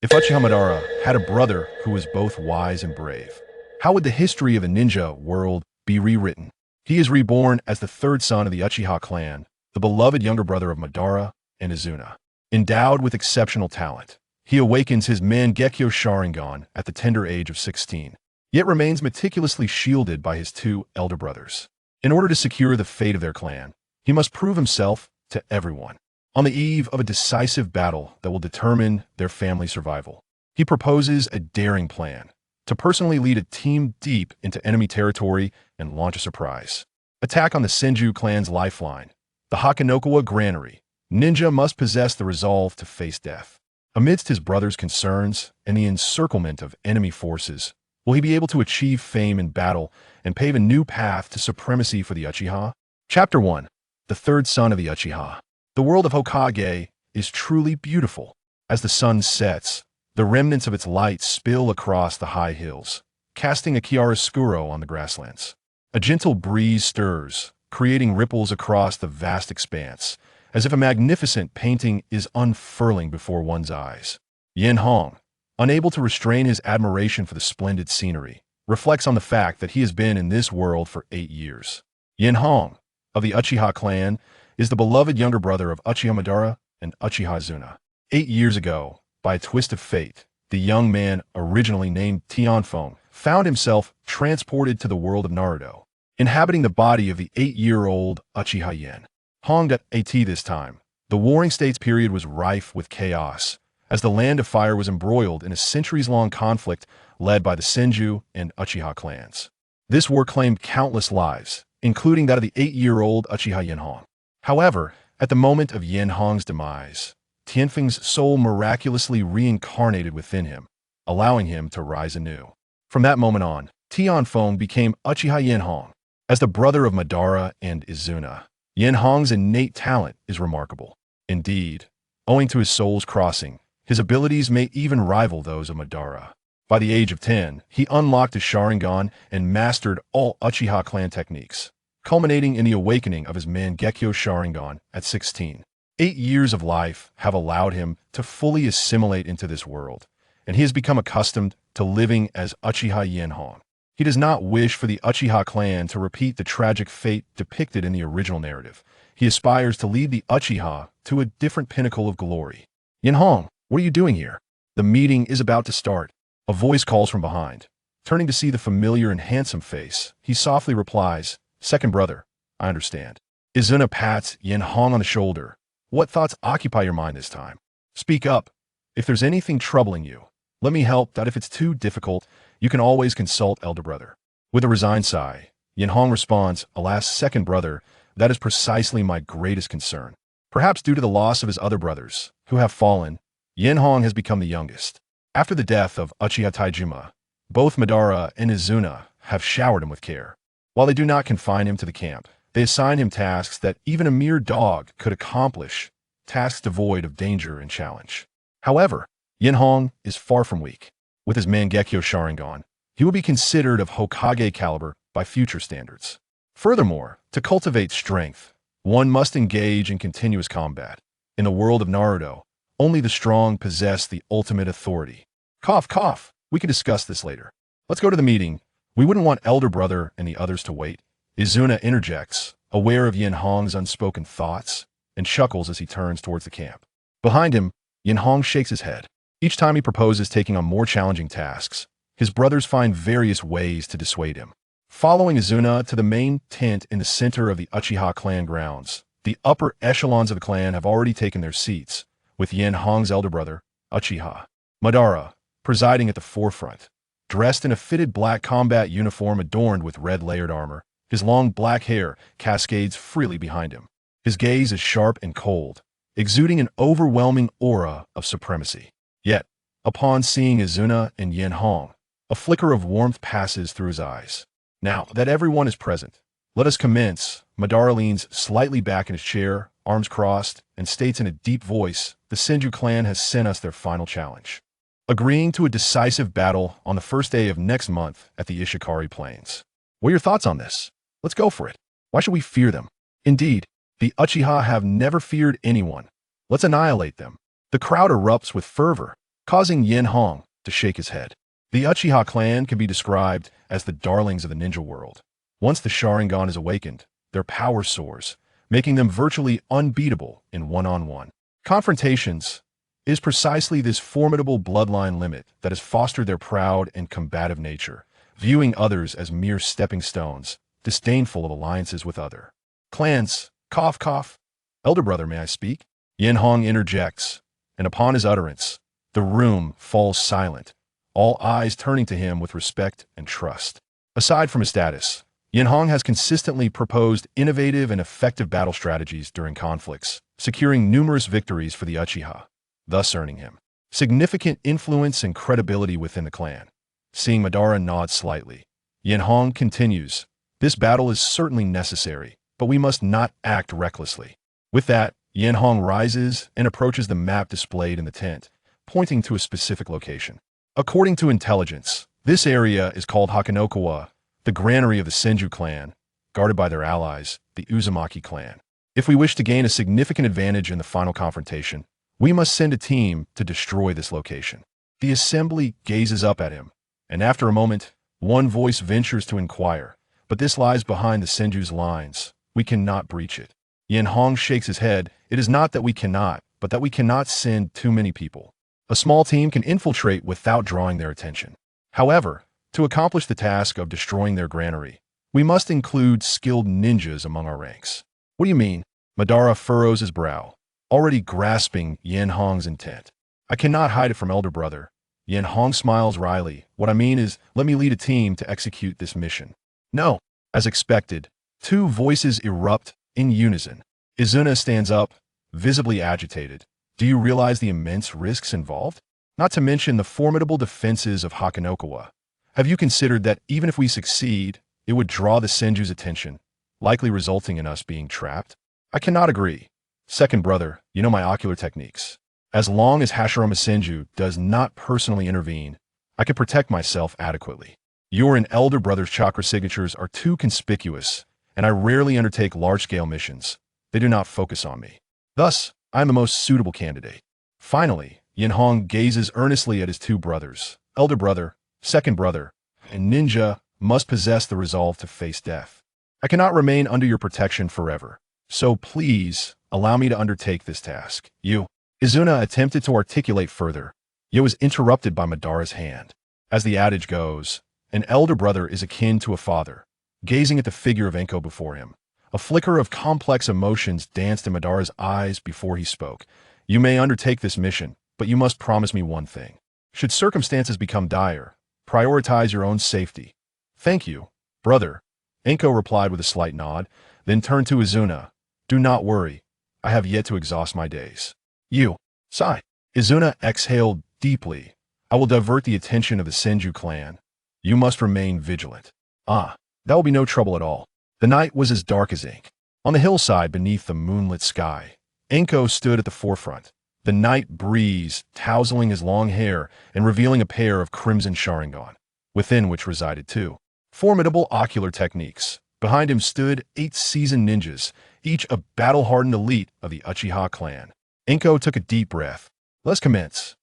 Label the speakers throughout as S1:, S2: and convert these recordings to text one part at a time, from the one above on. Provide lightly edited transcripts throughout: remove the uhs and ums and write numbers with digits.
S1: If Uchiha Madara had a brother who was both wise and brave, how would the history of the ninja world be rewritten? He is reborn as the third son of the Uchiha clan, the beloved younger brother of Madara and Izuna. Endowed with exceptional talent, he awakens his Mangekyō Sharingan at the tender age of 16, yet remains meticulously shielded by his two elder brothers. In order to secure the fate of their clan, he must prove himself to everyone. On the eve of a decisive battle that will determine their family survival, he proposes a daring plan to personally lead a team deep into enemy territory and launch a surprise attack on the Senju clan's lifeline, the Hakanokawa granary. Ninja must possess the resolve to face death. Amidst his brother's concerns and the encirclement of enemy forces, will he be able to achieve fame in battle and pave a new path to supremacy for the Uchiha? Chapter 1. The third son of the Uchiha. The world of Hokage is truly beautiful. As the sun sets, the remnants of its light spill across the high hills, casting a chiaroscuro on the grasslands. A gentle breeze stirs, creating ripples across the vast expanse, as if a magnificent painting is unfurling before one's eyes. Enhō, unable to restrain his admiration for the splendid scenery, reflects on the fact that he has been in this world for 8 years. Enhō, of the Uchiha clan, is the beloved younger brother of Uchiha Madara and Uchiha Izuna. 8 years ago, by a twist of fate, the young man, originally named Tianfeng, found himself transported to the world of Naruto, inhabiting the body of the 8-year-old Uchiha Enhō. At this time, the Warring States period was rife with chaos, as the Land of Fire was embroiled in a centuries-long conflict led by the Senju and Uchiha clans. This war claimed countless lives, including that of the 8-year-old Uchiha Enhō. However, at the moment of Enhō's demise, Tianfeng's soul miraculously reincarnated within him, allowing him to rise anew. From that moment on, Tianfeng became Uchiha Enhō. As the brother of Madara and Izuna, Enhō's innate talent is remarkable. Indeed, owing to his soul's crossing, his abilities may even rival those of Madara. By the age of 10, he unlocked his Sharingan and mastered all Uchiha clan techniques, culminating in the awakening of his Mangekyō Sharingan at 16. 8 years of life have allowed him to fully assimilate into this world, and he has become accustomed to living as Uchiha Enhō. He does not wish for the Uchiha clan to repeat the tragic fate depicted in the original narrative. He aspires to lead the Uchiha to a different pinnacle of glory. Enhō, what are you doing here? The meeting is about to start. A voice calls from behind. Turning to see the familiar and handsome face, he softly replies, "Second brother, I understand." Izuna pats Enhō on the shoulder. "What thoughts occupy your mind this time? Speak up. If there's anything troubling you, let me help. That if it's too difficult, you can always consult elder brother." With a resigned sigh, Enhō responds, "Alas, second brother, that is precisely my greatest concern." Perhaps due to the loss of his other brothers, who have fallen, Enhō has become the youngest. After the death of Uchiha Taijima, both Madara and Izuna have showered him with care. While they do not confine him to the camp, they assign him tasks that even a mere dog could accomplish, tasks devoid of danger and challenge. However, Enhō is far from weak. With his Mangekyō Sharingan, he will be considered of Hokage caliber by future standards. Furthermore, to cultivate strength, one must engage in continuous combat. In the world of Naruto, only the strong possess the ultimate authority. Cough, cough. We can discuss this later. Let's go to the meeting. We wouldn't want elder brother and the others to wait. Izuna interjects, aware of Enhō's unspoken thoughts, and chuckles as he turns towards the camp. Behind him, Enhō shakes his head. Each time he proposes taking on more challenging tasks, his brothers find various ways to dissuade him. Following Izuna to the main tent in the center of the Uchiha clan grounds, the upper echelons of the clan have already taken their seats, with Enhō's elder brother, Uchiha Madara, presiding at the forefront. Dressed in a fitted black combat uniform adorned with red layered armor, his long black hair cascades freely behind him. His gaze is sharp and cold, exuding an overwhelming aura of supremacy. Yet, upon seeing Izuna and Enhō, a flicker of warmth passes through his eyes. Now that everyone is present, let us commence. Madara leans slightly back in his chair, arms crossed, and states in a deep voice, "The Senju clan has sent us their final challenge, agreeing to a decisive battle on the first day of next month at the Ishikari Plains. What are your thoughts on this? Let's go for it. Why should we fear them? Indeed, the Uchiha have never feared anyone. Let's annihilate them." The crowd erupts with fervor, causing Enhō to shake his head. The Uchiha clan can be described as the darlings of the ninja world. Once the Sharingan is awakened, their power soars, making them virtually unbeatable in one-on-one confrontations. Is precisely this formidable bloodline limit that has fostered their proud and combative nature, viewing others as mere stepping stones, disdainful of alliances with other clans. Cough, cough. Elder brother, may I speak? Enhō interjects, and upon his utterance, the room falls silent, all eyes turning to him with respect and trust. Aside from his status, Enhō has consistently proposed innovative and effective battle strategies during conflicts, securing numerous victories for the Uchiha, thus earning him significant influence and credibility within the clan. Seeing Madara nod slightly, Enhō continues, "This battle is certainly necessary, but we must not act recklessly." With that, Enhō rises and approaches the map displayed in the tent, pointing to a specific location. According to intelligence, this area is called Heiyekawa, the granary of the Senju clan, guarded by their allies, the Uzumaki clan. If we wish to gain a significant advantage in the final confrontation, we must send a team to destroy this location. The assembly gazes up at him, and after a moment, one voice ventures to inquire, "But this lies behind the Senju's lines. We cannot breach it." Enhō shakes his head. "It is not that we cannot, but that we cannot send too many people. A small team can infiltrate without drawing their attention. However, to accomplish the task of destroying their granary, we must include skilled ninjas among our ranks." "What do you mean?" Madara furrows his brow, already grasping Enhō's intent. "I cannot hide it from elder brother." Enhō smiles wryly. "What I mean is, let me lead a team to execute this mission." "No." As expected, two voices erupt in unison. Izuna stands up, visibly agitated. "Do you realize the immense risks involved? Not to mention the formidable defenses of Heiyekawa. Have you considered that even if we succeed, it would draw the Senju's attention, likely resulting in us being trapped?" "I cannot agree. Second brother, you know my ocular techniques. As long as Hashirama Senju does not personally intervene, I can protect myself adequately. Your and elder brother's chakra signatures are too conspicuous, and I rarely undertake large-scale missions. They do not focus on me. Thus, I am the most suitable candidate." Finally, Enhō gazes earnestly at his two brothers. "Elder brother, second brother, and ninja must possess the resolve to face death. I cannot remain under your protection forever. So please, allow me to undertake this task." "You..." Izuna attempted to articulate further, yet was interrupted by Madara's hand. As the adage goes, an elder brother is akin to a father. Gazing at the figure of Enhō before him, a flicker of complex emotions danced in Madara's eyes before he spoke. "You may undertake this mission, but you must promise me one thing. Should circumstances become dire, prioritize your own safety." "Thank you, brother," Enhō replied with a slight nod, then turned to Izuna. "Do not worry. I have yet to exhaust my days." "You." Sigh. Izuna exhaled deeply. "I will divert the attention of the Senju clan. You must remain vigilant." "Ah, that will be no trouble at all." The night was as dark as ink. On the hillside beneath the moonlit sky, Enhō stood at the forefront, the night breeze tousling his long hair and revealing a pair of crimson Sharingan, within which resided two formidable ocular techniques. Behind him stood 8 seasoned ninjas, each a battle-hardened elite of the Uchiha clan. Enhō took a deep breath. "Let's commence."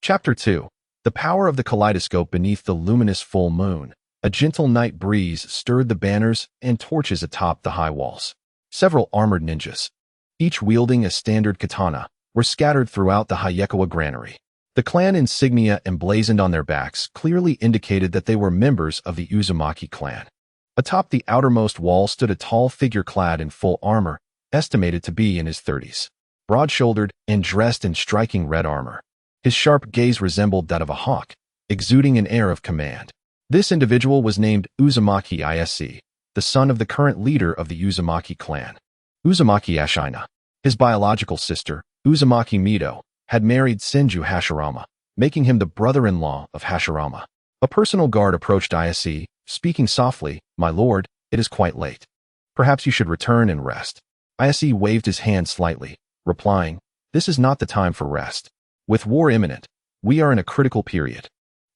S1: Chapter 2. The power of the kaleidoscope beneath the luminous full moon. A gentle night breeze stirred the banners and torches atop the high walls. Several armored ninjas, each wielding a standard katana, were scattered throughout the Heiyekawa granary. The clan insignia emblazoned on their backs clearly indicated that they were members of the Uzumaki clan. Atop the outermost wall stood a tall figure clad in full armor, estimated to be in his 30s. Broad-shouldered and dressed in striking red armor. His sharp gaze resembled that of a hawk, exuding an air of command. This individual was named Uzumaki Ise, the son of the current leader of the Uzumaki clan, Uzumaki Ashina. His biological sister, Uzumaki Mido, had married Senju Hashirama, making him the brother-in-law of Hashirama. A personal guard approached Ise, speaking softly, "My lord, it is quite late. Perhaps you should return and rest." Ise waved his hand slightly, replying, "This is not the time for rest. With war imminent, we are in a critical period,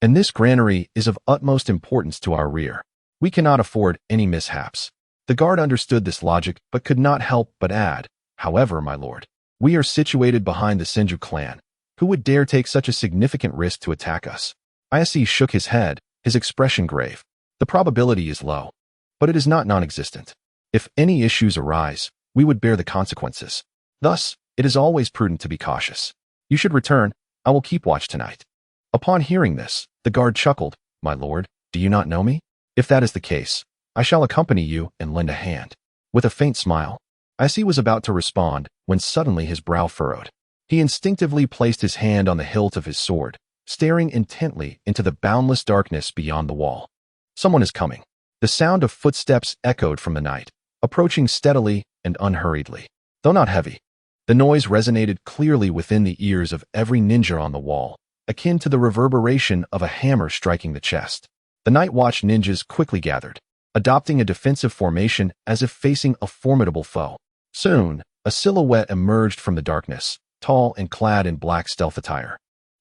S1: and this granary is of utmost importance to our rear. We cannot afford any mishaps." The guard understood this logic but could not help but add, "However, my lord, we are situated behind the Senju clan, Who would dare take such a significant risk to attack us? Ise shook his head, his expression grave. The probability is low, but it is not non-existent. If any issues arise, we would bear the consequences. Thus, it is always prudent to be cautious. You should return. I will keep watch tonight. Upon hearing this, the guard chuckled. My lord, do you not know me? If that is the case, I shall accompany you and lend a hand. With a faint smile, Ise was about to respond when suddenly his brow furrowed. He instinctively placed his hand on the hilt of his sword, staring intently into the boundless darkness beyond the wall. Someone is coming. The sound of footsteps echoed from the night, approaching steadily and unhurriedly. Though not heavy, the noise resonated clearly within the ears of every ninja on the wall, akin to the reverberation of a hammer striking the chest. The Night Watch ninjas quickly gathered, adopting a defensive formation as if facing a formidable foe. Soon, a silhouette emerged from the darkness, tall and clad in black stealth attire,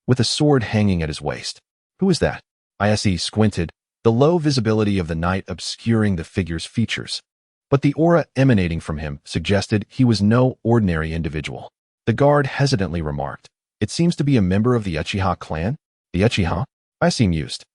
S1: with a sword hanging at his waist. Who is that? Ise squinted, the low visibility of the night obscuring the figure's features. But the aura emanating from him suggested he was no ordinary individual. The guard hesitantly remarked, "It seems to be a member of the Uchiha clan?" The Uchiha? Ise mused.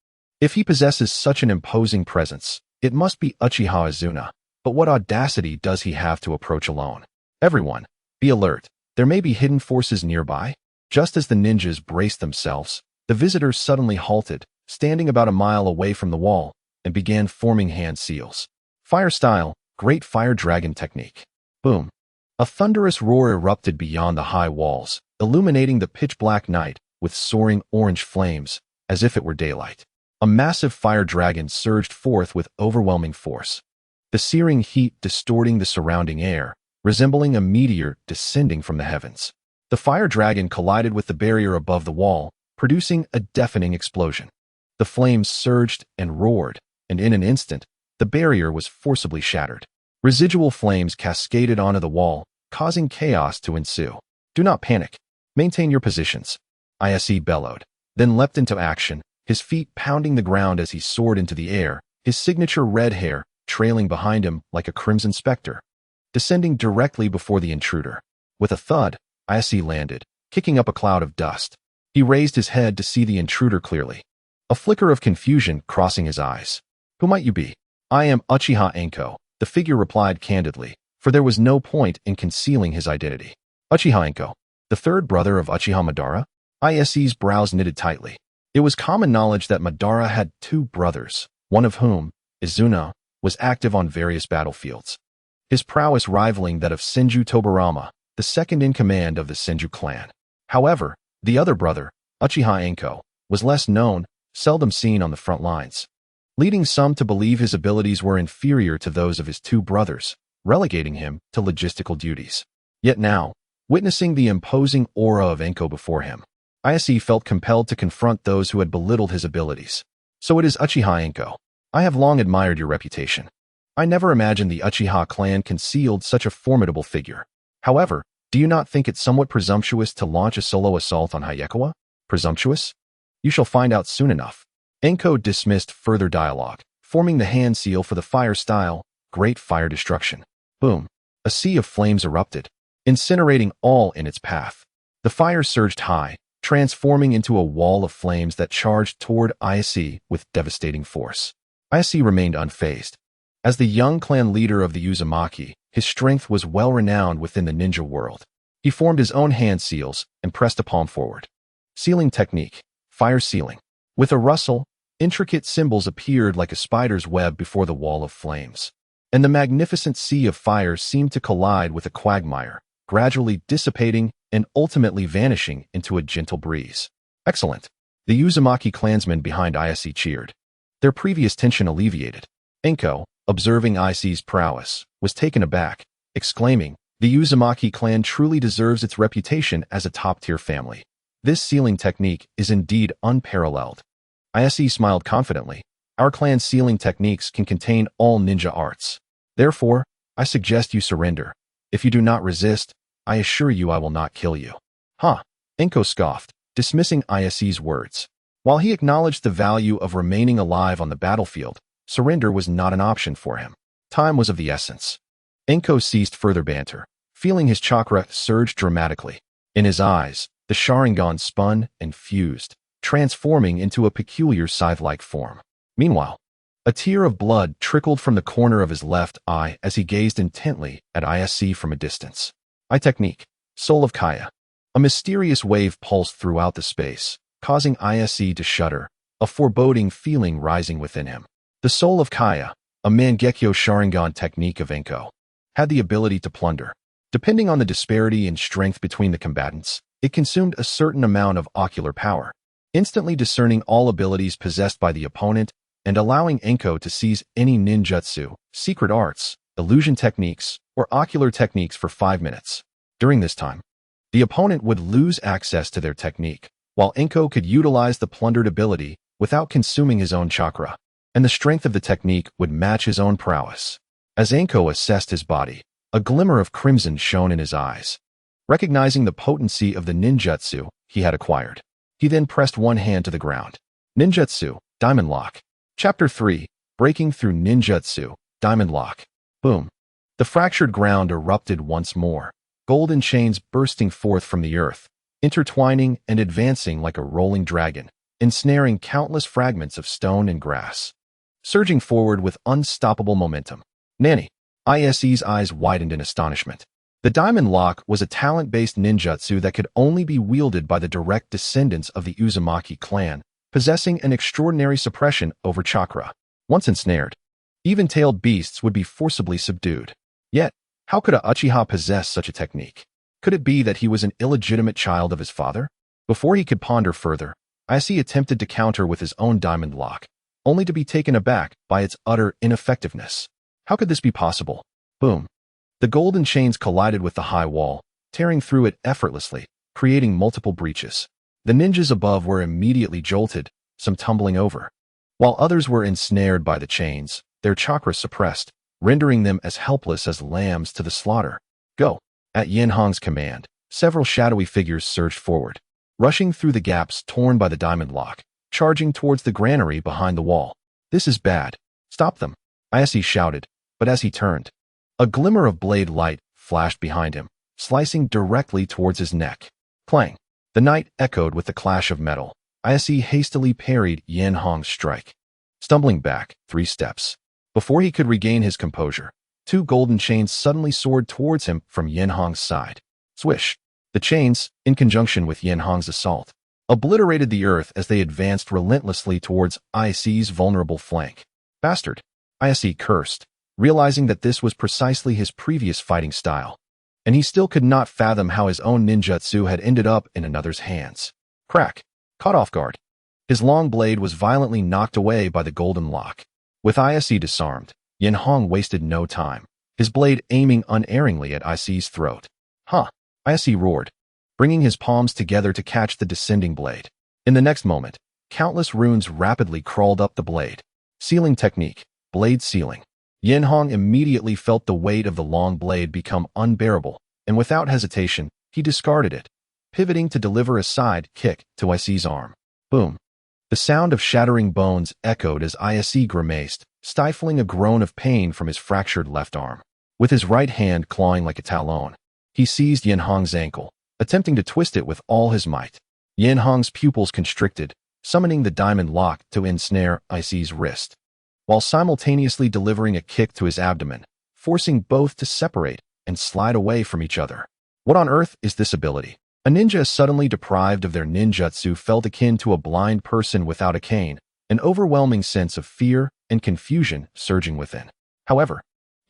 S1: If he possesses such an imposing presence, it must be Uchiha Izuna. But what audacity does he have to approach alone? Everyone, be alert. There may be hidden forces nearby. Just as the ninjas braced themselves, the visitors suddenly halted, standing about a mile away from the wall, and began forming hand seals. Fire style, great fire dragon technique. Boom. A thunderous roar erupted beyond the high walls, illuminating the pitch-black night with soaring orange flames, as if it were daylight. A massive fire dragon surged forth with overwhelming force, the searing heat distorting the surrounding air, resembling a meteor descending from the heavens. The fire dragon collided with the barrier above the wall, producing a deafening explosion. The flames surged and roared, and in an instant, the barrier was forcibly shattered. Residual flames cascaded onto the wall, causing chaos to ensue. Do not panic. Maintain your positions. Ise bellowed, then leapt into action, his feet pounding the ground as he soared into the air, his signature red hair trailing behind him like a crimson specter, descending directly before the intruder. With a thud, Ise landed, kicking up a cloud of dust. He raised his head to see the intruder clearly, a flicker of confusion crossing his eyes. Who might you be? I am Uchiha Enhō, the figure replied candidly, for there was no point in concealing his identity. Uchiha Enhō, the third brother of Uchiha Madara? Ise's brows knitted tightly. It was common knowledge that Madara had two brothers, one of whom, Izuna, was active on various battlefields, his prowess rivaling that of Senju Tobirama, the second in command of the Senju clan. However, the other brother, Uchiha Enhō, was less known, seldom seen on the front lines, leading some to believe his abilities were inferior to those of his two brothers, relegating him to logistical duties. Yet now, witnessing the imposing aura of Enhō before him, Ise felt compelled to confront those who had belittled his abilities. So it is Uchiha Enhō. I have long admired your reputation. I never imagined the Uchiha clan concealed such a formidable figure. However, do you not think it somewhat presumptuous to launch a solo assault on Heiyekawa? Presumptuous? You shall find out soon enough. Enhō dismissed further dialogue, forming the hand seal for the fire style, great fire destruction. Boom. A sea of flames erupted, incinerating all in its path. The fire surged high, transforming into a wall of flames that charged toward Ise with devastating force. Ise remained unfazed. As the young clan leader of the Uzumaki, his strength was well renowned within the ninja world. He formed his own hand seals and pressed a palm forward. Sealing technique, fire sealing. With a rustle, intricate symbols appeared like a spider's web before the wall of flames, and the magnificent sea of fire seemed to collide with a quagmire, gradually dissipating and ultimately vanishing into a gentle breeze. Excellent. The Uzumaki clansmen behind Ise cheered. Their previous tension alleviated. Enhō, observing Ise's prowess, was taken aback, exclaiming, "The Uzumaki clan truly deserves its reputation as a top-tier family. This sealing technique is indeed unparalleled." Ise smiled confidently. "Our clan's sealing techniques can contain all ninja arts. Therefore, I suggest you surrender. If you do not resist, I assure you I will not kill you." Huh? Enhō scoffed, dismissing Ise's words. While he acknowledged the value of remaining alive on the battlefield, surrender was not an option for him. Time was of the essence. Enhō ceased further banter, feeling his chakra surge dramatically. In his eyes, The Sharingan spun and fused, transforming into a peculiar scythe-like form. Meanwhile, a tear of blood trickled from the corner of his left eye as he gazed intently at Ise from a distance. Eye technique, Soul of Kaya. A mysterious wave pulsed throughout the space, causing Ise to shudder, a foreboding feeling rising within him. The Soul of Kaya, a Mangekyō Sharingan technique of Enhō, had the ability to plunder. Depending on the disparity in strength between the combatants, it consumed a certain amount of ocular power, instantly discerning all abilities possessed by the opponent and allowing Enhō to seize any ninjutsu, secret arts, illusion techniques, or ocular techniques for 5 minutes. During this time, the opponent would lose access to their technique, while Enhō could utilize the plundered ability without consuming his own chakra, and the strength of the technique would match his own prowess. As Enhō assessed his body, a glimmer of crimson shone in his eyes. Recognizing the potency of the ninjutsu he had acquired, he then pressed one hand to the ground. Ninjutsu, Diamond Lock. Chapter 3, Breaking Through Ninjutsu, Diamond Lock. Boom. The fractured ground erupted once more, golden chains bursting forth from the earth, intertwining and advancing like a rolling dragon, ensnaring countless fragments of stone and grass. Surging forward with unstoppable momentum. Nani! Ise's eyes widened in astonishment. The Diamond Lock was a talent-based ninjutsu that could only be wielded by the direct descendants of the Uzumaki clan, possessing an extraordinary suppression over chakra. Once ensnared, even-tailed beasts would be forcibly subdued. Yet, how could a Uchiha possess such a technique? Could it be that he was an illegitimate child of his father? Before he could ponder further, Ise attempted to counter with his own Diamond Lock, only to be taken aback by its utter ineffectiveness. How could this be possible? Boom. The golden chains collided with the high wall, tearing through it effortlessly, creating multiple breaches. The ninjas above were immediately jolted, some tumbling over, while others were ensnared by the chains, their chakra suppressed, rendering them as helpless as lambs to the slaughter. Go! At Yenhong's command, several shadowy figures surged forward, rushing through the gaps torn by the Diamond Lock, charging towards the granary behind the wall. This is bad. Stop them! Ise shouted, but as he turned, a glimmer of blade light flashed behind him, slicing directly towards his neck. Clang! The night echoed with the clash of metal. Ise hastily parried Yenhong's strike, stumbling back 3 steps. Before he could regain his composure, 2 golden chains suddenly soared towards him from Yenhong's side. Swish! The chains, in conjunction with Yenhong's assault, obliterated the earth as they advanced relentlessly towards Ise's vulnerable flank. Bastard! Ise cursed, realizing that this was precisely his previous fighting style, and he still could not fathom how his own ninjutsu had ended up in another's hands. Crack! Caught off guard, his long blade was violently knocked away by the golden lock. With Ise disarmed, Yenhong wasted no time, his blade aiming unerringly at Ise's throat. Huh! Ise roared, bringing his palms together to catch the descending blade. In the next moment, countless runes rapidly crawled up the blade. Sealing technique, blade sealing. Yenhong immediately felt the weight of the long blade become unbearable, and without hesitation, he discarded it, pivoting to deliver a side kick to Ise's arm. Boom! The sound of shattering bones echoed as Ise grimaced, stifling a groan of pain from his fractured left arm. With his right hand clawing like a talon, he seized Yenhong's ankle, attempting to twist it with all his might. Yenhong's pupils constricted, summoning the Diamond Lock to ensnare Ise's wrist, while simultaneously delivering a kick to his abdomen, forcing both to separate and slide away from each other. What on earth is this ability? A ninja suddenly deprived of their ninjutsu felt akin to a blind person without a cane, an overwhelming sense of fear and confusion surging within. However,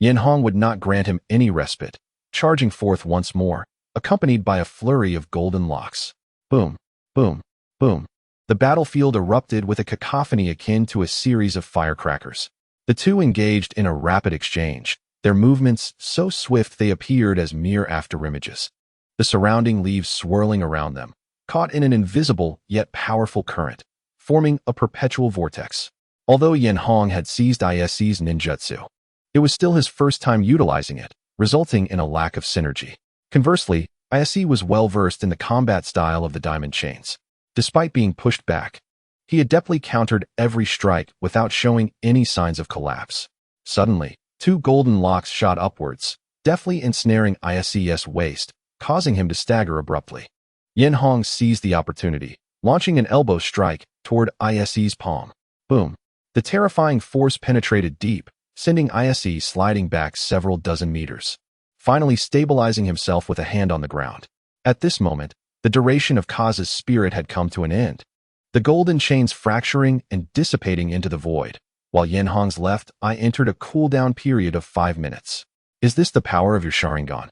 S1: Yenhong would not grant him any respite, charging forth once more, accompanied by a flurry of golden locks. Boom, boom, boom. The battlefield erupted with a cacophony akin to a series of firecrackers. The two engaged in a rapid exchange, their movements so swift they appeared as mere afterimages, the surrounding leaves swirling around them, caught in an invisible yet powerful current, forming a perpetual vortex. Although Yenhong had seized Ise's ninjutsu, it was still his first time utilizing it, resulting in a lack of synergy. Conversely, Ise was well-versed in the combat style of the diamond chains. Despite being pushed back, he adeptly countered every strike without showing any signs of collapse. Suddenly, two golden locks shot upwards, deftly ensnaring Ise's waist, causing him to stagger abruptly. Yen Hong seized the opportunity, launching an elbow strike toward Ise's palm. Boom. The terrifying force penetrated deep, sending Ise sliding back several dozen meters, finally stabilizing himself with a hand on the ground. At this moment, the duration of Kaza's spirit had come to an end, the golden chains fracturing and dissipating into the void, while Yen Hong's left eye entered a cool-down period of 5 minutes. Is this the power of your Sharingan?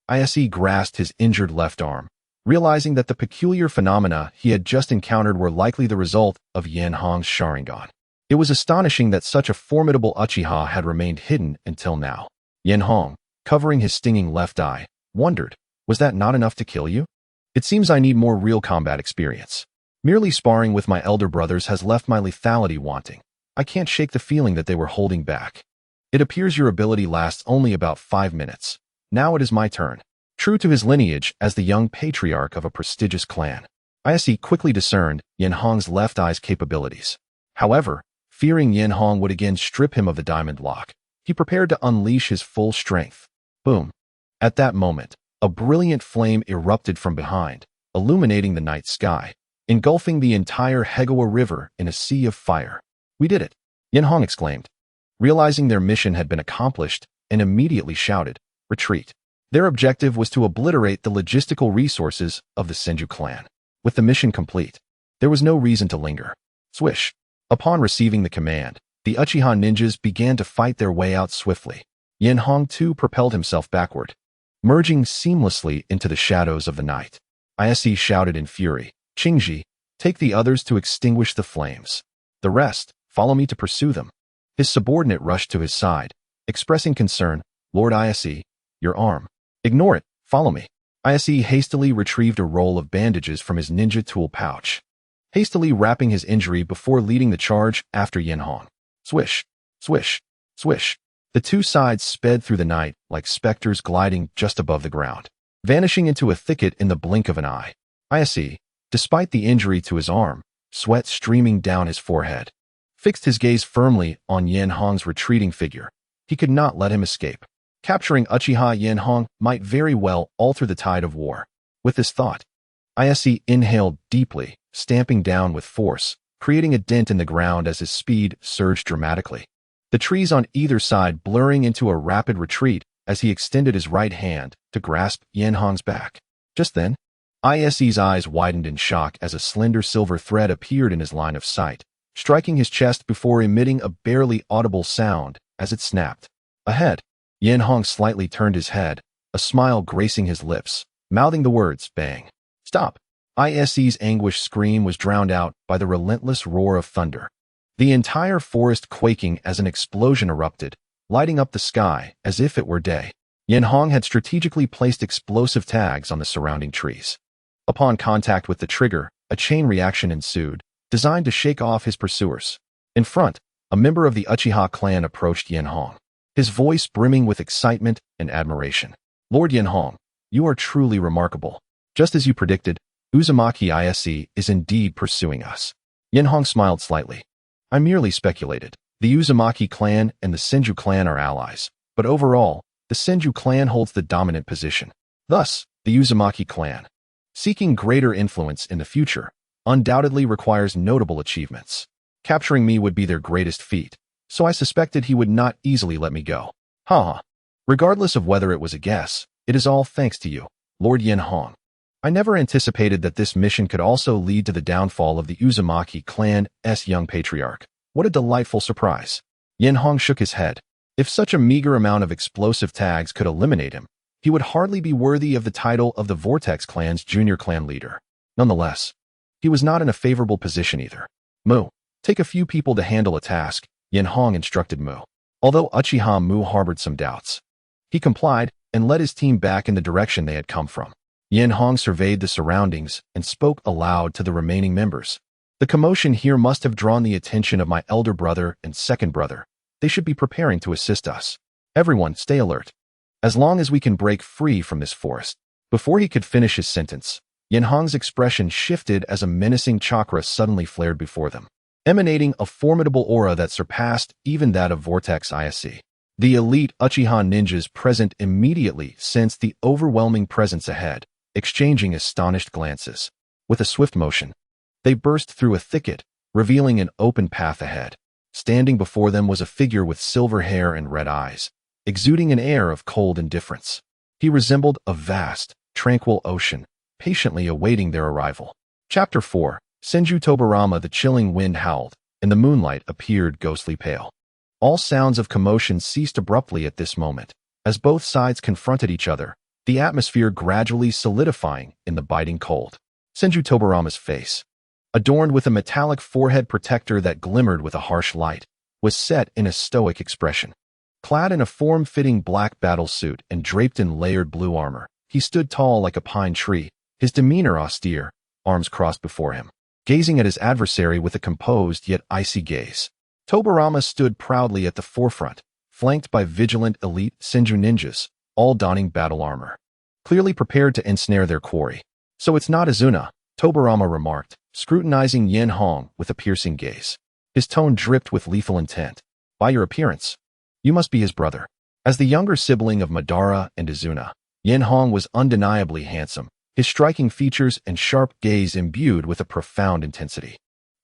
S1: Ise grasped his injured left arm, realizing that the peculiar phenomena he had just encountered were likely the result of Yen Hong's Sharingan. It was astonishing that such a formidable Uchiha had remained hidden until now. Yen Hong, covering his stinging left eye, wondered, was that not enough to kill you? It seems I need more real combat experience. Merely sparring with my elder brothers has left my lethality wanting. I can't shake the feeling that they were holding back. It appears your ability lasts only about 5 minutes. Now it is my turn. True to his lineage as the young patriarch of a prestigious clan, Ise quickly discerned Yen Hong's left eye's capabilities. However, fearing Yen Hong would again strip him of the diamond lock, he prepared to unleash his full strength. Boom. At that moment, a brilliant flame erupted from behind, illuminating the night sky, engulfing the entire Heiyekawa River in a sea of fire. We did it, Yen Hong exclaimed, realizing their mission had been accomplished, and immediately shouted, retreat. Their objective was to obliterate the logistical resources of the Senju clan. With the mission complete, there was no reason to linger. Swish. Upon receiving the command, the Uchiha ninjas began to fight their way out swiftly. Yen Hong too propelled himself backward, merging seamlessly into the shadows of the night. Ise shouted in fury, Chingji, take the others to extinguish the flames. The rest, follow me to pursue them. His subordinate rushed to his side, expressing concern, Lord Ise, your arm. Ignore it, follow me. Ise hastily retrieved a roll of bandages from his ninja tool pouch, hastily wrapping his injury before leading the charge after Yen Hong. Swish, swish, swish. The two sides sped through the night like specters gliding just above the ground, vanishing into a thicket in the blink of an eye. Ise, despite the injury to his arm, sweat streaming down his forehead, fixed his gaze firmly on Yen Hong's retreating figure. He could not let him escape. Capturing Uchiha Yen Hong might very well alter the tide of war. With this thought, Ise inhaled deeply, stamping down with force, creating a dent in the ground as his speed surged dramatically. The trees on either side blurring into a rapid retreat as he extended his right hand to grasp Yen Hong's back. Just then, Ise's eyes widened in shock as a slender silver thread appeared in his line of sight, striking his chest before emitting a barely audible sound as it snapped. Ahead, Yen Hong slightly turned his head, a smile gracing his lips, mouthing the words, bang. Stop. Ise's anguished scream was drowned out by the relentless roar of thunder, the entire forest quaking as an explosion erupted, lighting up the sky as if it were day. Yen Hong had strategically placed explosive tags on the surrounding trees. Upon contact with the trigger, a chain reaction ensued, designed to shake off his pursuers. In front, a member of the Uchiha clan approached Yen Hong, his voice brimming with excitement and admiration. Lord Yen Hong, you are truly remarkable. Just as you predicted, Uzumaki Ise is indeed pursuing us. Yen Hong smiled slightly. I merely speculated. The Uzumaki clan and the Senju clan are allies, but overall, the Senju clan holds the dominant position. Thus, the Uzumaki clan, seeking greater influence in the future, undoubtedly requires notable achievements. Capturing me would be their greatest feat, so I suspected he would not easily let me go. Ha! Regardless of whether it was a guess, it is all thanks to you, Lord Yen Hong. I never anticipated that this mission could also lead to the downfall of the Uzumaki clan's young patriarch. What a delightful surprise. Yen Hong shook his head. If such a meager amount of explosive tags could eliminate him, he would hardly be worthy of the title of the Vortex clan's junior clan leader. Nonetheless, he was not in a favorable position either. Mu, take a few people to handle a task, Yen Hong instructed Mu. Although Uchiha Mu harbored some doubts, he complied and led his team back in the direction they had come from. Yen Hong surveyed the surroundings and spoke aloud to the remaining members. The commotion here must have drawn the attention of my elder brother and second brother. They should be preparing to assist us. Everyone, stay alert. As long as we can break free from this forest. Before he could finish his sentence, Yen Hong's expression shifted as a menacing chakra suddenly flared before them, emanating a formidable aura that surpassed even that of Vortex Ise. The elite Uchiha ninjas present immediately sensed the overwhelming presence ahead, exchanging astonished glances. With a swift motion, they burst through a thicket, revealing an open path ahead. Standing before them was a figure with silver hair and red eyes, exuding an air of cold indifference. He resembled a vast, tranquil ocean, patiently awaiting their arrival. Chapter 4. Senju Tobirama. The chilling wind howled, and the moonlight appeared ghostly pale. All sounds of commotion ceased abruptly at this moment, as both sides confronted each other, the atmosphere gradually solidifying in the biting cold. Senju Tobirama's face, adorned with a metallic forehead protector that glimmered with a harsh light, was set in a stoic expression. Clad in a form-fitting black battle suit and draped in layered blue armor, he stood tall like a pine tree, his demeanor austere, arms crossed before him, gazing at his adversary with a composed yet icy gaze. Tobirama stood proudly at the forefront, flanked by vigilant elite Senju ninjas, all donning battle armor, clearly prepared to ensnare their quarry. "So it's not Izuna," Tobirama remarked, scrutinizing Enhō with a piercing gaze. His tone dripped with lethal intent. "By your appearance, you must be his brother." As the younger sibling of Madara and Izuna, Enhō was undeniably handsome, his striking features and sharp gaze imbued with a profound intensity.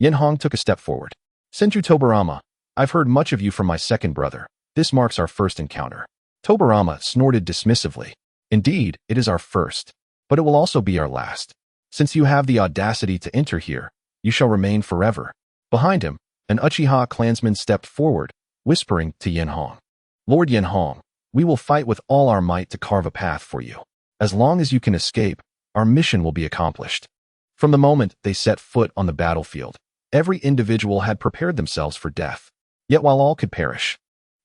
S1: Enhō took a step forward. "Senju Tobirama, I've heard much of you from my second brother. This marks our first encounter." Tobirama snorted dismissively. "Indeed, it is our first, but it will also be our last. Since you have the audacity to enter here, you shall remain forever." Behind him, an Uchiha clansman stepped forward, whispering to Enhō. "Lord Enhō, we will fight with all our might to carve a path for you. As long as you can escape, our mission will be accomplished." From the moment they set foot on the battlefield, every individual had prepared themselves for death. Yet while all could perish,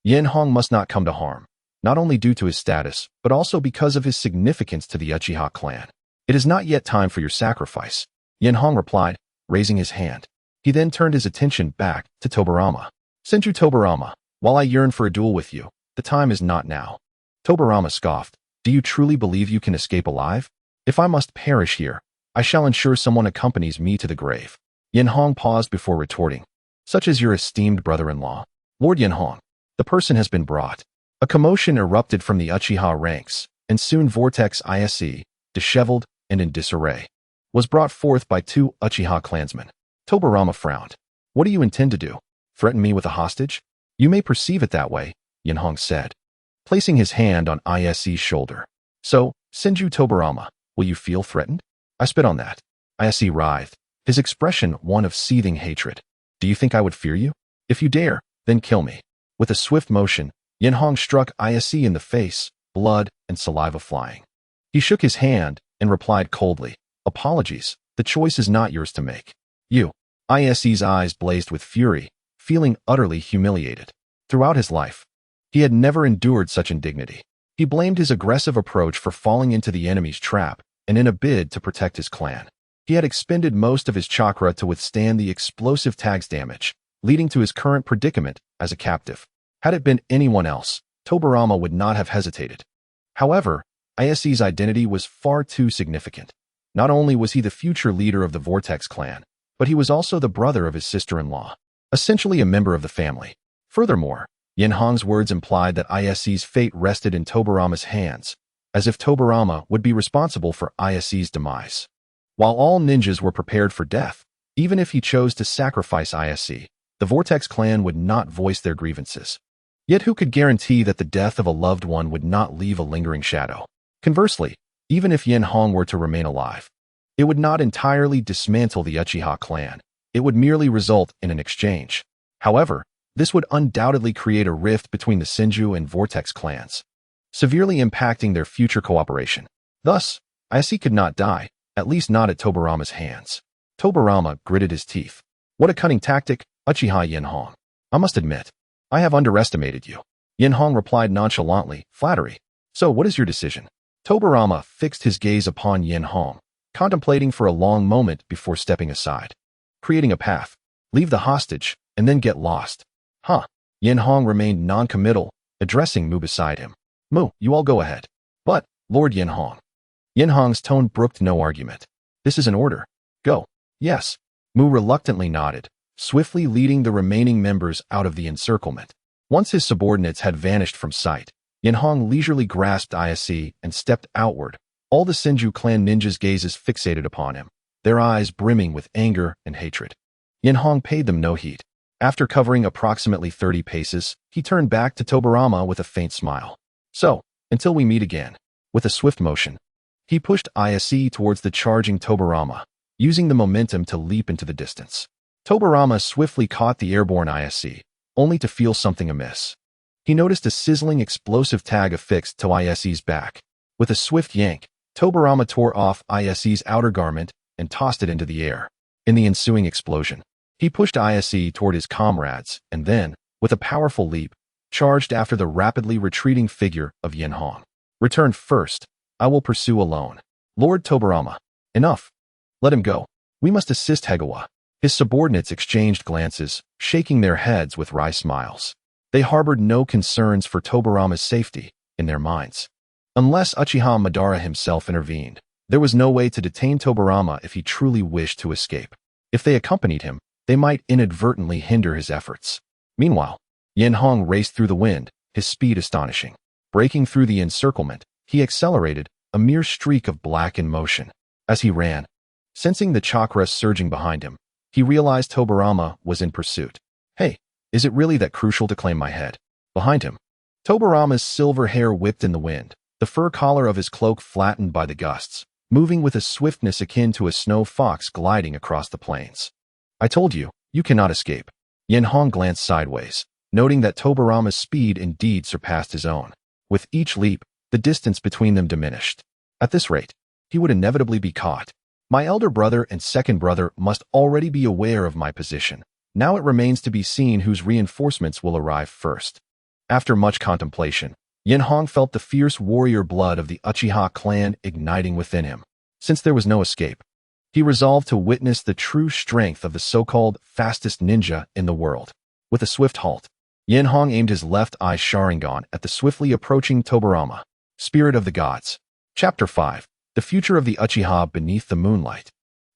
S1: Enhō must not come to harm, not only due to his status, but also because of his significance to the Uchiha clan. "It is not yet time for your sacrifice," Enhō replied, raising his hand. He then turned his attention back to Tobirama. "Senju Tobirama, while I yearn for a duel with you, the time is not now." Tobirama scoffed. "Do you truly believe you can escape alive? If I must perish here, I shall ensure someone accompanies me to the grave." Enhō paused before retorting. "Such as your esteemed brother-in-law, Lord Enhō. The person has been brought." A commotion erupted from the Uchiha ranks, and soon Vortex Ise, disheveled and in disarray, was brought forth by two Uchiha clansmen. Tobirama frowned. "What do you intend to do? Threaten me with a hostage?" "You may perceive it that way," Enhō said, placing his hand on Ise's shoulder. "So, Senju Tobirama, will you feel threatened?" "I spit on that." Ise writhed, his expression one of seething hatred. "Do you think I would fear you? If you dare, then kill me." With a swift motion, Enhō struck Ise in the face, blood and saliva flying. He shook his hand and replied coldly, "Apologies, the choice is not yours to make." "You." Ise's eyes blazed with fury, feeling utterly humiliated. Throughout his life, he had never endured such indignity. He blamed his aggressive approach for falling into the enemy's trap, and in a bid to protect his clan, he had expended most of his chakra to withstand the explosive tag's damage, leading to his current predicament as a captive. Had it been anyone else, Tobirama would not have hesitated. However, Ise's identity was far too significant. Not only was he the future leader of the Vortex clan, but he was also the brother of his sister-in-law, essentially a member of the family. Furthermore, Enhō's words implied that Ise's fate rested in Tobirama's hands, as if Tobirama would be responsible for Ise's demise. While all ninjas were prepared for death, even if he chose to sacrifice Ise, the Vortex clan would not voice their grievances. Yet who could guarantee that the death of a loved one would not leave a lingering shadow? Conversely, even if Enhō were to remain alive, it would not entirely dismantle the Uchiha clan. It would merely result in an exchange. However, this would undoubtedly create a rift between the Senju and Vortex clans, severely impacting their future cooperation. Thus, Ise could not die, at least not at Tobirama's hands. Tobirama gritted his teeth. "What a cunning tactic, Uchiha Enhō. I must admit, I have underestimated you." Enhō replied nonchalantly, "Flattery. So what is your decision?" Tobirama fixed his gaze upon Enhō, contemplating for a long moment before stepping aside. "Creating a path. Leave the hostage, and then get lost." "Huh." Enhō remained non-committal, addressing Mu beside him. "Mu, you all go ahead." "But, Lord Enhō." Enhō's tone brooked no argument. "This is an order. Go." "Yes." Mu reluctantly nodded, swiftly leading the remaining members out of the encirclement. Once his subordinates had vanished from sight, Enhō leisurely grasped Ise and stepped outward, All the Senju clan ninjas' gazes fixated upon him, their eyes brimming with anger and hatred. Yenhong paid them no heed. After covering approximately 30 paces, he turned back to Tobirama with a faint smile. So, until we meet again. With a swift motion, he pushed Ise towards the charging Tobirama, using the momentum to leap into the distance. Tobirama swiftly caught the airborne Ise, only to feel something amiss. He noticed a sizzling explosive tag affixed to Ise's back. With a swift yank, Tobirama tore off Ise's outer garment and tossed it into the air. In the ensuing explosion, he pushed Ise toward his comrades and then, with a powerful leap, charged after the rapidly retreating figure of Yenhong. Return first. I will pursue alone. Lord Tobirama. Enough. Let him go. We must assist Heiyekawa. His subordinates exchanged glances, shaking their heads with wry smiles. They harbored no concerns for Tobirama's safety in their minds. Unless Uchiha Madara himself intervened, there was no way to detain Tobirama if he truly wished to escape. If they accompanied him, they might inadvertently hinder his efforts. Meanwhile, Yenhong raced through the wind, his speed astonishing. Breaking through the encirclement, he accelerated, a mere streak of black in motion. As he ran, sensing the chakra surging behind him, he realized Tobirama was in pursuit. Hey, is it really that crucial to claim my head? Behind him, Tobirama's silver hair whipped in the wind, the fur collar of his cloak flattened by the gusts, moving with a swiftness akin to a snow fox gliding across the plains. I told you, you cannot escape. Yenhong glanced sideways, noting that Tobirama's speed indeed surpassed his own. With each leap, the distance between them diminished. At this rate, he would inevitably be caught. My elder brother and second brother must already be aware of my position. Now it remains to be seen whose reinforcements will arrive first. After much contemplation, Yenhong felt the fierce warrior blood of the Uchiha clan igniting within him. Since there was no escape, he resolved to witness the true strength of the so-called fastest ninja in the world. With a swift halt, Yenhong aimed his left eye Sharingan at the swiftly approaching Tobirama. Spirit of the Gods. Chapter 5. The Future of the Uchiha Beneath the Moonlight.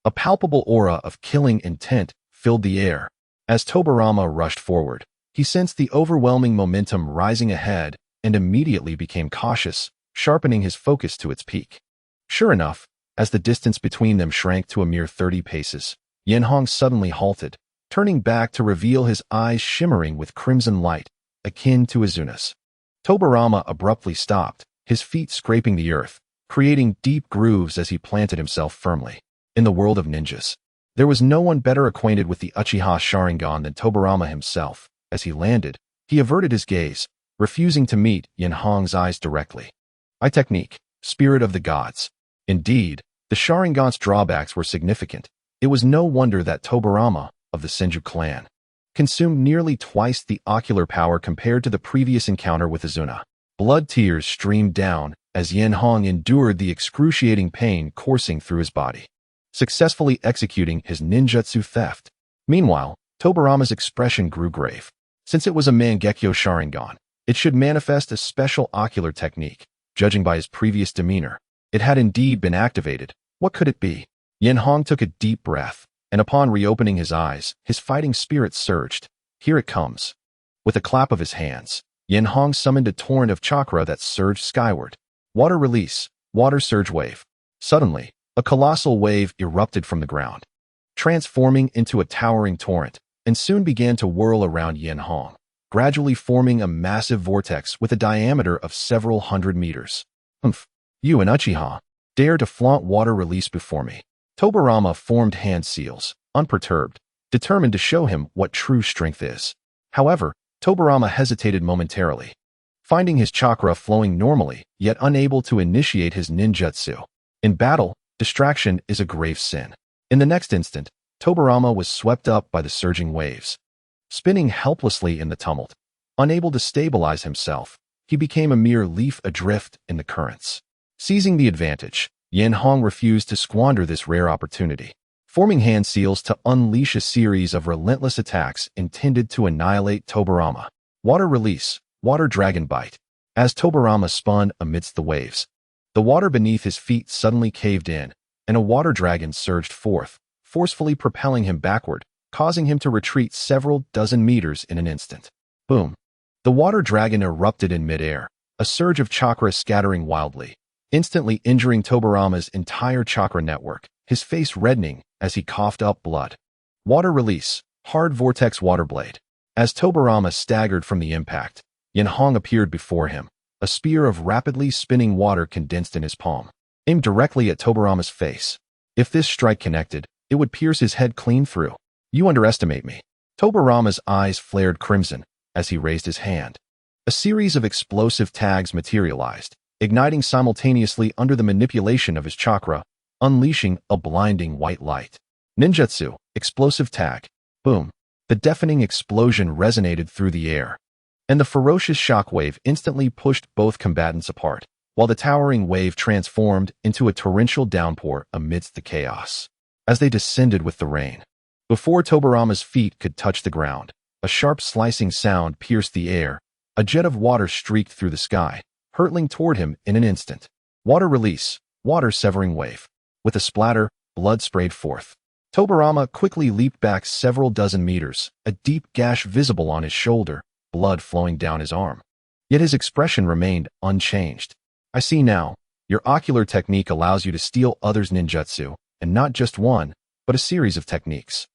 S1: A palpable aura of killing intent filled the air. As Tobirama rushed forward, he sensed the overwhelming momentum rising ahead and immediately became cautious, sharpening his focus to its peak. Sure enough, as the distance between them shrank to a mere 30 paces, Yenhong suddenly halted, turning back to reveal his eyes shimmering with crimson light, akin to Izuna's. Tobirama abruptly stopped, his feet scraping the earth, creating deep grooves as he planted himself firmly. In the world of ninjas, there was no one better acquainted with the Uchiha Sharingan than Tobirama himself. As he landed, he averted his gaze, refusing to meet Yenhong's eyes directly. Technique, Spirit of the Gods. Indeed, the Sharingan's drawbacks were significant. It was no wonder that Tobirama, of the Senju clan, consumed nearly twice the ocular power compared to the previous encounter with Izuna. Blood tears streamed down as Yenhong endured the excruciating pain coursing through his body, successfully executing his ninjutsu theft. Meanwhile, Tobirama's expression grew grave. Since it was a Mangekyō Sharingan, it should manifest a special ocular technique. Judging by his previous demeanor, it had indeed been activated. What could it be? Yenhong took a deep breath, and upon reopening his eyes, his fighting spirit surged. Here it comes. With a clap of his hands, Yenhong summoned a torrent of chakra that surged skyward. Water release, water surge wave. Suddenly, a colossal wave erupted from the ground, transforming into a towering torrent, and soon began to whirl around Yenhong, gradually forming a massive vortex with a diameter of several hundred meters. Humph! You and Uchiha dare to flaunt water release before me. Tobirama formed hand seals, unperturbed, determined to show him what true strength is. However, Tobirama hesitated momentarily, finding his chakra flowing normally, yet unable to initiate his ninjutsu. In battle, distraction is a grave sin. In the next instant, Tobirama was swept up by the surging waves. Spinning helplessly in the tumult, unable to stabilize himself, he became a mere leaf adrift in the currents. Seizing the advantage, Yenhong refused to squander this rare opportunity, forming hand seals to unleash a series of relentless attacks intended to annihilate Tobirama. Water release, water dragon bite. As Tobirama spun amidst the waves, the water beneath his feet suddenly caved in, and a water dragon surged forth, forcefully propelling him backward, causing him to retreat several dozen meters in an instant. Boom! The water dragon erupted in midair, a surge of chakra scattering wildly. instantly injuring Tobirama's entire chakra network, his face reddening as he coughed up blood. Water release, hard vortex water blade. As Tobirama staggered from the impact, Enhō appeared before him, a spear of rapidly spinning water condensed in his palm, aimed directly at Tobirama's face. If this strike connected, it would pierce his head clean through. You underestimate me. Tobirama's eyes flared crimson as he raised his hand. A series of explosive tags materialized, igniting simultaneously under the manipulation of his chakra, unleashing a blinding white light. Ninjutsu, explosive tag. Boom. The deafening explosion resonated through the air, and the ferocious shockwave instantly pushed both combatants apart, while the towering wave transformed into a torrential downpour amidst the chaos. As they descended with the rain, before Tobirama's feet could touch the ground, a sharp slicing sound pierced the air. A jet of water streaked through the sky, hurtling toward him in an instant. Water release, water severing wave. With a splatter, blood sprayed forth. Tobirama quickly leaped back several dozen meters, a deep gash visible on his shoulder, blood flowing down his arm. Yet his expression remained unchanged. I see now, your ocular technique allows you to steal others' ninjutsu, and not just one, but a series of techniques.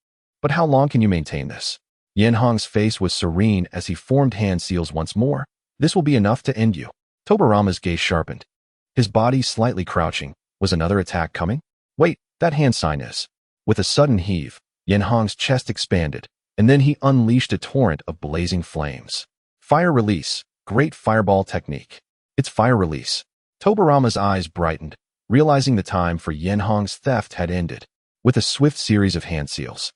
S1: But how long can you maintain this? Enhō's face was serene as he formed hand seals once more. This will be enough to end you. Tobirama's gaze sharpened. His body slightly crouching. Was another attack coming? Wait, that hand sign is. With a sudden heave, Enhō's chest expanded, and then he unleashed a torrent of blazing flames. Fire release, great fireball technique. It's fire release. Tobirama's eyes brightened, realizing the time for Enhō's theft had ended. With a swift series of hand seals,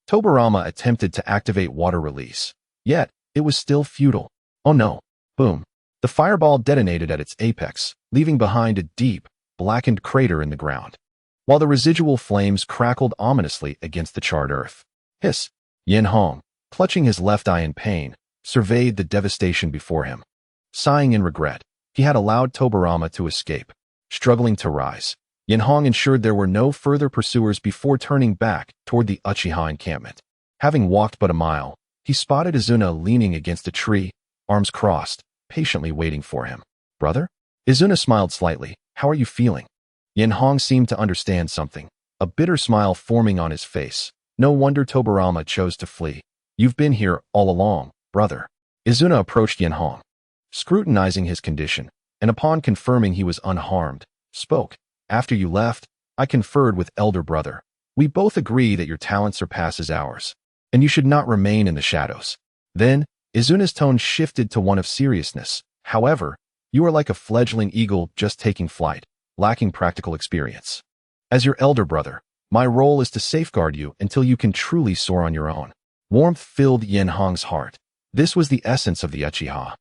S1: Tobirama attempted to activate water release, yet it was still futile. Oh no. Boom. The fireball detonated at its apex, leaving behind a deep, blackened crater in the ground, while the residual flames crackled ominously against the charred earth. Hiss. Enhō, clutching his left eye in pain, surveyed the devastation before him. Sighing in regret, he had allowed Tobirama to escape. Struggling to rise, Enhō ensured there were no further pursuers before turning back toward the Uchiha encampment. Having walked but a mile, he spotted Izuna leaning against a tree, arms crossed, patiently waiting for him. Brother? Izuna smiled slightly. How are you feeling? Enhō seemed to understand something, a bitter smile forming on his face. No wonder Tobirama chose to flee. You've been here all along, brother. Izuna approached Enhō, scrutinizing his condition, and upon confirming he was unharmed, spoke. After you left, I conferred with elder brother. We both agree that your talent surpasses ours, and you should not remain in the shadows. Then, Izuna's tone shifted to one of seriousness. However, you are like a fledgling eagle just taking flight, lacking practical experience. As your elder brother, my role is to safeguard you until you can truly soar on your own. Warmth filled Enhō's heart. This was the essence of the Uchiha.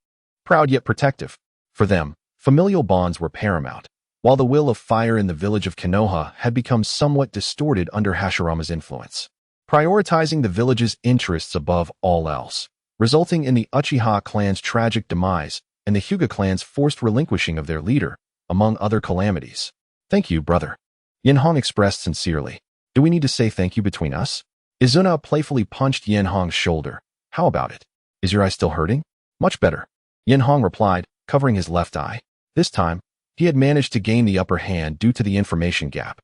S1: Proud yet protective. For them, familial bonds were paramount, while the will of fire in the village of Konoha had become somewhat distorted under Hashirama's influence, prioritizing the village's interests above all else, resulting in the Uchiha clan's tragic demise and the Hyuga clan's forced relinquishing of their leader, among other calamities. Thank you, brother. Enhō expressed sincerely. Do we need to say thank you between us? Izuna playfully punched Enhō's shoulder. How about it? Is your eye still hurting? Much better. Enhō replied, covering his left eye. This time, he had managed to gain the upper hand due to the information gap.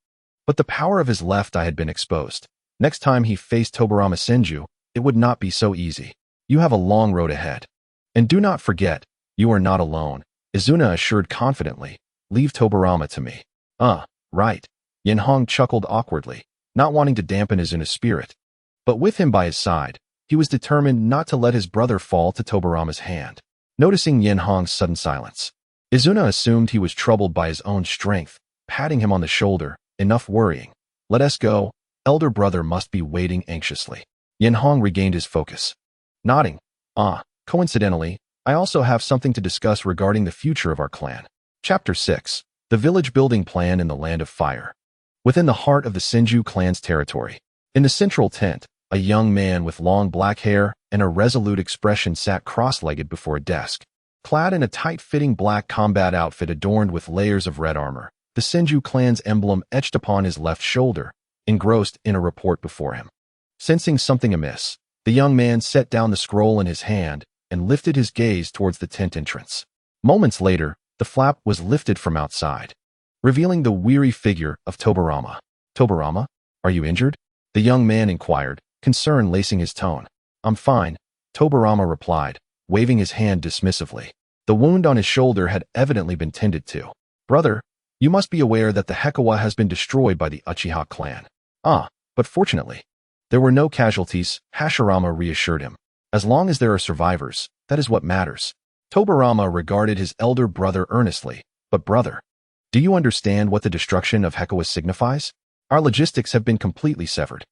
S1: But the power of his left eye had been exposed. Next time he faced Tobirama Senju, it would not be so easy. You have a long road ahead. And do not forget, you are not alone, Izuna assured confidently. Leave Tobirama to me. Right. Enhō chuckled awkwardly, not wanting to dampen Izuna's spirit. But with him by his side, he was determined not to let his brother fall to Tobirama's hand. Noticing Enhō's sudden silence, Izuna assumed he was troubled by his own strength, patting him on the shoulder. Enough worrying. Let us go. Elder brother must be waiting anxiously. Enhō regained his focus. Nodding. Coincidentally, I also have something to discuss regarding the future of our clan. Chapter 6. The Village Building Plan in the Land of Fire. Within the heart of the Senju clan's territory, in the central tent, a young man with long black hair and a resolute expression sat cross-legged before a desk. Clad in a tight-fitting black combat outfit adorned with layers of red armor, the Senju clan's emblem etched upon his left shoulder, engrossed in a report before him. Sensing something amiss, the young man set down the scroll in his hand and lifted his gaze towards the tent entrance. Moments later, the flap was lifted from outside, revealing the weary figure of Tobirama. Tobirama, are you injured? The young man inquired, concern lacing his tone. I'm fine, Tobirama replied, waving his hand dismissively. The wound on his shoulder had evidently been tended to. Brother, you must be aware that the Heiyekawa has been destroyed by the Uchiha clan. Ah, but fortunately, there were no casualties, Hashirama reassured him. As long as there are survivors, that is what matters. Tobirama regarded his elder brother earnestly. But brother, do you understand what the destruction of Heiyekawa signifies? Our logistics have been completely severed.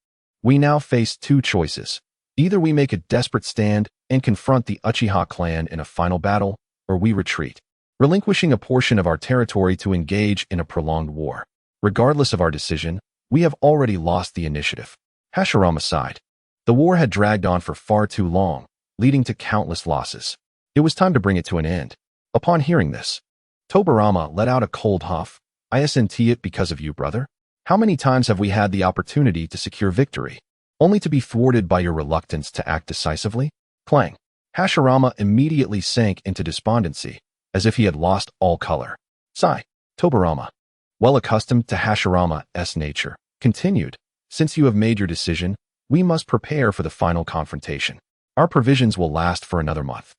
S1: We now face two choices. Either we make a desperate stand and confront the Uchiha clan in a final battle, or we retreat, relinquishing a portion of our territory to engage in a prolonged war. Regardless of our decision, we have already lost the initiative. Hashirama sighed. The war had dragged on for far too long, leading to countless losses. It was time to bring it to an end. Upon hearing this, Tobirama let out a cold huff. Isn't it because of you, brother? How many times have we had the opportunity to secure victory, only to be thwarted by your reluctance to act decisively? Clang. Hashirama immediately sank into despondency, as if he had lost all color. Sigh. Tobirama, well accustomed to Hashirama's nature, continued, since you have made your decision, we must prepare for the final confrontation. Our provisions will last for another month.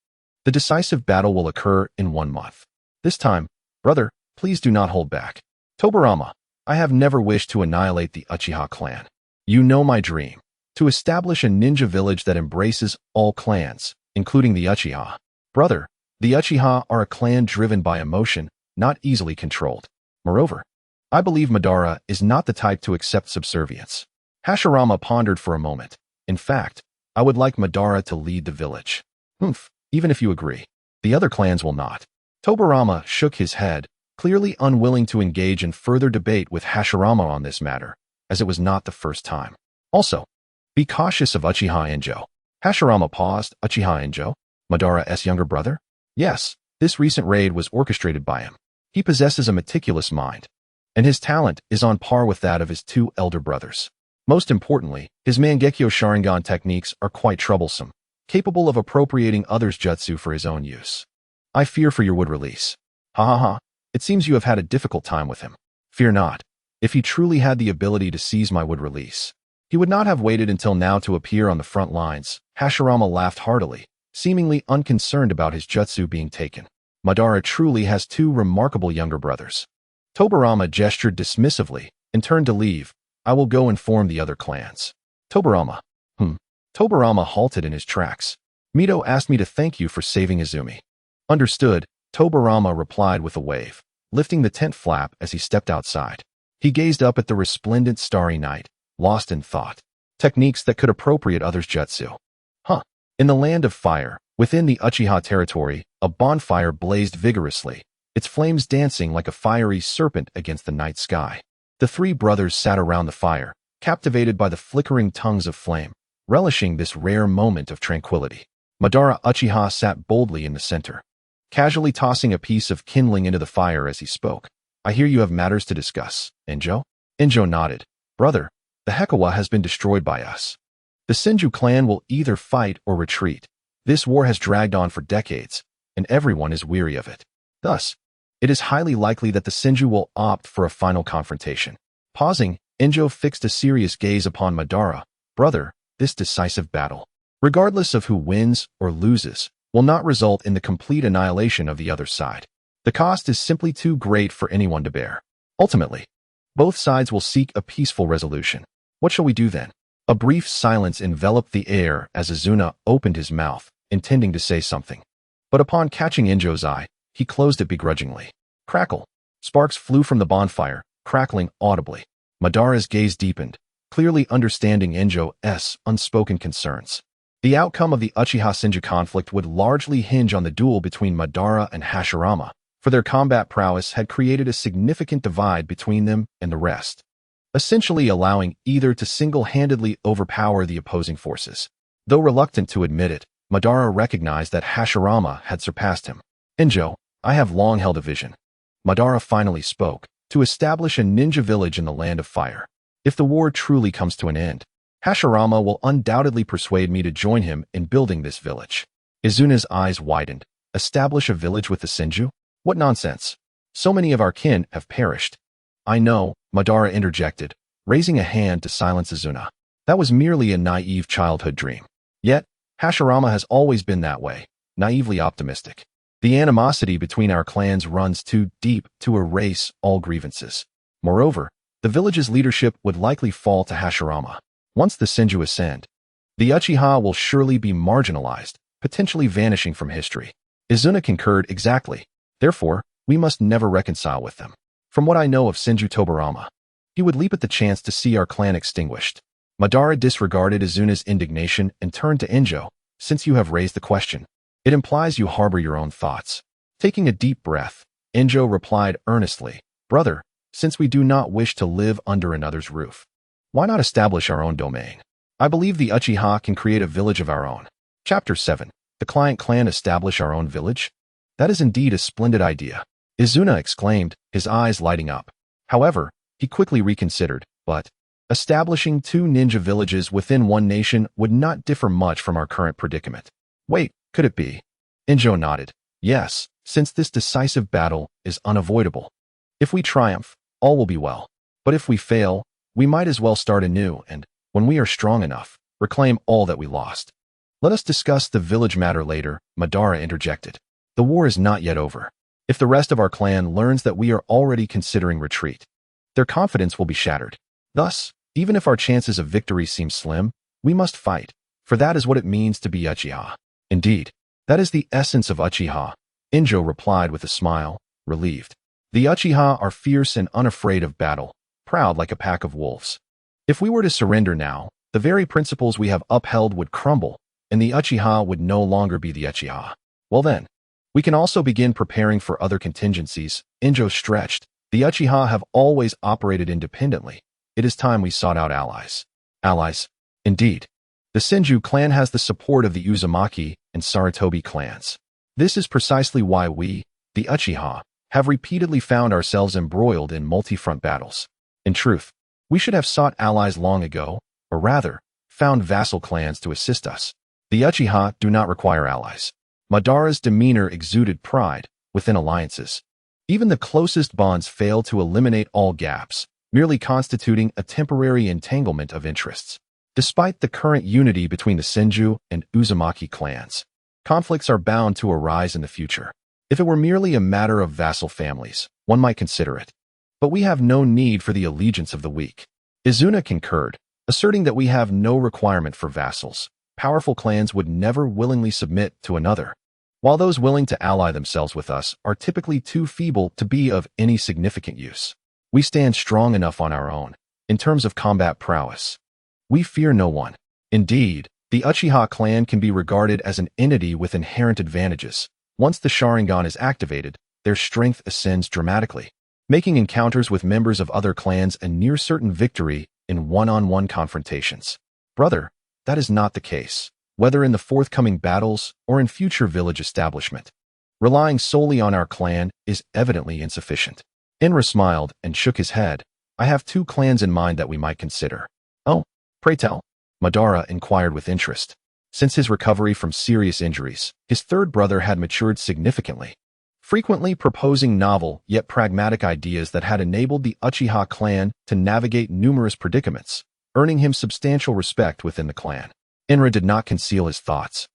S1: The decisive battle will occur in 1 month. This time, brother, please do not hold back. Tobirama, I have never wished to annihilate the Uchiha clan. You know my dream, to establish a ninja village that embraces all clans, including the Uchiha. Brother, the Uchiha are a clan driven by emotion, not easily controlled. Moreover, I believe Madara is not the type to accept subservience. Hashirama pondered for a moment. In fact, I would like Madara to lead the village. Even if you agree. The other clans will not. Tobirama shook his head, clearly unwilling to engage in further debate with Hashirama on this matter, as it was not the first time. Also, be cautious of Uchiha Enhō. Hashirama paused. Uchiha Enhō? Madara's younger brother? Yes, this recent raid was orchestrated by him. He possesses a meticulous mind, and his talent is on par with that of his two elder brothers. Most importantly, his Mangekyō Sharingan techniques are quite troublesome, capable of appropriating others' jutsu for his own use. I fear for your wood release. Ha ha ha. It seems you have had a difficult time with him. Fear not. If he truly had the ability to seize my wood release, he would not have waited until now to appear on the front lines. Hashirama laughed heartily, seemingly unconcerned about his jutsu being taken. Madara truly has two remarkable younger brothers. Tobirama gestured dismissively and turned to leave. I will go inform the other clans. Tobirama. Tobirama halted in his tracks. Mito asked me to thank you for saving Izumi. Understood, Tobirama replied with a wave, lifting the tent flap as he stepped outside. He gazed up at the resplendent starry night, lost in thought. Techniques that could appropriate others' jutsu. In the land of fire, within the Uchiha territory, a bonfire blazed vigorously, its flames dancing like a fiery serpent against the night sky. The three brothers sat around the fire, captivated by the flickering tongues of flame, relishing this rare moment of tranquility. Madara Uchiha sat boldly in the center, casually tossing a piece of kindling into the fire as he spoke. I hear you have matters to discuss, Enhō? Enhō nodded. Brother, the Heiyekawa has been destroyed by us. The Senju clan will either fight or retreat. This war has dragged on for decades, and everyone is weary of it. Thus, it is highly likely that the Senju will opt for a final confrontation. Pausing, Enhō fixed a serious gaze upon Madara. Brother, this decisive battle, regardless of who wins or loses, will not result in the complete annihilation of the other side. The cost is simply too great for anyone to bear. Ultimately, both sides will seek a peaceful resolution. What shall we do then? A brief silence enveloped the air as Izuna opened his mouth, intending to say something. But upon catching Enhō's eye, he closed it begrudgingly. Crackle. Sparks flew from the bonfire, crackling audibly. Madara's gaze deepened, clearly understanding Enhō's unspoken concerns. The outcome of the Uchiha-Senju conflict would largely hinge on the duel between Madara and Hashirama, for their combat prowess had created a significant divide between them and the rest, essentially allowing either to single-handedly overpower the opposing forces. Though reluctant to admit it, Madara recognized that Hashirama had surpassed him. Enhō, I have long held a vision. Madara finally spoke, to establish a ninja village in the land of fire. If the war truly comes to an end, Hashirama will undoubtedly persuade me to join him in building this village. Izuna's eyes widened. Establish a village with the Senju? What nonsense. So many of our kin have perished. I know, Madara interjected, raising a hand to silence Izuna. That was merely a naive childhood dream. Yet, Hashirama has always been that way, naively optimistic. The animosity between our clans runs too deep to erase all grievances. Moreover, the village's leadership would likely fall to Hashirama. Once the Senju ascend, the Uchiha will surely be marginalized, potentially vanishing from history. Izuna concurred exactly. Therefore, we must never reconcile with them. From what I know of Senju Tobirama, he would leap at the chance to see our clan extinguished. Madara disregarded Izuna's indignation and turned to Enjo. Since you have raised the question, it implies you harbor your own thoughts. Taking a deep breath, Enjo replied earnestly, Brother, since we do not wish to live under another's roof, why not establish our own domain? I believe the Uchiha can create a village of our own. Chapter 7. The Client Clan establish our own village? That is indeed a splendid idea, Izuna exclaimed, his eyes lighting up. However, he quickly reconsidered, but establishing two ninja villages within one nation would not differ much from our current predicament. Wait, could it be? Enjo nodded. Yes, since this decisive battle is unavoidable. If we triumph, all will be well. But if we fail, we might as well start anew and, when we are strong enough, reclaim all that we lost. Let us discuss the village matter later, Madara interjected. The war is not yet over. If the rest of our clan learns that we are already considering retreat, their confidence will be shattered. Thus, even if our chances of victory seem slim, we must fight, for that is what it means to be Uchiha. Indeed, that is the essence of Uchiha, Enjo replied with a smile, relieved. The Uchiha are fierce and unafraid of battle, proud like a pack of wolves. If we were to surrender now, the very principles we have upheld would crumble, and the Uchiha would no longer be the Uchiha. Well then, we can also begin preparing for other contingencies. Enjo stretched. The Uchiha have always operated independently. It is time we sought out allies. Allies? Indeed. The Senju clan has the support of the Uzumaki and Sarutobi clans. This is precisely why we, the Uchiha, have repeatedly found ourselves embroiled in multi-front battles. In truth, we should have sought allies long ago, or rather, found vassal clans to assist us. The Uchiha do not require allies. Madara's demeanor exuded pride within alliances. Even the closest bonds fail to eliminate all gaps, merely constituting a temporary entanglement of interests. Despite the current unity between the Senju and Uzumaki clans, conflicts are bound to arise in the future. If it were merely a matter of vassal families, one might consider it. But we have no need for the allegiance of the weak. Izuna concurred, asserting that we have no requirement for vassals. Powerful clans would never willingly submit to another, while those willing to ally themselves with us are typically too feeble to be of any significant use. We stand strong enough on our own, in terms of combat prowess. We fear no one. Indeed, the Uchiha clan can be regarded as an entity with inherent advantages. Once the Sharingan is activated, their strength ascends dramatically, making encounters with members of other clans a near-certain victory in one-on-one confrontations. Brother, that is not the case, whether in the forthcoming battles or in future village establishment. Relying solely on our clan is evidently insufficient. Enra smiled and shook his head. I have two clans in mind that we might consider. Oh, pray tell, Madara inquired with interest. Since his recovery from serious injuries, his third brother had matured significantly, frequently proposing novel yet pragmatic ideas that had enabled the Uchiha clan to navigate numerous predicaments, earning him substantial respect within the clan. Enra did not conceal his thoughts,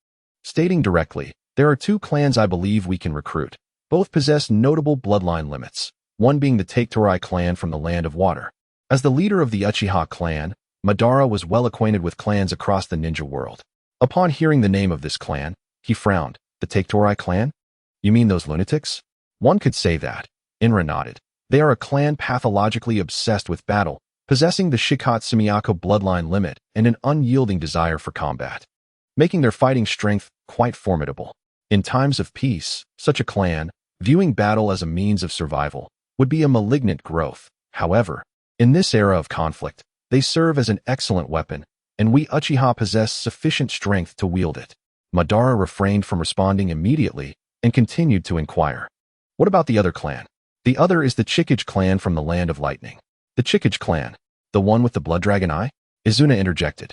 S1: stating directly, there are two clans I believe we can recruit. Both possess notable bloodline limits, one being the Tetoai clan from the Land of Water. As the leader of the Uchiha clan, Madara was well acquainted with clans across the ninja world. Upon hearing the name of this clan, he frowned. The Tetoai clan? You mean those lunatics? One could say that. Enra nodded. They are a clan pathologically obsessed with battle, possessing the Shikatsumiako bloodline limit and an unyielding desire for combat, making their fighting strength quite formidable. In times of peace, such a clan, viewing battle as a means of survival, would be a malignant growth. However, in this era of conflict, they serve as an excellent weapon, and we Uchiha possess sufficient strength to wield it. Madara refrained from responding immediately and continued to inquire. What about the other clan? The other is the Chikage clan from the Land of Lightning. The Chikage clan, the one with the blood dragon eye? Izuna interjected.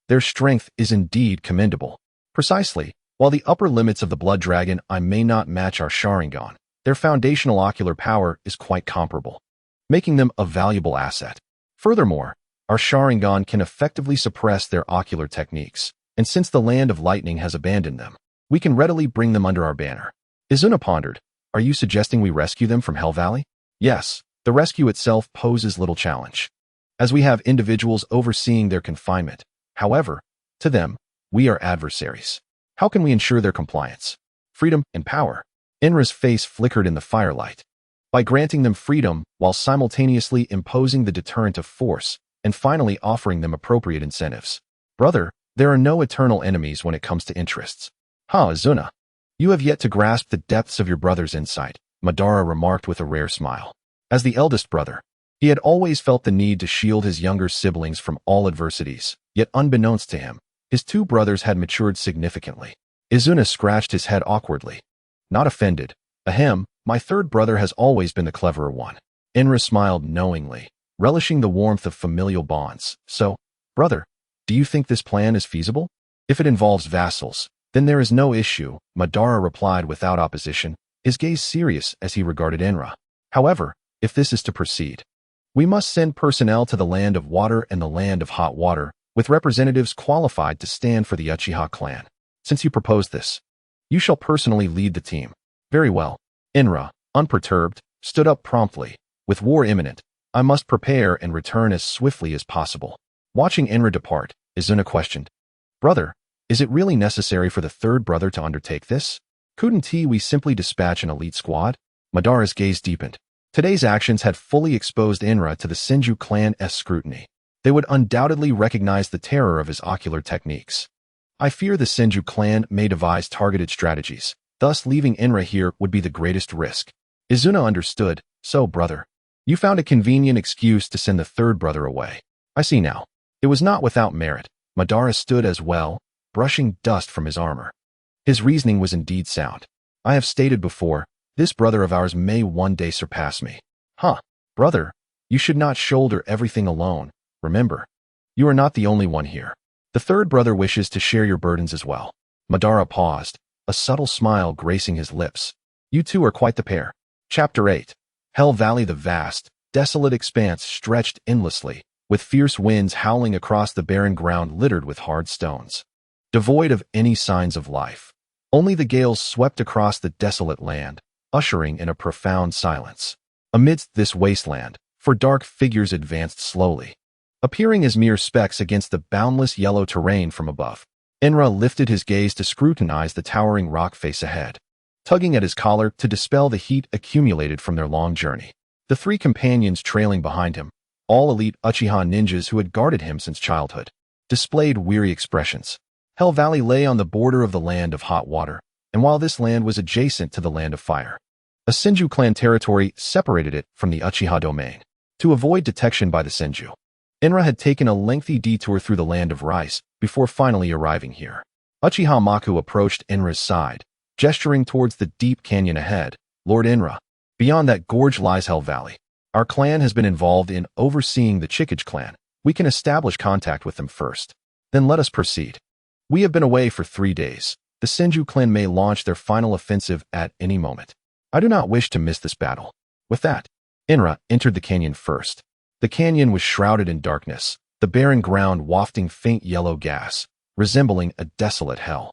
S1: Their strength is indeed commendable. Precisely, while the upper limits of the blood dragon eye may not match our Sharingan, their foundational ocular power is quite comparable, making them a valuable asset. Furthermore, our Sharingan can effectively suppress their ocular techniques, and since the Land of Lightning has abandoned them, we can readily bring them under our banner. Izuna pondered, are you suggesting we rescue them from Hell Valley? Yes, the rescue itself poses little challenge, as we have individuals overseeing their confinement. However, to them, we are adversaries. How can we ensure their compliance? Freedom and power. Inra's face flickered in the firelight. By granting them freedom while simultaneously imposing the deterrent of force, and finally offering them appropriate incentives. Brother, there are no eternal enemies when it comes to interests. Izuna. You have yet to grasp the depths of your brother's insight, Madara remarked with a rare smile. As the eldest brother, he had always felt the need to shield his younger siblings from all adversities, yet unbeknownst to him, his two brothers had matured significantly. Izuna scratched his head awkwardly. Not offended. Ahem, my third brother has always been the cleverer one. Inra smiled knowingly, relishing the warmth of familial bonds. So, brother, do you think this plan is feasible? If it involves vassals, then there is no issue, Madara replied without opposition, his gaze serious as he regarded Inra. However, if this is to proceed, we must send personnel to the Land of Water and the Land of Hot Water, with representatives qualified to stand for the Uchiha clan. Since you propose this, you shall personally lead the team. Very well. Inra, unperturbed, stood up promptly. With war imminent, I must prepare and return as swiftly as possible. Watching Inra depart, Izuna questioned, brother, is it really necessary for the third brother to undertake this? Couldn't we simply dispatch an elite squad? Madara's gaze deepened. Today's actions had fully exposed Inra to the Senju clan's scrutiny. They would undoubtedly recognize the terror of his ocular techniques. I fear the Senju clan may devise targeted strategies, thus leaving Inra here would be the greatest risk. Izuna understood, so brother, you found a convenient excuse to send the third brother away. I see now. It was not without merit. Madara stood as well, brushing dust from his armor. His reasoning was indeed sound. I have stated before, this brother of ours may one day surpass me. Brother, you should not shoulder everything alone. Remember, you are not the only one here. The third brother wishes to share your burdens as well. Madara paused, a subtle smile gracing his lips. You two are quite the pair. Chapter 8. Hell Valley. The vast, desolate expanse stretched endlessly, with fierce winds howling across the barren ground littered with hard stones. Devoid of any signs of life, only the gales swept across the desolate land, ushering in a profound silence. Amidst this wasteland, four dark figures advanced slowly, appearing as mere specks against the boundless yellow terrain from above. Inra lifted his gaze to scrutinize the towering rock face ahead, tugging at his collar to dispel the heat accumulated from their long journey. The three companions trailing behind him, all elite Uchiha ninjas who had guarded him since childhood, displayed weary expressions. Hell Valley lay on the border of the Land of Hot Water, and while this land was adjacent to the Land of Fire, a Senju clan territory separated it from the Uchiha domain. To avoid detection by the Senju, Inra had taken a lengthy detour through the Land of Rice before finally arriving here. Uchiha Maku approached Inra's side, gesturing towards the deep canyon ahead. Lord Inra, beyond that gorge lies Hell Valley. Our clan has been involved in overseeing the Chikage clan. We can establish contact with them first. Then let us proceed. We have been away for 3 days. The Senju clan may launch their final offensive at any moment. I do not wish to miss this battle. With that, Inra entered the canyon first. The canyon was shrouded in darkness, the barren ground wafting faint yellow gas, resembling a desolate hell.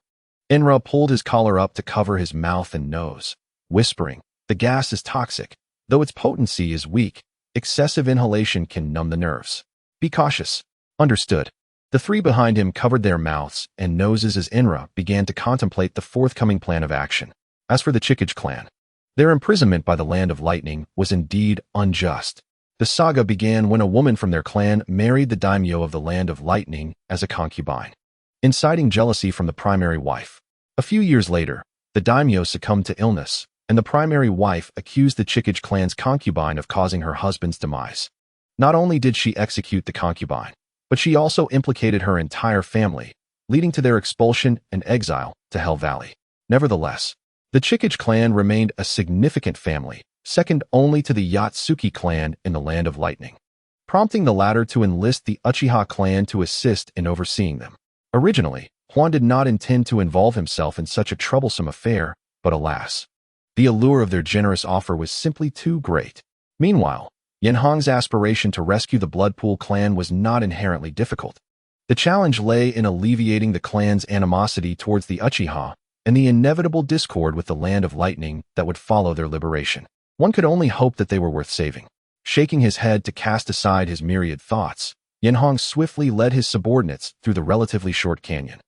S1: Inra pulled his collar up to cover his mouth and nose, whispering, the gas is toxic. Though its potency is weak, excessive inhalation can numb the nerves. Be cautious. Understood. The three behind him covered their mouths and noses as Inra began to contemplate the forthcoming plan of action. As for the Chikage clan, their imprisonment by the Land of Lightning was indeed unjust. The saga began when a woman from their clan married the daimyo of the Land of Lightning as a concubine, inciting jealousy from the primary wife. A few years later, the daimyo succumbed to illness, and the primary wife accused the Chikage clan's concubine of causing her husband's demise. Not only did she execute the concubine, but she also implicated her entire family, leading to their expulsion and exile to Hell Valley. Nevertheless, the Chikage clan remained a significant family, second only to the Yatsuki clan in the Land of Lightning, prompting the latter to enlist the Uchiha clan to assist in overseeing them. Originally, Huan did not intend to involve himself in such a troublesome affair, but alas, The allure of their generous offer was simply too great. Meanwhile, Yenhong's aspiration to rescue the Bloodpool clan was not inherently difficult. The challenge lay in alleviating the clan's animosity towards the Uchiha and the inevitable discord with the Land of Lightning that would follow their liberation. One could only hope that they were worth saving. Shaking his head to cast aside his myriad thoughts, Yenhong swiftly led his subordinates through the relatively short canyon,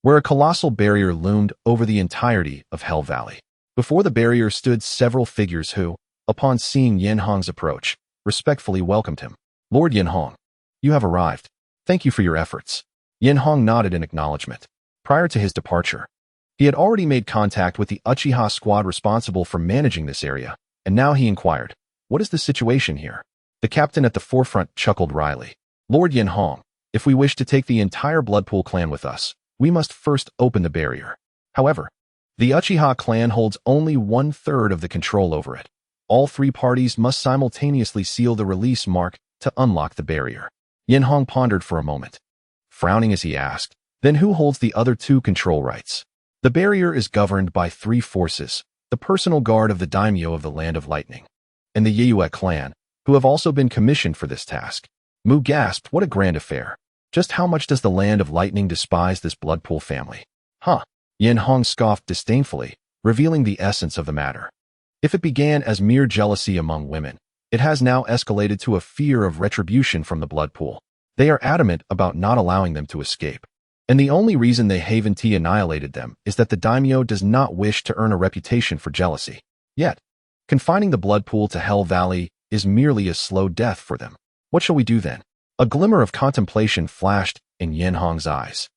S1: where a colossal barrier loomed over the entirety of Hell Valley. Before the barrier stood several figures who, upon seeing Yenhong's approach, respectfully welcomed him. Lord Yenhong, you have arrived. Thank you for your efforts. Yenhong nodded in acknowledgement. Prior to his departure, he had already made contact with the Uchiha squad responsible for managing this area, and now he inquired, what is the situation here? The captain at the forefront chuckled wryly. Lord Yenhong, if we wish to take the entire Bloodpool clan with us, we must first open the barrier. However, the Uchiha clan holds only 1/3 of the control over it. All three parties must simultaneously seal the release mark to unlock the barrier. Yenhong pondered for a moment, frowning as he asked, then who holds the other two control rights? The barrier is governed by three forces, the personal guard of the daimyo of the Land of Lightning, and the Yayue clan, who have also been commissioned for this task. Mu gasped, what a grand affair. Just how much does the Land of Lightning despise this Bloodpool family? Huh. Yenhong scoffed disdainfully, revealing the essence of the matter. If it began as mere jealousy among women, it has now escalated to a fear of retribution from the Bloodpool. They are adamant about not allowing them to escape. And the only reason they Haven-T annihilated them is that the daimyo does not wish to earn a reputation for jealousy. Yet, confining the Bloodpool to Hell Valley is merely a slow death for them. What shall we do then? A glimmer of contemplation flashed in Yenhong's eyes.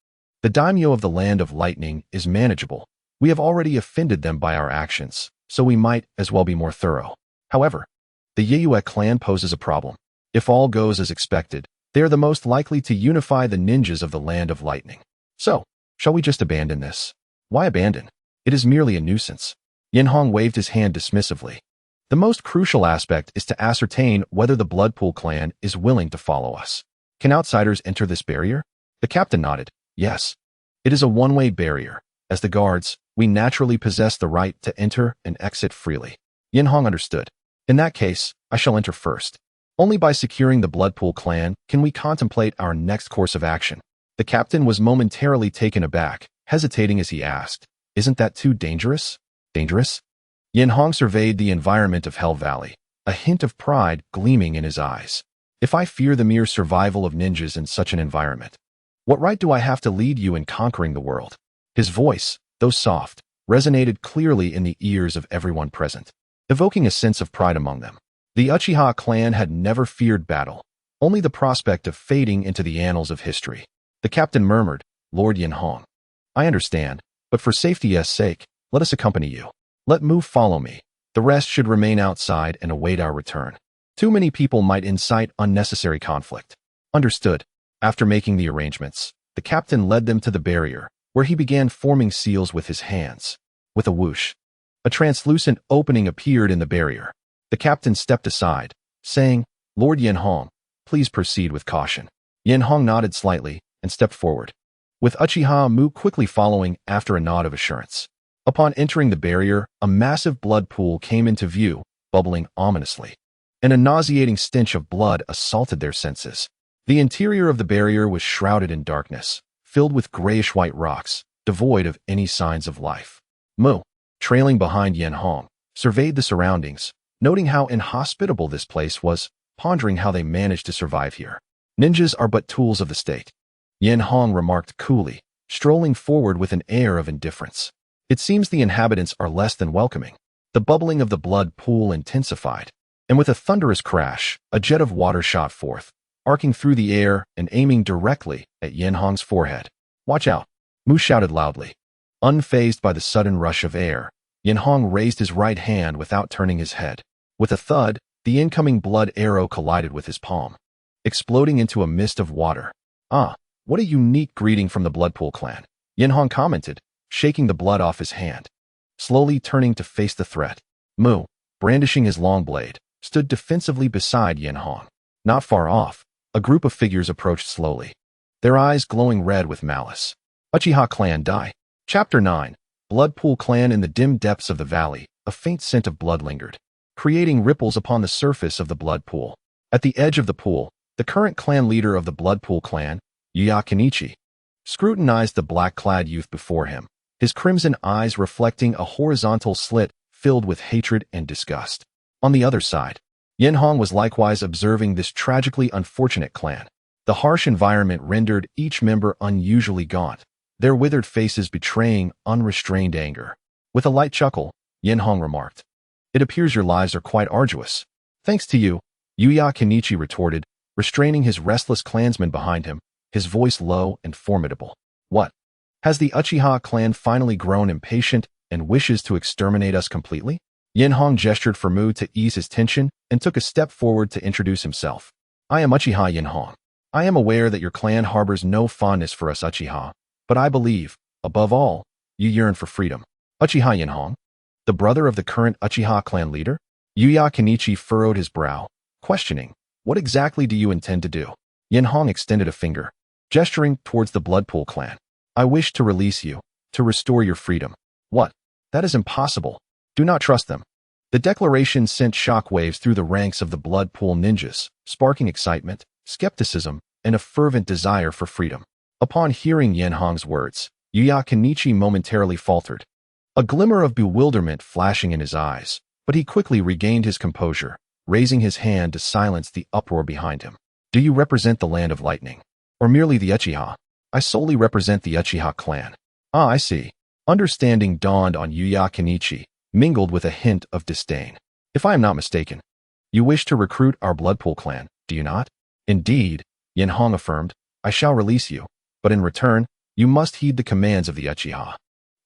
S1: The daimyo of the Land of Lightning is manageable. We have already offended them by our actions, so we might as well be more thorough. However, the Yayue clan poses a problem. If all goes as expected, they are the most likely to unify the ninjas of the Land of Lightning. So, shall we just abandon this? Why abandon? It is merely a nuisance. Yenhong waved his hand dismissively. The most crucial aspect is to ascertain whether the Bloodpool clan is willing to follow us. Can outsiders enter this barrier? The captain nodded. Yes. It is a one-way barrier. As the guards, we naturally possess the right to enter and exit freely. Yenhong understood. In that case, I shall enter first. Only by securing the Bloodpool clan can we contemplate our next course of action. The captain was momentarily taken aback, hesitating as he asked, isn't that too dangerous? Dangerous? Yenhong surveyed the environment of Hell Valley, a hint of pride gleaming in his eyes. If I fear the mere survival of ninjas in such an environment, what right do I have to lead you in conquering the world? His voice, though soft, resonated clearly in the ears of everyone present, evoking a sense of pride among them. The Uchiha clan had never feared battle, only the prospect of fading into the annals of history. The captain murmured, Lord Yenhong, I understand, but for safety's sake, let us accompany you. Let Mu follow me. The rest should remain outside and await our return. Too many people might incite unnecessary conflict. Understood. After making the arrangements, the captain led them to the barrier, where he began forming seals with his hands. With a whoosh, a translucent opening appeared in the barrier. The captain stepped aside, saying, Lord Yenhong, please proceed with caution. Yenhong nodded slightly and stepped forward, with Uchiha Mu quickly following after a nod of assurance. Upon entering the barrier, a massive blood pool came into view, bubbling ominously, and a nauseating stench of blood assaulted their senses. The interior of the barrier was shrouded in darkness, filled with grayish-white rocks, devoid of any signs of life. Mu, trailing behind Yenhong, surveyed the surroundings, noting how inhospitable this place was, pondering how they managed to survive here. Ninjas are but tools of the state, Yenhong remarked coolly, strolling forward with an air of indifference. It seems the inhabitants are less than welcoming. The bubbling of the blood pool intensified, and with a thunderous crash, a jet of water shot forth, arcing through the air and aiming directly at Yenhong's forehead. Watch out, Mu shouted loudly. Unfazed by the sudden rush of air, Yenhong raised his right hand without turning his head. With a thud, the incoming blood arrow collided with his palm, exploding into a mist of water. Ah, what a unique greeting from the Bloodpool clan, Yenhong commented, shaking the blood off his hand. Slowly turning to face the threat, Mu, brandishing his long blade, stood defensively beside Yenhong. Not far off, a group of figures approached slowly, their eyes glowing red with malice. Uchiha clan die. Chapter 9. Bloodpool clan. In the dim depths of the valley, a faint scent of blood lingered, creating ripples upon the surface of the blood pool. At the edge of the pool, the current clan leader of the Bloodpool clan, Uchiha Enhō, scrutinized the black-clad youth before him, his crimson eyes reflecting a horizontal slit filled with hatred and disgust. On the other side, Enhō was likewise observing this tragically unfortunate clan. The harsh environment rendered each member unusually gaunt, their withered faces betraying unrestrained anger. With a light chuckle, Enhō remarked, "It appears your lives are quite arduous." "Thanks to you," Uchiha Enhō retorted, restraining his restless clansmen behind him, his voice low and formidable. "What? Has the Uchiha clan finally grown impatient and wishes to exterminate us completely?" Enhō gestured for Mu to ease his tension and took a step forward to introduce himself. "I am Uchiha Enhō. I am aware that your clan harbors no fondness for us Uchiha, but I believe, above all, you yearn for freedom." "Uchiha Enhō? The brother of the current Uchiha clan leader?" Uchiha Enhō furrowed his brow, questioning, "What exactly do you intend to do?" Enhō extended a finger, gesturing towards the Bloodpool clan. "I wish to release you, to restore your freedom." "What? That is impossible. Do not trust them." The declaration sent shockwaves through the ranks of the Bloodpool ninjas, sparking excitement, skepticism, and a fervent desire for freedom. Upon hearing Enhō's words, Uchiha Enhō momentarily faltered, a glimmer of bewilderment flashing in his eyes, but he quickly regained his composure, raising his hand to silence the uproar behind him. "Do you represent the Land of Lightning? Or merely the Uchiha?" "I solely represent the Uchiha clan." "Ah, I see." Understanding dawned on Uchiha Enhō, mingled with a hint of disdain. "If I am not mistaken, you wish to recruit our Bloodpool clan, do you not?" "Indeed," Enhō affirmed, "I shall release you, but in return, you must heed the commands of the Uchiha."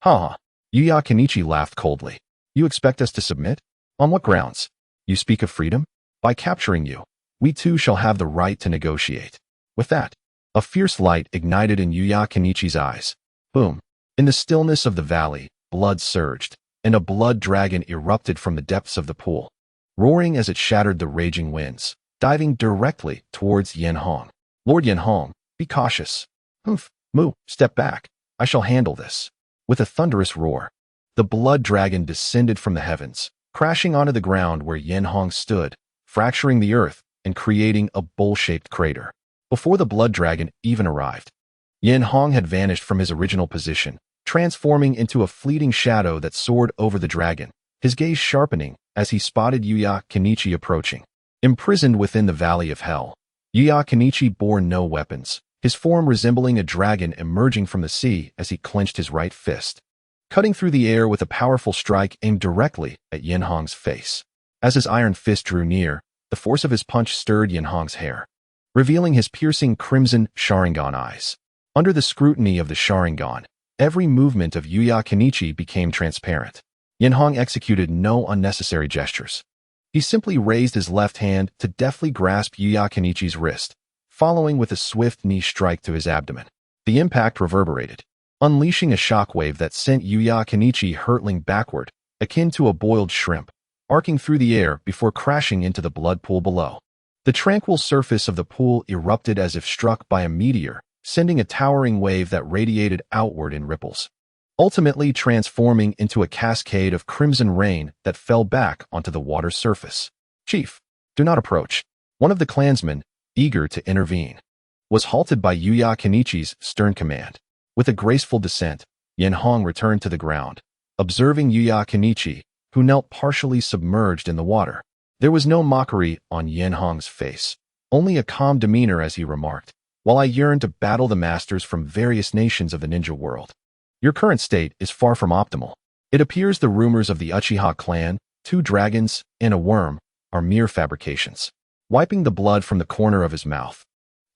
S1: "Ha!" Uchiha Enhō laughed coldly. "You expect us to submit? On what grounds? You speak of freedom? By capturing you, we too shall have the right to negotiate." With that, a fierce light ignited in Uchiha Enhō's eyes. Boom! In the stillness of the valley, blood surged, and a blood dragon erupted from the depths of the pool, roaring as it shattered the raging winds, diving directly towards Enhō. "Lord Enhō, be cautious." "Humph, Mu, step back. I shall handle this." With a thunderous roar, the blood dragon descended from the heavens, crashing onto the ground where Enhō stood, fracturing the earth and creating a bowl-shaped crater. Before the blood dragon even arrived, Enhō had vanished from his original position, transforming into a fleeting shadow that soared over the dragon, his gaze sharpening as he spotted Uchiha Enhō approaching. Imprisoned within the Valley of Hell, Uchiha Enhō bore no weapons, his form resembling a dragon emerging from the sea as he clenched his right fist, cutting through the air with a powerful strike aimed directly at Enhō's face. As his iron fist drew near, the force of his punch stirred Enhō's hair, revealing his piercing crimson Sharingan eyes. Under the scrutiny of the Sharingan, every movement of Uchiha Enhō became transparent. Enhō executed no unnecessary gestures. He simply raised his left hand to deftly grasp Uchiha Enhō's wrist, following with a swift knee strike to his abdomen. The impact reverberated, unleashing a shockwave that sent Uchiha Enhō hurtling backward, akin to a boiled shrimp, arcing through the air before crashing into the blood pool below. The tranquil surface of the pool erupted as if struck by a meteor, sending a towering wave that radiated outward in ripples, ultimately transforming into a cascade of crimson rain that fell back onto the water's surface. "Chief, do not approach." One of the clansmen, eager to intervene, was halted by Uchiha Enhō's stern command. With a graceful descent, Enhō returned to the ground, observing Uchiha Enhō, who knelt partially submerged in the water. There was no mockery on Enhō's face, only a calm demeanor as he remarked, "While I yearn to battle the masters from various nations of the ninja world, your current state is far from optimal. It appears the rumors of the Uchiha clan, 2 dragons, and a worm, are mere fabrications." Wiping the blood from the corner of his mouth,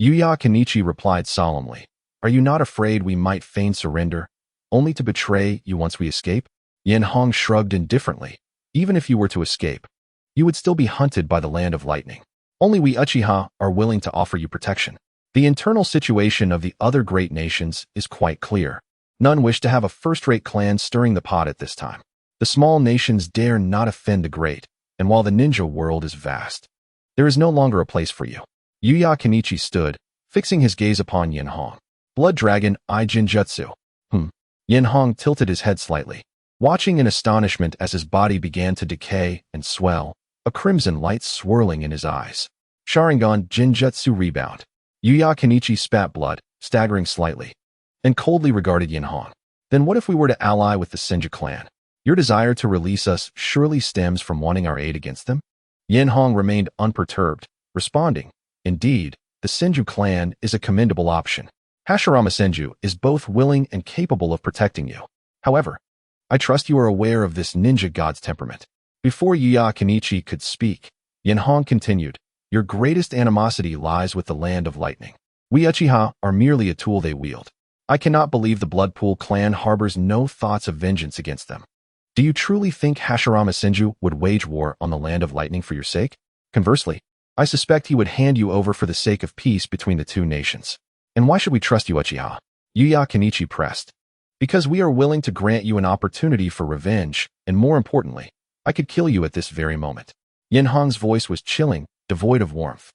S1: Uchiha Enhō replied solemnly, "Are you not afraid we might feign surrender, only to betray you once we escape?" Enhō shrugged indifferently. "Even if you were to escape, you would still be hunted by the Land of Lightning. Only we Uchiha are willing to offer you protection. The internal situation of the other great nations is quite clear. None wish to have a first-rate clan stirring the pot at this time. The small nations dare not offend the great, and while the ninja world is vast, there is no longer a place for you." Uchiha Enhō stood, fixing his gaze upon Enhō. "Blood Dragon I Jinjutsu." Enhō tilted his head slightly. watching in astonishment as his body began to decay and swell, a crimson light swirling in his eyes. Sharingan Jinjutsu Rebound. Yuya Kenichi spat blood, staggering slightly, and coldly regarded Yenhong. Then what if we were to ally with the Senju clan? Your desire to release us surely stems from wanting our aid against them? Yenhong remained unperturbed, responding, indeed, the Senju clan is a commendable option. Hashirama Senju is both willing and capable of protecting you. However, I trust you are aware of this ninja god's temperament. Before Yuya Kenichi could speak, Yenhong continued, your greatest animosity lies with the land of lightning. We Uchiha are merely a tool they wield. I cannot believe the Bloodpool clan harbors no thoughts of vengeance against them. Do you truly think Hashirama Senju would wage war on the land of lightning for your sake? Conversely, I suspect he would hand you over for the sake of peace between the two nations. And why should we trust you, Uchiha? Yuya Kenichi pressed. Because we are willing to grant you an opportunity for revenge, and more importantly, I could kill you at this very moment. Yenhong's voice was chilling, devoid of warmth.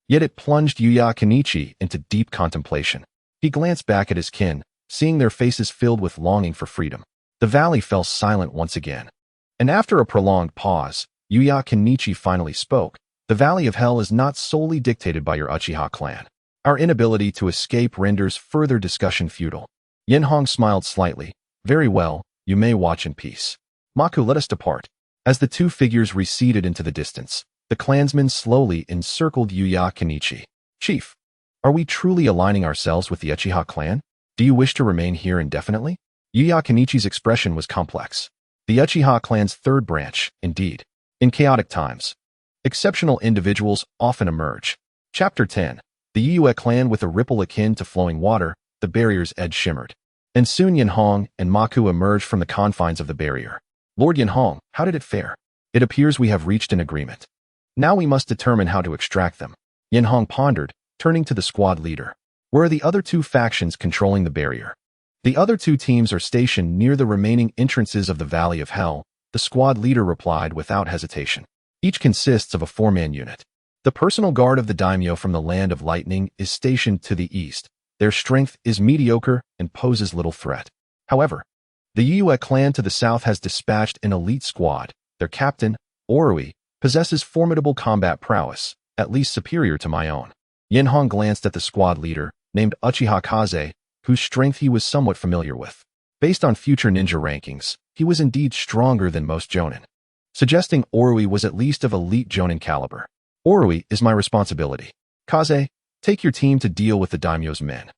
S1: Yet it plunged Yuya Kenichi into deep contemplation. He glanced back at his kin, seeing their faces filled with longing for freedom. The valley fell silent once again. And after a prolonged pause, Yuya Kenichi finally spoke. The Valley of Hell is not solely dictated by your Uchiha clan. Our inability to escape renders further discussion futile. Yenhong smiled slightly. Very well, you may watch in peace. Maku, let us depart. As the two figures receded into the distance, the clansmen slowly encircled Yuya Kenichi. Chief, are we truly aligning ourselves with the Uchiha clan? Do you wish to remain here indefinitely? Yuya Kenichi's expression was complex. The Uchiha clan's third branch, indeed. In chaotic times, exceptional individuals often emerge. Chapter 10. The Iyue clan with a ripple akin to flowing water, the barrier's edge shimmered. And soon Yenhong and Maku emerged from the confines of the barrier. Lord Yenhong, how did it fare? It appears we have reached an agreement. Now we must determine how to extract them. Yenhong pondered, turning to the squad leader. Where are the other two factions controlling the barrier? The other two teams are stationed near the remaining entrances of the Valley of Hell, the squad leader replied without hesitation. Each consists of a four-man unit. The personal guard of the daimyo from the Land of Lightning is stationed to the east. Their strength is mediocre and poses little threat. However, the Iyue clan to the south has dispatched an elite squad. Their captain, Orui, possesses formidable combat prowess, at least superior to my own. Yenhong glanced at the squad leader, named Uchiha Kaze, whose strength he was somewhat familiar with. Based on future ninja rankings, he was indeed stronger than most jonin, suggesting Orui was at least of elite jonin caliber. Orui is my responsibility. Kaze, take your team to deal with the daimyo's men.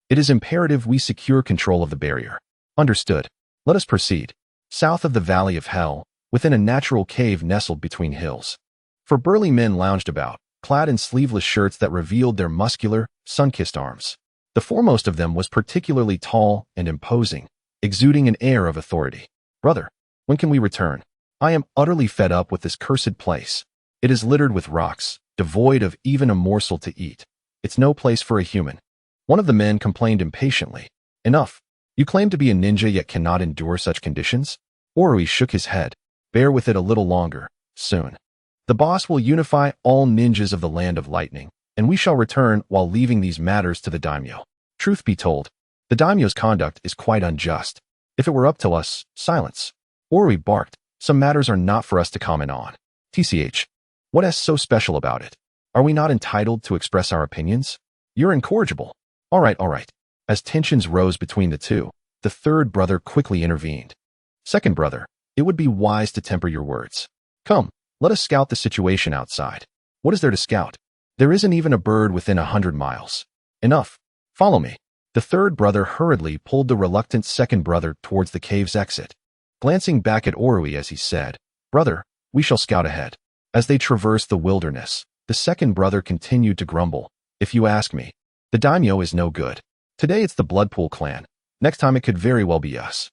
S1: It is imperative we secure control of the barrier. Understood. Let us proceed. South of the Valley of Hell, within a natural cave nestled between hills. For burly men lounged about, clad in sleeveless shirts that revealed their muscular, sun-kissed arms. The foremost of them was particularly tall and imposing, exuding an air of authority. Brother, when can we return? I am utterly fed up with this cursed place. It is littered with rocks, devoid of even a morsel to eat. It's no place for a human. One of the men complained impatiently. Enough. You claim to be a ninja yet cannot endure such conditions? Orui shook his head. Bear with it a little longer. Soon. The boss will unify all ninjas of the Land of Lightning, and we shall return while leaving these matters to the daimyo. Truth be told, the daimyo's conduct is quite unjust. If it were up to us, silence. Orui barked. Some matters are not for us to comment on. TCH. What is so special about it? Are we not entitled to express our opinions? You're incorrigible. All right. As tensions rose between the two, the third brother quickly intervened. Second brother, it would be wise to temper your words. Come, let us scout the situation outside. What is there to scout? There isn't even a bird within 100 miles. Enough. Follow me. The third brother hurriedly pulled the reluctant second brother towards the cave's exit. Glancing back at Orui as he said, Brother, we shall scout ahead. As they traversed the wilderness, the second brother continued to grumble. If you ask me, the daimyo is no good. Today it's the Bloodpool clan. Next time it could very well be us.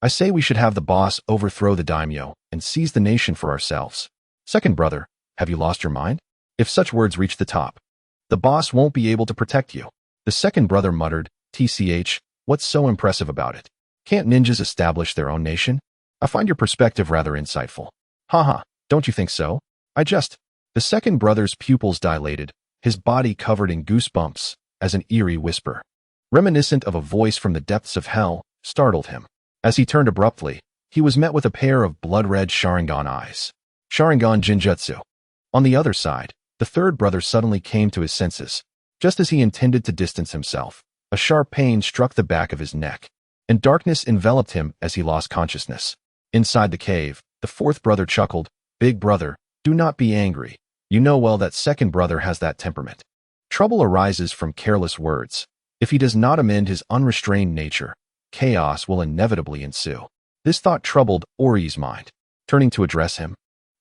S1: I say we should have the boss overthrow the daimyo and seize the nation for ourselves. Second brother, have you lost your mind? If such words reach the top, the boss won't be able to protect you. The second brother muttered, TCH, what's so impressive about it? Can't ninjas establish their own nation? I find your perspective rather insightful. Haha, don't you think so? The second brother's pupils dilated, his body covered in goosebumps, as an eerie whisper, reminiscent of a voice from the depths of hell, startled him. As he turned abruptly, he was met with a pair of blood-red Sharingan eyes. Sharingan Jinjutsu. On the other side, the third brother suddenly came to his senses. Just as he intended to distance himself, a sharp pain struck the back of his neck, and darkness enveloped him as he lost consciousness. Inside the cave, the fourth brother chuckled, "Big brother, do not be angry. You know well that second brother has that temperament. Trouble arises from careless words. If he does not amend his unrestrained nature, chaos will inevitably ensue." This thought troubled Ori's mind. Turning to address him,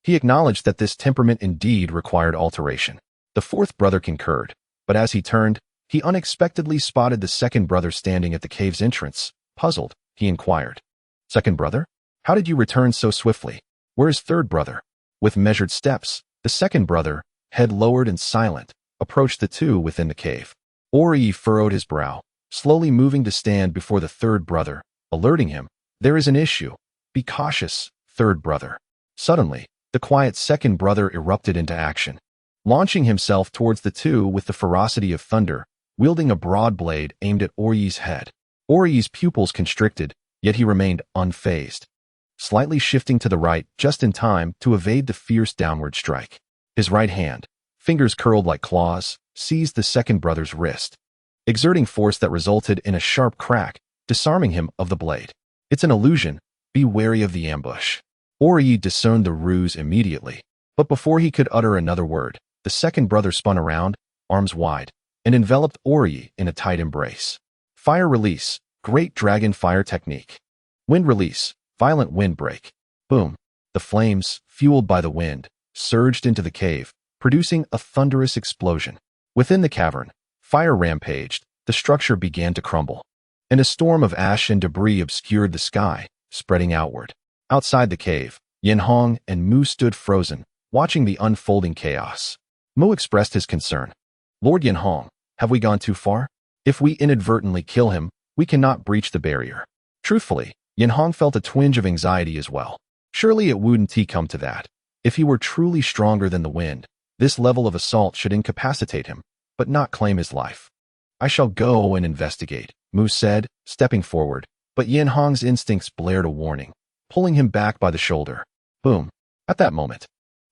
S1: he acknowledged that this temperament indeed required alteration. The fourth brother concurred, but as he turned, he unexpectedly spotted the second brother standing at the cave's entrance. Puzzled, he inquired, "Second brother? How did you return so swiftly? Where is third brother?" With measured steps, the second brother, head lowered and silent, approached the two within the cave. Ori furrowed his brow, slowly moving to stand before the third brother, alerting him, "There is an issue. Be cautious, third brother." Suddenly, the quiet second brother erupted into action, launching himself towards the two with the ferocity of thunder, wielding a broad blade aimed at Ori's head. Ori's pupils constricted, yet he remained unfazed, slightly shifting to the right just in time to evade the fierce downward strike. His right hand, fingers curled like claws, seized the second brother's wrist, exerting force that resulted in a sharp crack, disarming him of the blade. "It's an illusion. Be wary of the ambush." Ori discerned the ruse immediately, but before he could utter another word, the second brother spun around, arms wide, and enveloped Ori in a tight embrace. Fire release, great dragon fire technique. Wind release, violent wind break. Boom. The flames, fueled by the wind, surged into the cave, producing a thunderous explosion. Within the cavern, fire rampaged, the structure began to crumble, and a storm of ash and debris obscured the sky, spreading outward. Outside the cave, Yenhong and Mu stood frozen, watching the unfolding chaos. Mu expressed his concern. "Lord Yenhong, have we gone too far? If we inadvertently kill him, we cannot breach the barrier." Truthfully, Yenhong felt a twinge of anxiety as well. Surely it wouldn't come to that. If he were truly stronger than the wind, this level of assault should incapacitate him, but not claim his life. "I shall go and investigate," Mu said, stepping forward, but Yenhong's instincts blared a warning, pulling him back by the shoulder. Boom. At that moment,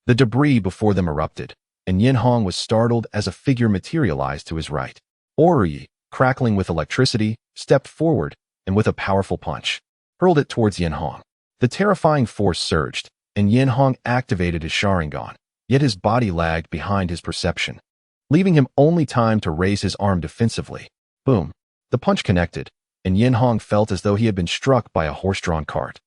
S1: the debris before them erupted, and Yenhong was startled as a figure materialized to his right. Ori, crackling with electricity, stepped forward, and with a powerful punch, hurled it towards Yenhong. The terrifying force surged, and Yenhong activated his Sharingan, yet his body lagged behind his perception, leaving him only time to raise his arm defensively. Boom. The punch connected, and Yenhong felt as though he had been struck by a horse-drawn cart.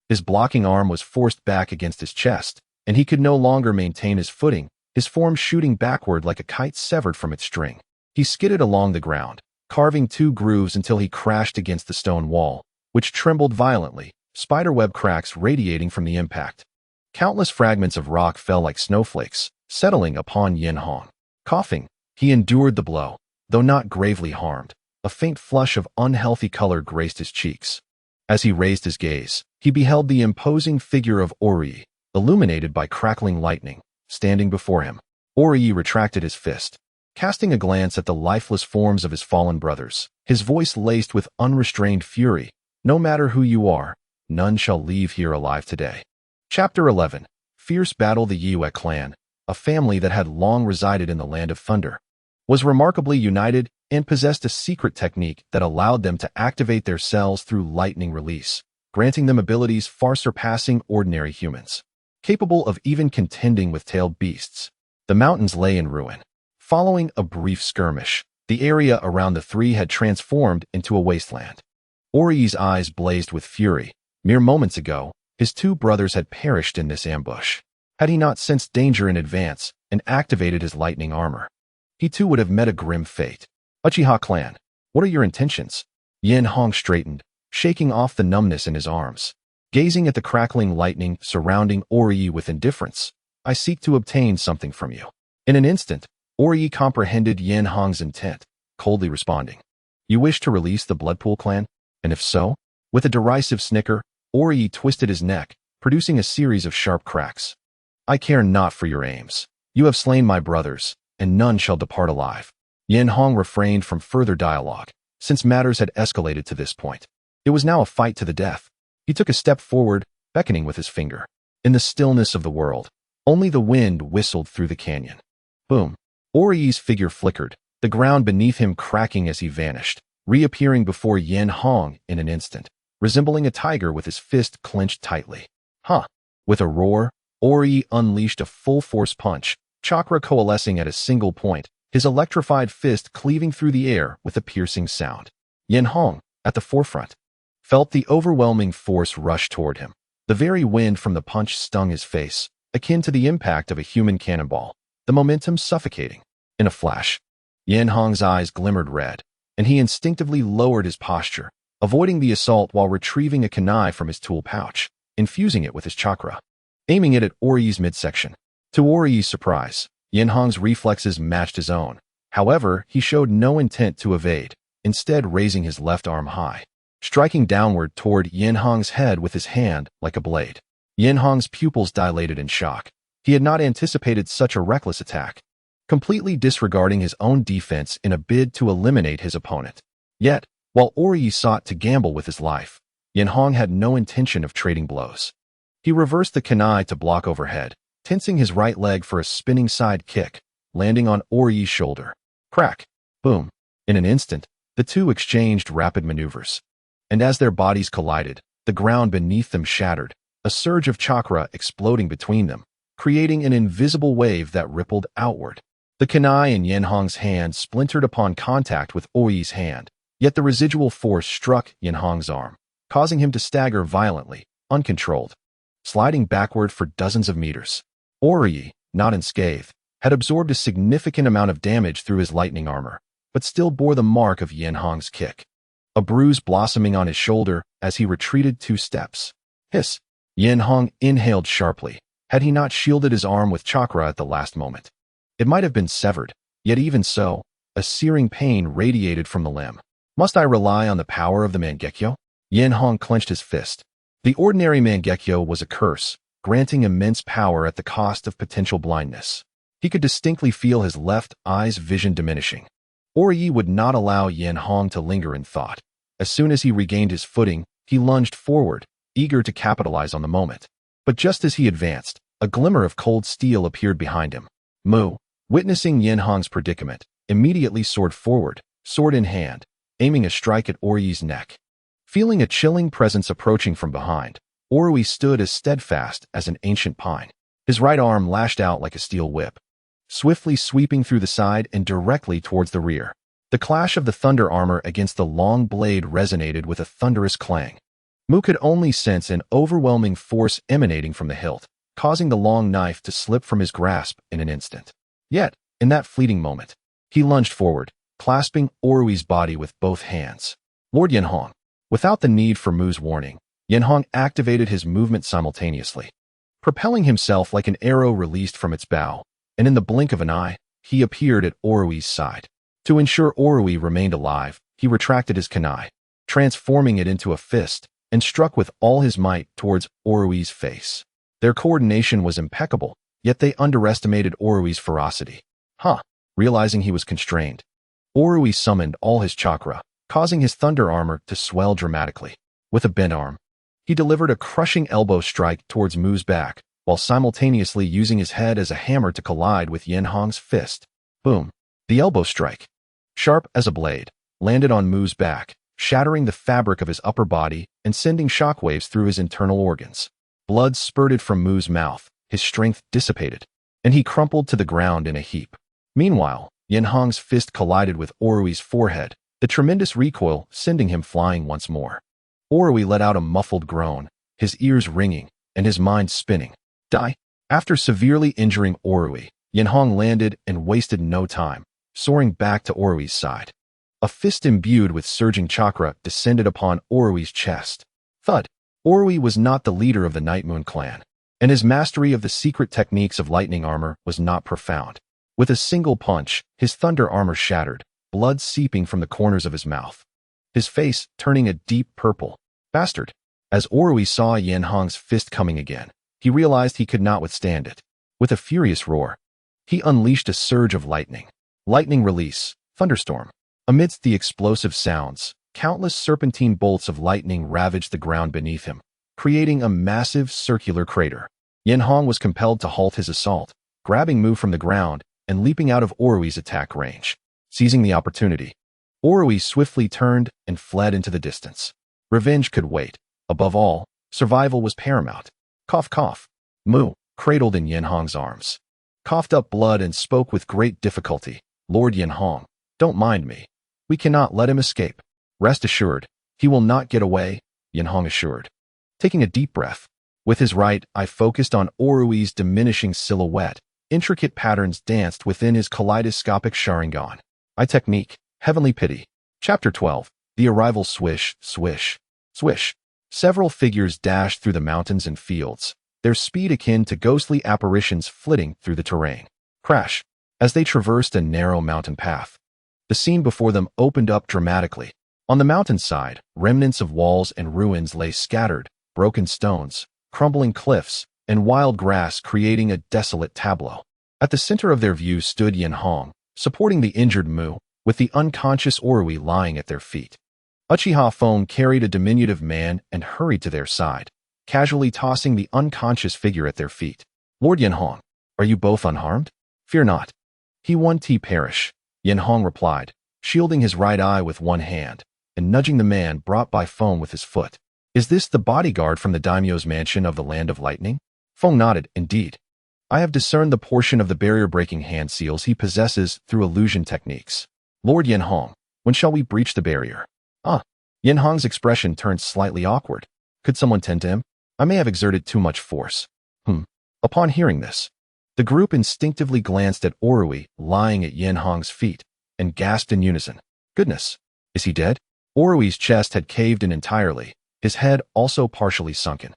S1: His blocking arm was forced back against his chest, and he could no longer maintain his footing, his form shooting backward like a kite severed from its string. He skidded along the ground, carving two grooves until he crashed against the stone wall, which trembled violently, spiderweb cracks radiating from the impact. Countless fragments of rock fell like snowflakes, settling upon Yenhong. Coughing, he endured the blow, though not gravely harmed. A faint flush of unhealthy color graced his cheeks. As he raised his gaze, he beheld the imposing figure of Ori, illuminated by crackling lightning, standing before him. Ori retracted his fist, casting a glance at the lifeless forms of his fallen brothers, his voice laced with unrestrained fury. "No matter who you are, none shall leave here alive today." Chapter 11. Fierce battle. The Yue clan, a family that had long resided in the Land of Thunder, was remarkably united and possessed a secret technique that allowed them to activate their cells through lightning release, granting them abilities far surpassing ordinary humans, capable of even contending with tailed beasts. The mountains lay in ruin. Following a brief skirmish, the area around the three had transformed into a wasteland. Ori's eyes blazed with fury. Mere moments ago, his two brothers had perished in this ambush. Had he not sensed danger in advance and activated his lightning armor, he too would have met a grim fate. "Uchiha clan, what are your intentions?" Yenhong straightened, shaking off the numbness in his arms, gazing at the crackling lightning surrounding Ori with indifference. "I seek to obtain something from you." In an instant, Ori comprehended Yenhong's intent, coldly responding, "You wish to release the Bloodpool clan? And if so?" With a derisive snicker, Ori twisted his neck, producing a series of sharp cracks. "I care not for your aims. You have slain my brothers, and none shall depart alive." Yenhong refrained from further dialogue, since matters had escalated to this point. It was now a fight to the death. He took a step forward, beckoning with his finger. In the stillness of the world, only the wind whistled through the canyon. Boom. Ori's figure flickered, the ground beneath him cracking as he vanished, reappearing before Enhō in an instant, resembling a tiger with his fist clenched tightly. Huh. With a roar, Ori unleashed a full-force punch, chakra coalescing at a single point, his electrified fist cleaving through the air with a piercing sound. Enhō, at the forefront, felt the overwhelming force rush toward him. The very wind from the punch stung his face, akin to the impact of a human cannonball, the momentum suffocating. In a flash, Enhō's eyes glimmered red, and he instinctively lowered his posture, avoiding the assault while retrieving a kunai from his tool pouch, infusing it with his chakra, aiming it at Ori's midsection. To Ori's surprise, Enhō's reflexes matched his own. However, he showed no intent to evade, instead raising his left arm high, striking downward toward Enhō's head with his hand like a blade. Enhō's pupils dilated in shock. He had not anticipated such a reckless attack, completely disregarding his own defense in a bid to eliminate his opponent. Yet, while Ori sought to gamble with his life, Enhō had no intention of trading blows. He reversed the kunai to block overhead, tensing his right leg for a spinning side kick, landing on Ori's shoulder. Crack! Boom! In an instant, the two exchanged rapid maneuvers. And as their bodies collided, the ground beneath them shattered, a surge of chakra exploding between them, creating an invisible wave that rippled outward. The kunai in Enhō's hand splintered upon contact with Ori's hand, yet the residual force struck Enhō's arm, causing him to stagger violently, uncontrolled, sliding backward for dozens of meters. Ori, not unscathed, had absorbed a significant amount of damage through his lightning armor, but still bore the mark of Enhō's kick, a bruise blossoming on his shoulder as he retreated 2 steps. Hiss! Enhō inhaled sharply. Had he not shielded his arm with chakra at the last moment, it might have been severed, yet even so, a searing pain radiated from the limb. Must I rely on the power of the Mangekyō? Enhō clenched his fist. The ordinary Mangekyō was a curse, granting immense power at the cost of potential blindness. He could distinctly feel his left eye's vision diminishing. Ori would not allow Enhō to linger in thought. As soon as he regained his footing, he lunged forward, eager to capitalize on the moment. But just as he advanced, a glimmer of cold steel appeared behind him. Mu, witnessing Enhō's predicament, immediately soared forward, sword in hand, aiming a strike at Ori's neck. Feeling a chilling presence approaching from behind, Ori stood as steadfast as an ancient pine. His right arm lashed out like a steel whip, swiftly sweeping through the side and directly towards the rear. The clash of the thunder armor against the long blade resonated with a thunderous clang. Mu could only sense an overwhelming force emanating from the hilt, causing the long knife to slip from his grasp in an instant. Yet, in that fleeting moment, he lunged forward, clasping Ori's body with both hands. Lord Enhō. Without the need for Mu's warning, Enhō activated his movement simultaneously, propelling himself like an arrow released from its bow, and in the blink of an eye, he appeared at Ori's side. To ensure Ori remained alive, he retracted his kunai, transforming it into a fist, and struck with all his might towards Ori's face. Their coordination was impeccable, yet they underestimated Ori's ferocity. Realizing he was constrained, Ori summoned all his chakra, causing his thunder armor to swell dramatically. With a bent arm, he delivered a crushing elbow strike towards Mu's back, while simultaneously using his head as a hammer to collide with Enhō's fist. Boom! The elbow strike, sharp as a blade, landed on Mu's back, shattering the fabric of his upper body and sending shockwaves through his internal organs. Blood spurted from Mu's mouth, his strength dissipated, and he crumpled to the ground in a heap. Meanwhile, Enhō's fist collided with Ori's forehead, the tremendous recoil sending him flying once more. Ori let out a muffled groan, his ears ringing, and his mind spinning. Die! After severely injuring Ori, Enhō landed and wasted no time, soaring back to Ori's side. A fist imbued with surging chakra descended upon Ori's chest. Thud! Ori was not the leader of the Night Moon clan, and his mastery of the secret techniques of lightning armor was not profound. With a single punch, his thunder armor shattered, blood seeping from the corners of his mouth, his face turning a deep purple. Bastard! As Ori saw Enhō's fist coming again, he realized he could not withstand it. With a furious roar, he unleashed a surge of lightning. Lightning release, thunderstorm. Amidst the explosive sounds, countless serpentine bolts of lightning ravaged the ground beneath him, creating a massive circular crater. Yenhong was compelled to halt his assault, grabbing Mu from the ground and leaping out of Orui's attack range. Seizing the opportunity, Orui swiftly turned and fled into the distance. Revenge could wait. Above all, survival was paramount. Cough, cough. Mu, cradled in Yenhong's arms, coughed up blood and spoke with great difficulty. Lord Yenhong, don't mind me. We cannot let him escape. Rest assured, he will not get away, Yenhong assured. Taking a deep breath, with his right eye focused on Orui's diminishing silhouette, intricate patterns danced within his kaleidoscopic Sharingan. Eye technique, heavenly pity. Chapter 12, The Arrival. Swish, swish, swish. Several figures dashed through the mountains and fields, their speed akin to ghostly apparitions flitting through the terrain. Crash. As they traversed a narrow mountain path, the scene before them opened up dramatically. On the mountainside, remnants of walls and ruins lay scattered, broken stones, crumbling cliffs, and wild grass creating a desolate tableau. At the center of their view stood Yenhong, supporting the injured Mu, with the unconscious Orui lying at their feet. Uchiha Enhō carried a diminutive man and hurried to their side, casually tossing the unconscious figure at their feet. Lord Yenhong, are you both unharmed? Fear not. He won't perish, Yenhong replied, shielding his right eye with one hand, and nudging the man brought by Enhō with his foot. Is this the bodyguard from the daimyo's mansion of the Land of Lightning? Enhō nodded. Indeed. I have discerned the portion of the barrier-breaking hand seals he possesses through illusion techniques. Lord Yenhong, when shall we breach the barrier? Yenhong's expression turned slightly awkward. Could someone tend to him? I may have exerted too much force. Upon hearing this, the group instinctively glanced at Orui lying at Yenhong's feet and gasped in unison. Goodness, is he dead? Orui's chest had caved in entirely, his head also partially sunken.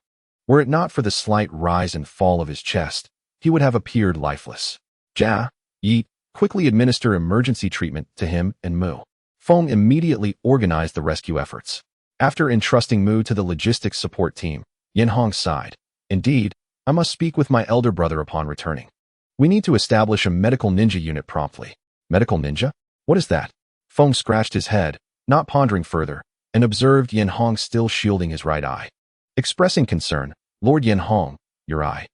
S1: Were it not for the slight rise and fall of his chest, he would have appeared lifeless. Ja, Yi, quickly administer emergency treatment to him and Mu. Enhō immediately organized the rescue efforts. After entrusting Mu to the logistics support team, Yenhong sighed. Indeed, I must speak with my elder brother upon returning. We need to establish a medical ninja unit promptly. Medical ninja? What is that? Enhō scratched his head, not pondering further, and observed Yenhong still shielding his right eye. Expressing concern, Lord Yenhong, your eye.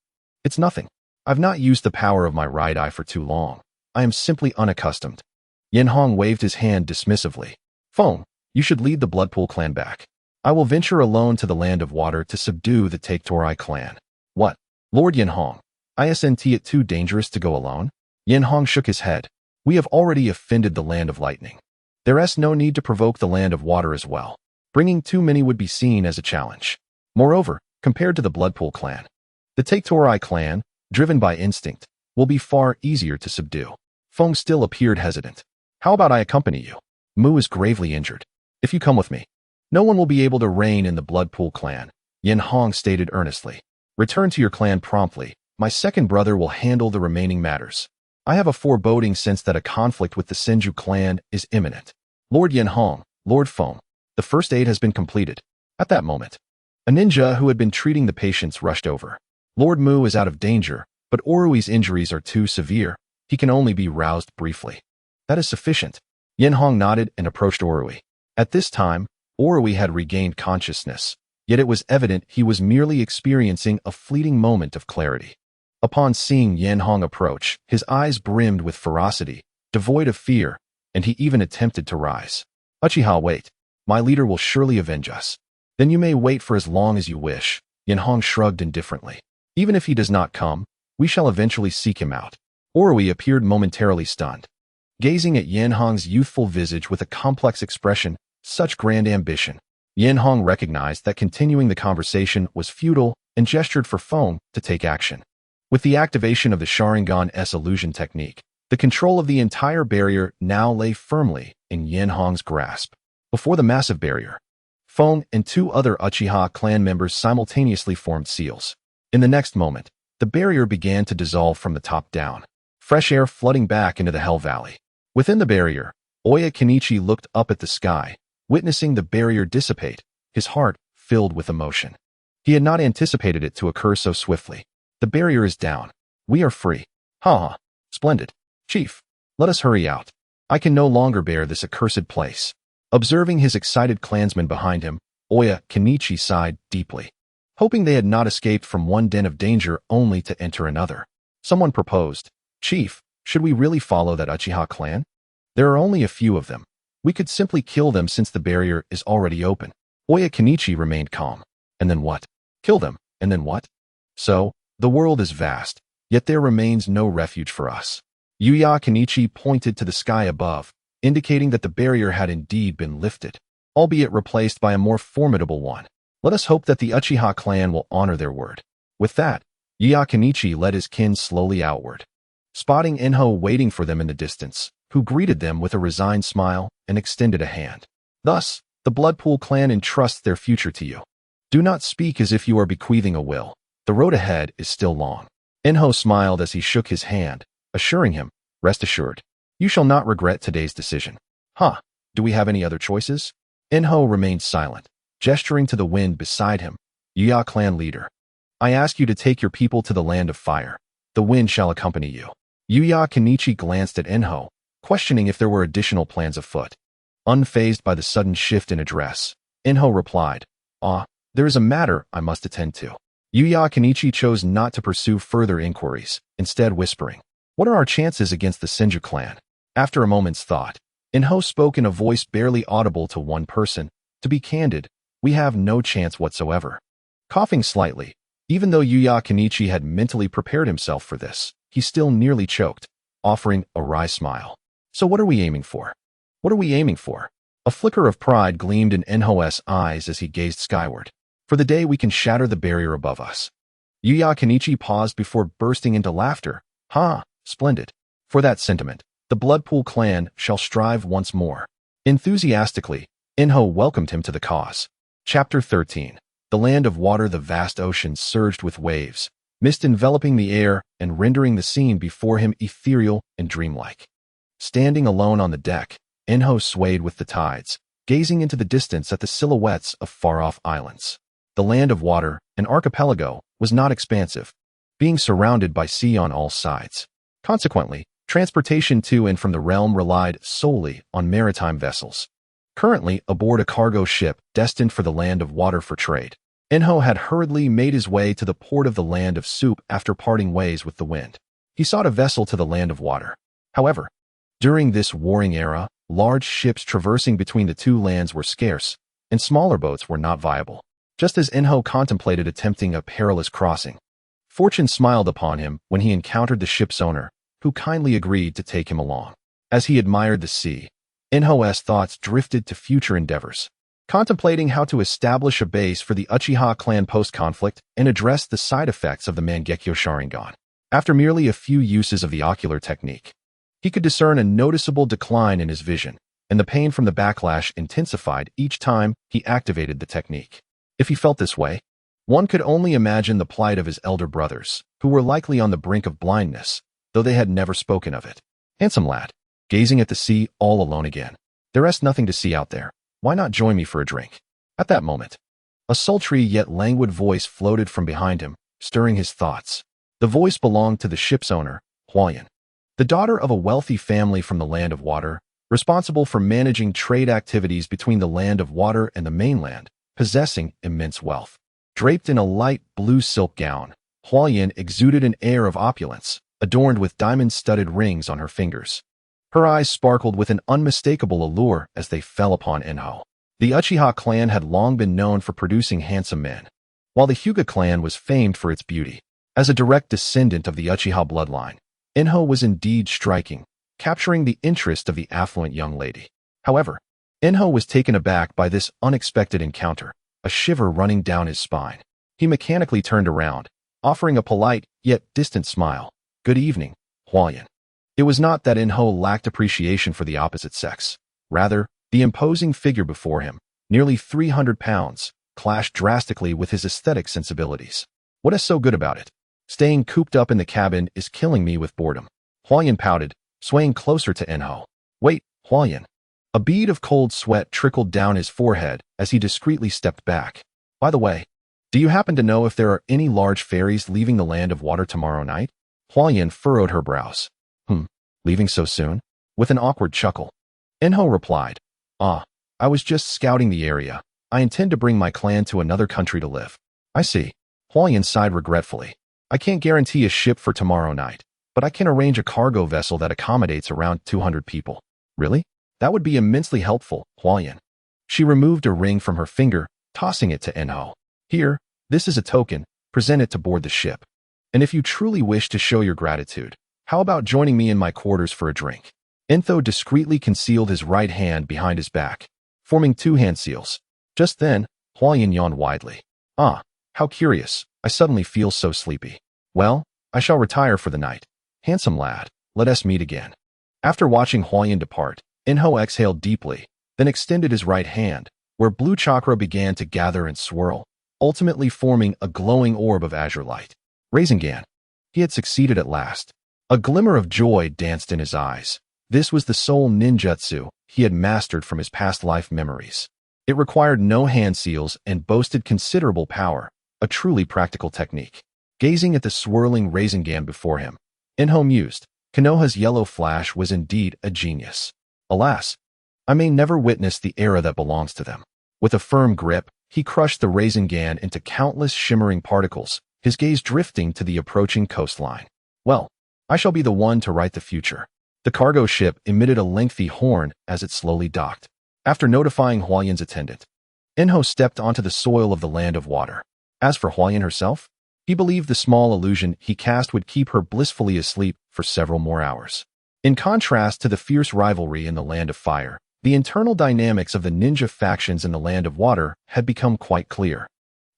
S1: It's nothing. I've not used the power of my right eye for too long. I am simply unaccustomed. Yenhong waved his hand dismissively. Enhō, you should lead the Bloodpool clan back. I will venture alone to the Land of Water to subdue the Tetoai clan. What? Lord Yenhong, isn't it too dangerous to go alone? Yenhong shook his head. We have already offended the Land of Lightning. There's no need to provoke the Land of Water as well. Bringing too many would be seen as a challenge. Moreover, compared to the Bloodpool clan, the Tetoai clan, driven by instinct, will be far easier to subdue. Enhō still appeared hesitant. How about I accompany you? Mu is gravely injured. If you come with me, no one will be able to reign in the Bloodpool clan, Yenhong stated earnestly. Return to your clan promptly. My second brother will handle the remaining matters. I have a foreboding sense that a conflict with the Senju clan is imminent. Lord Yenhong, Lord Enhō, the first aid has been completed. At that moment, a ninja who had been treating the patients rushed over. Lord Mu is out of danger, but Orui's injuries are too severe. He can only be roused briefly. That is sufficient. Yenhong nodded and approached Orui. At this time, Orui had regained consciousness, yet it was evident he was merely experiencing a fleeting moment of clarity. Upon seeing Yenhong approach, his eyes brimmed with ferocity, devoid of fear, and he even attempted to rise. Uchiha, wait. My leader will surely avenge us. Then you may wait for as long as you wish. Yenhong shrugged indifferently. Even if he does not come, we shall eventually seek him out. Orui appeared momentarily stunned, gazing at Yenhong's youthful visage with a complex expression. Such grand ambition. Yenhong recognized that continuing the conversation was futile and gestured for Enhō to take action. With the activation of the Sharingan's illusion technique, the control of the entire barrier now lay firmly in Yenhong's grasp. Before the massive barrier, Enhō and two other Uchiha clan members simultaneously formed seals. In the next moment, the barrier began to dissolve from the top down, fresh air flooding back into the Hell Valley. Within the barrier, Oya Kenichi looked up at the sky, witnessing the barrier dissipate, his heart filled with emotion. He had not anticipated it to occur so swiftly. The barrier is down. We are free. Ha! Splendid. Chief, let us hurry out. I can no longer bear this accursed place. Observing his excited clansmen behind him, Oya Kenichi sighed deeply. hoping they had not escaped from one den of danger only to enter another. Someone proposed, "Chief, should we really follow that Uchiha clan? There are only a few of them. We could simply kill them since the barrier is already open." Oya Kenichi remained calm. "And then what? Kill them, and then what? So, the world is vast, yet there remains no refuge for us." Yuya Kenichi pointed to the sky above, indicating that the barrier had indeed been lifted, albeit replaced by a more formidable one. "Let us hope that the Uchiha clan will honor their word." With that, Yuya Kenichi led his kin slowly outward, spotting Enhō waiting for them in the distance, who greeted them with a resigned smile and extended a hand. "Thus, the Bloodpool clan entrusts their future to you. Do not speak as if you are bequeathing a will. The road ahead is still long." Enhō smiled as he shook his hand, assuring him, "Rest assured, you shall not regret today's decision." "Huh, do we have any other choices?" Enhō remained silent, gesturing to the wind beside him. "Yuya clan leader, I ask you to take your people to the land of fire. The wind shall accompany you." Yuya Kenichi glanced at Enhō, questioning if there were additional plans afoot. Unfazed by the sudden shift in address, Enhō replied, "There is a matter I must attend to." Yuya Kenichi chose not to pursue further inquiries, instead whispering, "What are our chances against the Senju clan?" After a moment's thought, Enhō spoke in a voice barely audible to one person, "To be candid, we have no chance whatsoever." Coughing slightly, even though Yuya Kenichi had mentally prepared himself for this, he still nearly choked, offering a wry smile. "So what are we aiming for? What are we aiming for?" A flicker of pride gleamed in Enhō's eyes as he gazed skyward. "For the day we can shatter the barrier above us." Yuya Kenichi paused before bursting into laughter. Splendid. For that sentiment, the Bloodpool clan shall strive once more." Enthusiastically, Enhō welcomed him to the cause. Chapter 13. The land of water. The vast ocean surged with waves, mist enveloping the air and rendering the scene before him ethereal and dreamlike. Standing alone on the deck, Enhō swayed with the tides, gazing into the distance at the silhouettes of far-off islands. The land of water, an archipelago, was not expansive, being surrounded by sea on all sides. Consequently, transportation to and from the realm relied solely on maritime vessels. Currently aboard a cargo ship destined for the land of water for trade, Enhō had hurriedly made his way to the port of the land of soup after parting ways with the wind. He sought a vessel to the land of water. However, during this warring era, large ships traversing between the two lands were scarce, and smaller boats were not viable. Just as Enhō contemplated attempting a perilous crossing, fortune smiled upon him when he encountered the ship's owner, who kindly agreed to take him along. As he admired the sea, Enhō's thoughts drifted to future endeavors, contemplating how to establish a base for the Uchiha clan post-conflict and address the side effects of the Mangekyō Sharingan. After merely a few uses of the ocular technique, he could discern a noticeable decline in his vision, and the pain from the backlash intensified each time he activated the technique. If he felt this way, one could only imagine the plight of his elder brothers, who were likely on the brink of blindness, though they had never spoken of it. "Handsome lad, gazing at the sea all alone again. There is nothing to see out there. Why not join me for a drink?" At that moment, a sultry yet languid voice floated from behind him, stirring his thoughts. The voice belonged to the ship's owner, Huayan, the daughter of a wealthy family from the land of water, responsible for managing trade activities between the land of water and the mainland, possessing immense wealth. Draped in a light blue silk gown, Huayan exuded an air of opulence, adorned with diamond-studded rings on her fingers. Her eyes sparkled with an unmistakable allure as they fell upon Enhō. The Uchiha clan had long been known for producing handsome men, while the Hyuga clan was famed for its beauty. As a direct descendant of the Uchiha bloodline, Enhō was indeed striking, capturing the interest of the affluent young lady. However, Enhō was taken aback by this unexpected encounter, a shiver running down his spine. He mechanically turned around, offering a polite yet distant smile. "Good evening, Huayan." It was not that Enhō lacked appreciation for the opposite sex. Rather, the imposing figure before him, nearly 300 pounds, clashed drastically with his aesthetic sensibilities. "What is so good about it? Staying cooped up in the cabin is killing me with boredom." Huayan pouted, swaying closer to Enhō. "Wait, Huayan." A bead of cold sweat trickled down his forehead as he discreetly stepped back. "By the way, do you happen to know if there are any large ferries leaving the land of water tomorrow night?" Huayan furrowed her brows. Leaving so soon?" With an awkward chuckle, Enhō replied, I was just scouting the area. I intend to bring my clan to another country to live." I see. Hualien sighed regretfully. I can't guarantee a ship for tomorrow night, but I can arrange a cargo vessel that accommodates around 200 people. Really? That would be immensely helpful, Hualien. She removed a ring from her finger, tossing it to Enhō. Here, this is a token. Present it to board the ship. And if you truly wish to show your gratitude, how about joining me in my quarters for a drink? Enhō discreetly concealed his right hand behind his back, forming two hand seals. Just then, Hualien yawned widely. Ah, how curious. I suddenly feel so sleepy. Well, I shall retire for the night. Handsome lad, let us meet again. After watching Hualien depart, Enhō exhaled deeply, then extended his right hand, where blue chakra began to gather and swirl, ultimately forming a glowing orb of azure light. Rasengan. He had succeeded at last. A glimmer of joy danced in his eyes. This was the soul ninjutsu he had mastered from his past life memories. It required no hand seals and boasted considerable power, a truly practical technique. Gazing at the swirling Rasengan before him, Enhō mused, Konoha's yellow flash was indeed a genius. Alas, I may never witness the era that belongs to them. With a firm grip, he crushed the Rasengan into countless shimmering particles, his gaze drifting to the approaching coastline. Well, I shall be the one to write the future. The cargo ship emitted a lengthy horn as it slowly docked. After notifying Hualien's attendant, Enhō stepped onto the soil of the land of water. As for Hualien herself, he believed the small illusion he cast would keep her blissfully asleep for several more hours. In contrast to the fierce rivalry in the land of fire, the internal dynamics of the ninja factions in the land of water had become quite clear.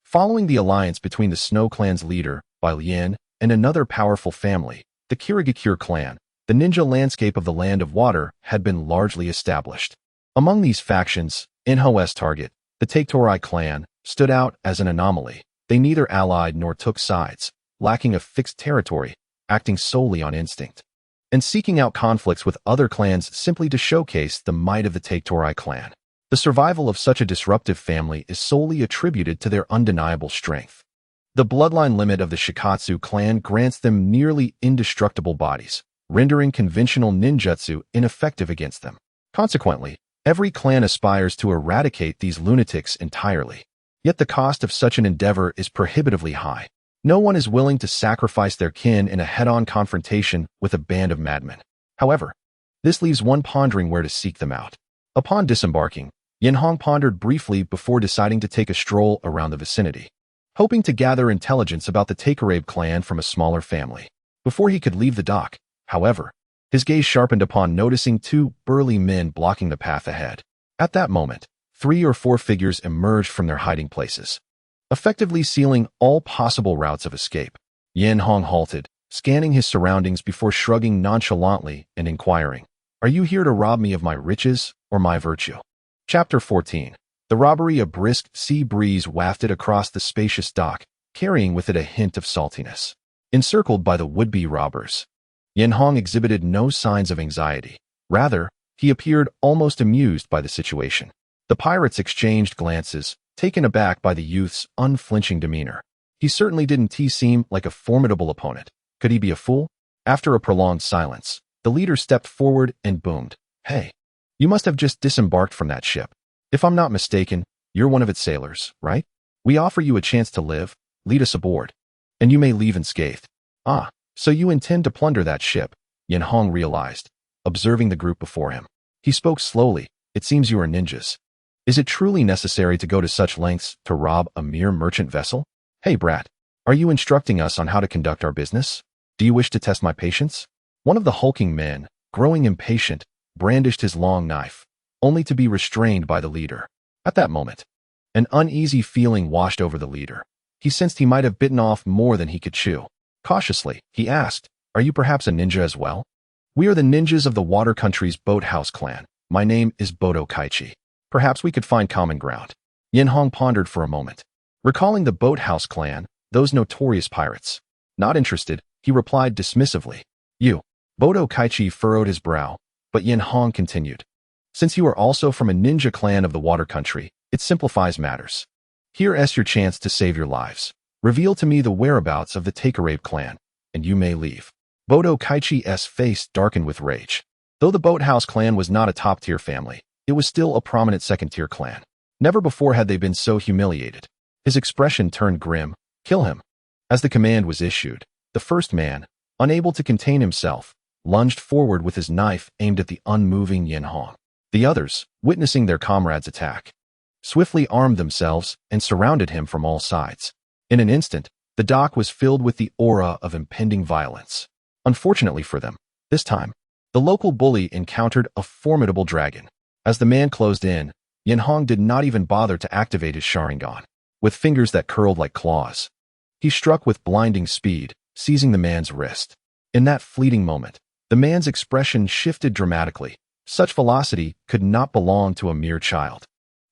S1: Following the alliance between the Snow Clan's leader, Bai Lian, and another powerful family, the Kirigakure clan, the ninja landscape of the land of water had been largely established. Among these factions, Enhō's target, the Tetoai clan, stood out as an anomaly. They neither allied nor took sides, lacking a fixed territory, acting solely on instinct, and seeking out conflicts with other clans simply to showcase the might of the Tetoai clan. The survival of such a disruptive family is solely attributed to their undeniable strength. The bloodline limit of the Shikatsu clan grants them nearly indestructible bodies, rendering conventional ninjutsu ineffective against them. Consequently, every clan aspires to eradicate these lunatics entirely. Yet the cost of such an endeavor is prohibitively high. No one is willing to sacrifice their kin in a head-on confrontation with a band of madmen. However, this leaves one pondering where to seek them out. Upon disembarking, Yenhong pondered briefly before deciding to take a stroll around the vicinity, hoping to gather intelligence about the Takarabe clan from a smaller family. Before he could leave the dock, however, his gaze sharpened upon noticing two burly men blocking the path ahead. At that moment, 3 or 4 figures emerged from their hiding places, effectively sealing all possible routes of escape. Yenhong halted, scanning his surroundings before shrugging nonchalantly and inquiring, "Are you here to rob me of my riches or my virtue?" Chapter 14. The robbery. A brisk sea breeze wafted across the spacious dock, carrying with it a hint of saltiness. Encircled by the would-be robbers, Yenhong exhibited no signs of anxiety. Rather, he appeared almost amused by the situation. The pirates exchanged glances, taken aback by the youth's unflinching demeanor. He certainly didn't seem like a formidable opponent. Could he be a fool? After a prolonged silence, the leader stepped forward and boomed, "Hey, you must have just disembarked from that ship. If I'm not mistaken, you're one of its sailors, right? We offer you a chance to live, lead us aboard, and you may leave unscathed." "Ah, so you intend to plunder that ship," Yenhong realized, observing the group before him. He spoke slowly. "It seems you are ninjas. Is it truly necessary to go to such lengths to rob a mere merchant vessel? Hey, brat, are you instructing us on how to conduct our business? Do you wish to test my patience?" One of the hulking men, growing impatient, brandished his long knife, only to be restrained by the leader. At that moment, an uneasy feeling washed over the leader. He sensed he might have bitten off more than he could chew. Cautiously, he asked, "Are you perhaps a ninja as well?" "We are the ninjas of the Water Country's Boathouse clan. My name is Bodo Kaichi. Perhaps we could find common ground." Yenhong pondered for a moment, recalling the Boathouse clan, those notorious pirates. Not interested, he replied dismissively. "You." Bodo Kaichi furrowed his brow, but Yenhong continued, "Since you are also from a ninja clan of the Water Country, it simplifies matters. Here's your chance to save your lives. Reveal to me the whereabouts of the Takarabe clan, and you may leave." Bodo Kaichi's face darkened with rage. Though the Boathouse clan was not a top-tier family, it was still a prominent second-tier clan. Never before had they been so humiliated. His expression turned grim. Kill him. As the command was issued, the first man, unable to contain himself, lunged forward with his knife aimed at the unmoving Enhō. The others, witnessing their comrade's attack, swiftly armed themselves and surrounded him from all sides. In an instant, the dock was filled with the aura of impending violence. Unfortunately for them, this time, the local bully encountered a formidable dragon. As the man closed in, Enhō did not even bother to activate his Sharingan. With fingers that curled like claws, he struck with blinding speed, seizing the man's wrist. In that fleeting moment, the man's expression shifted dramatically. Such velocity could not belong to a mere child.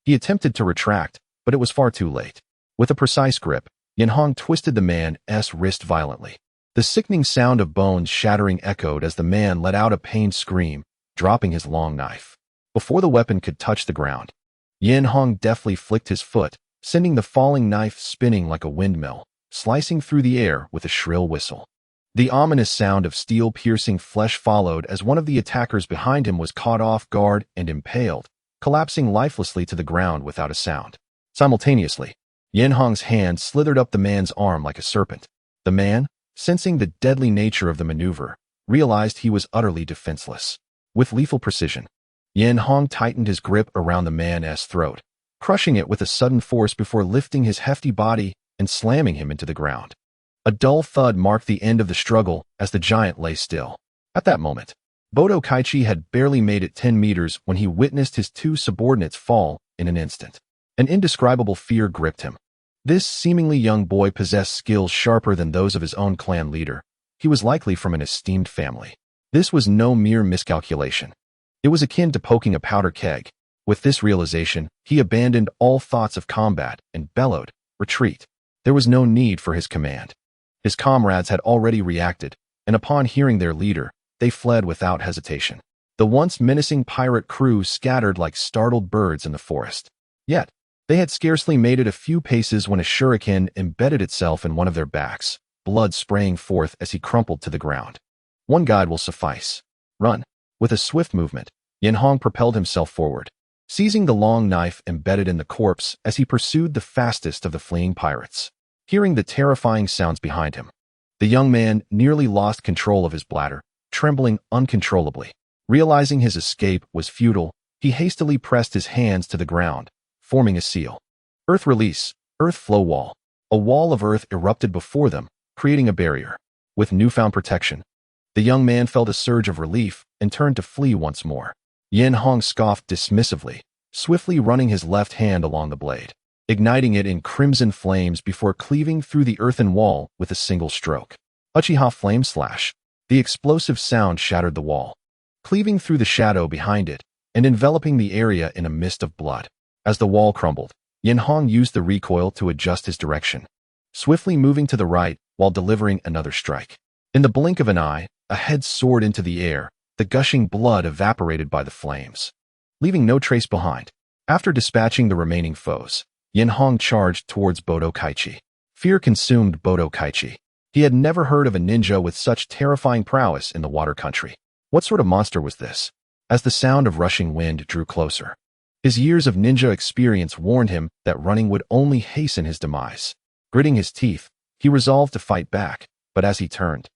S1: He attempted to retract, but it was far too late. With a precise grip, Enhō twisted the man's wrist violently. The sickening sound of bones shattering echoed as the man let out a pained scream, dropping his long knife. Before the weapon could touch the ground, Enhō deftly flicked his foot, sending the falling knife spinning like a windmill, slicing through the air with a shrill whistle. The ominous sound of steel-piercing flesh followed as one of the attackers behind him was caught off guard and impaled, collapsing lifelessly to the ground without a sound. Simultaneously, Enhō's hand slithered up the man's arm like a serpent. The man, sensing the deadly nature of the maneuver, realized he was utterly defenseless. With lethal precision, Enhō tightened his grip around the man's throat, crushing it with a sudden force before lifting his hefty body and slamming him into the ground. A dull thud marked the end of the struggle as the giant lay still. At that moment, Budokaichi had barely made it 10 meters when he witnessed his two subordinates fall in an instant. An indescribable fear gripped him. This seemingly young boy possessed skills sharper than those of his own clan leader. He was likely from an esteemed family. This was no mere miscalculation. It was akin to poking a powder keg. With this realization, he abandoned all thoughts of combat and bellowed, "Retreat." There was no need for his command. His comrades had already reacted, and upon hearing their leader, they fled without hesitation. The once menacing pirate crew scattered like startled birds in the forest. Yet, they had scarcely made it a few paces when a shuriken embedded itself in one of their backs, blood spraying forth as he crumpled to the ground. One guide will suffice. Run. With a swift movement, Enhō propelled himself forward, seizing the long knife embedded in the corpse as he pursued the fastest of the fleeing pirates. Hearing the terrifying sounds behind him, the young man nearly lost control of his bladder, trembling uncontrollably. Realizing his escape was futile, he hastily pressed his hands to the ground, forming a seal. Earth release, earth flow wall. A wall of earth erupted before them, creating a barrier. With newfound protection, the young man felt a surge of relief and turned to flee once more. Enhō scoffed dismissively, swiftly running his left hand along the blade, igniting it in crimson flames before cleaving through the earthen wall with a single stroke. Uchiha Flame Slash. The explosive sound shattered the wall, cleaving through the shadow behind it and enveloping the area in a mist of blood. As the wall crumbled, Enhō used the recoil to adjust his direction, swiftly moving to the right while delivering another strike. In the blink of an eye, a head soared into the air, the gushing blood evaporated by the flames, leaving no trace behind. After dispatching the remaining foes, Enhō charged towards Budokaichi. Fear consumed Budokaichi. He had never heard of a ninja with such terrifying prowess in the water country. What sort of monster was this? As the sound of rushing wind drew closer, his years of ninja experience warned him that running would only hasten his demise. Gritting his teeth, he resolved to fight back, but as he turned,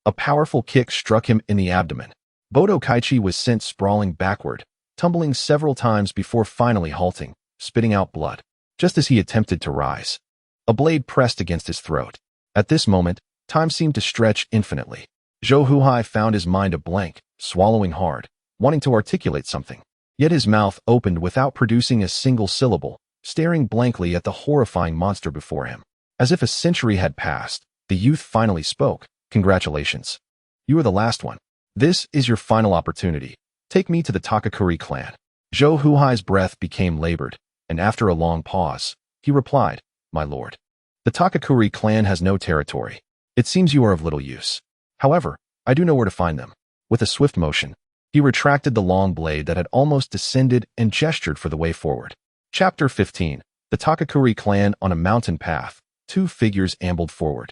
S1: a powerful kick struck him in the abdomen. Budokaichi was sent sprawling backward, tumbling several times before finally halting, spitting out blood. Just as he attempted to rise, a blade pressed against his throat. At this moment, time seemed to stretch infinitely. Zhou found his mind a blank, swallowing hard, wanting to articulate something. Yet his mouth opened without producing a single syllable, staring blankly at the horrifying monster before him. As if a century had passed, the youth finally spoke. "Congratulations. You are the last one. This is your final opportunity. Take me to the Takakuri clan." Zhou breath became labored, and after a long pause, he replied, "My lord, the Takakuri clan has no territory. It seems you are of little use. However, I do know where to find them." With a swift motion, he retracted the long blade that had almost descended and gestured for the way forward. Chapter 15. The Takakuri clan on a mountain path. Two figures ambled forward,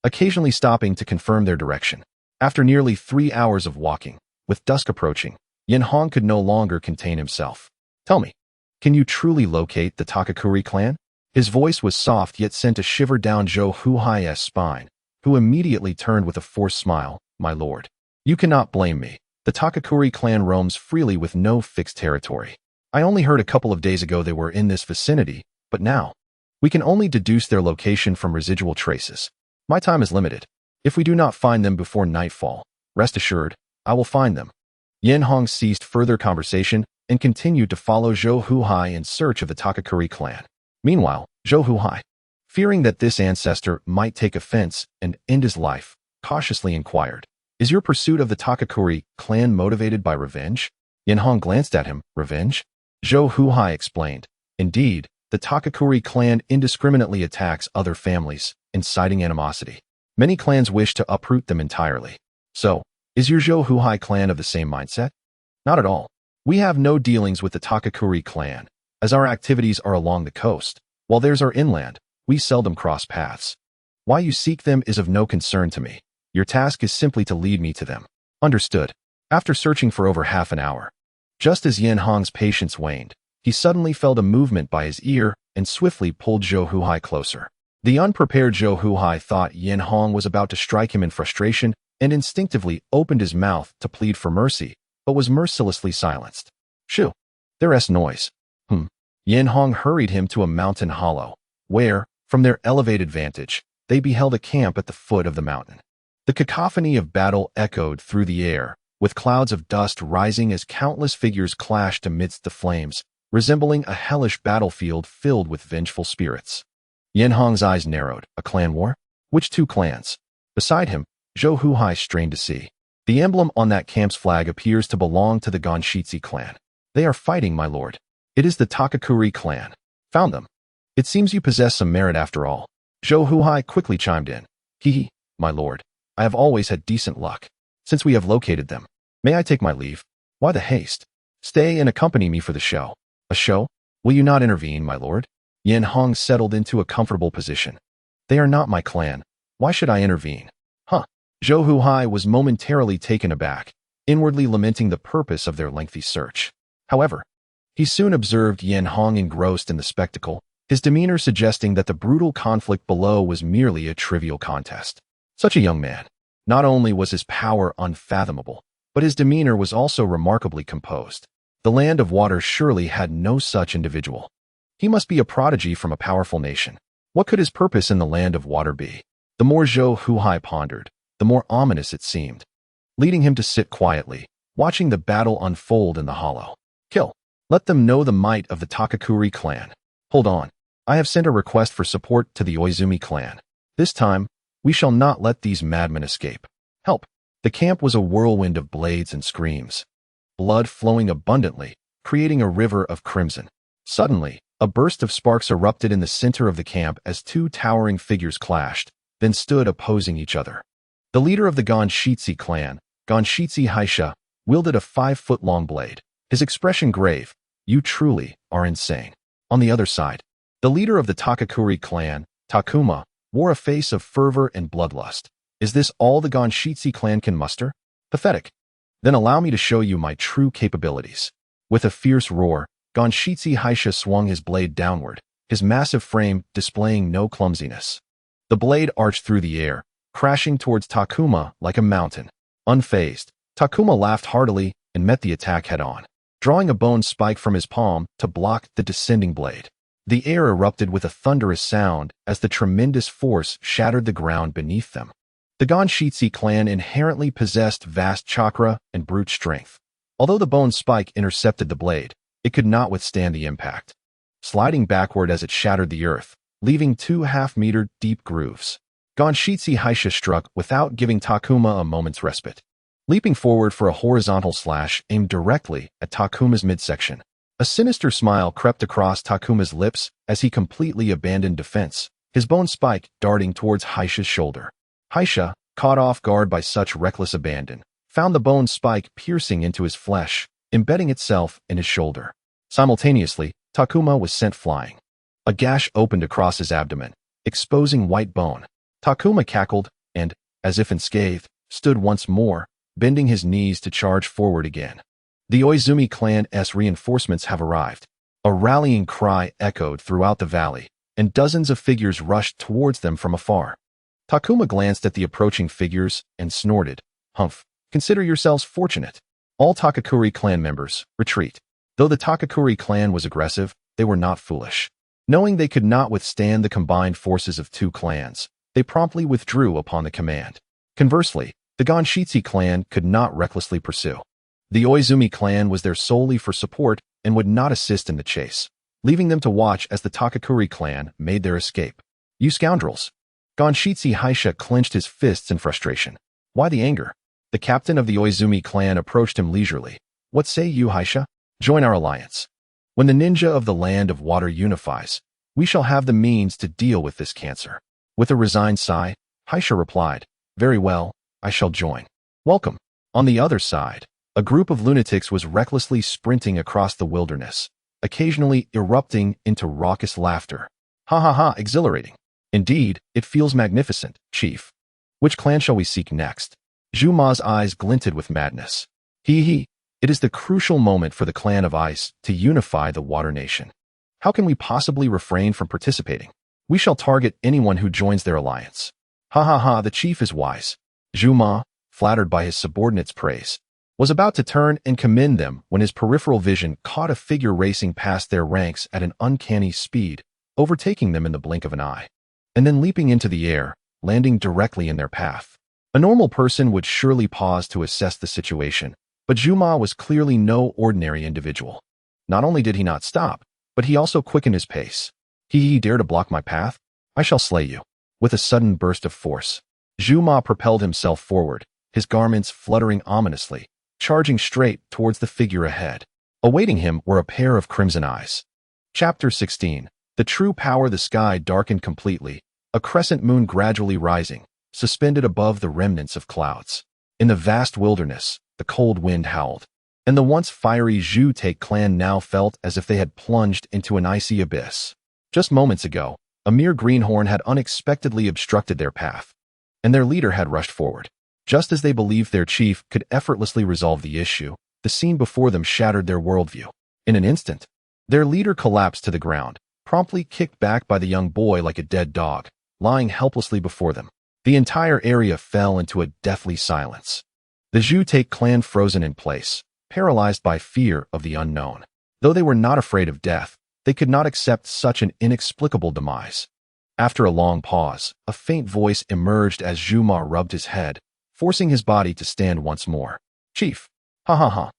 S1: occasionally stopping to confirm their direction. After nearly 3 hours of walking, with dusk approaching, Enhō could no longer contain himself. "Tell me, can you truly locate the Takakuri clan?" His voice was soft yet sent a shiver down Zhou Huhai's spine, who immediately turned with a forced smile. My lord, you cannot blame me. The Takakuri clan roams freely with no fixed territory. I only heard a couple of days ago they were in this vicinity, but now we can only deduce their location from residual traces. My time is limited. If we do not find them before nightfall, rest assured, I will find them. Yenhong ceased further conversation and continued to follow Zhou Huhai in search of the Takakuri clan. Meanwhile, Zhou Huhai, fearing that this ancestor might take offense and end his life, cautiously inquired, "Is your pursuit of the Takakuri clan motivated by revenge?" Yenhong glanced at him. Revenge? Zhou Huhai explained. Indeed, the Takakuri clan indiscriminately attacks other families, inciting animosity. Many clans wish to uproot them entirely. So, is your Zhou Huhai clan of the same mindset? Not at all. We have no dealings with the Takakuri clan, as our activities are along the coast, while theirs are inland. We seldom cross paths. Why you seek them is of no concern to me. Your task is simply to lead me to them. Understood. After searching for over half an hour, just as Yenhong's patience waned, he suddenly felt a movement by his ear and swiftly pulled Zhou Huhai closer. The unprepared Zhou Huhai thought Yenhong was about to strike him in frustration and instinctively opened his mouth to plead for mercy, but was mercilessly silenced. Shoo! There's noise. Yenhong hurried him to a mountain hollow, where, from their elevated vantage, they beheld a camp at the foot of the mountain. The cacophony of battle echoed through the air, with clouds of dust rising as countless figures clashed amidst the flames, resembling a hellish battlefield filled with vengeful spirits. Yenhong's eyes narrowed. A clan war? Which two clans? Beside him, Zhou Huhai strained to see. The emblem on that camp's flag appears to belong to the Gonshitsu clan. They are fighting, my lord. It is the Takakuri clan. Found them. It seems you possess some merit after all. Zhou Huhai quickly chimed in. Hee, my lord. I have always had decent luck. Since we have located them, may I take my leave? Why the haste? Stay and accompany me for the show. A show? Will you not intervene, my lord? Yenhong settled into a comfortable position. They are not my clan. Why should I intervene? Zhou Huhai was momentarily taken aback, inwardly lamenting the purpose of their lengthy search. However, he soon observed Yenhong engrossed in the spectacle, his demeanor suggesting that the brutal conflict below was merely a trivial contest. Such a young man. Not only was his power unfathomable, but his demeanor was also remarkably composed. The land of water surely had no such individual. He must be a prodigy from a powerful nation. What could his purpose in the land of water be? The more Zhou Huhai pondered, the more ominous it seemed, leading him to sit quietly, watching the battle unfold in the hollow. Kill. Let them know the might of the Takakuri clan. Hold on. I have sent a request for support to the Oizumi clan. This time, we shall not let these madmen escape. Help. The camp was a whirlwind of blades and screams, blood flowing abundantly, creating a river of crimson. Suddenly, a burst of sparks erupted in the center of the camp as two towering figures clashed, then stood opposing each other. The leader of the Gonshitsu clan, Gonshitsu Heisha, wielded a 5-foot-long blade, his expression grave. You truly are insane. On the other side, the leader of the Takakuri clan, Takuma, wore a face of fervor and bloodlust. Is this all the Gonshitsu clan can muster? Pathetic. Then allow me to show you my true capabilities. With a fierce roar, Gonshitsu Heisha swung his blade downward, his massive frame displaying no clumsiness. The blade arched through the air, crashing towards Takuma like a mountain. Unfazed, Takuma laughed heartily and met the attack head-on, drawing a bone spike from his palm to block the descending blade. The air erupted with a thunderous sound as the tremendous force shattered the ground beneath them. The Gonshitsu clan inherently possessed vast chakra and brute strength. Although the bone spike intercepted the blade, it could not withstand the impact, sliding backward as it shattered the earth, leaving 2 half-meter deep grooves. Gonshitsu Heisha struck without giving Takuma a moment's respite, leaping forward for a horizontal slash aimed directly at Takuma's midsection. A sinister smile crept across Takuma's lips as he completely abandoned defense, his bone spike darting towards Heisha's shoulder. Heisha, caught off guard by such reckless abandon, found the bone spike piercing into his flesh, embedding itself in his shoulder. Simultaneously, Takuma was sent flying. A gash opened across his abdomen, exposing white bone. Takuma cackled and, as if unscathed, stood once more, bending his knees to charge forward again. The Oizumi clan's reinforcements have arrived. A rallying cry echoed throughout the valley, and dozens of figures rushed towards them from afar. Takuma glanced at the approaching figures and snorted, "Humph, consider yourselves fortunate. All Takakuri clan members, retreat." Though the Takakuri clan was aggressive, they were not foolish. Knowing they could not withstand the combined forces of two clans, they promptly withdrew upon the command. Conversely, the Gonshitsu clan could not recklessly pursue. The Oizumi clan was there solely for support and would not assist in the chase, leaving them to watch as the Takakuri clan made their escape. "You scoundrels!" Gonshitsu Haisha clenched his fists in frustration. Why the anger? The captain of the Oizumi clan approached him leisurely. "What say you, Haisha? Join our alliance. When the ninja of the land of water unifies, we shall have the means to deal with this cancer." With a resigned sigh, Haisha replied, "Very well, I shall join. Welcome." On the other side, a group of lunatics was recklessly sprinting across the wilderness, occasionally erupting into raucous laughter. "Ha ha ha, exhilarating. Indeed, it feels magnificent, Chief. Which clan shall we seek next?" Juma's eyes glinted with madness. He. It is the crucial moment for the clan of Ice to unify the Water Nation. How can we possibly refrain from participating? We shall target anyone who joins their alliance. Ha ha ha, the chief is wise. Juma, flattered by his subordinates' praise, was about to turn and commend them when his peripheral vision caught a figure racing past their ranks at an uncanny speed, overtaking them in the blink of an eye, and then leaping into the air, landing directly in their path. A normal person would surely pause to assess the situation, but Juma was clearly no ordinary individual. Not only did he not stop, but he also quickened his pace. He dare to block my path? I shall slay you." With a sudden burst of force, Juma propelled himself forward, his garments fluttering ominously, charging straight towards the figure ahead. Awaiting him were a pair of crimson eyes. Chapter 16. The true power. The sky darkened completely, a crescent moon gradually rising, suspended above the remnants of clouds. In the vast wilderness, the cold wind howled, and the once fiery Zhu-Take clan now felt as if they had plunged into an icy abyss. Just moments ago, a mere greenhorn had unexpectedly obstructed their path, and their leader had rushed forward. Just as they believed their chief could effortlessly resolve the issue, the scene before them shattered their worldview. In an instant, their leader collapsed to the ground, promptly kicked back by the young boy like a dead dog, lying helplessly before them. The entire area fell into a deathly silence. The Zhu-Take clan frozen in place, paralyzed by fear of the unknown. Though they were not afraid of death, they could not accept such an inexplicable demise. After a long pause, a faint voice emerged as Juma rubbed his head, forcing his body to stand once more. "Chief! Ha ha ha!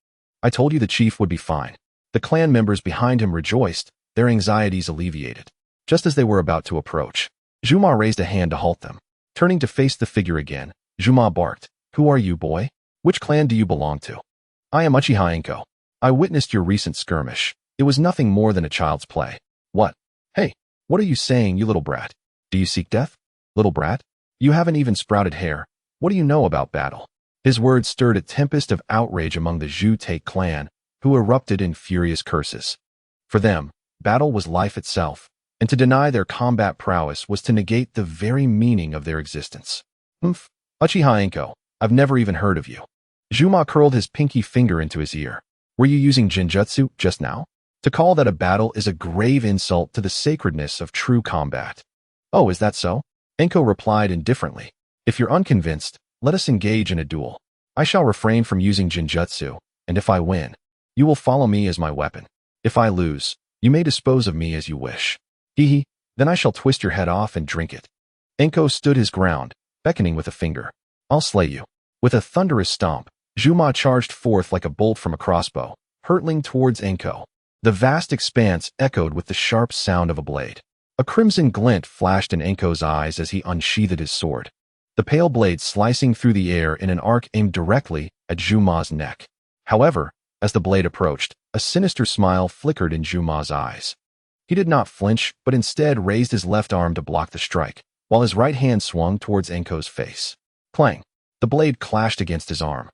S1: I told you the chief would be fine." The clan members behind him rejoiced, their anxieties alleviated. Just as they were about to approach, Juma raised a hand to halt them. Turning to face the figure again, Juma barked, "Who are you, boy? Which clan do you belong to?" "I am Uchiha Enhō. I witnessed your recent skirmish. It was nothing more than a child's play." "What? Hey, what are you saying, you little brat? Do you seek death? Little brat? You haven't even sprouted hair. What do you know about battle?" His words stirred a tempest of outrage among the Zhu-Take clan, who erupted in furious curses. For them, battle was life itself, and to deny their combat prowess was to negate the very meaning of their existence. "Uchiha Enhō, I've never even heard of you." Juma curled his pinky finger into his ear. "Were you using Jinjutsu just now? To call that a battle is a grave insult to the sacredness of true combat." "Oh, is that so?" Enhō replied indifferently. "If you're unconvinced, let us engage in a duel. I shall refrain from using Jinjutsu, and if I win, you will follow me as my weapon. If I lose, you may dispose of me as you wish. Then I shall twist your head off and drink it." Enhō stood his ground, beckoning with a finger. "I'll slay you." With a thunderous stomp, Juma charged forth like a bolt from a crossbow, hurtling towards Enhō. The vast expanse echoed with the sharp sound of a blade. A crimson glint flashed in Enhō's eyes as he unsheathed his sword, the pale blade slicing through the air in an arc aimed directly at Juma's neck. However, as the blade approached, a sinister smile flickered in Juma's eyes. He did not flinch, but instead raised his left arm to block the strike, while his right hand swung towards Enhō's face. Clang! The blade clashed against his arm,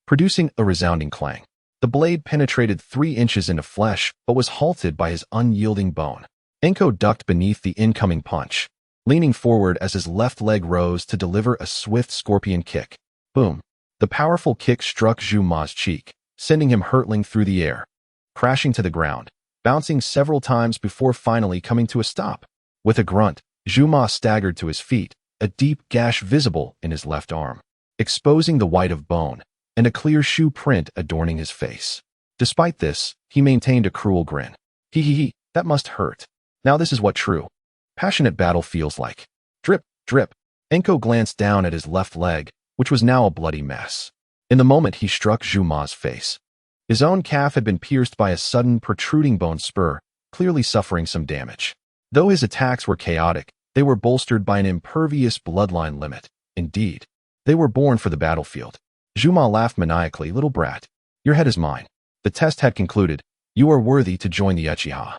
S1: producing a resounding clang. The blade penetrated 3 inches into flesh, but was halted by his unyielding bone. Enhō ducked beneath the incoming punch, leaning forward as his left leg rose to deliver a swift scorpion kick. Boom! The powerful kick struck Juma's cheek, sending him hurtling through the air, crashing to the ground, bouncing several times before finally coming to a stop. With a grunt, Zuma staggered to his feet, a deep gash visible in his left arm, exposing the white of bone, and a clear shoe print adorning his face. Despite this, he maintained a cruel grin. Hee, that must hurt. Now this is what true, passionate battle feels like. Drip, drip. Enhō glanced down at his left leg, which was now a bloody mess. In the moment he struck Zuma's face, his own calf had been pierced by a sudden protruding bone spur, clearly suffering some damage. Though his attacks were chaotic, they were bolstered by an impervious bloodline limit. Indeed, they were born for the battlefield. Zuma laughed maniacally. Little brat, your head is mine. The test had concluded. You are worthy to join the Uchiha.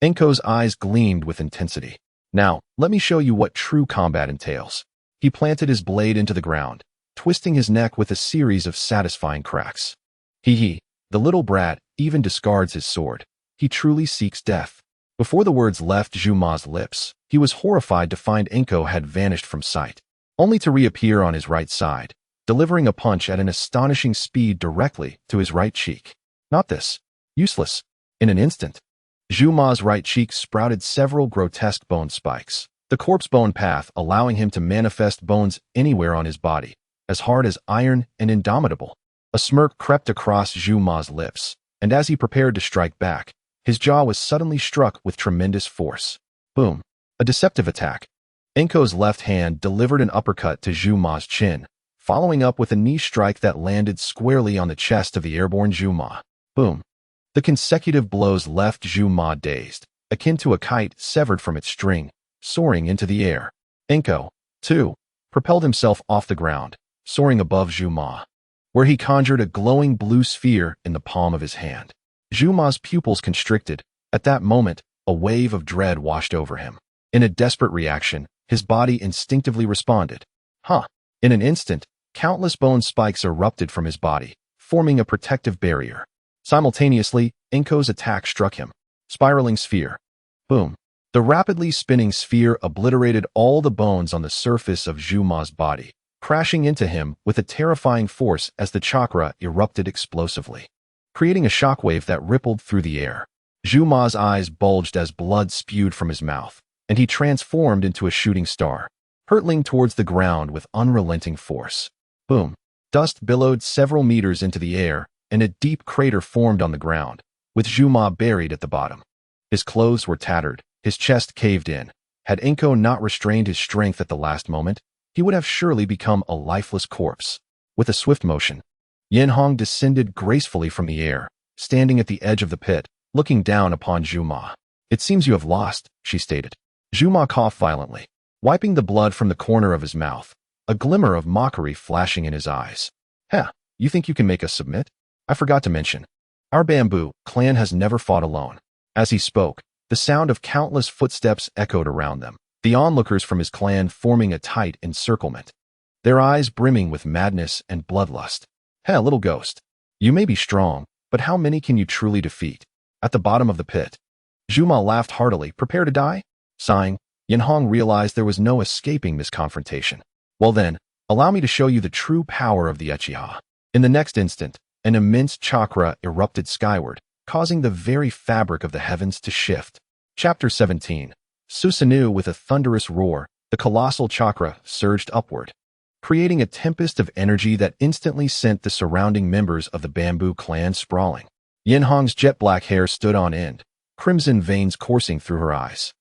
S1: Enhō's eyes gleamed with intensity. Now, let me show you what true combat entails. He planted his blade into the ground, twisting his neck with a series of satisfying cracks. The little brat even discards his sword. He truly seeks death. Before the words left Zuma's lips, he was horrified to find Enhō had vanished from sight, only to reappear on his right side, delivering a punch at an astonishing speed directly to his right cheek. Not this. Useless. In an instant, Zuma's right cheek sprouted several grotesque bone spikes, the corpse bone path allowing him to manifest bones anywhere on his body, as hard as iron and indomitable. A smirk crept across Zuma's lips, and as he prepared to strike back, his jaw was suddenly struck with tremendous force. Boom. A deceptive attack. Enhō's left hand delivered an uppercut to Zuma's chin, following up with a knee strike that landed squarely on the chest of the airborne Zuma. Boom. The consecutive blows left Zuma dazed, akin to a kite severed from its string, soaring into the air. Enhō, too, propelled himself off the ground, soaring above Zuma, where he conjured a glowing blue sphere in the palm of his hand. Zuma's pupils constricted. At that moment, a wave of dread washed over him. In a desperate reaction, his body instinctively responded. In an instant, countless bone spikes erupted from his body, forming a protective barrier. Simultaneously, Enhō's attack struck him. Spiraling sphere. Boom. The rapidly spinning sphere obliterated all the bones on the surface of Zuma's body, crashing into him with a terrifying force as the chakra erupted explosively, creating a shockwave that rippled through the air. Zuma's eyes bulged as blood spewed from his mouth, and he transformed into a shooting star, hurtling towards the ground with unrelenting force. Boom. Dust billowed several meters into the air, and a deep crater formed on the ground, with Zuma buried at the bottom. His clothes were tattered, his chest caved in. Had Enhō not restrained his strength at the last moment, he would have surely become a lifeless corpse. With a swift motion, Yenhong descended gracefully from the air, standing at the edge of the pit, looking down upon Zuma. It seems you have lost, she stated. Zuma coughed violently, wiping the blood from the corner of his mouth, a glimmer of mockery flashing in his eyes. You think you can make us submit? I forgot to mention, our bamboo clan has never fought alone. As he spoke, the sound of countless footsteps echoed around them, the onlookers from his clan forming a tight encirclement, their eyes brimming with madness and bloodlust. Little ghost. You may be strong, but how many can you truly defeat? At the bottom of the pit, Zuma laughed heartily. Prepare to die? Sighing, Yenhong realized there was no escaping this confrontation. Well then, allow me to show you the true power of the Uchiha. In the next instant, an immense chakra erupted skyward, causing the very fabric of the heavens to shift. Chapter 17. Susanoo. With a thunderous roar, the colossal chakra surged upward, creating a tempest of energy that instantly sent the surrounding members of the bamboo clan sprawling. Yenhong's jet-black hair stood on end, crimson veins coursing through her eyes,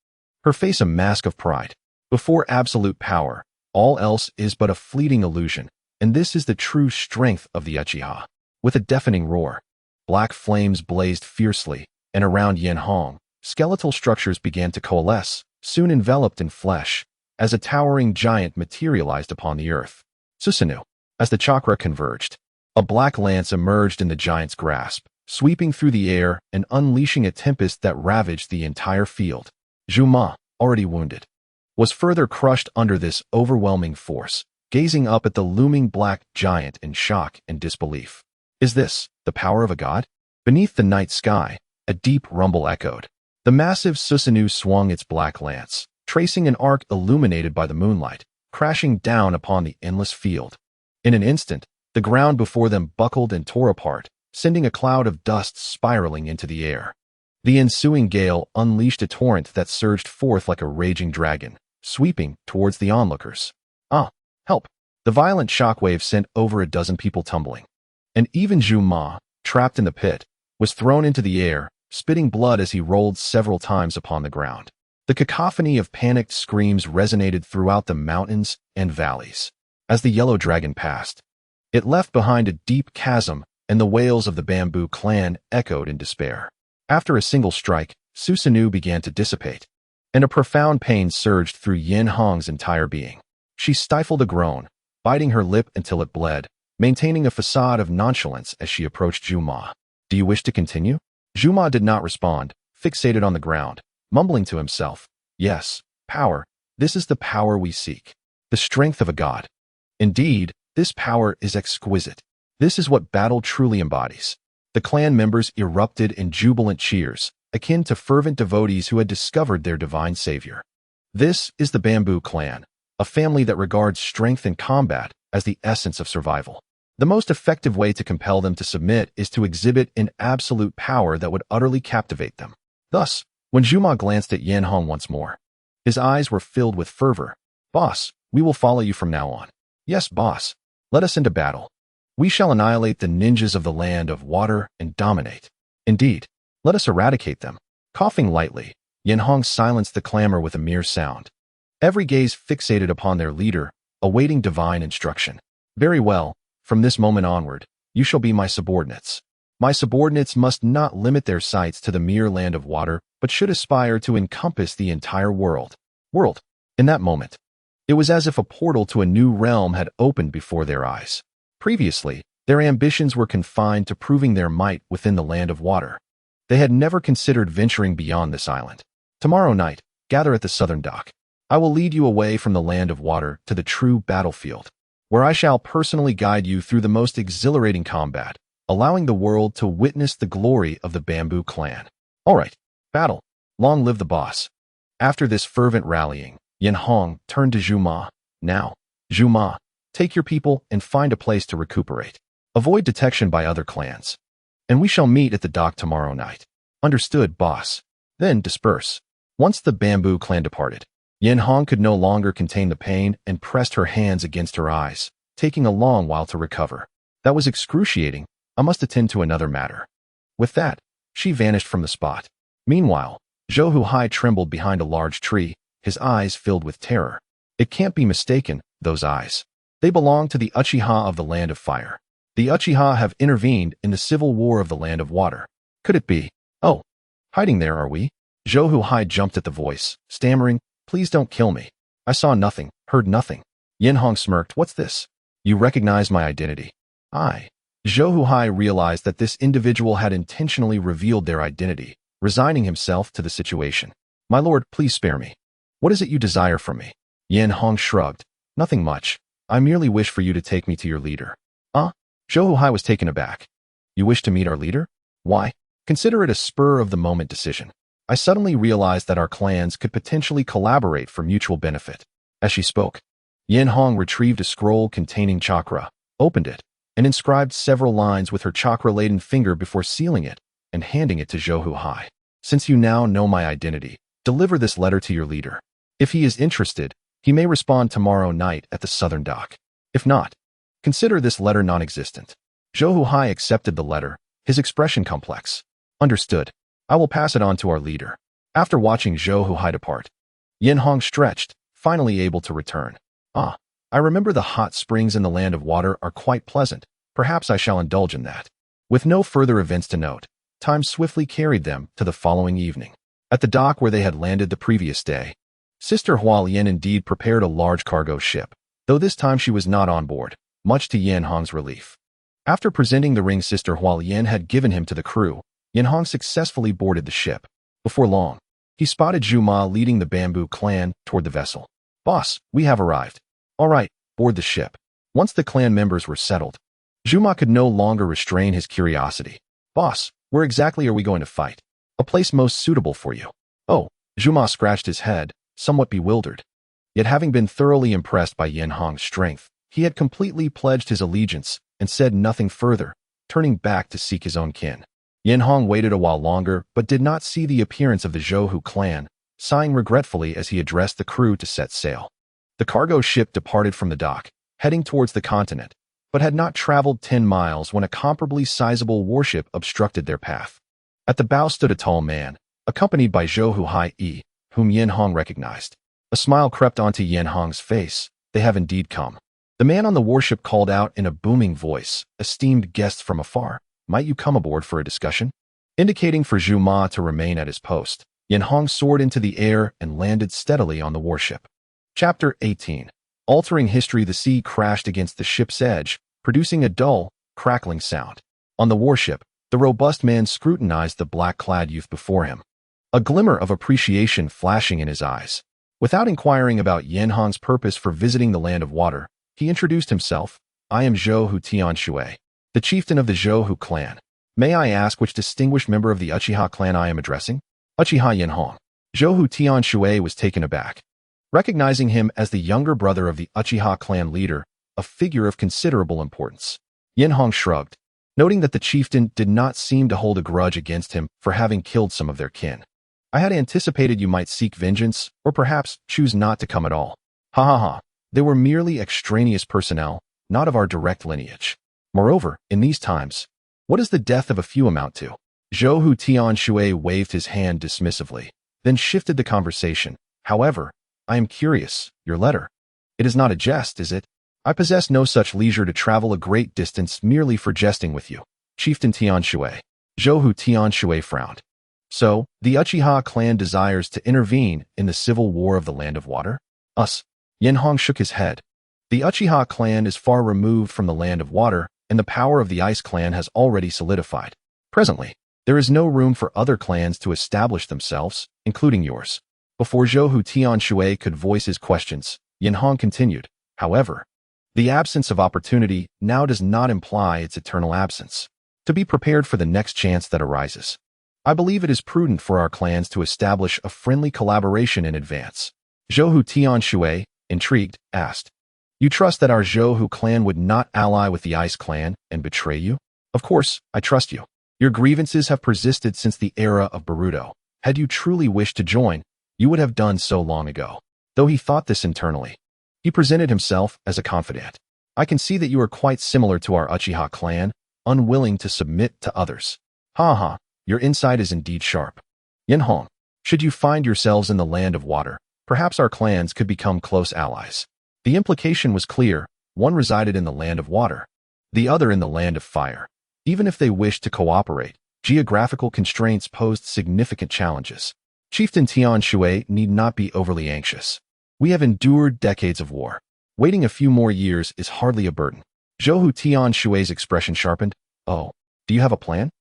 S1: her face a mask of pride. Before absolute power, all else is but a fleeting illusion, and this is the true strength of the Uchiha. With a deafening roar, black flames blazed fiercely, and around Yenhong, skeletal structures began to coalesce, soon enveloped in flesh, as a towering giant materialized upon the earth. Susanoo. As the chakra converged, a black lance emerged in the giant's grasp, sweeping through the air and unleashing a tempest that ravaged the entire field. Zuma, already wounded, was further crushed under this overwhelming force, gazing up at the looming black giant in shock and disbelief. Is this the power of a god? Beneath the night sky, a deep rumble echoed. The massive Susanoo swung its black lance, tracing an arc illuminated by the moonlight, crashing down upon the endless field. In an instant, the ground before them buckled and tore apart, sending a cloud of dust spiraling into the air. The ensuing gale unleashed a torrent that surged forth like a raging dragon, sweeping towards the onlookers. Ah, help! The violent shockwave sent over a dozen people tumbling. And even Zhu Ma, trapped in the pit, was thrown into the air, spitting blood as he rolled several times upon the ground. The cacophony of panicked screams resonated throughout the mountains and valleys. As the yellow dragon passed, it left behind a deep chasm, and the wails of the bamboo clan echoed in despair. After a single strike, Susanoo began to dissipate, and a profound pain surged through Yin Hong's entire being. She stifled a groan, biting her lip until it bled, maintaining a facade of nonchalance as she approached Zhu Ma. Do you wish to continue? Zhu Ma did not respond, fixated on the ground, mumbling to himself, yes, power, this is the power we seek. The strength of a god. Indeed, this power is exquisite. This is what battle truly embodies. The clan members erupted in jubilant cheers, akin to fervent devotees who had discovered their divine savior. This is the Bamboo Clan, a family that regards strength in combat as the essence of survival. The most effective way to compel them to submit is to exhibit an absolute power that would utterly captivate them. Thus, when Zhu Ma glanced at Yin Hong once more, his eyes were filled with fervor. Boss, we will follow you from now on. Yes, boss. Let us into battle. We shall annihilate the ninjas of the land of water and dominate. Indeed, let us eradicate them. Coughing lightly, Yin Hong silenced the clamor with a mere sound. Every gaze fixated upon their leader, awaiting divine instruction. Very well, from this moment onward, you shall be my subordinates. My subordinates must not limit their sights to the mere land of water, but should aspire to encompass the entire world. In that moment, it was as if a portal to a new realm had opened before their eyes. Previously, their ambitions were confined to proving their might within the land of water. They had never considered venturing beyond this island. Tomorrow night, gather at the southern dock. I will lead you away from the land of water to the true battlefield, where I shall personally guide you through the most exhilarating combat, allowing the world to witness the glory of the Bamboo Clan. All right, battle. Long live the boss. After this fervent rallying, Yin Hong turned to Zhu Ma. Now, Zhu Ma, take your people and find a place to recuperate. Avoid detection by other clans. And we shall meet at the dock tomorrow night. Understood, boss. Then disperse. Once the Bamboo Clan departed, Yin Hong could no longer contain the pain and pressed her hands against her eyes, taking a long while to recover. That was excruciating. I must attend to another matter. With that, she vanished from the spot. Meanwhile, Zhou Hai trembled behind a large tree, his eyes filled with terror. It can't be mistaken, those eyes. They belong to the Uchiha of the Land of Fire. The Uchiha have intervened in the civil war of the Land of Water. Could it be? Oh, hiding there, are we? Zhou Hai jumped at the voice, stammering, please don't kill me. I saw nothing, heard nothing. Yin Hong smirked, what's this? You recognize my identity. Zhou Hai realized that this individual had intentionally revealed their identity, resigning himself to the situation. My lord, please spare me. What is it you desire from me? Yin Hong shrugged. Nothing much. I merely wish for you to take me to your leader. Zhou Hai was taken aback. You wish to meet our leader? Why? Consider it a spur-of-the-moment decision. I suddenly realized that our clans could potentially collaborate for mutual benefit. As she spoke, Yin Hong retrieved a scroll containing chakra, opened it, and inscribed several lines with her chakra-laden finger before sealing it and handing it to Zhou Hai. Since you now know my identity, deliver this letter to your leader. If he is interested, he may respond tomorrow night at the southern dock. If not, consider this letter non-existent. Zhou Hai accepted the letter, his expression complex. Understood. I will pass it on to our leader. After watching Zhou Hai depart, Yin Hong stretched, finally able to return. I remember the hot springs in the Land of Water are quite pleasant. Perhaps I shall indulge in that. With no further events to note, time swiftly carried them to the following evening. At the dock where they had landed the previous day, Sister Hualien indeed prepared a large cargo ship, though this time she was not on board, much to Yin Hong's relief. After presenting the ring Sister Hualien had given him to the crew, Yin Hong successfully boarded the ship. Before long, he spotted Zhu Ma leading the Bamboo Clan toward the vessel. Boss, we have arrived. All right, board the ship. Once the clan members were settled, Zhu Ma could no longer restrain his curiosity. Boss, where exactly are we going to fight? A place most suitable for you. Oh, Zhu Ma scratched his head, somewhat bewildered. Yet having been thoroughly impressed by Yin Hong's strength, he had completely pledged his allegiance and said nothing further, turning back to seek his own kin. Yen Hong waited a while longer but did not see the appearance of the Zhou clan, sighing regretfully as he addressed the crew to set sail. The cargo ship departed from the dock, heading towards the continent, but had not traveled 10 miles when a comparably sizable warship obstructed their path. At the bow stood a tall man, accompanied by Zhou Yi, whom Yen Hong recognized. A smile crept onto Yen Hong's face. They have indeed come. The man on the warship called out in a booming voice, "Esteemed guests from afar, might you come aboard for a discussion?" Indicating for Zhu Ma to remain at his post, Yen Hong soared into the air and landed steadily on the warship. Chapter 18. Altering history. The sea crashed against the ship's edge, producing a dull, crackling sound. On the warship, the robust man scrutinized the black-clad youth before him, a glimmer of appreciation flashing in his eyes. Without inquiring about Yen Hong's purpose for visiting the land of water, he introduced himself. "I am Zhou Tianshui, the chieftain of the Zhou clan. May I ask which distinguished member of the Uchiha clan I am addressing?" "Uchiha Enhō." Zhou Tianshui was taken aback. Recognizing him as the younger brother of the Uchiha clan leader, a figure of considerable importance, Yen Hong shrugged, noting that the chieftain did not seem to hold a grudge against him for having killed some of their kin. "I had anticipated you might seek vengeance, or perhaps choose not to come at all. Ha ha ha. They were merely extraneous personnel, not of our direct lineage. Moreover, in these times, what does the death of a few amount to?" Zhou Tianshui waved his hand dismissively, then shifted the conversation. "However, I am curious, your letter. It is not a jest, is it? I possess no such leisure to travel a great distance merely for jesting with you." Chieftain Tianshui. Zhou Tianshui frowned. "So, the Uchiha clan desires to intervene in the civil war of the land of water?" "Us." Yen Hong shook his head. "The Uchiha clan is far removed from the land of water, and the power of the Ice clan has already solidified. Presently, there is no room for other clans to establish themselves, including yours." Before Zhou Tianshui could voice his questions, Yen Hong continued, "However, the absence of opportunity now does not imply its eternal absence. To be prepared for the next chance that arises, I believe it is prudent for our clans to establish a friendly collaboration in advance." Zhou Tianshui, intrigued, asked, "You trust that our Zhou clan would not ally with the Ice clan and betray you?" "Of course, I trust you. Your grievances have persisted since the era of Boruto. Had you truly wished to join, you would have done so long ago." Though he thought this internally, he presented himself as a confidant. "I can see that you are quite similar to our Uchiha clan, unwilling to submit to others. Ha ha, your insight is indeed sharp. Yen Hong, should you find yourselves in the land of water, perhaps our clans could become close allies." The implication was clear. One resided in the land of water, the other in the land of fire. Even if they wished to cooperate, geographical constraints posed significant challenges. Chieftain Tianshui need not be overly anxious. We have endured decades of war. Waiting a few more years is hardly a burden. Zhou Tianshui's expression sharpened. "Oh, do you have a plan?"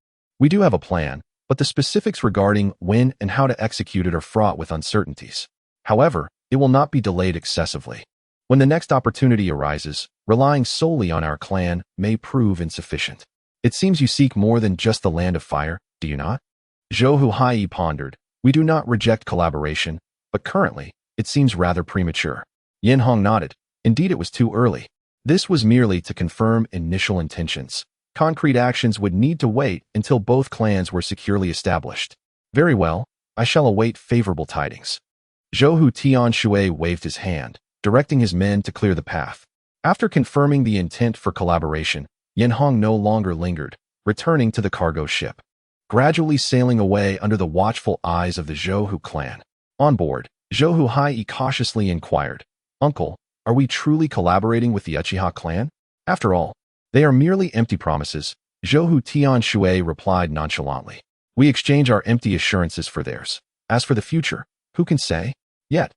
S1: "We do have a plan, but the specifics regarding when and how to execute it are fraught with uncertainties. However, it will not be delayed excessively. When the next opportunity arises, relying solely on our clan may prove insufficient." "It seems you seek more than just the land of fire, do you not?" Zhou Yi pondered. "We do not reject collaboration, but currently, it seems rather premature." Yen Hong nodded. Indeed, it was too early. This was merely to confirm initial intentions. Concrete actions would need to wait until both clans were securely established. "Very well, I shall await favorable tidings." Zhou Tianshui waved his hand, directing his men to clear the path. After confirming the intent for collaboration, Yen Hong no longer lingered, returning to the cargo ship, gradually sailing away under the watchful eyes of the Zhou clan. On board, Zhou Yi cautiously inquired, "Uncle, are we truly collaborating with the Uchiha clan? After all, they are merely empty promises." Zhou Tianshui replied nonchalantly. "We exchange our empty assurances for theirs. As for the future, who can say? Yet,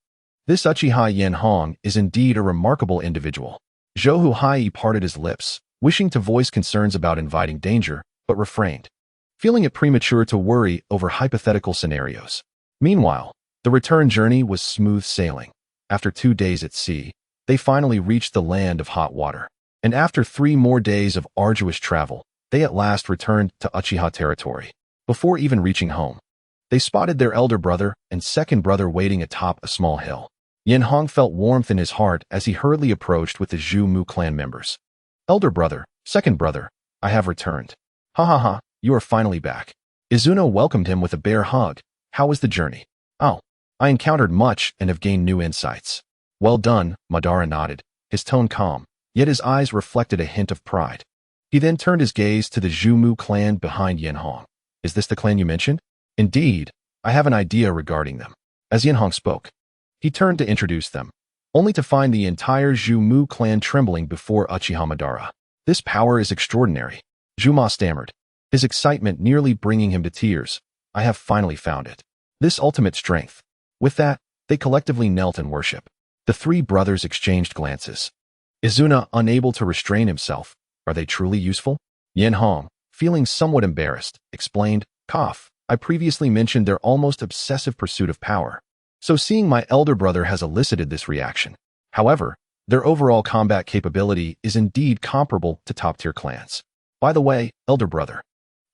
S1: this Uchiha Yen Hong is indeed a remarkable individual." Zhou Yi parted his lips, wishing to voice concerns about inviting danger, but refrained, feeling it premature to worry over hypothetical scenarios. Meanwhile, the return journey was smooth sailing. After 2 days at sea, they finally reached the land of hot water. And after 3 more days of arduous travel, they at last returned to Uchiha territory. Before even reaching home, they spotted their elder brother and second brother waiting atop a small hill. Yen Hong felt warmth in his heart as he hurriedly approached with the Zhu Mu clan members. "Elder brother, second brother, I have returned." "Ha ha ha, you are finally back." Izuna welcomed him with a bear hug. "How was the journey?" "Oh, I encountered much and have gained new insights." "Well done," Madara nodded, his tone calm, yet his eyes reflected a hint of pride. He then turned his gaze to the Zhumu clan behind Yenhong. "Is this the clan you mentioned?" "Indeed, I have an idea regarding them." As Yenhong spoke, he turned to introduce them, only to find the entire Zhumu clan trembling before Uchiha Madara. "This power is extraordinary," Zhuma stammered, his excitement nearly bringing him to tears. "I have finally found it. This ultimate strength." With that, they collectively knelt in worship. The three brothers exchanged glances. Izuna, unable to restrain himself, "Are they truly useful?" Yenhong, feeling somewhat embarrassed, explained, "Cough, I previously mentioned their almost obsessive pursuit of power. So seeing my elder brother has elicited this reaction. However, their overall combat capability is indeed comparable to top-tier clans. By the way, elder brother,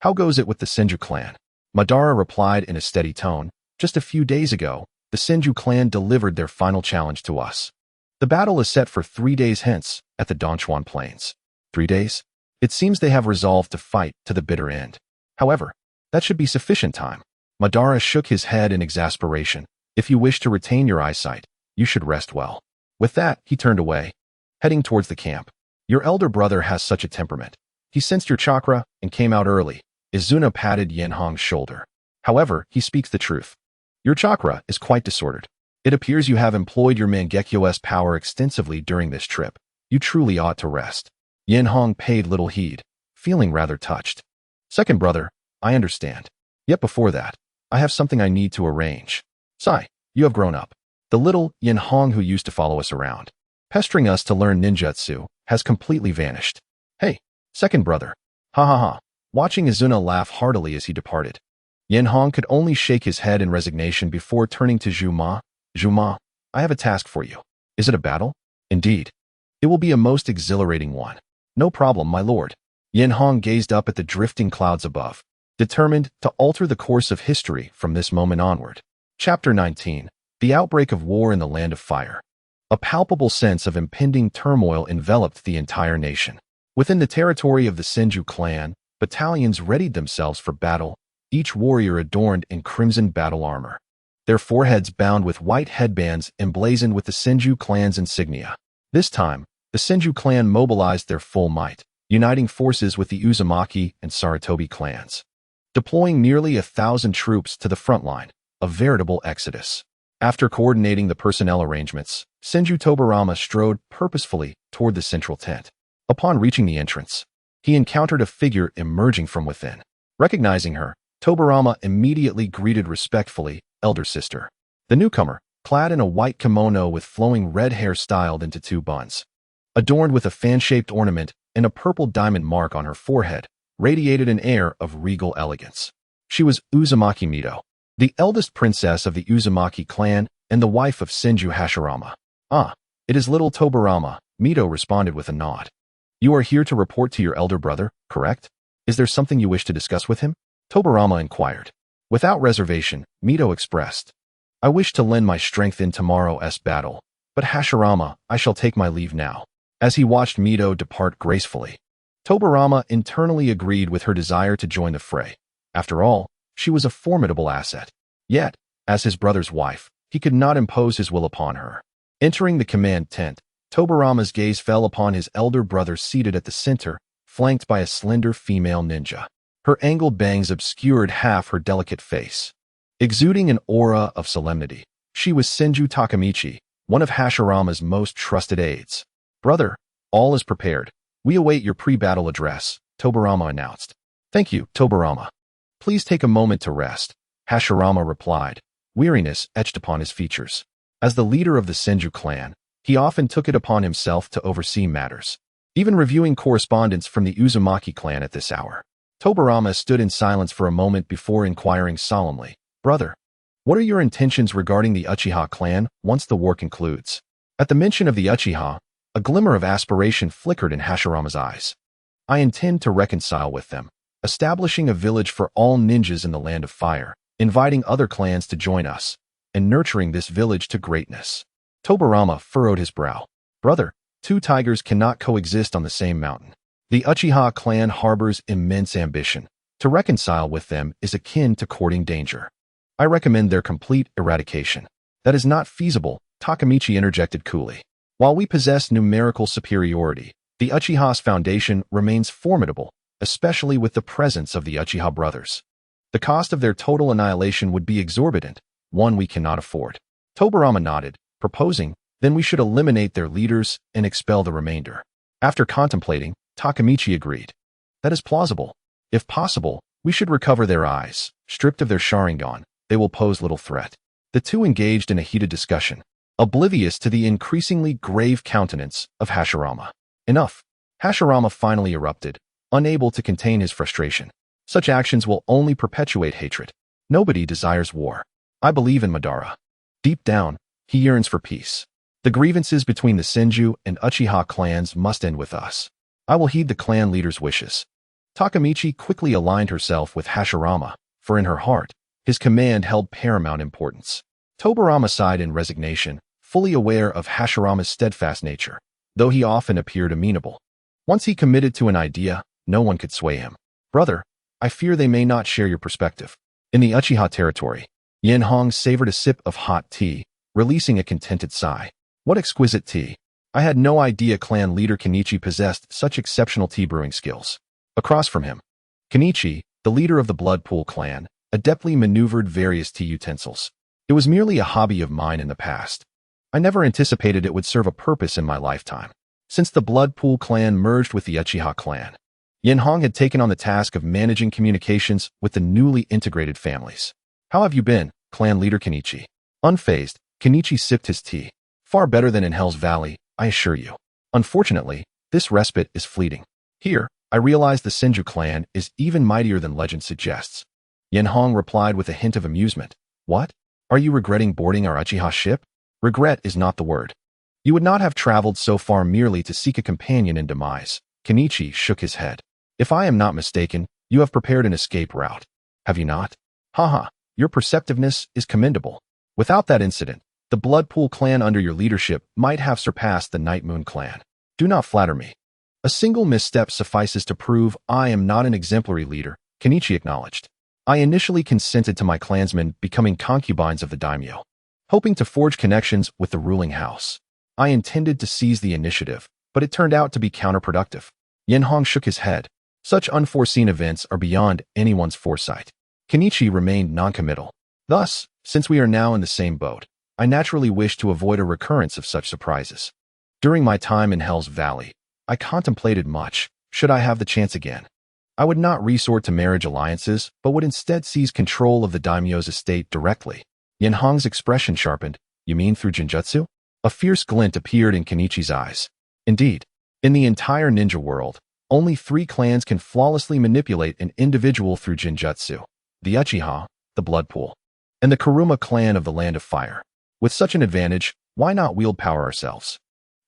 S1: how goes it with the Senju clan?" Madara replied in a steady tone, "Just a few days ago, the Senju clan delivered their final challenge to us. The battle is set for 3 days hence at the Donchuan Plains." 3 days? It seems they have resolved to fight to the bitter end. However, that should be sufficient time. Madara shook his head in exasperation. "If you wish to retain your eyesight, you should rest well." With that, he turned away, heading towards the camp. "Your elder brother has such a temperament. He sensed your chakra and came out early." Izuna patted Yenhong's shoulder. "However, he speaks the truth. Your chakra is quite disordered. It appears you have employed your Mangekyō's power extensively during this trip. You truly ought to rest." Yenhong paid little heed, feeling rather touched. "Second brother, I understand. Yet before that, I have something I need to arrange. Sai, you have grown up. The little Yenhong who used to follow us around, pestering us to learn ninjutsu, has completely vanished. Hey, second brother." Ha ha ha. Watching Izuna laugh heartily as he departed, Yenhong could only shake his head in resignation before turning to Zhuma. "Zhuma, I have a task for you." "Is it a battle?" "Indeed. It will be a most exhilarating one." "No problem, my lord." Yenhong gazed up at the drifting clouds above, determined to alter the course of history from this moment onward. Chapter 19. The Outbreak of War in the Land of Fire. A palpable sense of impending turmoil enveloped the entire nation. Within the territory of the Senju clan, battalions readied themselves for battle, each warrior adorned in crimson battle armor, their foreheads bound with white headbands emblazoned with the Senju clan's insignia. This time, the Senju clan mobilized their full might, uniting forces with the Uzumaki and Sarutobi clans, deploying nearly 1,000 troops to the front line, a veritable exodus. After coordinating the personnel arrangements, Senju Tobirama strode purposefully toward the central tent. Upon reaching the entrance, he encountered a figure emerging from within. Recognizing her, Tobirama immediately greeted respectfully, "Elder sister." The newcomer, clad in a white kimono with flowing red hair styled into 2 buns, adorned with a fan-shaped ornament and a purple diamond mark on her forehead, radiated an air of regal elegance. She was Uzumaki Mito, the eldest princess of the Uzumaki clan and the wife of Senju Hashirama. "Ah, it is little Tobirama," Mito responded with a nod. "You are here to report to your elder brother, correct? Is there something you wish to discuss with him?" Tobirama inquired. Without reservation, Mito expressed, "I wish to lend my strength in tomorrow's battle, but Hashirama, I shall take my leave now." As he watched Mito depart gracefully, Tobirama internally agreed with her desire to join the fray. After all, she was a formidable asset. Yet, as his brother's wife, he could not impose his will upon her. Entering the command tent, Tobirama's gaze fell upon his elder brother seated at the center, flanked by a slender female ninja. Her angled bangs obscured half her delicate face. Exuding an aura of solemnity, she was Senju Takamichi, one of Hashirama's most trusted aides. "Brother, all is prepared. We await your pre-battle address," Tobirama announced. "Thank you, Tobirama. Please take a moment to rest," Hashirama replied, weariness etched upon his features. As the leader of the Senju clan, he often took it upon himself to oversee matters, even reviewing correspondence from the Uzumaki clan at this hour. Tobirama stood in silence for a moment before inquiring solemnly, "Brother, what are your intentions regarding the Uchiha clan once the war concludes?" At the mention of the Uchiha, a glimmer of aspiration flickered in Hashirama's eyes. "I intend to reconcile with them, establishing a village for all ninjas in the Land of Fire, inviting other clans to join us, and nurturing this village to greatness." Tobirama furrowed his brow. "Brother, 2 tigers cannot coexist on the same mountain. The Uchiha clan harbors immense ambition, To reconcile with them is akin to courting danger. I recommend their complete eradication. That is not feasible, Takemichi interjected coolly. While we possess numerical superiority, the Uchiha's foundation remains formidable, especially with the presence of the Uchiha brothers. The cost of their total annihilation would be exorbitant, one we cannot afford. Tobirama nodded, proposing, then we should eliminate their leaders and expel the remainder. After contemplating, Takemichi agreed. That is plausible. If possible, we should recover their eyes. Stripped of their Sharingan, they will pose little threat. The two engaged in a heated discussion, oblivious to the increasingly grave countenance of Hashirama. Enough. Hashirama finally erupted, unable to contain his frustration. Such actions will only perpetuate hatred. Nobody desires war. I believe in Madara. Deep down, he yearns for peace. The grievances between the Senju and Uchiha clans must end with us. I will heed the clan leader's wishes. Takemichi quickly aligned herself with Hashirama, for in her heart, his command held paramount importance. Tobirama sighed in resignation, fully aware of Hashirama's steadfast nature, though he often appeared amenable. Once he committed to an idea, no one could sway him. Brother, I fear they may not share your perspective. In the Uchiha territory, Enhō savored a sip of hot tea, releasing a contented sigh. What exquisite tea! I had no idea clan leader Kenichi possessed such exceptional tea brewing skills. Across from him, Kenichi, the leader of the Bloodpool clan, adeptly maneuvered various tea utensils. It was merely a hobby of mine in the past. I never anticipated it would serve a purpose in my lifetime. Since the Bloodpool clan merged with the Uchiha clan, Enhō had taken on the task of managing communications with the newly integrated families. How have you been, clan leader Kenichi? Unfazed, Kenichi sipped his tea. Far better than in Hell's Valley, I assure you. Unfortunately, this respite is fleeting. Here, I realize the Senju clan is even mightier than legend suggests. Enhō replied with a hint of amusement. What? Are you regretting boarding our Uchiha ship? Regret is not the word. You would not have traveled so far merely to seek a companion in demise. Kenichi shook his head. If I am not mistaken, you have prepared an escape route. Have you not? Haha, your perceptiveness is commendable. Without that incident, the Bloodpool clan under your leadership might have surpassed the Night Moon clan. Do not flatter me. A single misstep suffices to prove I am not an exemplary leader, Kenichi acknowledged. I initially consented to my clansmen becoming concubines of the daimyo, hoping to forge connections with the ruling house. I intended to seize the initiative, but it turned out to be counterproductive. Enhō shook his head. Such unforeseen events are beyond anyone's foresight. Kenichi remained noncommittal. Thus, since we are now in the same boat, I naturally wish to avoid a recurrence of such surprises. During my time in Hell's Valley, I contemplated much, should I have the chance again. I would not resort to marriage alliances, but would instead seize control of the daimyo's estate directly. Enhō's expression sharpened. You mean through Genjutsu? A fierce glint appeared in Kenichi's eyes. Indeed, in the entire ninja world, only 3 clans can flawlessly manipulate an individual through Genjutsu: the Uchiha, the Bloodpool, and the Kuruma clan of the Land of Fire. With such an advantage, why not wield power ourselves?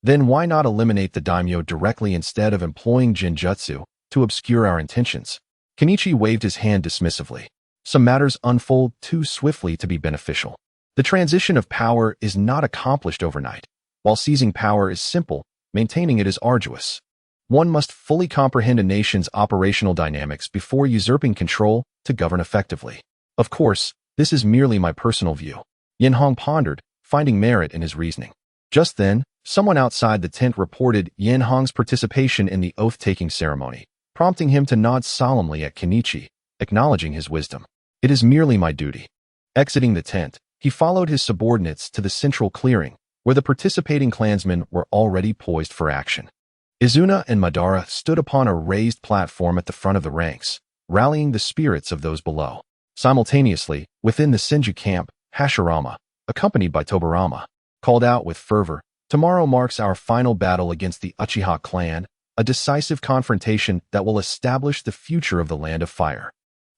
S1: Then why not eliminate the daimyo directly instead of employing Genjutsu to obscure our intentions? Kenichi waved his hand dismissively. Some matters unfold too swiftly to be beneficial. The transition of power is not accomplished overnight. While seizing power is simple, maintaining it is arduous. One must fully comprehend a nation's operational dynamics before usurping control to govern effectively. Of course, this is merely my personal view. Enhō pondered, finding merit in his reasoning. Just then, someone outside the tent reported Enhō's participation in the oath-taking ceremony, prompting him to nod solemnly at Kenichi, acknowledging his wisdom. It is merely my duty. Exiting the tent, he followed his subordinates to the central clearing, where the participating clansmen were already poised for action. Izuna and Madara stood upon a raised platform at the front of the ranks, rallying the spirits of those below. Simultaneously, within the Senju camp, Hashirama, accompanied by Tobirama, called out with fervor, "Tomorrow marks our final battle against the Uchiha clan, a decisive confrontation that will establish the future of the Land of Fire.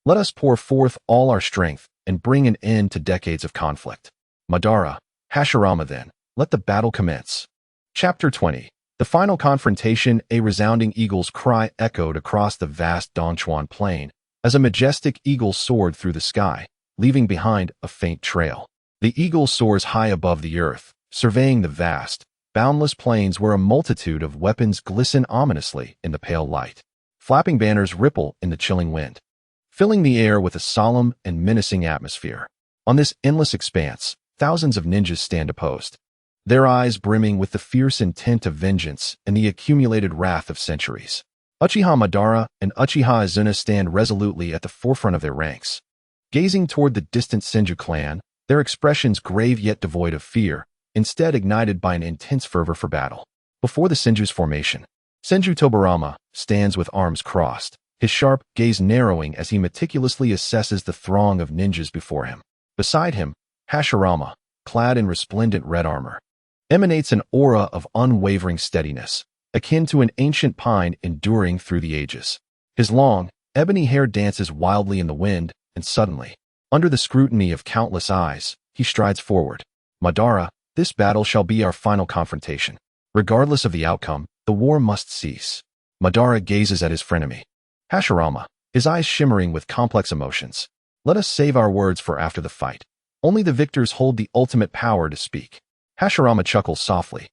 S1: Let us pour forth all our strength and bring an end to decades of conflict." Madara, Hashirama then, let the battle commence. Chapter 20. The final confrontation. A resounding eagle's cry echoed across the vast Dongchuan plain as a majestic eagle soared through the sky, leaving behind a faint trail. The eagle soars high above the earth, surveying the vast, boundless plains where a multitude of weapons glisten ominously in the pale light. Flapping banners ripple in the chilling wind. filling the air with a solemn and menacing atmosphere. On this endless expanse, thousands of ninjas stand opposed, their eyes brimming with the fierce intent of vengeance and the accumulated wrath of centuries. Uchiha Madara and Uchiha Izuna stand resolutely at the forefront of their ranks. Gazing toward the distant Senju clan, their expressions grave yet devoid of fear, instead ignited by an intense fervor for battle. Before the Senju's formation, Senju Tobirama stands with arms crossed, his sharp gaze narrowing as he meticulously assesses the throng of ninjas before him. Beside him, Hashirama, clad in resplendent red armor, emanates an aura of unwavering steadiness, akin to an ancient pine enduring through the ages. His long, ebony hair dances wildly in the wind, and suddenly, under the scrutiny of countless eyes, he strides forward. Madara, this battle shall be our final confrontation. Regardless of the outcome, the war must cease. Madara gazes at his frenemy, Hashirama, his eyes shimmering with complex emotions. Let us save our words for after the fight. Only the victors hold the ultimate power to speak. Hashirama chuckles softly,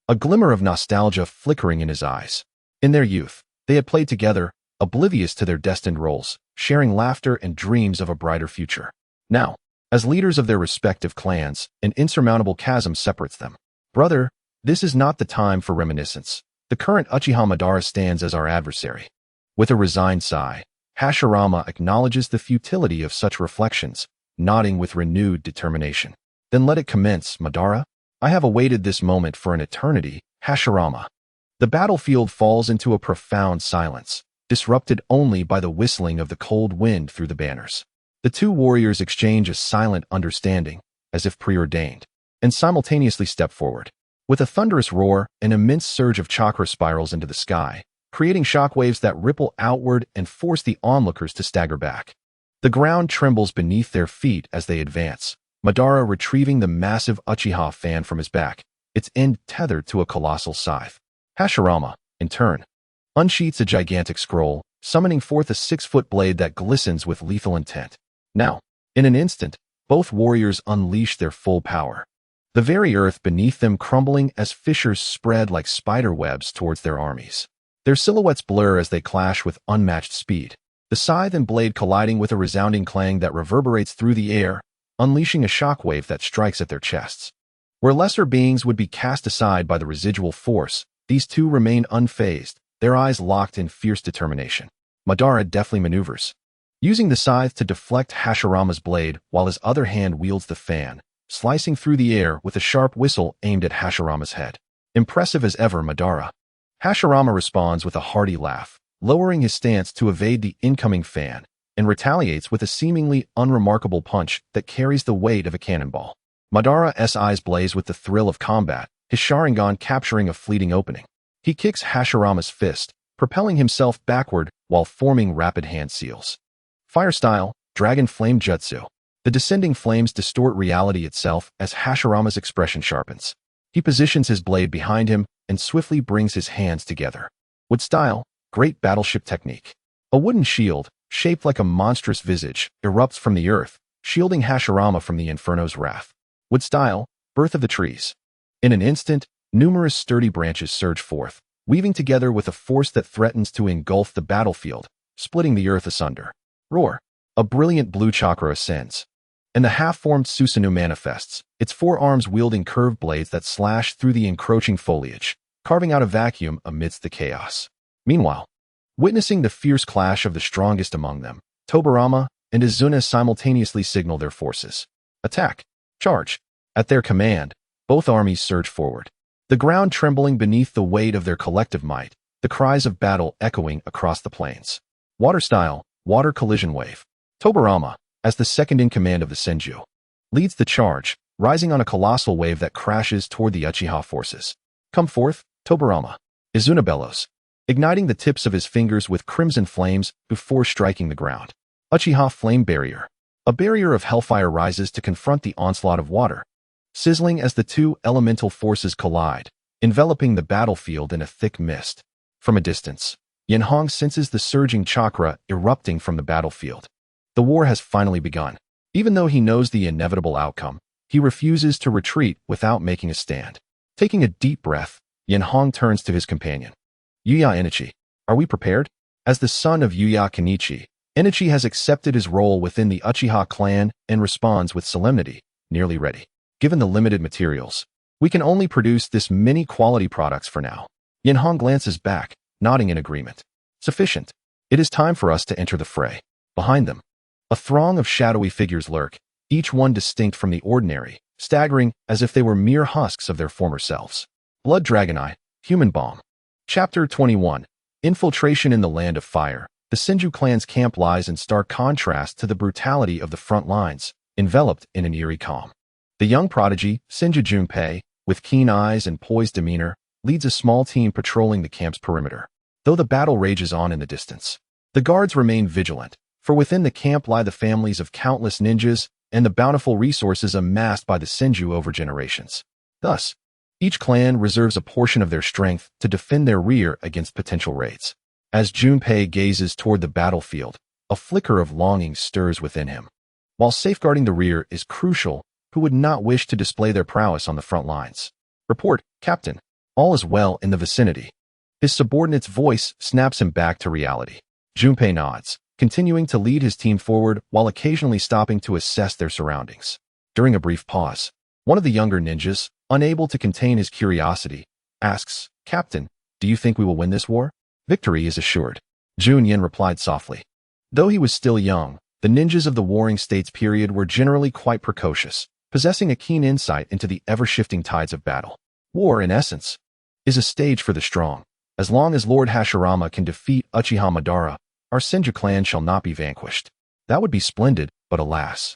S1: a glimmer of nostalgia flickering in his eyes. In their youth, they had played together, oblivious to their destined roles, sharing laughter and dreams of a brighter future. Now, as leaders of their respective clans, an insurmountable chasm separates them. Brother, this is not the time for reminiscence. The current Uchiha Madara stands as our adversary. With a resigned sigh, Hashirama acknowledges the futility of such reflections, nodding with renewed determination. Then let it commence, Madara. I have awaited this moment for an eternity, Hashirama. The battlefield falls into a profound silence, disrupted only by the whistling of the cold wind through the banners. The two warriors exchange a silent understanding, as if preordained, and simultaneously step forward. With a thunderous roar, an immense surge of chakra spirals into the sky, creating shockwaves that ripple outward and force the onlookers to stagger back. The ground trembles beneath their feet as they advance, Madara retrieving the massive Uchiha fan from his back, its end tethered to a colossal scythe. Hashirama, in turn, unsheaths a gigantic scroll, summoning forth a 6-foot blade that glistens with lethal intent. Now, in an instant, both warriors unleash their full power, the very earth beneath them crumbling as fissures spread like spider webs towards their armies. Their silhouettes blur as they clash with unmatched speed, the scythe and blade colliding with a resounding clang that reverberates through the air, unleashing a shockwave that strikes at their chests. Where lesser beings would be cast aside by the residual force, these two remain unfazed, their eyes locked in fierce determination. Madara deftly maneuvers, using the scythe to deflect Hashirama's blade while his other hand wields the fan, slicing through the air with a sharp whistle aimed at Hashirama's head. Impressive as ever, Madara. Hashirama responds with a hearty laugh, lowering his stance to evade the incoming fan, and retaliates with a seemingly unremarkable punch that carries the weight of a cannonball. Madara's eyes blaze with the thrill of combat, his Sharingan capturing a fleeting opening. He kicks Hashirama's fist, propelling himself backward while forming rapid hand seals. Fire style, Dragon Flame Jutsu. The descending flames distort reality itself as Hashirama's expression sharpens. He positions his blade behind him and swiftly brings his hands together. Wood style, Great Battleship Technique. A wooden shield, shaped like a monstrous visage, erupts from the earth, shielding Hashirama from the Inferno's wrath. Wood style, Birth of the Trees. In an instant, numerous sturdy branches surge forth, weaving together with a force that threatens to engulf the battlefield, splitting the earth asunder. Roar. A brilliant blue chakra ascends, and the half-formed Susanoo manifests, its 4 arms wielding curved blades that slash through the encroaching foliage, carving out a vacuum amidst the chaos. Meanwhile, witnessing the fierce clash of the strongest among them, Tobirama and Izuna simultaneously signal their forces. Attack! Charge! At their command, both armies surge forward, the ground trembling beneath the weight of their collective might, the cries of battle echoing across the plains. Water style, Water Collision Wave. Tobirama, as the second in command of the Senju, leads the charge, rising on a colossal wave that crashes toward the Uchiha forces. Come forth, Tobirama. Izuna bellows, igniting the tips of his fingers with crimson flames before striking the ground. Uchiha Flame Barrier. A barrier of hellfire rises to confront the onslaught of water, sizzling as the two elemental forces collide, enveloping the battlefield in a thick mist. From a distance, Enhō senses the surging chakra erupting from the battlefield. The war has finally begun. Even though he knows the inevitable outcome, he refuses to retreat without making a stand. Taking a deep breath, Enhō turns to his companion. Yuya Enichi, are we prepared? As the son of Yuya Kenichi, Enichi has accepted his role within the Uchiha clan and responds with solemnity, nearly ready. Given the limited materials, we can only produce this many quality products for now. Enhō glances back, nodding in agreement. Sufficient. It is time for us to enter the fray. Behind them, a throng of shadowy figures lurk, each one distinct from the ordinary, staggering as if they were mere husks of their former selves. Blood Dragon Eye, Human Bomb. Chapter 21. Infiltration in the Land of Fire. The Senju clan's camp lies in stark contrast to the brutality of the front lines, enveloped in an eerie calm. The young prodigy, Senju Junpei, with keen eyes and poised demeanor, leads a small team patrolling the camp's perimeter. Though the battle rages on in the distance, the guards remain vigilant, for within the camp lie the families of countless ninjas and the bountiful resources amassed by the Senju over generations. Thus, each clan reserves a portion of their strength to defend their rear against potential raids. As Junpei gazes toward the battlefield, a flicker of longing stirs within him. While safeguarding the rear is crucial, who would not wish to display their prowess on the front lines? Report, Captain. All is well in the vicinity. His subordinate's voice snaps him back to reality. Junpei nods, continuing to lead his team forward while occasionally stopping to assess their surroundings. During a brief pause, one of the younger ninjas, unable to contain his curiosity, asks, Captain, do you think we will win this war? Victory is assured, Junyin replied softly. Though he was still young, the ninjas of the Warring States period were generally quite precocious, possessing a keen insight into the ever-shifting tides of battle. War, in essence, is a stage for the strong. As long as Lord Hashirama can defeat Uchiha Madara, our Senju clan shall not be vanquished. That would be splendid, but alas,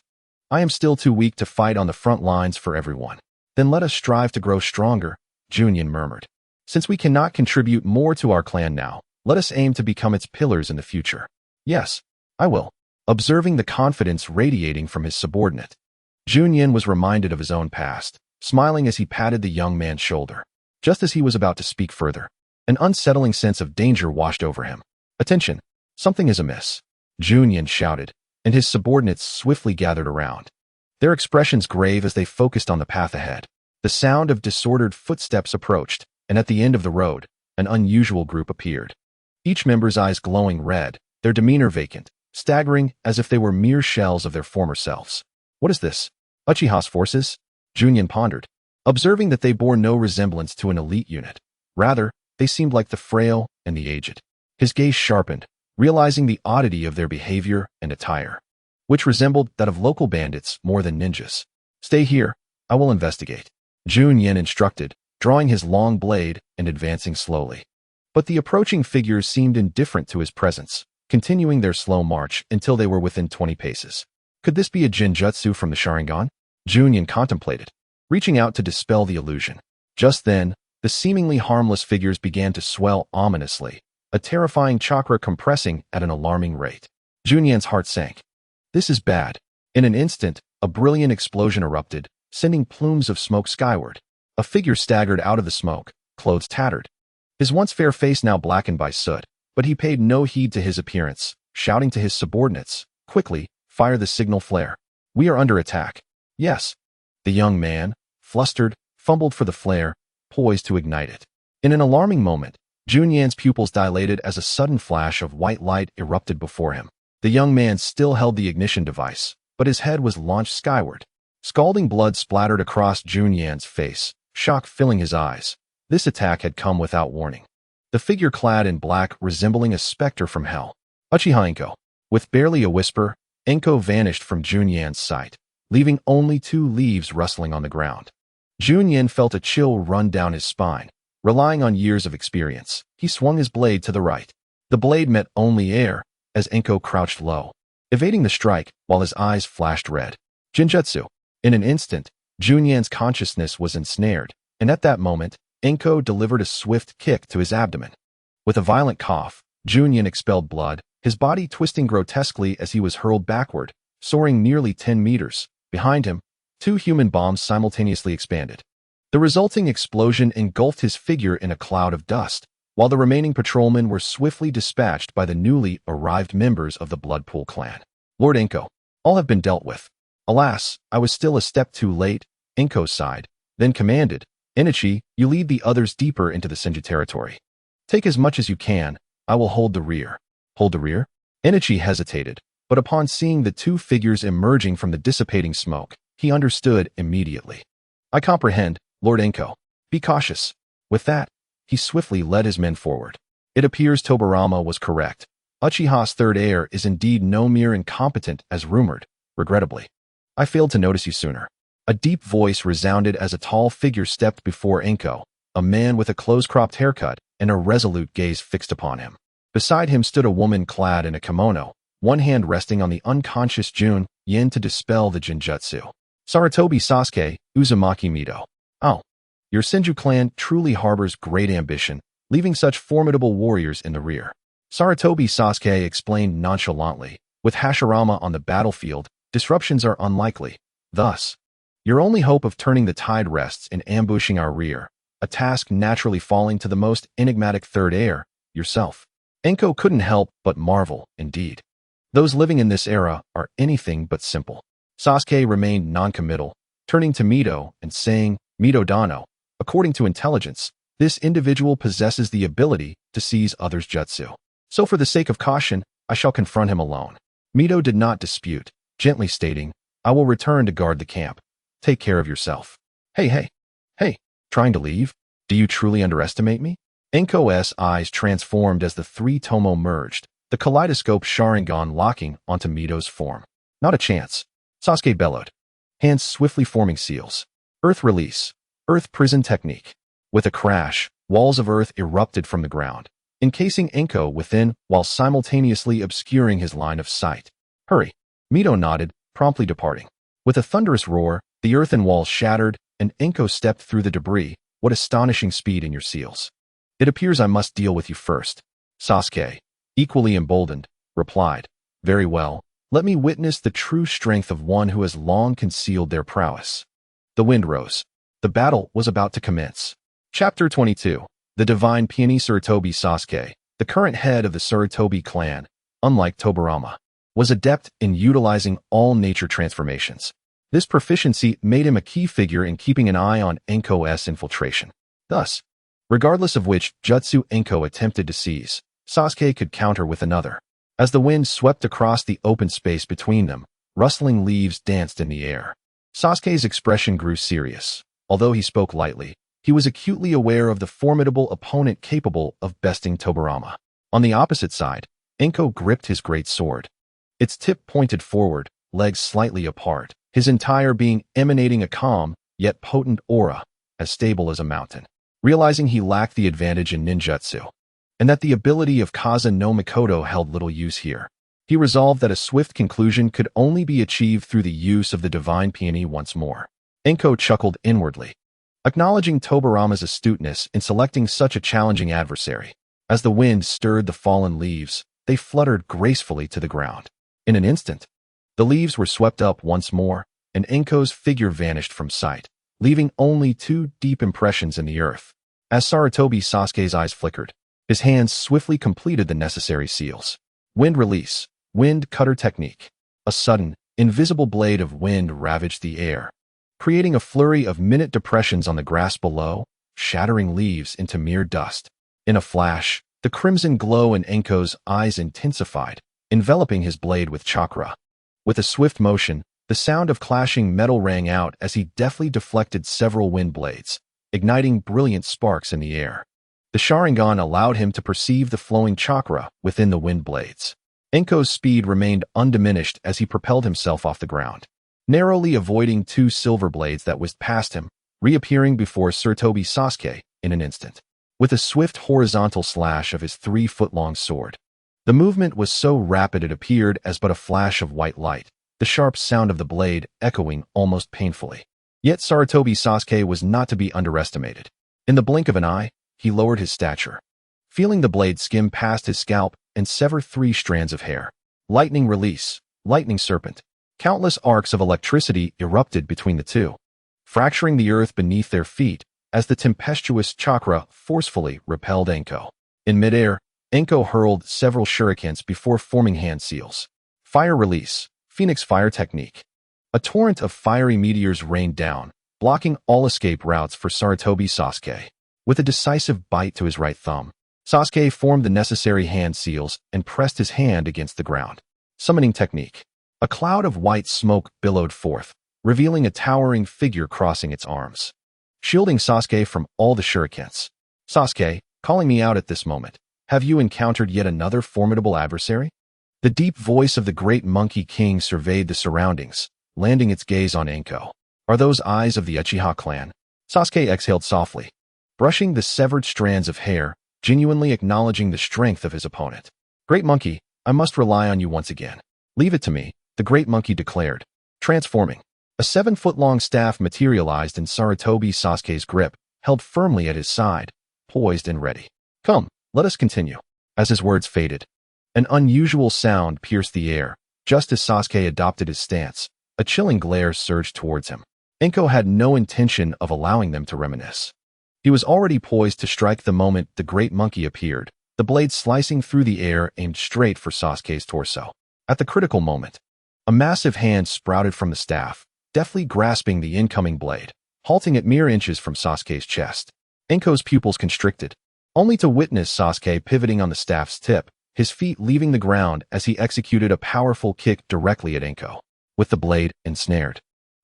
S1: I am still too weak to fight on the front lines for everyone. Then let us strive to grow stronger, Junyin murmured. Since we cannot contribute more to our clan now, let us aim to become its pillars in the future. Yes, I will. Observing the confidence radiating from his subordinate, Junyin was reminded of his own past, smiling as he patted the young man's shoulder. Just as he was about to speak further, an unsettling sense of danger washed over him. Attention, something is amiss, Junyin shouted, and his subordinates swiftly gathered around, their expressions grave as they focused on the path ahead. The sound of disordered footsteps approached, and at the end of the road, an unusual group appeared. Each member's eyes glowing red, their demeanor vacant, staggering as if they were mere shells of their former selves. What is this? Uchiha's forces? Junyin pondered, observing that they bore no resemblance to an elite unit. Rather, they seemed like the frail and the aged. His gaze sharpened, realizing the oddity of their behavior and attire, which resembled that of local bandits more than ninjas. Stay here, I will investigate, Junyin instructed, drawing his long blade and advancing slowly. But the approaching figures seemed indifferent to his presence, continuing their slow march until they were within 20 paces. Could this be a genjutsu from the Sharingan? Junyin contemplated, reaching out to dispel the illusion. Just then, the seemingly harmless figures began to swell ominously, a terrifying chakra compressing at an alarming rate. Junyin's heart sank. This is bad. In an instant, a brilliant explosion erupted, sending plumes of smoke skyward. A figure staggered out of the smoke, clothes tattered. His once fair face now blackened by soot, but he paid no heed to his appearance, shouting to his subordinates, quickly, fire the signal flare. We are under attack. Yes. The young man, flustered, fumbled for the flare, poised to ignite it. In an alarming moment, Junyin's pupils dilated as a sudden flash of white light erupted before him. The young man still held the ignition device, but his head was launched skyward. Scalding blood splattered across Junyin's face, shock filling his eyes. This attack had come without warning. The figure clad in black resembling a specter from hell. Uchiha Enhō. With barely a whisper, Enhō vanished from Junyin's sight, leaving only 2 leaves rustling on the ground. Junyin felt a chill run down his spine. Relying on years of experience, he swung his blade to the right. The blade met only air as Enhō crouched low, evading the strike while his eyes flashed red. Genjutsu. In an instant, Junyin's consciousness was ensnared, and at that moment, Enhō delivered a swift kick to his abdomen. With a violent cough, Junyin expelled blood, his body twisting grotesquely as he was hurled backward, soaring nearly 10 meters. Behind him, 2 human bombs simultaneously expanded. The resulting explosion engulfed his figure in a cloud of dust, while the remaining patrolmen were swiftly dispatched by the newly arrived members of the Bloodpool clan. Lord Enhō, all have been dealt with. Alas, I was still a step too late, Enhō sighed, then commanded, Enichi, you lead the others deeper into the Senju territory. Take as much as you can, I will hold the rear. Hold the rear? Enichi hesitated, but upon seeing the two figures emerging from the dissipating smoke, he understood immediately. I comprehend, Lord Enhō. Be cautious. With that, he swiftly led his men forward. It appears Tobirama was correct. Uchiha's third heir is indeed no mere incompetent as rumored, regrettably. I failed to notice you sooner. A deep voice resounded as a tall figure stepped before Enhō, a man with a close-cropped haircut and a resolute gaze fixed upon him. Beside him stood a woman clad in a kimono, one hand resting on the unconscious Jun Yin to dispel the Jinjutsu. Sarutobi Sasuke, Uzumaki Mito. Oh, your Senju clan truly harbors great ambition, leaving such formidable warriors in the rear. Sarutobi Sasuke explained nonchalantly, with Hashirama on the battlefield, disruptions are unlikely. Thus, your only hope of turning the tide rests in ambushing our rear, a task naturally falling to the most enigmatic third heir, yourself. Enhō couldn't help but marvel, indeed. Those living in this era are anything but simple. Sasuke remained noncommittal, turning to Mito and saying, Mito Dano, according to intelligence, this individual possesses the ability to seize others' jutsu. So for the sake of caution, I shall confront him alone. Mito did not dispute, gently stating, I will return to guard the camp. Take care of yourself. Hey, trying to leave? Do you truly underestimate me? Enhō's eyes transformed as the three tomo merged, the kaleidoscope Sharingan locking onto Mito's form. Not a chance. Sasuke bellowed, hands swiftly forming seals. Earth release. Earth prison technique. With a crash, walls of earth erupted from the ground, encasing Enhō within while simultaneously obscuring his line of sight. Hurry. Mito nodded, promptly departing. With a thunderous roar, the earthen walls shattered, and Enhō stepped through the debris. What astonishing speed in your seals. It appears I must deal with you first. Sasuke, equally emboldened, replied, Very well, let me witness the true strength of one who has long concealed their prowess. The wind rose. The battle was about to commence. Chapter 22. The Divine Peony Sarutobi Sasuke, the current head of the Sarutobi clan, unlike Tobirama, was adept in utilizing all nature transformations. This proficiency made him a key figure in keeping an eye on Enhō's infiltration. Thus, regardless of which jutsu Enhō attempted to seize, Sasuke could counter with another. As the wind swept across the open space between them, rustling leaves danced in the air. Sasuke's expression grew serious. Although he spoke lightly, he was acutely aware of the formidable opponent capable of besting Tobirama. On the opposite side, Enhō gripped his great sword. Its tip pointed forward, legs slightly apart, his entire being emanating a calm, yet potent aura, as stable as a mountain. Realizing he lacked the advantage in ninjutsu, and that the ability of Kaza no Mikoto held little use here, he resolved that a swift conclusion could only be achieved through the use of the divine peony once more. Enhō chuckled inwardly, acknowledging Tobirama's astuteness in selecting such a challenging adversary. As the wind stirred the fallen leaves, they fluttered gracefully to the ground. In an instant, the leaves were swept up once more, and Enhō's figure vanished from sight, leaving only two deep impressions in the earth. As Sarutobi Sasuke's eyes flickered, his hands swiftly completed the necessary seals. Wind release, wind cutter technique. A sudden, invisible blade of wind ravaged the air, creating a flurry of minute depressions on the grass below, shattering leaves into mere dust. In a flash, the crimson glow in Enhō's eyes intensified, enveloping his blade with chakra. With a swift motion, the sound of clashing metal rang out as he deftly deflected several wind blades, igniting brilliant sparks in the air. The Sharingan allowed him to perceive the flowing chakra within the wind blades. Enhō's speed remained undiminished as he propelled himself off the ground, narrowly avoiding two silver blades that whizzed past him, reappearing before Sarutobi Sasuke in an instant, with a swift horizontal slash of his 3-foot-long sword. The movement was so rapid it appeared as but a flash of white light, the sharp sound of the blade echoing almost painfully. Yet Sarutobi Sasuke was not to be underestimated. In the blink of an eye, he lowered his stature, feeling the blade skim past his scalp and sever 3 strands of hair. Lightning release, lightning serpent. Countless arcs of electricity erupted between the two, fracturing the earth beneath their feet as the tempestuous chakra forcefully repelled Enhō. In midair, Enhō hurled several shurikens before forming hand seals. Fire release, Phoenix Fire technique. A torrent of fiery meteors rained down, blocking all escape routes for Sarutobi Sasuke. With a decisive bite to his right thumb, Sasuke formed the necessary hand seals and pressed his hand against the ground. Summoning technique. A cloud of white smoke billowed forth, revealing a towering figure crossing its arms, shielding Sasuke from all the shurikens. Sasuke, calling me out at this moment, have you encountered yet another formidable adversary? The deep voice of the great Monkey King surveyed the surroundings, landing its gaze on Enhō. Are those eyes of the Uchiha clan? Sasuke exhaled softly, brushing the severed strands of hair, genuinely acknowledging the strength of his opponent. Great Monkey, I must rely on you once again. Leave it to me, the Great Monkey declared, transforming. A 7-foot-long staff materialized in Sarutobi Sasuke's grip, held firmly at his side, poised and ready. Come, let us continue. As his words faded, an unusual sound pierced the air. Just as Sasuke adopted his stance, a chilling glare surged towards him. Enhō had no intention of allowing them to reminisce. He was already poised to strike the moment the Great Monkey appeared, the blade slicing through the air aimed straight for Sasuke's torso. At the critical moment, a massive hand sprouted from the staff, deftly grasping the incoming blade, halting it mere inches from Sasuke's chest. Enhō's pupils constricted, only to witness Sasuke pivoting on the staff's tip, his feet leaving the ground as he executed a powerful kick directly at Enhō. With the blade ensnared,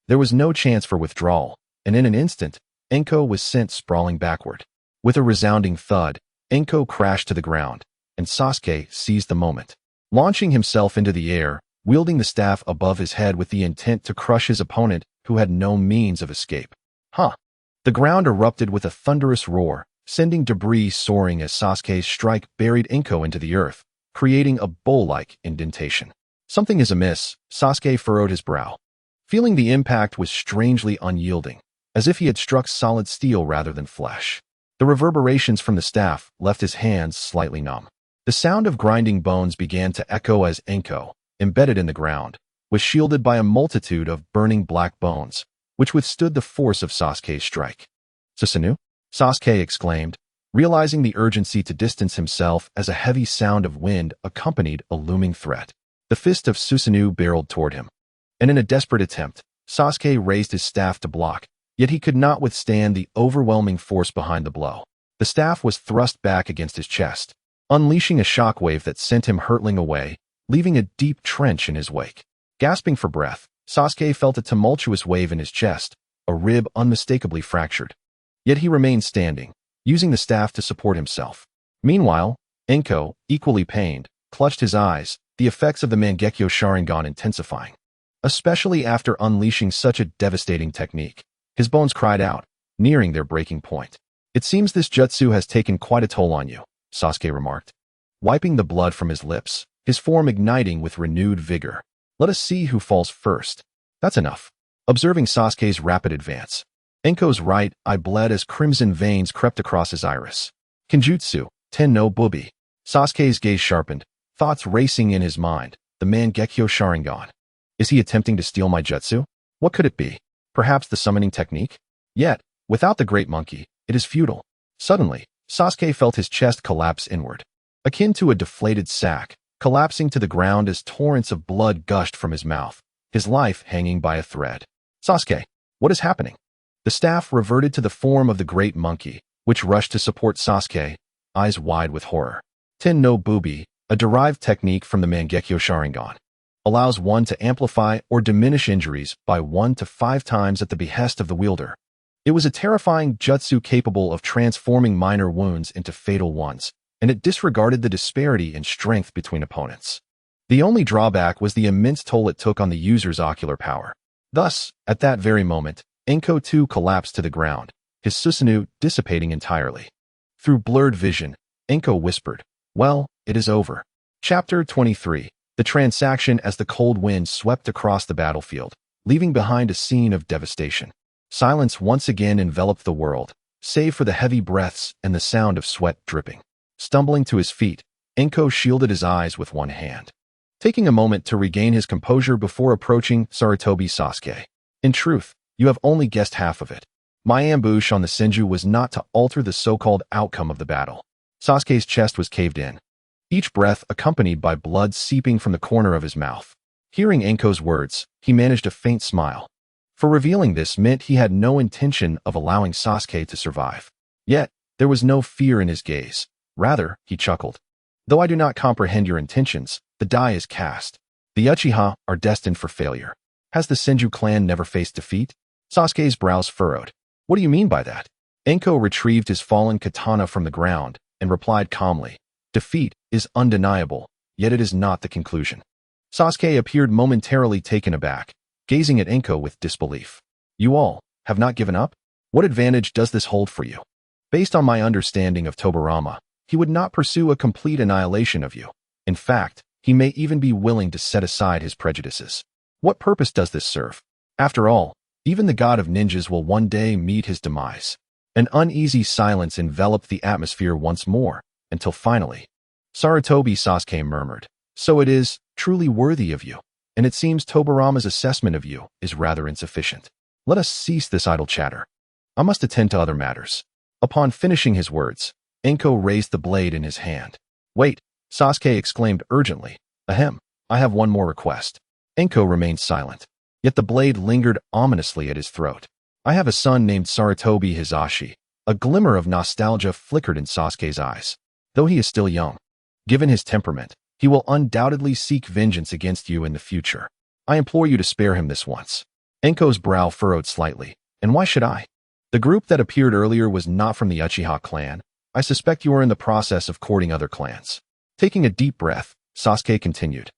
S1: there was no chance for withdrawal, and in an instant, Enhō was sent sprawling backward. With a resounding thud, Enhō crashed to the ground, and Sasuke seized the moment, launching himself into the air, wielding the staff above his head with the intent to crush his opponent, who had no means of escape. The ground erupted with a thunderous roar, sending debris soaring as Sasuke's strike buried Enhō into the earth, creating a bowl-like indentation. Something is amiss, Sasuke furrowed his brow, feeling the impact was strangely unyielding, as if he had struck solid steel rather than flesh. The reverberations from the staff left his hands slightly numb. The sound of grinding bones began to echo as Enhō, embedded in the ground, was shielded by a multitude of burning black bones, which withstood the force of Sasuke's strike. Susanoo? Sasuke exclaimed, realizing the urgency to distance himself as a heavy sound of wind accompanied a looming threat. The fist of Susanoo barreled toward him, and in a desperate attempt, Sasuke raised his staff to block, yet he could not withstand the overwhelming force behind the blow. The staff was thrust back against his chest, unleashing a shockwave that sent him hurtling away, leaving a deep trench in his wake. Gasping for breath, Sasuke felt a tumultuous wave in his chest, a rib unmistakably fractured. Yet he remained standing, using the staff to support himself. Meanwhile, Enhō, equally pained, clutched his eyes, the effects of the Mangekyō Sharingan intensifying. Especially after unleashing such a devastating technique, his bones cried out, nearing their breaking point. It seems this jutsu has taken quite a toll on you, Sasuke remarked, wiping the blood from his lips, his form igniting with renewed vigor. Let us see who falls first. That's enough. Observing Sasuke's rapid advance, Enhō's right eye bled as crimson veins crept across his iris. Kenjutsu, Ten no Bubi. Sasuke's gaze sharpened, thoughts racing in his mind. The Mangekyō Sharingan. Is he attempting to steal my jutsu? What could it be? Perhaps the summoning technique? Yet, without the Great Monkey, it is futile. Suddenly, Sasuke felt his chest collapse inward, akin to a deflated sack, collapsing to the ground as torrents of blood gushed from his mouth, his life hanging by a thread. Sasuke, what is happening? The staff reverted to the form of the Great Monkey, which rushed to support Sasuke, eyes wide with horror. Ten no Bubi, a derived technique from the Mangekyō Sharingan, allows one to amplify or diminish injuries by 1 to 5 times at the behest of the wielder. It was a terrifying jutsu capable of transforming minor wounds into fatal ones, and it disregarded the disparity in strength between opponents. The only drawback was the immense toll it took on the user's ocular power. Thus, at that very moment, Enhō too collapsed to the ground, his Susanoo dissipating entirely. Through blurred vision, Enhō whispered, "Well, it is over." Chapter 23. The transaction as the cold wind swept across the battlefield, leaving behind a scene of devastation. Silence once again enveloped the world, save for the heavy breaths and the sound of sweat dripping. Stumbling to his feet, Enhō shielded his eyes with one hand, taking a moment to regain his composure before approaching Sarutobi Sasuke. In truth, you have only guessed half of it. My ambush on the Senju was not to alter the so-called outcome of the battle. Sasuke's chest was caved in, each breath accompanied by blood seeping from the corner of his mouth. Hearing Enhō's words, he managed a faint smile. For revealing this meant he had no intention of allowing Sasuke to survive. Yet, there was no fear in his gaze, Rather, he chuckled. Though I do not comprehend your intentions, the die is cast. The Uchiha are destined for failure. Has the Senju clan never faced defeat? Sasuke's brows furrowed. What do you mean by that? Enko retrieved his fallen katana from the ground and replied calmly. Defeat is undeniable, yet it is not the conclusion. Sasuke appeared momentarily taken aback, gazing at Enko with disbelief. You all have not given up? What advantage does this hold for you? Based on my understanding of Tobirama, he would not pursue a complete annihilation of you. In fact, he may even be willing to set aside his prejudices. What purpose does this serve? After all, even the god of ninjas will one day meet his demise. An uneasy silence enveloped the atmosphere once more, until finally, Sarutobi Sasuke murmured, So it is truly worthy of you, and it seems Tobirama's assessment of you is rather insufficient. Let us cease this idle chatter. I must attend to other matters. Upon finishing his words, Enko raised the blade in his hand. Wait, Sasuke exclaimed urgently. Ahem, I have one more request. Enko remained silent, yet the blade lingered ominously at his throat. I have a son named Sarutobi Hisashi. A glimmer of nostalgia flickered in Sasuke's eyes. Though he is still young, given his temperament, he will undoubtedly seek vengeance against you in the future. I implore you to spare him this once. Enko's brow furrowed slightly. And why should I? The group that appeared earlier was not from the Uchiha clan. I suspect you are in the process of courting other clans. Taking a deep breath, Sasuke continued.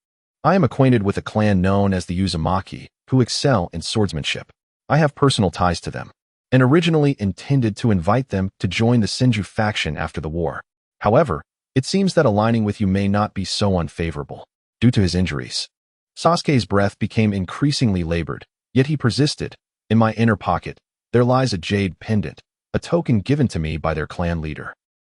S1: I am acquainted with a clan known as the Uzumaki, who excel in swordsmanship. I have personal ties to them, and originally intended to invite them to join the Senju faction after the war. However, it seems that aligning with you may not be so unfavorable, due to his injuries. Sasuke's breath became increasingly labored, yet he persisted. In my inner pocket, there lies a jade pendant, a token given to me by their clan leader.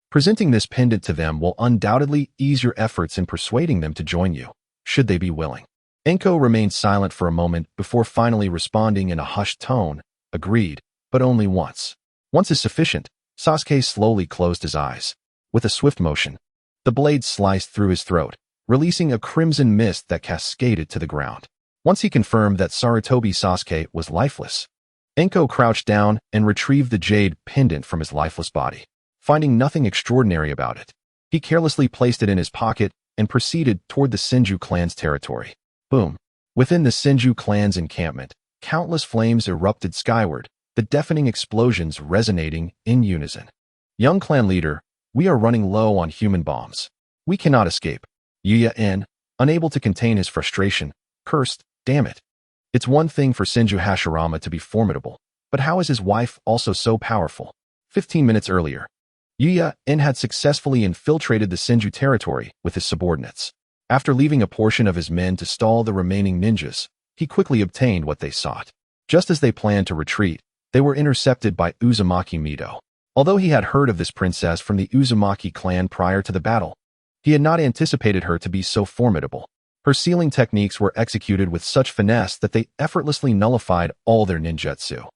S1: Presenting this pendant to them will undoubtedly ease your efforts in persuading them to join you, should they be willing. Enko remained silent for a moment before finally responding in a hushed tone, agreed, but only once. Once is sufficient. Sasuke slowly closed his eyes. With a swift motion, the blade sliced through his throat, releasing a crimson mist that cascaded to the ground. Once he confirmed that Sarutobi Sasuke was lifeless, Enko crouched down and retrieved the jade pendant from his lifeless body. Finding nothing extraordinary about it, he carelessly placed it in his pocket and proceeded toward the Senju clan's territory. Boom. Within the Senju clan's encampment, countless flames erupted skyward, the deafening explosions resonating in unison. Young clan leader, we are running low on human bombs. We cannot escape. Uchiha Enhō, unable to contain his frustration, cursed, damn it. It's one thing for Senju Hashirama to be formidable, but how is his wife also so powerful? 15 minutes earlier, Uchiha Enhō had successfully infiltrated the Senju territory with his subordinates. After leaving a portion of his men to stall the remaining ninjas, he quickly obtained what they sought. Just as they planned to retreat, they were intercepted by Uzumaki Mido. Although he had heard of this princess from the Uzumaki clan prior to the battle, he had not anticipated her to be so formidable. Her sealing techniques were executed with such finesse that they effortlessly nullified all their ninjutsu.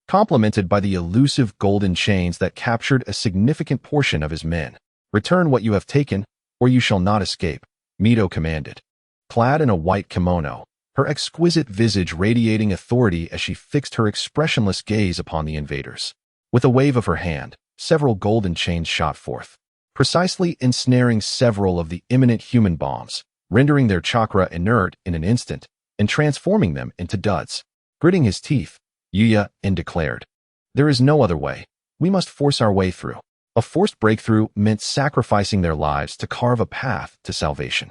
S1: Complemented by the elusive golden chains that captured a significant portion of his men. Return what you have taken, or you shall not escape, Mido commanded. Clad in a white kimono, her exquisite visage radiating authority as she fixed her expressionless gaze upon the invaders. With a wave of her hand, several golden chains shot forth, precisely ensnaring several of the imminent human bombs, rendering their chakra inert in an instant, and transforming them into duds. Gritting his teeth, Uchiha Enhō declared, There is no other way. We must force our way through. A forced breakthrough meant sacrificing their lives to carve a path to salvation.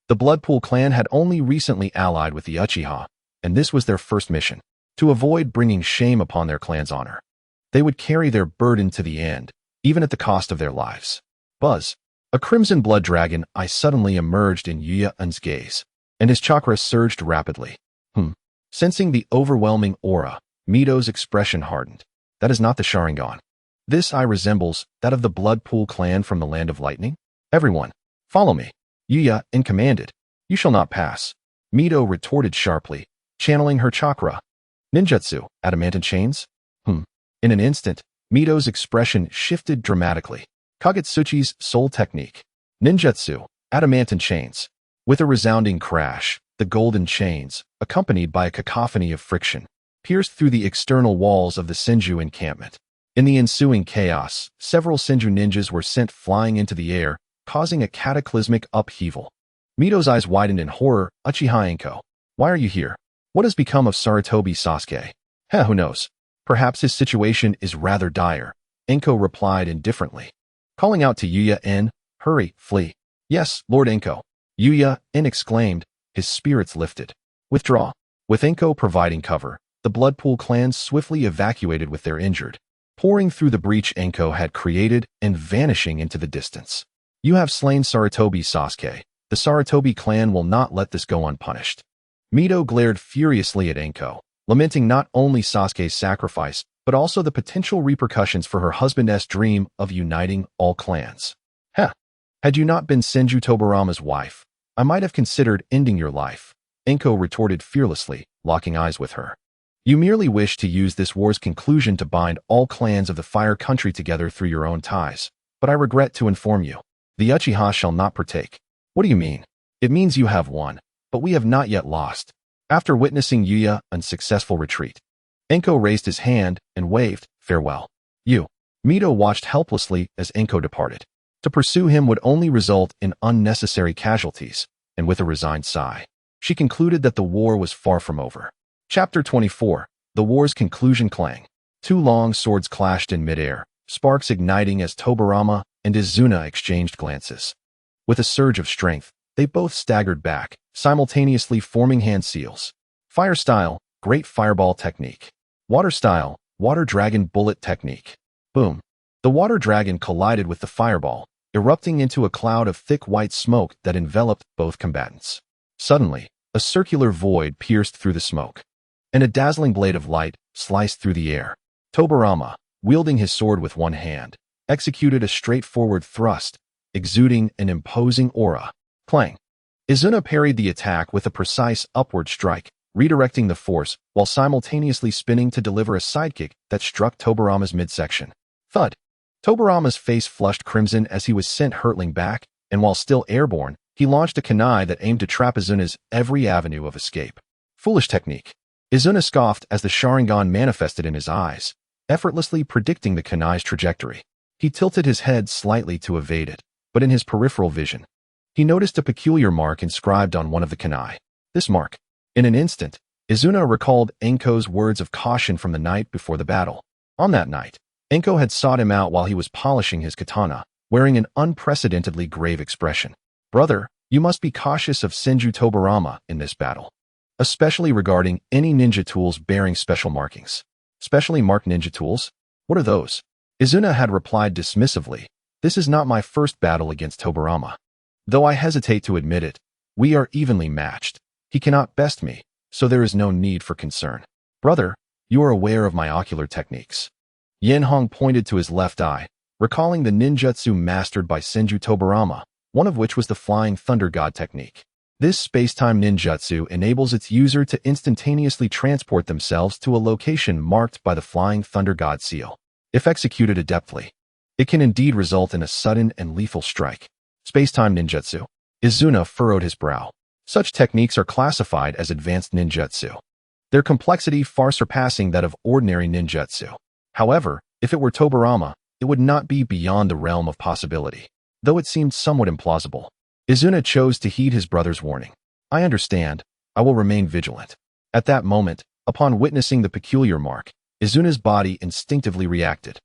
S1: The Bloodpool clan had only recently allied with the Uchiha, and this was their first mission, to avoid bringing shame upon their clan's honor. They would carry their burden to the end, even at the cost of their lives. Buzz, a crimson blood dragon eye suddenly emerged in Uchiha Enhō's gaze, and his chakra surged rapidly. Sensing the overwhelming aura, Mido's expression hardened. That is not the Sharingan. This eye resembles that of the Bloodpool clan from the Land of Lightning. Everyone, follow me. Uchiha Enhō commanded. You shall not pass. Mido retorted sharply, channeling her chakra. Ninjutsu, Adamantine Chains? In an instant, Mido's expression shifted dramatically. Kagetsuchi's soul technique. Ninjutsu, Adamantine Chains. With a resounding crash, the golden chains, accompanied by a cacophony of friction, pierced through the external walls of the Senju encampment. In the ensuing chaos, several Senju ninjas were sent flying into the air, causing a cataclysmic upheaval. Mito's eyes widened in horror. Uchiha Enhō, why are you here? What has become of Sarutobi Sasuke? Who knows? Perhaps his situation is rather dire. Enhō replied indifferently. Calling out to Yuya, hurry, flee. Yes, Lord Enhō. Yuya exclaimed, his spirits lifted. Withdraw. With Enhō providing cover, the Bloodpool clan swiftly evacuated with their injured, pouring through the breach Enhō had created and vanishing into the distance. You have slain Sarutobi Sasuke. The Sarutobi clan will not let this go unpunished. Mito glared furiously at Enhō, lamenting not only Sasuke's sacrifice, but also the potential repercussions for her husband's dream of uniting all clans. Had you not been Senju Tobirama's wife, I might have considered ending your life, Enhō retorted fearlessly, locking eyes with her. You merely wish to use this war's conclusion to bind all clans of the Fire Country together through your own ties, but I regret to inform you, the Uchiha shall not partake. What do you mean? It means you have won, but we have not yet lost. After witnessing Yuya's unsuccessful retreat, Enhō raised his hand and waved, farewell. Mito watched helplessly as Enhō departed. To pursue him would only result in unnecessary casualties, and with a resigned sigh, she concluded that the war was far from over. Chapter 24. The war's conclusion. Clang. Two long swords clashed in midair, sparks igniting as Tobirama and Izuna exchanged glances. With a surge of strength, they both staggered back, simultaneously forming hand seals. Fire style, great fireball technique. Water style, water dragon bullet technique. Boom. The water dragon collided with the fireball, erupting into a cloud of thick white smoke that enveloped both combatants. Suddenly, a circular void pierced through the smoke, and a dazzling blade of light sliced through the air. Tobirama, wielding his sword with one hand, executed a straightforward thrust, exuding an imposing aura. Clang. Izuna parried the attack with a precise upward strike, redirecting the force while simultaneously spinning to deliver a sidekick that struck Tobirama's midsection. Thud. Tobirama's face flushed crimson as he was sent hurtling back, and while still airborne, he launched a kunai that aimed to trap Izuna's every avenue of escape. Foolish technique. Izuna scoffed as the Sharingan manifested in his eyes, effortlessly predicting the kunai's trajectory. He tilted his head slightly to evade it, but in his peripheral vision, he noticed a peculiar mark inscribed on one of the kunai. This mark. In an instant, Izuna recalled Enhō's words of caution from the night before the battle. On that night, Enhō had sought him out while he was polishing his katana, wearing an unprecedentedly grave expression. Brother, you must be cautious of Senju Tobirama in this battle, especially regarding any ninja tools bearing special markings. Specially marked ninja tools? What are those? Izuna had replied dismissively, this is not my first battle against Tobirama. Though I hesitate to admit it, we are evenly matched. He cannot best me, so there is no need for concern. Brother, you are aware of my ocular techniques. Yenhong pointed to his left eye, recalling the ninjutsu mastered by Senju Tobirama, one of which was the Flying Thunder God technique. This space-time ninjutsu enables its user to instantaneously transport themselves to a location marked by the Flying Thunder God seal. If executed adeptly, it can indeed result in a sudden and lethal strike. Space-time ninjutsu. Izuna furrowed his brow. Such techniques are classified as advanced ninjutsu, their complexity far surpassing that of ordinary ninjutsu. However, if it were Tobirama, it would not be beyond the realm of possibility, though it seemed somewhat implausible. Izuna chose to heed his brother's warning. I understand. I will remain vigilant. At that moment, upon witnessing the peculiar mark, Izuna's body instinctively reacted.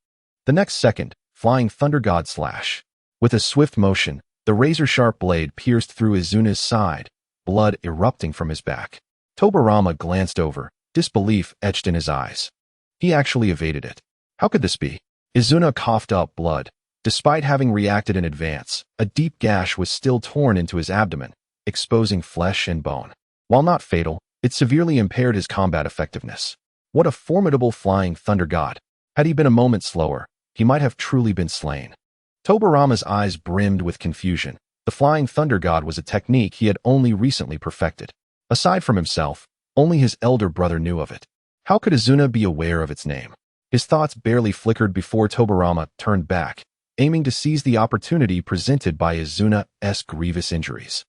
S1: The next second, Flying Thunder God slash. With a swift motion, the razor-sharp blade pierced through Izuna's side, blood erupting from his back. Tobirama glanced over, disbelief etched in his eyes. He actually evaded it. How could this be? Izuna coughed up blood. Despite having reacted in advance, a deep gash was still torn into his abdomen, exposing flesh and bone. While not fatal, it severely impaired his combat effectiveness. What a formidable Flying Thunder God. Had he been a moment slower, he might have truly been slain. Tobirama's eyes brimmed with confusion. The Flying Thunder God was a technique he had only recently perfected. Aside from himself, only his elder brother knew of it. How could Izuna be aware of its name? His thoughts barely flickered before Tobirama turned back, aiming to seize the opportunity presented by Izuna's grievous injuries.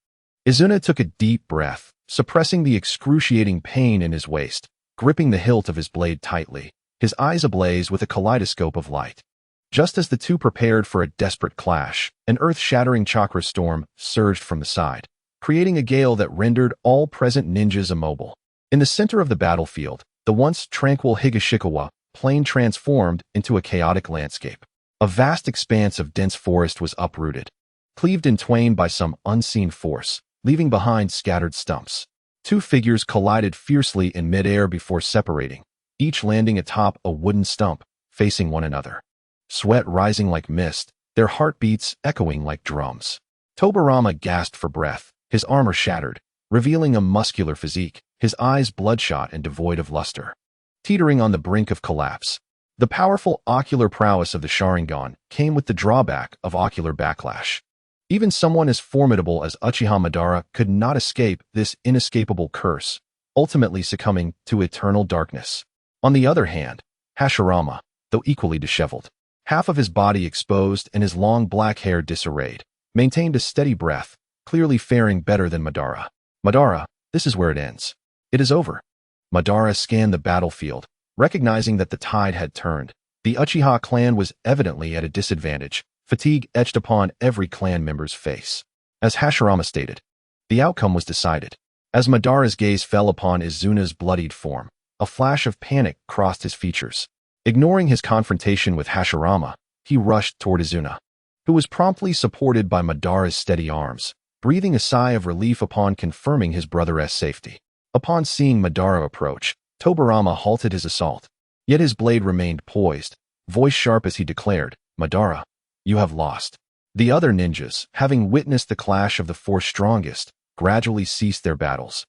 S1: Izuna took a deep breath, suppressing the excruciating pain in his waist, gripping the hilt of his blade tightly. his eyes ablaze with a kaleidoscope of light. Just as the two prepared for a desperate clash, an earth-shattering chakra storm surged from the side, creating a gale that rendered all present ninjas immobile. In the center of the battlefield, the once tranquil Heiyekawa plain transformed into a chaotic landscape. A vast expanse of dense forest was uprooted, cleaved in twain by some unseen force, leaving behind scattered stumps. Two figures collided fiercely in midair before separating, each landing atop a wooden stump, facing one another. Sweat rising like mist, their heartbeats echoing like drums. Tobirama gasped for breath, his armor shattered, revealing a muscular physique, his eyes bloodshot and devoid of luster. Teetering on the brink of collapse, the powerful ocular prowess of the Sharingan came with the drawback of ocular backlash. Even someone as formidable as Uchiha Madara could not escape this inescapable curse, ultimately succumbing to eternal darkness. On the other hand, Hashirama, though equally disheveled, half of his body exposed and his long black hair disarrayed, maintained a steady breath, clearly faring better than Madara. Madara, this is where it ends. It is over. Madara scanned the battlefield, recognizing that the tide had turned. The Uchiha clan was evidently at a disadvantage, fatigue etched upon every clan member's face. As Hashirama stated, the outcome was decided. As Madara's gaze fell upon Izuna's bloodied form, a flash of panic crossed his features. Ignoring his confrontation with Hashirama, he rushed toward Izuna, who was promptly supported by Madara's steady arms, breathing a sigh of relief upon confirming his brother's safety. Upon seeing Madara approach, Tobirama halted his assault, yet his blade remained poised, voice sharp as he declared, "Madara, you have lost." The other ninjas, having witnessed the clash of the four strongest, gradually ceased their battles.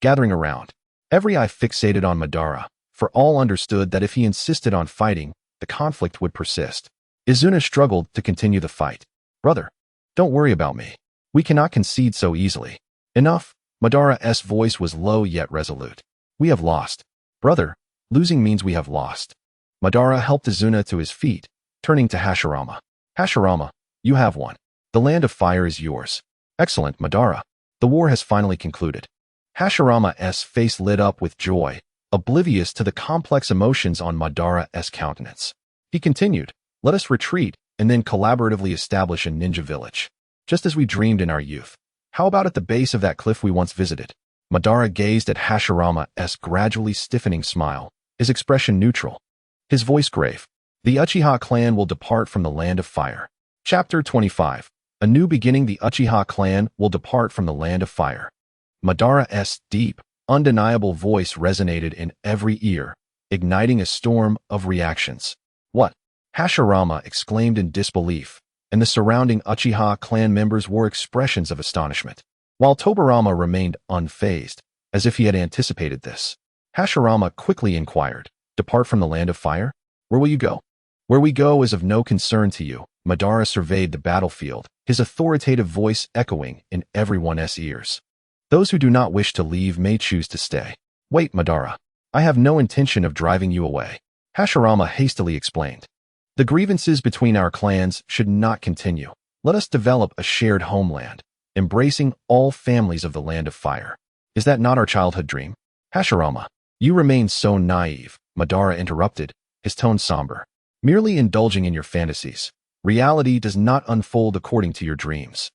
S1: Gathering around, every eye fixated on Madara, for all understood that if he insisted on fighting, the conflict would persist. Izuna struggled to continue the fight. "Brother, don't worry about me. We cannot concede so easily." "Enough." Madara's voice was low yet resolute. "We have lost. Brother, losing means we have lost." Madara helped Izuna to his feet, turning to Hashirama. "Hashirama, you have won. The land of fire is yours." "Excellent, Madara. The war has finally concluded." Hashirama's face lit up with joy, oblivious to the complex emotions on Madara's countenance. He continued, "Let us retreat and then collaboratively establish a ninja village, just as we dreamed in our youth. How about at the base of that cliff we once visited?" Madara gazed at Hashirama's gradually stiffening smile, his expression neutral, his voice grave. "The Uchiha clan will depart from the land of fire." Chapter 25. A new beginning. The Uchiha clan will depart from the land of fire. Madara's deep, undeniable voice resonated in every ear, igniting a storm of reactions. "What?" Hashirama exclaimed in disbelief, and the surrounding Uchiha clan members wore expressions of astonishment, while Tobirama remained unfazed, as if he had anticipated this. Hashirama quickly inquired, "Depart from the land of fire? Where will you go?" "Where we go is of no concern to you." Madara surveyed the battlefield, his authoritative voice echoing in everyone's ears. "Those who do not wish to leave may choose to stay." "Wait, Madara. I have no intention of driving you away," Hashirama hastily explained. "The grievances between our clans should not continue. Let us develop a shared homeland, embracing all families of the land of fire. Is that not our childhood dream?" "Hashirama, you remain so naive," Madara interrupted, his tone somber. "Merely indulging in your fantasies. Reality does not unfold according to your dreams.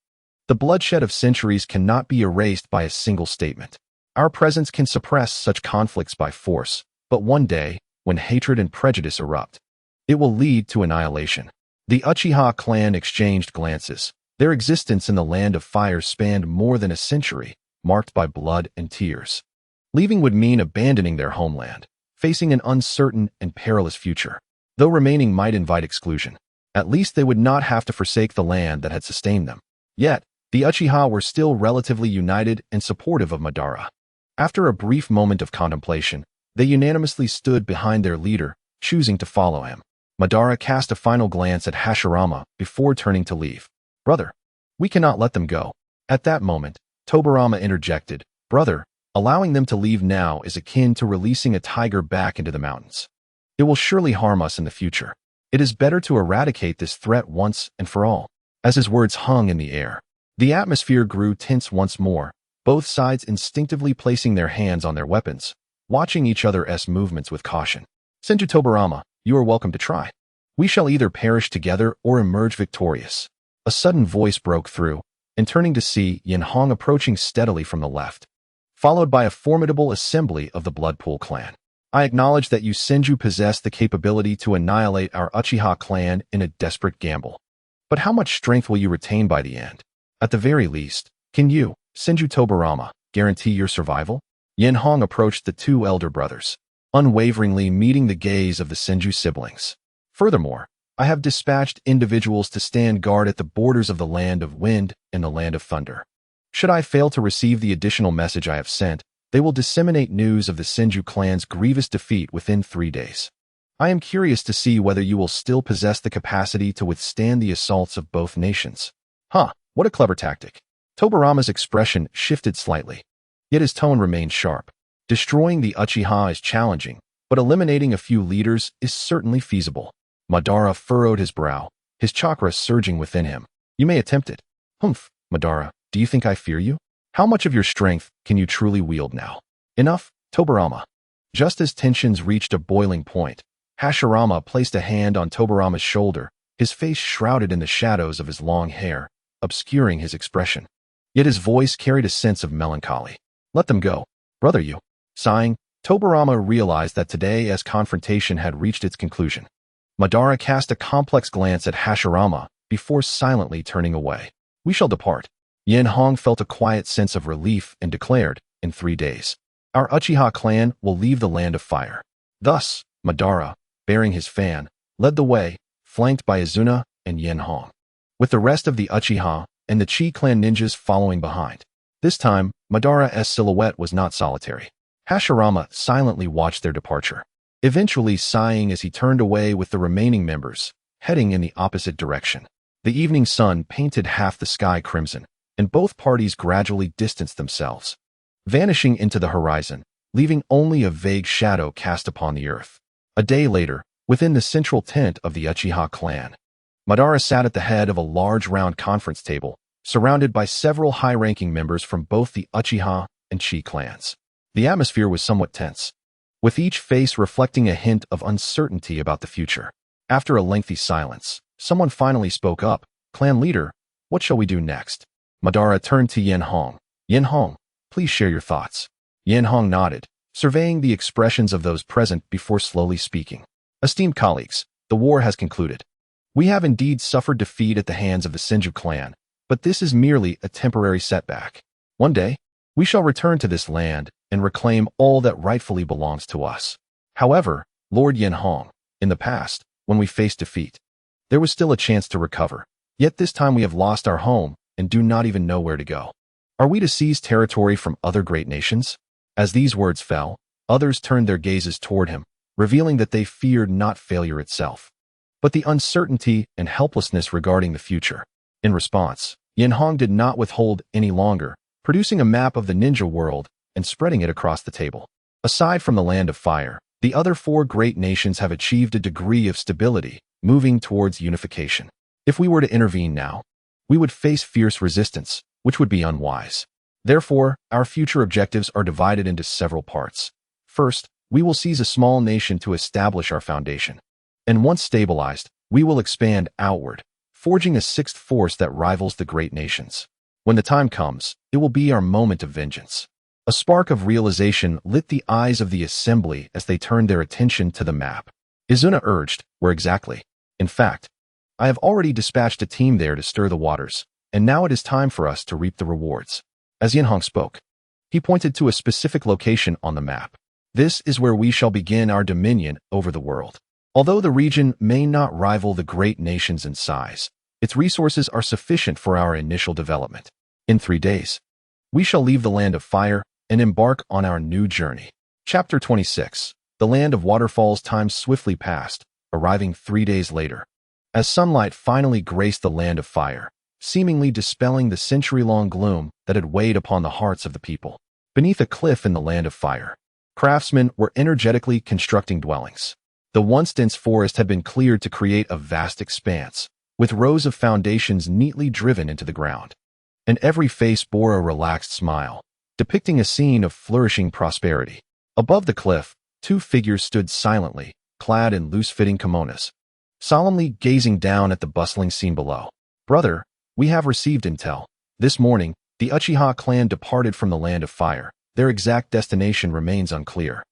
S1: The bloodshed of centuries cannot be erased by a single statement. Our presence can suppress such conflicts by force, but one day, when hatred and prejudice erupt, it will lead to annihilation." The Uchiha clan exchanged glances. Their existence in the land of fire spanned more than a century, marked by blood and tears. Leaving would mean abandoning their homeland, facing an uncertain and perilous future. Though remaining might invite exclusion, at least they would not have to forsake the land that had sustained them. Yet, the Uchiha were still relatively united and supportive of Madara. After a brief moment of contemplation, they unanimously stood behind their leader, choosing to follow him. Madara cast a final glance at Hashirama before turning to leave. "Brother, we cannot let them go." At that moment, Tobirama interjected, "Brother, allowing them to leave now is akin to releasing a tiger back into the mountains. It will surely harm us in the future. It is better to eradicate this threat once and for all." As his words hung in the air, the atmosphere grew tense once more, both sides instinctively placing their hands on their weapons, watching each other's movements with caution. Senju Tobirama, you are welcome to try. We shall either perish together or emerge victorious. A sudden voice broke through, and turning to see Enhō approaching steadily from the left, followed by a formidable assembly of the Bloodpool clan. I acknowledge that you Senju possess the capability to annihilate our Uchiha clan in a desperate gamble. But how much strength will you retain by the end? At the very least, can you, Senju Tobirama, guarantee your survival? Enhō approached the two elder brothers, unwaveringly meeting the gaze of the Senju siblings. Furthermore, I have dispatched individuals to stand guard at the borders of the land of wind and the land of thunder. Should I fail to receive the additional message I have sent, they will disseminate news of the Senju clan's grievous defeat within 3 days. I am curious to see whether you will still possess the capacity to withstand the assaults of both nations. Huh, what a clever tactic. Tobirama's expression shifted slightly, yet his tone remained sharp. Destroying the Uchiha is challenging, but eliminating a few leaders is certainly feasible. Madara furrowed his brow, his chakra surging within him. You may attempt it. Humph, Madara, do you think I fear you? How much of your strength can you truly wield now? Enough, Tobirama. Just as tensions reached a boiling point, Hashirama placed a hand on Tobirama's shoulder, his face shrouded in the shadows of his long hair, obscuring his expression. Yet his voice carried a sense of melancholy. Let them go, brother you. Sighing, Tobirama realized that today as confrontation had reached its conclusion. Madara cast a complex glance at Hashirama before silently turning away. We shall depart. Enhō felt a quiet sense of relief and declared, in 3 days, our Uchiha clan will leave the land of fire. Thus, Madara, bearing his fan, led the way, flanked by Izuna and Enhō, with the rest of the Uchiha and the Chi clan ninjas following behind. This time, Madara's silhouette was not solitary. Hashirama silently watched their departure, eventually sighing as he turned away with the remaining members, heading in the opposite direction. The evening sun painted half the sky crimson, and both parties gradually distanced themselves, vanishing into the horizon, leaving only a vague shadow cast upon the earth. A day later, within the central tent of the Uchiha clan, Madara sat at the head of a large round conference table, surrounded by several high-ranking members from both the Uchiha and Chi clans. The atmosphere was somewhat tense, with each face reflecting a hint of uncertainty about the future. After a lengthy silence, someone finally spoke up. Clan leader, what shall we do next? Madara turned to Enhō. Enhō, please share your thoughts. Enhō nodded, surveying the expressions of those present before slowly speaking. Esteemed colleagues, the war has concluded. We have indeed suffered defeat at the hands of the Senju clan, but this is merely a temporary setback. One day, we shall return to this land and reclaim all that rightfully belongs to us. However, Lord Enhō, in the past, when we faced defeat, there was still a chance to recover. Yet this time we have lost our home and do not even know where to go. Are we to seize territory from other great nations? As these words fell, others turned their gazes toward him, revealing that they feared not failure itself, but the uncertainty and helplessness regarding the future. In response, Enhō did not withhold any longer, producing a map of the ninja world and spreading it across the table. Aside from the land of fire, the other 4 great nations have achieved a degree of stability, moving towards unification. If we were to intervene now, we would face fierce resistance, which would be unwise. Therefore, our future objectives are divided into several parts. First, we will seize a small nation to establish our foundation. And once stabilized, we will expand outward, forging a 6th force that rivals the great nations. When the time comes, it will be our moment of vengeance. A spark of realization lit the eyes of the assembly as they turned their attention to the map. Izuna urged, where exactly? In fact, I have already dispatched a team there to stir the waters, and now it is time for us to reap the rewards. As Enhō spoke, he pointed to a specific location on the map. This is where we shall begin our dominion over the world. Although the region may not rival the great nations in size, its resources are sufficient for our initial development. In 3 days, we shall leave the land of fire and embark on our new journey. Chapter 26. The land of waterfalls. Time swiftly passed, arriving 3 days later. As sunlight finally graced the land of fire, seemingly dispelling the century-long gloom that had weighed upon the hearts of the people. Beneath a cliff in the land of fire, craftsmen were energetically constructing dwellings. The once dense forest had been cleared to create a vast expanse, with rows of foundations neatly driven into the ground. And every face bore a relaxed smile, depicting a scene of flourishing prosperity. Above the cliff, 2 figures stood silently, clad in loose-fitting kimonos, solemnly gazing down at the bustling scene below. "Brother, we have received intel. This morning, the Uchiha clan departed from the Land of Fire. Their exact destination remains unclear."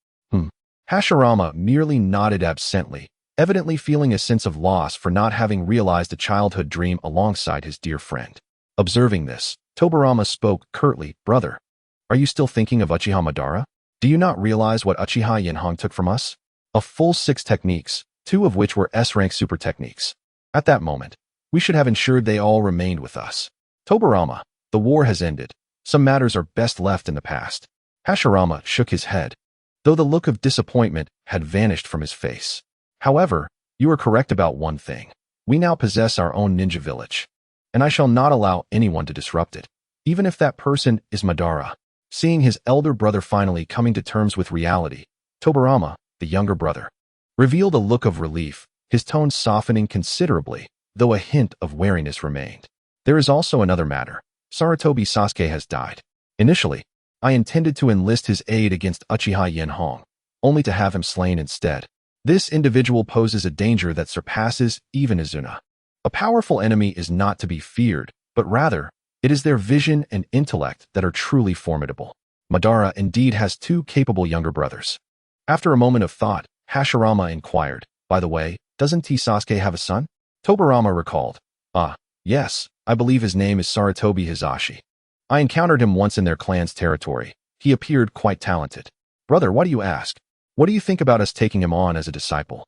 S1: Hashirama merely nodded absently, evidently feeling a sense of loss for not having realized a childhood dream alongside his dear friend. Observing this, Tobirama spoke curtly, "Brother, are you still thinking of Uchiha Madara? Do you not realize what Uchiha Enhō took from us? A full 6 techniques, 2 of which were S-rank super techniques. At that moment, we should have ensured they all remained with us. Tobirama, the war has ended. Some matters are best left in the past." Hashirama shook his head, though the look of disappointment had vanished from his face. "However, you are correct about one thing. We now possess our own ninja village, and I shall not allow anyone to disrupt it, even if that person is Madara." Seeing his elder brother finally coming to terms with reality, Tobirama, the younger brother, revealed a look of relief, his tone softening considerably, though a hint of wariness remained. "There is also another matter. Sarutobi Sasuke has died. Initially, I intended to enlist his aid against Uchiha Enhō, only to have him slain instead. This individual poses a danger that surpasses even Izuna. A powerful enemy is not to be feared, but rather, it is their vision and intellect that are truly formidable. Madara indeed has 2 capable younger brothers." After a moment of thought, Hashirama inquired, "By the way, doesn't Sasuke have a son?" Tobirama recalled, "Ah, yes, I believe his name is Sarutobi Hisashi. I encountered him once in their clan's territory. He appeared quite talented." "Brother, why do you ask? What do you think about us taking him on as a disciple?"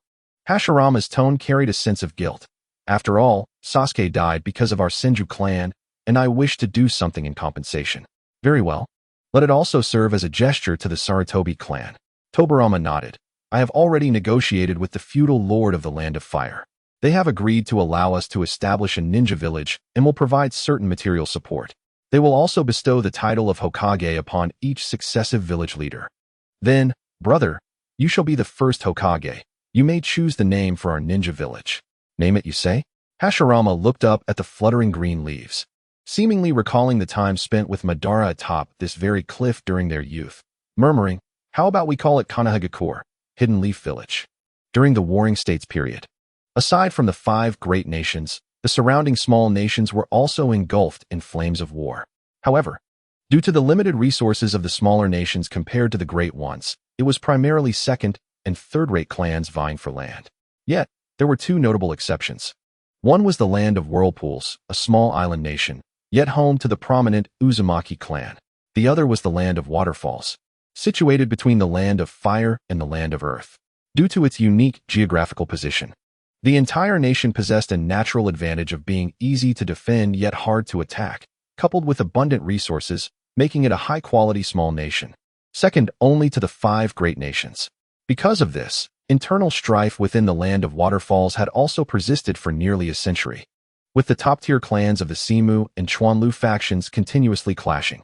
S1: Hashirama's tone carried a sense of guilt. "After all, Sasuke died because of our Senju clan, and I wish to do something in compensation." "Very well. Let it also serve as a gesture to the Sarutobi clan." Tobirama nodded. "I have already negotiated with the feudal lord of the Land of Fire. They have agreed to allow us to establish a ninja village and will provide certain material support. They will also bestow the title of Hokage upon each successive village leader. Then, brother, you shall be the first Hokage. You may choose the name for our ninja village." "Name it, you say?" Hashirama looked up at the fluttering green leaves, seemingly recalling the time spent with Madara atop this very cliff during their youth, murmuring, "How about we call it Konoha, Hidden Leaf Village?" During the Warring States period, aside from the 5 great nations, the surrounding small nations were also engulfed in flames of war. However, due to the limited resources of the smaller nations compared to the great ones, it was primarily second- and third-rate clans vying for land. Yet, there were 2 notable exceptions. One was the land of Whirlpools, a small island nation, yet home to the prominent Uzumaki clan. The other was the land of Waterfalls, situated between the Land of Fire and the Land of Earth. Due to its unique geographical position, the entire nation possessed a natural advantage of being easy to defend yet hard to attack, coupled with abundant resources, making it a high-quality small nation, second only to the 5 great nations. Because of this, internal strife within the Land of Waterfalls had also persisted for nearly a century, with the top-tier clans of the Simu and Chuanlu factions continuously clashing.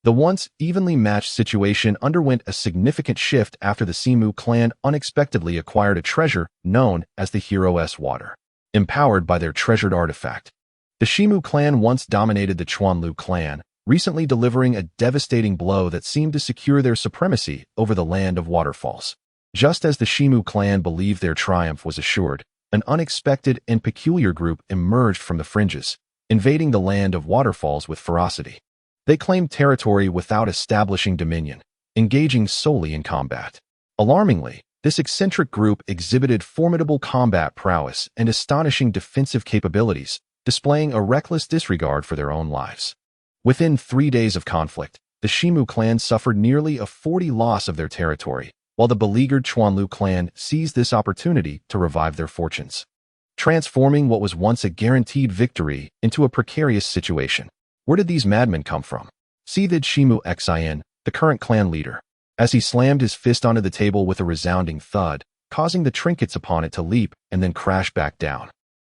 S1: The once evenly matched situation underwent a significant shift after the Simu clan unexpectedly acquired a treasure known as the Hero's Water, empowered by their treasured artifact. The Shimu clan once dominated the Chuanlu clan, recently delivering a devastating blow that seemed to secure their supremacy over the Land of Waterfalls. Just as the Shimu clan believed their triumph was assured, an unexpected and peculiar group emerged from the fringes, invading the Land of Waterfalls with ferocity. They claimed territory without establishing dominion, engaging solely in combat. Alarmingly, this eccentric group exhibited formidable combat prowess and astonishing defensive capabilities, displaying a reckless disregard for their own lives. Within 3 days of conflict, the Shimu clan suffered nearly a 40 loss of their territory, while the beleaguered Chuanlu clan seized this opportunity to revive their fortunes, transforming what was once a guaranteed victory into a precarious situation. Where did these madmen come from? Seethed Shimu Xin, the current clan leader, as he slammed his fist onto the table with a resounding thud, causing the trinkets upon it to leap and then crash back down.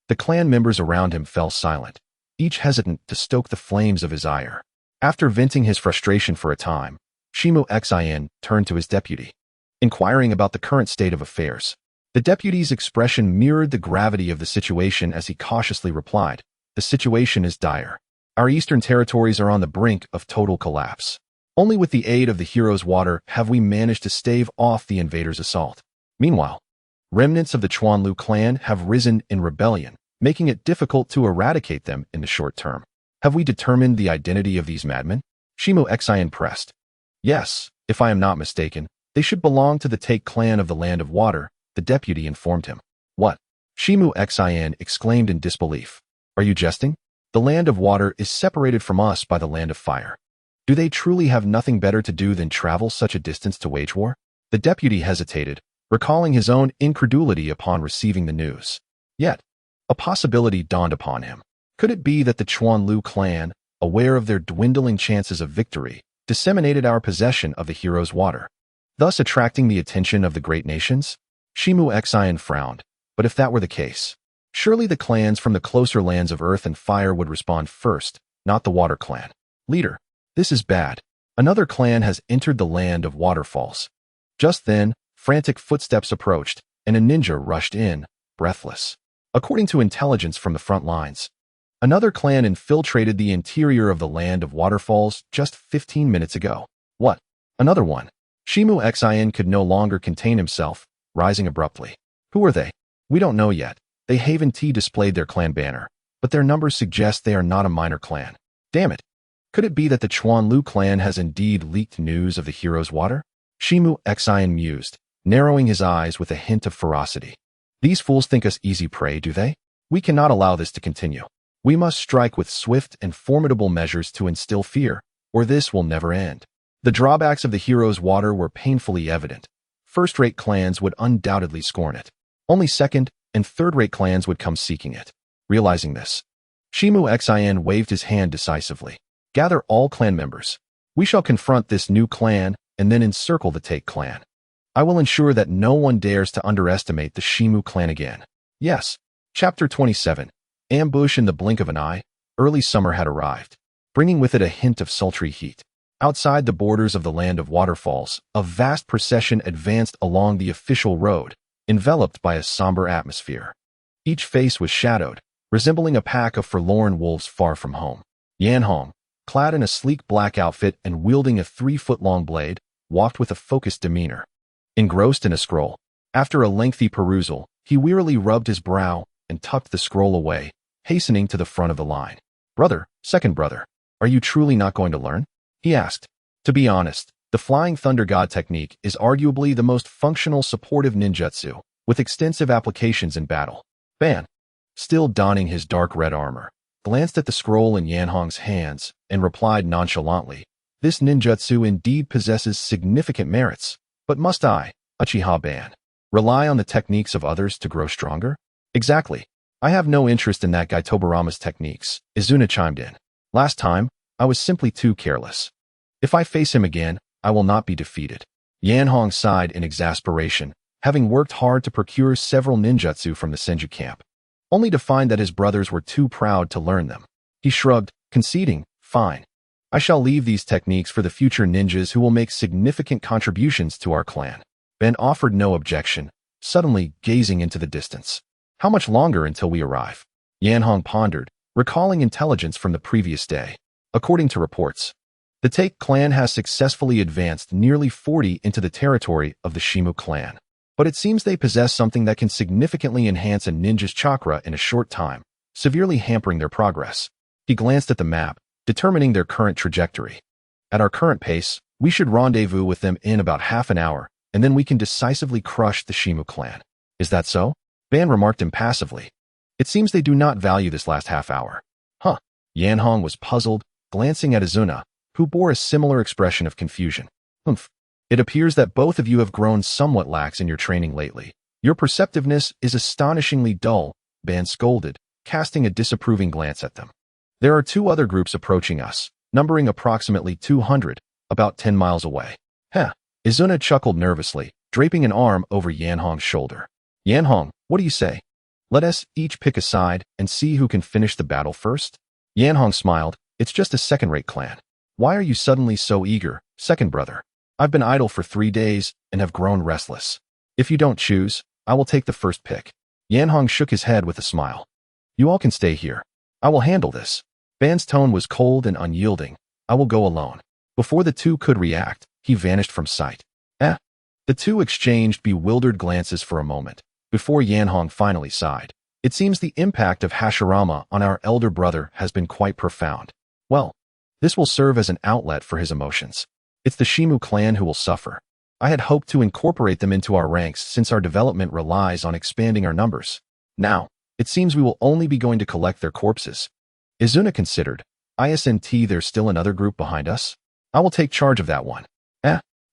S1: The clan members around him fell silent, each hesitant to stoke the flames of his ire. After venting his frustration for a time, Shimu Xin turned to his deputy, inquiring about the current state of affairs. The deputy's expression mirrored the gravity of the situation as he cautiously replied, "The situation is dire. Our eastern territories are on the brink of total collapse. Only with the aid of the Hero's Water have we managed to stave off the invaders' assault. Meanwhile, Remnants of the Chuanlu clan have risen in rebellion, making it difficult to eradicate them in the short term. Have we determined the identity of these madmen? Shimu Xian pressed. Yes, if I am not mistaken, they should belong to the Take clan of the Land of Water, the deputy informed him. What? Shimu Xian exclaimed in disbelief. Are you jesting? The Land of Water is separated from us by the Land of Fire. Do they truly have nothing better to do than travel such a distance to wage war? The deputy hesitated, recalling his own incredulity upon receiving the news. Yet, a possibility dawned upon him. Could it be that the Chuanlu clan, aware of their dwindling chances of victory, disseminated our possession of the hero's water, thus attracting the attention of the great nations? Shimu Xian frowned, but if that were the case, surely the clans from the closer lands of earth and fire would respond first, not the water clan. Leader, this is bad. Another clan has entered the land of Waterfalls. Just then, frantic footsteps approached, and a ninja rushed in, breathless. According to intelligence from the front lines, another clan infiltrated the interior of the land of Waterfalls just 15 minutes ago. What? Another one? Shimu Xian could no longer contain himself, rising abruptly. Who are they? We don't know yet. They haven't displayed their clan banner, but their numbers suggest they are not a minor clan. Damn it. Could it be that the Chuanlu clan has indeed leaked news of the hero's water? Shimu Xian mused, narrowing his eyes with a hint of ferocity. These fools think us easy prey, do they? We cannot allow this to continue. We must strike with swift and formidable measures to instill fear, or this will never end. The drawbacks of the hero's water were painfully evident. First-rate clans would undoubtedly scorn it. Only second- and third-rate clans would come seeking it. Realizing this, Shimu Xian waved his hand decisively. Gather all clan members. We shall confront this new clan and then encircle the Take clan. I will ensure that no one dares to underestimate the Shimu clan again. Yes. Chapter 27. Ambush in the blink of an eye. Early summer had arrived, bringing with it a hint of sultry heat. Outside the borders of the Land of Waterfalls, a vast procession advanced along the official road, enveloped by a somber atmosphere. Each face was shadowed, resembling a pack of forlorn wolves far from home. Yanhong, clad in a sleek black outfit and wielding a 3-foot-long blade, walked with a focused demeanor. Engrossed in a scroll, after a lengthy perusal, he wearily rubbed his brow and tucked the scroll away, hastening to the front of the line. Brother, second brother, are you truly not going to learn? He asked. To be honest, the Flying Thunder God technique is arguably the most functional supportive ninjutsu, with extensive applications in battle. Ban, still donning his dark red armor, glanced at the scroll in Yanhong's hands and replied nonchalantly, this ninjutsu indeed possesses significant merits, but must I, Uchiha Ban, rely on the techniques of others to grow stronger? Exactly. I have no interest in that guy Tobirama's techniques, Izuna chimed in. Last time, I was simply too careless. If I face him again, I will not be defeated. Yanhong sighed in exasperation, having worked hard to procure several ninjutsu from the Senju camp, only to find that his brothers were too proud to learn them. He shrugged, conceding, fine. I shall leave these techniques for the future ninjas who will make significant contributions to our clan. Ben offered no objection, suddenly gazing into the distance. How much longer until we arrive? Yanhong pondered, recalling intelligence from the previous day. According to reports, the Take clan has successfully advanced nearly 40 into the territory of the Shimu clan. But it seems they possess something that can significantly enhance a ninja's chakra in a short time, severely hampering their progress. He glanced at the map, determining their current trajectory. At our current pace, we should rendezvous with them in about half an hour, and then we can decisively crush the Shimu clan. Is that so? Ban remarked impassively. It seems they do not value this last half hour. Huh. Yanhong was puzzled, glancing at Izuna, who bore a similar expression of confusion. Humph. It appears that both of you have grown somewhat lax in your training lately. Your perceptiveness is astonishingly dull, Ban scolded, casting a disapproving glance at them. There are 2 other groups approaching us, numbering approximately 200, about 10 miles away. Heh. Izuna chuckled nervously, draping an arm over Yanhong's shoulder. Yanhong, what do you say? Let us each pick a side and see who can finish the battle first? Yanhong smiled. It's just a second-rate clan. Why are you suddenly so eager, second brother? I've been idle for 3 days and have grown restless. If you don't choose, I will take the first pick. Yanhong shook his head with a smile. You all can stay here. I will handle this. Ban's tone was cold and unyielding. I will go alone. Before the 2 could react, he vanished from sight. The 2 exchanged bewildered glances for a moment, Before Yanhong finally sighed, "It seems the impact of Hashirama on our elder brother has been quite profound. Well, this will serve as an outlet for his emotions. It's the Shimu clan who will suffer. I had hoped to incorporate them into our ranks since our development relies on expanding our numbers. Now, it seems we will only be going to collect their corpses." Izuna considered. "Isn't there still another group behind us? I will take charge of that one."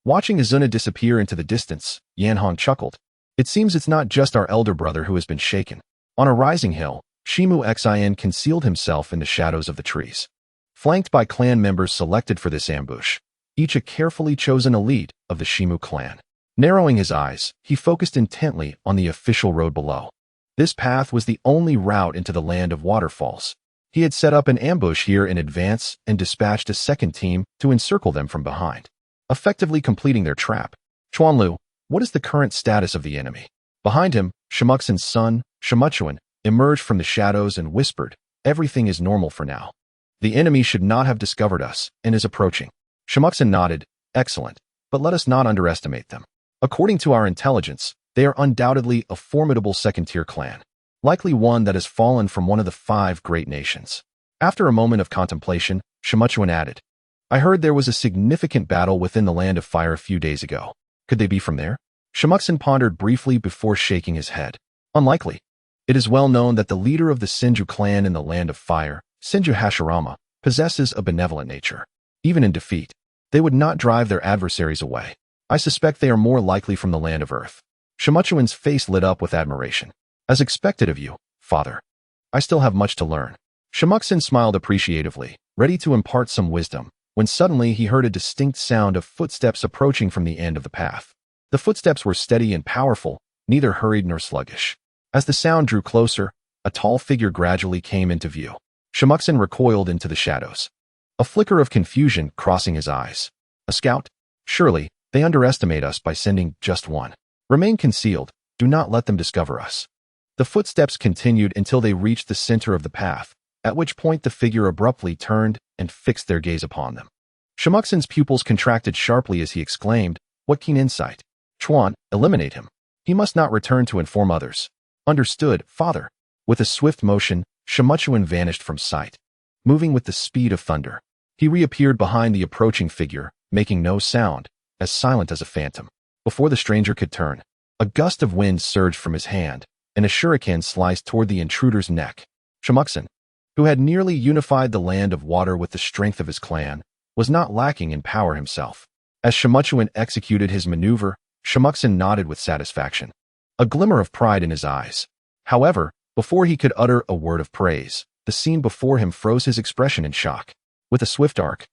S1: Watching Izuna disappear into the distance, Yanhong chuckled. "It seems it's not just our elder brother who has been shaken." On a rising hill, Shimu Xin concealed himself in the shadows of the trees. Flanked by clan members selected for this ambush, each a carefully chosen elite of the Shimu clan. Narrowing his eyes, he focused intently on the official road below. This path was the only route into the land of Waterfalls. He had set up an ambush here in advance and dispatched a second team to encircle them from behind, effectively completing their trap. "Chuanlu, what is the current status of the enemy?" Behind him, Shimuksen's son, Shimuchuan, emerged from the shadows and whispered, "Everything is normal for now. The enemy should not have discovered us and is approaching." Shimuksen nodded, "Excellent, but let us not underestimate them. According to our intelligence, they are undoubtedly a formidable second-tier clan, likely one that has fallen from one of the 5 great nations." After a moment of contemplation, Shimuchuan added, "I heard there was a significant battle within the Land of Fire a few days ago. Could they be from there?" Shimuksen pondered briefly before shaking his head. "Unlikely. It is well known that the leader of the Senju clan in the Land of Fire, Senju Hashirama, possesses a benevolent nature. Even in defeat, they would not drive their adversaries away. I suspect they are more likely from the Land of Earth." Shimuchuan's face lit up with admiration. "As expected of you, father. I still have much to learn." Shimuksen smiled appreciatively, ready to impart some wisdom, when suddenly he heard a distinct sound of footsteps approaching from the end of the path. The footsteps were steady and powerful, neither hurried nor sluggish. As the sound drew closer, a tall figure gradually came into view. Shimuksen recoiled into the shadows, a flicker of confusion crossing his eyes. "A scout? Surely, they underestimate us by sending just one. Remain concealed, do not let them discover us." The footsteps continued until they reached the center of the path, at which point the figure abruptly turned and fixed their gaze upon them. Shimuksen's pupils contracted sharply as he exclaimed, "What keen insight! Chuan, eliminate him. He must not return to inform others." "Understood, father." With a swift motion, Shimuchuan vanished from sight. Moving with the speed of thunder, he reappeared behind the approaching figure, making no sound, as silent as a phantom. Before the stranger could turn, a gust of wind surged from his hand, and a shuriken sliced toward the intruder's neck. Shimuksen, who had nearly unified the Land of Water with the strength of his clan, was not lacking in power himself. As Shimuchuan executed his maneuver, Shimuksen nodded with satisfaction, a glimmer of pride in his eyes. However, before he could utter a word of praise, the scene before him froze his expression in shock. With a swift arc,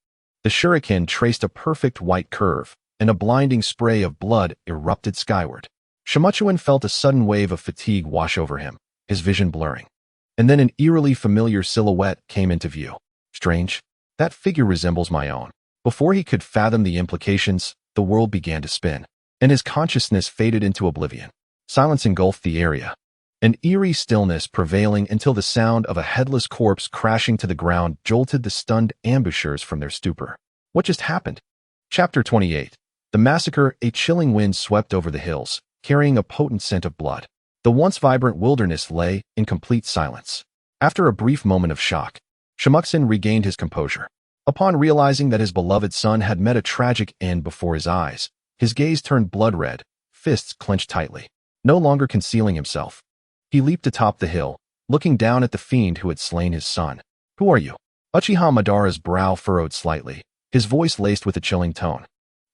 S1: the shuriken traced a perfect white curve, and a blinding spray of blood erupted skyward. Shimuchuan felt a sudden wave of fatigue wash over him, his vision blurring. And then an eerily familiar silhouette came into view. Strange. That figure resembles my own. Before he could fathom the implications, the world began to spin, and his consciousness faded into oblivion. Silence engulfed the area, an eerie stillness prevailing until the sound of a headless corpse crashing to the ground jolted the stunned ambushers from their stupor. What just happened? Chapter 28. The Massacre. A chilling wind swept over the hills, carrying a potent scent of blood. The once vibrant wilderness lay in complete silence. After a brief moment of shock, Shimuksen regained his composure. Upon realizing that his beloved son had met a tragic end before his eyes, his gaze turned blood red, fists clenched tightly. No longer concealing himself, he leaped atop the hill, looking down at the fiend who had slain his son. "Who are you?" Uchiha Madara's brow furrowed slightly, his voice laced with a chilling tone.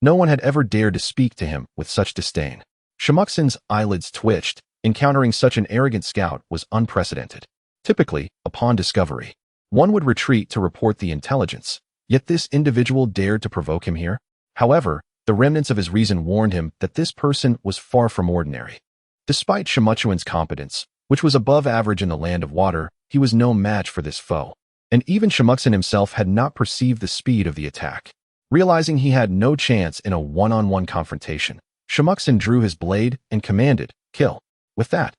S1: No one had ever dared to speak to him with such disdain. Shimuksen's eyelids twitched. Encountering such an arrogant scout was unprecedented. Typically, upon discovery, one would retreat to report the intelligence, yet this individual dared to provoke him here. However, the remnants of his reason warned him that this person was far from ordinary. Despite Shimuchuan's competence, which was above average in the Land of Water, he was no match for this foe. And even Shimuksen himself had not perceived the speed of the attack. Realizing he had no chance in a one-on-one confrontation, Shimuksen drew his blade and commanded, "Kill." With that,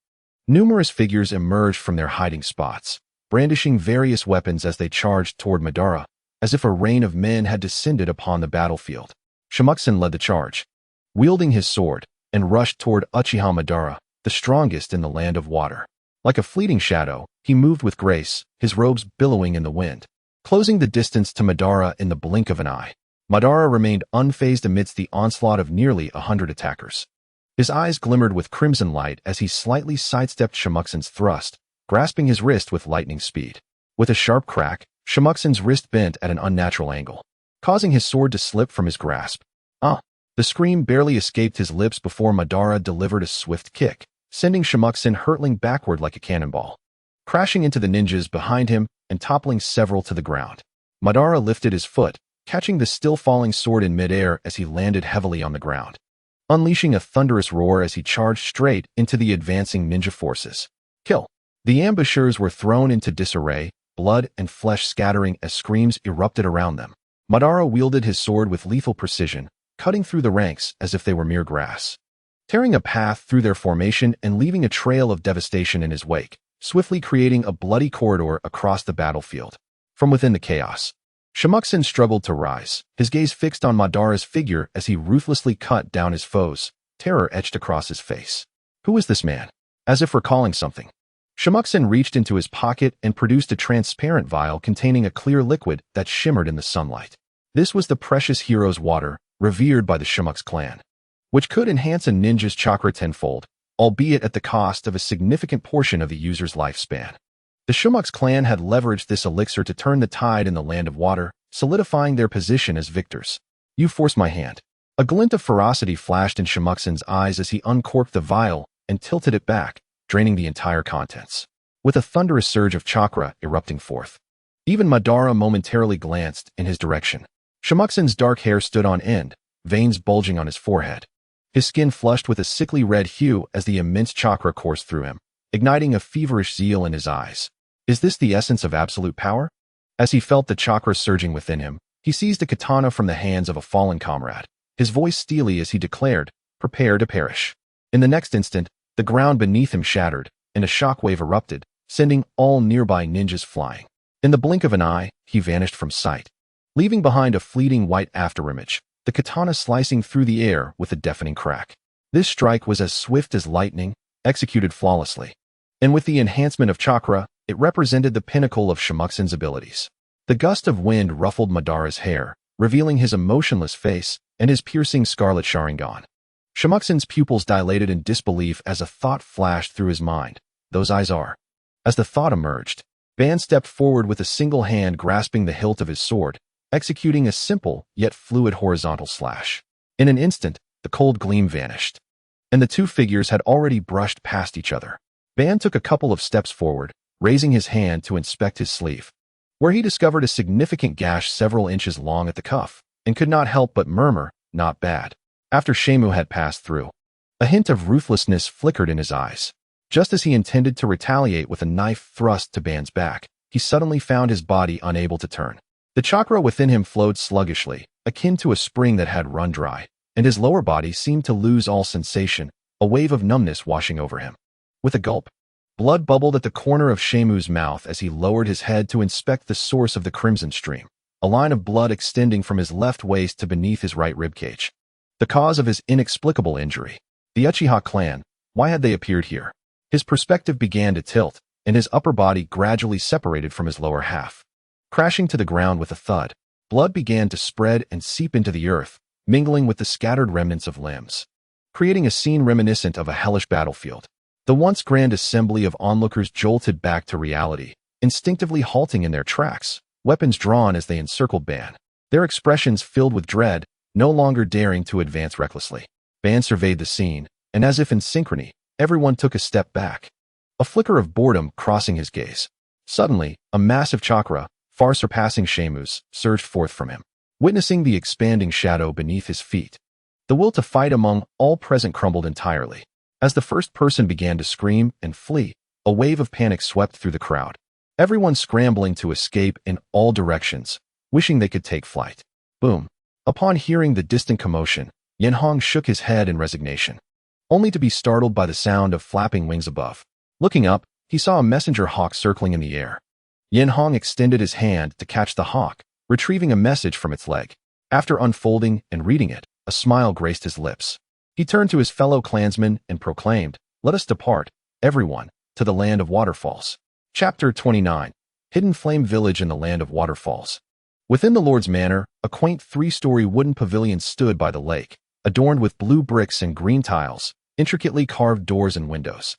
S1: numerous figures emerged from their hiding spots, brandishing various weapons as they charged toward Madara, as if a rain of men had descended upon the battlefield. Shimuksen led the charge, wielding his sword, and rushed toward Uchiha Madara, the strongest in the land of water. Like a fleeting shadow, he moved with grace, his robes billowing in the wind, closing the distance to Madara in the blink of an eye. Madara remained unfazed amidst the onslaught of nearly 100 attackers. His eyes glimmered with crimson light as he slightly sidestepped Shimuksen's thrust, grasping his wrist with lightning speed. With a sharp crack, Shimuksen's wrist bent at an unnatural angle, causing his sword to slip from his grasp. The scream barely escaped his lips before Madara delivered a swift kick, sending Shimuksen hurtling backward like a cannonball, crashing into the ninjas behind him and toppling several to the ground. Madara lifted his foot, catching the still-falling sword in midair as he landed heavily on the ground, unleashing a thunderous roar as he charged straight into the advancing ninja forces. Kill! The ambushers were thrown into disarray, blood and flesh scattering as screams erupted around them. Madara wielded his sword with lethal precision, cutting through the ranks as if they were mere grass, tearing a path through their formation and leaving a trail of devastation in his wake, swiftly creating a bloody corridor across the battlefield. From within the chaos, Shimuksen struggled to rise, his gaze fixed on Madara's figure as he ruthlessly cut down his foes, terror etched across his face. Who is this man? As if recalling something, Shimuksen reached into his pocket and produced a transparent vial containing a clear liquid that shimmered in the sunlight. This was the precious hero's water, revered by the Shimukse clan, which could enhance a ninja's chakra tenfold, albeit at the cost of a significant portion of the user's lifespan. The Shimukse clan had leveraged this elixir to turn the tide in the land of water, solidifying their position as victors. You forced my hand. A glint of ferocity flashed in Shimuksen's eyes as he uncorked the vial and tilted it back, draining the entire contents, with a thunderous surge of chakra erupting forth. Even Madara momentarily glanced in his direction. Shimuksen's dark hair stood on end, veins bulging on his forehead. His skin flushed with a sickly red hue as the immense chakra coursed through him, igniting a feverish zeal in his eyes. Is this the essence of absolute power? As he felt the chakra surging within him, he seized a katana from the hands of a fallen comrade, his voice steely as he declared, "Prepare to perish." In the next instant, the ground beneath him shattered, and a shockwave erupted, sending all nearby ninjas flying. In the blink of an eye, he vanished from sight, leaving behind a fleeting white afterimage, the katana slicing through the air with a deafening crack. This strike was as swift as lightning, executed flawlessly, and with the enhancement of chakra, it represented the pinnacle of Shimuksen's abilities. The gust of wind ruffled Madara's hair, revealing his emotionless face and his piercing scarlet Sharingan. Shimuksen's pupils dilated in disbelief as a thought flashed through his mind. Those eyes are. As the thought emerged, Ban stepped forward with a single hand grasping the hilt of his sword, executing a simple yet fluid horizontal slash. In an instant, the cold gleam vanished, and the two figures had already brushed past each other. Ban took a couple of steps forward, raising his hand to inspect his sleeve, where he discovered a significant gash several inches long at the cuff, and could not help but murmur, "Not bad." After Shemu had passed through, a hint of ruthlessness flickered in his eyes. Just as he intended to retaliate with a knife thrust to Ban's back, he suddenly found his body unable to turn. The chakra within him flowed sluggishly, akin to a spring that had run dry, and his lower body seemed to lose all sensation, a wave of numbness washing over him. With a gulp, blood bubbled at the corner of Shemu's mouth as he lowered his head to inspect the source of the crimson stream, a line of blood extending from his left waist to beneath his right ribcage. The cause of his inexplicable injury. The Uchiha clan, why had they appeared here? His perspective began to tilt, and his upper body gradually separated from his lower half. Crashing to the ground with a thud, blood began to spread and seep into the earth, mingling with the scattered remnants of limbs, creating a scene reminiscent of a hellish battlefield. The once grand assembly of onlookers jolted back to reality, instinctively halting in their tracks, weapons drawn as they encircled Ban, their expressions filled with dread, no longer daring to advance recklessly. Ban surveyed the scene, and as if in synchrony, everyone took a step back, a flicker of boredom crossing his gaze. Suddenly, a massive chakra, far surpassing Shemu's, surged forth from him, witnessing the expanding shadow beneath his feet. The will to fight among all present crumbled entirely. As the first person began to scream and flee, a wave of panic swept through the crowd, everyone scrambling to escape in all directions, wishing they could take flight. Boom. Upon hearing the distant commotion, Yenhong shook his head in resignation, only to be startled by the sound of flapping wings above. Looking up, he saw a messenger hawk circling in the air. Yenhong extended his hand to catch the hawk, retrieving a message from its leg. After unfolding and reading it, a smile graced his lips. He turned to his fellow clansmen and proclaimed, Let us depart, everyone, to the land of waterfalls. Chapter 29. Hidden Flame Village in the Land of Waterfalls. Within the Lord's Manor, a quaint three-story wooden pavilion stood by the lake, adorned with blue bricks and green tiles, intricately carved doors and windows,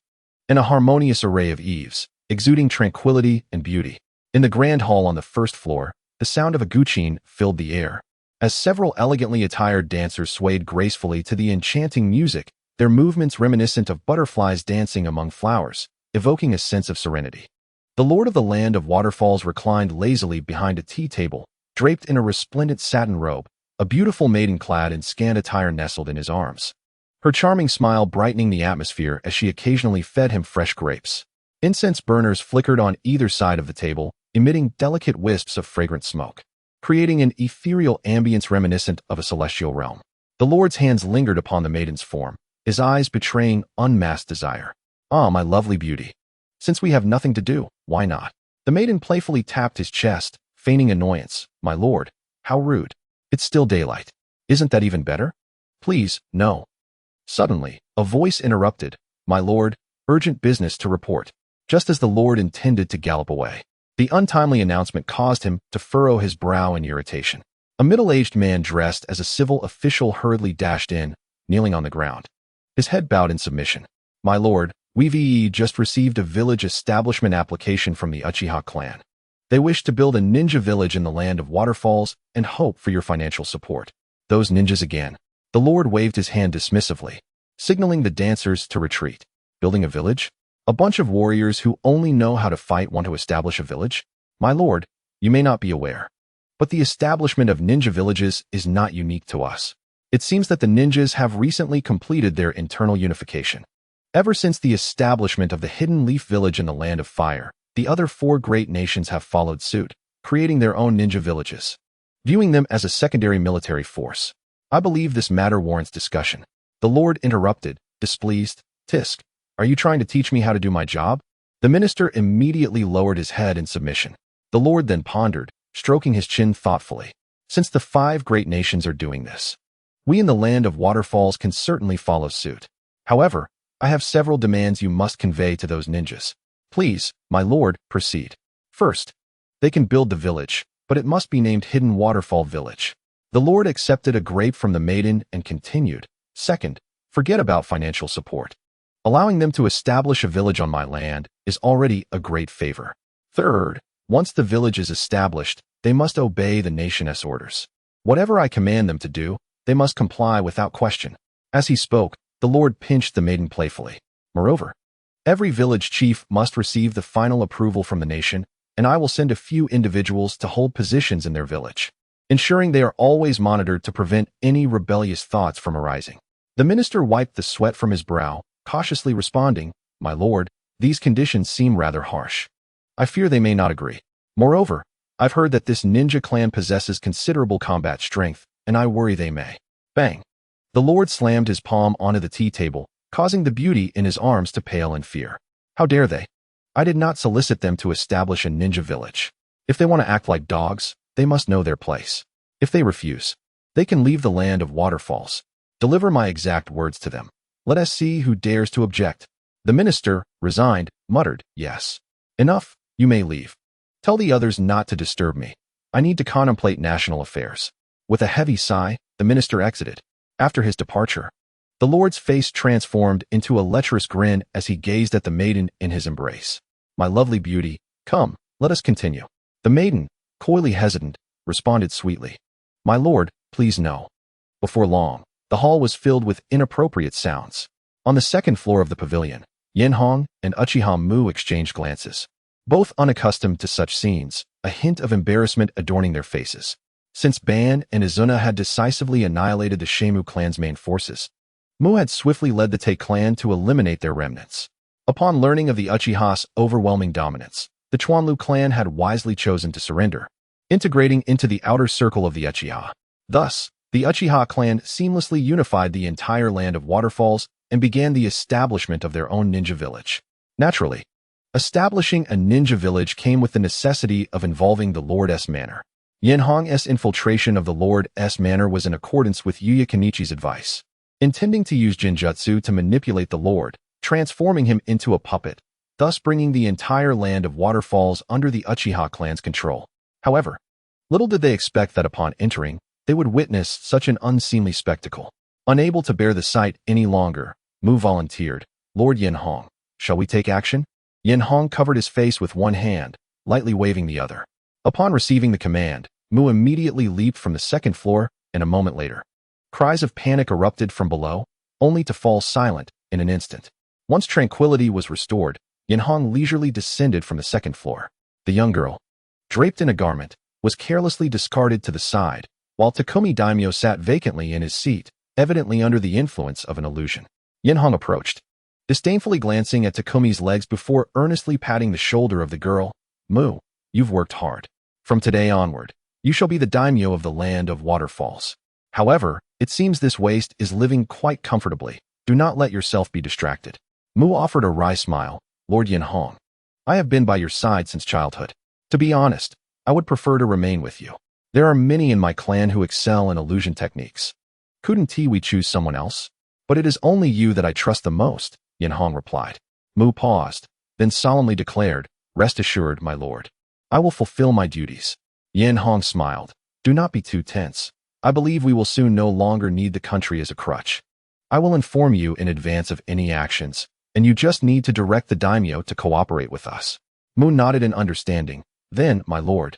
S1: and a harmonious array of eaves, exuding tranquility and beauty. In the grand hall on the first floor, the sound of a guqin filled the air. As several elegantly attired dancers swayed gracefully to the enchanting music, their movements reminiscent of butterflies dancing among flowers, evoking a sense of serenity. The lord of the land of waterfalls reclined lazily behind a tea table, draped in a resplendent satin robe, a beautiful maiden clad in scant attire nestled in his arms, her charming smile brightening the atmosphere as she occasionally fed him fresh grapes. Incense burners flickered on either side of the table, emitting delicate wisps of fragrant smoke, creating an ethereal ambience reminiscent of a celestial realm. The lord's hands lingered upon the maiden's form, his eyes betraying unmasked desire. "Ah, my lovely beauty. Since we have nothing to do, why not?" The maiden playfully tapped his chest, feigning annoyance. "My lord, how rude. It's still daylight. Isn't that even better? Please, no." Suddenly, a voice interrupted. "My lord, urgent business to report." Just as the lord intended to gallop away, the untimely announcement caused him to furrow his brow in irritation. A middle-aged man dressed as a civil official hurriedly dashed in, kneeling on the ground, his head bowed in submission. "My lord, we've just received a village establishment application from the Uchiha clan. They wish to build a ninja village in the land of waterfalls and hope for your financial support." "Those ninjas again." The lord waved his hand dismissively, signaling the dancers to retreat. "Building a village? A bunch of warriors who only know how to fight want to establish a village? My lord, you may not be aware, but the establishment of ninja villages is not unique to us. It seems that the ninjas have recently completed their internal unification. Ever since the establishment of the Hidden Leaf Village in the Land of Fire, the other 4 great nations have followed suit, creating their own ninja villages, viewing them as a secondary military force. I believe this matter warrants discussion." The lord interrupted, displeased. "Tisk, are you trying to teach me how to do my job?" The minister immediately lowered his head in submission. The lord then pondered, stroking his chin thoughtfully. "Since the 5 great nations are doing this, we in the land of waterfalls can certainly follow suit. However, I have several demands you must convey to those ninjas." "Please, my lord, proceed." "First, they can build the village, but it must be named Hidden Waterfall Village." The lord accepted a grape from the maiden and continued. "Second, forget about financial support. Allowing them to establish a village on my land is already a great favor. Third, once the village is established, they must obey the nation's orders. Whatever I command them to do, they must comply without question." As he spoke, the lord pinched the maiden playfully. "Moreover, every village chief must receive the final approval from the nation, and I will send a few individuals to hold positions in their village, ensuring they are always monitored to prevent any rebellious thoughts from arising." The minister wiped the sweat from his brow, cautiously responding, "My lord, these conditions seem rather harsh. I fear they may not agree. Moreover, I've heard that this ninja clan possesses considerable combat strength, and I worry they may." Bang! The lord slammed his palm onto the tea table, causing the beauty in his arms to pale in fear. "How dare they? I did not solicit them to establish a ninja village. If they want to act like dogs, they must know their place. If they refuse, they can leave the land of waterfalls. Deliver my exact words to them. Let us see who dares to object." The minister, resigned, muttered, "Yes. Enough, you may leave. Tell the others not to disturb me. I need to contemplate national affairs." With a heavy sigh, the minister exited. After his departure, the lord's face transformed into a lecherous grin as he gazed at the maiden in his embrace. "My lovely beauty, come, let us continue." The maiden, coyly hesitant, responded sweetly, "My lord, please no." Before long, the hall was filled with inappropriate sounds. On the second floor of the pavilion, Yenhong and Uchiha Mu exchanged glances, both unaccustomed to such scenes, a hint of embarrassment adorning their faces. Since Ban and Izuna had decisively annihilated the Shemu clan's main forces, Mu had swiftly led the Te clan to eliminate their remnants. Upon learning of the Uchiha's overwhelming dominance, the Chuanlu clan had wisely chosen to surrender, integrating into the outer circle of the Uchiha. Thus, the Uchiha clan seamlessly unified the entire land of waterfalls and began the establishment of their own ninja village. Naturally, establishing a ninja village came with the necessity of involving the Lord's Manor. Yenhong's infiltration of the Lord's Manor was in accordance with Yuya Kenichi's advice. Intending to use Jinjutsu to manipulate the Lord, transforming him into a puppet, thus bringing the entire land of Waterfalls under the Uchiha clan's control. However, little did they expect that upon entering, they would witness such an unseemly spectacle. Unable to bear the sight any longer, Mu volunteered, "Lord Yenhong, shall we take action?" Yenhong covered his face with one hand, lightly waving the other. Upon receiving the command, Mu immediately leaped from the second floor, and a moment later, cries of panic erupted from below, only to fall silent in an instant. Once tranquility was restored, Yenhong leisurely descended from the second floor. The young girl, draped in a garment, was carelessly discarded to the side, while Takumi Daimyo sat vacantly in his seat, evidently under the influence of an illusion. Yenhong approached, disdainfully glancing at Takumi's legs before earnestly patting the shoulder of the girl. "Mu, you've worked hard. From today onward, you shall be the daimyo of the land of Waterfalls. However, it seems this waste is living quite comfortably. Do not let yourself be distracted." Mu offered a wry smile. "Lord Yenhong, I have been by your side since childhood. To be honest, I would prefer to remain with you. There are many in my clan who excel in illusion techniques. Couldn't we choose someone else? But it is only you that I trust the most," Yenhong replied. Mu paused, then solemnly declared, "Rest assured, my lord. I will fulfill my duties." Yenhong smiled. "Do not be too tense. I believe we will soon no longer need the country as a crutch. I will inform you in advance of any actions, and you just need to direct the daimyo to cooperate with us." Mu nodded in understanding. "Then, my lord,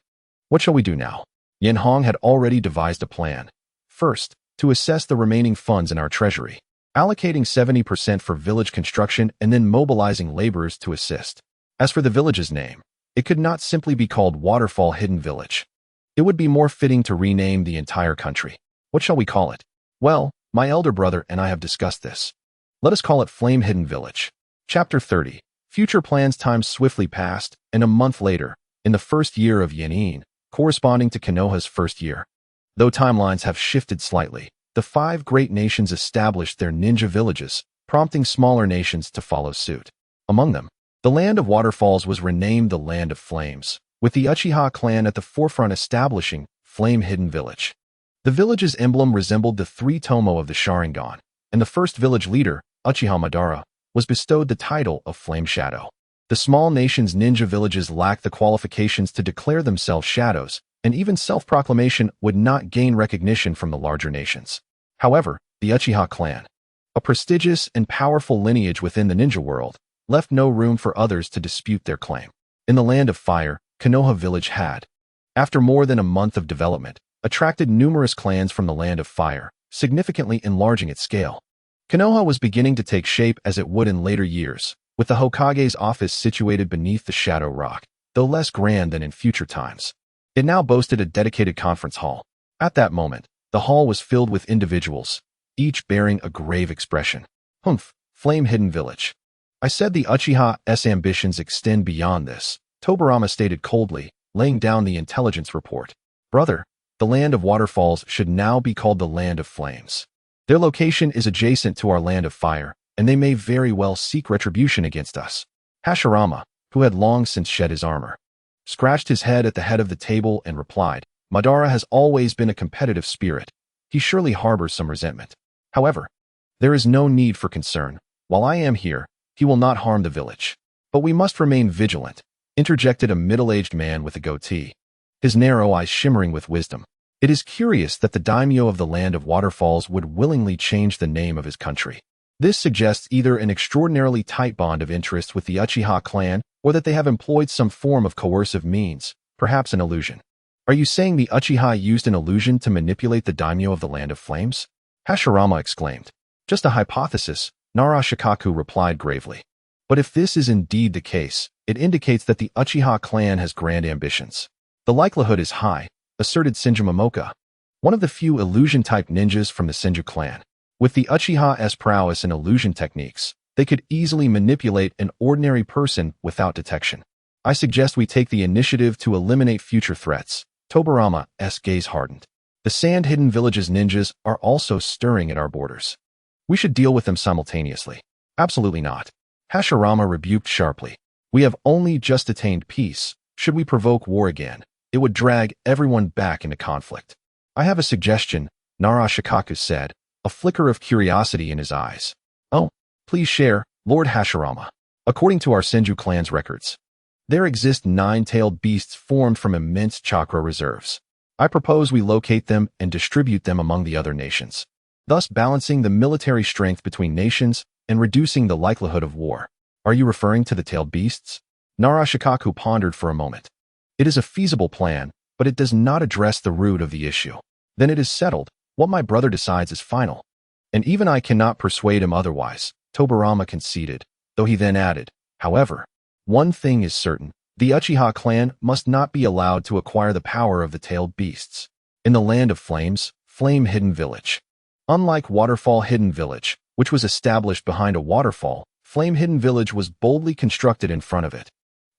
S1: what shall we do now?" Yenhong had already devised a plan. First, to assess the remaining funds in our treasury, allocating 70% for village construction and then mobilizing laborers to assist. As for the village's name, it could not simply be called Waterfall Hidden Village. It would be more fitting to rename the entire country. What shall we call it? Well, my elder brother and I have discussed this. Let us call it Flame Hidden Village. Chapter 30. Future plans. Time swiftly passed, and a month later, in the first year of Yenin, corresponding to Konoha's first year. Though timelines have shifted slightly, the 5 great nations established their ninja villages, prompting smaller nations to follow suit. Among them, the land of Waterfalls was renamed the Land of Flames, with the Uchiha clan at the forefront establishing Flame Hidden Village. The village's emblem resembled the 3 tomo of the Sharingan, and the first village leader, Uchiha Madara, was bestowed the title of Flame Shadow. The small nation's ninja villages lacked the qualifications to declare themselves shadows, and even self-proclamation would not gain recognition from the larger nations. However, the Uchiha clan, a prestigious and powerful lineage within the ninja world, left no room for others to dispute their claim. In the Land of Fire, Konoha village had, after more than a month of development, attracted numerous clans from the Land of Fire, significantly enlarging its scale. Konoha was beginning to take shape as it would in later years, with the Hokage's office situated beneath the Shadow Rock, though less grand than in future times. It now boasted a dedicated conference hall. At that moment, the hall was filled with individuals, each bearing a grave expression. "Humph, Flame Hidden Village. I said the Uchiha's ambitions extend beyond this," Tobirama stated coldly, laying down the intelligence report. "Brother, the Land of Waterfalls should now be called the Land of Flames. Their location is adjacent to our Land of Fire, and they may very well seek retribution against us." Hashirama, who had long since shed his armor, scratched his head at the head of the table and replied, "Madara has always been a competitive spirit. He surely harbors some resentment. However, there is no need for concern. While I am here, he will not harm the village. But we must remain vigilant," interjected a middle-aged man with a goatee, his narrow eyes shimmering with wisdom. "It is curious that the daimyo of the Land of Waterfalls would willingly change the name of his country. This suggests either an extraordinarily tight bond of interest with the Uchiha clan or that they have employed some form of coercive means, perhaps an illusion." "Are you saying the Uchiha used an illusion to manipulate the daimyo of the Land of Flames?" Hashirama exclaimed. "Just a hypothesis," Narashikaku replied gravely. "But if this is indeed the case, it indicates that the Uchiha clan has grand ambitions." "The likelihood is high," asserted Senju Momoka, one of the few illusion-type ninjas from the Senju clan. With the Uchiha's prowess in illusion techniques, they could easily manipulate an ordinary person without detection. "I suggest we take the initiative to eliminate future threats." Tobirama's gaze hardened. "The Sand Hidden Village's ninjas are also stirring at our borders. We should deal with them simultaneously." "Absolutely not," Hashirama rebuked sharply. "We have only just attained peace. Should we provoke war again, it would drag everyone back into conflict." "I have a suggestion," Narashikaku said, a flicker of curiosity in his eyes. "Oh, please share," Lord Hashirama. According to our Senju clan's records, there exist 9-tailed beasts formed from immense chakra reserves. I propose we locate them and distribute them among the other nations, thus balancing the military strength between nations and reducing the likelihood of war. Are you referring to the tailed beasts? Narashikaku pondered for a moment. It is a feasible plan, but it does not address the root of the issue. Then it is settled. What my brother decides is final. And even I cannot persuade him otherwise, Tobirama conceded, though he then added, however, one thing is certain, the Uchiha clan must not be allowed to acquire the power of the tailed beasts. In the Land of Flames, Flame Hidden Village. Unlike Waterfall Hidden Village, which was established behind a waterfall, Flame Hidden Village was boldly constructed in front of it,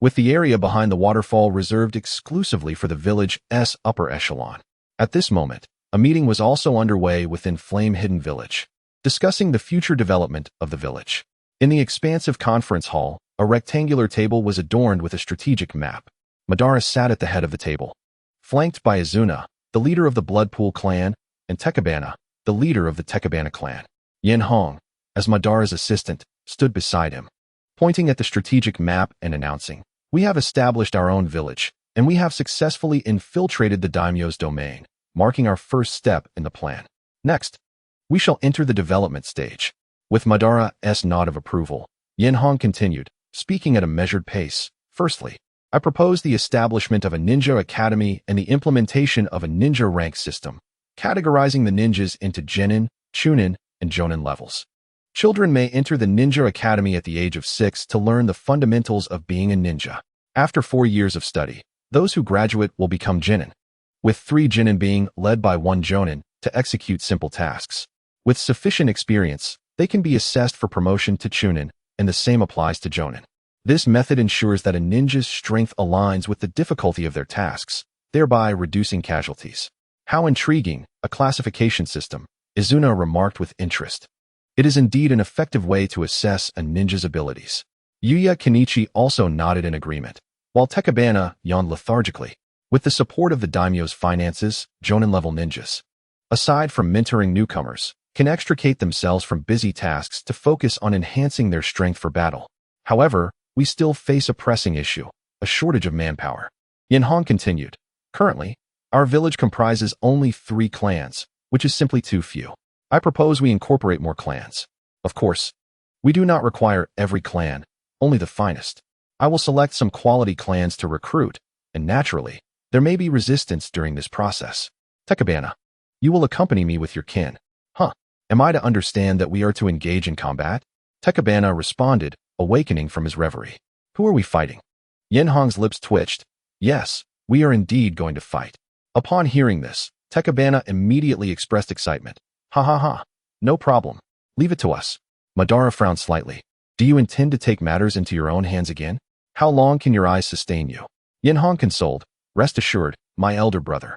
S1: with the area behind the waterfall reserved exclusively for the village's upper echelon. At this moment, a meeting was also underway within Flame Hidden Village, discussing the future development of the village. In the expansive conference hall, a rectangular table was adorned with a strategic map. Madara sat at the head of the table, flanked by Izuna, the leader of the Bloodpool clan, and Tekabana, the leader of the Tekabana clan. Enhō, as Madara's assistant, stood beside him, pointing at the strategic map and announcing, "We have established our own village, and we have successfully infiltrated the daimyo's domain, marking our first step in the plan. Next, we shall enter the development stage." With Madara's nod of approval, Enhō continued, speaking at a measured pace. "Firstly, I propose the establishment of a ninja academy and the implementation of a ninja rank system, categorizing the ninjas into genin, chunin, and jonin levels. Children may enter the ninja academy at the age of 6 to learn the fundamentals of being a ninja. After 4 years of study, those who graduate will become genin, with 3 genin being led by 1 jonin to execute simple tasks. With sufficient experience, they can be assessed for promotion to chunin, and the same applies to jonin. This method ensures that a ninja's strength aligns with the difficulty of their tasks, thereby reducing casualties." "How intriguing, a classification system," Izuna remarked with interest. "It is indeed an effective way to assess a ninja's abilities." Yuya Kenichi also nodded in agreement, while Tekabana yawned lethargically. With the support of the daimyo's finances, jonin-level ninjas, aside from mentoring newcomers, can extricate themselves from busy tasks to focus on enhancing their strength for battle. However, we still face a pressing issue, a shortage of manpower. Enhō continued, "Currently, our village comprises only 3 clans, which is simply too few. I propose we incorporate more clans. Of course, we do not require every clan, only the finest. I will select some quality clans to recruit, and naturally, there may be resistance during this process. Tekabana, you will accompany me with your kin." "Huh? Am I to understand that we are to engage in combat?" Tekabana responded, awakening from his reverie. "Who are we fighting?" Enhō's lips twitched. "Yes, we are indeed going to fight." Upon hearing this, Tekabana immediately expressed excitement. "Ha ha ha. No problem. Leave it to us." Madara frowned slightly. "Do you intend to take matters into your own hands again? How long can your eyes sustain you?" Enhō consoled, "Rest assured, my elder brother.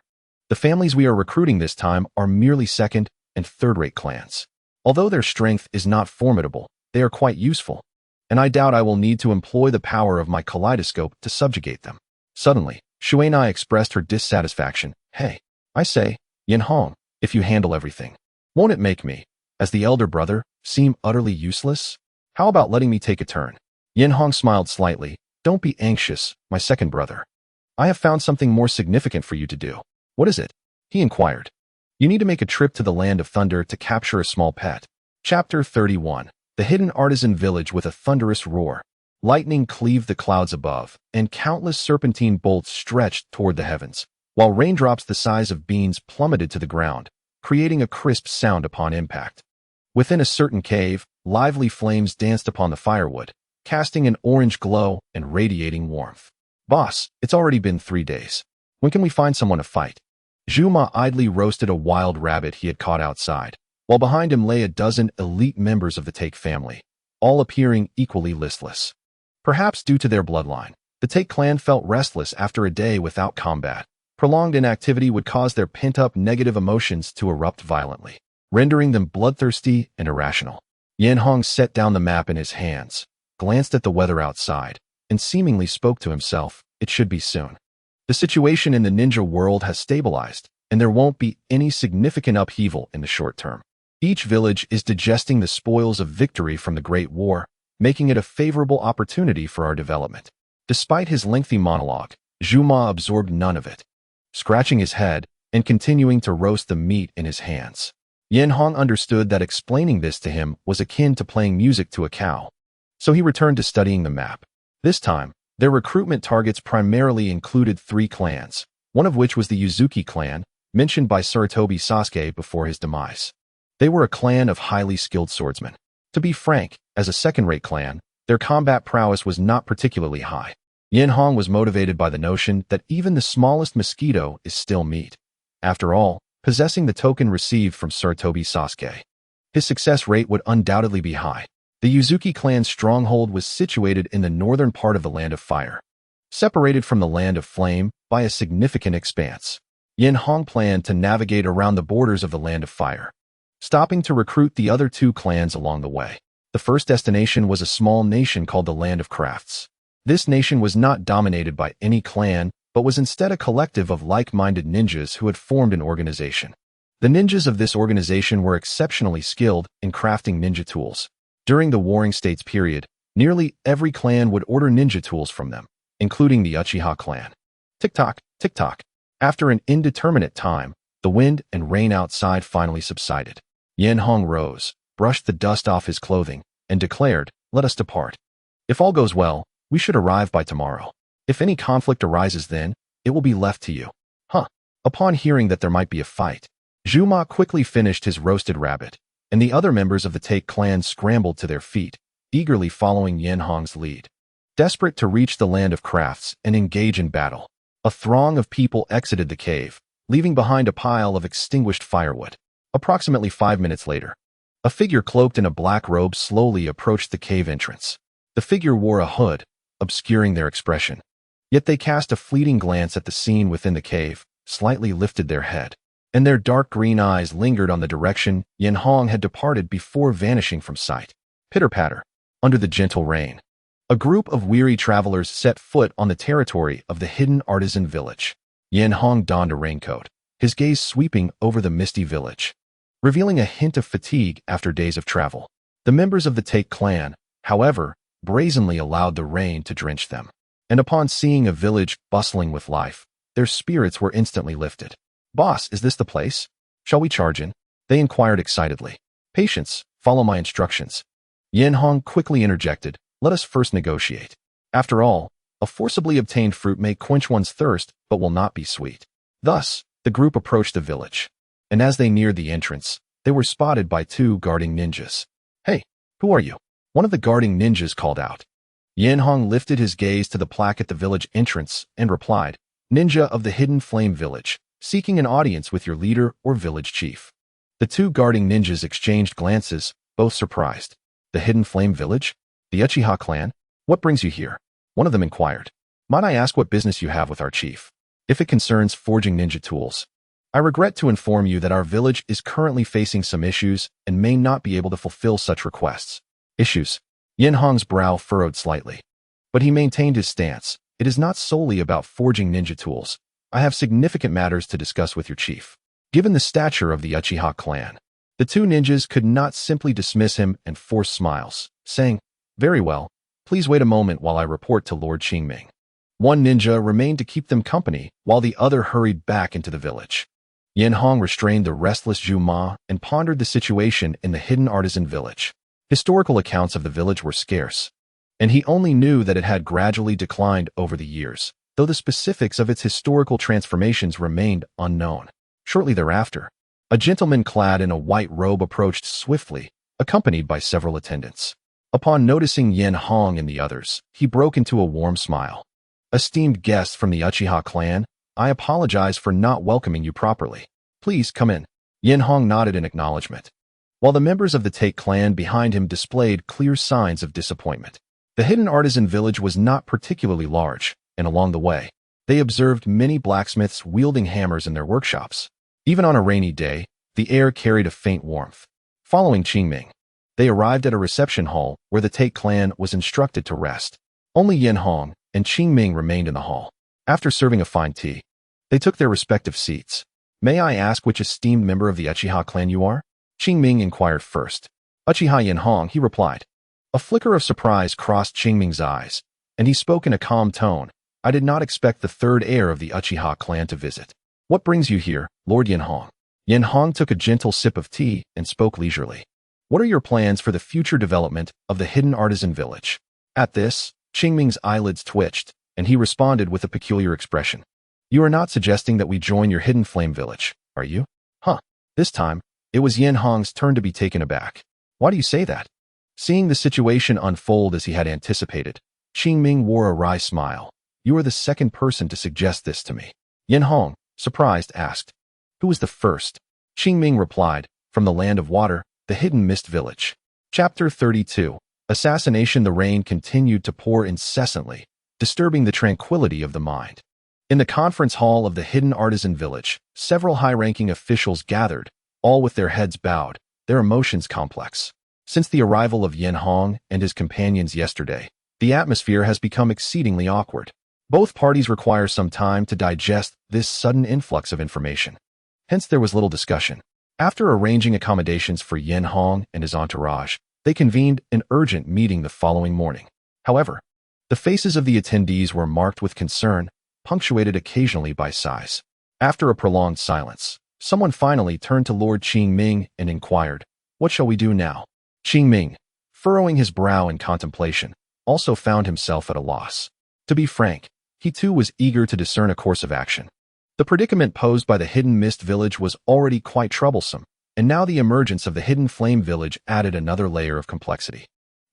S1: The families we are recruiting this time are merely second and third-rate clans. Although their strength is not formidable, they are quite useful, and I doubt I will need to employ the power of my kaleidoscope to subjugate them." Suddenly, Shuenai expressed her dissatisfaction. "Hey, I say, Enhō, if you handle everything, won't it make me, as the elder brother, seem utterly useless? How about letting me take a turn?" Enhō smiled slightly. "Don't be anxious, my second brother. I have found something more significant for you to do." "What is it?" he inquired. "You need to make a trip to the Land of Thunder to capture a small pet." Chapter 31. The Hidden Artisan Village with a thunderous roar. Lightning cleaved the clouds above, and countless serpentine bolts stretched toward the heavens, while raindrops the size of beans plummeted to the ground, creating a crisp sound upon impact. Within a certain cave, lively flames danced upon the firewood, casting an orange glow and radiating warmth. "Boss, it's already been 3 days. When can we find someone to fight?" Juma idly roasted a wild rabbit he had caught outside, while behind him lay a dozen elite members of the Take family, all appearing equally listless. Perhaps due to their bloodline, the Take clan felt restless after a day without combat. Prolonged inactivity would cause their pent-up negative emotions to erupt violently, rendering them bloodthirsty and irrational. Enhō set down the map in his hands, glanced at the weather outside, and seemingly spoke to himself, "It should be soon. The situation in the ninja world has stabilized, and there won't be any significant upheaval in the short term. Each village is digesting the spoils of victory from the Great War, making it a favorable opportunity for our development. Despite his lengthy monologue, Zhuma absorbed none of it, scratching his head and continuing to roast the meat in his hands. Yenhong understood that explaining this to him was akin to playing music to a cow, so he returned to studying the map. This time, their recruitment targets primarily included 3 clans, one of which was the Uzumaki clan, mentioned by Sarutobi Sasuke before his demise. They were a clan of highly skilled swordsmen. To be frank, as a second-rate clan, their combat prowess was not particularly high. Yenhong was motivated by the notion that even the smallest mosquito is still meat. After all, possessing the token received from Sarutobi Sasuke, his success rate would undoubtedly be high. The Uzumaki clan's stronghold was situated in the northern part of the Land of Fire, separated from the Land of Flame by a significant expanse. Yenhong planned to navigate around the borders of the Land of Fire, stopping to recruit the other 2 clans along the way. The first destination was a small nation called the Land of Crafts. This nation was not dominated by any clan, but was instead a collective of like-minded ninjas who had formed an organization. The ninjas of this organization were exceptionally skilled in crafting ninja tools. During the Warring States period, nearly every clan would order ninja tools from them, including the Uchiha clan. Tick-tock, tick-tock. After an indeterminate time, the wind and rain outside finally subsided. Yenhong rose, brushed the dust off his clothing, and declared, "Let us depart. If all goes well, we should arrive by tomorrow. If any conflict arises then, it will be left to you." Upon hearing that there might be a fight, Zhuma quickly finished his roasted rabbit, and the other members of the Take clan scrambled to their feet, eagerly following Yenhong's lead. Desperate to reach the Land of Crafts and engage in battle, a throng of people exited the cave, leaving behind a pile of extinguished firewood. Approximately 5 minutes later, a figure cloaked in a black robe slowly approached the cave entrance. The figure wore a hood, obscuring their expression. Yet they cast a fleeting glance at the scene within the cave, slightly lifted their head, and their dark green eyes lingered on the direction Yenhong had departed before vanishing from sight. Pitter-patter. Under the gentle rain, a group of weary travelers set foot on the territory of the hidden artisan village. Yenhong donned a raincoat, his gaze sweeping over the misty village, revealing a hint of fatigue after days of travel. The members of the Take clan, however, brazenly allowed the rain to drench them, and upon seeing a village bustling with life, their spirits were instantly lifted. "Boss, is this the place? Shall we charge in?" they inquired excitedly. "Patience, follow my instructions." Yenhong quickly interjected, "Let us first negotiate. After all, a forcibly obtained fruit may quench one's thirst, but will not be sweet." Thus, the group approached the village, and as they neared the entrance, they were spotted by 2 guarding ninjas. "Hey, who are you?" one of the guarding ninjas called out. Yenhong lifted his gaze to the plaque at the village entrance and replied, "Ninja of the Hidden Flame Village, seeking an audience with your leader or village chief." The 2 guarding ninjas exchanged glances, both surprised. "The Hidden Flame Village? The Uchiha clan? What brings you here?" one of them inquired. "Might I ask what business you have with our chief?" "If it concerns forging ninja tools, I regret to inform you that our village is currently facing some issues and may not be able to fulfill such requests." "Issues?" Yenhong's brow furrowed slightly, but he maintained his stance. "It is not solely about forging ninja tools. I have significant matters to discuss with your chief." Given the stature of the Uchiha clan, the 2 ninjas could not simply dismiss him and force smiles, saying, "Very well, please wait a moment while I report to Lord Qingming." One ninja remained to keep them company, while the other hurried back into the village. Yenhong restrained the restless Zhuma and pondered the situation in the hidden artisan village. Historical accounts of the village were scarce, and he only knew that it had gradually declined over the years, though the specifics of its historical transformations remained unknown. Shortly thereafter, a gentleman clad in a white robe approached swiftly, accompanied by several attendants. Upon noticing Yenhong and the others, he broke into a warm smile. "Esteemed guests from the Uchiha clan, I apologize for not welcoming you properly. Please come in." Yenhong nodded in acknowledgement, while the members of the Take clan behind him displayed clear signs of disappointment. The hidden artisan village was not particularly large, and along the way, they observed many blacksmiths wielding hammers in their workshops. Even on a rainy day, the air carried a faint warmth. Following Qingming, they arrived at a reception hall where the Take clan was instructed to rest. Only Yenhong and Qingming remained in the hall. After serving a fine tea, they took their respective seats. "May I ask which esteemed member of the Uchiha clan you are?" Qingming inquired first. "Uchiha Yenhong," he replied. A flicker of surprise crossed Qingming's eyes, and he spoke in a calm tone. I did not expect the third heir of the Uchiha clan to visit. What brings you here, Lord Yenhong? Yenhong took a gentle sip of tea and spoke leisurely. What are your plans for the future development of the hidden artisan village? At this, Qingming's eyelids twitched, and he responded with a peculiar expression. You are not suggesting that we join your hidden flame village, are you? Huh. This time, it was Yenhong's turn to be taken aback. Why do you say that? Seeing the situation unfold as he had anticipated, Qingming wore a wry smile. You are the second person to suggest this to me. Yenhong, surprised, asked. Who was the first? Qingming replied, from the land of water, the hidden mist village. Chapter 32. Assassination. The rain continued to pour incessantly, disturbing the tranquility of the mind. In the conference hall of the hidden artisan village, several high-ranking officials gathered, all with their heads bowed, their emotions complex. Since the arrival of Yenhong and his companions yesterday, the atmosphere has become exceedingly awkward. Both parties require some time to digest this sudden influx of information. Hence there was little discussion. After arranging accommodations for Yenhong and his entourage, they convened an urgent meeting the following morning. However, the faces of the attendees were marked with concern, punctuated occasionally by sighs. After a prolonged silence, someone finally turned to Lord Qingming and inquired, What shall we do now? Qingming, furrowing his brow in contemplation, also found himself at a loss. To be frank, he too was eager to discern a course of action. The predicament posed by the hidden mist village was already quite troublesome, and now the emergence of the hidden flame village added another layer of complexity.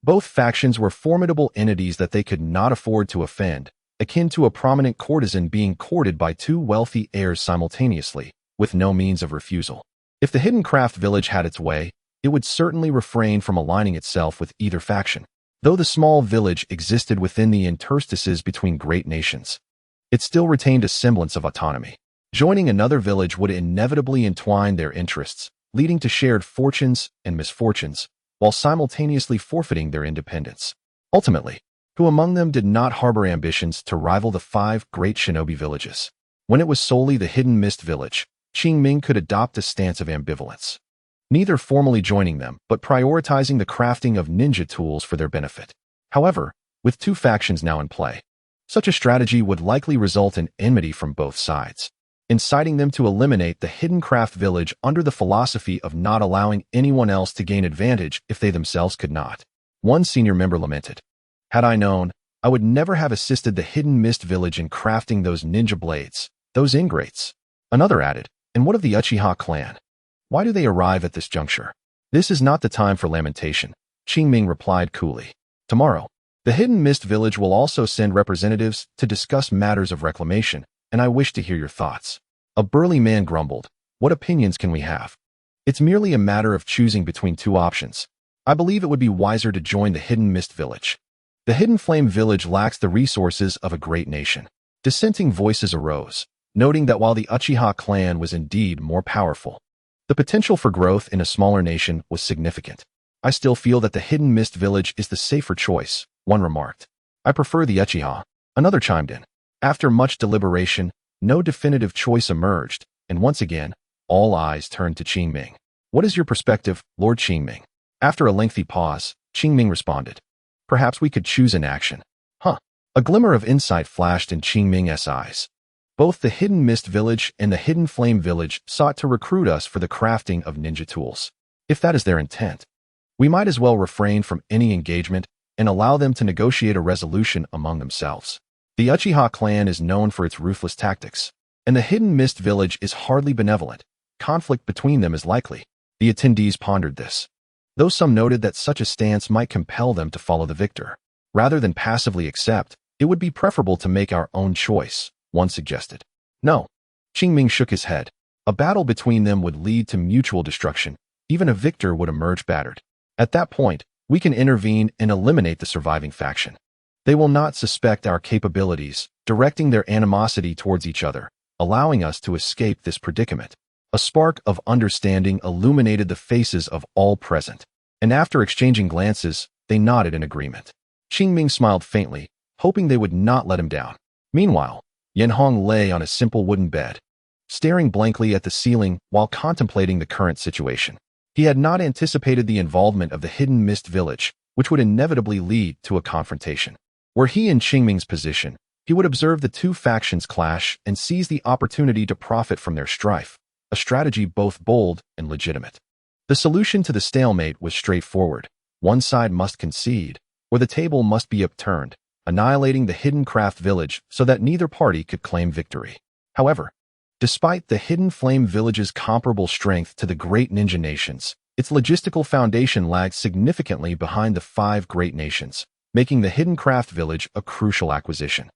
S1: Both factions were formidable entities that they could not afford to offend, akin to a prominent courtesan being courted by two wealthy heirs simultaneously, with no means of refusal. If the hidden craft village had its way, it would certainly refrain from aligning itself with either faction. Though the small village existed within the interstices between great nations, it still retained a semblance of autonomy. Joining another village would inevitably entwine their interests, leading to shared fortunes and misfortunes, while simultaneously forfeiting their independence. Ultimately, who among them did not harbor ambitions to rival the 5 great shinobi villages? When it was solely the hidden mist village, Qingming could adopt a stance of ambivalence, neither formally joining them but prioritizing the crafting of ninja tools for their benefit. However, with 2 factions now in play, such a strategy would likely result in enmity from both sides, inciting them to eliminate the hidden craft village under the philosophy of not allowing anyone else to gain advantage if they themselves could not. One senior member lamented, Had I known, I would never have assisted the hidden mist village in crafting those ninja blades, those ingrates. Another added, And what of the Uchiha clan? Why do they arrive at this juncture? This is not the time for lamentation, Qingming replied coolly. Tomorrow, the hidden mist village will also send representatives to discuss matters of reclamation, and I wish to hear your thoughts. A burly man grumbled, What opinions can we have? It's merely a matter of choosing between 2 options. I believe it would be wiser to join the hidden mist village. The hidden flame village lacks the resources of a great nation. Dissenting voices arose, noting that while the Uchiha clan was indeed more powerful, the potential for growth in a smaller nation was significant. I still feel that the hidden mist village is the safer choice, one remarked. I prefer the Uchiha, another chimed in. After much deliberation, no definitive choice emerged, and once again, all eyes turned to Qingming. What is your perspective, Lord Qingming? After a lengthy pause, Qingming responded. Perhaps we could choose an action. Huh. A glimmer of insight flashed in Qingming's eyes. Both the hidden mist village and the hidden flame village sought to recruit us for the crafting of ninja tools. If that is their intent, we might as well refrain from any engagement and allow them to negotiate a resolution among themselves. The Uchiha clan is known for its ruthless tactics, and the hidden mist village is hardly benevolent. Conflict between them is likely. The attendees pondered this, though some noted that such a stance might compel them to follow the victor. Rather than passively accept, it would be preferable to make our own choice, one suggested. No. Qingming shook his head. A battle between them would lead to mutual destruction. Even a victor would emerge battered. At that point, we can intervene and eliminate the surviving faction. They will not suspect our capabilities, directing their animosity towards each other, allowing us to escape this predicament. A spark of understanding illuminated the faces of all present, and after exchanging glances, they nodded in agreement. Qingming smiled faintly, hoping they would not let him down. Meanwhile, Yenhong lay on a simple wooden bed, staring blankly at the ceiling while contemplating the current situation. He had not anticipated the involvement of the hidden mist village, which would inevitably lead to a confrontation. Were he in Qingming's position, he would observe the two factions clash and seize the opportunity to profit from their strife, a strategy both bold and legitimate. The solution to the stalemate was straightforward. One side must concede, or the table must be upturned, annihilating the hidden craft village so that neither party could claim victory. However, despite the hidden flame village's comparable strength to the great ninja nations, its logistical foundation lagged significantly behind the 5 great nations, making the hidden craft village a crucial acquisition.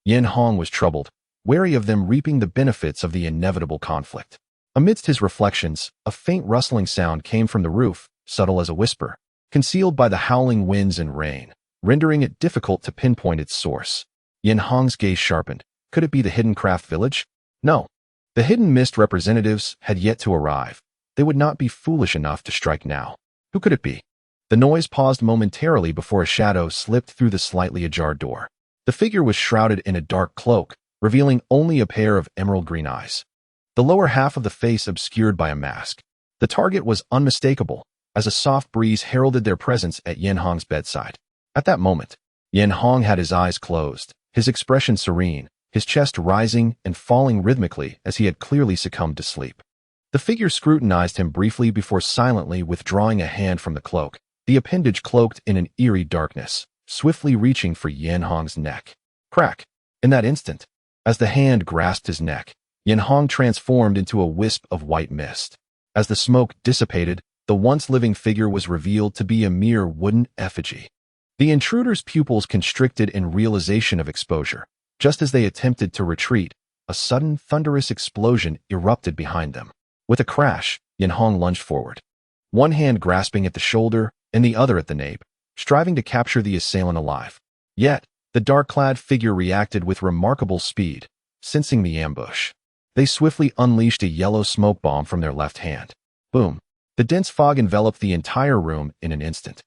S1: Enhō was troubled, wary of them reaping the benefits of the inevitable conflict. Amidst his reflections, a faint rustling sound came from the roof, subtle as a whisper, concealed by the howling winds and rain, rendering it difficult to pinpoint its source. Enhō's gaze sharpened. Could it be the hidden craft village? No. The hidden mist representatives had yet to arrive. They would not be foolish enough to strike now. Who could it be? The noise paused momentarily before a shadow slipped through the slightly ajar door. The figure was shrouded in a dark cloak, revealing only a pair of emerald green eyes. The lower half of the face obscured by a mask. The target was unmistakable, as a soft breeze heralded their presence at Enhō's bedside. At that moment, Enhō had his eyes closed, his expression serene, his chest rising and falling rhythmically as he had clearly succumbed to sleep. The figure scrutinized him briefly before silently withdrawing a hand from the cloak, the appendage cloaked in an eerie darkness, swiftly reaching for Enhō's neck. Crack! In that instant, as the hand grasped his neck, Enhō transformed into a wisp of white mist. As the smoke dissipated, the once living figure was revealed to be a mere wooden effigy. The intruder's pupils constricted in realization of exposure. Just as they attempted to retreat, a sudden thunderous explosion erupted behind them. With a crash, Enhō lunged forward, one hand grasping at the shoulder and the other at the nape, striving to capture the assailant alive. Yet, the dark-clad figure reacted with remarkable speed, sensing the ambush. They swiftly unleashed a yellow smoke bomb from their left hand. Boom! The dense fog enveloped the entire room in an instant,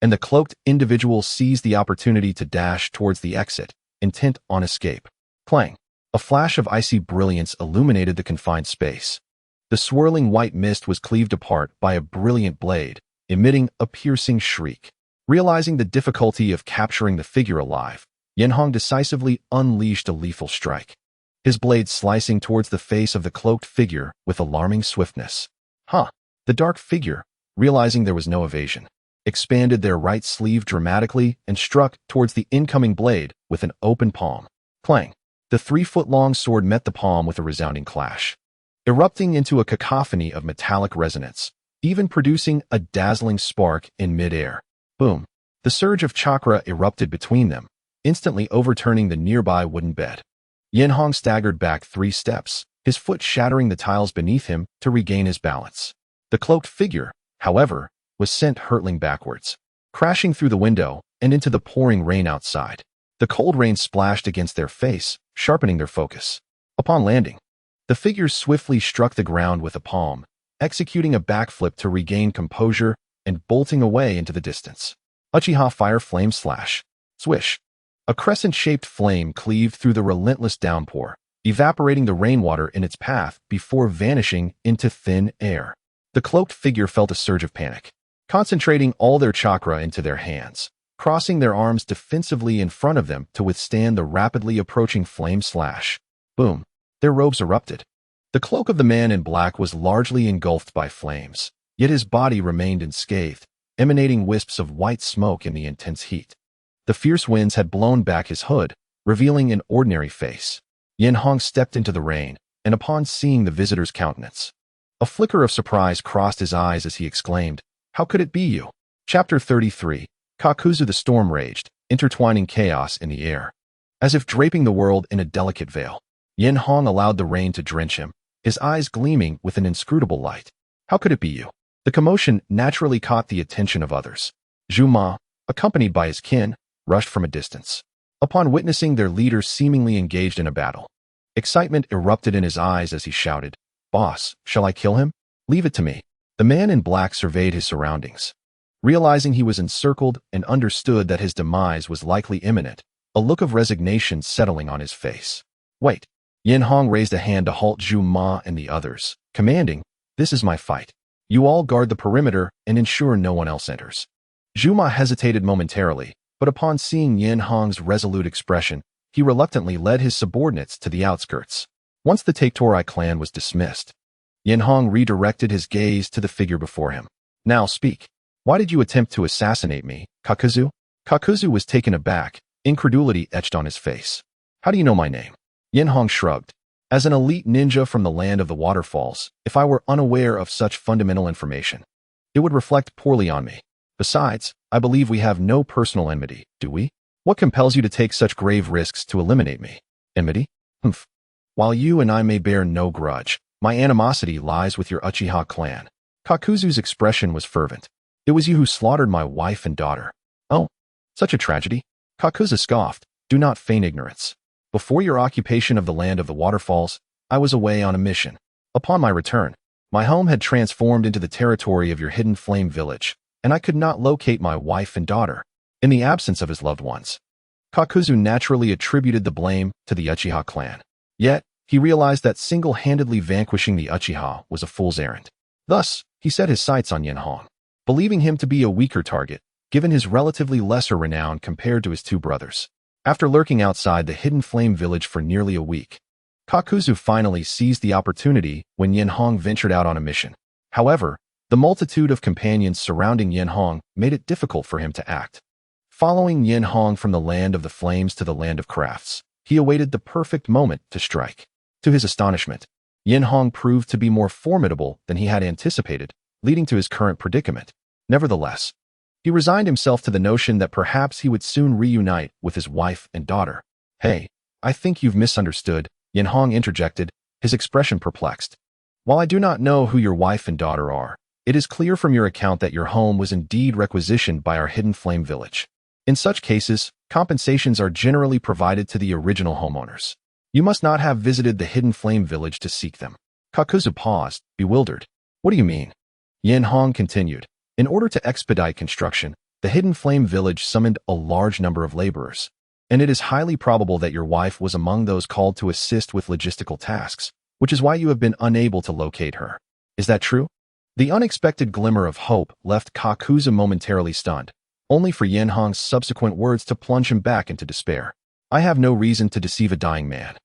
S1: and the cloaked individual seized the opportunity to dash towards the exit, intent on escape. Clang! A flash of icy brilliance illuminated the confined space. The swirling white mist was cleaved apart by a brilliant blade, emitting a piercing shriek. Realizing the difficulty of capturing the figure alive, Enhō decisively unleashed a lethal strike, his blade slicing towards the face of the cloaked figure with alarming swiftness. The dark figure, realizing there was no evasion, expanded their right sleeve dramatically and struck towards the incoming blade with an open palm. Clang! The 3-foot-long sword met the palm with a resounding clash, erupting into a cacophony of metallic resonance, even producing a dazzling spark in mid-air. Boom! The surge of chakra erupted between them, instantly overturning the nearby wooden bed. Enhō staggered back 3 steps, his foot shattering the tiles beneath him to regain his balance. The cloaked figure, however, was sent hurtling backwards, crashing through the window and into the pouring rain outside. The cold rain splashed against their face, sharpening their focus. Upon landing, the figure swiftly struck the ground with a palm, executing a backflip to regain composure and bolting away into the distance. Uchiha Fire Flame Slash. Swish! A crescent-shaped flame cleaved through the relentless downpour, evaporating the rainwater in its path before vanishing into thin air. The cloaked figure felt a surge of panic, concentrating all their chakra into their hands, crossing their arms defensively in front of them to withstand the rapidly approaching flame slash. Boom! Their robes erupted. The cloak of the man in black was largely engulfed by flames, yet his body remained unscathed, emanating wisps of white smoke in the intense heat. The fierce winds had blown back his hood, revealing an ordinary face. Enhō stepped into the rain, and upon seeing the visitor's countenance, a flicker of surprise crossed his eyes as he exclaimed, "How could it be you?" Chapter 33. Kakuzu. The storm raged, intertwining chaos in the air. As if draping the world in a delicate veil, Enhō allowed the rain to drench him, his eyes gleaming with an inscrutable light. How could it be you? The commotion naturally caught the attention of others. Zhuma, accompanied by his kin, rushed from a distance. Upon witnessing their leader seemingly engaged in a battle, excitement erupted in his eyes as he shouted, "Boss, shall I kill him? Leave it to me." The man in black surveyed his surroundings. Realizing he was encircled and understood that his demise was likely imminent, a look of resignation settling on his face. "Wait." Enhō raised a hand to halt Zhuma and the others, commanding, "This is my fight. You all guard the perimeter and ensure no one else enters." Zhuma hesitated momentarily, but upon seeing Yin Hong's resolute expression, he reluctantly led his subordinates to the outskirts. Once the Tetoai clan was dismissed, Yin Hong redirected his gaze to the figure before him. Now speak. Why did you attempt to assassinate me, Kakuzu? Kakuzu was taken aback, incredulity etched on his face. How do you know my name? Yin Hong shrugged. As an elite ninja from the land of the Waterfalls, if I were unaware of such fundamental information, it would reflect poorly on me. Besides, I believe we have no personal enmity, do we? What compels you to take such grave risks to eliminate me? Enmity? Humph. While you and I may bear no grudge, my animosity lies with your Uchiha clan. Kakuzu's expression was fervent. It was you who slaughtered my wife and daughter. Oh, such a tragedy? Kakuzu scoffed. Do not feign ignorance. Before your occupation of the land of the Waterfalls, I was away on a mission. Upon my return, my home had transformed into the territory of your hidden flame village, and I could not locate my wife and daughter. In the absence of his loved ones, Kakuzu naturally attributed the blame to the Uchiha clan. Yet, he realized that single-handedly vanquishing the Uchiha was a fool's errand. Thus, he set his sights on Yin Hong, believing him to be a weaker target, given his relatively lesser renown compared to his two brothers. After lurking outside the hidden flame village for nearly a week, Kakuzu finally seized the opportunity when Yin Hong ventured out on a mission. However, the multitude of companions surrounding Yin Hong made it difficult for him to act. Following Yin Hong from the land of the flames to the land of crafts, he awaited the perfect moment to strike. To his astonishment, Yin Hong proved to be more formidable than he had anticipated, leading to his current predicament. Nevertheless, he resigned himself to the notion that perhaps he would soon reunite with his wife and daughter. Hey, I think you've misunderstood, Yin Hong interjected, his expression perplexed. While I do not know who your wife and daughter are, it is clear from your account that your home was indeed requisitioned by our hidden flame village. In such cases, compensations are generally provided to the original homeowners. You must not have visited the hidden flame village to seek them. Kakuzu paused, bewildered. What do you mean? Yin Hong continued. In order to expedite construction, the hidden flame village summoned a large number of laborers, and it is highly probable that your wife was among those called to assist with logistical tasks, which is why you have been unable to locate her. Is that true? The unexpected glimmer of hope left Kakuzu momentarily stunned, only for Yin Hong's subsequent words to plunge him back into despair. I have no reason to deceive a dying man.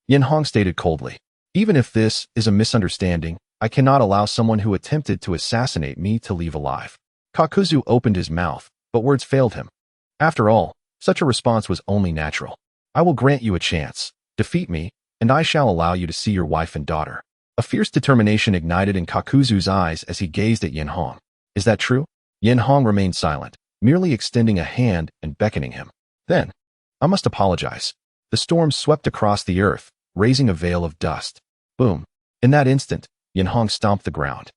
S1: Yin Hong stated coldly. Even if this is a misunderstanding, I cannot allow someone who attempted to assassinate me to leave alive. Kakuzu opened his mouth, but words failed him. After all, such a response was only natural. I will grant you a chance. Defeat me, and I shall allow you to see your wife and daughter. A fierce determination ignited in Kakuzu's eyes as he gazed at Yin Hong. Is that true? Yin Hong remained silent, merely extending a hand and beckoning him. Then, I must apologize. The storm swept across the earth, raising a veil of dust. Boom. In that instant, Yin Hong stomped the ground,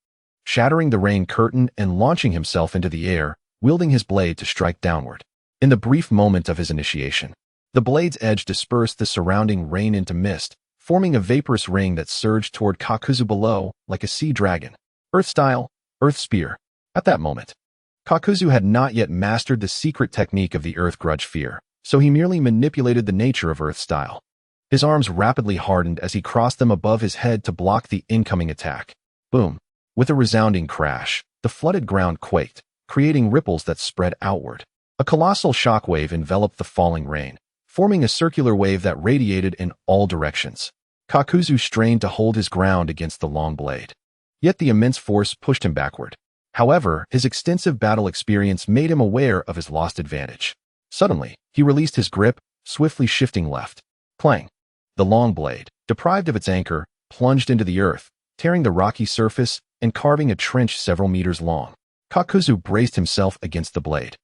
S1: shattering the rain curtain and launching himself into the air, wielding his blade to strike downward. In the brief moment of his initiation, the blade's edge dispersed the surrounding rain into mist, forming a vaporous ring that surged toward Kakuzu below like a sea dragon. Earth style, earth spear. At that moment, Kakuzu had not yet mastered the secret technique of the earth grudge fear, so he merely manipulated the nature of earth style. His arms rapidly hardened as he crossed them above his head to block the incoming attack. Boom. With a resounding crash, the flooded ground quaked, creating ripples that spread outward. A colossal shockwave enveloped the falling rain, forming a circular wave that radiated in all directions. Kakuzu strained to hold his ground against the long blade. Yet the immense force pushed him backward. However, his extensive battle experience made him aware of his lost advantage. Suddenly, he released his grip, swiftly shifting left. Clang. The long blade, deprived of its anchor, plunged into the earth, tearing the rocky surface and carving a trench several meters long. Kakuzu braced himself against the blade,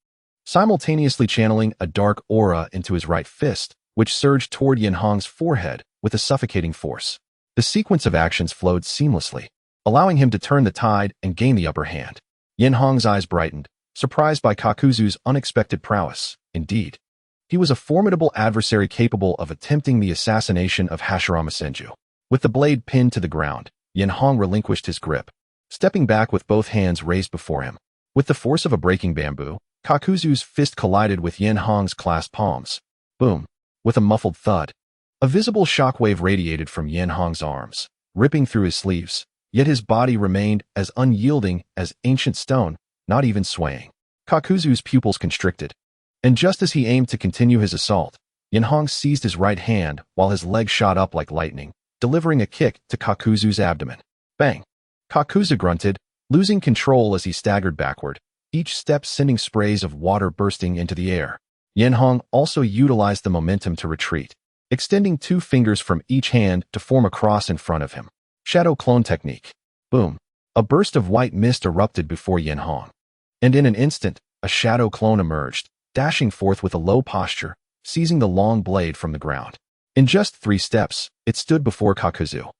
S1: simultaneously channeling a dark aura into his right fist, which surged toward Yin Hong's forehead with a suffocating force. The sequence of actions flowed seamlessly, allowing him to turn the tide and gain the upper hand. Yin Hong's eyes brightened, surprised by Kakuzu's unexpected prowess. Indeed, he was a formidable adversary capable of attempting the assassination of Hashirama Senju. With the blade pinned to the ground, Yin Hong relinquished his grip, stepping back with both hands raised before him. With the force of a breaking bamboo, Kakuzu's fist collided with Yin Hong's clasped palms. Boom. With a muffled thud, a visible shockwave radiated from Yin Hong's arms, ripping through his sleeves, yet his body remained as unyielding as ancient stone, not even swaying. Kakuzu's pupils constricted, and just as he aimed to continue his assault, Enhō seized his right hand while his leg shot up like lightning, delivering a kick to Kakuzu's abdomen. Bang! Kakuzu grunted, losing control as he staggered backward, each step sending sprays of water bursting into the air. Enhō also utilized the momentum to retreat, extending 2 fingers from each hand to form a cross in front of him. Shadow clone technique. Boom! A burst of white mist erupted before Enhō, and in an instant, a shadow clone emerged, dashing forth with a low posture, seizing the long blade from the ground. In just 3 steps, it stood before Kakuzu,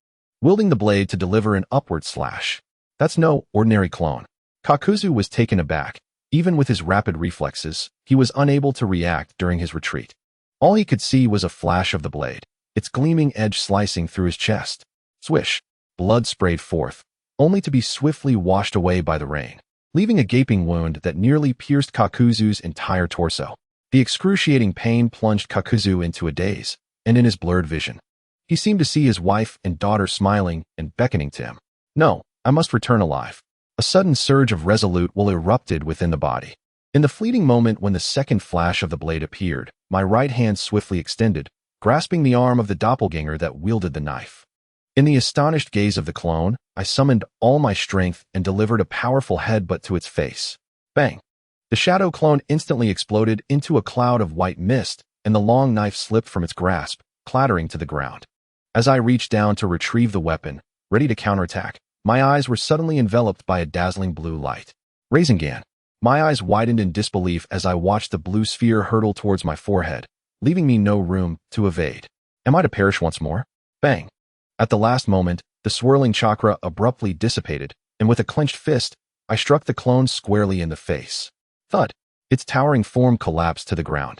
S1: wielding the blade to deliver an upward slash. That's no ordinary clone. Kakuzu was taken aback. Even with his rapid reflexes, he was unable to react during his retreat. All he could see was a flash of the blade, its gleaming edge slicing through his chest. Swish! Blood sprayed forth, only to be swiftly washed away by the rain, leaving a gaping wound that nearly pierced Kakuzu's entire torso. The excruciating pain plunged Kakuzu into a daze, and in his blurred vision, he seemed to see his wife and daughter smiling and beckoning to him. No, I must return alive. A sudden surge of resolute will erupted within the body. In the fleeting moment when the second flash of the blade appeared, my right hand swiftly extended, grasping the arm of the doppelganger that wielded the knife. In the astonished gaze of the clone, I summoned all my strength and delivered a powerful headbutt to its face. Bang! The shadow clone instantly exploded into a cloud of white mist, and the long knife slipped from its grasp, clattering to the ground. As I reached down to retrieve the weapon, ready to counterattack, my eyes were suddenly enveloped by a dazzling blue light. Rasengan. My eyes widened in disbelief as I watched the blue sphere hurtle towards my forehead, leaving me no room to evade. Am I to perish once more? Bang! At the last moment, the swirling chakra abruptly dissipated, and with a clenched fist, I struck the clone squarely in the face. Thud! Its towering form collapsed to the ground,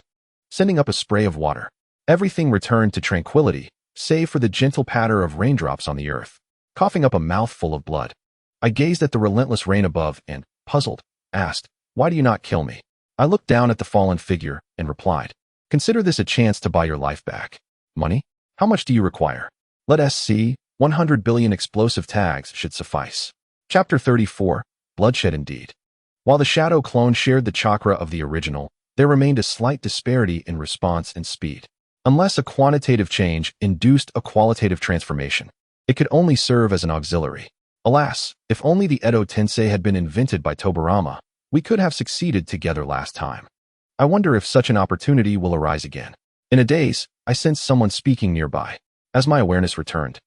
S1: sending up a spray of water. Everything returned to tranquility, save for the gentle patter of raindrops on the earth. Coughing up a mouthful of blood, I gazed at the relentless rain above and, puzzled, asked, "Why do you not kill me?" I looked down at the fallen figure and replied, "Consider this a chance to buy your life back." Money? How much do you require? Let us see, 100 billion explosive tags should suffice. Chapter 34, Bloodshed Indeed. While the shadow clone shared the chakra of the original, there remained a slight disparity in response and speed. Unless a quantitative change induced a qualitative transformation, it could only serve as an auxiliary. Alas, if only the Edo Tensei had been invented by Tobirama, we could have succeeded together last time. I wonder if such an opportunity will arise again. In a daze, I sensed someone speaking nearby. As my awareness returned,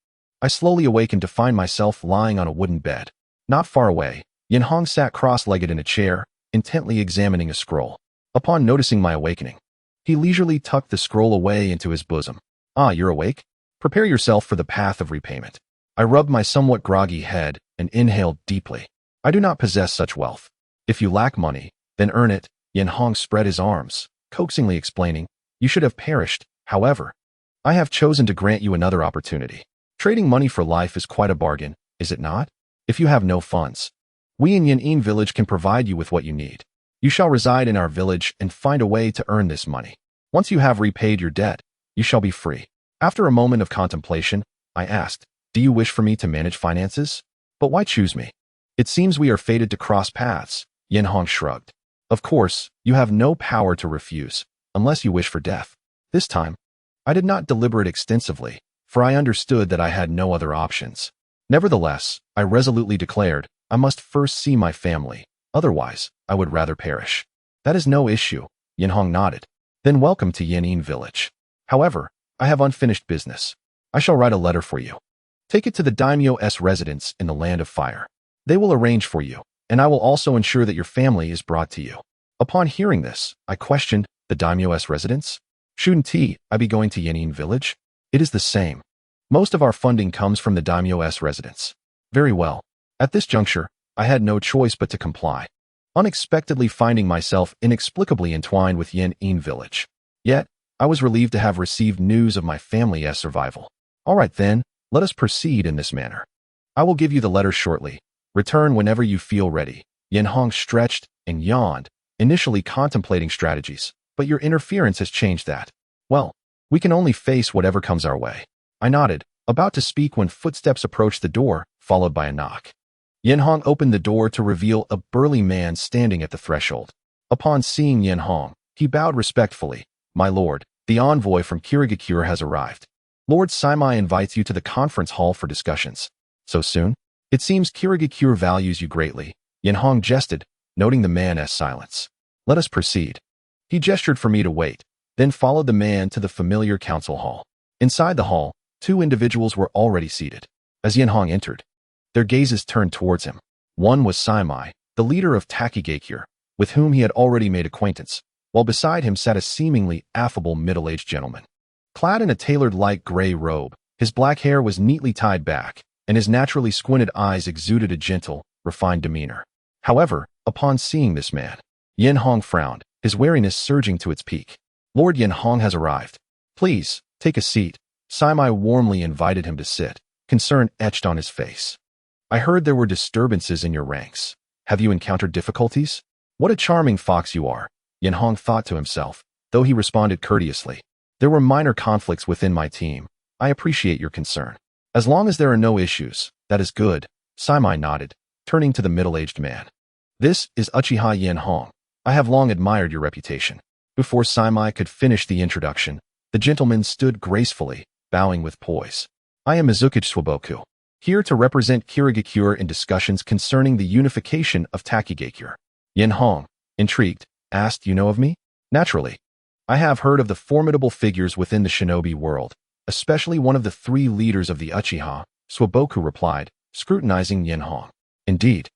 S1: I slowly awakened to find myself lying on a wooden bed. Not far away, Enhō sat cross-legged in a chair, intently examining a scroll. Upon noticing my awakening, he leisurely tucked the scroll away into his bosom. "Ah, you're awake? Prepare yourself for the path of repayment." I rubbed my somewhat groggy head and inhaled deeply. I do not possess such wealth. If you lack money, then earn it. Enhō spread his arms, coaxingly explaining, "You should have perished. However, I have chosen to grant you another opportunity. Trading money for life is quite a bargain, is it not? If you have no funds, we in Yanin village can provide you with what you need. You shall reside in our village and find a way to earn this money. Once you have repaid your debt, you shall be free." After a moment of contemplation, I asked, "Do you wish for me to manage finances? But why choose me? It seems we are fated to cross paths." Enhō shrugged. "Of course, you have no power to refuse, unless you wish for death." This time, I did not deliberate extensively, for I understood that I had no other options. Nevertheless, I resolutely declared, "I must first see my family, otherwise, I would rather perish." "That is no issue," Enhō nodded. "Then welcome to Yanin village. However, I have unfinished business. I shall write a letter for you. Take it to the daimyo's residence in the Land of Fire. They will arrange for you, and I will also ensure that your family is brought to you." Upon hearing this, I questioned, "The daimyo's residence? Shouldn't I be going to Yanin village?" "It is the same. Most of our funding comes from the daimyo's residence." "Very well." At this juncture, I had no choice but to comply, unexpectedly finding myself inexplicably entwined with Yanin village. Yet, I was relieved to have received news of my family's survival. "All right then, let us proceed in this manner. I will give you the letter shortly. Return whenever you feel ready." Enhō stretched and yawned, initially contemplating strategies, "But your interference has changed that. Well, we can only face whatever comes our way." I nodded, about to speak when footsteps approached the door, followed by a knock. Enhō opened the door to reveal a burly man standing at the threshold. Upon seeing Yin Hong, he bowed respectfully. My lord, the envoy from Kirigakure has arrived. Lord Saimai invites you to the conference hall for discussions. So soon? It seems Kirigakure values you greatly. Yin Hong jested, noting the man's silence. Let us proceed. He gestured for me to wait, then followed the man to the familiar council hall. Inside the hall, two individuals were already seated. As Yin Hong entered, their gazes turned towards him. One was Saimai, the leader of Takigakure, with whom he had already made acquaintance, while beside him sat a seemingly affable middle-aged gentleman. Clad in a tailored light gray robe, his black hair was neatly tied back, and his naturally squinted eyes exuded a gentle, refined demeanor. However, upon seeing this man, Yin Hong frowned, his wariness surging to its peak. Lord Yin Hong has arrived. Please, take a seat. Saimai warmly invited him to sit, concern etched on his face. I heard there were disturbances in your ranks. Have you encountered difficulties? What a charming fox you are, Yin Hong thought to himself, though he responded courteously. There were minor conflicts within my team. I appreciate your concern. As long as there are no issues, that is good, Saimai nodded, turning to the middle-aged man. This is Uchiha Enhō. I have long admired your reputation. Before Saimai could finish the introduction, the gentleman stood gracefully, bowing with poise. I am Uzumaki Ise, here to represent Kirigakure in discussions concerning the unification of Takigakure. Yin Hong, intrigued, asked, you know of me? Naturally. I have heard of the formidable figures within the shinobi world, especially one of the three leaders of the Uchiha, Swaboku replied, scrutinizing Yin Hong. Indeed.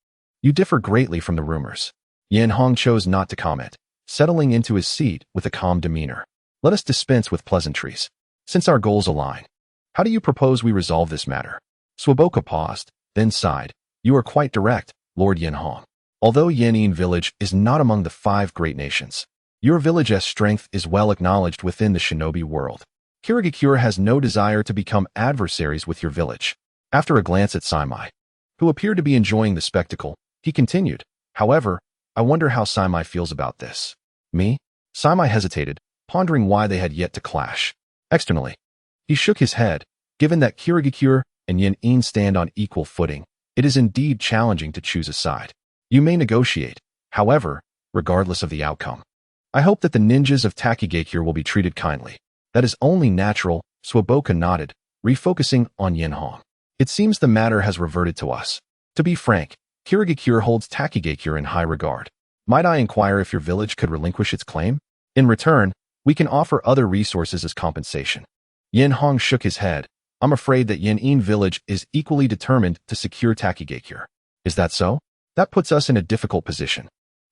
S1: You differ greatly from the rumors. Yin Hong chose not to comment, settling into his seat with a calm demeanor. Let us dispense with pleasantries. Since our goals align, how do you propose we resolve this matter? Swaboku paused, then sighed. You are quite direct, Lord Yin Hong. Although Yenin village is not among the 5 great nations, your village's strength is well acknowledged within the shinobi world. Kirigakure has no desire to become adversaries with your village. After a glance at Saimai, who appeared to be enjoying the spectacle, he continued, however, I wonder how Saimai feels about this. Me? Saimai hesitated, pondering why they had yet to clash. Externally, he shook his head. Given that Kirigakure and Yin stand on equal footing, it is indeed challenging to choose a side. You may negotiate, however, regardless of the outcome. I hope that the ninjas of Takigakure will be treated kindly. That is only natural, Swaboku nodded, refocusing on Yin Hong. It seems the matter has reverted to us. To be frank, Kirigakure holds Takigakure in high regard. Might I inquire if your village could relinquish its claim? In return, we can offer other resources as compensation. Yin Hong shook his head. I'm afraid that Yin village is equally determined to secure Takigakure. Is that so? That puts us in a difficult position.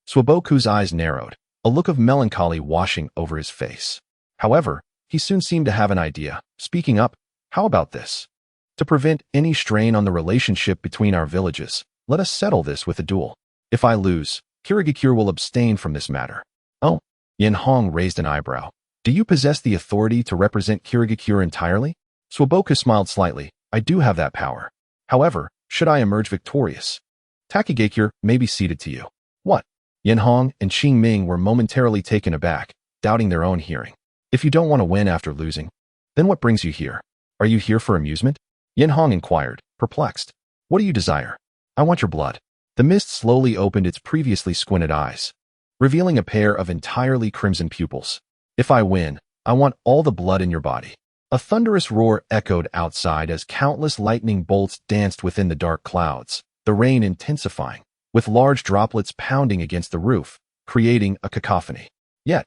S1: Swaboku's eyes narrowed, a look of melancholy washing over his face. However, he soon seemed to have an idea, speaking up, how about this? To prevent any strain on the relationship between our villages, let us settle this with a duel. If I lose, Kirigakure will abstain from this matter. Oh, Yin Hong raised an eyebrow. Do you possess the authority to represent Kirigakure entirely? Swaboku smiled slightly. I do have that power. However, should I emerge victorious, Takigakure may be ceded to you. What? Yin Hong and Qing Ming were momentarily taken aback, doubting their own hearing. If you don't want to win after losing, then what brings you here? Are you here for amusement? Yin Hong inquired, perplexed. What do you desire? I want your blood. The mist slowly opened its previously squinted eyes, revealing a pair of entirely crimson pupils. If I win, I want all the blood in your body. A thunderous roar echoed outside as countless lightning bolts danced within the dark clouds, the rain intensifying, with large droplets pounding against the roof, creating a cacophony. Yet,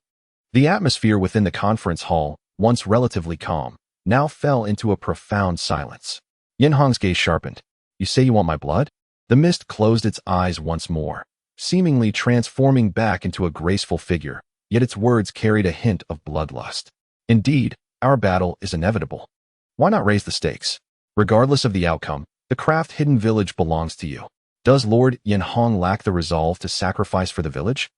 S1: the atmosphere within the conference hall, once relatively calm, now fell into a profound silence. Yin Hong's gaze sharpened. You say you want my blood? The mist closed its eyes once more, seemingly transforming back into a graceful figure, yet its words carried a hint of bloodlust. Indeed, our battle is inevitable. Why not raise the stakes? Regardless of the outcome, the craft hidden village belongs to you. Does Lord Yin Hong lack the resolve to sacrifice for the village?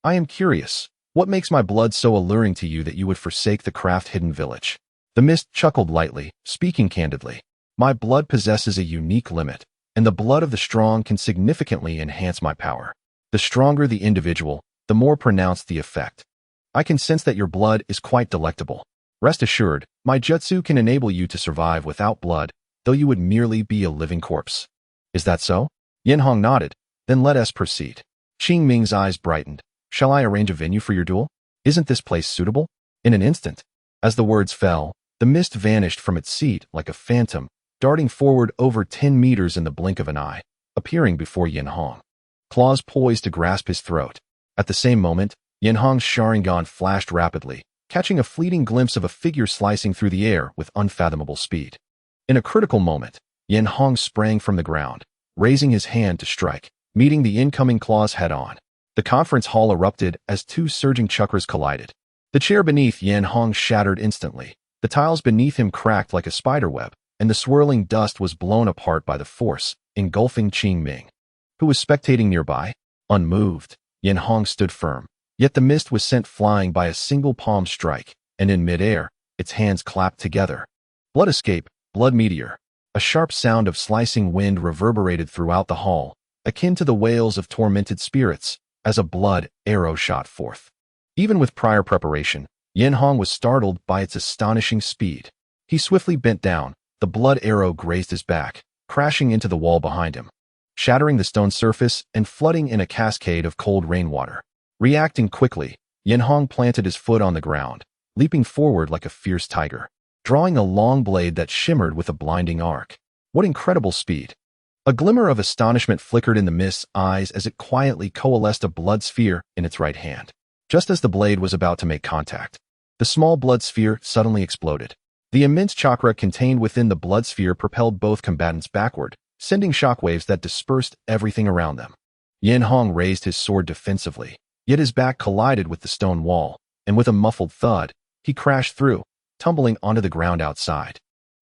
S1: I am curious. What makes my blood so alluring to you that you would forsake the craft hidden village? The mist chuckled lightly, speaking candidly. My blood possesses a unique limit, and the blood of the strong can significantly enhance my power. The stronger the individual, the more pronounced the effect. I can sense that your blood is quite delectable. Rest assured, my jutsu can enable you to survive without blood, though you would merely be a living corpse. Is that so? Yin Hong nodded. Then let us proceed. Qing Ming's eyes brightened, Shall I arrange a venue for your duel? Isn't this place suitable? In an instant, as the words fell, the mist vanished from its seat like a phantom, darting forward over 10 meters in the blink of an eye, appearing before Enhō. Claws poised to grasp his throat. At the same moment, Enhō's Sharingan flashed rapidly, catching a fleeting glimpse of a figure slicing through the air with unfathomable speed. In a critical moment, Enhō sprang from the ground, raising his hand to strike, meeting the incoming claws head-on. The conference hall erupted as two surging chakras collided. The chair beneath Enhō shattered instantly, the tiles beneath him cracked like a spiderweb, and the swirling dust was blown apart by the force, engulfing Qingming, who was spectating nearby. Unmoved, Enhō stood firm, yet the mist was sent flying by a single palm strike, and in midair, its hands clapped together. Blood escape, blood meteor. A sharp sound of slicing wind reverberated throughout the hall, akin to the wails of tormented spirits, as a blood arrow shot forth. Even with prior preparation, Enhō was startled by its astonishing speed. He swiftly bent down, the blood arrow grazed his back, crashing into the wall behind him, shattering the stone surface and flooding in a cascade of cold rainwater. Reacting quickly, Enhō planted his foot on the ground, leaping forward like a fierce tiger, drawing a long blade that shimmered with a blinding arc. What incredible speed! A glimmer of astonishment flickered in the mist's eyes as it quietly coalesced a blood sphere in its right hand. Just as the blade was about to make contact, the small blood sphere suddenly exploded. The immense chakra contained within the blood sphere propelled both combatants backward, sending shockwaves that dispersed everything around them. Enhō raised his sword defensively, yet his back collided with the stone wall, and with a muffled thud, he crashed through, tumbling onto the ground outside.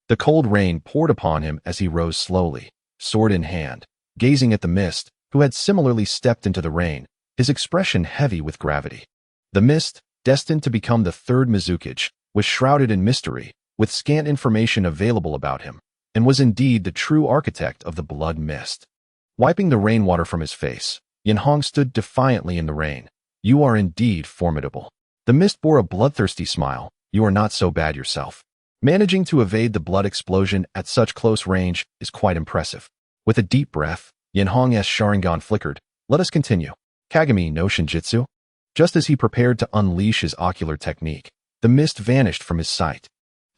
S1: The cold rain poured upon him as he rose slowly, sword in hand, gazing at the mist, who had similarly stepped into the rain, his expression heavy with gravity. The mist, destined to become the third Mizukage, was shrouded in mystery, with scant information available about him, and was indeed the true architect of the blood mist. Wiping the rainwater from his face, Enhō stood defiantly in the rain. You are indeed formidable. The mist bore a bloodthirsty smile. You are not so bad yourself. Managing to evade the blood explosion at such close range is quite impressive. With a deep breath, Enhō's Sharingan flickered. Let us continue. Kagami no Shinjitsu. Just as he prepared to unleash his ocular technique, the mist vanished from his sight.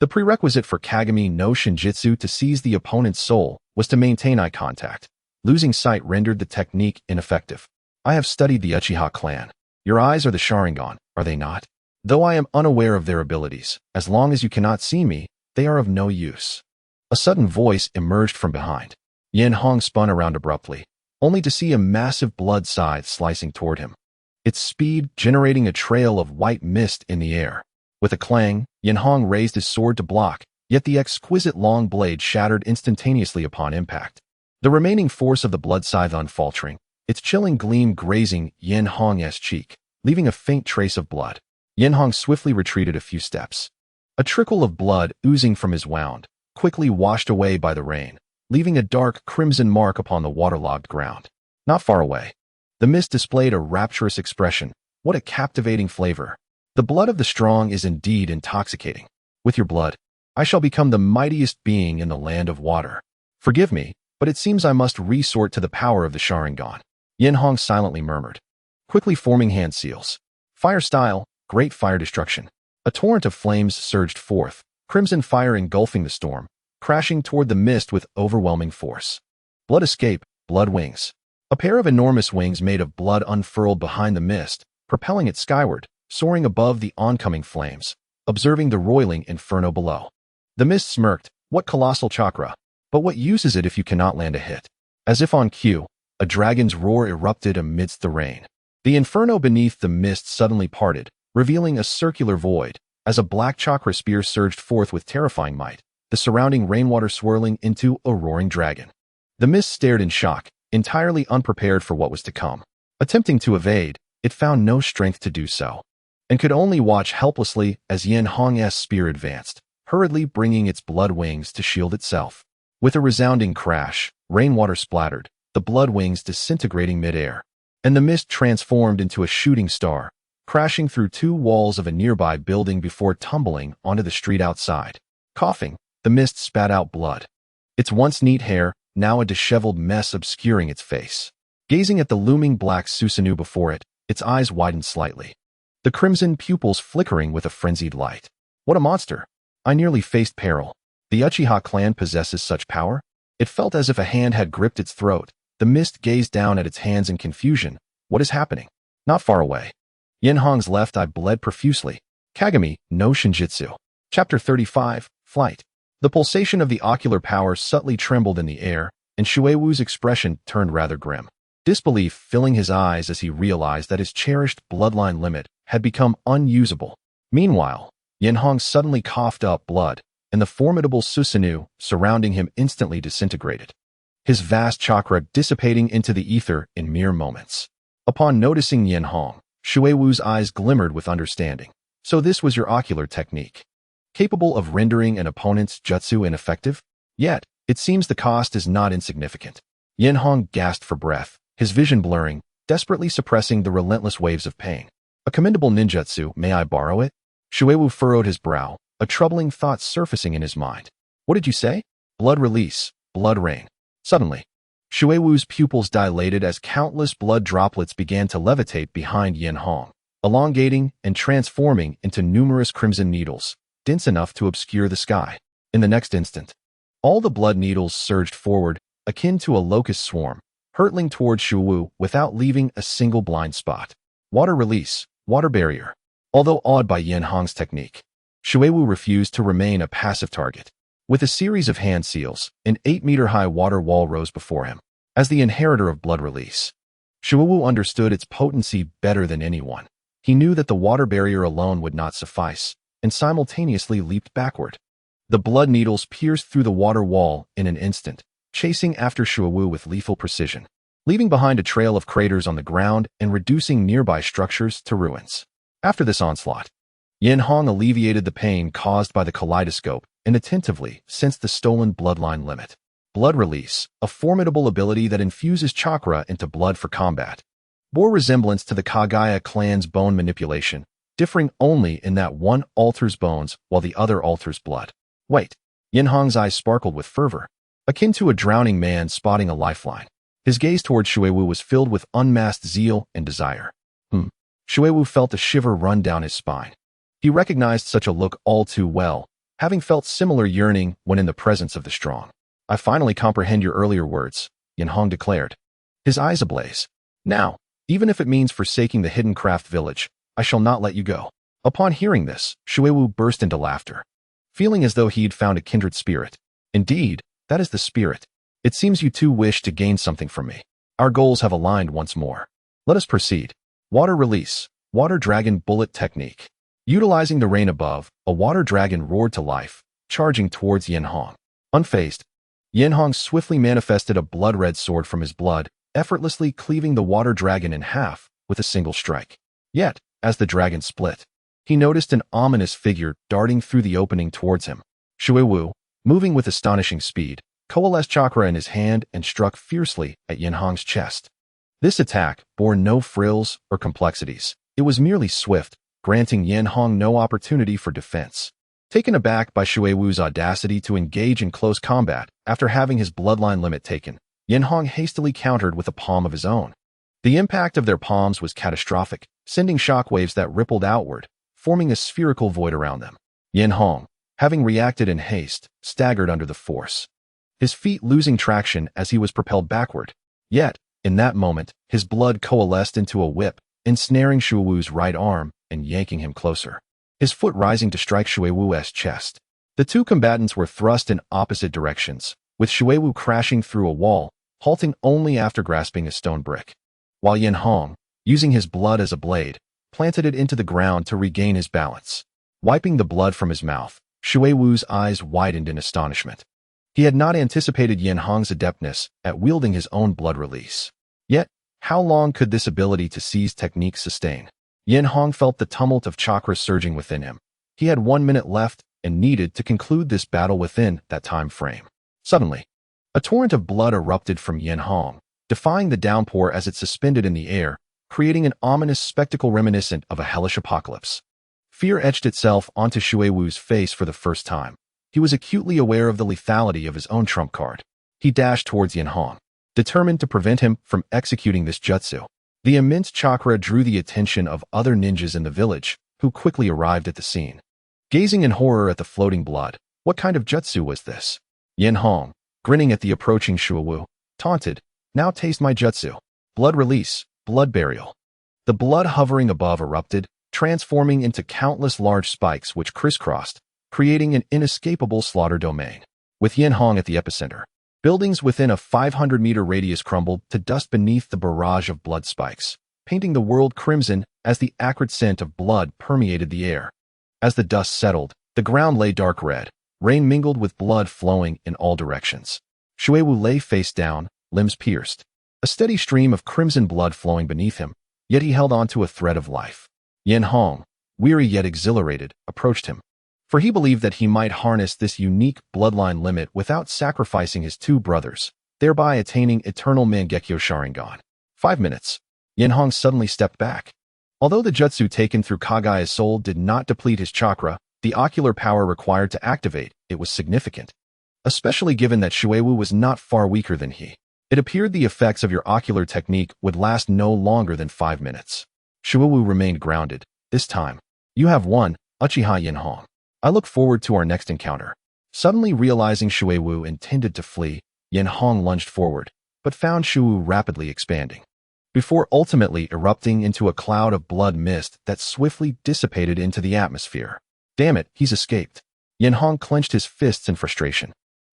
S1: The prerequisite for Kagami no Shinjitsu to seize the opponent's soul was to maintain eye contact. Losing sight rendered the technique ineffective. I have studied the Uchiha clan. Your eyes are the Sharingan, are they not? Though I am unaware of their abilities, as long as you cannot see me, they are of no use. A sudden voice emerged from behind. Enhō spun around abruptly, only to see a massive blood scythe slicing toward him, its speed generating a trail of white mist in the air. With a clang, Enhō raised his sword to block, yet the exquisite long blade shattered instantaneously upon impact. The remaining force of the blood scythe unfaltering, its chilling gleam grazing Enhō's cheek, leaving a faint trace of blood. Enhō swiftly retreated a few steps. A trickle of blood oozing from his wound, quickly washed away by the rain, leaving a dark crimson mark upon the waterlogged ground. Not far away, the mist displayed a rapturous expression. What a captivating flavor! The blood of the strong is indeed intoxicating. With your blood, I shall become the mightiest being in the land of water. Forgive me, but it seems I must resort to the power of the Sharingan. Enhō silently murmured, quickly forming hand seals. Fire style, great fire destruction. A torrent of flames surged forth, crimson fire engulfing the storm, crashing toward the mist with overwhelming force. Blood escape, blood wings. A pair of enormous wings made of blood unfurled behind the mist, propelling it skyward, soaring above the oncoming flames, observing the roiling inferno below. The mist smirked. What colossal chakra! But what use is it if you cannot land a hit? As if on cue, a dragon's roar erupted amidst the rain. The inferno beneath the mist suddenly parted, revealing a circular void, as a black chakra spear surged forth with terrifying might, the surrounding rainwater swirling into a roaring dragon. The mist stared in shock, entirely unprepared for what was to come. Attempting to evade, it found no strength to do so, and could only watch helplessly as Enhō's spear advanced, hurriedly bringing its blood wings to shield itself. With a resounding crash, rainwater splattered, the blood wings disintegrating midair, and the mist transformed into a shooting star, crashing through two walls of a nearby building before tumbling onto the street outside. Coughing, the mist spat out blood. Its once neat hair, now a disheveled mess obscuring its face. Gazing at the looming black Susanoo before it, its eyes widened slightly, the crimson pupils flickering with a frenzied light. What a monster! I nearly faced peril. The Uchiha clan possesses such power? It felt as if a hand had gripped its throat. The mist gazed down at its hands in confusion. What is happening? Not far away. Yenhong's left eye bled profusely. Kagami no Shinjitsu. Chapter 35, Flight. The pulsation of the ocular power subtly trembled in the air, and Shuewu's expression turned rather grim. Disbelief filling his eyes as he realized that his cherished bloodline limit had become unusable. Meanwhile, Yenhong suddenly coughed up blood, and the formidable Susanoo surrounding him instantly disintegrated, his vast chakra dissipating into the ether in mere moments. Upon noticing Yenhong, Shuewu's eyes glimmered with understanding. So this was your ocular technique, capable of rendering an opponent's jutsu ineffective? Yet, it seems the cost is not insignificant. Yenhong gasped for breath, his vision blurring, desperately suppressing the relentless waves of pain. A commendable ninjutsu, may I borrow it? Shuewu furrowed his brow, a troubling thought surfacing in his mind. What did you say? Blood release, blood rain. Suddenly, Shuewu's pupils dilated as countless blood droplets began to levitate behind Yenhong, elongating and transforming into numerous crimson needles, dense enough to obscure the sky. In the next instant, all the blood needles surged forward, akin to a locust swarm, hurtling toward Shuewu without leaving a single blind spot. Water release, water barrier. Although awed by Yenhong's technique, Shuewu refused to remain a passive target. With a series of hand seals, an 8-meter-high water wall rose before him. As the inheritor of blood release, Shuewu understood its potency better than anyone. He knew that the water barrier alone would not suffice, and simultaneously leaped backward. The blood needles pierced through the water wall in an instant, chasing after Shuewu with lethal precision, leaving behind a trail of craters on the ground and reducing nearby structures to ruins. After this onslaught, Yenhong alleviated the pain caused by the kaleidoscope and attentively sensed the stolen bloodline limit. Blood release, a formidable ability that infuses chakra into blood for combat, bore resemblance to the Kagaya clan's bone manipulation, differing only in that one alters bones while the other alters blood. Wait. Yenhong's eyes sparkled with fervor, akin to a drowning man spotting a lifeline. His gaze toward Shuewu was filled with unmasked zeal and desire. Shuewu felt a shiver run down his spine. He recognized such a look all too well, having felt similar yearning when in the presence of the strong. I finally comprehend your earlier words, Yenhong declared, his eyes ablaze. Now, even if it means forsaking the hidden craft village, I shall not let you go. Upon hearing this, Shuewu burst into laughter, feeling as though he'd found a kindred spirit. Indeed, that is the spirit. It seems you two wish to gain something from me. Our goals have aligned once more. Let us proceed. Water release, water dragon bullet technique. Utilizing the rain above, a water dragon roared to life, charging towards Yenhong. Unfazed, Yenhong swiftly manifested a blood-red sword from his blood, effortlessly cleaving the water dragon in half with a single strike. Yet, as the dragon split, he noticed an ominous figure darting through the opening towards him. Shuewu, moving with astonishing speed, coalesced chakra in his hand and struck fiercely at Yenhong's chest. This attack bore no frills or complexities. It was merely swift, granting Yenhong no opportunity for defense. Taken aback by Shuewu's audacity to engage in close combat after having his bloodline limit taken, Yenhong hastily countered with a palm of his own. The impact of their palms was catastrophic, sending shockwaves that rippled outward, forming a spherical void around them. Yenhong, having reacted in haste, staggered under the force, his feet losing traction as he was propelled backward. Yet, in that moment, his blood coalesced into a whip, ensnaring Shuewu's right arm and yanking him closer, his foot rising to strike Shuewu's chest. The two combatants were thrust in opposite directions, with Shuewu crashing through a wall, halting only after grasping a stone brick, while Yenhong, using his blood as a blade, planted it into the ground to regain his balance. Wiping the blood from his mouth, Shuewu's eyes widened in astonishment. He had not anticipated Yenhong's adeptness at wielding his own blood release. Yet, how long could this ability to seize technique sustain? Yenhong felt the tumult of chakra surging within him. He had 1 minute left and needed to conclude this battle within that time frame. Suddenly, a torrent of blood erupted from Yenhong, defying the downpour as it suspended in the air, creating an ominous spectacle reminiscent of a hellish apocalypse. Fear etched itself onto Shuewu's face for the first time. He was acutely aware of the lethality of his own trump card. He dashed towards Yenhong, determined to prevent him from executing this jutsu. The immense chakra drew the attention of other ninjas in the village, who quickly arrived at the scene. Gazing in horror at the floating blood, what kind of jutsu was this? Enhō, grinning at the approaching Shuowu, taunted, "Now taste my jutsu. Blood release, blood burial." The blood hovering above erupted, transforming into countless large spikes which crisscrossed, creating an inescapable slaughter domain. With Enhō at the epicenter, buildings within a 500-meter radius crumbled to dust beneath the barrage of blood spikes, painting the world crimson as the acrid scent of blood permeated the air. As the dust settled, the ground lay dark red, rain mingled with blood flowing in all directions. Shuowu lay face down, limbs pierced, a steady stream of crimson blood flowing beneath him, yet he held on to a thread of life. Enhō, weary yet exhilarated, approached him, for he believed that he might harness this unique bloodline limit without sacrificing his two brothers, thereby attaining eternal Mangekyō Sharingan. 5 minutes. Enhō suddenly stepped back. Although the jutsu taken through Kagaya's soul did not deplete his chakra, the ocular power required to activate it was significant, especially given that Shuowu was not far weaker than he. It appeared the effects of your ocular technique would last no longer than 5 minutes. Shuowu remained grounded. This time, "You have won, Uchiha Enhō. I look forward to our next encounter." Suddenly realizing Shuowu intended to flee, Enhō lunged forward, but found Shuowu rapidly expanding, before ultimately erupting into a cloud of blood mist that swiftly dissipated into the atmosphere. Damn it, he's escaped. Enhō clenched his fists in frustration,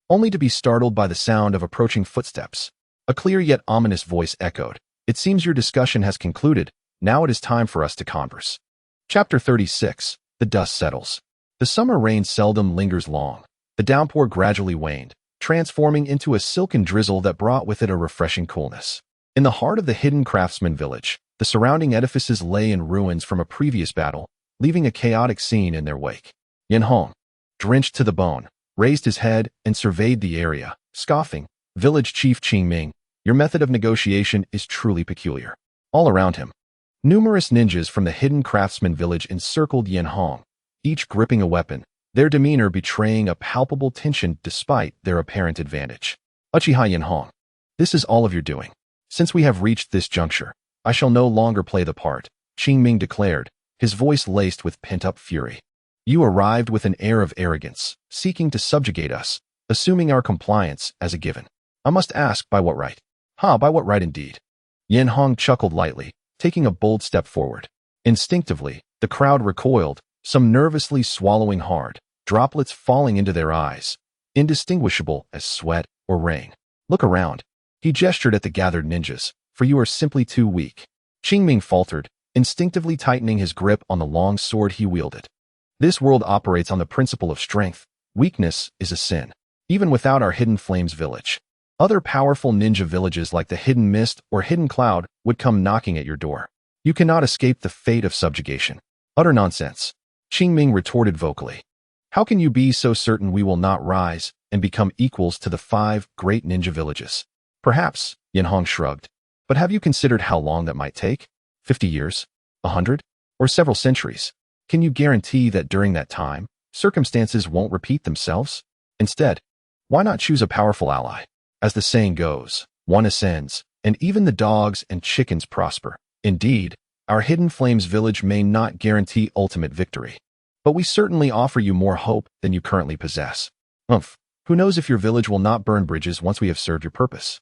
S1: only to be startled by the sound of approaching footsteps. A clear yet ominous voice echoed, "It seems your discussion has concluded. Now it is time for us to converse." Chapter 36. The dust settles. The summer rain seldom lingers long. The downpour gradually waned, transforming into a silken drizzle that brought with it a refreshing coolness. In the heart of the hidden craftsman village, the surrounding edifices lay in ruins from a previous battle, leaving a chaotic scene in their wake. Enhō, drenched to the bone, raised his head and surveyed the area, scoffing, "Village Chief Qingming, your method of negotiation is truly peculiar." All around him, numerous ninjas from the hidden craftsman village encircled Enhō, each gripping a weapon, their demeanor betraying a palpable tension despite their apparent advantage. "Uchiha Enhō, this is all of your doing. Since we have reached this juncture, I shall no longer play the part," Qingming declared, his voice laced with pent-up fury. "You arrived with an air of arrogance, seeking to subjugate us, assuming our compliance as a given. I must ask, by what right?" By what right indeed?" Enhō chuckled lightly, taking a bold step forward. Instinctively, the crowd recoiled, some nervously swallowing hard, droplets falling into their eyes, indistinguishable as sweat or rain. "Look around." He gestured at the gathered ninjas, "For you are simply too weak." Qingming faltered, instinctively tightening his grip on the long sword he wielded. This world operates on the principle of strength. Weakness is a sin. Even without our Hidden Flames village, other powerful ninja villages like the Hidden Mist or Hidden Cloud would come knocking at your door. You cannot escape the fate of subjugation. "Utter nonsense," Qingming retorted vocally. "How can you be so certain we will not rise and become equals to the 5 great ninja villages?" "Perhaps," Enhō shrugged. "But have you considered how long that might take? 50 years? 100? Or several centuries? Can you guarantee that during that time, circumstances won't repeat themselves? Instead, why not choose a powerful ally? As the saying goes, one ascends, and even the dogs and chickens prosper. Indeed, our Hidden Flames village may not guarantee ultimate victory, but we certainly offer you more hope than you currently possess. Who knows if your village will not burn bridges once we have served your purpose?"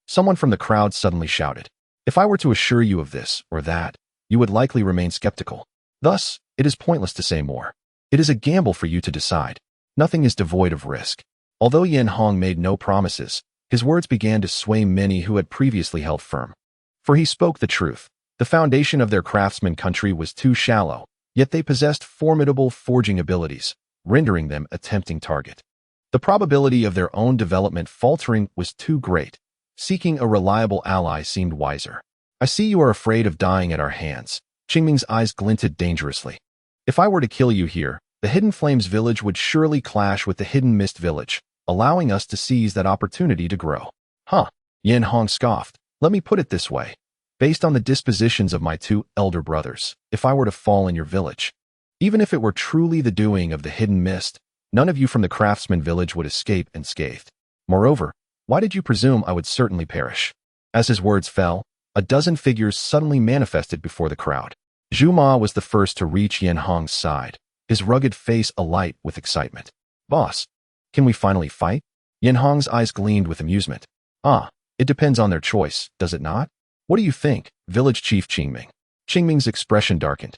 S1: Someone from the crowd suddenly shouted. "If I were to assure you of this or that, you would likely remain skeptical. Thus, it is pointless to say more. It is a gamble for you to decide. Nothing is devoid of risk." Although Enhō made no promises, his words began to sway many who had previously held firm. For he spoke the truth. The foundation of their craftsman country was too shallow, yet they possessed formidable forging abilities, rendering them a tempting target. The probability of their own development faltering was too great. Seeking a reliable ally seemed wiser. "I see you are afraid of dying at our hands." Qingming's eyes glinted dangerously. "If I were to kill you here, the Hidden Flames village would surely clash with the Hidden Mist village, allowing us to seize that opportunity to grow." Enhō scoffed. "Let me put it this way. Based on the dispositions of my 2 elder brothers, if I were to fall in your village, even if it were truly the doing of the Hidden Mist, none of you from the craftsman village would escape unscathed. Moreover, why did you presume I would certainly perish?" As his words fell, a dozen figures suddenly manifested before the crowd. Zhuma was the first to reach Yenhong's side, his rugged face alight with excitement. "Boss, can we finally fight?" Yenhong's eyes gleamed with amusement. "Ah, it depends on their choice, does it not? What do you think, village chief Qingming?" Qingming's expression darkened.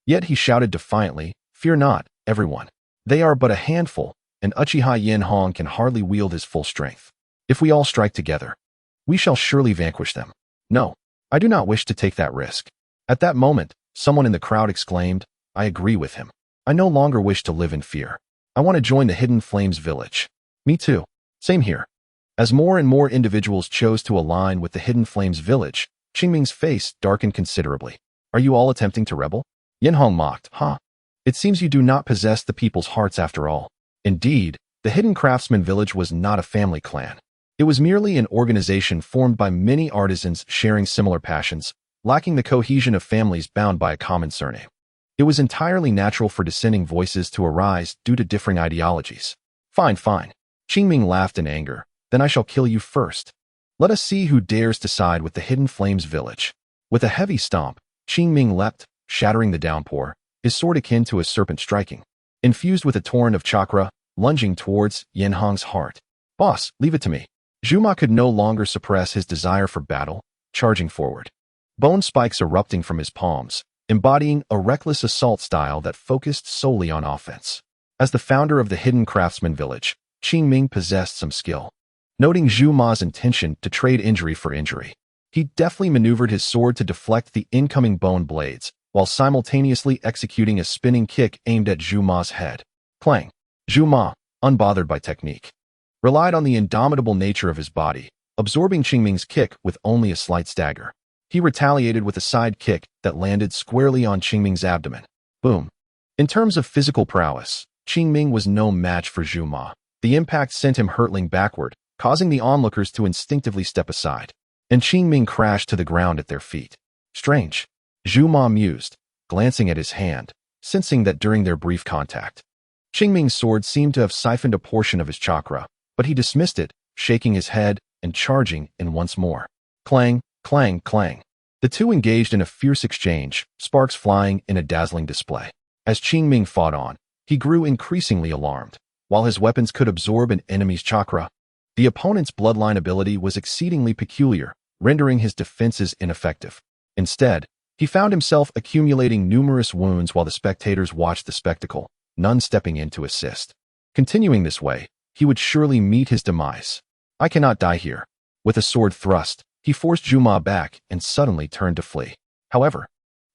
S1: Yet he shouted defiantly, "Fear not, everyone. They are but a handful, and Uchiha Enhō can hardly wield his full strength. If we all strike together, we shall surely vanquish them. No, I do not wish to take that risk." At that moment, someone in the crowd exclaimed, "I agree with him. I no longer wish to live in fear. I want to join the Hidden Flames village." "Me too. Same here." As more and more individuals chose to align with the Hidden Flames village, Qingming's face darkened considerably. "Are you all attempting to rebel?" Yenhong mocked. "Huh. It seems you do not possess the people's hearts after all." Indeed, the Hidden Craftsman village was not a family clan. It was merely an organization formed by many artisans sharing similar passions, lacking the cohesion of families bound by a common surname. It was entirely natural for dissenting voices to arise due to differing ideologies. "Fine, fine." Qingming laughed in anger. "Then I shall kill you first. Let us see who dares to side with the Hidden Flames village." With a heavy stomp, Qingming leapt, shattering the downpour, his sword akin to a serpent striking, infused with a torrent of chakra, lunging towards Yenhong's heart. "Boss, leave it to me." Zhuma could no longer suppress his desire for battle, charging forward. Bone spikes erupting from his palms, embodying a reckless assault style that focused solely on offense. As the founder of the Hidden Craftsman village, Qingming possessed some skill. Noting Zhuma's intention to trade injury for injury, he deftly maneuvered his sword to deflect the incoming bone blades, while simultaneously executing a spinning kick aimed at Zhuma's head. Clang! Zhuma, unbothered by technique, relied on the indomitable nature of his body, absorbing Qingming's kick with only a slight stagger. He retaliated with a side kick that landed squarely on Qingming's abdomen. Boom! In terms of physical prowess, Qingming was no match for Zhuma. The impact sent him hurtling backward, causing the onlookers to instinctively step aside, and Qingming crashed to the ground at their feet. Strange, Zhuma mused, glancing at his hand, sensing that during their brief contact, Qingming's sword seemed to have siphoned a portion of his chakra, but he dismissed it, shaking his head and charging in once more. Clang, clang, clang. The two engaged in a fierce exchange, sparks flying in a dazzling display. As Qingming fought on, he grew increasingly alarmed. While his weapons could absorb an enemy's chakra, the opponent's bloodline ability was exceedingly peculiar, rendering his defenses ineffective. Instead, he found himself accumulating numerous wounds while the spectators watched the spectacle, none stepping in to assist. Continuing this way, he would surely meet his demise. "I cannot die here." With a sword thrust, he forced Zhuma back and suddenly turned to flee. However,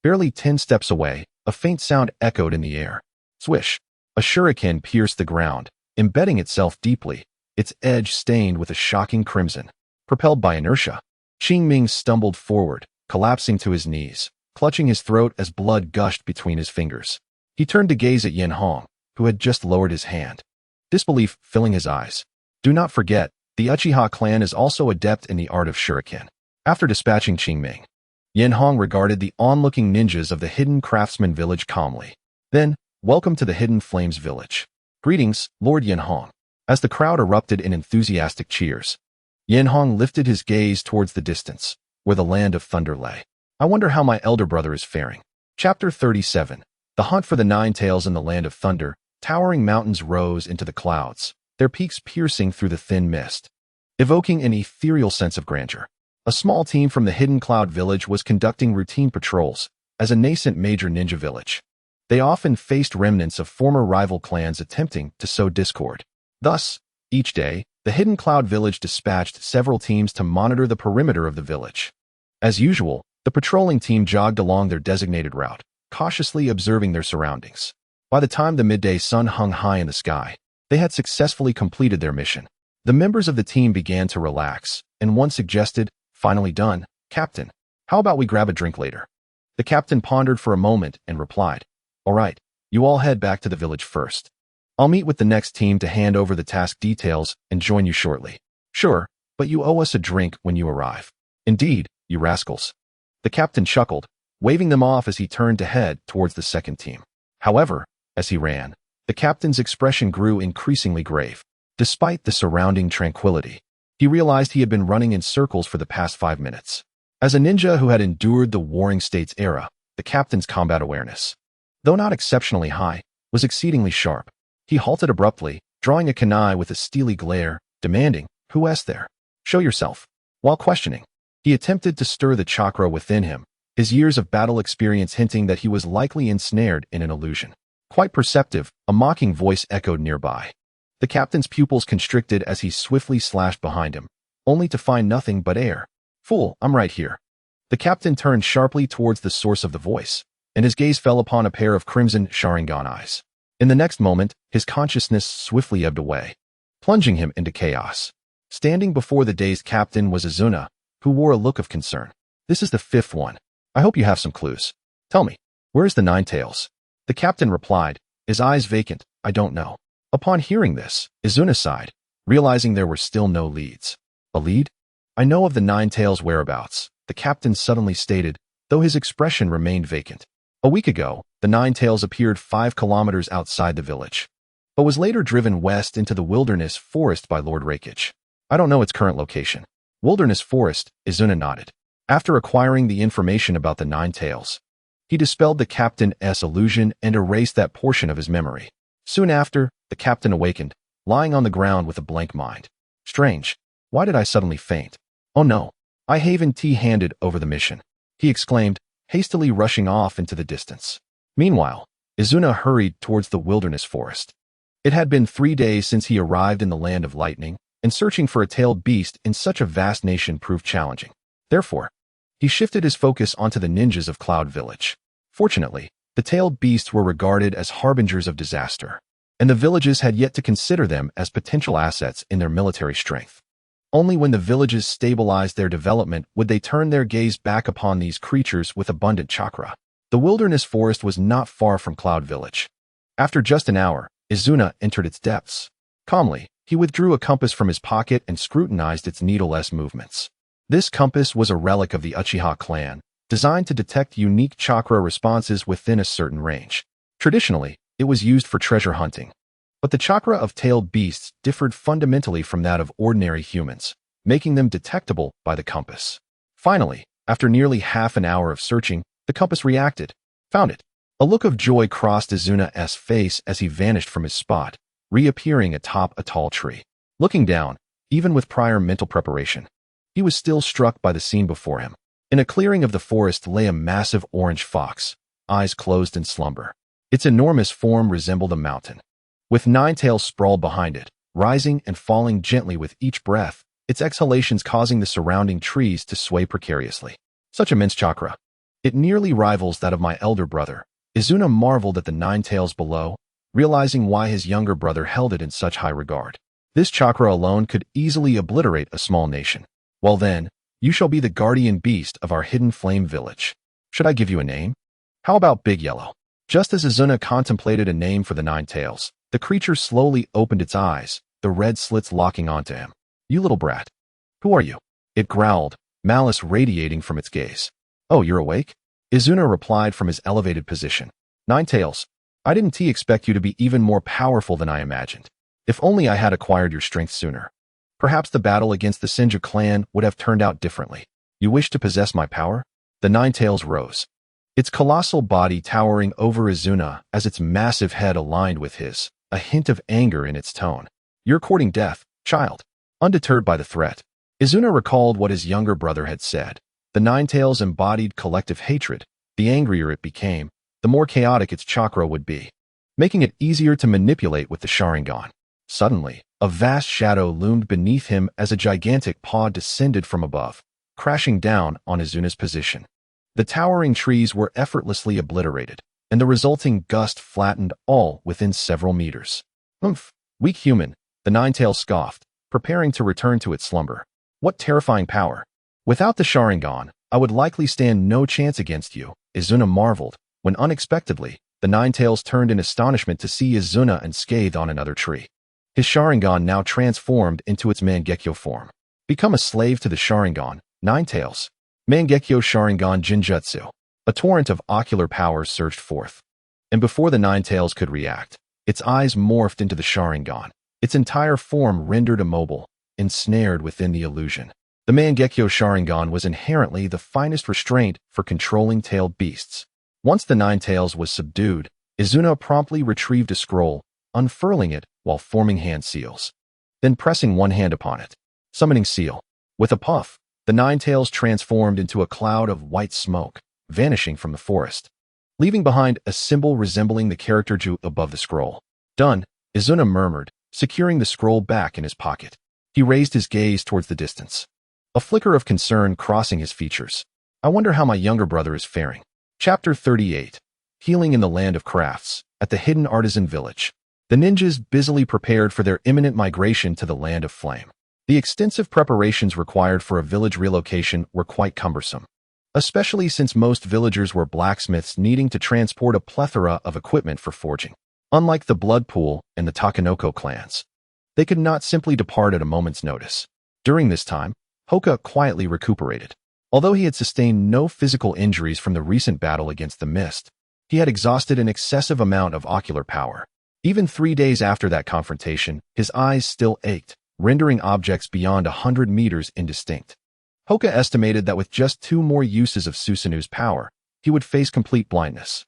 S1: barely 10 steps away, a faint sound echoed in the air. Swish! A shuriken pierced the ground, embedding itself deeply, its edge stained with a shocking crimson. Propelled by inertia, Qingming stumbled forward, collapsing to his knees, clutching his throat as blood gushed between his fingers. He turned to gaze at Yenhong, who had just lowered his hand, disbelief filling his eyes. Do not forget, the Uchiha clan is also adept in the art of shuriken. After dispatching Qingming, Yenhong regarded the onlooking ninjas of the Hidden Craftsman village calmly. Then, "Welcome to the Hidden Flames village." "Greetings, Lord Yenhong." As the crowd erupted in enthusiastic cheers, Yenhong lifted his gaze towards the distance, where the land of thunder lay. "I wonder how my elder brother is faring." Chapter 37. The hunt for the Nine Tails in the land of thunder. Towering mountains rose into the clouds, their peaks piercing through the thin mist, evoking an ethereal sense of grandeur. A small team from the Hidden Cloud village was conducting routine patrols as a nascent major ninja village. They often faced remnants of former rival clans attempting to sow discord. Thus, each day, the Hidden Cloud village dispatched several teams to monitor the perimeter of the village. As usual, the patrolling team jogged along their designated route, cautiously observing their surroundings. By the time the midday sun hung high in the sky, they had successfully completed their mission. The members of the team began to relax, and one suggested, "Finally done, Captain. How about we grab a drink later?" The captain pondered for a moment and replied, "All right, you all head back to the village first. I'll meet with the next team to hand over the task details and join you shortly." "Sure, but you owe us a drink when you arrive." "Indeed, you rascals." The captain chuckled, waving them off as he turned to head towards the second team. However, as he ran, the captain's expression grew increasingly grave. Despite the surrounding tranquility, he realized he had been running in circles for the past 5 minutes. As a ninja who had endured the Warring States era, the captain's combat awareness, though not exceptionally high, was exceedingly sharp. He halted abruptly, drawing a kunai with a steely glare, demanding, "Who is there? Show yourself." While questioning, he attempted to stir the chakra within him, his years of battle experience hinting that he was likely ensnared in an illusion. Quite perceptive, a mocking voice echoed nearby. The captain's pupils constricted as he swiftly slashed behind him, only to find nothing but air. "Fool, I'm right here." The captain turned sharply towards the source of the voice, and his gaze fell upon a pair of crimson Sharingan eyes. In the next moment, his consciousness swiftly ebbed away, plunging him into chaos. Standing before the dazed captain was Izuna, who wore a look of concern. "This is the fifth one. I hope you have some clues. Tell me, where is the Nine Tails?" The captain replied, his eyes vacant, "I don't know." Upon hearing this, Izuna sighed, realizing there were still no leads. "A lead? I know of the Nine Tails' whereabouts," the captain suddenly stated, though his expression remained vacant. "A week ago, the Nine Tails appeared 5 kilometers outside the village, but was later driven west into the wilderness forest by Lord Raikage. I don't know its current location." Wilderness forest, Izuna nodded. After acquiring the information about the Nine Tails, he dispelled the captain's illusion and erased that portion of his memory. Soon after, the captain awakened, lying on the ground with a blank mind. "Strange. Why did I suddenly faint? Oh no, I haven't handed over the mission," he exclaimed, hastily rushing off into the distance. Meanwhile, Izuna hurried towards the wilderness forest. It had been 3 days since he arrived in the land of lightning, and searching for a tailed beast in such a vast nation proved challenging. Therefore, he shifted his focus onto the ninjas of Cloud Village. Fortunately, the tailed beasts were regarded as harbingers of disaster, and the villages had yet to consider them as potential assets in their military strength. Only when the villages stabilized their development would they turn their gaze back upon these creatures with abundant chakra. The wilderness forest was not far from Cloud Village. After just an hour, Izuna entered its depths. Calmly, he withdrew a compass from his pocket and scrutinized its needleless movements. This compass was a relic of the Uchiha clan, designed to detect unique chakra responses within a certain range. Traditionally, it was used for treasure hunting. But the chakra of tailed beasts differed fundamentally from that of ordinary humans, making them detectable by the compass. Finally, after nearly half an hour of searching, the compass reacted. Found it. A look of joy crossed Izuna's face as he vanished from his spot, reappearing atop a tall tree. Looking down, even with prior mental preparation, he was still struck by the scene before him. In a clearing of the forest lay a massive orange fox, eyes closed in slumber. Its enormous form resembled a mountain, with 9 tails sprawled behind it, rising and falling gently with each breath, its exhalations causing the surrounding trees to sway precariously. Such immense chakra. It nearly rivals that of my elder brother. Izuna marveled at the 9 tails below, realizing why his younger brother held it in such high regard. This chakra alone could easily obliterate a small nation. Well then, you shall be the guardian beast of our hidden flame village. Should I give you a name? How about Big Yellow? Just as Izuna contemplated a name for the 9 tails, the creature slowly opened its eyes, the red slits locking onto him. "You little brat. Who are you?" It growled, malice radiating from its gaze. "Oh, you're awake?" Izuna replied from his elevated position. "9 tails, I didn't expect you to be even more powerful than I imagined. If only I had acquired your strength sooner. Perhaps the battle against the Senju clan would have turned out differently. You wish to possess my power?" The 9 tails rose, its colossal body towering over Izuna as its massive head aligned with his, a hint of anger in its tone. "You're courting death, child." Undeterred by the threat, Izuna recalled what his younger brother had said. The 9 tails embodied collective hatred. The angrier it became, the more chaotic its chakra would be, making it easier to manipulate with the Sharingan. Suddenly, a vast shadow loomed beneath him as a gigantic paw descended from above, crashing down on Izuna's position. The towering trees were effortlessly obliterated, and the resulting gust flattened all within several meters. "Oomph, weak human," the 9 tails scoffed, preparing to return to its slumber. "What terrifying power! Without the Sharingan, I would likely stand no chance against you," Izuna marveled, when unexpectedly, the 9 tails turned in astonishment to see Izuna unscathed on another tree. His Sharingan now transformed into its Mangekyō form. "Become a slave to the Sharingan, 9 tails." Mangekyō Sharingan Jinjutsu. A torrent of ocular power surged forth, and before the 9 tails could react, its eyes morphed into the Sharingan, its entire form rendered immobile, ensnared within the illusion. The Mangekyō Sharingan was inherently the finest restraint for controlling tailed beasts. Once the nine tails was subdued, Izuna promptly retrieved a scroll, unfurling it while forming hand seals. Then pressing one hand upon it. Summoning seal. With a puff, the nine tails transformed into a cloud of white smoke, vanishing from the forest, leaving behind a symbol resembling the character Ju above the scroll. Done, Izuna murmured, securing the scroll back in his pocket. He raised his gaze towards the distance, a flicker of concern crossing his features. I wonder how my younger brother is faring. Chapter 38. Healing in the Land of Crafts. At the hidden artisan village, the ninjas busily prepared for their imminent migration to the Land of Flame. The extensive preparations required for a village relocation were quite cumbersome, especially since most villagers were blacksmiths needing to transport a plethora of equipment for forging. Unlike the Bloodpool and the Takenoko clans, they could not simply depart at a moment's notice. During this time, Hoka quietly recuperated. Although he had sustained no physical injuries from the recent battle against the mist, he had exhausted an excessive amount of ocular power. Even 3 days after that confrontation, his eyes still ached, rendering objects beyond 100 meters indistinct. Hoka estimated that with just 2 more uses of Susanu's power, he would face complete blindness.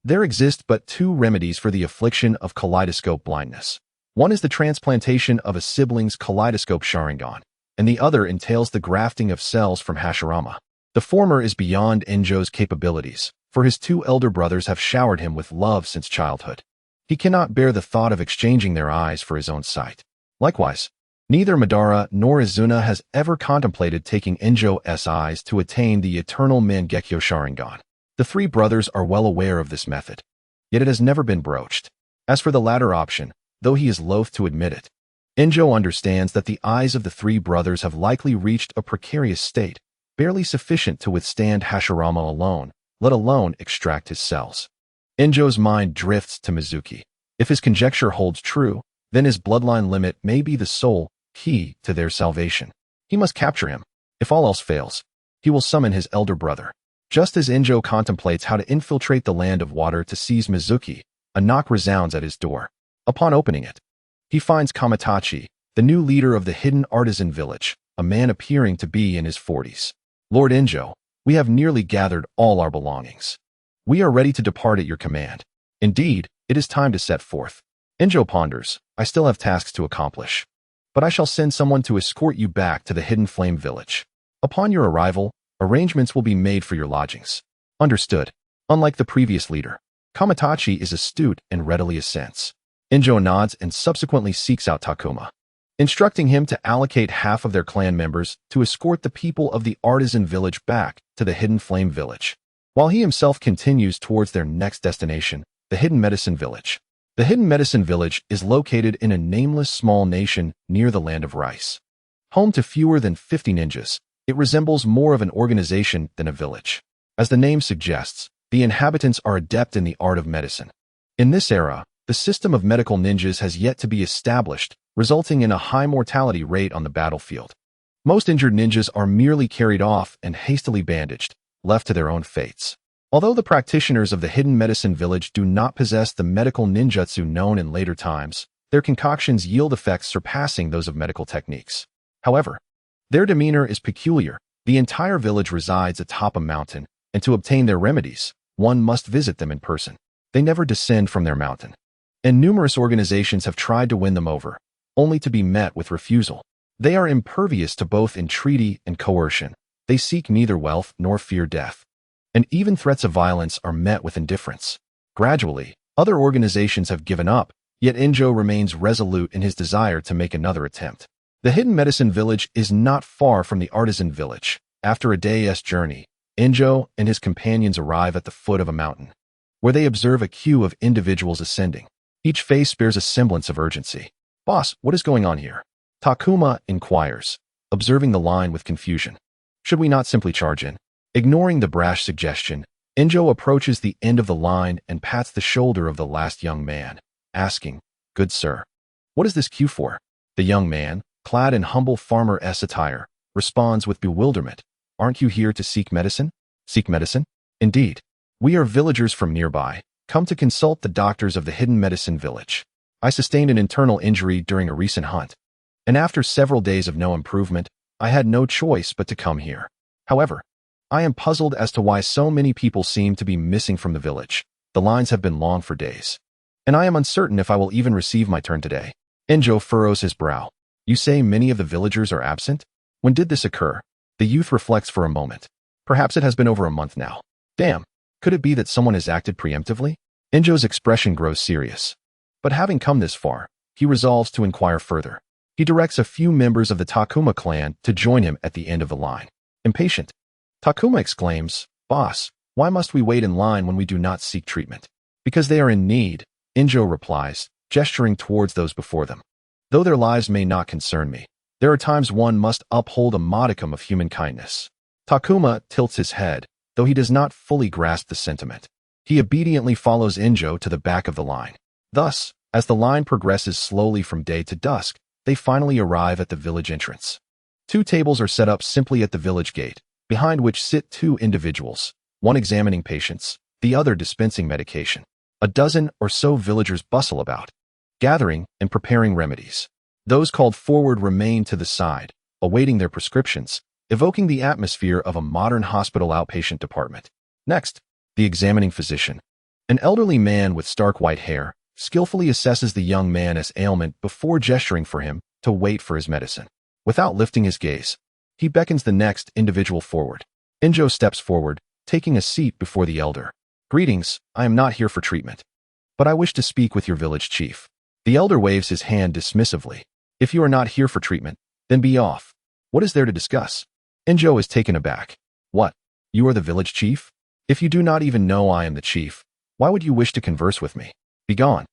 S1: There exist but 2 remedies for the affliction of kaleidoscope blindness. One is the transplantation of a sibling's kaleidoscope Sharingan, and the other entails the grafting of cells from Hashirama. The former is beyond Enjo's capabilities, for his 2 elder brothers have showered him with love since childhood. He cannot bear the thought of exchanging their eyes for his own sight. Likewise, neither Madara nor Izuna has ever contemplated taking Enjo's eyes to attain the eternal Mangekyō Sharingan. The 3 brothers are well aware of this method, yet it has never been broached. As for the latter option, though he is loath to admit it, Enjo understands that the eyes of the 3 brothers have likely reached a precarious state, barely sufficient to withstand Hashirama alone, let alone extract his cells. Enjo's mind drifts to Mizuki. If his conjecture holds true, then his bloodline limit may be the sole key to their salvation. He must capture him. If all else fails, he will summon his elder brother. Just as Enjo contemplates how to infiltrate the Land of Water to seize Mizuki, a knock resounds at his door. Upon opening it, he finds Kamatachi, the new leader of the hidden artisan village, a man appearing to be in his 40s. Lord Enjo, we have nearly gathered all our belongings. We are ready to depart at your command. Indeed, it is time to set forth. Enjo ponders, I still have tasks to accomplish, but I shall send someone to escort you back to the Hidden Flame Village. Upon your arrival, arrangements will be made for your lodgings. Understood. Unlike the previous leader, Kamatachi is astute and readily assents. Enjo nods and subsequently seeks out Takuma, instructing him to allocate half of their clan members to escort the people of the artisan village back to the Hidden Flame Village, while he himself continues towards their next destination, the Hidden Medicine Village. The Hidden Medicine Village is located in a nameless small nation near the Land of Rice. Home to fewer than 50 ninjas, it resembles more of an organization than a village. As the name suggests, the inhabitants are adept in the art of medicine. In this era, the system of medical ninjas has yet to be established, resulting in a high mortality rate on the battlefield. Most injured ninjas are merely carried off and hastily bandaged, left to their own fates. Although the practitioners of the Hidden Medicine Village do not possess the medical ninjutsu known in later times, their concoctions yield effects surpassing those of medical techniques. However, their demeanor is peculiar. The entire village resides atop a mountain, and to obtain their remedies, one must visit them in person. They never descend from their mountain, and numerous organizations have tried to win them over, only to be met with refusal. They are impervious to both entreaty and coercion. They seek neither wealth nor fear death, and even threats of violence are met with indifference. Gradually, other organizations have given up, yet Enjo remains resolute in his desire to make another attempt. The Hidden Medicine Village is not far from the Artisan Village. After a day's journey, Enjo and his companions arrive at the foot of a mountain, where they observe a queue of individuals ascending. Each face bears a semblance of urgency. Boss, what is going on here? Takuma inquires, observing the line with confusion. Should we not simply charge in? Ignoring the brash suggestion, Enjo approaches the end of the line and pats the shoulder of the last young man, asking, Good sir, what is this queue for? The young man, clad in humble farmer-s attire, responds with bewilderment. Aren't you here to seek medicine? Seek medicine? Indeed. We are villagers from nearby, come to consult the doctors of the Hidden Medicine Village. I sustained an internal injury during a recent hunt, and after several days of no improvement, I had no choice but to come here. However, I am puzzled as to why so many people seem to be missing from the village. The lines have been long for days, and I am uncertain if I will even receive my turn today. Enhō furrows his brow. You say many of the villagers are absent? When did this occur? The youth reflects for a moment. Perhaps it has been over a month now. Damn, could it be that someone has acted preemptively? Enhō's expression grows serious. But having come this far, he resolves to inquire further. He directs a few members of the Takuma clan to join him at the end of the line. Impatient, Takuma exclaims, "Boss, why must we wait in line when we do not seek treatment?" Because they are in need, Enhō replies, gesturing towards those before them. Though their lives may not concern me, there are times one must uphold a modicum of human kindness. Takuma tilts his head, though he does not fully grasp the sentiment. He obediently follows Enhō to the back of the line. Thus, as the line progresses slowly from day to dusk, they finally arrive at the village entrance. 2 tables are set up simply at the village gate, behind which sit 2 individuals, one examining patients, the other dispensing medication. A dozen or so villagers bustle about, gathering and preparing remedies. Those called forward remain to the side, awaiting their prescriptions, evoking the atmosphere of a modern hospital outpatient department. Next, the examining physician, an elderly man with stark white hair, skillfully assesses the young man's ailment before gesturing for him to wait for his medicine. Without lifting his gaze, he beckons the next individual forward. Enhō steps forward, taking a seat before the elder. "Greetings, I am not here for treatment, but I wish to speak with your village chief." The elder waves his hand dismissively. "If you are not here for treatment, then be off. What is there to discuss?" Enhō is taken aback. "What? You are the village chief? If you do not even know I am the chief, why would you wish to converse with me? Begone.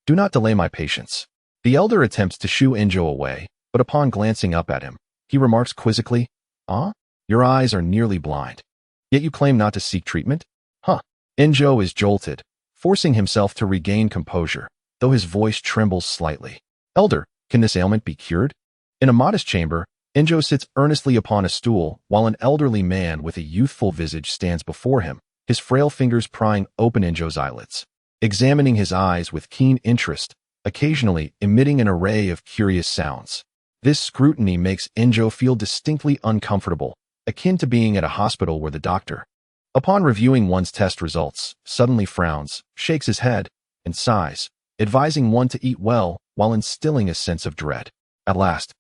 S1: Do not delay my patience." The elder attempts to shoo Enhō away, but upon glancing up at him, he remarks quizzically, "Ah? Your eyes are nearly blind. Yet you claim not to seek treatment? Huh." Enhō is jolted, forcing himself to regain composure, though his voice trembles slightly. "Elder, can this ailment be cured?" In a modest chamber, Enhō sits earnestly upon a stool while an elderly man with a youthful visage stands before him, his frail fingers prying open Enhō's eyelids, examining his eyes with keen interest, occasionally emitting an array of curious sounds. This scrutiny makes Enhō feel distinctly uncomfortable, akin to being at a hospital where the doctor, upon reviewing one's test results, suddenly frowns, shakes his head, and sighs, advising one to eat well while instilling a sense of dread. At last,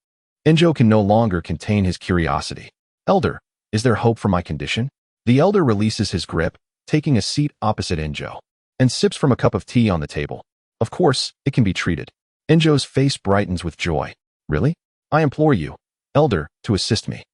S1: Enhō can no longer contain his curiosity. "Elder, is there hope for my condition?" The elder releases his grip, taking a seat opposite Enhō, and sips from a cup of tea on the table. "Of course, it can be treated." Enhō's face brightens with joy. "Really? I implore you, elder, to assist me.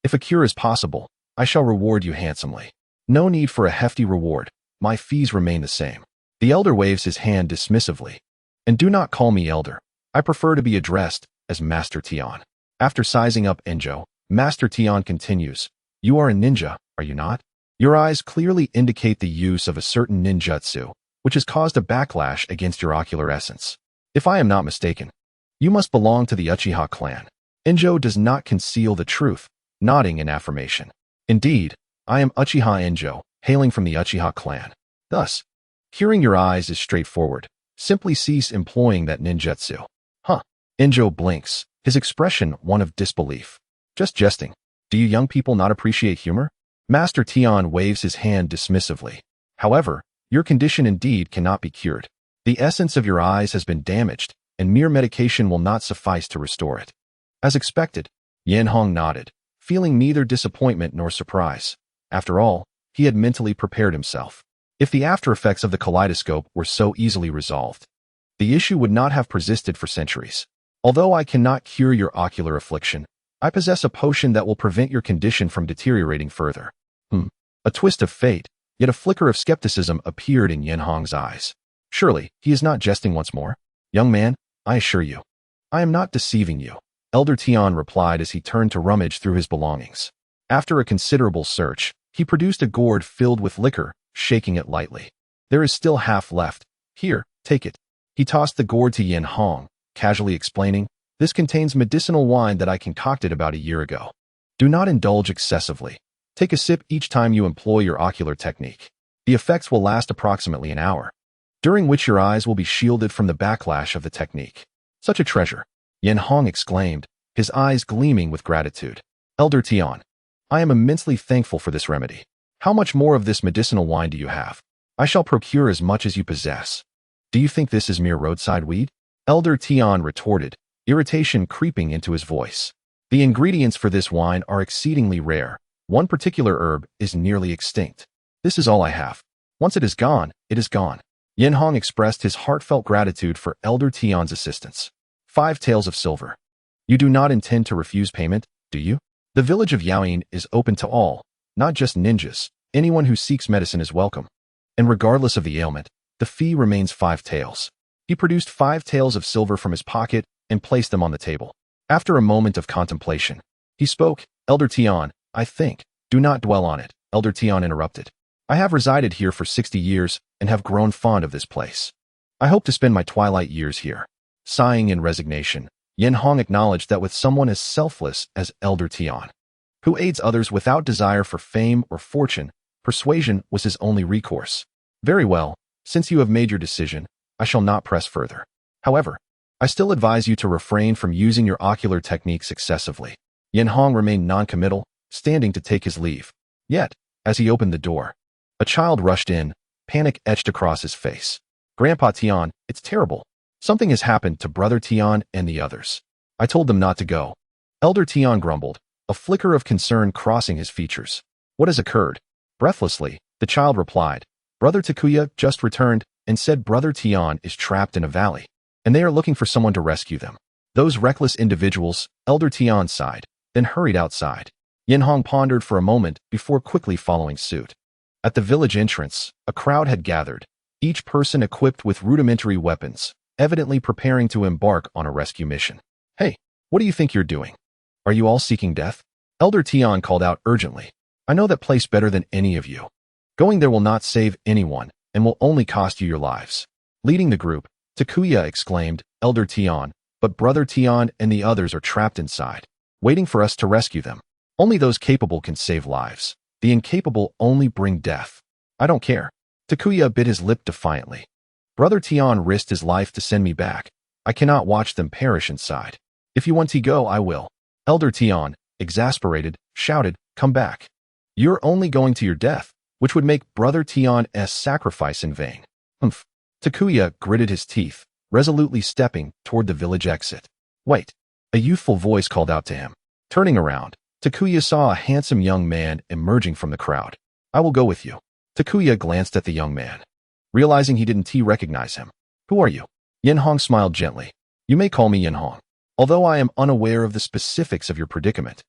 S1: If a cure is possible, I shall reward you handsomely." "No need for a hefty reward. My fees remain the same." The elder waves his hand dismissively. "And do not call me elder. I prefer to be addressed as Master Tion." After sizing up Enhō, Master Tion continues, "You are a ninja, are you not? Your eyes clearly indicate the use of a certain ninjutsu, which has caused a backlash against your ocular essence. If I am not mistaken, you must belong to the Uchiha clan." Enhō does not conceal the truth, nodding in affirmation. "Indeed, I am Uchiha Enhō, hailing from the Uchiha clan. Thus, curing your eyes is straightforward. Simply cease employing that ninjutsu." "Huh." Enhō blinks, his expression one of disbelief. "Just jesting. Do you young people not appreciate humor?" Master Tion waves his hand dismissively. "However, your condition indeed cannot be cured. The essence of your eyes has been damaged, and mere medication will not suffice to restore it." As expected, Enhō nodded, feeling neither disappointment nor surprise. After all, he had mentally prepared himself. If the after-effects of the kaleidoscope were so easily resolved, the issue would not have persisted for centuries. "Although I cannot cure your ocular affliction, I possess a potion that will prevent your condition from deteriorating further." A twist of fate, yet a flicker of skepticism appeared in Enhō's eyes. Surely, he is not jesting once more? "Young man, I assure you, I am not deceiving you," Elder Tion replied as he turned to rummage through his belongings. After a considerable search, he produced a gourd filled with liquor, shaking it lightly. "There is still half left. Here, take it." He tossed the gourd to Enhō, casually explaining, "This contains medicinal wine that I concocted about a year ago. Do not indulge excessively. Take a sip each time you employ your ocular technique. The effects will last approximately an hour, during which your eyes will be shielded from the backlash of the technique." "Such a treasure," Enhō exclaimed, his eyes gleaming with gratitude. Elder Tian, I am immensely thankful for this remedy. How much more of this medicinal wine do you have? I shall procure as much as you possess. Do you think this is mere roadside weed? Elder Tian retorted, irritation creeping into his voice. The ingredients for this wine are exceedingly rare. One particular herb is nearly extinct. This is all I have. Once it is gone, it is gone. Yenhong expressed his heartfelt gratitude for Elder Tian's assistance. 5 taels of silver. You do not intend to refuse payment, do you? The village of Yaoyin is open to all, not just ninjas. Anyone who seeks medicine is welcome. And regardless of the ailment, the fee remains 5 taels. He produced 5 taels of silver from his pocket and placed them on the table. After a moment of contemplation, he spoke, Elder Tian, I think. Do not dwell on it, Elder Tian interrupted. I have resided here for 60 years and have grown fond of this place. I hope to spend my twilight years here. Sighing in resignation, Yenhong acknowledged that with someone as selfless as Elder Tian, who aids others without desire for fame or fortune, persuasion was his only recourse. Very well, since you have made your decision, I shall not press further. However, I still advise you to refrain from using your ocular techniques excessively. Yenhong remained non-committal, standing to take his leave. Yet, as he opened the door, a child rushed in, panic etched across his face. Grandpa Tian, it's terrible. Something has happened to Brother Tian and the others. I told them not to go. Elder Tian grumbled, a flicker of concern crossing his features. What has occurred? Breathlessly, the child replied, Brother Takuya just returned and said Brother Tian is trapped in a valley, and they are looking for someone to rescue them. Those reckless individuals, Elder Tian sighed, then hurried outside. Yenhong pondered for a moment before quickly following suit. At the village entrance, a crowd had gathered, each person equipped with rudimentary weapons, evidently preparing to embark on a rescue mission. Hey, what do you think you're doing? Are you all seeking death? Elder Tian called out urgently. I know that place better than any of you. Going there will not save anyone and will only cost you your lives. Leading the group, Takuya exclaimed, Elder Tian, but Brother Tian and the others are trapped inside, waiting for us to rescue them. Only those capable can save lives. The incapable only bring death. I don't care. Takuya bit his lip defiantly. Brother Tian risked his life to send me back. I cannot watch them perish inside. If you want to go, I will. Elder Tian, exasperated, shouted, Come back. You're only going to your death, which would make Brother Tian's sacrifice in vain. Humph. Takuya gritted his teeth, resolutely stepping toward the village exit. Wait. A youthful voice called out to him. Turning around, Takuya saw a handsome young man emerging from the crowd. I will go with you. Takuya glanced at the young man, realizing he didn't recognize him. Who are you? Yenhong smiled gently. You may call me Yenhong. Although I am unaware of the specifics of your predicament,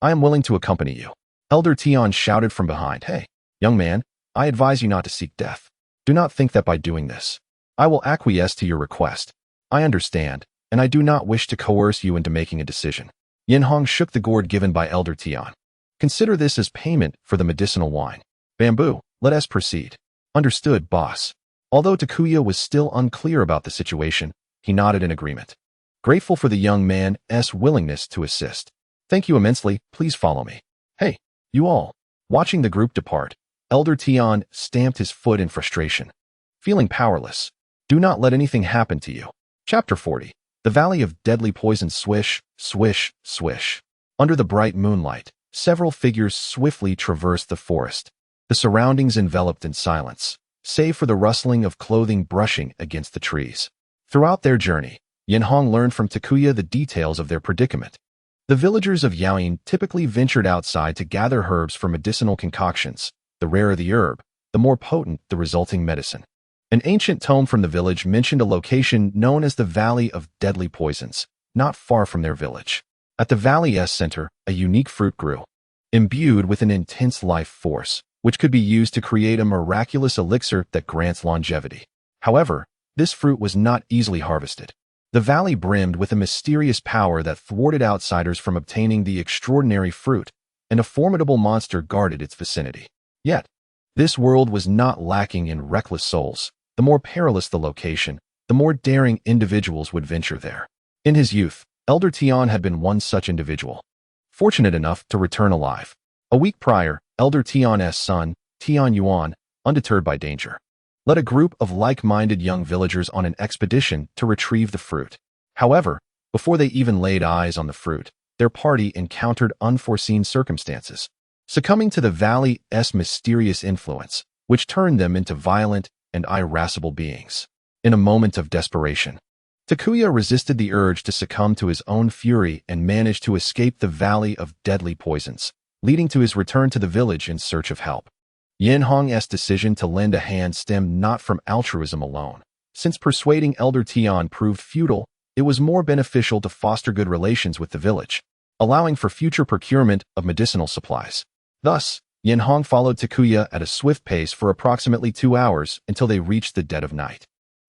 S1: I am willing to accompany you. Elder Tian shouted from behind. Hey, young man, I advise you not to seek death. Do not think that by doing this, I will acquiesce to your request. I understand, and I do not wish to coerce you into making a decision. Yenhong shook the gourd given by Elder Tian. Consider this as payment for the medicinal wine. Bamboo, let us proceed. Understood, boss. Although Takuya was still unclear about the situation, he nodded in agreement, grateful for the young man's willingness to assist. Thank you immensely, please follow me. Hey, you all. Watching the group depart, Elder Tian stamped his foot in frustration. Feeling powerless. Do not let anything happen to you. Chapter 40. The Valley of Deadly Poison. Swish, swish, swish. Under the bright moonlight, several figures swiftly traversed the forest, the surroundings enveloped in silence, save for the rustling of clothing brushing against the trees. Throughout their journey, Yenhong learned from Takuya the details of their predicament. The villagers of Yaoyin typically ventured outside to gather herbs for medicinal concoctions. The rarer the herb, the more potent the resulting medicine. An ancient tome from the village mentioned a location known as the Valley of Deadly Poisons, not far from their village. At the valley's center, a unique fruit grew, imbued with an intense life force, which could be used to create a miraculous elixir that grants longevity. However, this fruit was not easily harvested. The valley brimmed with a mysterious power that thwarted outsiders from obtaining the extraordinary fruit, and a formidable monster guarded its vicinity. Yet, this world was not lacking in reckless souls. The more perilous the location, the more daring individuals would venture there. In his youth, Elder Tian had been one such individual, fortunate enough to return alive. A week prior, Elder Tian's son, Tian Yuan, undeterred by danger, led a group of like-minded young villagers on an expedition to retrieve the fruit. However, before they even laid eyes on the fruit, their party encountered unforeseen circumstances, succumbing to the valley's mysterious influence, which turned them into violent and irascible beings. In a moment of desperation, Takuya resisted the urge to succumb to his own fury and managed to escape the valley of deadly poisons, leading to his return to the village in search of help. Yenhong's decision to lend a hand stemmed not from altruism alone. Since persuading Elder Tian proved futile, it was more beneficial to foster good relations with the village, allowing for future procurement of medicinal supplies. Thus, Yenhong followed Takuya at a swift pace for approximately 2 hours until they reached the dead of night.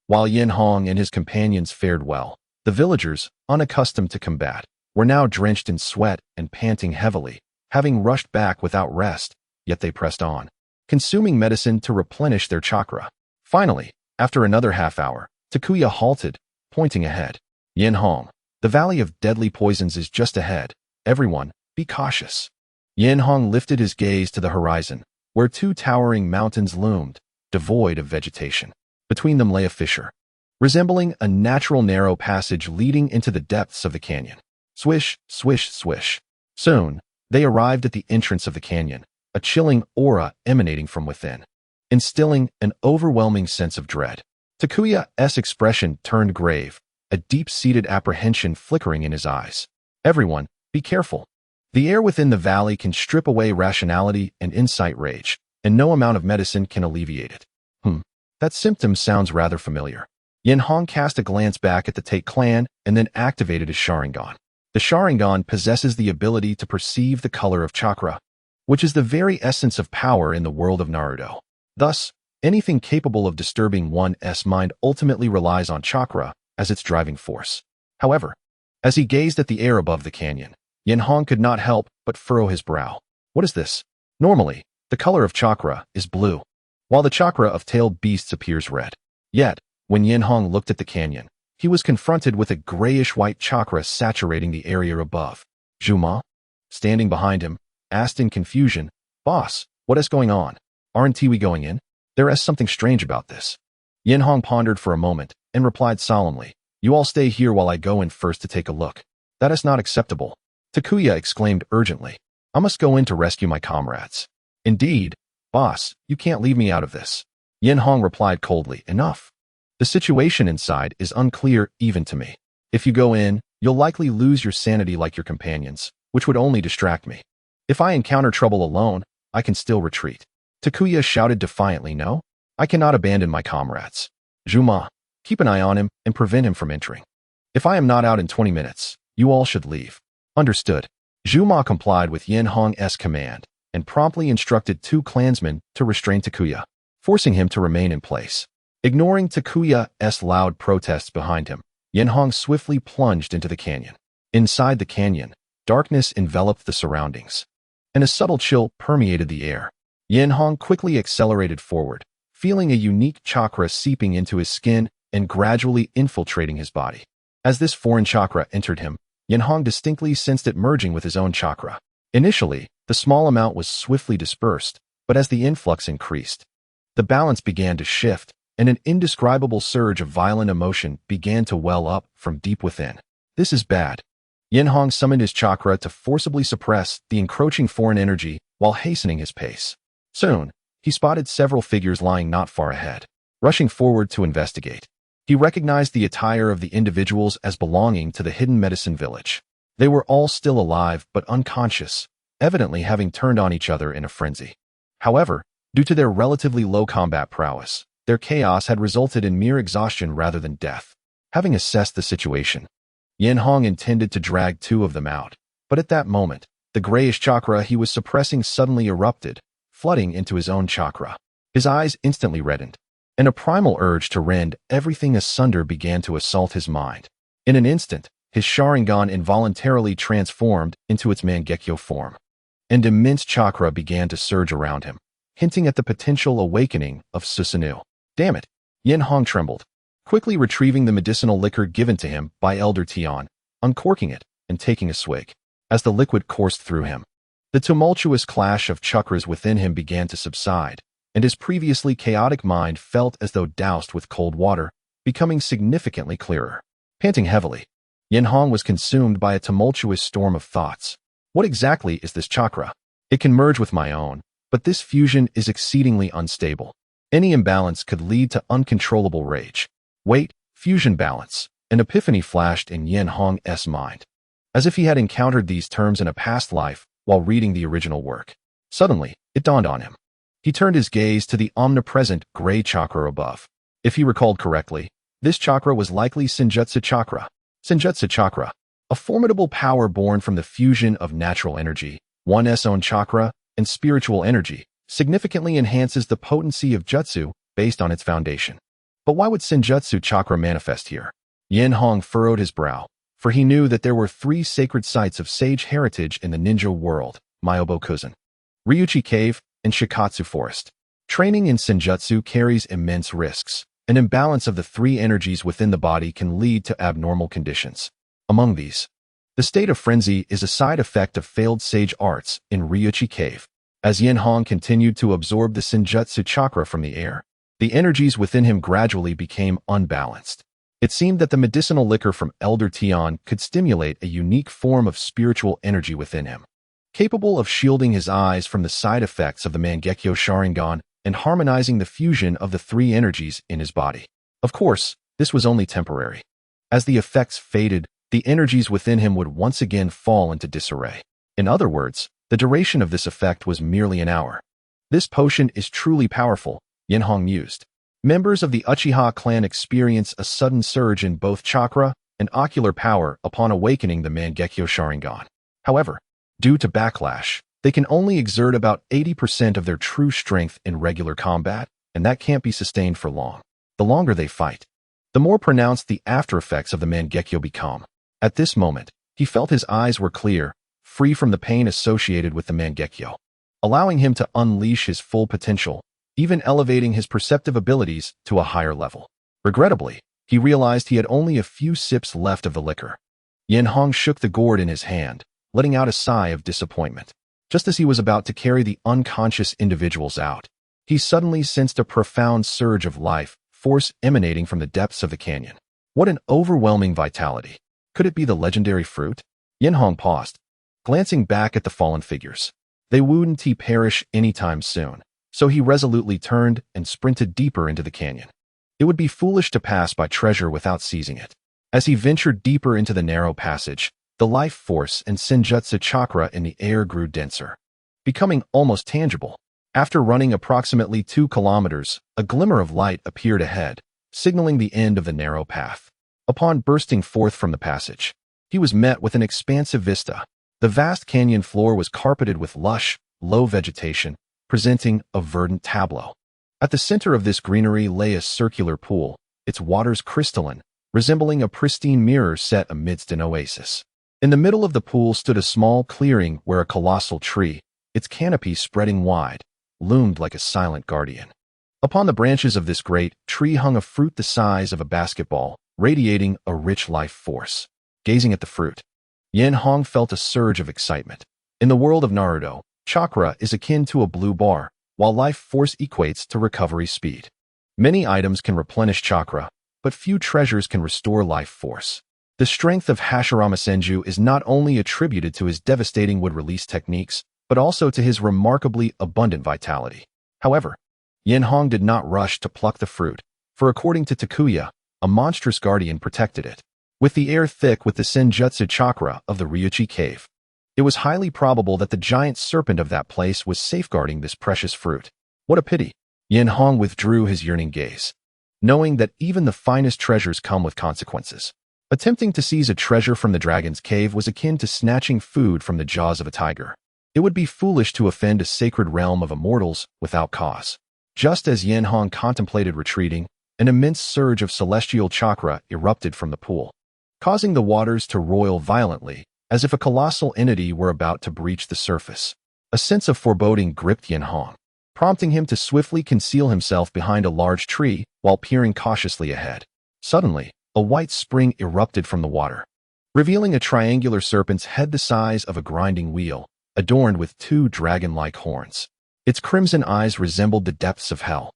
S1: While Yenhong and his companions fared well, the villagers, unaccustomed to combat, were now drenched in sweat and panting heavily, having rushed back without rest, yet they pressed on, consuming medicine to replenish their chakra. Finally, after another half-hour, Takuya halted, pointing ahead. Yenhong, the valley of deadly poisons is just ahead. Everyone, be cautious. Yenhong lifted his gaze to the horizon, where 2 towering mountains loomed, devoid of vegetation. Between them lay a fissure, resembling a natural narrow passage leading into the depths of the canyon. Swish, swish, swish. Soon, they arrived at the entrance of the canyon, a chilling aura emanating from within, instilling an overwhelming sense of dread. Takuya's expression turned grave, a deep-seated apprehension flickering in his eyes. Everyone, be careful. The air within the valley can strip away rationality and incite rage, and no amount of medicine can alleviate it. That symptom sounds rather familiar. Yenhong cast a glance back at the Tate clan and then activated his Sharingan. The Sharingan possesses the ability to perceive the color of chakra, which is the very essence of power in the world of Naruto. Thus, anything capable of disturbing one's mind ultimately relies on chakra as its driving force. However, as he gazed at the air above the canyon, Yenhong could not help but furrow his brow. What is this? Normally, the color of chakra is blue, while the chakra of tailed beasts appears red. Yet, when Yenhong looked at the canyon, he was confronted with a grayish-white chakra saturating the area above. Juma, standing behind him, asked in confusion, "Boss, what is going on? Aren't we going in? There is something strange about this." Yenhong pondered for a moment and replied solemnly, "You all stay here while I go in first to take a look." "That is not acceptable," Takuya exclaimed urgently. "I must go in to rescue my comrades." "Indeed, boss, you can't leave me out of this," Yenhong replied coldly. "Enough. The situation inside is unclear even to me. If you go in, you'll likely lose your sanity like your companions, which would only distract me. If I encounter trouble alone, I can still retreat." Takuya shouted defiantly, "No, I cannot abandon my comrades. Juma, keep an eye on him and prevent him from entering. If I am not out in 20 minutes, you all should leave." "Understood." Juma complied with Yenhong's command and promptly instructed 2 clansmen to restrain Takuya, forcing him to remain in place. Ignoring Takuya's loud protests behind him, Yenhong swiftly plunged into the canyon. Inside the canyon, darkness enveloped the surroundings, and a subtle chill permeated the air. Yenhong quickly accelerated forward, feeling a unique chakra seeping into his skin and gradually infiltrating his body. As this foreign chakra entered him, Yenhong distinctly sensed it merging with his own chakra. Initially, the small amount was swiftly dispersed, but as the influx increased, the balance began to shift, and an indescribable surge of violent emotion began to well up from deep within. "This is bad." Yenhong summoned his chakra to forcibly suppress the encroaching foreign energy while hastening his pace. Soon, he spotted several figures lying not far ahead. Rushing forward to investigate, he recognized the attire of the individuals as belonging to the hidden medicine village. They were all still alive but unconscious, evidently having turned on each other in a frenzy. However, due to their relatively low combat prowess, their chaos had resulted in mere exhaustion rather than death. Having assessed the situation, Yenhong intended to drag 2 of them out, but at that moment, the grayish chakra he was suppressing suddenly erupted, flooding into his own chakra. His eyes instantly reddened, and a primal urge to rend everything asunder began to assault his mind. In an instant, his Sharingan involuntarily transformed into its Mangekyō form, and immense chakra began to surge around him, hinting at the potential awakening of Susanoo. "Damn it!" Yenhong trembled, quickly retrieving the medicinal liquor given to him by Elder Tian, uncorking it, and taking a swig. As the liquid coursed through him, the tumultuous clash of chakras within him began to subside, and his previously chaotic mind felt as though doused with cold water, becoming significantly clearer. Panting heavily, Yenhong was consumed by a tumultuous storm of thoughts. What exactly is this chakra? It can merge with my own, but this fusion is exceedingly unstable. Any imbalance could lead to uncontrollable rage. Wait, fusion balance. An epiphany flashed in Yenhong's mind. As if he had encountered these terms in a past life while reading the original work. Suddenly, it dawned on him. He turned his gaze to the omnipresent gray chakra above. If he recalled correctly, this chakra was likely Senjutsu chakra. Senjutsu chakra, a formidable power born from the fusion of natural energy, one's own chakra, and spiritual energy, significantly enhances the potency of jutsu based on its foundation. But why would Senjutsu chakra manifest here? Yenhong furrowed his brow, for he knew that there were 3 sacred sites of sage heritage in the ninja world, Myobokuzen, Ryuchi Cave, and Shikatsu Forest. Training in Senjutsu carries immense risks. An imbalance of the 3 energies within the body can lead to abnormal conditions. Among these, the state of frenzy is a side effect of failed sage arts in Ryuchi Cave. As Yenhong continued to absorb the Senjutsu chakra from the air, the energies within him gradually became unbalanced. It seemed that the medicinal liquor from Elder Tian could stimulate a unique form of spiritual energy within him, capable of shielding his eyes from the side effects of the Mangekyō Sharingan and harmonizing the fusion of the 3 energies in his body. Of course, this was only temporary. As the effects faded, the energies within him would once again fall into disarray. In other words, the duration of this effect was merely an hour. This potion is truly powerful, Yenhong mused. Members of the Uchiha clan experience a sudden surge in both chakra and ocular power upon awakening the Mangekyō Sharingan. However, due to backlash, they can only exert about 80% of their true strength in regular combat, and that can't be sustained for long. The longer they fight, the more pronounced the after-effects of the Mangekyō become. At this moment, he felt his eyes were clear, free from the pain associated with the Mangekyō, allowing him to unleash his full potential, even elevating his perceptive abilities to a higher level. Regrettably, he realized he had only a few sips left of the liquor. Yenhong shook the gourd in his hand, letting out a sigh of disappointment. Just as he was about to carry the unconscious individuals out, he suddenly sensed a profound surge of life force emanating from the depths of the canyon. What an overwhelming vitality! Could it be the legendary fruit? Yenhong paused, glancing back at the fallen figures. They wouldn't perish anytime soon, so he resolutely turned and sprinted deeper into the canyon. It would be foolish to pass by treasure without seizing it. As he ventured deeper into the narrow passage, the life force and Senjutsu chakra in the air grew denser, becoming almost tangible. After running approximately 2 kilometers, a glimmer of light appeared ahead, signaling the end of the narrow path. Upon bursting forth from the passage, he was met with an expansive vista. The vast canyon floor was carpeted with lush, low vegetation, presenting a verdant tableau. At the center of this greenery lay a circular pool, its waters crystalline, resembling a pristine mirror set amidst an oasis. In the middle of the pool stood a small clearing where a colossal tree, its canopy spreading wide, loomed like a silent guardian. Upon the branches of this great tree hung a fruit the size of a basketball, radiating a rich life force. Gazing at the fruit, Yenhong felt a surge of excitement. In the world of Naruto, chakra is akin to a blue bar, while life force equates to recovery speed. Many items can replenish chakra, but few treasures can restore life force. The strength of Hashirama Senju is not only attributed to his devastating wood-release techniques, but also to his remarkably abundant vitality. However, Yenhong did not rush to pluck the fruit, for according to Takuya, a monstrous guardian protected it. With the air thick with the Senjutsu chakra of the Ryuchi Cave, it was highly probable that the giant serpent of that place was safeguarding this precious fruit. What a pity! Yenhong withdrew his yearning gaze, knowing that even the finest treasures come with consequences. Attempting to seize a treasure from the dragon's cave was akin to snatching food from the jaws of a tiger. It would be foolish to offend a sacred realm of immortals without cause. Just as Yenhong contemplated retreating, an immense surge of celestial chakra erupted from the pool, causing the waters to roil violently, as if a colossal entity were about to breach the surface. A sense of foreboding gripped Yenhong, prompting him to swiftly conceal himself behind a large tree while peering cautiously ahead. Suddenly, a white spring erupted from the water, revealing a triangular serpent's head the size of a grinding wheel, adorned with 2 dragon-like horns. Its crimson eyes resembled the depths of hell,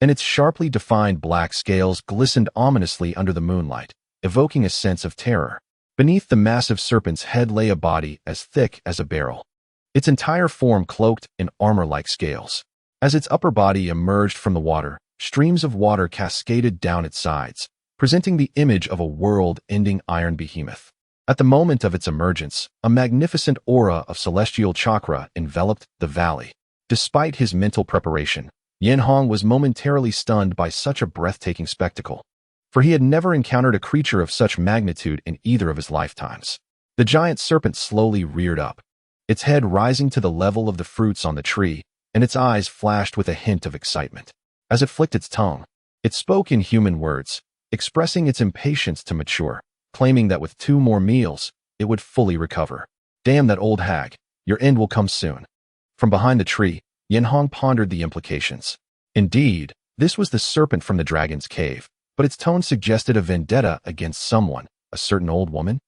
S1: and its sharply defined black scales glistened ominously under the moonlight, evoking a sense of terror. Beneath the massive serpent's head lay a body as thick as a barrel, its entire form cloaked in armor-like scales. As its upper body emerged from the water, streams of water cascaded down its sides, presenting the image of a world-ending iron behemoth. At the moment of its emergence, a magnificent aura of celestial chakra enveloped the valley. Despite his mental preparation, Enhō was momentarily stunned by such a breathtaking spectacle, for he had never encountered a creature of such magnitude in either of his lifetimes. The giant serpent slowly reared up, its head rising to the level of the fruits on the tree, and its eyes flashed with a hint of excitement. As it flicked its tongue, it spoke in human words, expressing its impatience to mature, claiming that with 2 more meals, it would fully recover. Damn that old hag, your end will come soon. From behind the tree, Enhō pondered the implications. Indeed, this was the serpent from the dragon's cave, but its tone suggested a vendetta against someone, a certain old woman.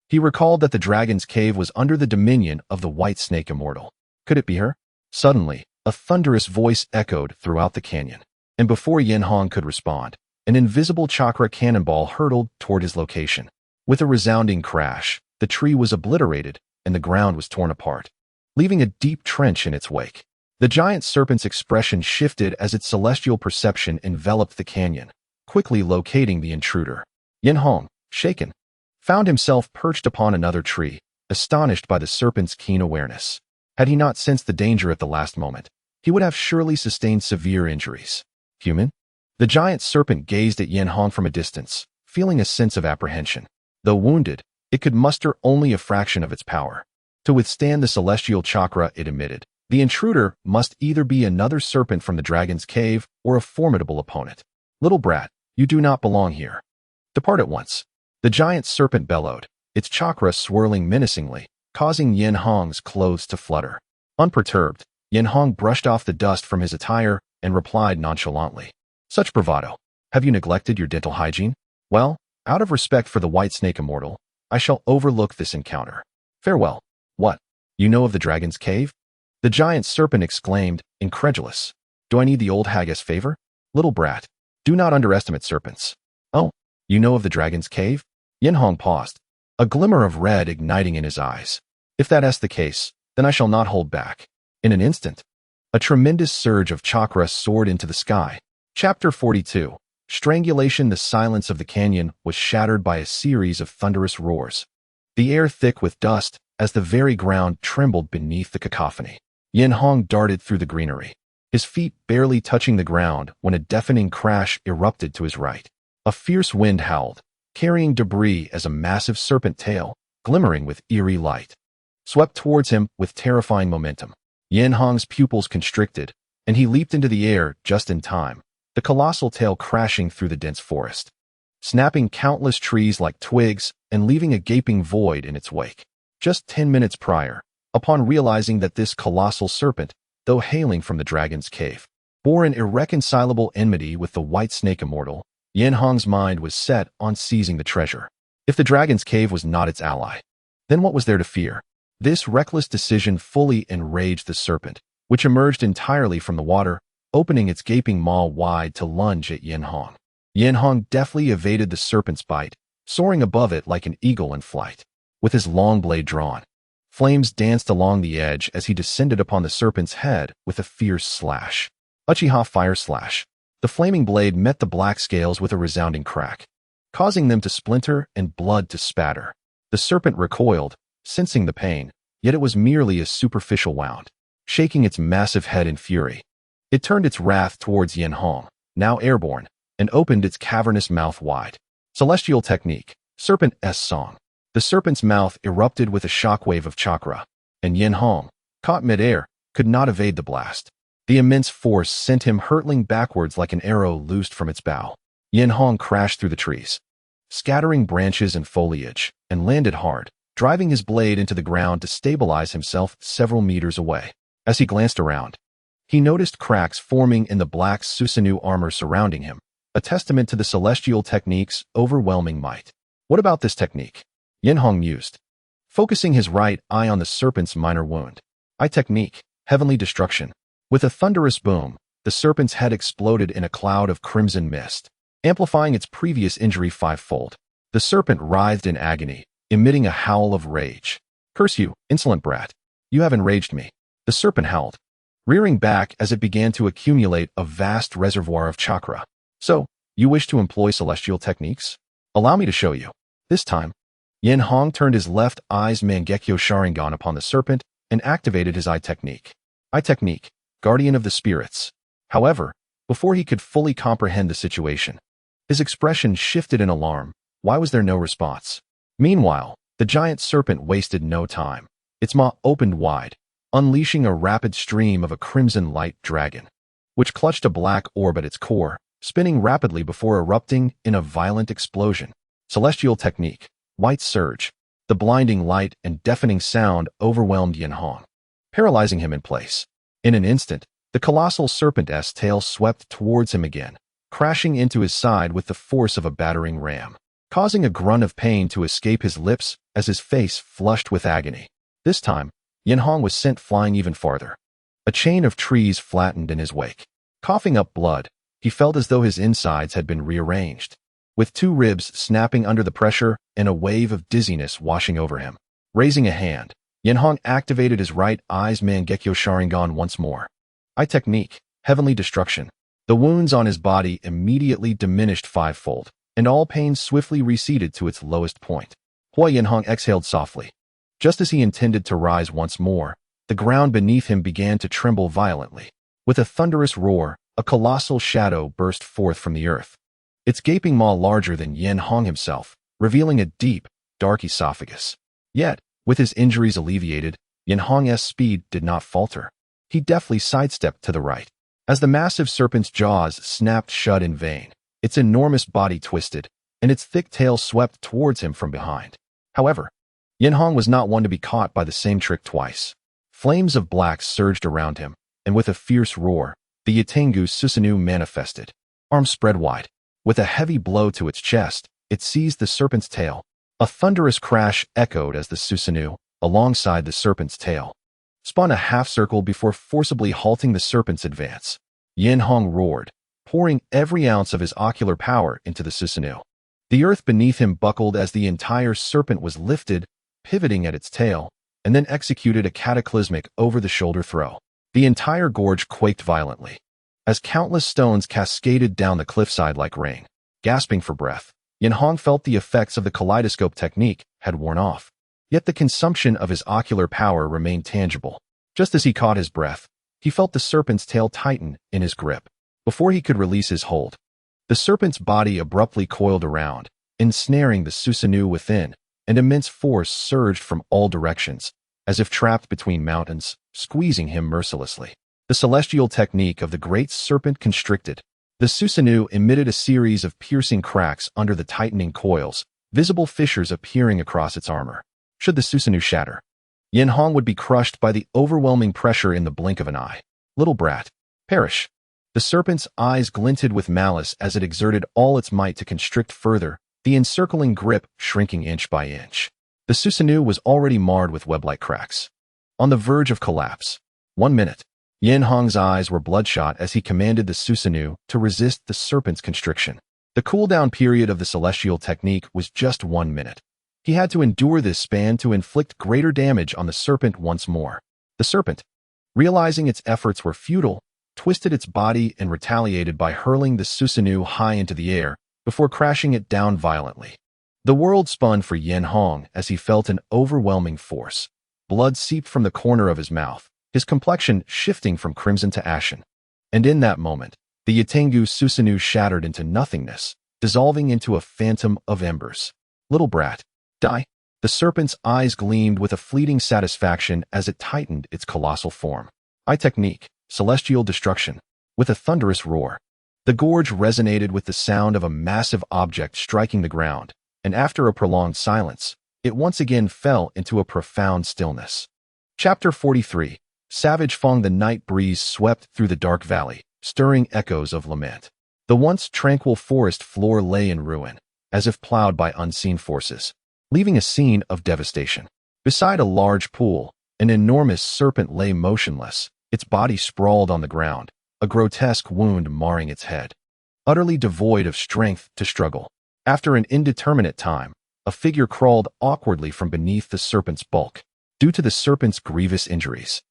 S1: He recalled that the dragon's cave was under the dominion of the white snake immortal. Could it be her? Suddenly, a thunderous voice echoed throughout the canyon, and before Enhō could respond, an invisible chakra cannonball hurtled toward his location. With a resounding crash, the tree was obliterated and the ground was torn apart, leaving a deep trench in its wake. The giant serpent's expression shifted as its celestial perception enveloped the canyon, quickly locating the intruder. Enhō, shaken, found himself perched upon another tree, astonished by the serpent's keen awareness. Had he not sensed the danger at the last moment, he would have surely sustained severe injuries. Human? The giant serpent gazed at Enhō from a distance, feeling a sense of apprehension. Though wounded, it could muster only a fraction of its power. To withstand the celestial chakra it emitted, the intruder must either be another serpent from the dragon's cave or a formidable opponent. Little brat, you do not belong here. Depart at once. The giant serpent bellowed, its chakra swirling menacingly, causing Enhō's clothes to flutter. Unperturbed, Enhō brushed off the dust from his attire and replied nonchalantly. Such bravado. Have you neglected your dental hygiene? Well, out of respect for the white snake immortal, I shall overlook this encounter. Farewell. What? You know of the dragon's cave? The giant serpent exclaimed, incredulous. Do I need the old hag's favor? Little brat, do not underestimate serpents. Oh, you know of the dragon's cave? Enhō paused, a glimmer of red igniting in his eyes. If that's the case, then I shall not hold back. In an instant, a tremendous surge of chakra soared into the sky. Chapter 42. Strangulation. The silence of the canyon was shattered by a series of thunderous roars, the air thick with dust as the very ground trembled beneath the cacophony. Enhō darted through the greenery, his feet barely touching the ground when a deafening crash erupted to his right. A fierce wind howled, carrying debris as a massive serpent tail, glimmering with eerie light, swept towards him with terrifying momentum. Enhō's pupils constricted, and he leaped into the air just in time, the colossal tail crashing through the dense forest, snapping countless trees like twigs and leaving a gaping void in its wake. Just 10 minutes prior, upon realizing that this colossal serpent, though hailing from the dragon's cave, bore an irreconcilable enmity with the white snake immortal, Enhō's mind was set on seizing the treasure. If the dragon's cave was not its ally, then what was there to fear? This reckless decision fully enraged the serpent, which emerged entirely from the water, opening its gaping maw wide to lunge at Enhō. Enhō deftly evaded the serpent's bite, soaring above it like an eagle in flight. With his long blade drawn, flames danced along the edge as he descended upon the serpent's head with a fierce slash. Uchiha Fire Slash. The flaming blade met the black scales with a resounding crack, causing them to splinter and blood to spatter. The serpent recoiled, sensing the pain, yet it was merely a superficial wound. Shaking its massive head in fury, it turned its wrath towards Enhō, now airborne, and opened its cavernous mouth wide. Celestial Technique. Serpent S Song. The serpent's mouth erupted with a shockwave of chakra, and Enhō, caught mid-air, could not evade the blast. The immense force sent him hurtling backwards like an arrow loosed from its bow. Enhō crashed through the trees, scattering branches and foliage, and landed hard, driving his blade into the ground to stabilize himself several meters away. As he glanced around, he noticed cracks forming in the black Susanoo armor surrounding him, a testament to the Celestial Technique's overwhelming might. What about this technique? Enhō mused, focusing his right eye on the serpent's minor wound. Eye technique, Heavenly Destruction. With a thunderous boom, the serpent's head exploded in a cloud of crimson mist, amplifying its previous injury fivefold. The serpent writhed in agony, emitting a howl of rage. "Curse you, insolent brat. You have enraged me." The serpent howled, rearing back as it began to accumulate a vast reservoir of chakra. "So, you wish to employ celestial techniques? Allow me to show you." This time, Enhō turned his left eye's Mangekyō Sharingan upon the serpent and activated his eye technique. Eye technique, guardian of the spirits. However, before he could fully comprehend the situation, his expression shifted in alarm. Why was there no response? Meanwhile, the giant serpent wasted no time. Its maw opened wide, unleashing a rapid stream of a crimson light dragon, which clutched a black orb at its core, spinning rapidly before erupting in a violent explosion. Celestial technique, white surge. The blinding light and deafening sound overwhelmed Enhō, paralyzing him in place. In an instant, the colossal serpent's tail swept towards him again, crashing into his side with the force of a battering ram, causing a grunt of pain to escape his lips as his face flushed with agony. This time, Enhō was sent flying even farther. A chain of trees flattened in his wake. Coughing up blood, he felt as though his insides had been rearranged, with two ribs snapping under the pressure and a wave of dizziness washing over him. Raising a hand, Enhō activated his right eye's Mangekyō Sharingan once more. Eye technique, heavenly destruction. The wounds on his body immediately diminished fivefold, and all pain swiftly receded to its lowest point. Enhō exhaled softly. Just as he intended to rise once more, the ground beneath him began to tremble violently. With a thunderous roar, a colossal shadow burst forth from the earth, its gaping maw larger than Enhō himself, revealing a deep, dark esophagus. Yet, with his injuries alleviated, Enhō's speed did not falter. He deftly sidestepped to the right. As the massive serpent's jaws snapped shut in vain, its enormous body twisted, and its thick tail swept towards him from behind. However, Enhō was not one to be caught by the same trick twice. Flames of black surged around him, and with a fierce roar, the Yatengu Susanoo manifested. Arms spread wide. With a heavy blow to its chest, it seized the serpent's tail. A thunderous crash echoed as the Susanoo, alongside the serpent's tail, spun a half-circle before forcibly halting the serpent's advance. Enhō roared, pouring every ounce of his ocular power into the Susanoo. The earth beneath him buckled as the entire serpent was lifted, pivoting at its tail, and then executed a cataclysmic over-the-shoulder throw. The entire gorge quaked violently, as countless stones cascaded down the cliffside like rain. Gasping for breath, Enhō felt the effects of the kaleidoscope technique had worn off. Yet the consumption of his ocular power remained tangible. Just as he caught his breath, he felt the serpent's tail tighten in his grip. Before he could release his hold, the serpent's body abruptly coiled around, ensnaring the Susanoo within, and immense force surged from all directions, as if trapped between mountains, squeezing him mercilessly. The celestial technique of the great serpent constricted. The Susanoo emitted a series of piercing cracks under the tightening coils, visible fissures appearing across its armor. Should the Susanoo shatter, Enhō would be crushed by the overwhelming pressure in the blink of an eye. Little brat, perish. The serpent's eyes glinted with malice as it exerted all its might to constrict further, the encircling grip shrinking inch by inch. The Susanoo was already marred with web-like cracks, on the verge of collapse. 1 minute. Enhō's eyes were bloodshot as he commanded the Susanoo to resist the serpent's constriction. The cooldown period of the celestial technique was just 1 minute. He had to endure this span to inflict greater damage on the serpent once more. The serpent, realizing its efforts were futile, twisted its body and retaliated by hurling the Susanoo high into the air before crashing it down violently. The world spun for Enhō as he felt an overwhelming force. Blood seeped from the corner of his mouth, his complexion shifting from crimson to ashen. And in that moment, the Yatengu Susanoo shattered into nothingness, dissolving into a phantom of embers. Little brat, die. The serpent's eyes gleamed with a fleeting satisfaction as it tightened its colossal form. Eye technique, celestial destruction. With a thunderous roar, the gorge resonated with the sound of a massive object striking the ground, and after a prolonged silence, it once again fell into a profound stillness. Chapter 43. Savage Fong. The night breeze swept through the dark valley, stirring echoes of lament. The once tranquil forest floor lay in ruin, as if plowed by unseen forces, leaving a scene of devastation. Beside a large pool, an enormous serpent lay motionless, its body sprawled on the ground, a grotesque wound marring its head. Utterly devoid of strength to struggle. After an indeterminate time, a figure crawled awkwardly from beneath the serpent's bulk, due to the serpent's grievous injuries.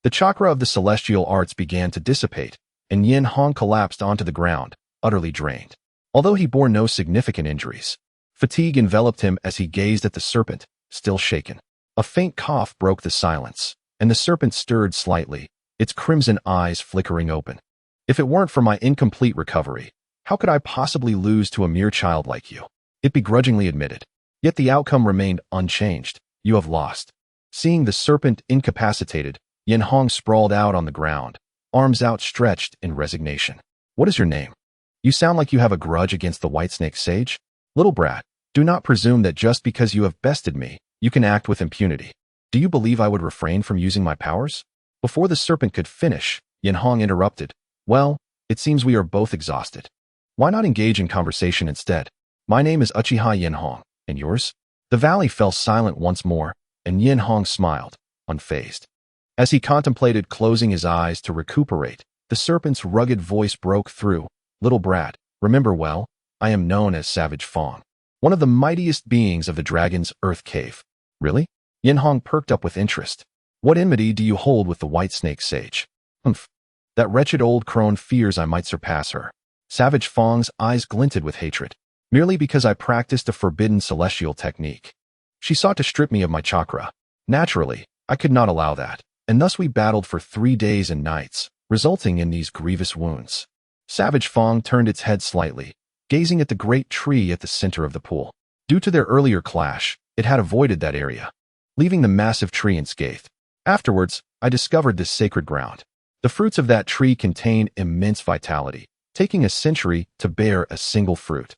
S1: The chakra of the celestial arts began to dissipate, and Enhō collapsed onto the ground, utterly drained. Although he bore no significant injuries, fatigue enveloped him as he gazed at the serpent, still shaken. A faint cough broke the silence, and the serpent stirred slightly, its crimson eyes flickering open. If it weren't for my incomplete recovery, how could I possibly lose to a mere child like you? It begrudgingly admitted. Yet the outcome remained unchanged. You have lost. Seeing the serpent incapacitated, Enhō sprawled out on the ground, arms outstretched in resignation. What is your name? You sound like you have a grudge against the White Snake Sage? Little brat, do not presume that just because you have bested me, you can act with impunity. Do you believe I would refrain from using my powers? Before the serpent could finish, Enhō interrupted. Well, it seems we are both exhausted. Why not engage in conversation instead? My name is Uchiha Enhō, and yours? The valley fell silent once more, and Enhō smiled, unfazed. As he contemplated closing his eyes to recuperate, the serpent's rugged voice broke through. Little brat, remember well, I am known as Savage Fang, one of the mightiest beings of the dragon's earth cave. Really? Enhō perked up with interest. What enmity do you hold with the White Snake Sage? Humph. That wretched old crone fears I might surpass her. Savage Fang's eyes glinted with hatred. Merely because I practiced a forbidden celestial technique. She sought to strip me of my chakra. Naturally, I could not allow that, and thus we battled for 3 days and nights, resulting in these grievous wounds. Savage Fang turned its head slightly, gazing at the great tree at the center of the pool. Due to their earlier clash, it had avoided that area, leaving the massive tree unscathed. Afterwards, I discovered this sacred ground. The fruits of that tree contain immense vitality, taking a century to bear a single fruit.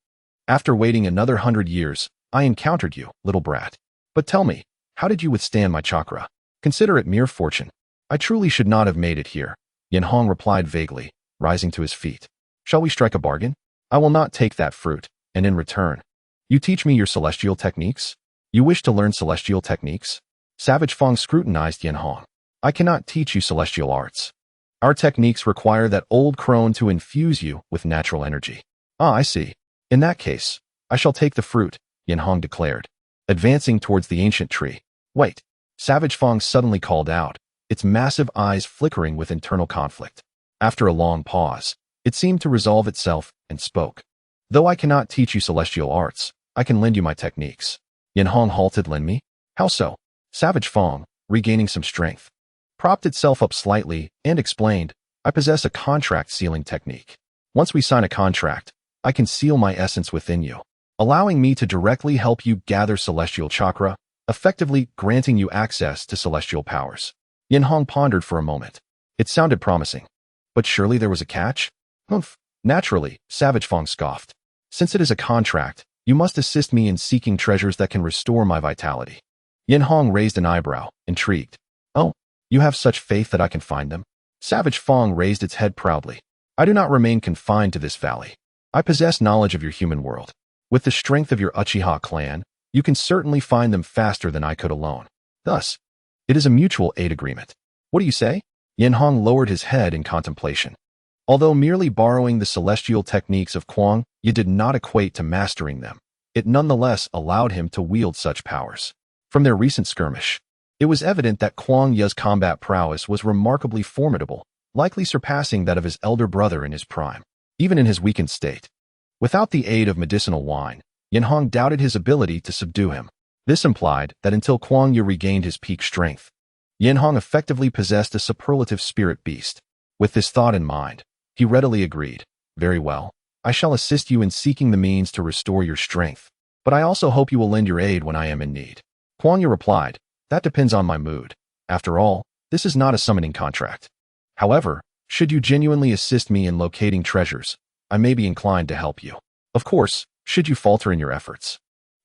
S1: After waiting another 100 years, I encountered you, little brat. But tell me, how did you withstand my chakra? Consider it mere fortune. I truly should not have made it here, Enhō replied vaguely, rising to his feet. Shall we strike a bargain? I will not take that fruit, and in return, you teach me your celestial techniques? You wish to learn celestial techniques? Savage Fang scrutinized Enhō. I cannot teach you celestial arts. Our techniques require that old crone to infuse you with natural energy. Ah, I see. In that case, I shall take the fruit, Enhō declared, advancing towards the ancient tree. Wait. Savage Fang suddenly called out, its massive eyes flickering with internal conflict. After a long pause, it seemed to resolve itself and spoke. Though I cannot teach you celestial arts, I can lend you my techniques. Enhō halted. Lend me? How so? Savage Fang, regaining some strength, propped itself up slightly and explained, I possess a contract sealing technique. Once we sign a contract, I can seal my essence within you, allowing me to directly help you gather celestial chakra, effectively granting you access to celestial powers. Enhō pondered for a moment. It sounded promising. But surely there was a catch? Humph. Naturally, Savage Fang scoffed. Since it is a contract, you must assist me in seeking treasures that can restore my vitality. Enhō raised an eyebrow, intrigued. Oh, you have such faith that I can find them? Savage Fang raised its head proudly. I do not remain confined to this valley. I possess knowledge of your human world. With the strength of your Uchiha clan, you can certainly find them faster than I could alone. Thus, it is a mutual aid agreement. What do you say? Enhō lowered his head in contemplation. Although merely borrowing the celestial techniques of Kwang Yi did not equate to mastering them, it nonetheless allowed him to wield such powers. From their recent skirmish, it was evident that Kwang Yi's combat prowess was remarkably formidable, likely surpassing that of his elder brother in his prime, even in his weakened state. Without the aid of medicinal wine, Enhō doubted his ability to subdue him. This implied that until Kwang Yi regained his peak strength, Enhō effectively possessed a superlative spirit beast. With this thought in mind, he readily agreed. Very well, I shall assist you in seeking the means to restore your strength, but I also hope you will lend your aid when I am in need. Kwang Yi replied, that depends on my mood. After all, this is not a summoning contract. However, should you genuinely assist me in locating treasures, I may be inclined to help you. Of course, should you falter in your efforts,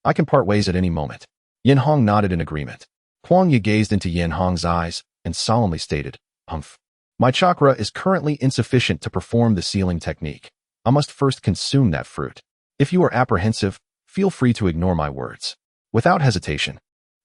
S1: I can part ways at any moment. Enhō nodded in agreement. Kwang Yi gazed into Enhō's eyes and solemnly stated, Humph. My chakra is currently insufficient to perform the sealing technique. I must first consume that fruit. If you are apprehensive, feel free to ignore my words. Without hesitation,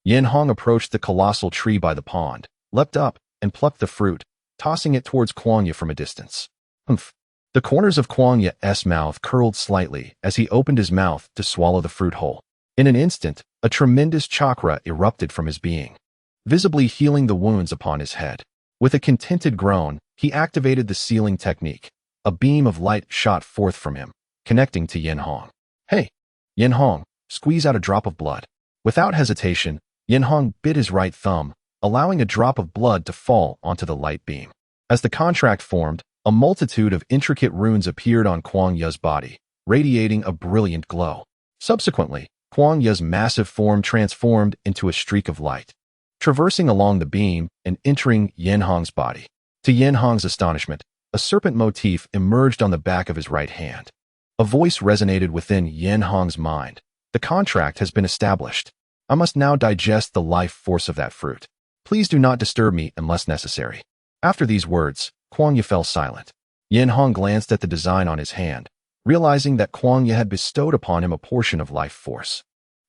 S1: Enhō approached the colossal tree by the pond, leapt up, and plucked the fruit, tossing it towards Kwang Yi from a distance. Humph. The corners of Kwang Yi's mouth curled slightly as he opened his mouth to swallow the fruit whole. In an instant, a tremendous chakra erupted from his being, visibly healing the wounds upon his head. With a contented groan, he activated the sealing technique. A beam of light shot forth from him, connecting to Yenhong. Hey! Yenhong, squeeze out a drop of blood. Without hesitation, Yenhong bit his right thumb, allowing a drop of blood to fall onto the light beam. As the contract formed, a multitude of intricate runes appeared on Kwang Ye's body, radiating a brilliant glow. Subsequently, Kwang Ye's massive form transformed into a streak of light, traversing along the beam and entering Yenhong's body. To Yenhong's astonishment, a serpent motif emerged on the back of his right hand. A voice resonated within Yenhong's mind. The contract has been established. I must now digest the life force of that fruit. Please do not disturb me unless necessary. After these words, Kwang Ye fell silent. Yenhong glanced at the design on his hand, realizing that Kwang Ye had bestowed upon him a portion of life force,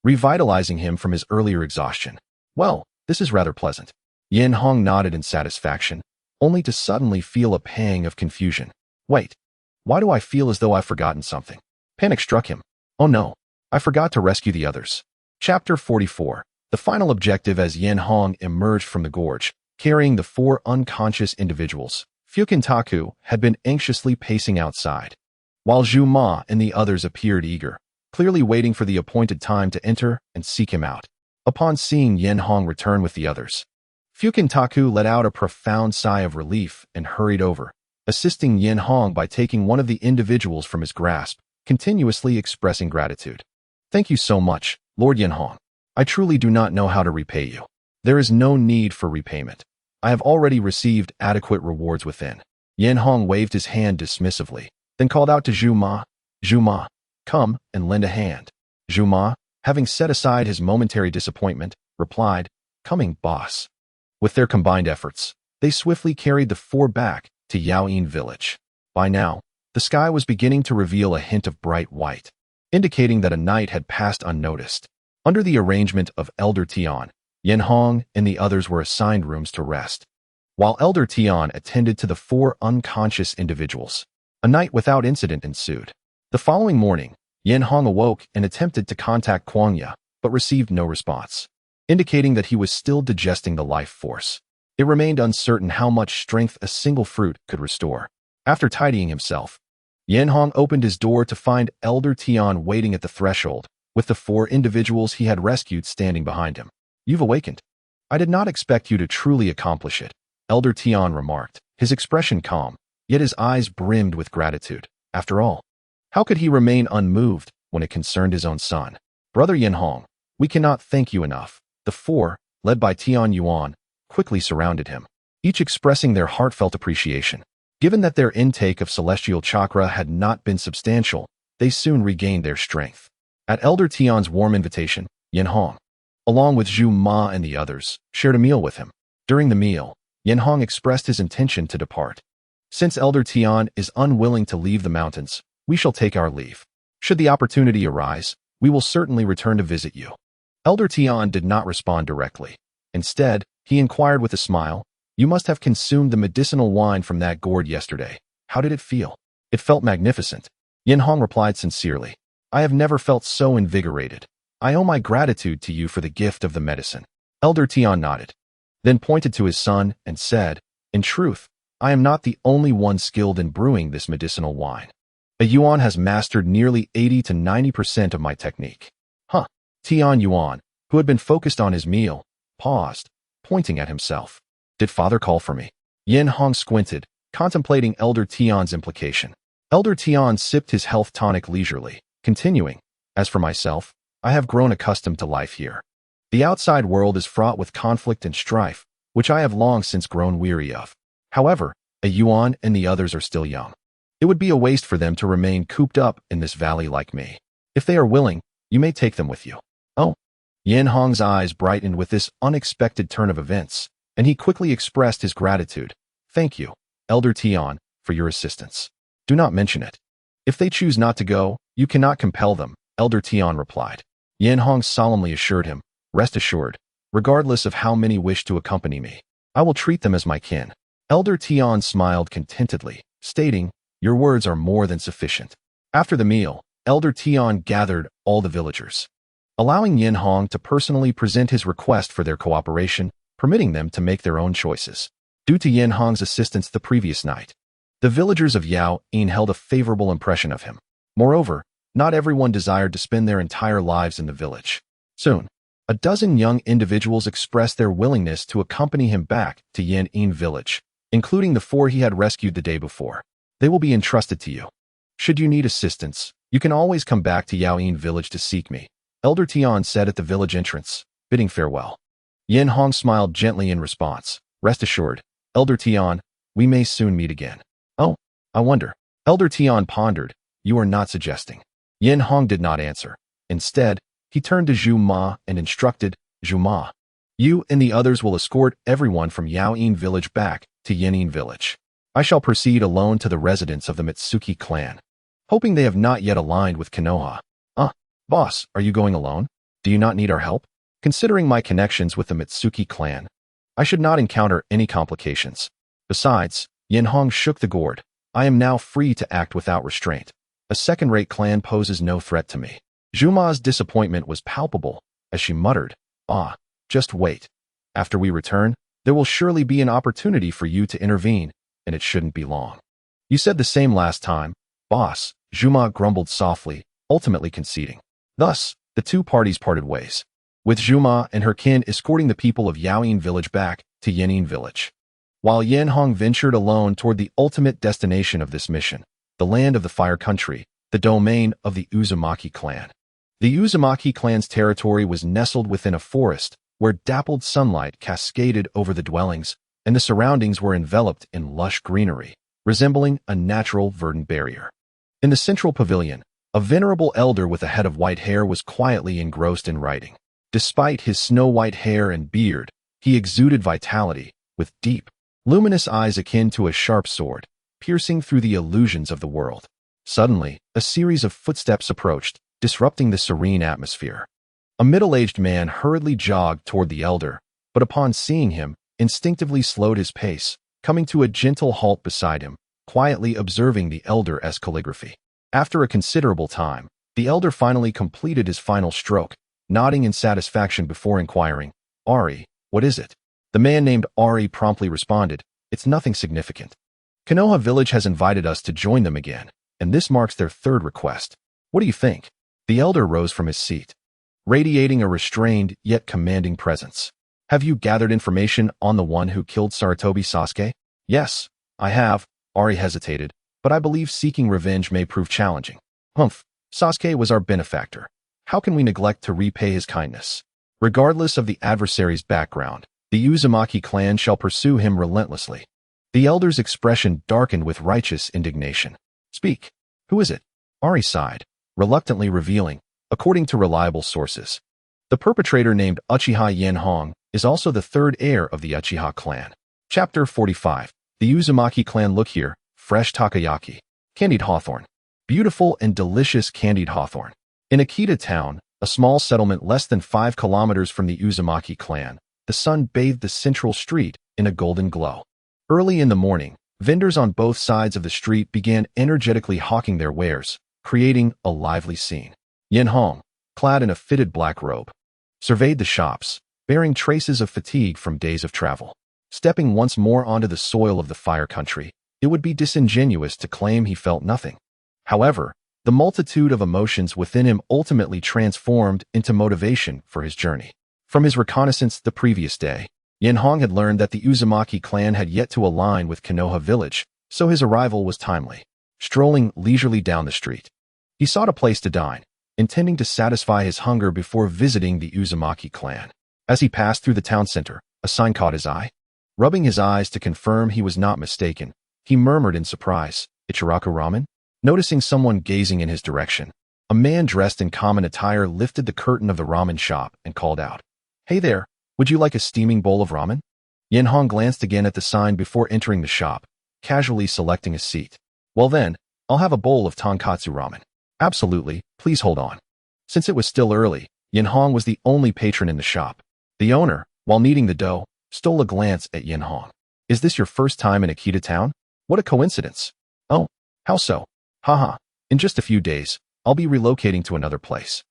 S1: revitalizing him from his earlier exhaustion. Well, this is rather pleasant. Yenhong nodded in satisfaction, only to suddenly feel a pang of confusion. Wait, why do I feel as though I've forgotten something? Panic struck him. Oh no, I forgot to rescue the others. Chapter 44. The final objective. As Yenhong emerged from the gorge, carrying the 4 unconscious individuals, Fukintaku had been anxiously pacing outside, while Zhu Ma and the others appeared eager, clearly waiting for the appointed time to enter and seek him out. Upon seeing Yenhong return with the others, Fukintaku let out a profound sigh of relief and hurried over, assisting Yenhong by taking one of the individuals from his grasp, continuously expressing gratitude. Thank you so much, Lord Yenhong. I truly do not know how to repay you. There is no need for repayment. I have already received adequate rewards within. Yenhong waved his hand dismissively, then called out to Zhu Ma. Zhu Ma, come and lend a hand. Zhu Ma, having set aside his momentary disappointment, replied, coming, boss. With their combined efforts, they swiftly carried the 4 back to Yaoyin village. By now, the sky was beginning to reveal a hint of bright white, indicating that a night had passed unnoticed. Under the arrangement of Elder Tian, Yenhong and the others were assigned rooms to rest, while Elder Tian attended to the 4 unconscious individuals. A night without incident ensued. The following morning, Yenhong awoke and attempted to contact Kwang Ye, but received no response, indicating that he was still digesting the life force. It remained uncertain how much strength a single fruit could restore. After tidying himself, Yenhong opened his door to find Elder Tian waiting at the threshold, with the 4 individuals he had rescued standing behind him. You've awakened. I did not expect you to truly accomplish it, Elder Tian remarked, his expression calm, yet his eyes brimmed with gratitude. After all, how could he remain unmoved when it concerned his own son? Brother Yenhong, we cannot thank you enough. The 4, led by Tian Yuan, quickly surrounded him, each expressing their heartfelt appreciation. Given that their intake of celestial chakra had not been substantial, they soon regained their strength. At Elder Tian's warm invitation, Yenhong, along with Zhu Ma and the others, shared a meal with him. During the meal, Yenhong expressed his intention to depart. Since Elder Tian is unwilling to leave the mountains, we shall take our leave. Should the opportunity arise, we will certainly return to visit you. Elder Tian did not respond directly. Instead, he inquired with a smile, you must have consumed the medicinal wine from that gourd yesterday. How did it feel? It felt magnificent. Yenhong replied sincerely, I have never felt so invigorated. I owe my gratitude to you for the gift of the medicine. Elder Tian nodded, then pointed to his son and said, in truth, I am not the only one skilled in brewing this medicinal wine. A Yuan has mastered nearly 80 to 90% of my technique. Huh. Tian Yuan, who had been focused on his meal, paused, pointing at himself. Did father call for me? Yenhong squinted, contemplating Elder Tian's implication. Elder Tian sipped his health tonic leisurely, continuing, as for myself, I have grown accustomed to life here. The outside world is fraught with conflict and strife, which I have long since grown weary of. However, a Yuan and the others are still young. It would be a waste for them to remain cooped up in this valley like me. If they are willing, you may take them with you. Oh. Yenhong's eyes brightened with this unexpected turn of events, and he quickly expressed his gratitude. Thank you, Elder Tian, for your assistance. Do not mention it. If they choose not to go, you cannot compel them, Elder Tian replied. Yenhong solemnly assured him, rest assured, regardless of how many wish to accompany me, I will treat them as my kin. Elder Tian smiled contentedly, stating, your words are more than sufficient. After the meal, Elder Tian gathered all the villagers. allowing Yin Hong to personally present his request for their cooperation, permitting them to make their own choices. Due to Yin Hong's assistance the previous night, the villagers of Yao Yin held a favorable impression of him. Moreover, not everyone desired to spend their entire lives in the village. Soon, a dozen young individuals expressed their willingness to accompany him back to Yin Yin village, including the 4 he had rescued the day before. They will be entrusted to you. Should you need assistance, you can always come back to Yao Yin village to seek me, Elder Tian said at the village entrance, bidding farewell. Yin Hong smiled gently in response. Rest assured, Elder Tian, we may soon meet again. Oh, I wonder. Elder Tian pondered. You are not suggesting. Yin Hong did not answer. Instead, he turned to Zhu Ma and instructed, Zhu Ma, you and the others will escort everyone from Yao Yin village back to Yin Yin village. I shall proceed alone to the residence of the Mitsuki clan. Hoping they have not yet aligned with Konoha. Boss, are you going alone? Do you not need our help? Considering my connections with the Mitsuki clan, I should not encounter any complications. Besides, Yin Hong shook the gourd. I am now free to act without restraint. A second-rate clan poses no threat to me. Zhu Ma's disappointment was palpable as she muttered, just wait. After we return, there will surely be an opportunity for you to intervene, and it shouldn't be long. You said the same last time, boss, Zhu Ma grumbled softly, ultimately conceding. Thus, the two parties parted ways, with Zhu Ma and her kin escorting the people of Yao Yin village back to Yin Yin village, while Yin Hong ventured alone toward the ultimate destination of this mission, the land of the Fire Country, the domain of the Uzumaki clan. The Uzumaki clan's territory was nestled within a forest where dappled sunlight cascaded over the dwellings, and the surroundings were enveloped in lush greenery, resembling a natural verdant barrier. In the central pavilion, a venerable elder with a head of white hair was quietly engrossed in writing. Despite his snow-white hair and beard, he exuded vitality, with deep, luminous eyes akin to a sharp sword, piercing through the illusions of the world. Suddenly, a series of footsteps approached, disrupting the serene atmosphere. A middle-aged man hurriedly jogged toward the elder, but upon seeing him, instinctively slowed his pace, coming to a gentle halt beside him, quietly observing the elder's calligraphy. After a considerable time, the elder finally completed his final stroke, nodding in satisfaction before inquiring, Ari, what is it? The man named Ari promptly responded, it's nothing significant. Konoha village has invited us to join them again, and this marks their 3rd request. What do you think? The elder rose from his seat, radiating a restrained yet commanding presence. Have you gathered information on the one who killed Sarutobi Sasuke? Yes, I have, Ari hesitated, but I believe seeking revenge may prove challenging. Sasuke was our benefactor. How can we neglect to repay his kindness? Regardless of the adversary's background, the Uzumaki clan shall pursue him relentlessly. The elder's expression darkened with righteous indignation. Speak. Who is it? Ari sighed, reluctantly revealing, according to reliable sources. The perpetrator named Uchiha Enhō is also the 3rd heir of the Uchiha clan. Chapter 45. The Uzumaki clan. Look here, fresh takoyaki. Candied hawthorn. Beautiful and delicious candied hawthorn. In Akita town, a small settlement less than 5 kilometers from the Uzumaki clan, the sun bathed the central street in a golden glow. Early in the morning, vendors on both sides of the street began energetically hawking their wares, creating a lively scene. Yin Hong, clad in a fitted black robe, surveyed the shops, bearing traces of fatigue from days of travel. Stepping once more onto the soil of the Fire Country, it would be disingenuous to claim he felt nothing. However, the multitude of emotions within him ultimately transformed into motivation for his journey. From his reconnaissance the previous day, Yin Hong had learned that the Uzumaki clan had yet to align with Konoha village, so his arrival was timely. Strolling leisurely down the street, he sought a place to dine, intending to satisfy his hunger before visiting the Uzumaki clan. As he passed through the town center, a sign caught his eye. Rubbing his eyes to confirm he was not mistaken, he murmured in surprise, Ichiraku ramen? Noticing someone gazing in his direction, a man dressed in common attire lifted the curtain of the ramen shop and called out, Hey there, would you like a steaming bowl of ramen? Yin Hong glanced again at the sign before entering the shop, casually selecting a seat. Well then, I'll have a bowl of tonkatsu ramen. Absolutely, please hold on. Since it was still early, Yin Hong was the only patron in the shop. The owner, while kneading the dough, stole a glance at Yin Hong. Is this your first time in Akita town? What a coincidence. Oh, how so? Haha, in just a few days, I'll be relocating to another place.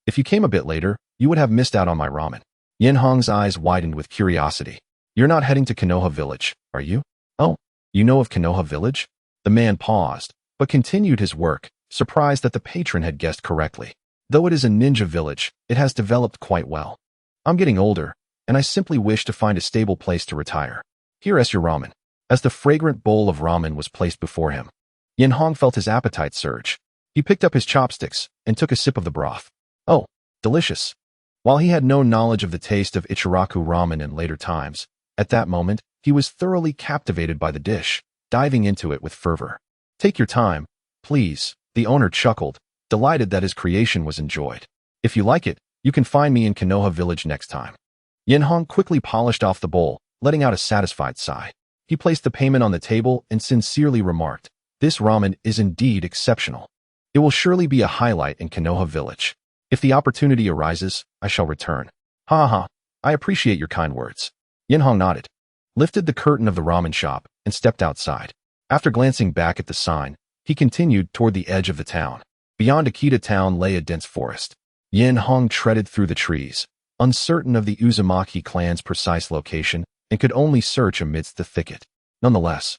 S1: If you came a bit later, you would have missed out on my ramen. Yin Hong's eyes widened with curiosity. You're not heading to Konoha village, are you? Oh, you know of Konoha village? The man paused, but continued his work, surprised that the patron had guessed correctly. Though it is a ninja village, it has developed quite well. I'm getting older, and I simply wish to find a stable place to retire. Here's your ramen. As the fragrant bowl of ramen was placed before him, Yin Hong felt his appetite surge. He picked up his chopsticks and took a sip of the broth. Oh, delicious. While he had no knowledge of the taste of Ichiraku ramen in later times, at that moment, he was thoroughly captivated by the dish, diving into it with fervor. Take your time, please, the owner chuckled, delighted that his creation was enjoyed. If you like it, you can find me in Konoha village next time. Yin Hong quickly polished off the bowl, letting out a satisfied sigh. He placed the payment on the table and sincerely remarked, "This ramen is indeed exceptional. It will surely be a highlight in Konoha village. If the opportunity arises, I shall return." Ha ha, I appreciate your kind words. Yin Hong nodded, lifted the curtain of the ramen shop, and stepped outside. After glancing back at the sign, he continued toward the edge of the town. Beyond Akita town lay a dense forest. Yin Hong treaded through the trees, uncertain of the Uzumaki clan's precise location, and could only search amidst the thicket. Nonetheless,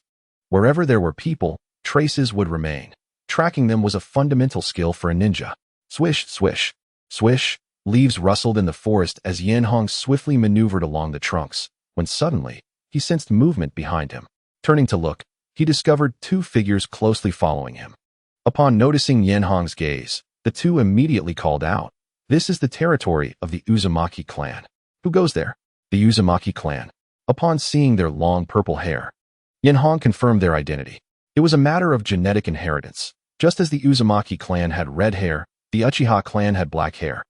S1: wherever there were people, traces would remain. Tracking them was a fundamental skill for a ninja. Swish, swish, swish, leaves rustled in the forest as Yin Hong swiftly maneuvered along the trunks, when suddenly, he sensed movement behind him. Turning to look, he discovered two figures closely following him. Upon noticing Yin Hong's gaze, the two immediately called out, "This is the territory of the Uzumaki clan." "Who goes there?" "The Uzumaki clan." Upon seeing their long purple hair, Yin Hong confirmed their identity. It was a matter of genetic inheritance. Just as the Uzumaki clan had red hair, the Uchiha clan had black hair,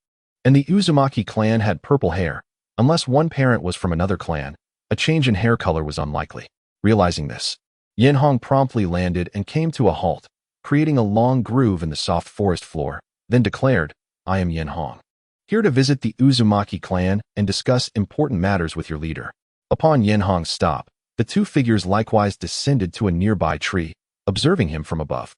S1: and the Uzumaki clan had purple hair. Unless one parent was from another clan, a change in hair color was unlikely. Realizing this, Yin Hong promptly landed and came to a halt, creating a long groove in the soft forest floor, then declared, "I am Yin Hong, here to visit the Uzumaki clan and discuss important matters with your leader." Upon Yin Hong's stop, the two figures likewise descended to a nearby tree, observing him from above.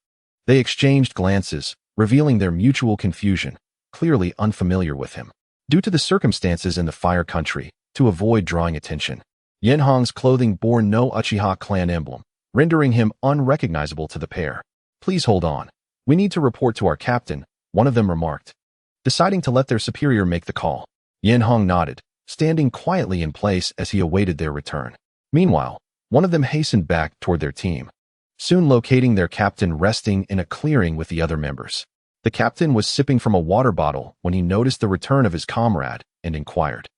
S1: They exchanged glances, revealing their mutual confusion, clearly unfamiliar with him. Due to the circumstances in the Fire Country, to avoid drawing attention, Yin Hong's clothing bore no Uchiha clan emblem, rendering him unrecognizable to the pair. "Please hold on. We need to report to our captain," one of them remarked. Deciding to let their superior make the call, Yin Hong nodded, standing quietly in place as he awaited their return. Meanwhile, one of them hastened back toward their team, soon locating their captain resting in a clearing with the other members. The captain was sipping from a water bottle when he noticed the return of his comrade and inquired,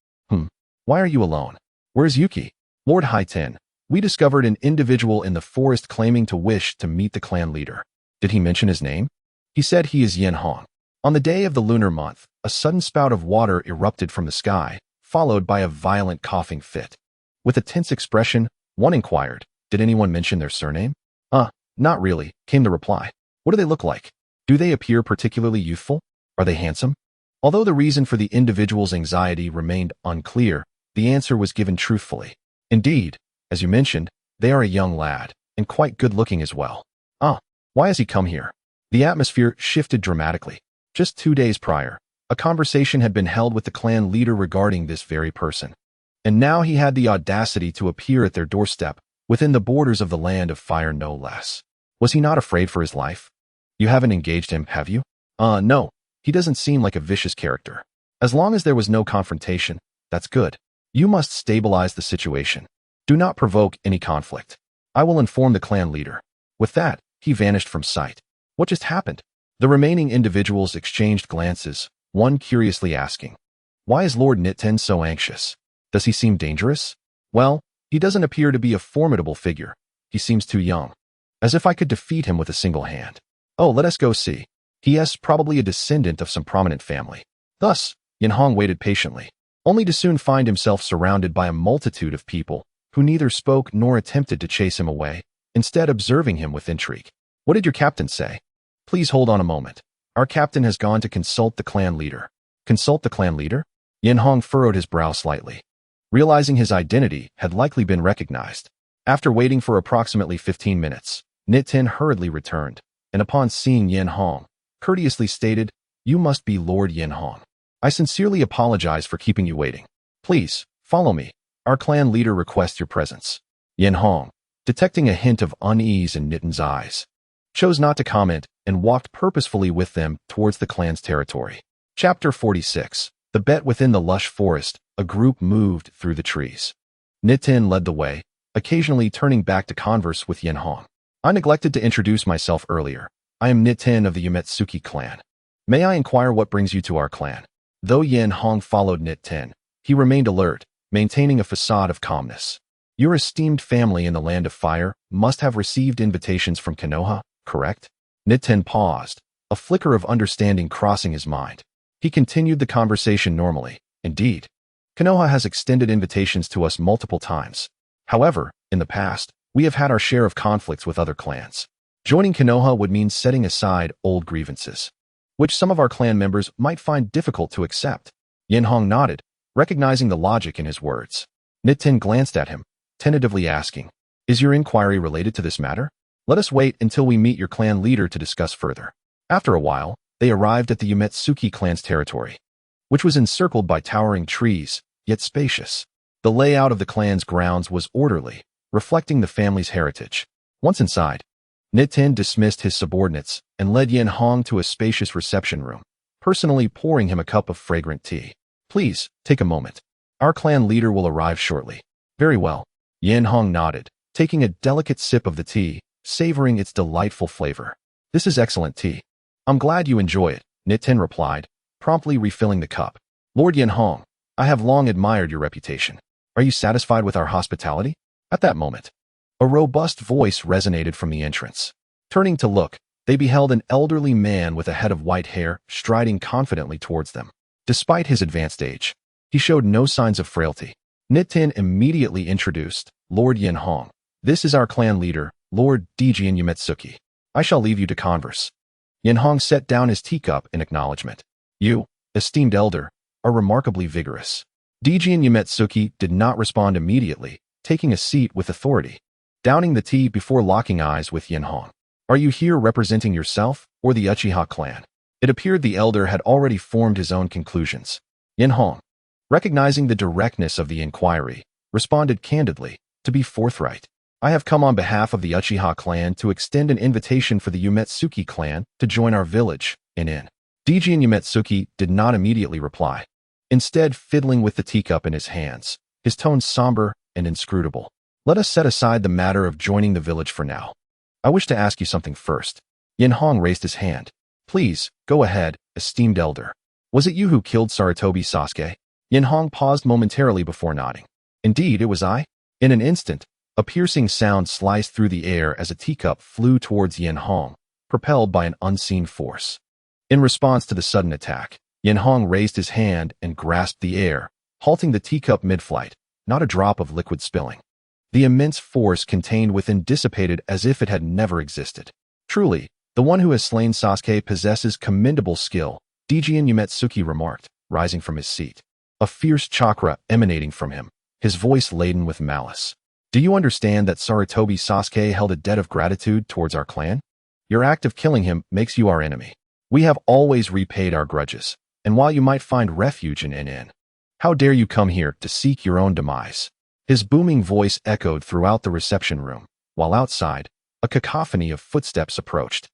S1: "Why are you alone? Where's Yuki?" "Lord Haiten, we discovered an individual in the forest claiming to wish to meet the clan leader." "Did he mention his name?" "He said he is Yin Hong." On the day of the lunar month, a sudden spout of water erupted from the sky, followed by a violent coughing fit. With a tense expression, one inquired, "Did anyone mention their surname?" Not really," came the reply. "What do they look like? Do they appear particularly youthful? Are they handsome?" Although the reason for the individual's anxiety remained unclear, the answer was given truthfully. "Indeed, as you mentioned, they are a young lad, and quite good-looking as well." Why has he come here?" The atmosphere shifted dramatically. Just 2 days prior, a conversation had been held with the clan leader regarding this very person. And now he had the audacity to appear at their doorstep, within the borders of the land of fire no less. Was he not afraid for his life? "You haven't engaged him, have you?" No. He doesn't seem like a vicious character. As long as there was no confrontation, that's good. You must stabilize the situation. Do not provoke any conflict. I will inform the clan leader." With that, he vanished from sight. What just happened? The remaining individuals exchanged glances, one curiously asking, "Why is Lord Nitten so anxious? Does he seem dangerous?" "Well, he doesn't appear to be a formidable figure. He seems too young. As if I could defeat him with a single hand." "Oh, let us go see. He is probably a descendant of some prominent family." Thus, Yin Hong waited patiently, only to soon find himself surrounded by a multitude of people who neither spoke nor attempted to chase him away, instead observing him with intrigue. "What did your captain say?" "Please hold on a moment. Our captain has gone to consult the clan leader." "Consult the clan leader?" Yin Hong furrowed his brow slightly, realizing his identity had likely been recognized. After waiting for approximately 15 minutes, Nitten hurriedly returned, and upon seeing Yin Hong, courteously stated, "You must be Lord Yin Hong." I sincerely apologize for keeping you waiting. Please, follow me. Our clan leader requests your presence. Yenhong, detecting a hint of unease in Nitten's eyes, chose not to comment and walked purposefully with them towards the clan's territory. Chapter 46. The Bet within the lush forest, a group moved through the trees. Nitten led the way, occasionally turning back to converse with Yenhong. I neglected to introduce myself earlier. I am Nitten of the Umetsuki clan. May I inquire what brings you to our clan? Though Yenhong followed Nitten, he remained alert, maintaining a facade of calmness. Your esteemed family in the Land of Fire must have received invitations from Konoha, correct? Nitten paused, a flicker of understanding crossing his mind. He continued the conversation normally. Indeed, Konoha has extended invitations to us multiple times. However, in the past, we have had our share of conflicts with other clans. Joining Konoha would mean setting aside old grievances, which some of our clan members might find difficult to accept. Yenhong nodded, recognizing the logic in his words. Nitten glanced at him, tentatively asking, "Is your inquiry related to this matter? Let us wait until we meet your clan leader to discuss further." After a while, they arrived at the Umetsuki clan's territory, which was encircled by towering trees, yet spacious. The layout of the clan's grounds was orderly, reflecting the family's heritage. Once inside, Nitten dismissed his subordinates and led Yenhong to a spacious reception room, personally pouring him a cup of fragrant tea. "Please, take a moment. Our clan leader will arrive shortly." "Very well." Yenhong nodded, taking a delicate sip of the tea, savoring its delightful flavor. "This is excellent tea. I'm glad you enjoy it," Nitten replied, promptly refilling the cup. "Lord Yenhong, I have long admired your reputation. Are you satisfied with our hospitality?" At that moment, a robust voice resonated from the entrance. Turning to look, they beheld an elderly man with a head of white hair striding confidently towards them. Despite his advanced age, he showed no signs of frailty. Nitten immediately introduced, "Lord Yenhong, this is our clan leader, Lord Dijian Umetsuki. I shall leave you to converse." Yenhong set down his teacup in acknowledgement. "You, esteemed elder, are remarkably vigorous." Dijian Umetsuki did not respond immediately, taking a seat with authority, downing the tea before locking eyes with Yenhong. "Are you here representing yourself or the Uchiha clan?" It appeared the elder had already formed his own conclusions. Yenhong, recognizing the directness of the inquiry, responded candidly, to be forthright. "I have come on behalf of the Uchiha clan to extend an invitation for the Umetsuki clan to join our village, in. Dijian Umetsuki did not immediately reply, instead fiddling with the teacup in his hands, his tone somber and inscrutable. "Let us set aside the matter of joining the village for now. I wish to ask you something first." Yenhong raised his hand. "Please, go ahead, esteemed elder. Was it you who killed Sarutobi Sasuke?" Yenhong paused momentarily before nodding. "Indeed, it was I." In an instant, a piercing sound sliced through the air as a teacup flew towards Yenhong, propelled by an unseen force. In response to the sudden attack, Yenhong raised his hand and grasped the air, halting the teacup mid-flight, not a drop of liquid spilling. The immense force contained within dissipated as if it had never existed. "Truly, the one who has slain Sasuke possesses commendable skill," Dijian Umetsuki remarked, rising from his seat, a fierce chakra emanating from him, his voice laden with malice. "Do you understand that Sarutobi Sasuke held a debt of gratitude towards our clan? Your act of killing him makes you our enemy. We have always repaid our grudges, and while you might find refuge in NN, how dare you come here to seek your own demise?" His booming voice echoed throughout the reception room, while outside, a cacophony of footsteps approached.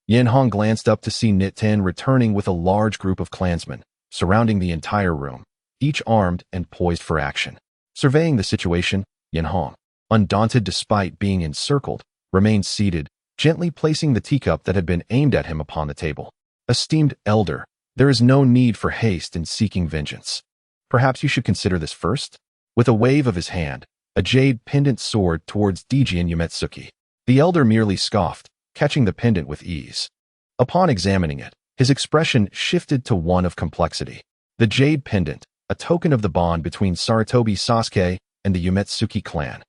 S1: Yenhong glanced up to see Nitten returning with a large group of clansmen, surrounding the entire room, each armed and poised for action. Surveying the situation, Yenhong, undaunted despite being encircled, remained seated, gently placing the teacup that had been aimed at him upon the table. "Esteemed elder, there is no need for haste in seeking vengeance. Perhaps you should consider this first?" With a wave of his hand, a jade pendant soared towards Dijian Umetsuki. The elder merely scoffed, catching the pendant with ease. Upon examining it, his expression shifted to one of complexity. The jade pendant, a token of the bond between Sarutobi Sasuke and the Umetsuki clan,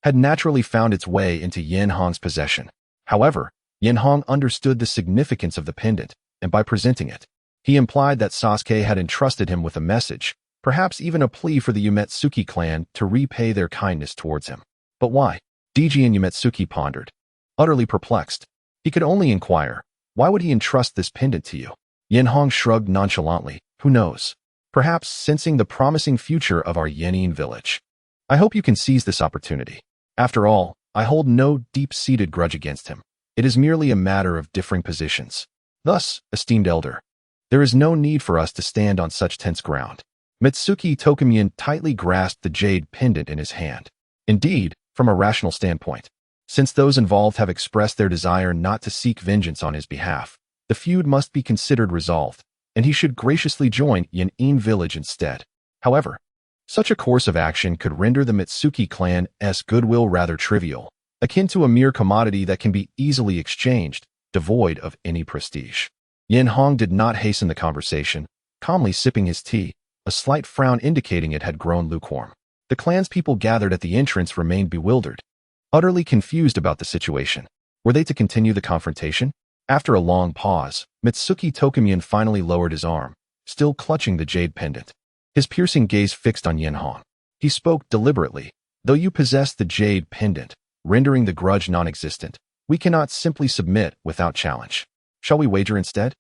S1: had naturally found its way into Yenhong's possession. However, Yenhong understood the significance of the pendant, and by presenting it, he implied that Sasuke had entrusted him with a message, perhaps even a plea for the Umetsuki clan to repay their kindness towards him. But why? Dijian Umetsuki pondered, utterly perplexed. He could only inquire, why would he entrust this pendant to you? Yenhong shrugged nonchalantly, who knows? perhaps sensing the promising future of our Yenin village. I hope you can seize this opportunity. After all, I hold no deep-seated grudge against him. It is merely a matter of differing positions. Thus, esteemed elder, there is no need for us to stand on such tense ground. Mitsuki Tokumyan tightly grasped the jade pendant in his hand. Indeed, from a rational standpoint, since those involved have expressed their desire not to seek vengeance on his behalf, the feud must be considered resolved, and he should graciously join Yenin village instead. However, such a course of action could render the Mitsuki clan's goodwill rather trivial, akin to a mere commodity that can be easily exchanged, devoid of any prestige. Yenhong did not hasten the conversation, calmly sipping his tea, a slight frown indicating it had grown lukewarm. The clan's people gathered at the entrance remained bewildered, utterly confused about the situation. Were they to continue the confrontation? After a long pause, Mitsuki Tokumyan finally lowered his arm, still clutching the jade pendant. His piercing gaze fixed on Yenhong. He spoke deliberately. Though you possess the jade pendant, rendering the grudge non-existent, we cannot simply submit without challenge. Shall we wager instead?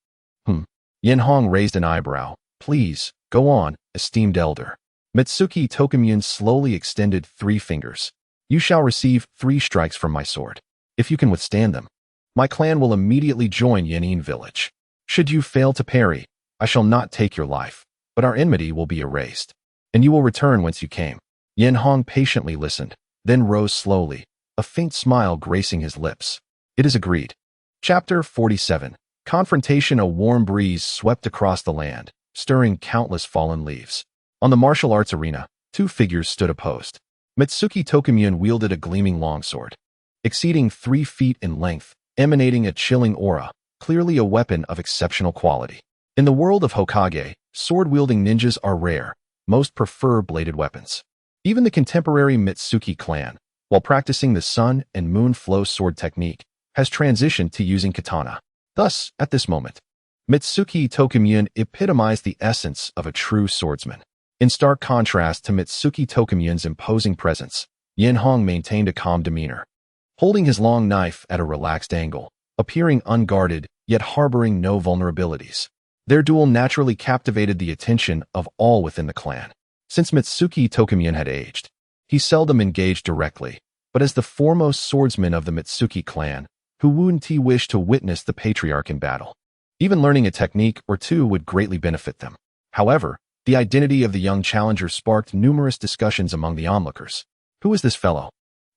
S1: Yenhong raised an eyebrow. Please, go on, esteemed elder. Mitsuki Tokumyan slowly extended 3 fingers. You shall receive 3 strikes from my sword. If you can withstand them, my clan will immediately join Yenin village. Should you fail to parry, I shall not take your life, but our enmity will be erased, and you will return whence you came. Yenhong patiently listened, then rose slowly, a faint smile gracing his lips. It is agreed. Chapter 47. Confrontation. A warm breeze swept across the land, stirring countless fallen leaves. On the martial arts arena, 2 figures stood opposed. Mitsuki Tokumyan wielded a gleaming longsword, exceeding 3 feet in length, emanating a chilling aura, clearly a weapon of exceptional quality. In the world of Hokage, sword-wielding ninjas are rare. Most prefer bladed weapons. Even the contemporary Mitsuki clan, while practicing the sun and moon flow sword technique, has transitioned to using katana. Thus, at this moment, Mitsuki Tokumyan epitomized the essence of a true swordsman. In stark contrast to Mitsuki Tokumyan's imposing presence, Yenhong maintained a calm demeanor, holding his long knife at a relaxed angle, appearing unguarded, yet harboring no vulnerabilities. Their duel naturally captivated the attention of all within the clan. Since Mitsuki Tokumyan had aged, he seldom engaged directly, but as the foremost swordsman of the Mitsuki clan, who wouldn't wish to witness the patriarch in battle? Even learning a technique or 2 would greatly benefit them. However, the identity of the young challenger sparked numerous discussions among the onlookers. Who is this fellow?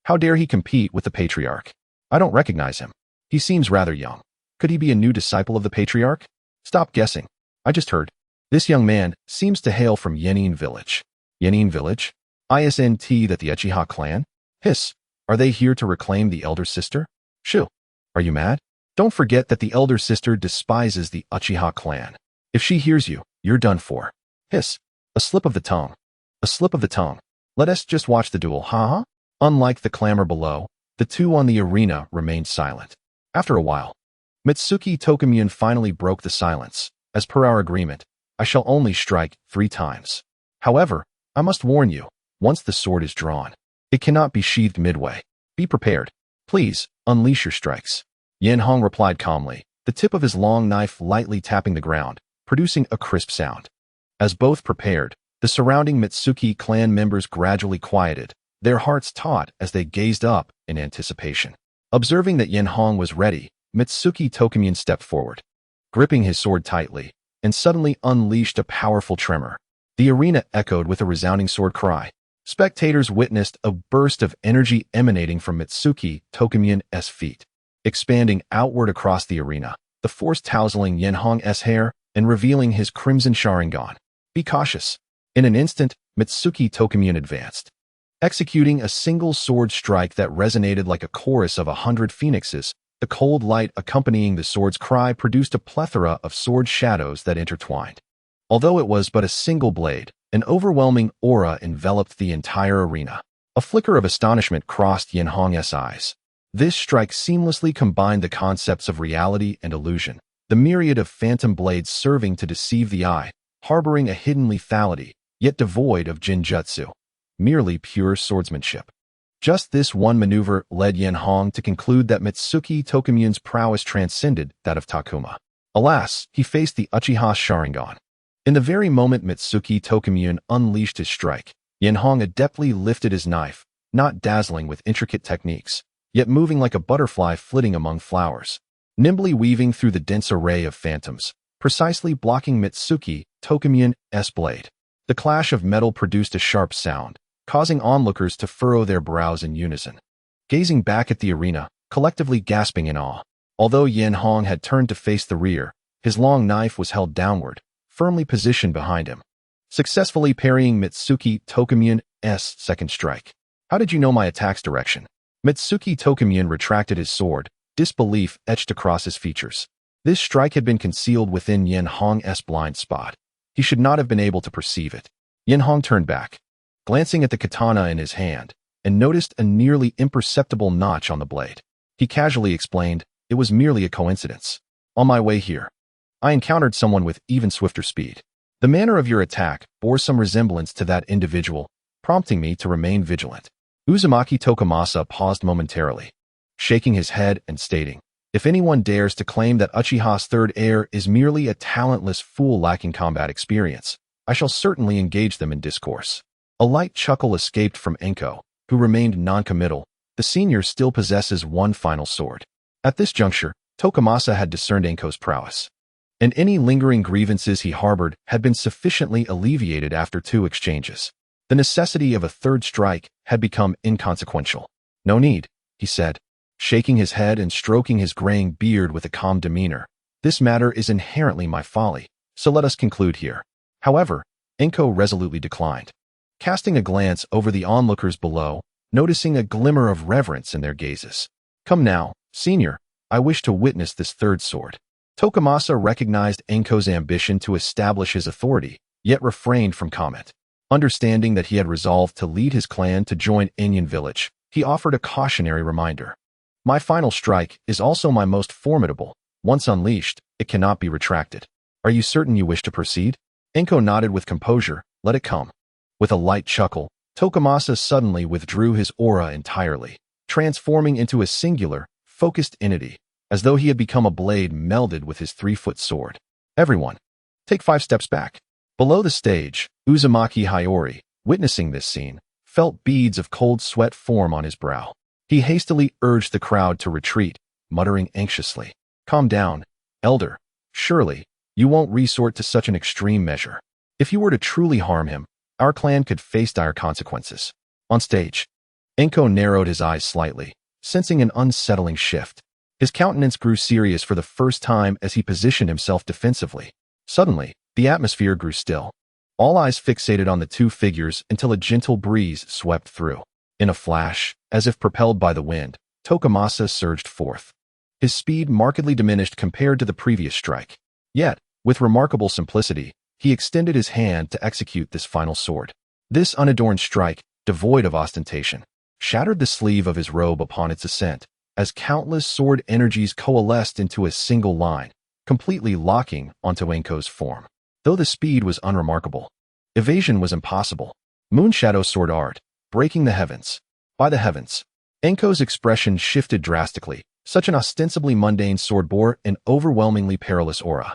S1: How dare he compete with the patriarch? I don't recognize him. He seems rather young. Could he be a new disciple of the patriarch? Stop guessing. I just heard. This young man seems to hail from Yenin village. Yenin village? Isn't that the Uchiha clan? Hiss. Are they here to reclaim the elder sister? Shoo. Are you mad? Don't forget that the elder sister despises the Uchiha clan. If she hears you, you're done for. Hiss. A slip of the tongue. A slip of the tongue. Let us just watch the duel, huh? Unlike the clamor below, the 2 on the arena remained silent. After a while, Mitsuki Tokumyan finally broke the silence. As per our agreement, I shall only strike 3 times. However, I must warn you, once the sword is drawn, it cannot be sheathed midway. Be prepared. Please, unleash your strikes. Yenhong replied calmly, the tip of his long knife lightly tapping the ground, producing a crisp sound. As both prepared, the surrounding Mitsuki clan members gradually quieted, their hearts taut as they gazed up in anticipation. Observing that Yenhong was ready, Mitsuki Tokumyan stepped forward, gripping his sword tightly, and suddenly unleashed a powerful tremor. The arena echoed with a resounding sword cry. Spectators witnessed a burst of energy emanating from Mitsuki Tokumyan's feet, expanding outward across the arena, the force tousling Yenhong's hair and revealing his crimson Sharingan. Be cautious. In an instant, Mitsuki Tokumyan advanced, executing a single sword strike that resonated like a chorus of 100 phoenixes. The cold light accompanying the sword's cry produced a plethora of sword shadows that intertwined. Although it was but a single blade, an overwhelming aura enveloped the entire arena. A flicker of astonishment crossed Yenhong's eyes. This strike seamlessly combined the concepts of reality and illusion, the myriad of phantom blades serving to deceive the eye, harboring a hidden lethality, yet devoid of jinjutsu, merely pure swordsmanship. Just this one maneuver led Yenhong to conclude that Mitsuki Tokumyan's prowess transcended that of Takuma. Alas, he faced the Uchiha Sharingan. In the very moment Mitsuki Tokumyun unleashed his strike, Yenhong adeptly lifted his knife, not dazzling with intricate techniques, yet moving like a butterfly flitting among flowers, nimbly weaving through the dense array of phantoms, precisely blocking Mitsuki Tokumyun's blade. The clash of metal produced a sharp sound, causing onlookers to furrow their brows in unison, gazing back at the arena, collectively gasping in awe. Although Yenhong had turned to face the rear, his long knife was held downward, firmly positioned behind him, successfully parrying Mitsuki Tokumyun's second strike. How did you know my attack's direction? Mitsuki Tokumyun retracted his sword, disbelief etched across his features. This strike had been concealed within Yenhong's blind spot. He should not have been able to perceive it. Yenhong turned back, glancing at the katana in his hand, and noticed a nearly imperceptible notch on the blade. He casually explained, "It was merely a coincidence. On my way here, I encountered someone with even swifter speed. The manner of your attack bore some resemblance to that individual, prompting me to remain vigilant." Uzumaki Tokumasa paused momentarily, shaking his head and stating, "If anyone dares to claim that Uchiha's third heir is merely a talentless fool lacking combat experience, I shall certainly engage them in discourse." A light chuckle escaped from Enhō, who remained non-committal. The senior still possesses one final sword. At this juncture, Tokumasa had discerned Enhō's prowess, and any lingering grievances he harbored had been sufficiently alleviated after 2 exchanges. The necessity of a third strike had become inconsequential. "No need," he said, shaking his head and stroking his graying beard with a calm demeanor. "This matter is inherently my folly, so let us conclude here." However, Enhō resolutely declined, casting a glance over the onlookers below, noticing a glimmer of reverence in their gazes. "Come now, senior, I wish to witness this third sword." Tokumasa recognized Enhō's ambition to establish his authority, yet refrained from comment. Understanding that he had resolved to lead his clan to join Enyan village, he offered a cautionary reminder. "My final strike is also my most formidable. Once unleashed, it cannot be retracted. Are you certain you wish to proceed?" Enhō nodded with composure. "Let it come." With a light chuckle, Tokumasa suddenly withdrew his aura entirely, transforming into a singular, focused entity, as though he had become a blade melded with his 3-foot sword. "Everyone, take 5 steps back." Below the stage, Uzumaki Hiyori, witnessing this scene, felt beads of cold sweat form on his brow. He hastily urged the crowd to retreat, muttering anxiously, "Calm down, elder. Surely, you won't resort to such an extreme measure. If you were to truly harm him, our clan could face dire consequences." On stage, Enhō narrowed his eyes slightly, sensing an unsettling shift. His countenance grew serious for the first time as he positioned himself defensively. Suddenly, the atmosphere grew still. All eyes fixated on the 2 figures until a gentle breeze swept through. In a flash, as if propelled by the wind, Tokumasa surged forth. His speed markedly diminished compared to the previous strike. Yet, with remarkable simplicity, he extended his hand to execute this final sword. This unadorned strike, devoid of ostentation, shattered the sleeve of his robe upon its ascent, as countless sword energies coalesced into a single line, completely locking onto Enhō's form. Though the speed was unremarkable, evasion was impossible. Moonshadow sword art, breaking the heavens. By the heavens, Enhō's expression shifted drastically. Such an ostensibly mundane sword bore an overwhelmingly perilous aura.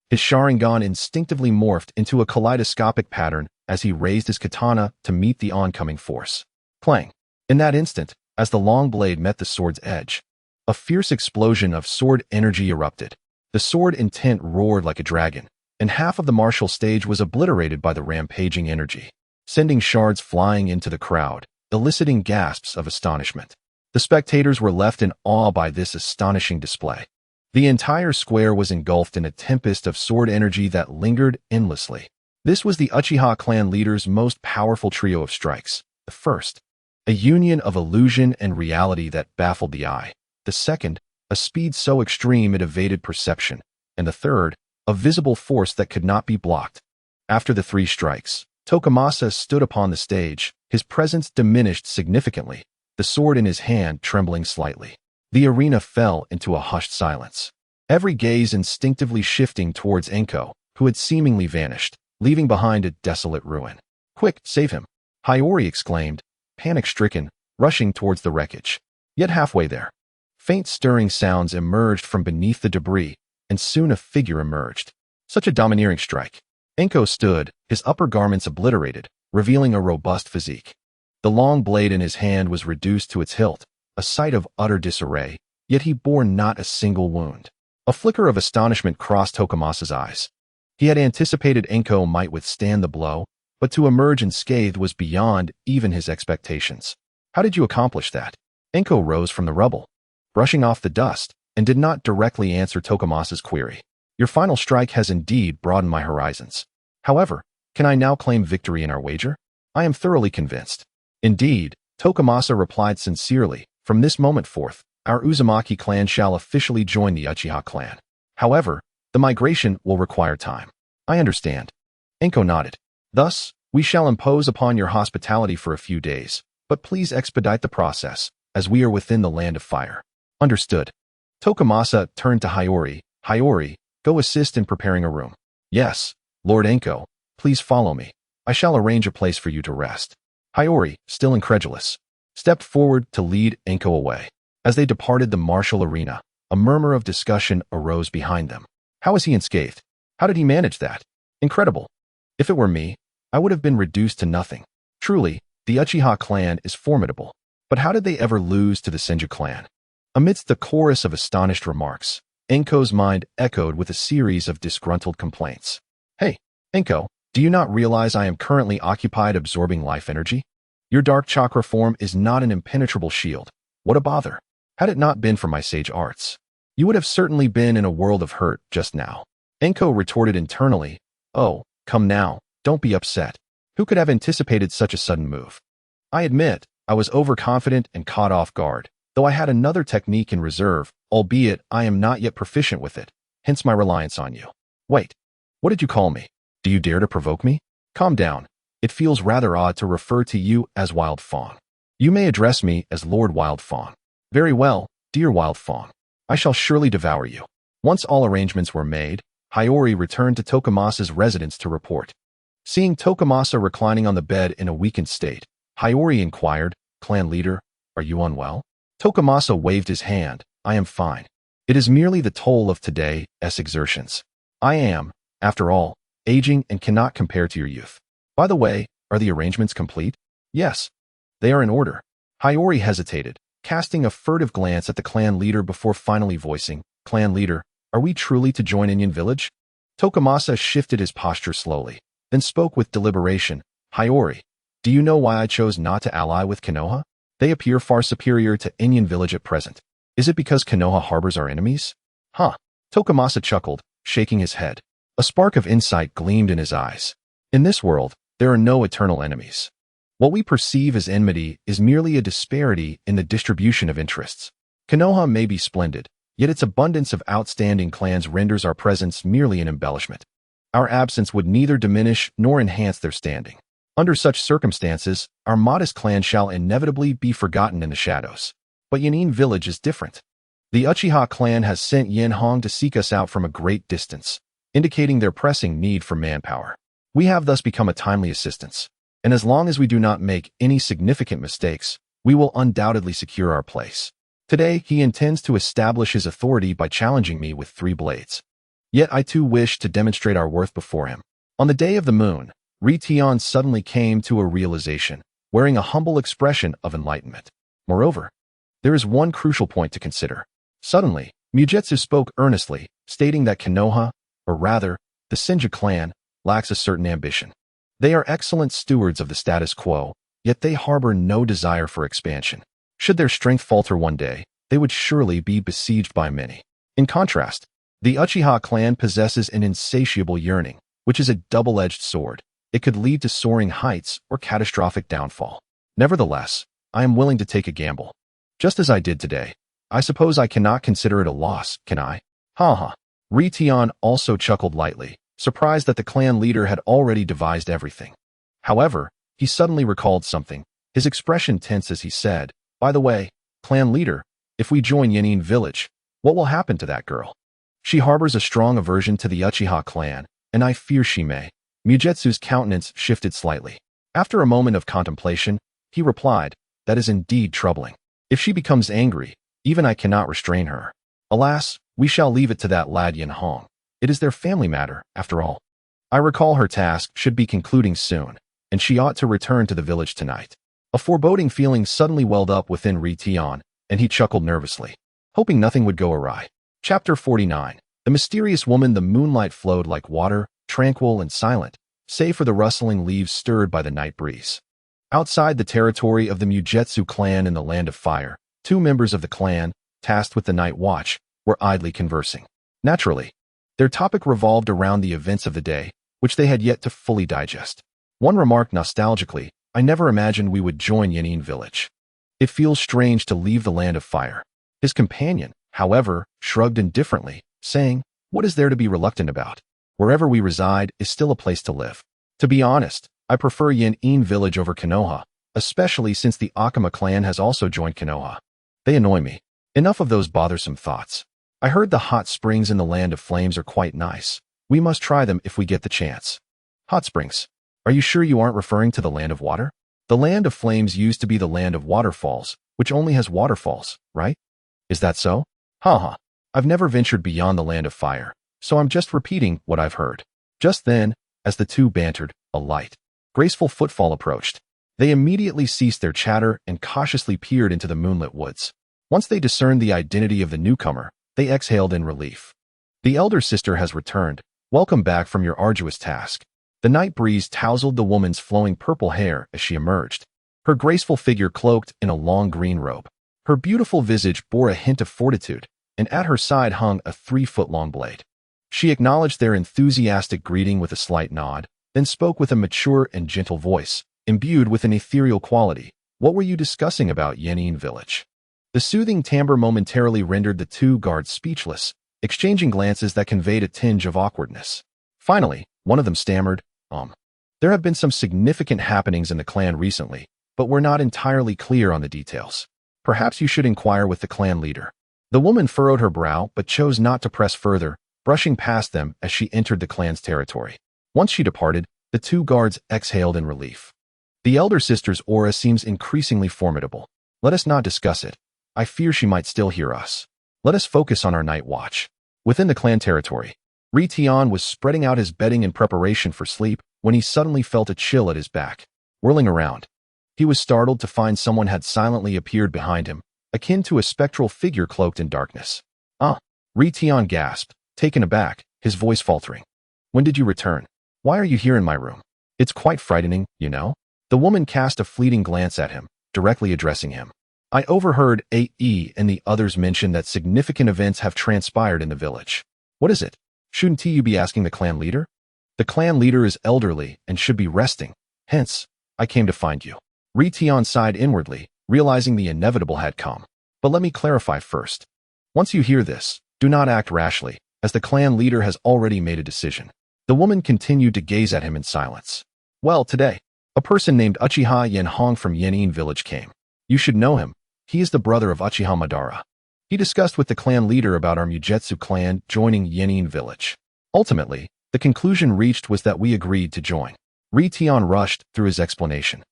S1: His Sharingan instinctively morphed into a kaleidoscopic pattern as he raised his katana to meet the oncoming force. Clang! In that instant, as the long blade met the sword's edge, a fierce explosion of sword energy erupted. The sword intent roared like a dragon, and half of the martial stage was obliterated by the rampaging energy, sending shards flying into the crowd, eliciting gasps of astonishment. The spectators were left in awe by this astonishing display. The entire square was engulfed in a tempest of sword energy that lingered endlessly. This was the Uchiha clan leader's most powerful trio of strikes. The first, a union of illusion and reality that baffled the eye. The second, a speed so extreme it evaded perception. And the third, a visible force that could not be blocked. After the 3 strikes, Tokumasa stood upon the stage, his presence diminished significantly, the sword in his hand trembling slightly. The arena fell into a hushed silence, every gaze instinctively shifting towards Enhō, who had seemingly vanished, leaving behind a desolate ruin. "Quick, save him!" Hiyori exclaimed, panic-stricken, rushing towards the wreckage. Yet halfway there, faint stirring sounds emerged from beneath the debris, and soon a figure emerged. Such a domineering strike. Enhō stood, his upper garments obliterated, revealing a robust physique. The long blade in his hand was reduced to its hilt, a sight of utter disarray, yet he bore not a single wound. A flicker of astonishment crossed Tokumasa's eyes. He had anticipated Enhō might withstand the blow, but to emerge unscathed was beyond even his expectations. How did you accomplish that? Enhō rose from the rubble, brushing off the dust, and did not directly answer Tokumasa's query. Your final strike has indeed broadened my horizons. However, can I now claim victory in our wager? I am thoroughly convinced. Indeed, Tokumasa replied sincerely, from this moment forth, our Uzumaki clan shall officially join the Uchiha clan. However, the migration will require time. I understand. Enhō nodded. Thus, we shall impose upon your hospitality for a few days, but please expedite the process, as we are within the land of fire. Understood. Tokumasa turned to Hiyori. Hiyori, go assist in preparing a room. Yes, Lord Enhō, please follow me. I shall arrange a place for you to rest. Hiyori, still incredulous, stepped forward to lead Enhō away. As they departed the martial arena, a murmur of discussion arose behind them. How was he unscathed? How did he manage that? Incredible. If it were me, I would have been reduced to nothing. Truly, the Uchiha clan is formidable. But how did they ever lose to the Senju clan? Amidst the chorus of astonished remarks, Enhō's mind echoed with a series of disgruntled complaints. Hey, Enhō, do you not realize I am currently occupied absorbing life energy? Your dark chakra form is not an impenetrable shield. What a bother. Had it not been for my sage arts, you would have certainly been in a world of hurt just now. Enhō retorted internally, oh, come now, don't be upset. Who could have anticipated such a sudden move? I admit, I was overconfident and caught off guard, though I had another technique in reserve, albeit I am not yet proficient with it, hence my reliance on you. Wait, what did you call me? Do you dare to provoke me? Calm down. It feels rather odd to refer to you as Wild Fawn. You may address me as Lord Wild Fawn. Very well, dear Wild Fawn. I shall surely devour you. Once all arrangements were made, Hiyori returned to Tokumasa's residence to report. Seeing Tokumasa reclining on the bed in a weakened state, Hiyori inquired, Clan leader, are you unwell? Tokumasa waved his hand, I am fine. It is merely the toll of today's exertions. I am, after all, aging and cannot compare to your youth. By the way, are the arrangements complete? Yes. They are in order. Hiyori hesitated, casting a furtive glance at the clan leader before finally voicing, Clan leader, are we truly to join Union Village? Tokumasa shifted his posture slowly, then spoke with deliberation, Hiyori, do you know why I chose not to ally with Konoha? They appear far superior to Union Village at present. Is it because Konoha harbors our enemies? Huh. Tokumasa chuckled, shaking his head. A spark of insight gleamed in his eyes. In this world, there are no eternal enemies. What we perceive as enmity is merely a disparity in the distribution of interests. Konoha may be splendid, yet its abundance of outstanding clans renders our presence merely an embellishment. Our absence would neither diminish nor enhance their standing. Under such circumstances, our modest clan shall inevitably be forgotten in the shadows. But Yanin Village is different. The Uchiha clan has sent Yenhong to seek us out from a great distance, indicating their pressing need for manpower. We have thus become a timely assistance, and as long as we do not make any significant mistakes, we will undoubtedly secure our place. Today, he intends to establish his authority by challenging me with 3 blades. Yet I too wish to demonstrate our worth before him. On the day of the moon, Ri-Tion suddenly came to a realization, wearing a humble expression of enlightenment. Moreover, there is one crucial point to consider. Suddenly, Mugetsu spoke earnestly, stating that Konoha, or rather, the Senju clan, lacks a certain ambition. They are excellent stewards of the status quo, yet they harbor no desire for expansion. Should their strength falter one day, they would surely be besieged by many. In contrast, the Uchiha clan possesses an insatiable yearning, which is a double-edged sword. It could lead to soaring heights or catastrophic downfall. Nevertheless, I am willing to take a gamble. Just as I did today. I suppose I cannot consider it a loss, can I? Ha ha. Ri-Tion also chuckled lightly, surprised that the clan leader had already devised everything. However, he suddenly recalled something, his expression tense as he said, by the way, clan leader, if we join Yanin Village, what will happen to that girl? She harbors a strong aversion to the Uchiha clan, and I fear she may. Mugetsu's countenance shifted slightly. After a moment of contemplation, he replied, that is indeed troubling. If she becomes angry, even I cannot restrain her. Alas, we shall leave it to that lad Yenhong. It is their family matter, after all. I recall her task should be concluding soon, and she ought to return to the village tonight. A foreboding feeling suddenly welled up within Ritian, and he chuckled nervously, hoping nothing would go awry. Chapter 49. The mysterious woman. The moonlight flowed like water, tranquil and silent, save for the rustling leaves stirred by the night breeze. Outside the territory of the Mugetsu clan in the Land of Fire, two members of the clan, tasked with the night watch, were idly conversing. Naturally, their topic revolved around the events of the day, which they had yet to fully digest. One remarked nostalgically, "I never imagined we would join Yanin village. It feels strange to leave the Land of Fire." His companion, however, shrugged indifferently, saying, "What is there to be reluctant about? Wherever we reside is still a place to live. To be honest, I prefer Yanin village over Konoha, especially since the Akama clan has also joined Konoha. They annoy me. Enough of those bothersome thoughts. I heard the hot springs in the Land of Flames are quite nice. We must try them if we get the chance." Hot springs? Are you sure you aren't referring to the Land of Water? The Land of Flames used to be the Land of Waterfalls, which only has waterfalls, right? Is that so? Haha. I've never ventured beyond the Land of Fire, so I'm just repeating what I've heard. Just then, as the two bantered, a light, graceful footfall approached. They immediately ceased their chatter and cautiously peered into the moonlit woods. Once they discerned the identity of the newcomer, they exhaled in relief. "The elder sister has returned. Welcome back from your arduous task." The night breeze tousled the woman's flowing purple hair as she emerged, her graceful figure cloaked in a long green robe. Her beautiful visage bore a hint of fortitude, and at her side hung a 3-foot-long blade. She acknowledged their enthusiastic greeting with a slight nod, then spoke with a mature and gentle voice, imbued with an ethereal quality. "What were you discussing about Yanin village?" The soothing timbre momentarily rendered the two guards speechless, exchanging glances that conveyed a tinge of awkwardness. Finally, one of them stammered, There have been some significant happenings in the clan recently, but we're not entirely clear on the details. Perhaps you should inquire with the clan leader." The woman furrowed her brow but chose not to press further, brushing past them as she entered the clan's territory. Once she departed, the two guards exhaled in relief. "The elder sister's aura seems increasingly formidable. Let us not discuss it. I fear she might still hear us. Let us focus on our night watch." Within the clan territory, Ritian was spreading out his bedding in preparation for sleep when he suddenly felt a chill at his back. Whirling around, he was startled to find someone had silently appeared behind him, akin to a spectral figure cloaked in darkness. "Ah!" Ritian gasped, taken aback, his voice faltering. "When did you return? Why are you here in my room? It's quite frightening, you know." The woman cast a fleeting glance at him, directly addressing him. "I overheard A.E. and the others mention that significant events have transpired in the village. What is it? Shouldn't you be asking the clan leader? The clan leader is elderly and should be resting. Hence, I came to find you." Ritian sighed inwardly, realizing the inevitable had come. "But let me clarify first. Once you hear this, do not act rashly, as the clan leader has already made a decision." The woman continued to gaze at him in silence. "Well, today, a person named Uchiha Enhō from Yanin village came. You should know him. He is the brother of Uchiha Madara. He discussed with the clan leader about our Mugetsu clan joining Yanin village. Ultimately, the conclusion reached was that we agreed to join." Ritian rushed through his explanation,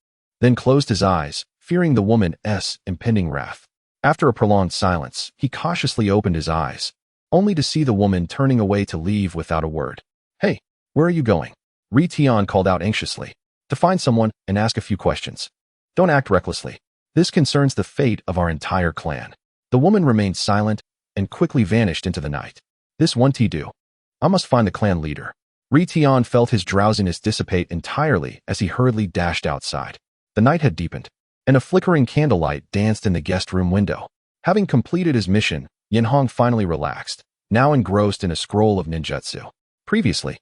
S1: then closed his eyes, fearing the woman's impending wrath. After a prolonged silence, he cautiously opened his eyes, only to see the woman turning away to leave without a word. "Hey, where are you going?" Ritian called out anxiously. "To find someone and ask a few questions. Don't act recklessly. This concerns the fate of our entire clan." The woman remained silent and quickly vanished into the night. "This won't do. I must find the clan leader." Ritian felt his drowsiness dissipate entirely as he hurriedly dashed outside. The night had deepened, and a flickering candlelight danced in the guest room window. Having completed his mission, Enhō finally relaxed, now engrossed in a scroll of ninjutsu. Previously,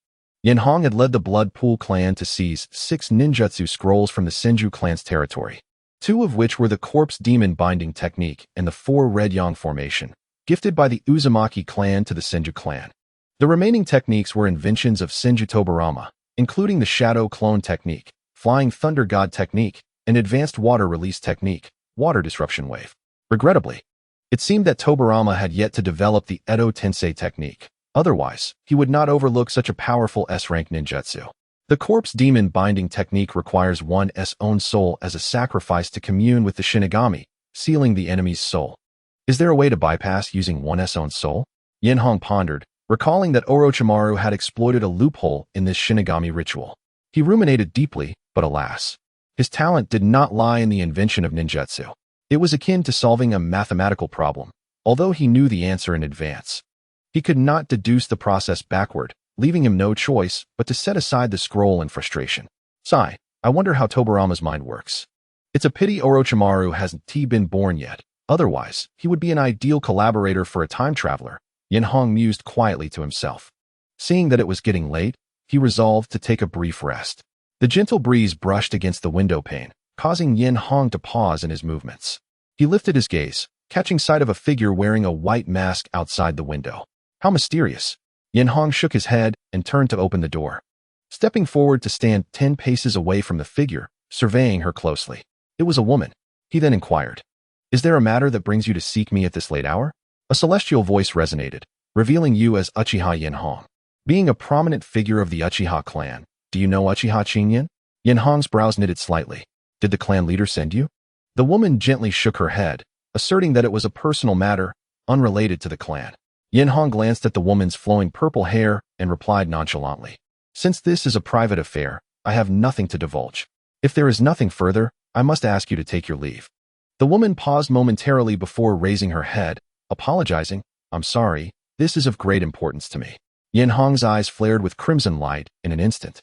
S1: Enhō had led the Bloodpool clan to seize 6 ninjutsu scrolls from the Senju clan's territory, 2 of which were the Corpse Demon Binding Technique and the 4 Red Yang Formation, gifted by the Uzumaki clan to the Senju clan. The remaining techniques were inventions of Senju Tobirama, including the Shadow Clone Technique, Flying Thunder God Technique, and Advanced Water Release Technique, Water Disruption Wave. Regrettably, it seemed that Tobirama had yet to develop the Edo Tensei technique. Otherwise, he would not overlook such a powerful S-rank ninjutsu. The Corpse Demon Binding Technique requires one's own soul as a sacrifice to commune with the Shinigami, sealing the enemy's soul. Is there a way to bypass using one's own soul? Enhō pondered, recalling that Orochimaru had exploited a loophole in this Shinigami ritual. He ruminated deeply, but alas, his talent did not lie in the invention of ninjutsu. It was akin to solving a mathematical problem, although he knew the answer in advance. He could not deduce the process backward, leaving him no choice but to set aside the scroll in frustration. Sigh, I wonder how Tobirama's mind works. It's a pity Orochimaru hasn't been born yet. Otherwise, he would be an ideal collaborator for a time traveler, Yenhong mused quietly to himself. Seeing that it was getting late, he resolved to take a brief rest. The gentle breeze brushed against the window pane, causing Yenhong to pause in his movements. He lifted his gaze, catching sight of a figure wearing a white mask outside the window. How mysterious. Yenhong shook his head and turned to open the door. Stepping forward to stand 10 paces away from the figure, surveying her closely. It was a woman. He then inquired, "Is there a matter that brings you to seek me at this late hour?" A celestial voice resonated, revealing you as Uchiha Enhō. Being a prominent figure of the Uchiha clan, do you know Uchiha Chinyan? Yenhong's brows knitted slightly. Did the clan leader send you? The woman gently shook her head, asserting that it was a personal matter, unrelated to the clan. Yenhong glanced at the woman's flowing purple hair and replied nonchalantly, "Since this is a private affair, I have nothing to divulge. If there is nothing further, I must ask you to take your leave." The woman paused momentarily before raising her head, apologizing, "I'm sorry, this is of great importance to me." Yenhong's eyes flared with crimson light in an instant,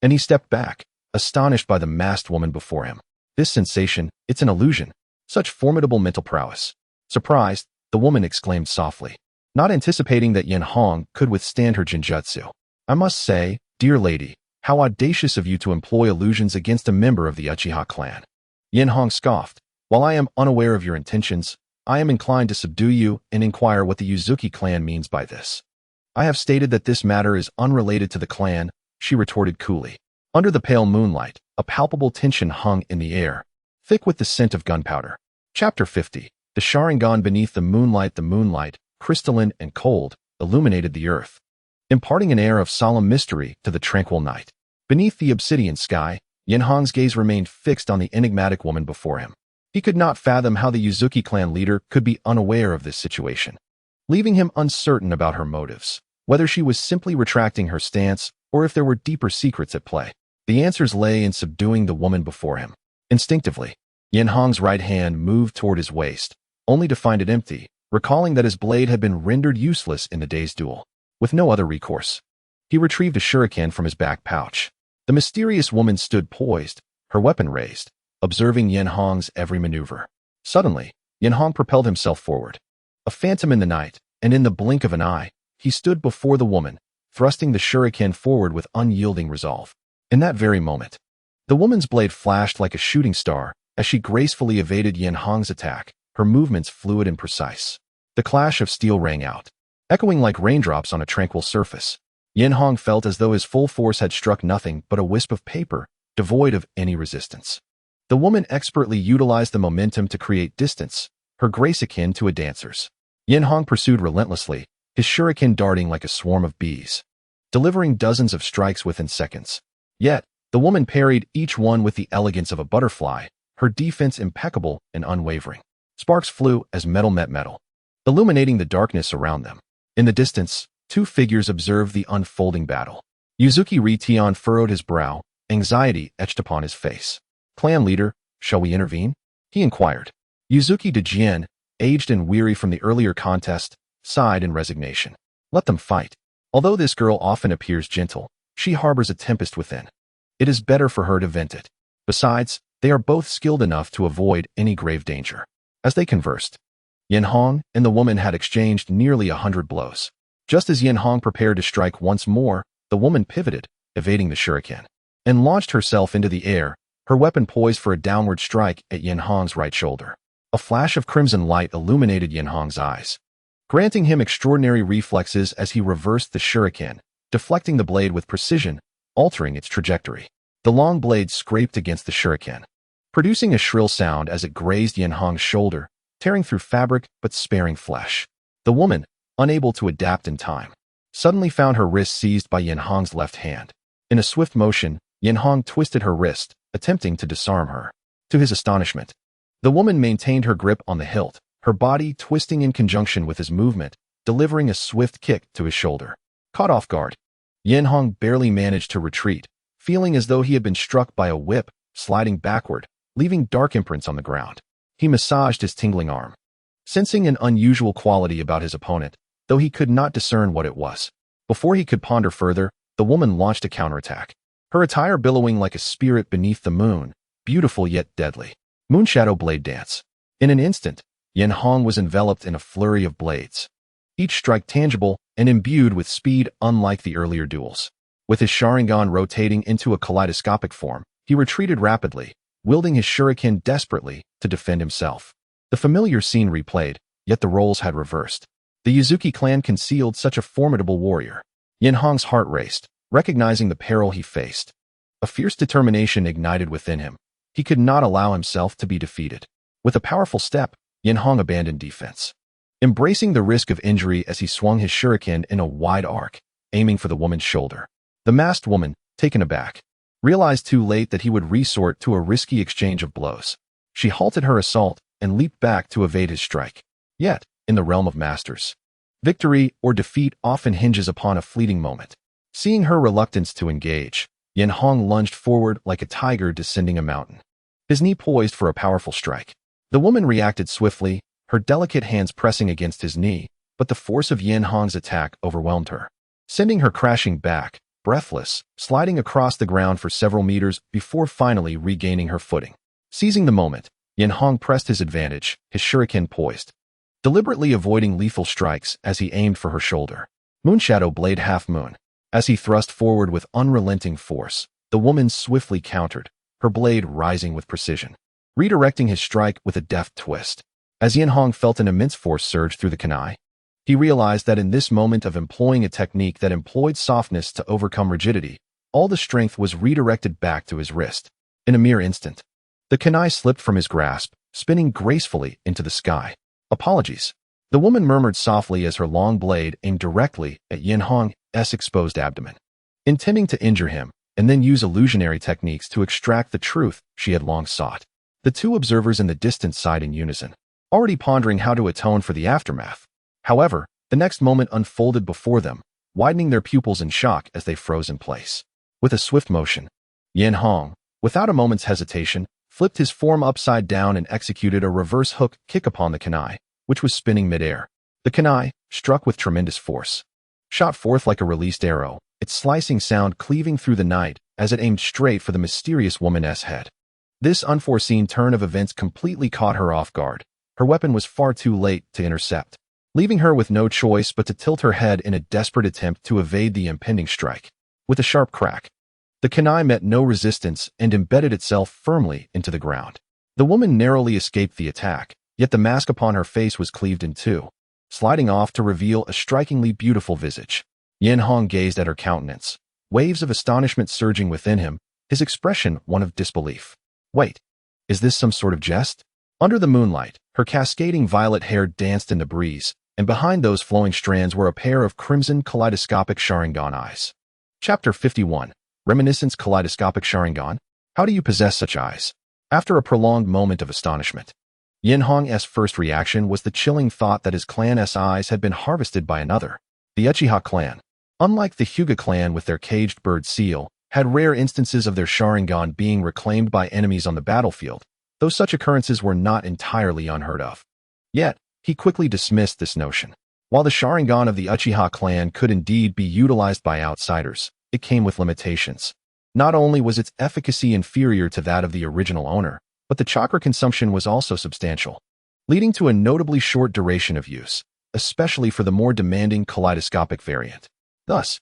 S1: and he stepped back, astonished by the masked woman before him. This sensation, it's an illusion. Such formidable mental prowess. Surprised, the woman exclaimed softly, not anticipating that Yenhong could withstand her genjutsu. "I must say, dear lady, how audacious of you to employ illusions against a member of the Uchiha clan." Yenhong scoffed, "While I am unaware of your intentions, I am inclined to subdue you and inquire what the Uzumaki clan means by this." "I have stated that this matter is unrelated to the clan," she retorted coolly. Under the pale moonlight, a palpable tension hung in the air, thick with the scent of gunpowder. Chapter 50. The Sharingan beneath the moonlight, crystalline and cold, illuminated the earth, imparting an air of solemn mystery to the tranquil night. Beneath the obsidian sky, Yenhong's gaze remained fixed on the enigmatic woman before him. He could not fathom how the Uzumaki clan leader could be unaware of this situation, leaving him uncertain about her motives, whether she was simply retracting her stance or if there were deeper secrets at play. The answers lay in subduing the woman before him. Instinctively, Yenhong's right hand moved toward his waist, only to find it empty, recalling that his blade had been rendered useless in the day's duel. With no other recourse, he retrieved a shuriken from his back pouch. The mysterious woman stood poised, her weapon raised, observing Yenhong's every maneuver. Suddenly, Yenhong propelled himself forward. A phantom in the night, and in the blink of an eye, he stood before the woman, thrusting the shuriken forward with unyielding resolve. In that very moment, the woman's blade flashed like a shooting star as she gracefully evaded Yenhong's attack, her movements fluid and precise. The clash of steel rang out, echoing like raindrops on a tranquil surface. Yenhong felt as though his full force had struck nothing but a wisp of paper, devoid of any resistance. The woman expertly utilized the momentum to create distance, her grace akin to a dancer's. Yenhong pursued relentlessly, his shuriken darting like a swarm of bees, delivering dozens of strikes within seconds. Yet, the woman parried each one with the elegance of a butterfly, her defense impeccable and unwavering. Sparks flew as metal met metal, illuminating the darkness around them. In the distance, two figures observed the unfolding battle. Uzumaki Ise furrowed his brow, anxiety etched upon his face. "Clan leader, shall we intervene?" he inquired. Uzumaki Dejin, aged and weary from the earlier contest, sighed in resignation. "Let them fight. Although this girl often appears gentle, she harbors a tempest within. It is better for her to vent it. Besides, they are both skilled enough to avoid any grave danger." As they conversed, Yenhong and the woman had exchanged nearly 100 blows. Just as Yenhong prepared to strike once more, the woman pivoted, evading the shuriken, and launched herself into the air, her weapon poised for a downward strike at Yenhong's right shoulder. A flash of crimson light illuminated Yenhong's eyes, granting him extraordinary reflexes as he reversed the shuriken, deflecting the blade with precision, altering its trajectory. The long blade scraped against the shuriken, producing a shrill sound as it grazed Yenhong's shoulder, tearing through fabric but sparing flesh. The woman, unable to adapt in time, suddenly found her wrist seized by Yenhong's left hand. In a swift motion, Yenhong twisted her wrist, attempting to disarm her. To his astonishment, the woman maintained her grip on the hilt, her body twisting in conjunction with his movement, delivering a swift kick to his shoulder. Caught off guard, Enhō barely managed to retreat, feeling as though he had been struck by a whip, sliding backward, leaving dark imprints on the ground. He massaged his tingling arm, sensing an unusual quality about his opponent, though he could not discern what it was. Before he could ponder further, the woman launched a counterattack, her attire billowing like a spirit beneath the moon, beautiful yet deadly. Moonshadow blade dance. In an instant, Enhō was enveloped in a flurry of blades, each strike tangible and imbued with speed unlike the earlier duels. With his Sharingan rotating into a kaleidoscopic form, he retreated rapidly, wielding his shuriken desperately to defend himself. The familiar scene replayed, yet the roles had reversed. The Uzumaki clan concealed such a formidable warrior. Enhō's heart raced, recognizing the peril he faced. A fierce determination ignited within him. He could not allow himself to be defeated. With a powerful step, Enhō abandoned defense, embracing the risk of injury as he swung his shuriken in a wide arc, aiming for the woman's shoulder. The masked woman, taken aback, realized too late that he would resort to a risky exchange of blows. She halted her assault and leaped back to evade his strike. Yet, in the realm of masters, victory or defeat often hinges upon a fleeting moment. Seeing her reluctance to engage, Enhō lunged forward like a tiger descending a mountain, his knee poised for a powerful strike. The woman reacted swiftly, her delicate hands pressing against his knee, but the force of Enhō's attack overwhelmed her, sending her crashing back, breathless, sliding across the ground for several meters before finally regaining her footing. Seizing the moment, Enhō pressed his advantage, his shuriken poised, deliberately avoiding lethal strikes as he aimed for her shoulder. Moonshadow blade half moon. As he thrust forward with unrelenting force, the woman swiftly countered, her blade rising with precision, redirecting his strike with a deft twist. As Enhō felt an immense force surge through the kunai, he realized that in this moment of employing a technique that employed softness to overcome rigidity, all the strength was redirected back to his wrist. In a mere instant, the kunai slipped from his grasp, spinning gracefully into the sky. Apologies, the woman murmured softly as her long blade aimed directly at Enhō's exposed abdomen, intending to injure him and then use illusionary techniques to extract the truth she had long sought. The two observers in the distance sighed in unison, already pondering how to atone for the aftermath. However, the next moment unfolded before them, widening their pupils in shock as they froze in place. With a swift motion, Enhō, without a moment's hesitation, flipped his form upside down and executed a reverse hook kick upon the kunai, which was spinning midair. The kunai, struck with tremendous force, shot forth like a released arrow, its slicing sound cleaving through the night as it aimed straight for the mysterious woman's head. This unforeseen turn of events completely caught her off guard. Her weapon was far too late to intercept, leaving her with no choice but to tilt her head in a desperate attempt to evade the impending strike. With a sharp crack, the kunai met no resistance and embedded itself firmly into the ground. The woman narrowly escaped the attack, yet the mask upon her face was cleaved in two, sliding off to reveal a strikingly beautiful visage. Enhō gazed at her countenance, waves of astonishment surging within him, his expression one of disbelief. Wait, is this some sort of jest? Under the moonlight, her cascading violet hair danced in the breeze, and behind those flowing strands were a pair of crimson kaleidoscopic Sharingan eyes. Chapter 51. Reminiscence Kaleidoscopic Sharingan? How do you possess such eyes? After a prolonged moment of astonishment, Enhō's first reaction was the chilling thought that his clan's eyes had been harvested by another. The Uchiha clan, unlike the Hyuga clan with their caged bird seal, had rare instances of their Sharingan being reclaimed by enemies on the battlefield, though such occurrences were not entirely unheard of. Yet, he quickly dismissed this notion. While the Sharingan of the Uchiha clan could indeed be utilized by outsiders, it came with limitations. Not only was its efficacy inferior to that of the original owner, but the chakra consumption was also substantial, leading to a notably short duration of use, especially for the more demanding kaleidoscopic variant. Thus,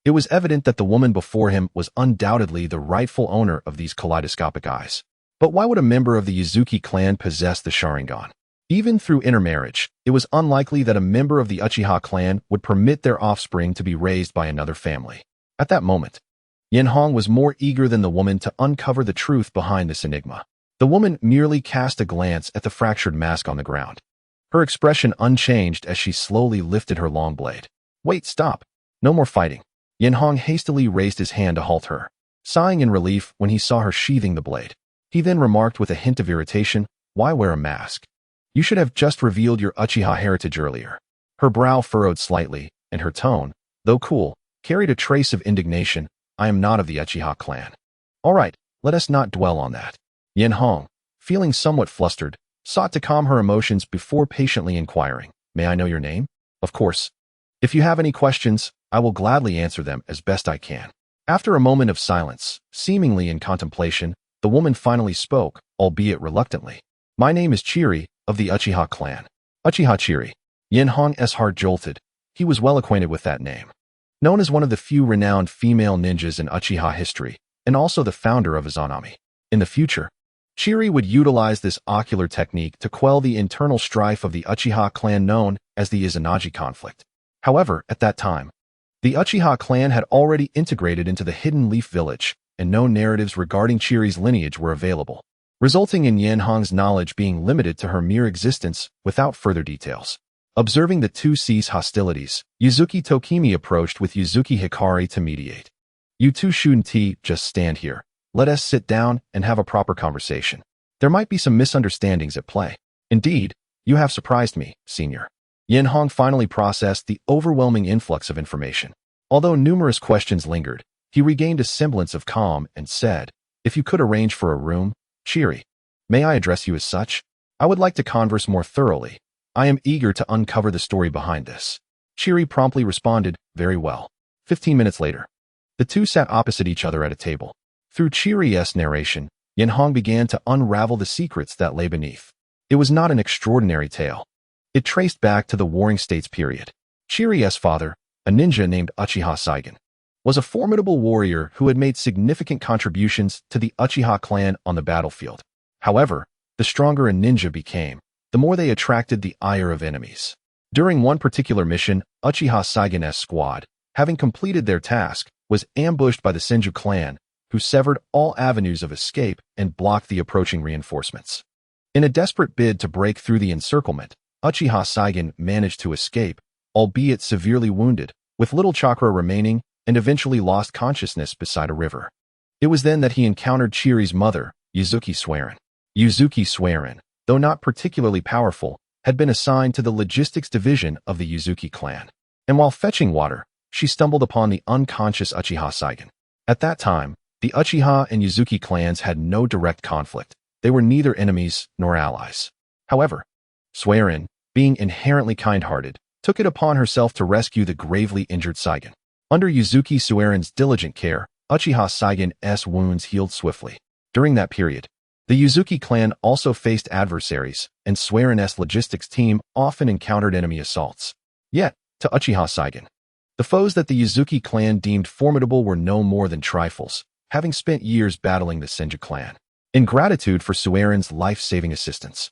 S1: it was evident that the woman before him was undoubtedly the rightful owner of these kaleidoscopic eyes. But why would a member of the Uzumaki clan possess the Sharingan? Even through intermarriage, it was unlikely that a member of the Uchiha clan would permit their offspring to be raised by another family. At that moment, Enhō was more eager than the woman to uncover the truth behind this enigma. The woman merely cast a glance at the fractured mask on the ground, her expression unchanged as she slowly lifted her long blade. Wait, stop. No more fighting. Enhō hastily raised his hand to halt her, sighing in relief when he saw her sheathing the blade. He then remarked with a hint of irritation, "Why wear a mask? You should have just revealed your Uchiha heritage earlier." Her brow furrowed slightly, and her tone, though cool, carried a trace of indignation. I am not of the Uchiha clan. All right, let us not dwell on that. Enhō, feeling somewhat flustered, sought to calm her emotions before patiently inquiring, may I know your name? Of course. If you have any questions, I will gladly answer them as best I can. After a moment of silence, seemingly in contemplation, the woman finally spoke, albeit reluctantly. My name is Chiri, of the Uchiha clan. Uchiha Chiri. Enhō's heart jolted. He was well acquainted with that name. Known as one of the few renowned female ninjas in Uchiha history, and also the founder of Izanami. In the future, Chiri would utilize this ocular technique to quell the internal strife of the Uchiha clan known as the Izanagi conflict. However, at that time, the Uchiha clan had already integrated into the Hidden Leaf Village, and no narratives regarding Chiri's lineage were available, resulting in Enhō's knowledge being limited to her mere existence without further details. Observing the two cease hostilities, Yuzuki Tokimi approached with Yuzuki Hikari to mediate. You two shouldn't just stand here. Let us sit down and have a proper conversation. There might be some misunderstandings at play. Indeed, you have surprised me, senior. Enhō finally processed the overwhelming influx of information. Although numerous questions lingered, he regained a semblance of calm and said, if you could arrange for a room, Chiri, may I address you as such? I would like to converse more thoroughly. I am eager to uncover the story behind this. Chiri promptly responded, very well. 15 minutes later, the two sat opposite each other at a table. Through Chiri's narration, Enhō began to unravel the secrets that lay beneath. It was not an extraordinary tale. It traced back to the Warring States period. Chiri's father, a ninja named Uchiha Saigen, was a formidable warrior who had made significant contributions to the Uchiha clan on the battlefield. However, the stronger a ninja became, the more they attracted the ire of enemies. During one particular mission, Uchiha Saigen's squad, having completed their task, was ambushed by the Senju clan, who severed all avenues of escape and blocked the approaching reinforcements. In a desperate bid to break through the encirclement, Uchiha Saigen managed to escape, albeit severely wounded, with little chakra remaining, and eventually lost consciousness beside a river. It was then that he encountered Chiri's mother, Yuzuki Suiren. Yuzuki Suiren, though not particularly powerful, had been assigned to the logistics division of the Yuzuki clan. And while fetching water, she stumbled upon the unconscious Uchiha Saigen. At that time, the Uchiha and Yuzuki clans had no direct conflict. They were neither enemies nor allies. However, Suiren, being inherently kind-hearted, took it upon herself to rescue the gravely injured Saigen. Under Yuzuki Suiren's diligent care, Uchiha Saigen's wounds healed swiftly. During that period, the Yuzuki clan also faced adversaries, and Suiren's logistics team often encountered enemy assaults. Yet, to Uchiha Saigen, the foes that the Yuzuki clan deemed formidable were no more than trifles, having spent years battling the Senju clan. In gratitude for Suiren's life-saving assistance,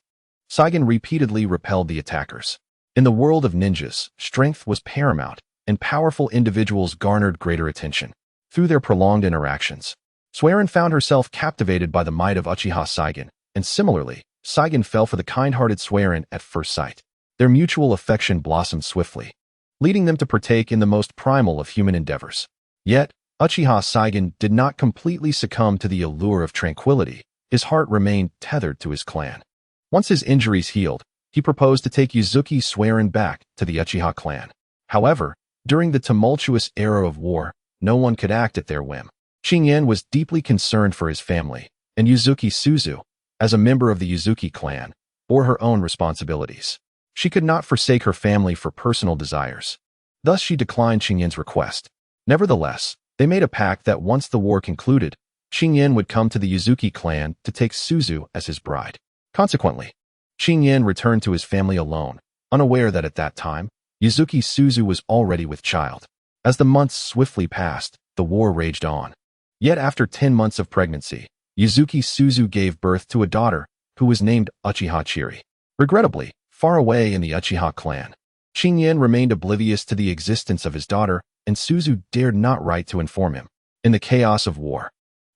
S1: Saigen repeatedly repelled the attackers. In the world of ninjas, strength was paramount, and powerful individuals garnered greater attention. Through their prolonged interactions, Suiren found herself captivated by the might of Uchiha Saigen, and similarly, Saigen fell for the kind-hearted Suiren at first sight. Their mutual affection blossomed swiftly, leading them to partake in the most primal of human endeavors. Yet, Uchiha Saigen did not completely succumb to the allure of tranquility. His heart remained tethered to his clan. Once his injuries healed, he proposed to take Yuzuki Suiren back to the Uchiha clan. However, during the tumultuous era of war, no one could act at their whim. Chingyan was deeply concerned for his family, and Yuzuki Suzu, as a member of the Yuzuki clan, bore her own responsibilities. She could not forsake her family for personal desires. Thus she declined Chingyan's request. Nevertheless, they made a pact that once the war concluded, Chingyan would come to the Yuzuki clan to take Suzu as his bride. Consequently, Chingyan returned to his family alone, unaware that at that time, Yuzuki Suzu was already with child. As the months swiftly passed, the war raged on. Yet after 10 months of pregnancy, Yuzuki Suzu gave birth to a daughter, who was named Uchiha Chiri. Regrettably, far away in the Uchiha clan, Chingyan remained oblivious to the existence of his daughter, and Suzu dared not write to inform him. In the chaos of war,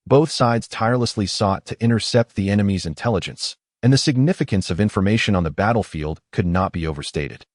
S1: both sides tirelessly sought to intercept the enemy's intelligence, and the significance of information on the battlefield could not be overstated.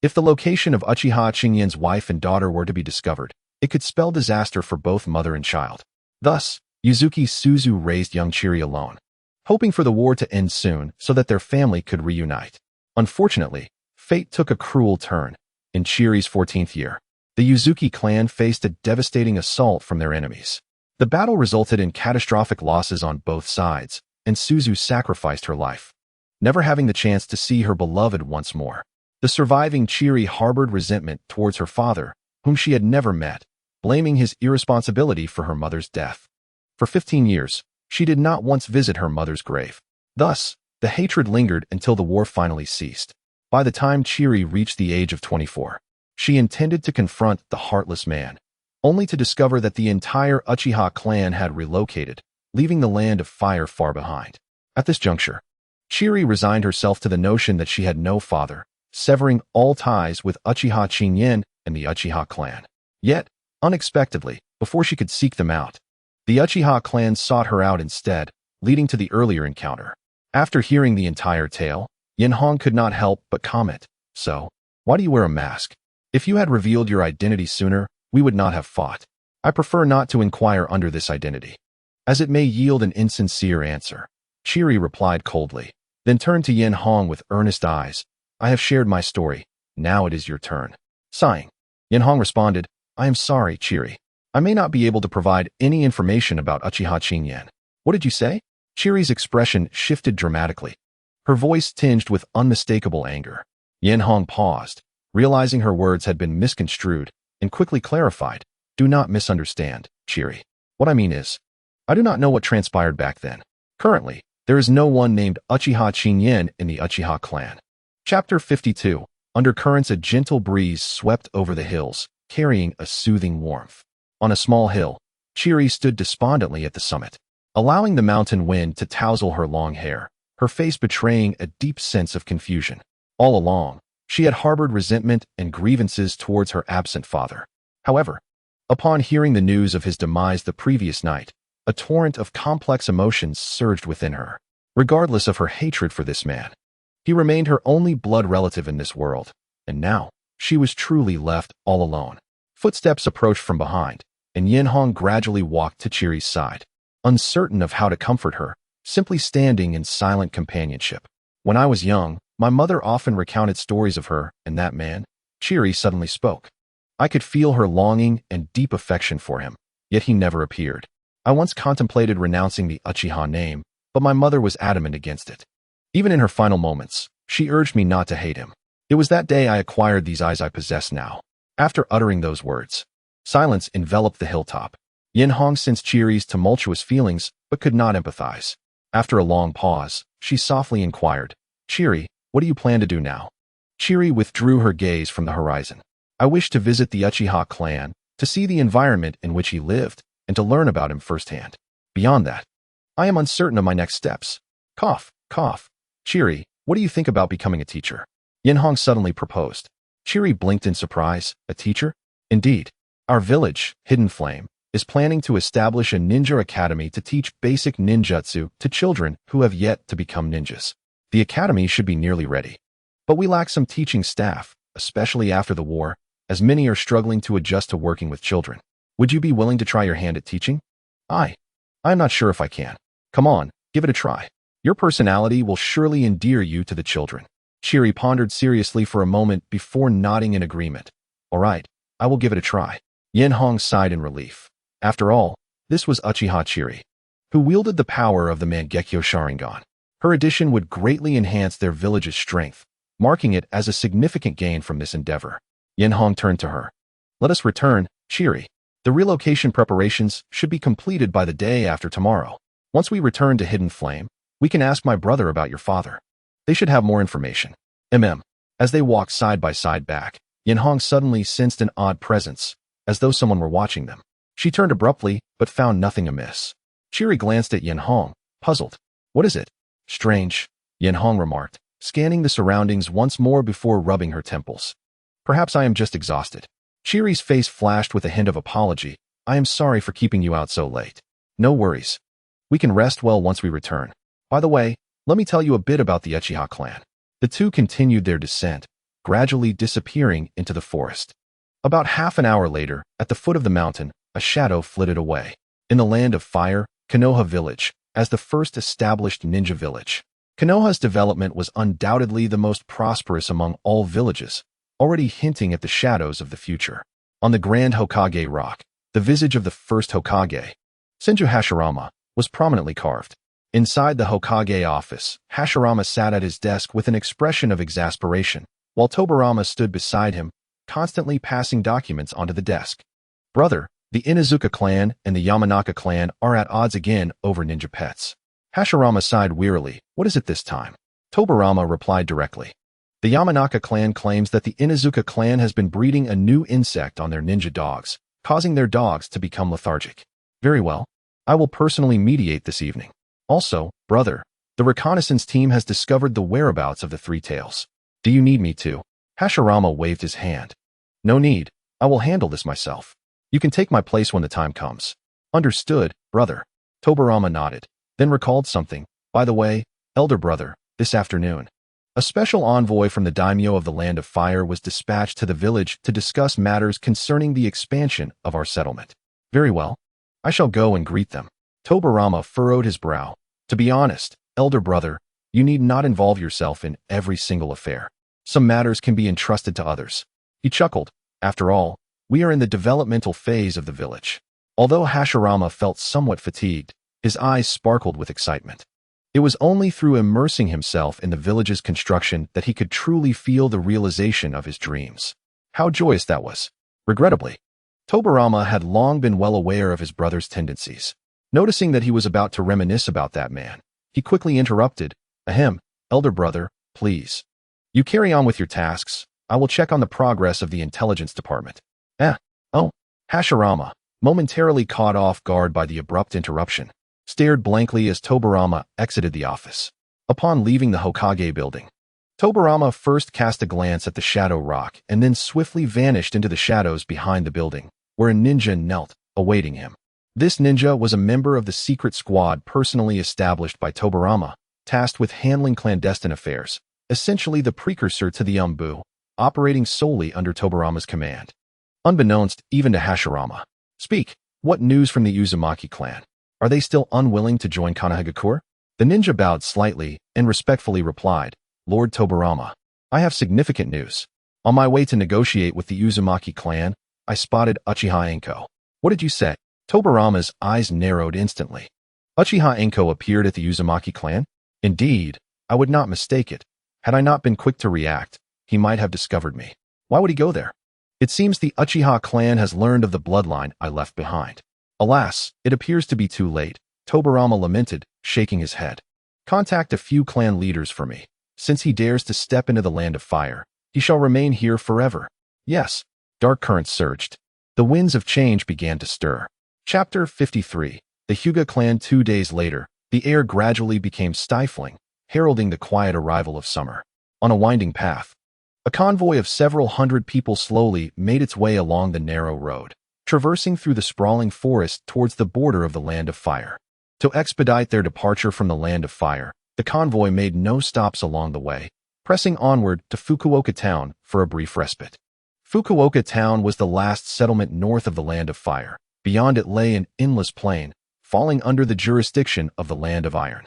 S1: If the location of Uchiha Chingyan's wife and daughter were to be discovered, it could spell disaster for both mother and child. Thus, Yuzuki Suzu raised young Chiri alone, hoping for the war to end soon so that their family could reunite. Unfortunately, fate took a cruel turn, In Chiri's 14th year, the Uzumaki clan faced a devastating assault from their enemies. The battle resulted in catastrophic losses on both sides, and Suzu sacrificed her life, never having the chance to see her beloved once more. The surviving Chiri harbored resentment towards her father, whom she had never met, blaming his irresponsibility for her mother's death. For 15 years, she did not once visit her mother's grave. Thus, the hatred lingered until the war finally ceased. By the time Chiri reached the age of 24, she intended to confront the heartless man, only to discover that the entire Uchiha clan had relocated, leaving the land of fire far behind. At this juncture, Chiri resigned herself to the notion that she had no father, severing all ties with Uchiha Chinyen and the Uchiha clan. Yet, unexpectedly, before she could seek them out, the Uchiha clan sought her out instead, leading to the earlier encounter. After hearing the entire tale, Enhō could not help but comment, "So, why do you wear a mask? If you had revealed your identity sooner, we would not have fought. I prefer not to inquire under this identity, as it may yield an insincere answer." Chiri replied coldly, then turned to Enhō with earnest eyes. "I have shared my story. Now it is your turn." Sighing, Enhō responded, "I am sorry, Chiri. I may not be able to provide any information about Uchiha Chinyen." "What did you say?" Chiri's expression shifted dramatically, her voice tinged with unmistakable anger. Enhō paused, realizing her words had been misconstrued, and quickly clarified, "Do not misunderstand, Chiri. What I mean is, I do not know what transpired back then. Currently, there is no one named Uchiha Chinyen in the Uchiha clan." Chapter 52. Undercurrents. A gentle breeze swept over the hills, carrying a soothing warmth. On a small hill, Chiri stood despondently at the summit, allowing the mountain wind to tousle her long hair, her face betraying a deep sense of confusion. All along, she had harbored resentment and grievances towards her absent father. However, upon hearing the news of his demise the previous night, a torrent of complex emotions surged within her. Regardless of her hatred for this man, he remained her only blood relative in this world, and now she was truly left all alone. Footsteps approached from behind, and Enhō gradually walked to Chiri's side, uncertain of how to comfort her, simply standing in silent companionship. "When I was young, my mother often recounted stories of her and that man." Chiri suddenly spoke. "I could feel her longing and deep affection for him, yet he never appeared. I once contemplated renouncing the Uchiha name, but my mother was adamant against it. Even in her final moments, she urged me not to hate him. It was that day I acquired these eyes I possess now." After uttering those words, silence enveloped the hilltop. Enhō sensed Chiri's tumultuous feelings, but could not empathize. After a long pause, she softly inquired, "Chiri, what do you plan to do now?" Chiri withdrew her gaze from the horizon. "I wish to visit the Uchiha clan, to see the environment in which he lived, and to learn about him firsthand. Beyond that, I am uncertain of my next steps." Cough, cough. "Chiri, what do you think about becoming a teacher?" Enhō suddenly proposed. Chiri blinked in surprise. "A teacher?" "Indeed. Our village, Hidden Flame, is planning to establish a ninja academy to teach basic ninjutsu to children who have yet to become ninjas. The academy should be nearly ready. But we lack some teaching staff, especially after the war, as many are struggling to adjust to working with children. Would you be willing to try your hand at teaching?" I am not sure if I can." "Come on, give it a try. Your personality will surely endear you to the children." Chiri pondered seriously for a moment before nodding in agreement. "All right, I will give it a try." Enhō sighed in relief. After all, this was Uchiha Chiri, who wielded the power of the Mangekyō Sharingan. Her addition would greatly enhance their village's strength, marking it as a significant gain from this endeavor. Enhō turned to her. "Let us return, Chiri. The relocation preparations should be completed by the day after tomorrow. Once we return to Hidden Flame, we can ask my brother about your father. They should have more information." As they walked side by side back, Enhō suddenly sensed an odd presence, as though someone were watching them. She turned abruptly, but found nothing amiss. Chiri glanced at Enhō, puzzled. "What is it?" "Strange," Enhō remarked, scanning the surroundings once more before rubbing her temples. "Perhaps I am just exhausted." Chiri's face flashed with a hint of apology. "I am sorry for keeping you out so late." "No worries. We can rest well once we return. By the way, let me tell you a bit about the Uchiha clan." The two continued their descent, gradually disappearing into the forest. About half an hour later, at the foot of the mountain, a shadow flitted away. In the land of fire, Konoha village, as the first established ninja village. Konoha's development was undoubtedly the most prosperous among all villages, already hinting at the shadows of the future. On the Grand Hokage Rock, the visage of the first Hokage, Senju Hashirama, was prominently carved. Inside the Hokage office, Hashirama sat at his desk with an expression of exasperation, while Tobirama stood beside him, constantly passing documents onto the desk. Brother, the Inuzuka clan and the Yamanaka clan are at odds again over ninja pets. Hashirama sighed wearily. What is it this time? Tobirama replied directly. The Yamanaka clan claims that the Inuzuka clan has been breeding a new insect on their ninja dogs, causing their dogs to become lethargic. Very well. I will personally mediate this evening. Also, brother, the reconnaissance team has discovered the whereabouts of the Three Tails. Do you need me to? Hashirama waved his hand. No need. I will handle this myself. You can take my place when the time comes. Understood, brother. Tobirama nodded, then recalled something. By the way, elder brother, this afternoon, a special envoy from the daimyo of the Land of Fire was dispatched to the village to discuss matters concerning the expansion of our settlement. Very well. I shall go and greet them. Tobirama furrowed his brow. To be honest, elder brother, you need not involve yourself in every single affair. Some matters can be entrusted to others. He chuckled. After all, we are in the developmental phase of the village. Although Hashirama felt somewhat fatigued, his eyes sparkled with excitement. It was only through immersing himself in the village's construction that he could truly feel the realization of his dreams. How joyous that was. Regrettably, Tobirama had long been well aware of his brother's tendencies. Noticing that he was about to reminisce about that man, he quickly interrupted. Ahem, elder brother, please. You carry on with your tasks. I will check on the progress of the intelligence department. Oh. Hashirama, momentarily caught off guard by the abrupt interruption, stared blankly as Tobirama exited the office. Upon leaving the Hokage building, Tobirama first cast a glance at the Shadow Rock and then swiftly vanished into the shadows behind the building, where a ninja knelt, awaiting him. This ninja was a member of the secret squad personally established by Tobirama, tasked with handling clandestine affairs, essentially the precursor to the Umbu, operating solely under Tobirama's command. Unbeknownst even to Hashirama. Speak, what news from the Uzumaki clan? Are they still unwilling to join Konoha? The ninja bowed slightly and respectfully replied, Lord Tobirama, I have significant news. On my way to negotiate with the Uzumaki clan, I spotted Uchiha Enhō. What did you say? Tobirama's eyes narrowed instantly. Uchiha Enhō appeared at the Uzumaki clan? Indeed, I would not mistake it. Had I not been quick to react, he might have discovered me. Why would he go there? It seems the Uchiha clan has learned of the bloodline I left behind. Alas, it appears to be too late, Tobirama lamented, shaking his head. Contact a few clan leaders for me. Since he dares to step into the Land of Fire, he shall remain here forever. Yes. Dark currents surged. The winds of change began to stir. Chapter 53. The Hyuga clan. 2 days later, the air gradually became stifling, heralding the quiet arrival of summer. On a winding path, a convoy of several hundred people slowly made its way along the narrow road, traversing through the sprawling forest towards the border of the Land of Fire. To expedite their departure from the Land of Fire, the convoy made no stops along the way, pressing onward to Fukuoka Town for a brief respite. Fukuoka Town was the last settlement north of the Land of Fire. Beyond it lay an endless plain, falling under the jurisdiction of the Land of Iron.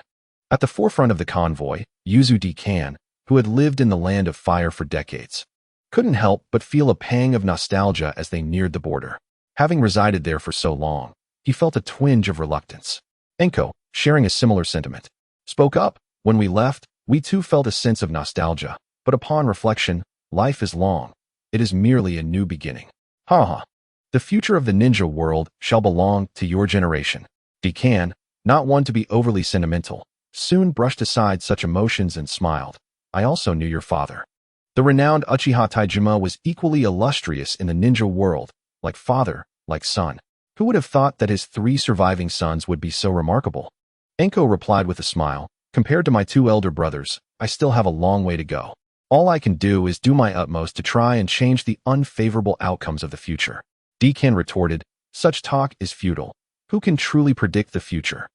S1: At the forefront of the convoy, Yuzu Dekan, who had lived in the Land of Fire for decades, couldn't help but feel a pang of nostalgia as they neared the border. Having resided there for so long, he felt a twinge of reluctance. Enhō, sharing a similar sentiment, spoke up. When we left, we too felt a sense of nostalgia, but upon reflection, life is long. It is merely a new beginning. Ha. The future of the ninja world shall belong to your generation. Dekan, not one to be overly sentimental, soon brushed aside such emotions and smiled. I also knew your father. The renowned Uchiha Taijima was equally illustrious in the ninja world, like father, like son. Who would have thought that his 3 surviving sons would be so remarkable? Enhō replied with a smile, compared to my 2 elder brothers, I still have a long way to go. All I can do is do my utmost to try and change the unfavorable outcomes of the future. Dekan retorted, such talk is futile. Who can truly predict the future?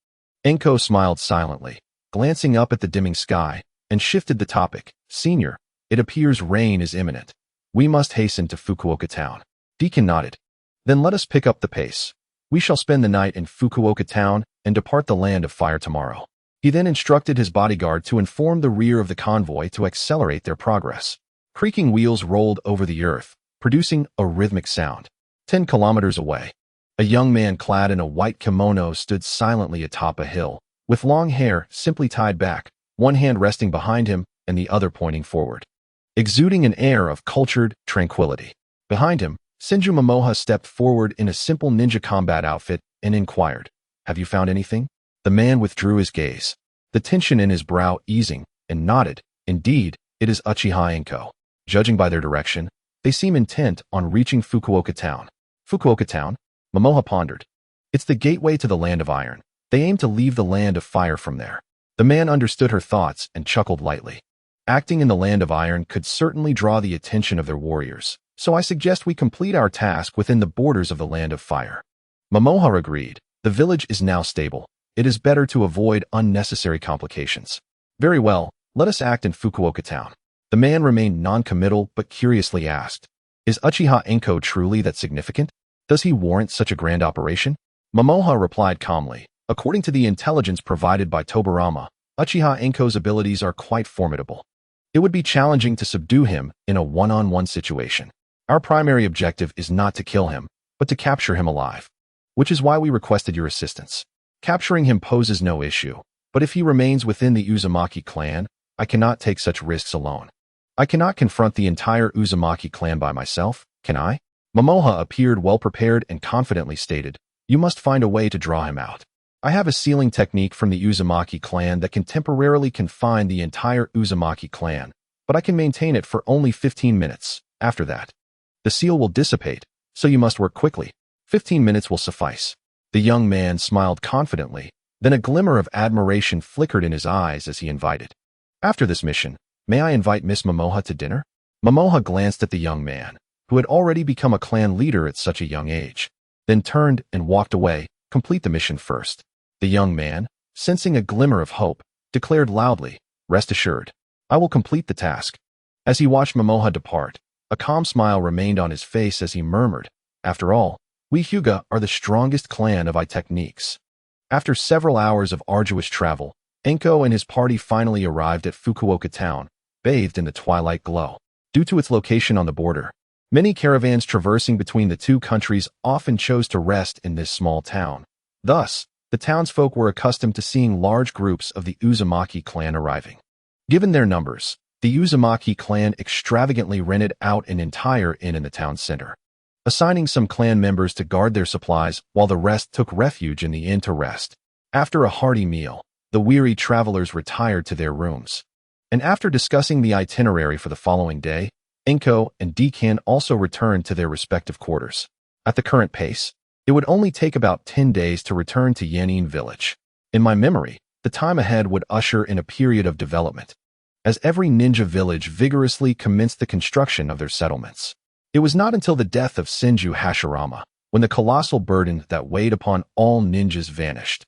S1: Enhō smiled silently, glancing up at the dimming sky, and shifted the topic. Senior, it appears rain is imminent. We must hasten to Fukuoka Town. Dekan nodded. Then let us pick up the pace. We shall spend the night in Fukuoka Town and depart the Land of Fire tomorrow. He then instructed his bodyguard to inform the rear of the convoy to accelerate their progress. Creaking wheels rolled over the earth, producing a rhythmic sound. 10 kilometers away, a young man clad in a white kimono stood silently atop a hill, with long hair simply tied back, one hand resting behind him and the other pointing forward, exuding an air of cultured tranquility. Behind him, Senju Momoha stepped forward in a simple ninja combat outfit and inquired, "Have you found anything?" The man withdrew his gaze, the tension in his brow easing, and nodded. "Indeed, it is Uchiha Enhō. Judging by their direction, they seem intent on reaching Fukuoka town." Fukuoka town? Momoha pondered. "It's the gateway to the land of iron. They aim to leave the land of fire from there." The man understood her thoughts and chuckled lightly. "Acting in the land of iron could certainly draw the attention of their warriors, so I suggest we complete our task within the borders of the land of fire." Momoha agreed. The village is now stable. It is better to avoid unnecessary complications. "Very well, let us act in Fukuoka town." The man remained non-committal but curiously asked, "Is Uchiha Enhō truly that significant? Does he warrant such a grand operation?" Momoha replied calmly, "According to the intelligence provided by Tobirama, Uchiha Enhō's abilities are quite formidable. It would be challenging to subdue him in a one-on-one situation. Our primary objective is not to kill him, but to capture him alive, which is why we requested your assistance. Capturing him poses no issue, but if he remains within the Uzumaki clan, I cannot take such risks alone. I cannot confront the entire Uzumaki clan by myself, can I?" Momoha appeared well-prepared and confidently stated, "You must find a way to draw him out. I have a sealing technique from the Uzumaki clan that can temporarily confine the entire Uzumaki clan, but I can maintain it for only 15 minutes. After that, the seal will dissipate, so you must work quickly. 15 minutes will suffice." The young man smiled confidently, then a glimmer of admiration flickered in his eyes as he invited, "After this mission, may I invite Miss Momoha to dinner?" Momoha glanced at the young man, who had already become a clan leader at such a young age, then turned and walked away. "Complete the mission first." The young man, sensing a glimmer of hope, declared loudly, "Rest assured, I will complete the task." As he watched Momoha depart, a calm smile remained on his face as he murmured, "After all, we Hyuga are the strongest clan of techniques." After several hours of arduous travel, Enhō and his party finally arrived at Fukuoka town, bathed in the twilight glow. Due to its location on the border, many caravans traversing between the two countries often chose to rest in this small town. Thus, the townsfolk were accustomed to seeing large groups of the Uzumaki clan arriving. Given their numbers, the Uzumaki clan extravagantly rented out an entire inn in the town center, assigning some clan members to guard their supplies while the rest took refuge in the inn to rest. After a hearty meal, the weary travelers retired to their rooms. And after discussing the itinerary for the following day, Enhō and Dekan also returned to their respective quarters. At the current pace, it would only take about 10 days to return to Yanin village. In my memory, the time ahead would usher in a period of development, as every ninja village vigorously commenced the construction of their settlements. It was not until the death of Senju Hashirama, when the colossal burden that weighed upon all ninjas vanished,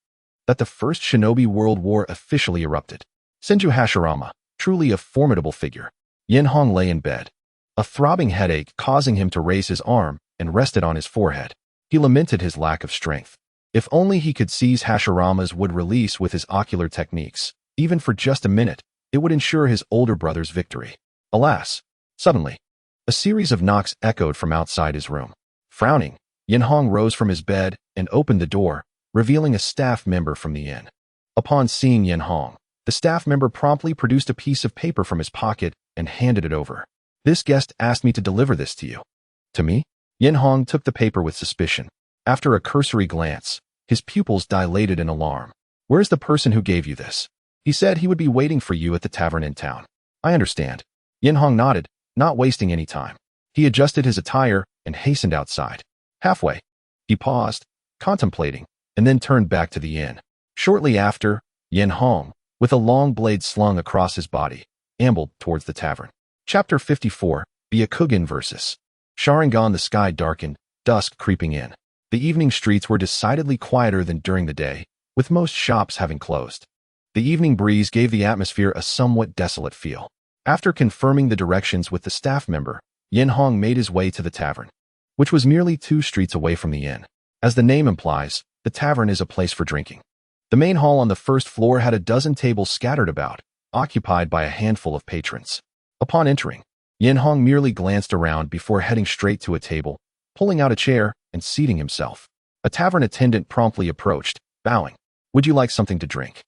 S1: that the First Shinobi World War officially erupted. Senju Hashirama, truly a formidable figure. Yenhong lay in bed, a throbbing headache causing him to raise his arm and rest it on his forehead. He lamented his lack of strength. If only he could seize Hashirama's would release with his ocular techniques, even for just a minute, it would ensure his older brother's victory. Alas! Suddenly, a series of knocks echoed from outside his room. Frowning, Yenhong rose from his bed and opened the door, revealing a staff member from the inn. Upon seeing Yenhong, the staff member promptly produced a piece of paper from his pocket and handed it over. "This guest asked me to deliver this to you." "To me?" Yenhong took the paper with suspicion. After a cursory glance, his pupils dilated in alarm. "Where's the person who gave you this?" "He said he would be waiting for you at the tavern in town." "I understand." Yenhong nodded, not wasting any time. He adjusted his attire and hastened outside. Halfway, he paused, contemplating, and then turned back to the inn. Shortly after, Yenhong, with a long blade slung across his body, ambled towards the tavern. Chapter 54, Byakugan vs. Sharingan. The sky darkened, dusk creeping in. The evening streets were decidedly quieter than during the day, with most shops having closed. The evening breeze gave the atmosphere a somewhat desolate feel. After confirming the directions with the staff member, Yenhong made his way to the tavern, which was merely 2 streets away from the inn. As the name implies, the tavern is a place for drinking. The main hall on the first floor had a dozen tables scattered about, occupied by a handful of patrons. Upon entering, Yenhong merely glanced around before heading straight to a table, pulling out a chair and seating himself. A tavern attendant promptly approached, bowing. "Would you like something to drink?"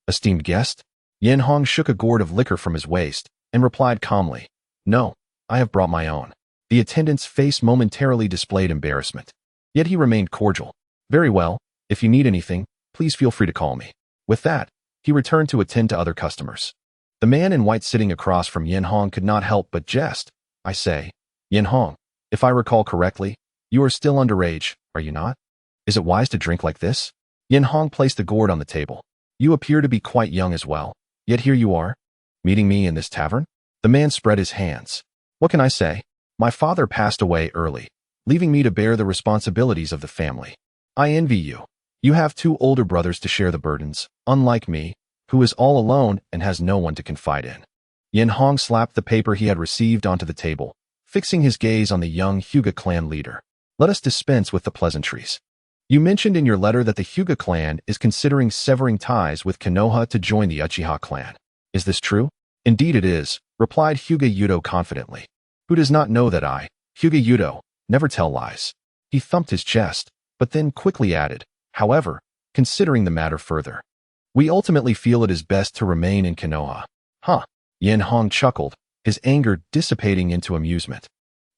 S1: "Esteemed guest?" Yenhong shook a gourd of liquor from his waist and replied calmly, "No, I have brought my own." The attendant's face momentarily displayed embarrassment. Yet he remained cordial. "Very well, if you need anything, please feel free to call me." With that, he returned to attend to other customers. The man in white sitting across from Yenhong could not help but jest. "I say, Yenhong, if I recall correctly, you are still underage, are you not? Is it wise to drink like this?" Yenhong placed the gourd on the table. "You appear to be quite young as well, yet here you are, meeting me in this tavern?" The man spread his hands. "What can I say? My father passed away early, leaving me to bear the responsibilities of the family. I envy you. You have two older brothers to share the burdens, unlike me, who is all alone and has no one to confide in." Yenhong slapped the paper he had received onto the table, fixing his gaze on the young Hyuga clan leader. "Let us dispense with the pleasantries. You mentioned in your letter that the Hyuga clan is considering severing ties with Konoha to join the Uchiha clan. Is this true?" "Indeed it is," replied Hyuga Yudo confidently. "Who does not know that I, Hyuga Yudo, never tell lies?" He thumped his chest, but then quickly added, "However, considering the matter further, we ultimately feel it is best to remain in Konoha." "Huh." Yenhong chuckled, his anger dissipating into amusement.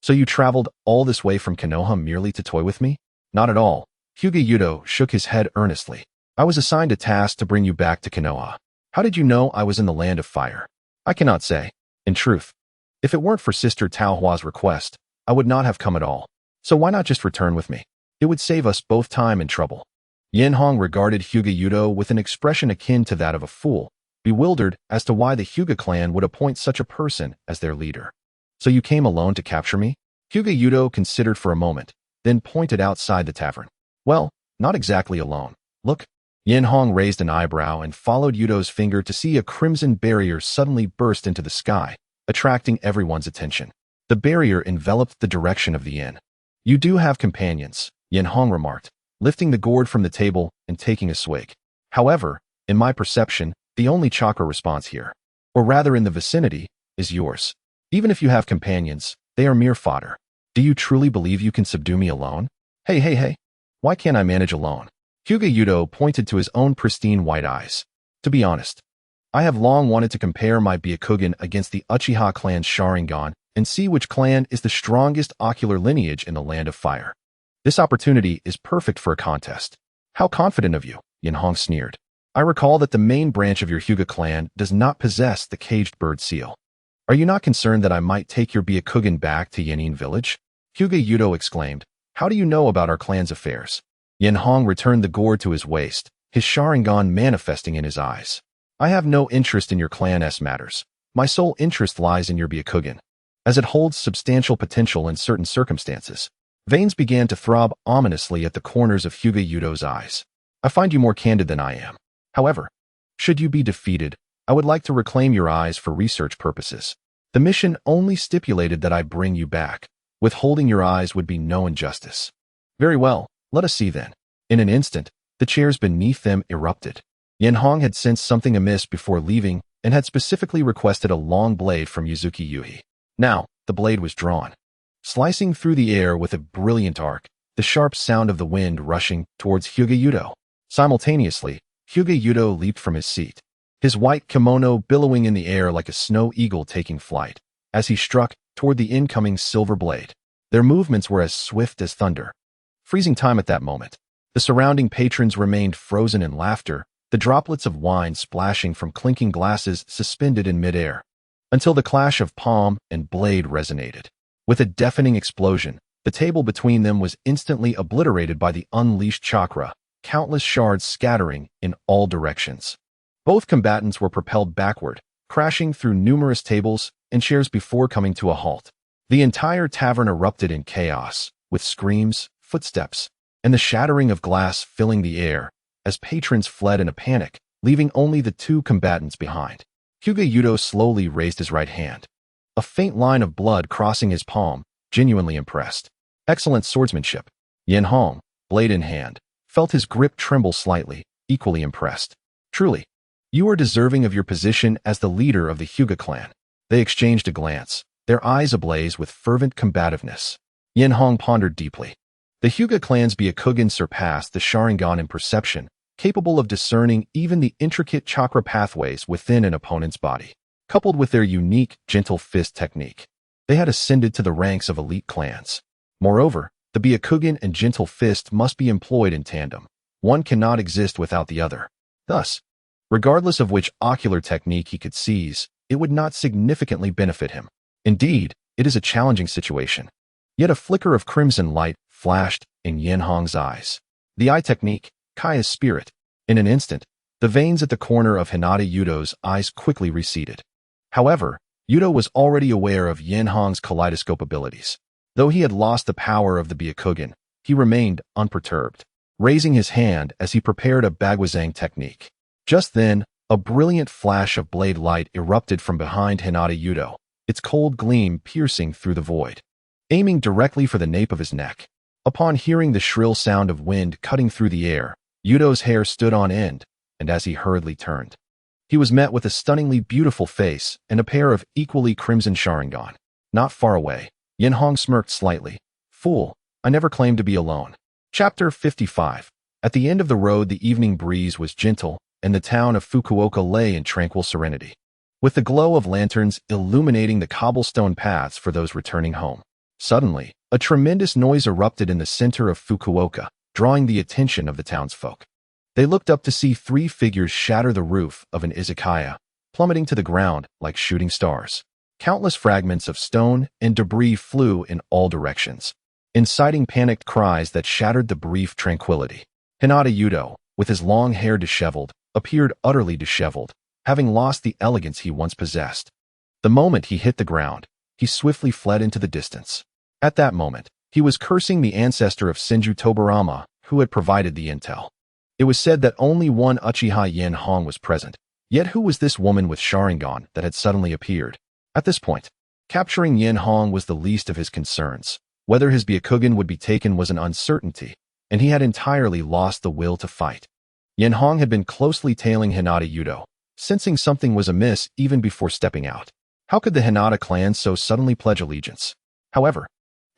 S1: "So you traveled all this way from Konoha merely to toy with me?" "Not at all." Hyuga Yudo shook his head earnestly. "I was assigned a task to bring you back to Konoha. How did you know I was in the Land of Fire?" "I cannot say. In truth, if it weren't for Sister Taohua's request, I would not have come at all. So why not just return with me? It would save us both time and trouble." Yenhong regarded Hyuga Yudo with an expression akin to that of a fool, bewildered as to why the Hyuga clan would appoint such a person as their leader. "So you came alone to capture me?" Hyuga Yudo considered for a moment, then pointed outside the tavern. "Well, not exactly alone. Look." Yenhong raised an eyebrow and followed Yudo's finger to see a crimson barrier suddenly burst into the sky, attracting everyone's attention. The barrier enveloped the direction of the inn. "You do have companions," Yenhong remarked, lifting the gourd from the table and taking a swig. "However, in my perception, the only chakra response here, or rather in the vicinity, is yours. Even if you have companions, they are mere fodder. Do you truly believe you can subdue me alone?" Hey. Why can't I manage alone?" Hyuga Yudo pointed to his own pristine white eyes. "To be honest, I have long wanted to compare my Byakugan against the Uchiha clan's Sharingan and see which clan is the strongest ocular lineage in the Land of Fire. This opportunity is perfect for a contest." "How confident of you," Yenhong sneered. "I recall that the main branch of your Hyuga clan does not possess the caged bird seal. Are you not concerned that I might take your Byakugan back to Yanin village?" Hyuga Yudo exclaimed. "How do you know about our clan's affairs?" Yenhong returned the gourd to his waist, his Sharingan manifesting in his eyes. "I have no interest in your clan's matters. My sole interest lies in your Byakugan, as it holds substantial potential in certain circumstances." Veins began to throb ominously at the corners of Hyuga Yudo's eyes. "I find you more candid than I am. However, should you be defeated, I would like to reclaim your eyes for research purposes. The mission only stipulated that I bring you back. Withholding your eyes would be no injustice." "Very well, let us see then." In an instant, the chairs beneath them erupted. Yenhong had sensed something amiss before leaving and had specifically requested a long blade from Yuzuki Yuhi. Now, the blade was drawn. Slicing through the air with a brilliant arc, the sharp sound of the wind rushing towards Hyuga Yudo. Simultaneously, Hyuga Yudo leaped from his seat, his white kimono billowing in the air like a snow eagle taking flight, as he struck toward the incoming silver blade. Their movements were as swift as thunder, freezing time at that moment. The surrounding patrons remained frozen in laughter, the droplets of wine splashing from clinking glasses suspended in midair, until the clash of palm and blade resonated. With a deafening explosion, the table between them was instantly obliterated by the unleashed chakra, countless shards scattering in all directions. Both combatants were propelled backward, crashing through numerous tables and chairs before coming to a halt. The entire tavern erupted in chaos, with screams, footsteps, and the shattering of glass filling the air, as patrons fled in a panic, leaving only the two combatants behind. Hyuga Yudo slowly raised his right hand, a faint line of blood crossing his palm, genuinely impressed. "Excellent swordsmanship." Yenhong, blade in hand, felt his grip tremble slightly, equally impressed. "Truly, you are deserving of your position as the leader of the Hyuga clan." They exchanged a glance, their eyes ablaze with fervent combativeness. Yenhong pondered deeply. The Hyuga clan's Byakugan surpassed the Sharingan in perception, capable of discerning even the intricate chakra pathways within an opponent's body. Coupled with their unique gentle fist technique, they had ascended to the ranks of elite clans. Moreover, the Byakugan and gentle fist must be employed in tandem. One cannot exist without the other. Thus, regardless of which ocular technique he could seize, it would not significantly benefit him. Indeed, it is a challenging situation. Yet a flicker of crimson light flashed in Yenhong's eyes. The eye technique, Kaya's spirit. In an instant, the veins at the corner of Hinata Yudo's eyes quickly receded. However, Yudo was already aware of Yenhong's kaleidoscope abilities. Though he had lost the power of the Byakugan, he remained unperturbed, raising his hand as he prepared a Bagwazang technique. Just then, a brilliant flash of blade light erupted from behind Hinata Yudo, its cold gleam piercing through the void, aiming directly for the nape of his neck. Upon hearing the shrill sound of wind cutting through the air, Yudo's hair stood on end, and as he hurriedly turned, he was met with a stunningly beautiful face and a pair of equally crimson Sharingan. Not far away, Yenhong smirked slightly. Fool, I never claimed to be alone. Chapter 55. At the end of the road, the evening breeze was gentle, and the town of Fukuoka lay in tranquil serenity, with the glow of lanterns illuminating the cobblestone paths for those returning home. Suddenly, a tremendous noise erupted in the center of Fukuoka, drawing the attention of the townsfolk. They looked up to see three figures shatter the roof of an izakaya, plummeting to the ground like shooting stars. Countless fragments of stone and debris flew in all directions, inciting panicked cries that shattered the brief tranquility. Hinata Yudo, with his long hair disheveled, appeared utterly disheveled, having lost the elegance he once possessed. The moment he hit the ground, he swiftly fled into the distance. At that moment, he was cursing the ancestor of Senju Tobirama, who had provided the intel. It was said that only one Uchiha Enhō was present, yet who was this woman with Sharingan that had suddenly appeared? At this point, capturing Enhō was the least of his concerns. Whether his Byakugan would be taken was an uncertainty, and he had entirely lost the will to fight. Enhō had been closely tailing Hinata Yudo, sensing something was amiss even before stepping out. How could the Hinata clan so suddenly pledge allegiance? However,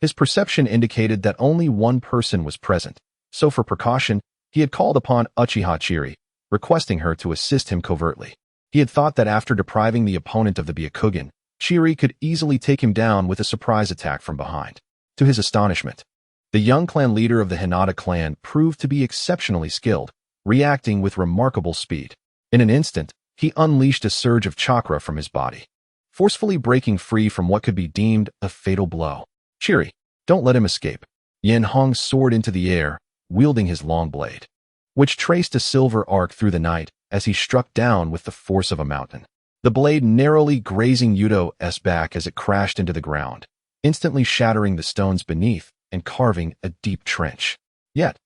S1: his perception indicated that only one person was present, so for precaution, he had called upon Uchiha Chiri, requesting her to assist him covertly. He had thought that after depriving the opponent of the Byakugan, Chiri could easily take him down with a surprise attack from behind. To his astonishment, the young clan leader of the Hinata clan proved to be exceptionally skilled, reacting with remarkable speed. In an instant, he unleashed a surge of chakra from his body, forcefully breaking free from what could be deemed a fatal blow. Chiri, don't let him escape. Yenhō soared into the air, wielding his long blade, which traced a silver arc through the night as he struck down with the force of a mountain. The blade narrowly grazing Yudo's back as it crashed into the ground, instantly shattering the stones beneath and carving a deep trench. Yet,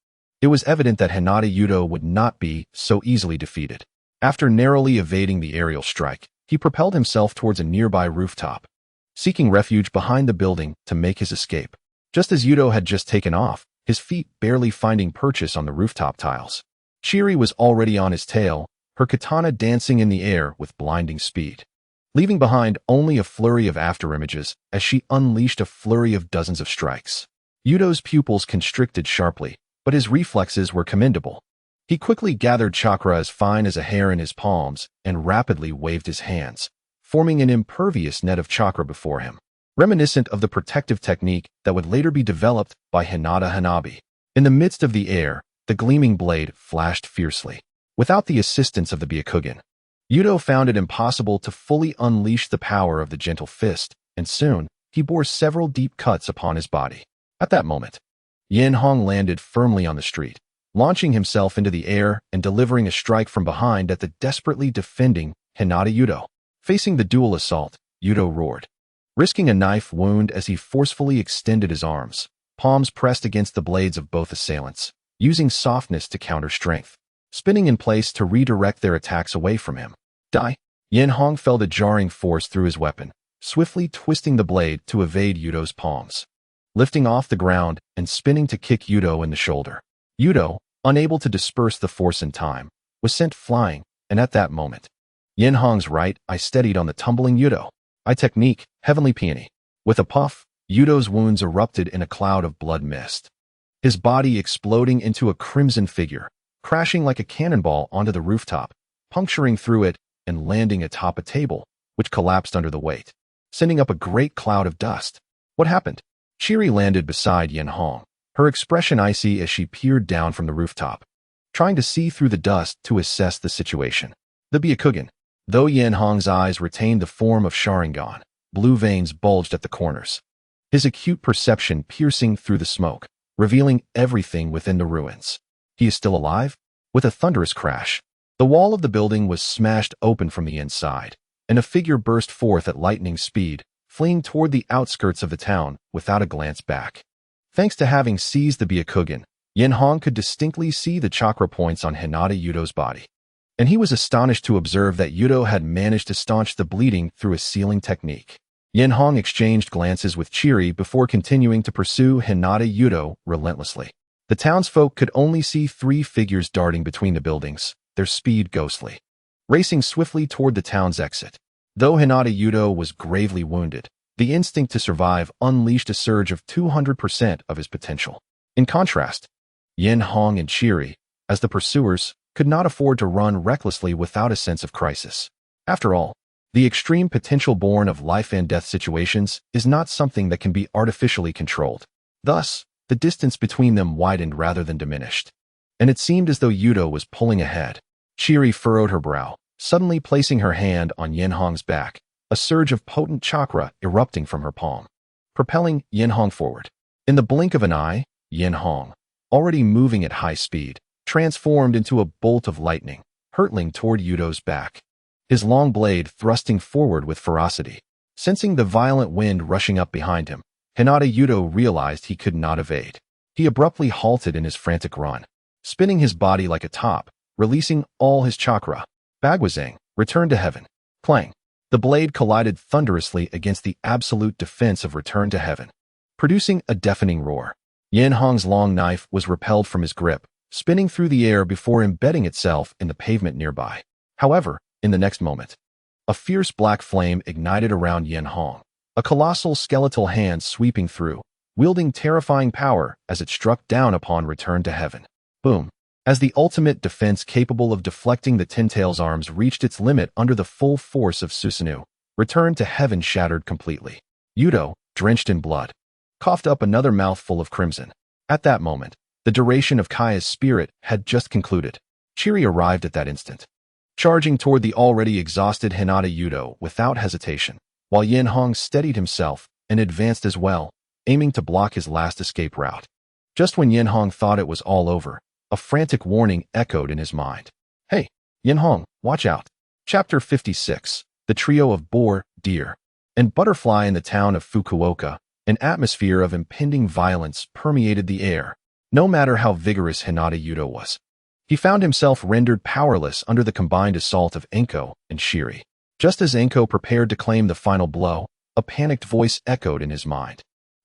S1: it was evident that Hinata Yudo would not be so easily defeated. After narrowly evading the aerial strike, he propelled himself towards a nearby rooftop, seeking refuge behind the building to make his escape. Just as Yudo had just taken off, his feet barely finding purchase on the rooftop tiles, Chiri was already on his tail, her katana dancing in the air with blinding speed, leaving behind only a flurry of afterimages as she unleashed a flurry of dozens of strikes. Yudo's pupils constricted sharply, but his reflexes were commendable. He quickly gathered chakra as fine as a hair in his palms and rapidly waved his hands, forming an impervious net of chakra before him, reminiscent of the protective technique that would later be developed by Hinata Hanabi. In the midst of the air, the gleaming blade flashed fiercely. Without the assistance of the Byakugan, Yudo found it impossible to fully unleash the power of the gentle fist, and soon, he bore several deep cuts upon his body. At that moment, Yenhō landed firmly on the street, launching himself into the air and delivering a strike from behind at the desperately defending Hinata Yudo. Facing the dual assault, Yudo roared, risking a knife wound as he forcefully extended his arms, palms pressed against the blades of both assailants, using softness to counter strength, spinning in place to redirect their attacks away from him. Die! Yenhō felt a jarring force through his weapon, swiftly twisting the blade to evade Yudo's palms, lifting off the ground and spinning to kick Yudo in the shoulder. Yudo, unable to disperse the force in time, was sent flying, and at that moment, Yenhō's right eye steadied on the tumbling Yudo. I technique, heavenly peony. With a puff, Yudo's wounds erupted in a cloud of blood mist. His body exploding into a crimson figure, crashing like a cannonball onto the rooftop, puncturing through it and landing atop a table, which collapsed under the weight, sending up a great cloud of dust. What happened? Chiri landed beside Enhō, her expression icy as she peered down from the rooftop, trying to see through the dust to assess the situation. The Byakugan. Though Enhō's eyes retained the form of Sharingan, blue veins bulged at the corners, his acute perception piercing through the smoke, revealing everything within the ruins. He is still alive? With a thunderous crash, the wall of the building was smashed open from the inside, and a figure burst forth at lightning speed, fleeing toward the outskirts of the town without a glance back. Thanks to having seized the Byakugan, Enhō could distinctly see the chakra points on Hinata Yudo's body, and he was astonished to observe that Yudo had managed to staunch the bleeding through a sealing technique. Enhō exchanged glances with Chiri before continuing to pursue Hinata Yudo relentlessly. The townsfolk could only see 3 figures darting between the buildings, their speed ghostly, racing swiftly toward the town's exit. Though Hinata Yudo was gravely wounded, the instinct to survive unleashed a surge of 200% of his potential. In contrast, Enhō and Chiri, as the pursuers, could not afford to run recklessly without a sense of crisis. After all, the extreme potential born of life and death situations is not something that can be artificially controlled. Thus, the distance between them widened rather than diminished, and it seemed as though Yudo was pulling ahead. Chiri furrowed her brow, suddenly placing her hand on Enhō's back, a surge of potent chakra erupting from her palm, propelling Enhō forward. In the blink of an eye, Enhō, already moving at high speed, transformed into a bolt of lightning, hurtling toward Yudo's back, his long blade thrusting forward with ferocity. Sensing the violent wind rushing up behind him, Hinata Yudo realized he could not evade. He abruptly halted in his frantic run, spinning his body like a top, releasing all his chakra. Bagwazang, return to heaven. Clang. The blade collided thunderously against the absolute defense of return to heaven, producing a deafening roar. Enhō's long knife was repelled from his grip, spinning through the air before embedding itself in the pavement nearby. However, in the next moment, a fierce black flame ignited around Enhō, a colossal skeletal hand sweeping through, wielding terrifying power as it struck down upon return to heaven. Boom. As the ultimate defense capable of deflecting the Tintail's arms reached its limit under the full force of Susanoo, return to heaven shattered completely. Yudo, drenched in blood, coughed up another mouthful of crimson. At that moment, the duration of Kaya's spirit had just concluded. Chiri arrived at that instant, charging toward the already exhausted Hinata Yudo without hesitation, while Enhō steadied himself and advanced as well, aiming to block his last escape route. Just when Enhō thought it was all over, a frantic warning echoed in his mind. Hey, Enhō, watch out. Chapter 56. The trio of boar, deer, and butterfly in the town of Fukuoka. An atmosphere of impending violence permeated the air. No matter how vigorous Hinata Yudo was, he found himself rendered powerless under the combined assault of Enko and Chiri. Just as Enko prepared to claim the final blow, a panicked voice echoed in his mind,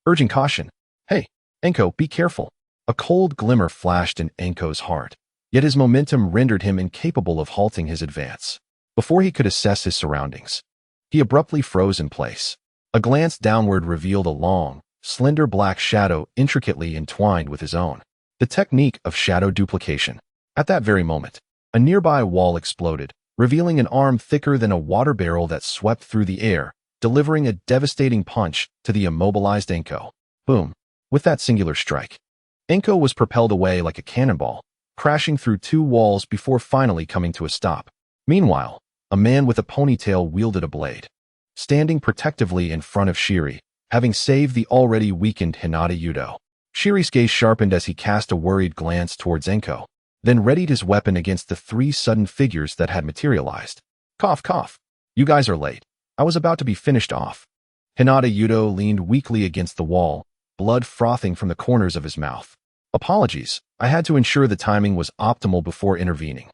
S1: urging caution. Hey, Enko, be careful. A cold glimmer flashed in Enko's heart, yet his momentum rendered him incapable of halting his advance. Before he could assess his surroundings, he abruptly froze in place. A glance downward revealed a long, slender black shadow intricately entwined with his own. The technique of shadow duplication. At that very moment, a nearby wall exploded, revealing an arm thicker than a water barrel that swept through the air, delivering a devastating punch to the immobilized Enko. Boom. With that singular strike, Enko was propelled away like a cannonball, crashing through 2 walls before finally coming to a stop. Meanwhile, a man with a ponytail wielded a blade, standing protectively in front of Chiri, having saved the already weakened Hinata Yudo. Chiri's gaze sharpened as he cast a worried glance towards Enko, then readied his weapon against the 3 sudden figures that had materialized. Cough, cough. You guys are late. I was about to be finished off. Hinata Yudo leaned weakly against the wall, blood frothing from the corners of his mouth. Apologies, I had to ensure the timing was optimal before intervening,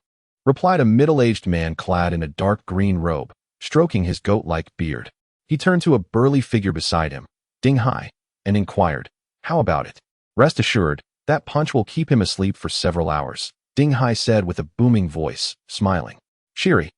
S1: replied a middle-aged man clad in a dark green robe, stroking his goat-like beard. He turned to a burly figure beside him, Ding Hai, and inquired, how about it? Rest assured, that punch will keep him asleep for several hours, Ding Hai said with a booming voice, smiling. Chiri,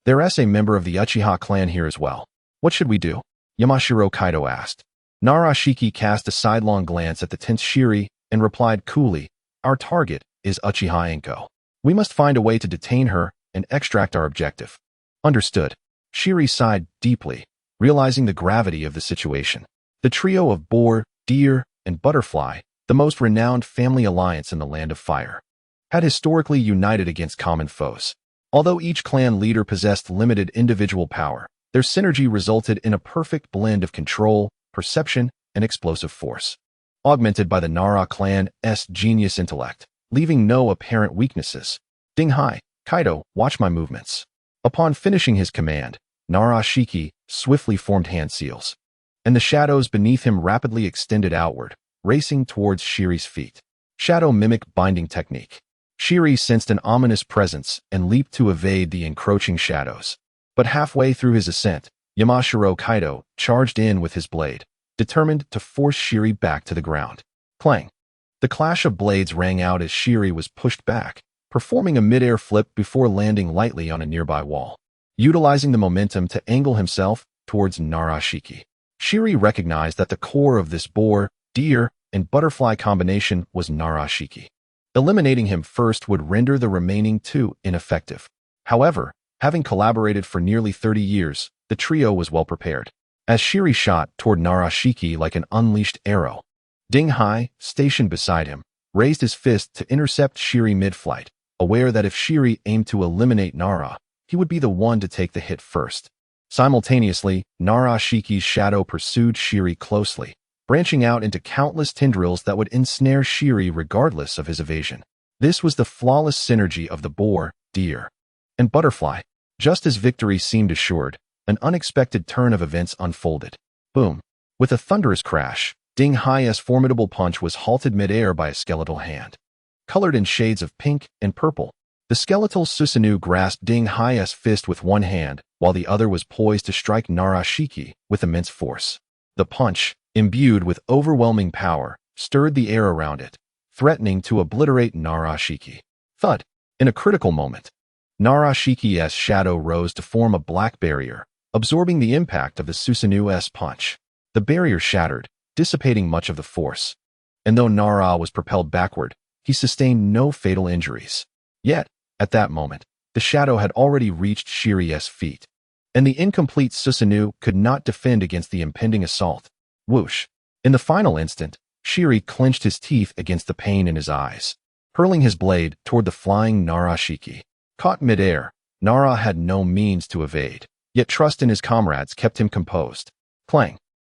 S1: there's a member of the Uchiha clan here as well. What should we do? Yamashiro Kaido asked. Narashiki cast a sidelong glance at the tense Shiri and replied coolly, our target is Uchiha Enhō. We must find a way to detain her and extract our objective. Understood. Shiri sighed deeply, realizing the gravity of the situation. The trio of boar, deer, and butterfly, the most renowned family alliance in the Land of Fire, had historically united against common foes. Although each clan leader possessed limited individual power, their synergy resulted in a perfect blend of control, perception, and explosive force, augmented by the Nara clan's genius intellect, leaving no apparent weaknesses. Dinghai, Kaido, watch my movements. Upon finishing his command, Narashiki swiftly formed hand seals, and the shadows beneath him rapidly extended outward, racing towards Shiri's feet. Shadow mimic binding technique. Shiri sensed an ominous presence and leaped to evade the encroaching shadows. But halfway through his ascent, Yamashiro Kaido charged in with his blade, determined to force Shiri back to the ground. Clang! The clash of blades rang out as Shiri was pushed back, performing a mid-air flip before landing lightly on a nearby wall, utilizing the momentum to angle himself towards Narashiki. Shiri recognized that the core of this boar, deer, and butterfly combination was Narashiki. Eliminating him first would render the remaining two ineffective. However, having collaborated for nearly 30 years, the trio was well prepared. As Shiri shot toward Narashiki like an unleashed arrow, Dinghai, stationed beside him, raised his fist to intercept Shiri mid-flight, aware that if Shiri aimed to eliminate Nara, he would be the one to take the hit first. Simultaneously, Narashiki's shadow pursued Shiri closely, branching out into countless tendrils that would ensnare Shiri regardless of his evasion. This was the flawless synergy of the boar, deer, and butterfly. Just as victory seemed assured, an unexpected turn of events unfolded. Boom! With a thunderous crash, Dinghai's formidable punch was halted mid-air by a skeletal hand. Colored in shades of pink and purple, the skeletal Susanoo grasped Dinghai's fist with one hand, while the other was poised to strike Narashiki with immense force. The punch, imbued with overwhelming power, stirred the air around it, threatening to obliterate Narashiki. Thud! In a critical moment, Narashiki's shadow rose to form a black barrier, absorbing the impact of the Susanoo's punch. The barrier shattered, dissipating much of the force. And though Nara was propelled backward, he sustained no fatal injuries. Yet, at that moment, the shadow had already reached Shiri's feet, and the incomplete Susanoo could not defend against the impending assault. Whoosh! In the final instant, Shiri clenched his teeth against the pain in his eyes, hurling his blade toward the flying Narashiki. Caught mid-air, Nara had no means to evade, yet trust in his comrades kept him composed. Clang!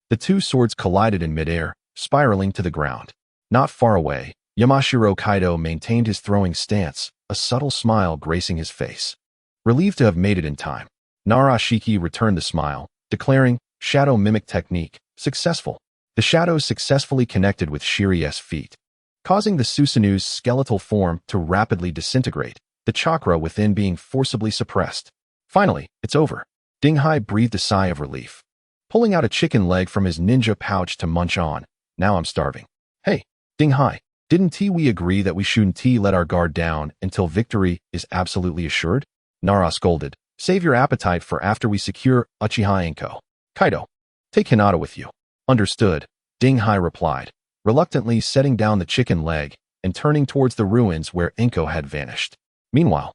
S1: The two swords collided in mid-air, spiraling to the ground. Not far away, Yamashiro Kaido maintained his throwing stance, a subtle smile gracing his face. Relieved to have made it in time, Narashiki returned the smile, declaring, shadow mimic technique, successful. The shadows successfully connected with Shiri's feet, causing the Susanoo's skeletal form to rapidly disintegrate, the chakra within being forcibly suppressed. Finally, it's over. Dinghai breathed a sigh of relief, pulling out a chicken leg from his ninja pouch to munch on. Now I'm starving. Hey, Dinghai, didn't we agree that we shouldn't let our guard down until victory is absolutely assured? Nara scolded. Save your appetite for after we secure Uchiha Enhō. Kaido, take Hinata with you. Understood, Dinghai replied, reluctantly setting down the chicken leg and turning towards the ruins where Enhō had vanished. Meanwhile,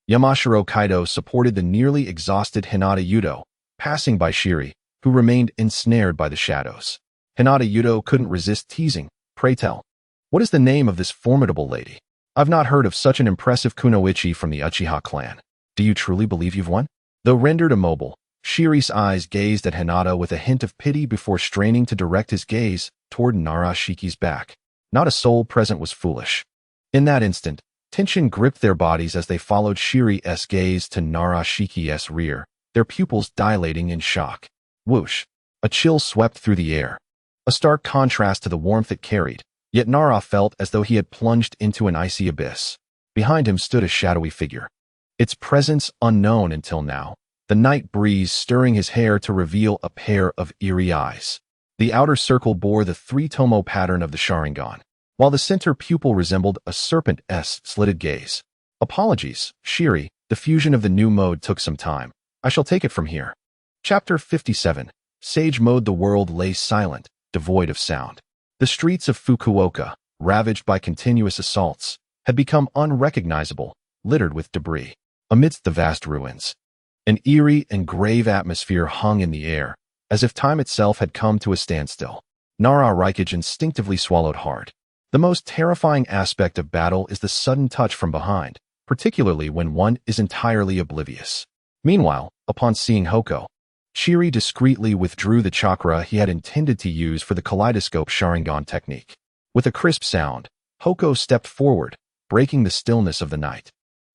S1: Yamashiro Kaido supported the nearly exhausted Hinata Yudo, passing by Shiri, who remained ensnared by the shadows. Hinata Yudo couldn't resist teasing. Pray tell, what is the name of this formidable lady? I've not heard of such an impressive kunoichi from the Uchiha clan. Do you truly believe you've won? Though rendered immobile, Shiri's eyes gazed at Hinata with a hint of pity before straining to direct his gaze toward Narashiki's back. Not a soul present was foolish. In that instant, tension gripped their bodies as they followed Shiri's gaze to Narashiki's rear, their pupils dilating in shock. Whoosh! A chill swept through the air, a stark contrast to the warmth it carried, yet Nara felt as though he had plunged into an icy abyss. Behind him stood a shadowy figure, its presence unknown until now, the night breeze stirring his hair to reveal a pair of eerie eyes. The outer circle bore the three-tomo pattern of the Sharingan, while the center pupil resembled a serpent's slitted gaze. Apologies, Shiri, the fusion of the new mode took some time. I shall take it from here. Chapter 57. Sage Mode. The world lay silent, devoid of sound. The streets of Fukuoka, ravaged by continuous assaults, had become unrecognizable, littered with debris. Amidst the vast ruins, an eerie and grave atmosphere hung in the air, as if time itself had come to a standstill. Nara Raikage instinctively swallowed hard. The most terrifying aspect of battle is the sudden touch from behind, particularly when one is entirely oblivious. Meanwhile, upon seeing Hoko, Chiri discreetly withdrew the chakra he had intended to use for the kaleidoscope Sharingan technique. With a crisp sound, Hoko stepped forward, breaking the stillness of the night,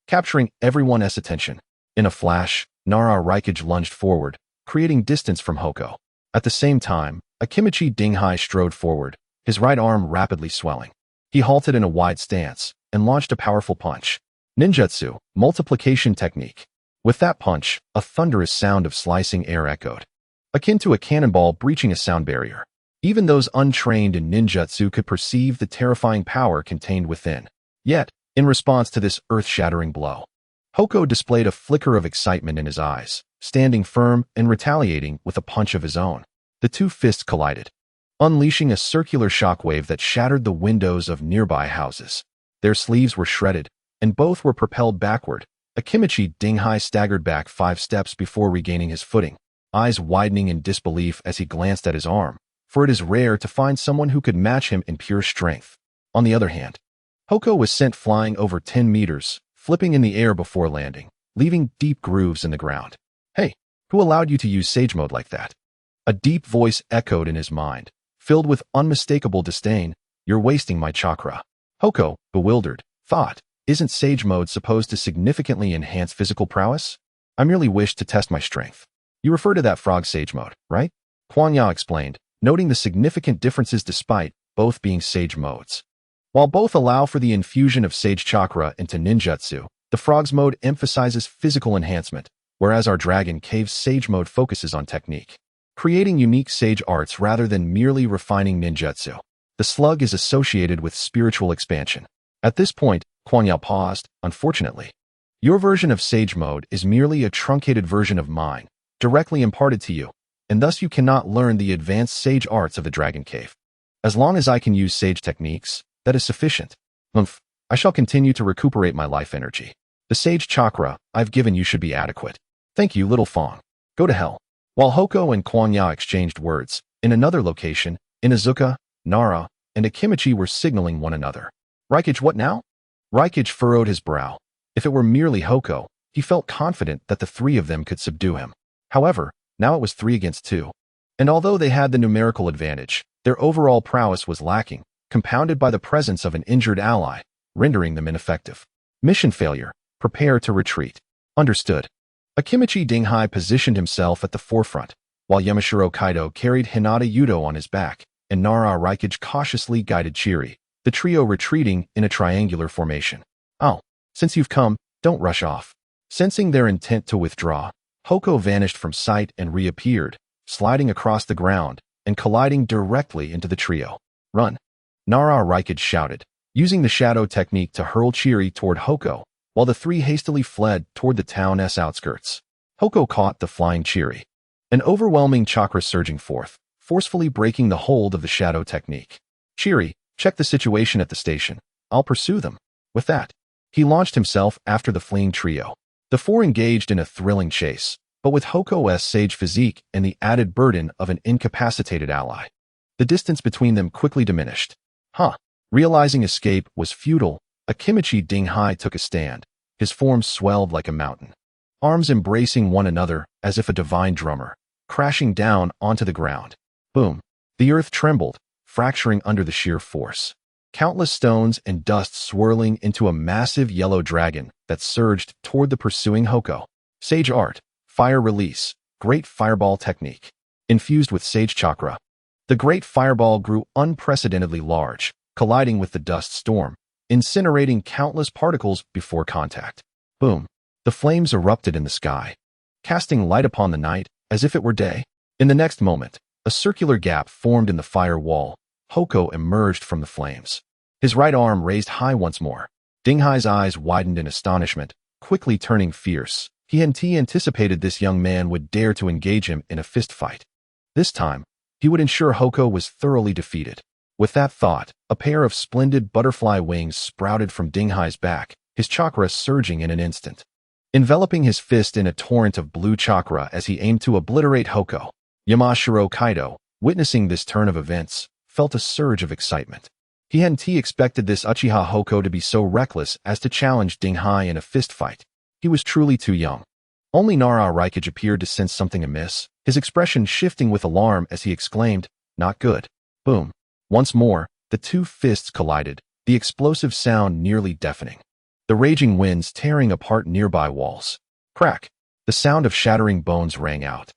S1: capturing everyone's attention. In a flash, Nara Raikage lunged forward, creating distance from Hoko. At the same time, Akimichi Dinghai strode forward, his right arm rapidly swelling. He halted in a wide stance and launched a powerful punch. Ninjutsu, multiplication technique. With that punch, a thunderous sound of slicing air echoed, akin to a cannonball breaching a sound barrier. Even those untrained in ninjutsu could perceive the terrifying power contained within. Yet, in response to this earth-shattering blow, Hoko displayed a flicker of excitement in his eyes, standing firm and retaliating with a punch of his own. The two fists collided, unleashing a circular shockwave that shattered the windows of nearby houses. Their sleeves were shredded, and both were propelled backward. Akimichi Dinghai staggered back 5 steps before regaining his footing, eyes widening in disbelief as he glanced at his arm, for it is rare to find someone who could match him in pure strength. On the other hand, Hoko was sent flying over 10 meters, flipping in the air before landing, leaving deep grooves in the ground. "Hey, who allowed you to use Sage Mode like that?" A deep voice echoed in his mind, filled with unmistakable disdain. "You're wasting my chakra." Hoko, bewildered, thought, "Isn't Sage Mode supposed to significantly enhance physical prowess? I merely wished to test my strength." "You refer to that frog Sage Mode, right?" Kuan Yao explained, noting the significant differences despite both being Sage Modes. While both allow for the infusion of Sage Chakra into ninjutsu, the Frog's mode emphasizes physical enhancement, whereas our Dragon Cave's Sage Mode focuses on technique, creating unique Sage arts rather than merely refining ninjutsu. The slug is associated with spiritual expansion. At this point, Kuan Yao paused. "Unfortunately, your version of Sage Mode is merely a truncated version of mine, directly imparted to you, and thus you cannot learn the advanced Sage arts of the Dragon Cave. As long as I can use Sage techniques, that is sufficient. I shall continue to recuperate my life energy. The Sage Chakra I've given you should be adequate. Thank you, little Fong. Go to hell." While Hoko and Kuan Yao exchanged words, in another location, Inuzuka, Nara, and Akimichi were signaling one another. "Raikage, what now?" Raikage furrowed his brow. If it were merely Hoko, he felt confident that the 3 of them could subdue him. However, now it was 3 against 2. And although they had the numerical advantage, their overall prowess was lacking, compounded by the presence of an injured ally, rendering them ineffective. Mission failure. Prepare to retreat. Understood. Akimichi Dinghai positioned himself at the forefront, while Yamashiro Kaido carried Hinata Yudo on his back, and Nara Raikage cautiously guided Chiri, the trio retreating in a triangular formation. "Oh, since you've come, don't rush off." Sensing their intent to withdraw, Hoko vanished from sight and reappeared, sliding across the ground and colliding directly into the trio. "Run!" Nara Raikage shouted, using the shadow technique to hurl Chiri toward Hoko, while the 3 hastily fled toward the town's outskirts. Hoko caught the flying Chiri, an overwhelming chakra surging forth, forcefully breaking the hold of the shadow technique. "Chiri, check the situation at the station. I'll pursue them." With that, he launched himself after the fleeing trio. The 4 engaged in a thrilling chase, but with Hoko's sage physique and the added burden of an incapacitated ally, the distance between them quickly diminished. Realizing escape was futile, Akimichi Dinghai took a stand, his form swelled like a mountain, arms embracing one another as if a divine drummer, crashing down onto the ground. Boom! The earth trembled, fracturing under the sheer force. Countless stones and dust swirling into a massive yellow dragon that surged toward the pursuing Hoko. Sage art, fire release, great fireball technique. Infused with Sage Chakra, the great fireball grew unprecedentedly large, colliding with the dust storm, incinerating countless particles before contact. Boom! The flames erupted in the sky, casting light upon the night as if it were day. In the next moment, a circular gap formed in the fire wall. Hoko emerged from the flames, his right arm raised high once more. Dinghai's eyes widened in astonishment, quickly turning fierce, He hadn't anticipated this young man would dare to engage him in a fist fight. This time, he would ensure Hoko was thoroughly defeated. With that thought, a pair of splendid butterfly wings sprouted from Dinghai's back, his chakra surging in an instant, enveloping his fist in a torrent of blue chakra as he aimed to obliterate Hoko. Yamashiro Kaido, witnessing this turn of events, felt a surge of excitement. He hadn't expected this Uchiha Hoko to be so reckless as to challenge Dinghai in a fist fight. He was truly too young. Only Nara Raikage appeared to sense something amiss, his expression shifting with alarm as he exclaimed, "Not good." Boom. Once more, the two fists collided, the explosive sound nearly deafening. The raging winds tearing apart nearby walls. Crack! The sound of shattering bones rang out.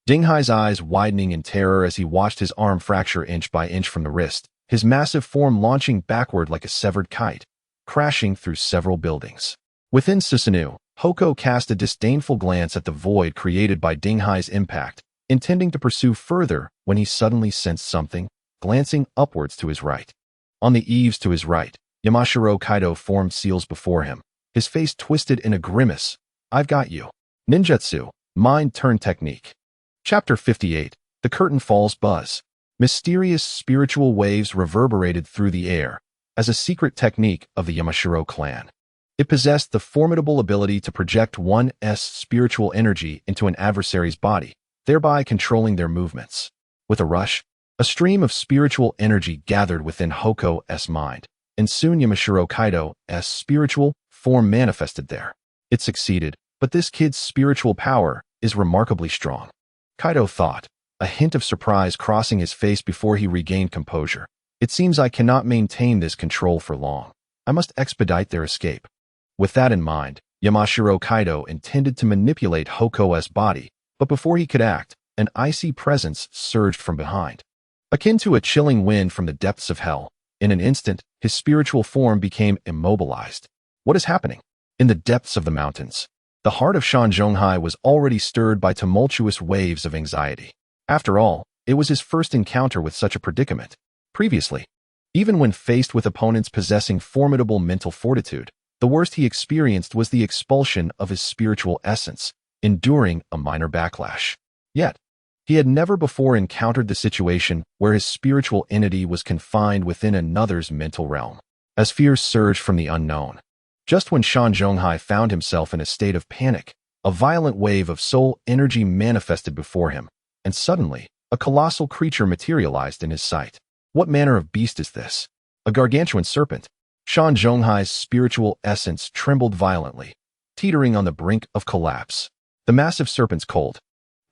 S1: Dinghai's eyes widening in terror as he watched his arm fracture inch by inch from the wrist, his massive form launching backward like a severed kite, crashing through several buildings. Within Susanoo, Hoko cast a disdainful glance at the void created by Dinghai's impact, intending to pursue further when he suddenly sensed something, glancing upwards to his right. On the eaves to his right, Yamashiro Kaido formed seals before him, his face twisted in a grimace. "I've got you." Ninjutsu, Mind Turn Technique. Chapter 58, The Curtain Falls Buzz. Mysterious spiritual waves reverberated through the air, as a secret technique of the Yamashiro clan. It possessed the formidable ability to project one's spiritual energy into an adversary's body, thereby controlling their movements. With a rush, a stream of spiritual energy gathered within Hoko's mind, and soon Yamashiro Kaido's spiritual form manifested there. It succeeded, but this kid's spiritual power is remarkably strong. Kaido thought, a hint of surprise crossing his face before he regained composure. It seems I cannot maintain this control for long. I must expedite their escape. With that in mind, Yamashiro Kaido intended to manipulate Hoko's body, but before he could act, an icy presence surged from behind. Akin to a chilling wind from the depths of hell, in an instant, his spiritual form became immobilized. What is happening? In the depths of the mountains, the heart of Shan Zhonghai was already stirred by tumultuous waves of anxiety. After all, it was his first encounter with such a predicament. Previously, even when faced with opponents possessing formidable mental fortitude, the worst he experienced was the expulsion of his spiritual essence, enduring a minor backlash. Yet, he had never before encountered the situation where his spiritual entity was confined within another's mental realm. As fears surged from the unknown, just when Shan Zhonghai found himself in a state of panic, a violent wave of soul energy manifested before him, and suddenly, a colossal creature materialized in his sight. What manner of beast is this? A gargantuan serpent. Shan Zhonghai's spiritual essence trembled violently, teetering on the brink of collapse. The massive serpent's cold,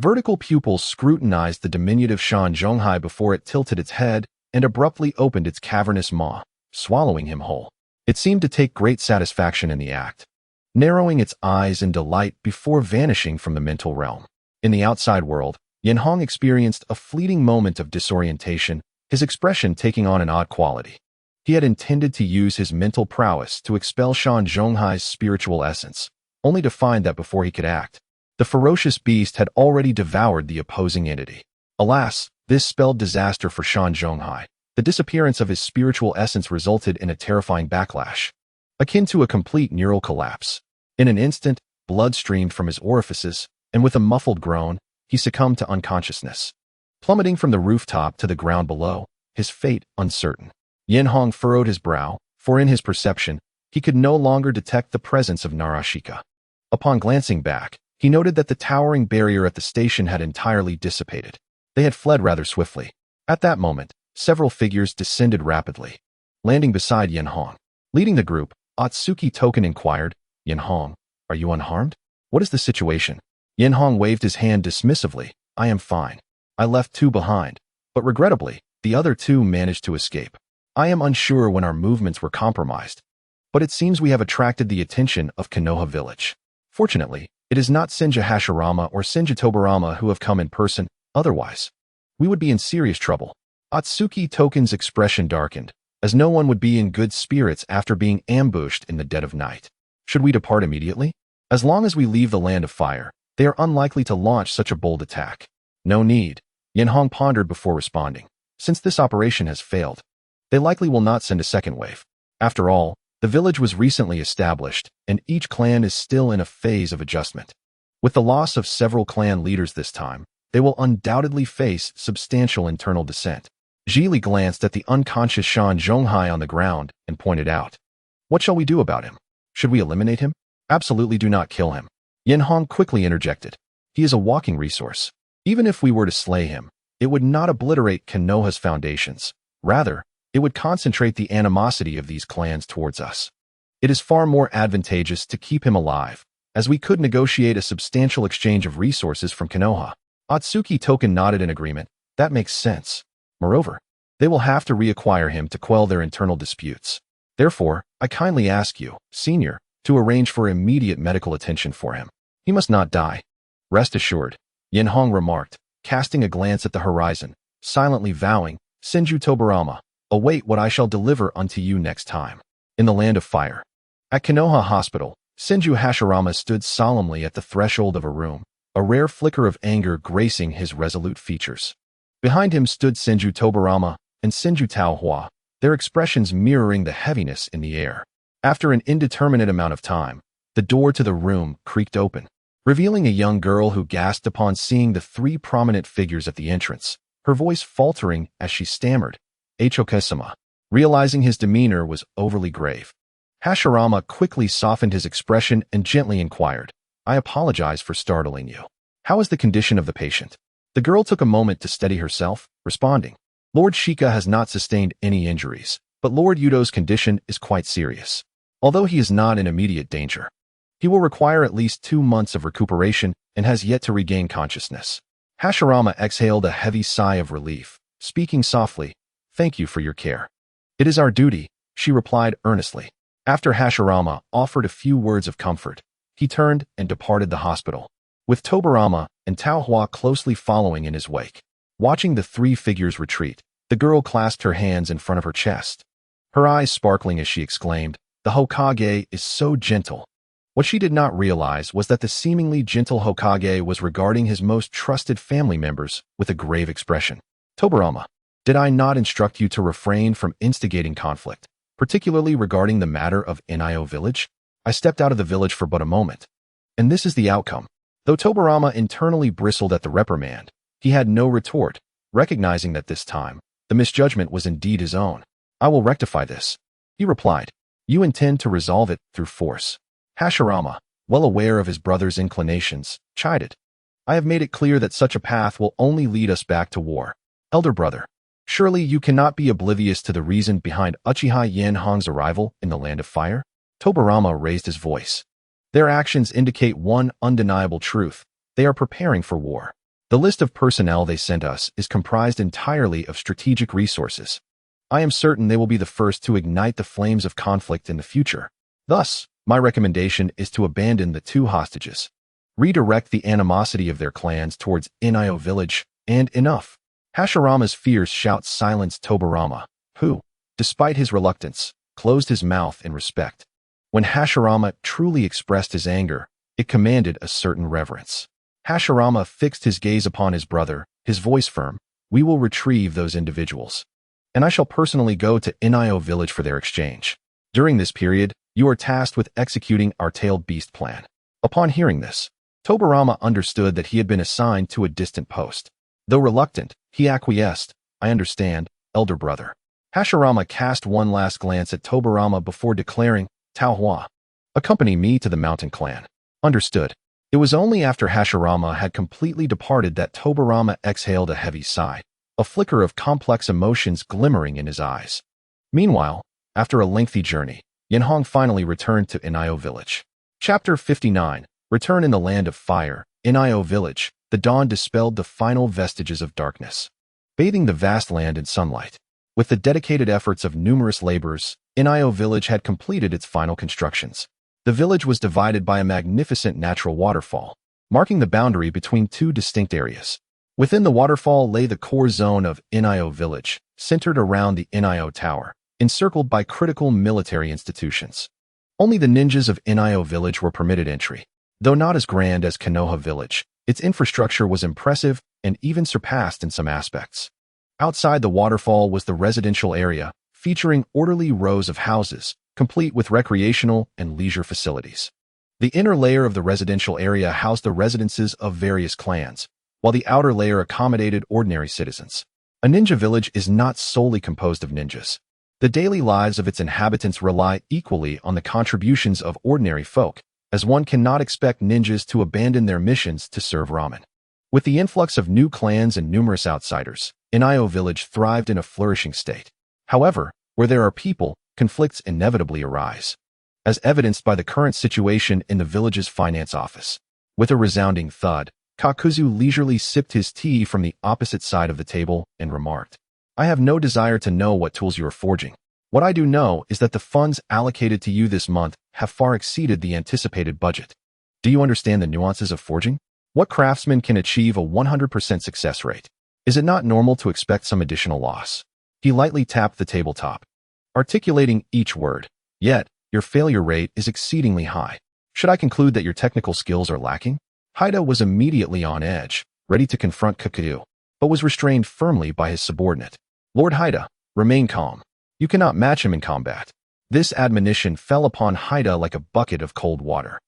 S1: vertical pupils scrutinized the diminutive Shan Zhonghai before it tilted its head and abruptly opened its cavernous maw, swallowing him whole. It seemed to take great satisfaction in the act, narrowing its eyes in delight before vanishing from the mental realm. In the outside world, Yenhong experienced a fleeting moment of disorientation, his expression taking on an odd quality. He had intended to use his mental prowess to expel Shan Zhonghai's spiritual essence, only to find that before he could act, the ferocious beast had already devoured the opposing entity. Alas, this spelled disaster for Shan Zhonghai. The disappearance of his spiritual essence resulted in a terrifying backlash, akin to a complete neural collapse. In an instant, blood streamed from his orifices, and with a muffled groan, he succumbed to unconsciousness, plummeting from the rooftop to the ground below, his fate uncertain. Yenhong furrowed his brow, for in his perception, he could no longer detect the presence of Narashika. Upon glancing back, he noted that the towering barrier at the station had entirely dissipated. They had fled rather swiftly. At that moment, several figures descended rapidly, landing beside Yenhong. Leading the group, Atsuki Token inquired, "Yenhong, are you unharmed? What is the situation?" Yenhong waved his hand dismissively. "I am fine. I left two behind, but regrettably, the other two managed to escape. I am unsure when our movements were compromised, but it seems we have attracted the attention of Konoha village. Fortunately, it is not Senju Hashirama or Senju Tobirama who have come in person, otherwise, we would be in serious trouble." Atsuki Token's expression darkened, as no one would be in good spirits after being ambushed in the dead of night. "Should we depart immediately? As long as we leave the land of fire, they are unlikely to launch such a bold attack." "No need," Yenhong pondered before responding. "Since this operation has failed, they likely will not send a second wave. After all, the village was recently established, and each clan is still in a phase of adjustment. With the loss of several clan leaders this time, they will undoubtedly face substantial internal dissent. Zhili glanced at the unconscious Shan Zhonghai on the ground and pointed out, "What shall we do about him? Should we eliminate him? Absolutely do not kill him." Yenhong quickly interjected. "He is a walking resource. Even if we were to slay him, it would not obliterate Konoha's foundations. Rather, it would concentrate the animosity of these clans towards us. It is far more advantageous to keep him alive, as we could negotiate a substantial exchange of resources from Konoha." Atsuki Token nodded in agreement. "That makes sense. Moreover, they will have to reacquire him to quell their internal disputes. Therefore, I kindly ask you, Senior, to arrange for immediate medical attention for him. He must not die." "Rest assured," Yenhong remarked, casting a glance at the horizon, silently vowing, "Senju Tobirama, await what I shall deliver unto you next time." In the Land of Fire. At Konoha Hospital, Senju Hashirama stood solemnly at the threshold of a room, a rare flicker of anger gracing his resolute features. Behind him stood Senju Tobirama and Senju Taohua, their expressions mirroring the heaviness in the air. After an indeterminate amount of time, the door to the room creaked open, revealing a young girl who gasped upon seeing the three prominent figures at the entrance, her voice faltering as she stammered, "Echoke-sama." Realizing his demeanor was overly grave, Hashirama quickly softened his expression and gently inquired, "I apologize for startling you. How is the condition of the patient?" The girl took a moment to steady herself, responding, "Lord Shika has not sustained any injuries, but Lord Yudo's condition is quite serious. Although he is not in immediate danger, he will require at least 2 months of recuperation and has yet to regain consciousness." Hashirama exhaled a heavy sigh of relief, speaking softly, "Thank you for your care." "It is our duty," she replied earnestly. After Hashirama offered a few words of comfort, he turned and departed the hospital, with Tobirama and Taohua closely following in his wake. Watching the three figures retreat, the girl clasped her hands in front of her chest, her eyes sparkling as she exclaimed, "The Hokage is so gentle." What she did not realize was that the seemingly gentle Hokage was regarding his most trusted family members with a grave expression. "Tobirama, did I not instruct you to refrain from instigating conflict, particularly regarding the matter of Enhō village? I stepped out of the village for but a moment, and this is the outcome." Though Tobirama internally bristled at the reprimand, he had no retort, recognizing that this time, the misjudgment was indeed his own. "I will rectify this," he replied. "You intend to resolve it through force." Hashirama, well aware of his brother's inclinations, chided, "I have made it clear that such a path will only lead us back to war. Elder brother, surely you cannot be oblivious to the reason behind Uchiha Enhō's arrival in the Land of Fire?" Tobirama raised his voice. "Their actions indicate one undeniable truth. They are preparing for war. The list of personnel they sent us is comprised entirely of strategic resources. I am certain they will be the first to ignite the flames of conflict in the future. Thus, my recommendation is to abandon the 2 hostages, redirect the animosity of their clans towards Enhō village, and enough." Hashirama's fierce shout silenced Tobirama, who, despite his reluctance, closed his mouth in respect. When Hashirama truly expressed his anger, it commanded a certain reverence. Hashirama fixed his gaze upon his brother, his voice firm, "We will retrieve those individuals, and I shall personally go to Enhō village for their exchange. During this period, you are tasked with executing our tailed beast plan." Upon hearing this, Tobirama understood that he had been assigned to a distant post. Though reluctant, he acquiesced. "I understand, elder brother." Hashirama cast one last glance at Tobirama before declaring, "Taohua, accompany me to the mountain clan." "Understood." It was only after Hashirama had completely departed that Tobirama exhaled a heavy sigh, a flicker of complex emotions glimmering in his eyes. Meanwhile, after a lengthy journey, Yenhong finally returned to Enhō village. Chapter 59, Return in the Land of Fire. Enhō village, the dawn dispelled the final vestiges of darkness, bathing the vast land in sunlight. With the dedicated efforts of numerous laborers, Enhō village had completed its final constructions. The village was divided by a magnificent natural waterfall, marking the boundary between 2 distinct areas. Within the waterfall lay the core zone of Enhō village, centered around the Enhō Tower, encircled by critical military institutions. Only the ninjas of Enhō village were permitted entry. Though not as grand as Konoha village, its infrastructure was impressive and even surpassed in some aspects. Outside the waterfall was the residential area, featuring orderly rows of houses, complete with recreational and leisure facilities. The inner layer of the residential area housed the residences of various clans, while the outer layer accommodated ordinary citizens. A ninja village is not solely composed of ninjas. The daily lives of its inhabitants rely equally on the contributions of ordinary folk, as one cannot expect ninjas to abandon their missions to serve ramen. With the influx of new clans and numerous outsiders, Enhō village thrived in a flourishing state. However, where there are people, conflicts inevitably arise, as evidenced by the current situation in the village's finance office. With a resounding thud, Kakuzu leisurely sipped his tea from the opposite side of the table and remarked, "I have no desire to know what tools you are forging. What I do know is that the funds allocated to you this month have far exceeded the anticipated budget. Do you understand the nuances of forging? What craftsman can achieve a 100% success rate? Is it not normal to expect some additional loss?" He lightly tapped the tabletop, articulating each word. "Yet, your failure rate is exceedingly high. Should I conclude that your technical skills are lacking?" Haida was immediately on edge, ready to confront Kakuzu, but was restrained firmly by his subordinate. "Lord Haida, remain calm. You cannot match him in combat." This admonition fell upon Haida like a bucket of cold water,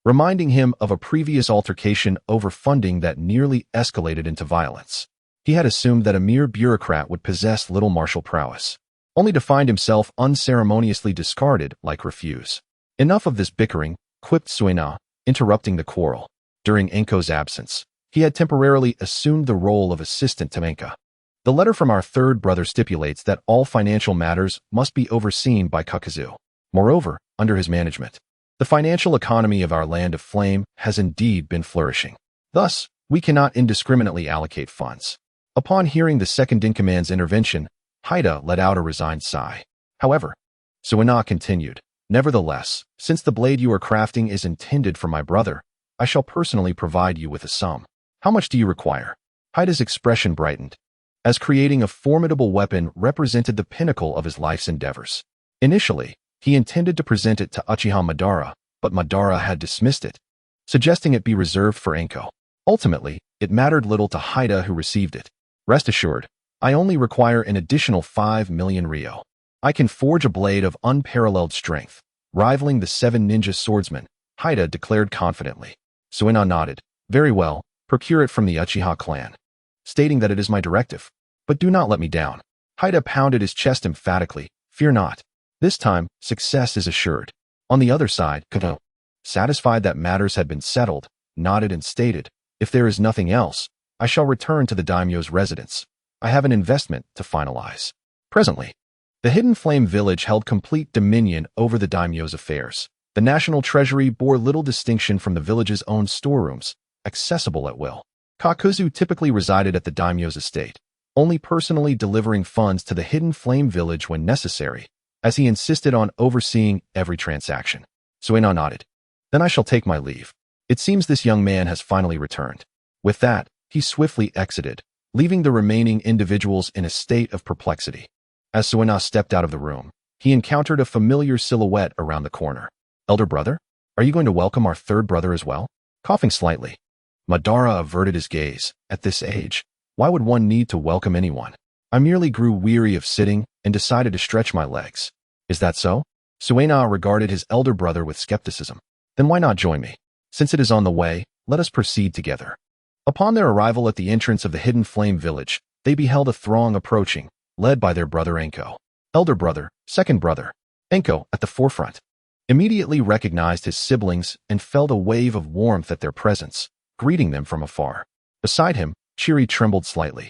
S1: reminding him of a previous altercation over funding that nearly escalated into violence. He had assumed that a mere bureaucrat would possess little martial prowess, only to find himself unceremoniously discarded like refuse. "Enough of this bickering," quipped Suena, interrupting the quarrel. During Enko's absence, he had temporarily assumed the role of assistant to Enka. "The letter from our third brother stipulates that all financial matters must be overseen by Kakuzu. Moreover, under his management, the financial economy of our land of flame has indeed been flourishing. Thus, we cannot indiscriminately allocate funds." Upon hearing the second-in-command's intervention, Haida let out a resigned sigh. However, Suena continued, "Nevertheless, since the blade you are crafting is intended for my brother, I shall personally provide you with a sum. How much do you require?" Haida's expression brightened, as creating a formidable weapon represented the pinnacle of his life's endeavors. Initially, he intended to present it to Uchiha Madara, but Madara had dismissed it, suggesting it be reserved for Enko. Ultimately, it mattered little to Haida who received it. "Rest assured, I only require an additional 5 million ryo. I can forge a blade of unparalleled strength, rivaling the 7 ninja swordsmen," Haida declared confidently. Suena nodded. "Very well, procure it from the Uchiha clan," stating that it is my directive. "But do not let me down." Haida pounded his chest emphatically. "Fear not. This time, success is assured." On the other side, Kato, satisfied that matters had been settled, nodded and stated, "If there is nothing else, I shall return to the daimyo's residence. I have an investment to finalize." Presently, the Hidden Flame village held complete dominion over the daimyo's affairs. The national treasury bore little distinction from the village's own storerooms, accessible at will. Kakuzu typically resided at the daimyo's estate, only personally delivering funds to the Hidden Flame village when necessary, as he insisted on overseeing every transaction. Suena nodded. "Then I shall take my leave. It seems this young man has finally returned." With that, he swiftly exited, leaving the remaining individuals in a state of perplexity. As Suena stepped out of the room, he encountered a familiar silhouette around the corner. "Elder brother? Are you going to welcome our third brother as well?" Coughing slightly, Madara averted his gaze. "At this age, why would one need to welcome anyone? I merely grew weary of sitting and decided to stretch my legs." "Is that so?" Suena regarded his elder brother with skepticism. "Then why not join me? Since it is on the way, let us proceed together." Upon their arrival at the entrance of the Hidden Flame village, they beheld a throng approaching, led by their brother Enko. Elder brother, second brother. Enko, at the forefront, immediately recognized his siblings and felt a wave of warmth at their presence, greeting them from afar. Beside him, Chiri trembled slightly.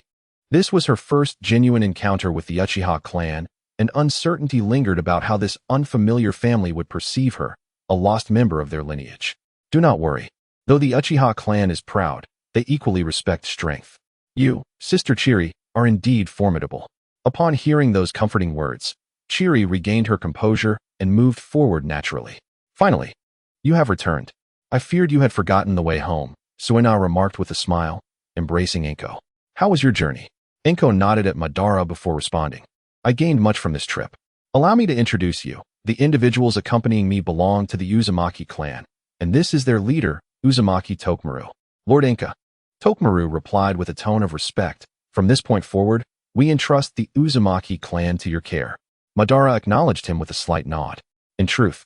S1: This was her first genuine encounter with the Uchiha clan, and uncertainty lingered about how this unfamiliar family would perceive her, a lost member of their lineage. "Do not worry. Though the Uchiha clan is proud, they equally respect strength. You, Sister Chiri, are indeed formidable." Upon hearing those comforting words, Chiri regained her composure and moved forward naturally. "Finally, you have returned. I feared you had forgotten the way home," Suena remarked with a smile, embracing Enko. "How was your journey?" Enko nodded at Madara before responding. "I gained much from this trip. Allow me to introduce you. The individuals accompanying me belong to the Uzumaki clan, and this is their leader, Uzumaki Tokmaru." "Lord Enka," Tokmaru replied with a tone of respect. "From this point forward, we entrust the Uzumaki clan to your care." Madara acknowledged him with a slight nod. In truth,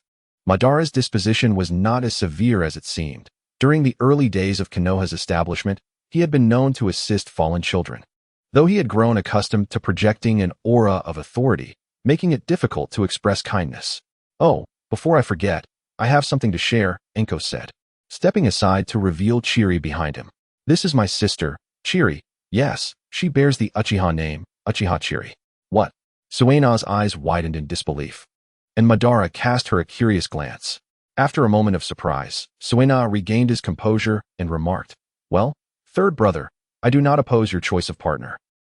S1: Madara's disposition was not as severe as it seemed. During the early days of Konoha's establishment, he had been known to assist fallen children. Though he had grown accustomed to projecting an aura of authority, making it difficult to express kindness. "Oh, before I forget, I have something to share," Enhō said, stepping aside to reveal Chiri behind him. "This is my sister, Chiri. Yes, she bears the Uchiha name, Uchiha Chiri." "What?" Suena's eyes widened in disbelief, and Madara cast her a curious glance. After a moment of surprise, Suena regained his composure and remarked, "Well, third brother, I do not oppose your choice of partner.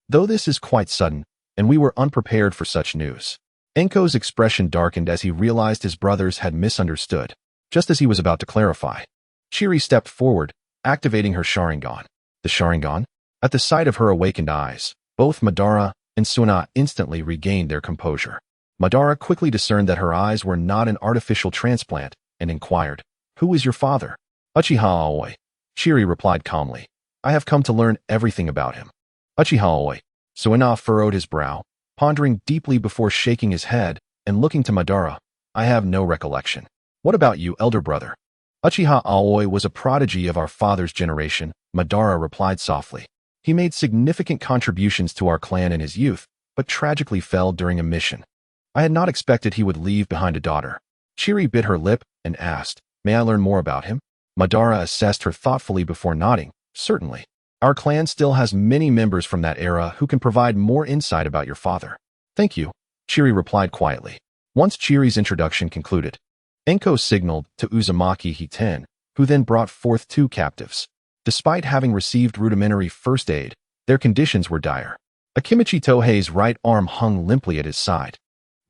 S1: Though this is quite sudden, and we were unprepared for such news." Enko's expression darkened as he realized his brothers had misunderstood. Just as he was about to clarify, Chiri stepped forward, activating her Sharingan. The Sharingan? At the sight of her awakened eyes, both Madara and Suena instantly regained their composure. Madara quickly discerned that her eyes were not an artificial transplant and inquired, "Who is your father?" "Uchiha Enhō," Chiri replied calmly. "I have come to learn everything about him." "Uchiha Enhō." Suena furrowed his brow, pondering deeply before shaking his head and looking to Madara. "I have no recollection." "What about you, elder brother?" "Uchiha Enhō was a prodigy of our father's generation," Madara replied softly. "He made significant contributions to our clan in his youth, but tragically fell during a mission. I had not expected he would leave behind a daughter." Chiri bit her lip and asked, "May I learn more about him?" Madara assessed her thoughtfully before nodding. "Certainly. Our clan still has many members from that era who can provide more insight about your father." "Thank you," Chiri replied quietly. Once Chiri's introduction concluded, Enhō signaled to Uzumaki Ise, who then brought forth two captives. Despite having received rudimentary first aid, their conditions were dire. Akimichi Tohei's right arm hung limply at his side.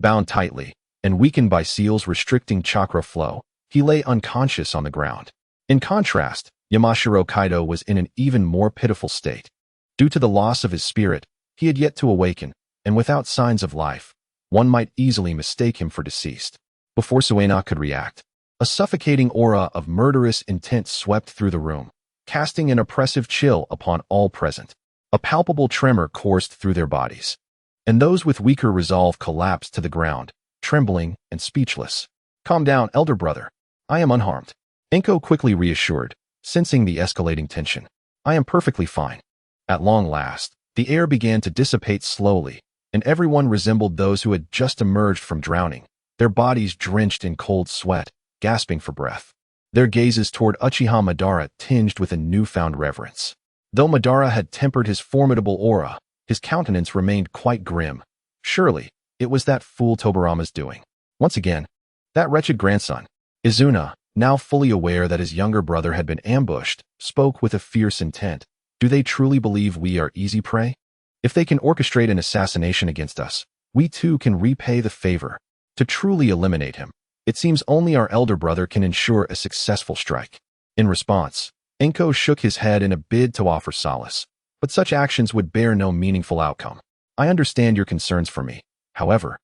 S1: Bound tightly, and weakened by seals restricting chakra flow, he lay unconscious on the ground. In contrast, Yamashiro Kaido was in an even more pitiful state. Due to the loss of his spirit, he had yet to awaken, and without signs of life, one might easily mistake him for deceased. Before Suena could react, a suffocating aura of murderous intent swept through the room, casting an oppressive chill upon all present. A palpable tremor coursed through their bodies, and those with weaker resolve collapsed to the ground, trembling and speechless. "Calm down, elder brother. I am unharmed," Enhō quickly reassured, sensing the escalating tension. "I am perfectly fine." At long last, the air began to dissipate slowly, and everyone resembled those who had just emerged from drowning, their bodies drenched in cold sweat, gasping for breath. Their gazes toward Uchiha Madara tinged with a newfound reverence. Though Madara had tempered his formidable aura, his countenance remained quite grim. Surely, it was that fool Tobirama's doing. Once again, that wretched grandson. Izuna, now fully aware that his younger brother had been ambushed, spoke with a fierce intent. "Do they truly believe we are easy prey? If they can orchestrate an assassination against us, we too can repay the favor. To truly eliminate him, it seems only our elder brother can ensure a successful strike." In response, Enhō shook his head in a bid to offer solace, but such actions would bear no meaningful outcome. "I understand your concerns for me. However,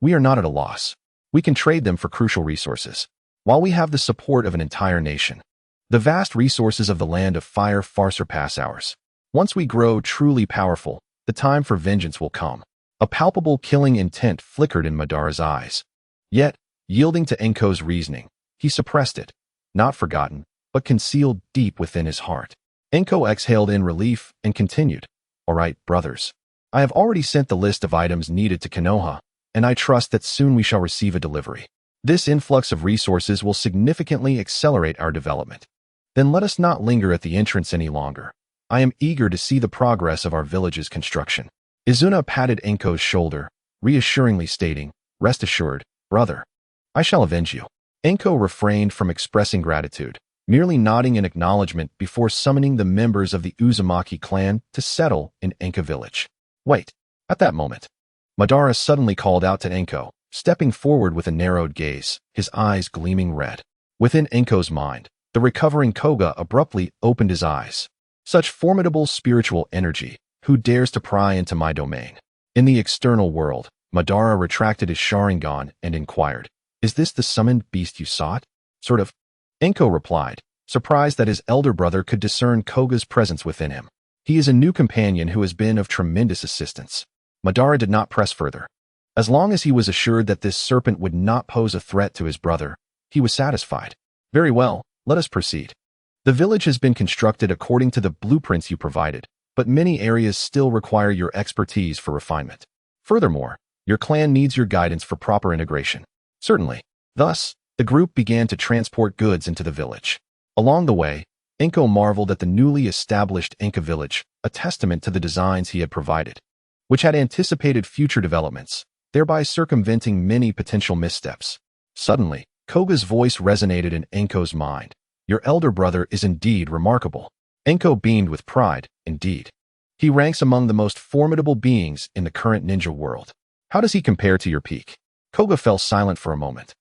S1: we are not at a loss. We can trade them for crucial resources. While we have the support of an entire nation, the vast resources of the Land of Fire far surpass ours. Once we grow truly powerful, the time for vengeance will come." A palpable killing intent flickered in Madara's eyes. Yet, yielding to Enhō's reasoning, he suppressed it, not forgotten, but concealed deep within his heart. Enhō exhaled in relief and continued, "All right, brothers. I have already sent the list of items needed to Konoha, and I trust that soon we shall receive a delivery. This influx of resources will significantly accelerate our development. Then let us not linger at the entrance any longer. I am eager to see the progress of our village's construction." Izuna patted Enhō's shoulder, reassuringly stating, "Rest assured, brother. I shall avenge you." Enhō refrained from expressing gratitude, merely nodding in acknowledgement before summoning the members of the Uzumaki clan to settle in Enka village. "Wait." At that moment, Madara suddenly called out to Enhō, stepping forward with a narrowed gaze, his eyes gleaming red. Within Enhō's mind, the recovering Koga abruptly opened his eyes. Such formidable spiritual energy, who dares to pry into my domain? In the external world, Madara retracted his Sharingan and inquired, "Is this the summoned beast you sought?" "Sort of," Enhō replied, surprised that his elder brother could discern Koga's presence within him. "He is a new companion who has been of tremendous assistance." Madara did not press further. As long as he was assured that this serpent would not pose a threat to his brother, He was satisfied. Very well, let us proceed. The village has been constructed according to the blueprints you provided, but many areas still require your expertise for refinement. Furthermore, your clan needs your guidance for proper integration. Certainly. Thus, the group began to transport goods into the village. Along the way, Enhō marveled at the newly established Inca village, a testament to the designs he had provided, which had anticipated future developments, thereby circumventing many potential missteps. Suddenly, Koga's voice resonated in Enhō's mind. Your elder brother is indeed remarkable. Enhō beamed with pride, indeed. He ranks among the most formidable beings in the current ninja world. How does he compare to your peak? Koga fell silent for a moment.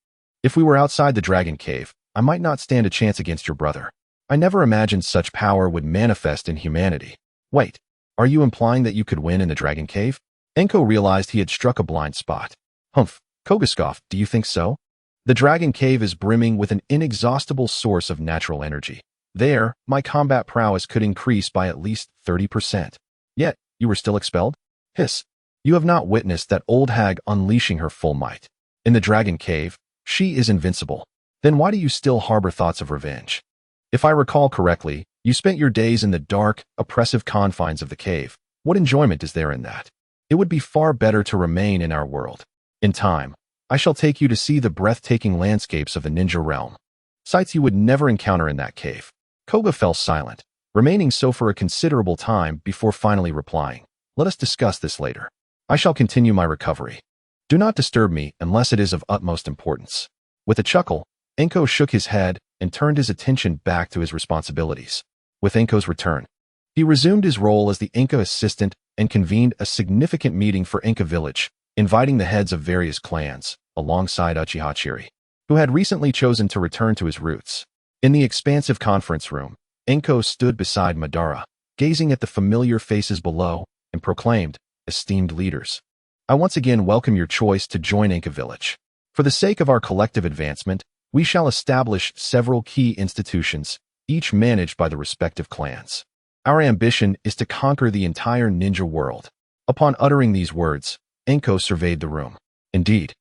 S1: If we were outside the dragon cave, I might not stand a chance against your brother. I never imagined such power would manifest in humanity. Wait, are you implying that you could win in the dragon cave? Enhō realized he had struck a blind spot. Humph, Koga scoffed, do you think so? The dragon cave is brimming with an inexhaustible source of natural energy. There, my combat prowess could increase by at least 30%. Yet, you were still expelled? Hiss. You have not witnessed that old hag unleashing her full might. In the dragon cave, she is invincible. Then why do you still harbor thoughts of revenge? If I recall correctly, you spent your days in the dark, oppressive confines of the cave. What enjoyment is there in that? It would be far better to remain in our world. In time, I shall take you to see the breathtaking landscapes of the ninja realm. Sights you would never encounter in that cave. Koga fell silent, remaining so for a considerable time before finally replying. Let us discuss this later. I shall continue my recovery. Do not disturb me unless it is of utmost importance. With a chuckle, Enhō shook his head and turned his attention back to his responsibilities. With Enhō's return, he resumed his role as the Inca assistant and convened a significant meeting for Inca village, inviting the heads of various clans, alongside Uchiha Chiri, who had recently chosen to return to his roots. In the expansive conference room, Enhō stood beside Madara, gazing at the familiar faces below, and proclaimed, esteemed leaders, I once again welcome your choice to join Inca village. For the sake of our collective advancement, we shall establish several key institutions, each managed by the respective clans. Our ambition is to conquer the entire ninja world. Upon uttering these words, Enhō surveyed the room. Indeed,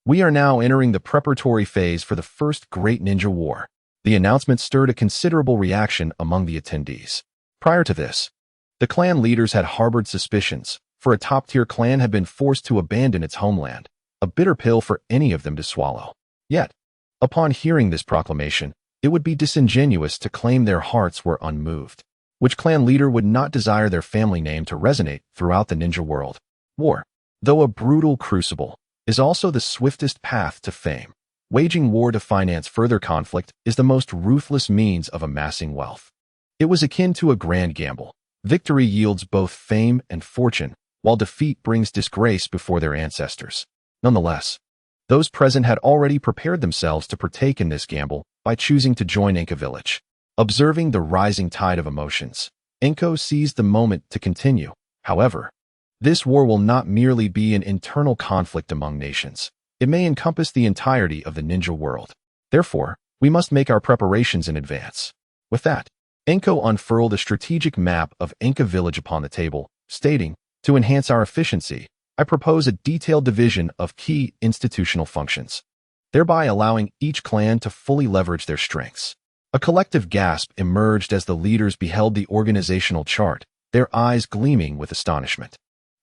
S1: we are now entering the preparatory phase for the first great ninja war. The announcement stirred a considerable reaction among the attendees. Prior to this, the clan leaders had harbored suspicions, for a top-tier clan had been forced to abandon its homeland, a bitter pill for any of them to swallow. Yet, upon hearing this proclamation, it would be disingenuous to claim their hearts were unmoved. Which clan leader would not desire their family name to resonate throughout the ninja world? War, though a brutal crucible, is also the swiftest path to fame. Waging war to finance further conflict is the most ruthless means of amassing wealth. It was akin to a grand gamble. Victory yields both fame and fortune, while defeat brings disgrace before their ancestors. Nonetheless, those present had already prepared themselves to partake in this gamble by choosing to join Inca village. Observing the rising tide of emotions, Enhō seized the moment to continue. However, this war will not merely be an internal conflict among nations. It may encompass the entirety of the ninja world. Therefore, we must make our preparations in advance. With that, Enhō unfurled a strategic map of Inca village upon the table, stating, to enhance our efficiency, I propose a detailed division of key institutional functions, thereby allowing each clan to fully leverage their strengths. A collective gasp emerged as the leaders beheld the organizational chart, their eyes gleaming with astonishment.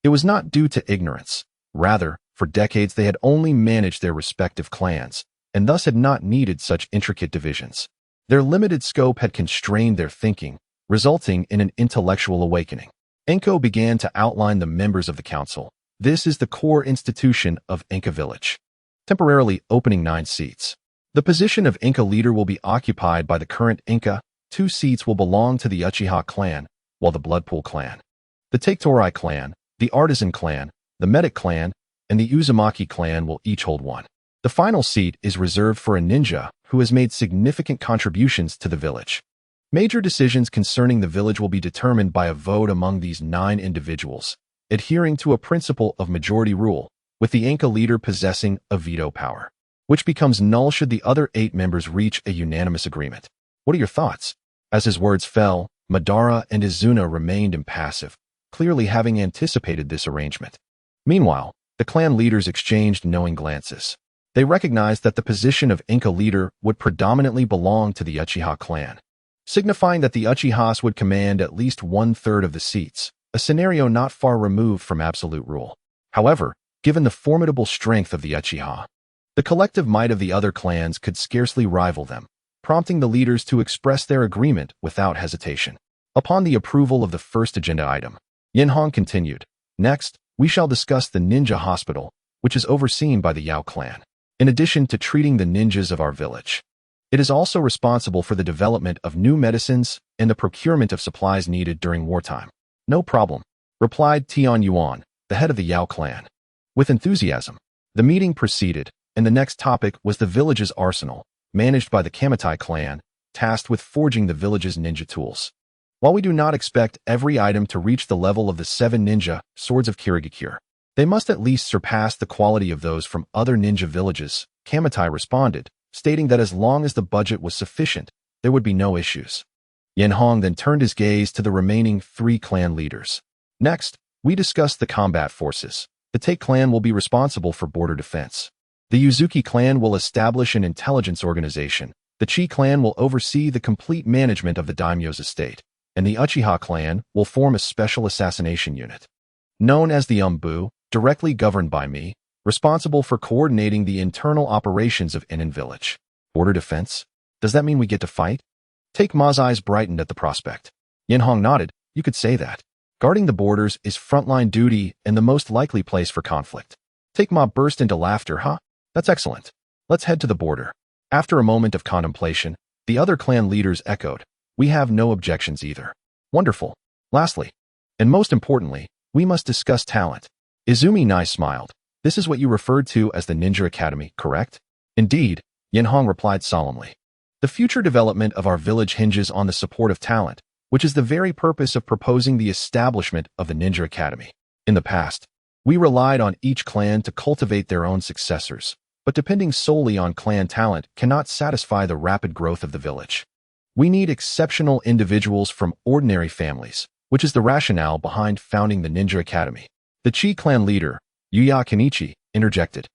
S1: It was not due to ignorance. Rather, for decades they had only managed their respective clans, and thus had not needed such intricate divisions. Their limited scope had constrained their thinking, resulting in an intellectual awakening. Enhō began to outline the members of the council. This is the core institution of Inca village, temporarily opening 9 seats. The position of Inca leader will be occupied by the current Inca. 2 seats will belong to the Uchiha clan, while the Bloodpool clan, the Tetoai clan, the Artisan clan, the Medic clan, and the Uzumaki clan will each hold 1. The final seat is reserved for a ninja who has made significant contributions to the village. Major decisions concerning the village will be determined by a vote among these 9 individuals, adhering to a principle of majority rule, with the Inca leader possessing a veto power, which becomes null should the other 8 members reach a unanimous agreement. What are your thoughts? As his words fell, Madara and Izuna remained impassive, clearly having anticipated this arrangement. Meanwhile, the clan leaders exchanged knowing glances. They recognized that the position of Inca leader would predominantly belong to the Uchiha clan, signifying that the Uchihas would command at least one-third of the seats, a scenario not far removed from absolute rule. However, given the formidable strength of the Uchiha, the collective might of the other clans could scarcely rival them, prompting the leaders to express their agreement without hesitation. Upon the approval of the first agenda item, Enhō continued, "Next, we shall discuss the ninja hospital, which is overseen by the Yao clan. In addition to treating the ninjas of our village, it is also responsible for the development of new medicines and the procurement of supplies needed during wartime." "No problem," replied Tian Yuan, the head of the Yao clan. With enthusiasm, the meeting proceeded, and the next topic was the village's arsenal, managed by the Kamatai clan, tasked with forging the village's ninja tools. While we do not expect every item to reach the level of the 7 ninja swords of Kirigakure, they must at least surpass the quality of those from other ninja villages, Kamatai responded, stating that as long as the budget was sufficient, there would be no issues. Enhō then turned his gaze to the remaining 3 clan leaders. "Next, we discussed the combat forces. The Take clan will be responsible for border defense. The Uzuki clan will establish an intelligence organization. The Chi clan will oversee the complete management of the daimyo's estate, and the Uchiha clan will form a special assassination unit, known as the Umbu, directly governed by me, responsible for coordinating the internal operations of Enin village." "Border defense? Does that mean we get to fight?" Take Ma's eyes brightened at the prospect. Enhō nodded. "You could say that. Guarding the borders is frontline duty and the most likely place for conflict." Take Ma burst into laughter. "Huh? That's excellent. Let's head to the border." After a moment of contemplation, the other clan leaders echoed, "We have no objections either." "Wonderful. Lastly, and most importantly, we must discuss talent." Izumi Nai smiled. "This is what you referred to as the Ninja Academy, correct?" "Indeed," Enhō replied solemnly. "The future development of our village hinges on the support of talent, which is the very purpose of proposing the establishment of the Ninja Academy. In the past, we relied on each clan to cultivate their own successors, but depending solely on clan talent cannot satisfy the rapid growth of the village. We need exceptional individuals from ordinary families, which is the rationale behind founding the Ninja Academy." The Chi clan leader, Yuya Kenichi, interjected.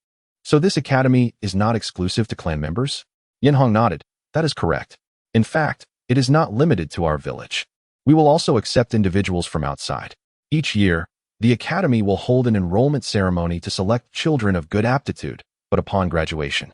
S1: "So this academy is not exclusive to clan members?" Enhō nodded. "That is correct. In fact, it is not limited to our village. We will also accept individuals from outside. Each year, the academy will hold an enrollment ceremony to select children of good aptitude, but upon graduation,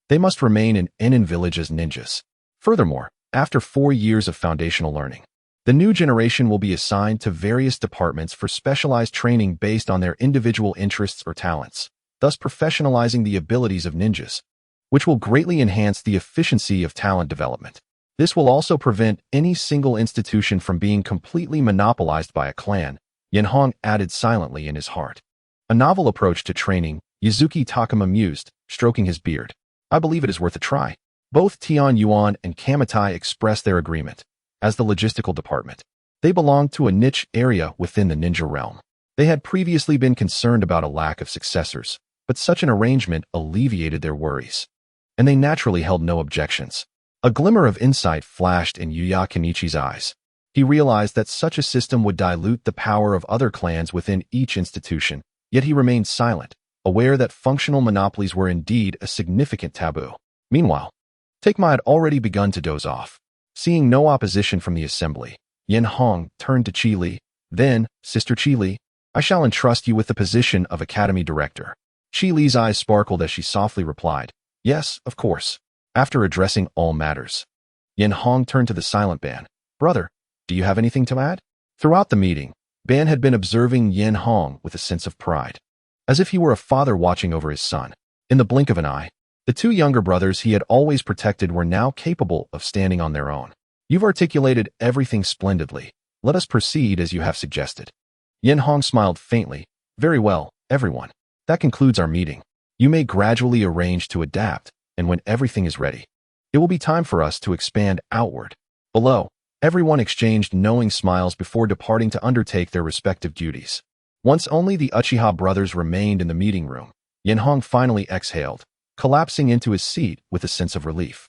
S1: they must remain in Enin village as ninjas. Furthermore, after 4 years of foundational learning, the new generation will be assigned to various departments for specialized training based on their individual interests or talents, thus professionalizing the abilities of ninjas, which will greatly enhance the efficiency of talent development. This will also prevent any single institution from being completely monopolized by a clan," Enhō added silently in his heart. "A novel approach to training," Yuzuki Takuma mused, stroking his beard. "I believe it is worth a try." Both Tian Yuan and Kamatai expressed their agreement. As the logistical department, they belonged to a niche area within the ninja realm. They had previously been concerned about a lack of successors, but such an arrangement alleviated their worries, and they naturally held no objections. A glimmer of insight flashed in Yuya Kenichi's eyes. He realized that such a system would dilute the power of other clans within each institution, yet he remained silent, aware that functional monopolies were indeed a significant taboo. Meanwhile, Takema had already begun to doze off. Seeing no opposition from the assembly, Enhō turned to Chi Li. "Then, Sister Chi Li, I shall entrust you with the position of Academy Director." Chi Li's eyes sparkled as she softly replied, "Yes, of course." After addressing all matters, Enhō turned to the silent Ban. "Brother, do you have anything to add?" Throughout the meeting, Ban had been observing Enhō with a sense of pride, as if he were a father watching over his son. In the blink of an eye, the 2 younger brothers he had always protected were now capable of standing on their own. "You've articulated everything splendidly. Let us proceed as you have suggested." Enhō smiled faintly. "Very well, everyone. That concludes our meeting. You may gradually arrange to adapt, and when everything is ready, it will be time for us to expand outward." Below, everyone exchanged knowing smiles before departing to undertake their respective duties. Once only the Uchiha brothers remained in the meeting room, Enhō finally exhaled, collapsing into his seat with a sense of relief.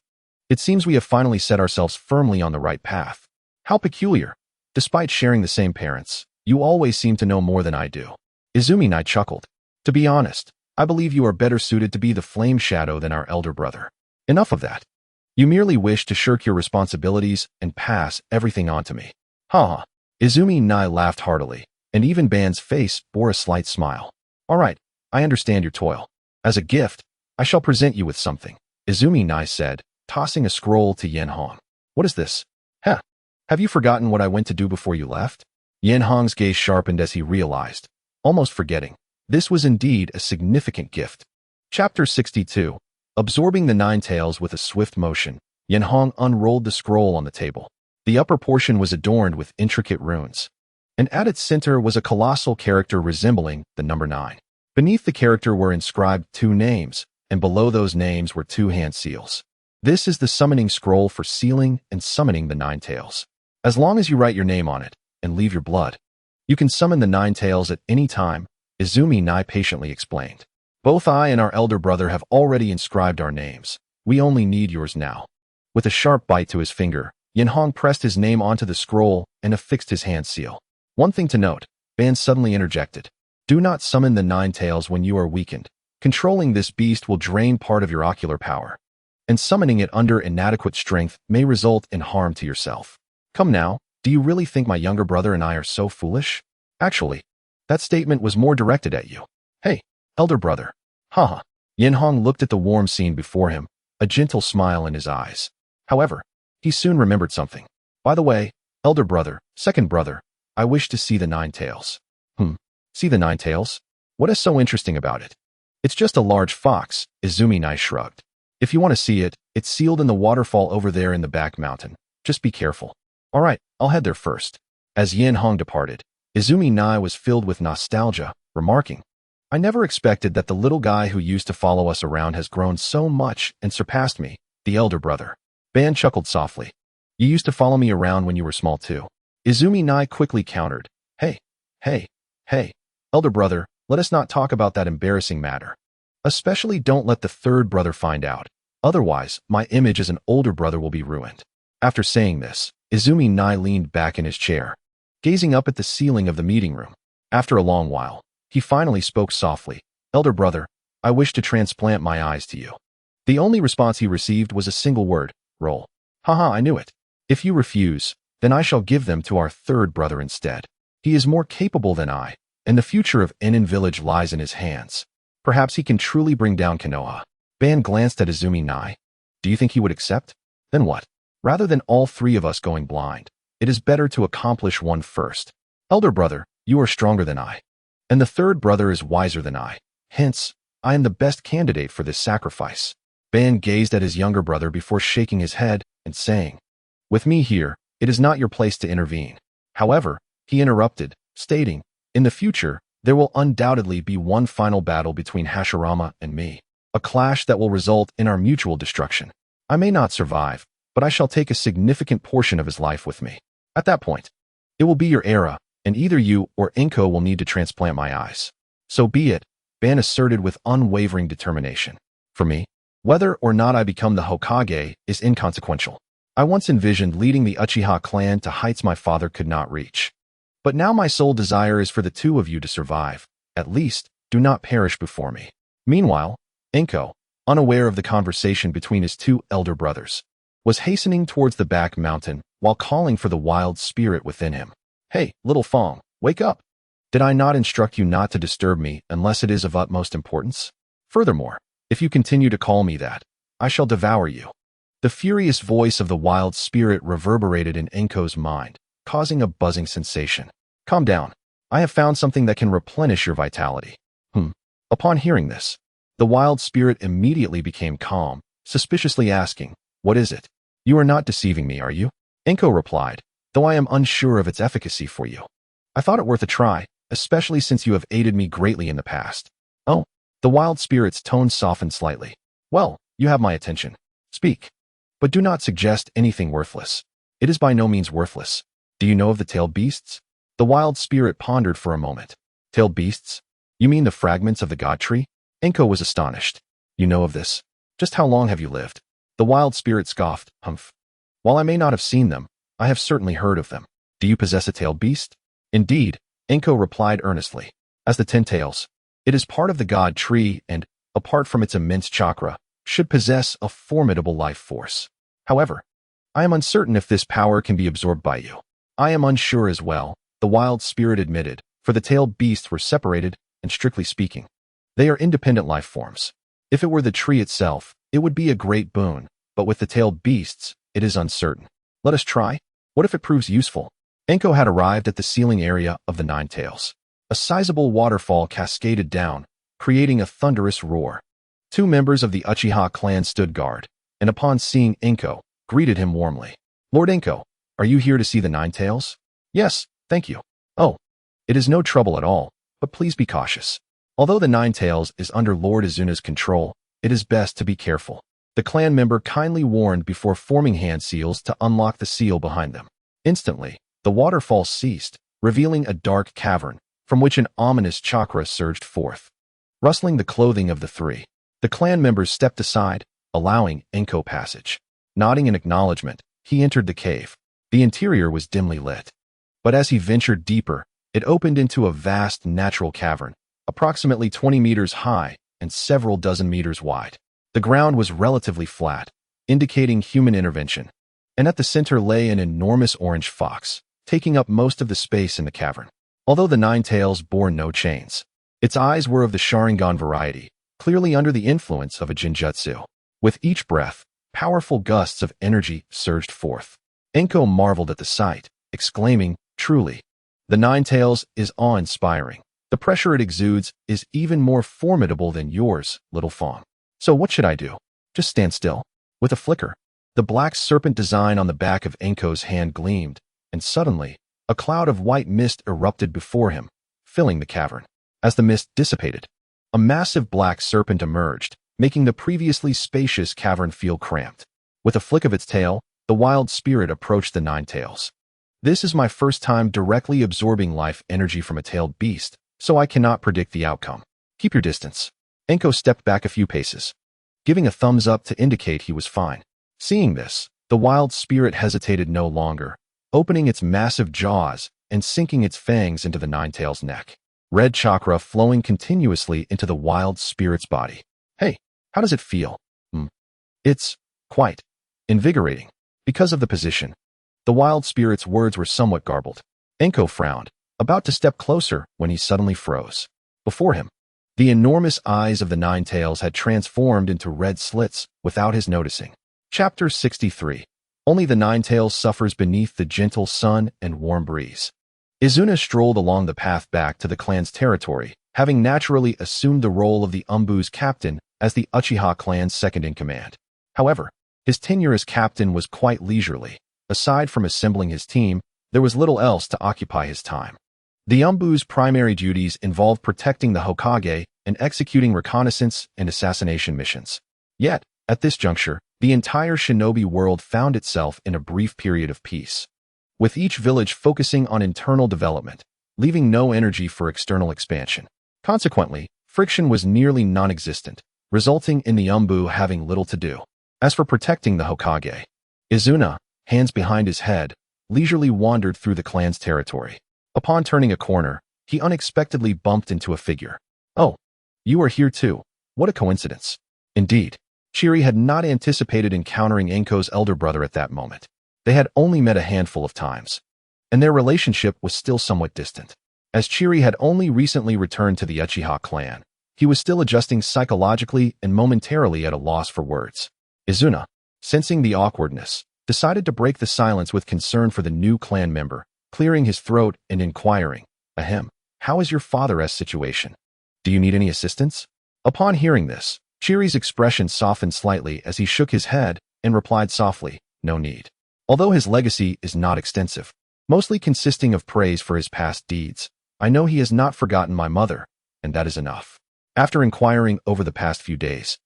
S1: "It seems we have finally set ourselves firmly on the right path. How peculiar. Despite sharing the same parents, you always seem to know more than I do." Izumi Nai chuckled. "To be honest, I believe you are better suited to be the flame shadow than our elder brother. Enough of that. You merely wish to shirk your responsibilities and pass everything on to me. Ha ha. Izumi Nai laughed heartily, and even Ban's face bore a slight smile. All right, I understand your toil. As a gift, I shall present you with something, Izumi Nai said, tossing a scroll to Enhō. What is this? Heh. Have you forgotten what I went to do before you left? Enhō's gaze sharpened as he realized, almost forgetting. This was indeed a significant gift. Chapter 62. Absorbing the nine tails with a swift motion, Enhō unrolled the scroll on the table. The upper portion was adorned with intricate runes, and at its center was a colossal character resembling the number 9. Beneath the character were inscribed 2 names, and below those names were 2 hand seals. This is the summoning scroll for sealing and summoning the 9 tails. As long as you write your name on it and leave your blood, you can summon the 9 tails at any time, Izumi Nai patiently explained. Both I and our elder brother have already inscribed our names. We only need yours now. With a sharp bite to his finger, Enhō pressed his name onto the scroll and affixed his hand seal. One thing to note, Ban suddenly interjected. Do not summon the 9 tails when you are weakened. Controlling this beast will drain part of your ocular power, and summoning it under inadequate strength may result in harm to yourself. Come now, do you really think my younger brother and I are so foolish? Actually, that statement was more directed at you. Hey, elder brother. Haha. Enhō looked at the warm scene before him, a gentle smile in his eyes. However, he soon remembered something. By the way, elder brother, second brother, I wish to see the 9 tails. See the 9 tails? What is so interesting about it? It's just a large fox, Izumi Nai shrugged. If you want to see it, it's sealed in the waterfall over there in the back mountain. Just be careful. All right, I'll head there first. As Enhō departed, Izumi Nai was filled with nostalgia, remarking, I never expected that the little guy who used to follow us around has grown so much and surpassed me, the elder brother. Ban chuckled softly. You used to follow me around when you were small too. Izumi Nai quickly countered. Hey, elder brother, let us not talk about that embarrassing matter. Especially don't let the third brother find out. Otherwise, my image as an older brother will be ruined. After saying this, Izumi Nai leaned back in his chair, gazing up at the ceiling of the meeting room. After a long while, he finally spoke softly. Elder brother, I wish to transplant my eyes to you. The only response he received was a single word, roll. Haha, I knew it. If you refuse, then I shall give them to our third brother instead. He is more capable than I, and the future of Enin village lies in his hands. Perhaps he can truly bring down Konoha. Ban glanced at Izumi Nai. Do you think he would accept? Then what? Rather than all 3 of us going blind, it is better to accomplish one first. Elder brother, you are stronger than I, and the third brother is wiser than I. Hence, I am the best candidate for this sacrifice. Ban gazed at his younger brother before shaking his head and saying, With me here, it is not your place to intervene. However, he interrupted, stating, In the future, there will undoubtedly be one final battle between Hashirama and me, a clash that will result in our mutual destruction. I may not survive, but I shall take a significant portion of his life with me. At that point, it will be your era, and either you or Enhō will need to transplant my eyes. So be it, Ban asserted with unwavering determination. For me, whether or not I become the Hokage is inconsequential. I once envisioned leading the Uchiha clan to heights my father could not reach. But now my sole desire is for the 2 of you to survive. At least, do not perish before me. Meanwhile, Enhō, unaware of the conversation between his 2 elder brothers, was hastening towards the back mountain while calling for the wild spirit within him. Hey, little Fong, wake up. Did I not instruct you not to disturb me unless it is of utmost importance? Furthermore, if you continue to call me that, I shall devour you. The furious voice of the wild spirit reverberated in Enhō's mind, causing a buzzing sensation. Calm down. I have found something that can replenish your vitality. Upon hearing this, the wild spirit immediately became calm, suspiciously asking, What is it? You are not deceiving me, are you? Enhō replied, though I am unsure of its efficacy for you. I thought it worth a try, especially since you have aided me greatly in the past. Oh, the wild spirit's tone softened slightly. Well, you have my attention. Speak. But do not suggest anything worthless. It is by no means worthless. Do you know of the tailed beasts? The wild spirit pondered for a moment. Tailed beasts? You mean the fragments of the god tree? Enhō was astonished. You know of this? Just how long have you lived? The wild spirit scoffed. Humph. While I may not have seen them, I have certainly heard of them. Do you possess a tailed beast? Indeed, Enhō replied earnestly. As the 10 tails. It is part of the god tree and, apart from its immense chakra, should possess a formidable life force. However, I am uncertain if this power can be absorbed by you. I am unsure as well, the wild spirit admitted, for the tailed beasts were separated, and strictly speaking, they are independent life forms. If it were the tree itself, it would be a great boon, but with the tailed beasts, it is uncertain. Let us try. What if it proves useful? Enhō had arrived at the ceiling area of the Nine Tails. A sizable waterfall cascaded down, creating a thunderous roar. Two members of the Uchiha clan stood guard, and upon seeing Enhō, greeted him warmly. Lord Enhō, are you here to see the Nine Tails? Yes, thank you. Oh, it is no trouble at all, but please be cautious. Although the Nine Tails is under Lord Izuna's control, it is best to be careful. The clan member kindly warned before forming hand seals to unlock the seal behind them. Instantly, the waterfall ceased, revealing a dark cavern, from which an ominous chakra surged forth. Rustling the clothing of the three, the clan members stepped aside, allowing Enhō passage. Nodding in acknowledgement, he entered the cave. The interior was dimly lit. But as he ventured deeper, it opened into a vast natural cavern, approximately 20 meters high and several dozen meters wide. The ground was relatively flat, indicating human intervention, and at the center lay an enormous orange fox, taking up most of the space in the cavern. Although the Nine Tails bore no chains, its eyes were of the Sharingan variety, clearly under the influence of a Genjutsu. With each breath, powerful gusts of energy surged forth. Enhō marveled at the sight, exclaiming, "Truly, the Nine Tails is awe-inspiring. The pressure it exudes is even more formidable than yours, little fawn. So what should I do? Just stand still." With a flicker, the black serpent design on the back of Enko's hand gleamed, and suddenly, a cloud of white mist erupted before him, filling the cavern. As the mist dissipated, a massive black serpent emerged, making the previously spacious cavern feel cramped. With a flick of its tail, the wild spirit approached the Nine Tails. "This is my first time directly absorbing life energy from a tailed beast, so I cannot predict the outcome. Keep your distance." Enhō stepped back a few paces, giving a thumbs up to indicate he was fine. Seeing this, the wild spirit hesitated no longer, opening its massive jaws and sinking its fangs into the Nine Tails' neck. Red chakra flowing continuously into the wild spirit's body. "Hey, how does it feel?" It's quite invigorating." Because of the position, the wild spirit's words were somewhat garbled. Enhō frowned, about to step closer when he suddenly froze. Before him, the enormous eyes of the Nine Tails had transformed into red slits without his noticing. Chapter 63. Only the Nine Tails suffers beneath the gentle sun and warm breeze. Izuna strolled along the path back to the clan's territory, having naturally assumed the role of the Umbu's captain as the Uchiha clan's second-in-command. However, his tenure as captain was quite leisurely. Aside from assembling his team, there was little else to occupy his time. The Umbu's primary duties involved protecting the Hokage and executing reconnaissance and assassination missions. Yet, at this juncture, the entire shinobi world found itself in a brief period of peace, with each village focusing on internal development, leaving no energy for external expansion. Consequently, friction was nearly non-existent, resulting in the Umbu having little to do. As for protecting the Hokage, Izuna, hands behind his head, leisurely wandered through the clan's territory. Upon turning a corner, he unexpectedly bumped into a figure. "Oh, you are here too. What a coincidence." Indeed, Chiri had not anticipated encountering Enko's elder brother at that moment. They had only met a handful of times, and their relationship was still somewhat distant. As Chiri had only recently returned to the Uchiha clan, he was still adjusting psychologically and momentarily at a loss for words. Izuna, sensing the awkwardness, decided to break the silence with concern for the new clan member, clearing his throat and inquiring, "Ahem, how is your father's situation? Do you need any assistance?" Upon hearing this, Chiri's expression softened slightly as he shook his head and replied softly, "No need." Although his legacy is not extensive, mostly consisting of praise for his past deeds, I know he has not forgotten my mother, and that is enough. After inquiring over the past few days,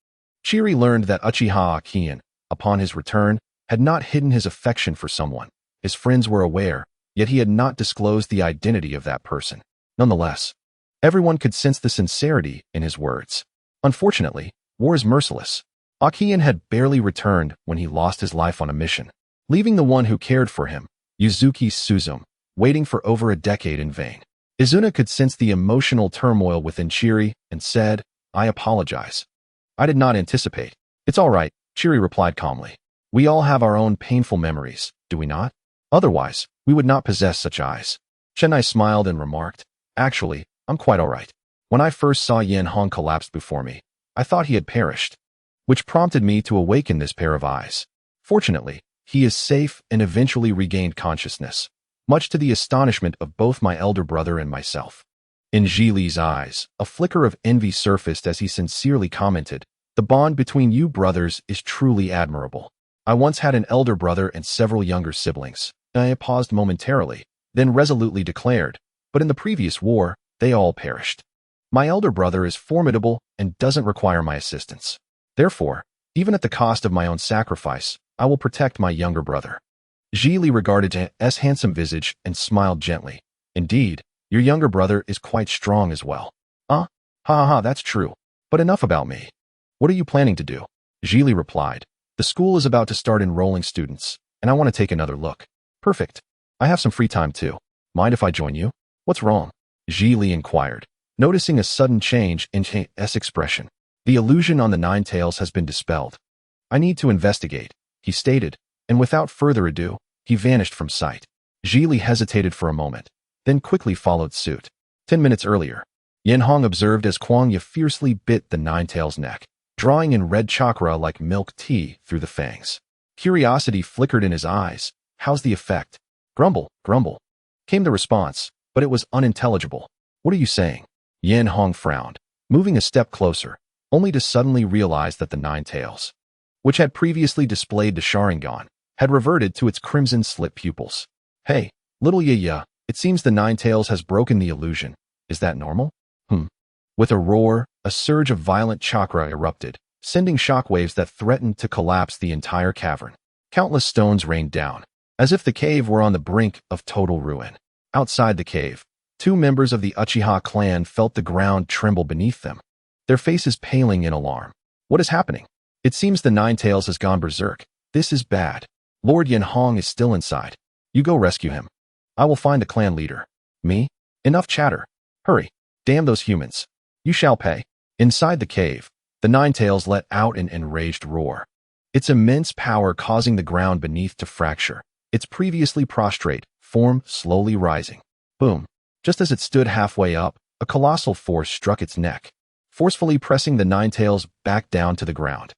S1: Chiri learned that Uchiha Enhō, upon his return, had not hidden his affection for someone. His friends were aware, yet he had not disclosed the identity of that person. Nonetheless, everyone could sense the sincerity in his words. Unfortunately, war is merciless. Enhō had barely returned when he lost his life on a mission, leaving the one who cared for him, Yuzuki Suzume, waiting for over a decade in vain. Izuna could sense the emotional turmoil within Chiri and said, I apologize. I did not anticipate. It's all right, Chiri replied calmly. We all have our own painful memories, do we not? Otherwise, we would not possess such eyes. Chennai smiled and remarked, Actually, I'm quite all right. When I first saw Yenhong collapse before me, I thought he had perished, which prompted me to awaken this pair of eyes. Fortunately, he is safe and eventually regained consciousness, much to the astonishment of both my elder brother and myself. In Zhili's eyes, a flicker of envy surfaced as he sincerely commented, The bond between you brothers is truly admirable. I once had an elder brother and several younger siblings. I paused momentarily, then resolutely declared, But in the previous war, they all perished. My elder brother is formidable and doesn't require my assistance. Therefore, even at the cost of my own sacrifice, I will protect my younger brother. Zhili regarded his handsome visage and smiled gently. Indeed, your younger brother is quite strong as well. Ha, that's true. But enough about me. What are you planning to do? Zhili replied. The school is about to start enrolling students, and I want to take another look. Perfect. I have some free time too. Mind if I join you? What's wrong? Zhili inquired, noticing a sudden change in his expression. The illusion on the Nine Tails has been dispelled. I need to investigate, he stated, and without further ado, he vanished from sight. Zhili hesitated for a moment, then quickly followed suit. 10 minutes earlier, Yenhong observed as Kwangya fiercely bit the Nine Tails' neck, drawing in red chakra like milk tea through the fangs. Curiosity flickered in his eyes. How's the effect? Grumble, grumble, came the response, but it was unintelligible. What are you saying? Yenhong frowned, moving a step closer, only to suddenly realize that the Nine Tails, which had previously displayed the Sharingan, had reverted to its crimson slit pupils. Hey, little ya, it seems the Nine Tails has broken the illusion. Is that normal? With a roar, a surge of violent chakra erupted, sending shockwaves that threatened to collapse the entire cavern. Countless stones rained down, as if the cave were on the brink of total ruin. Outside the cave, two members of the Uchiha clan felt the ground tremble beneath them, their faces paling in alarm. What is happening? It seems the Nine Tails has gone berserk. This is bad. Lord Yenhong is still inside. You go rescue him. I will find the clan leader. Me? Enough chatter. Hurry. Damn those humans. You shall pay. Inside the cave, the Nine Tails let out an enraged roar, its immense power causing the ground beneath to fracture, its previously prostrate form slowly rising. Boom. Just as it stood halfway up, a colossal force struck its neck, forcefully pressing the Nine Tails back down to the ground.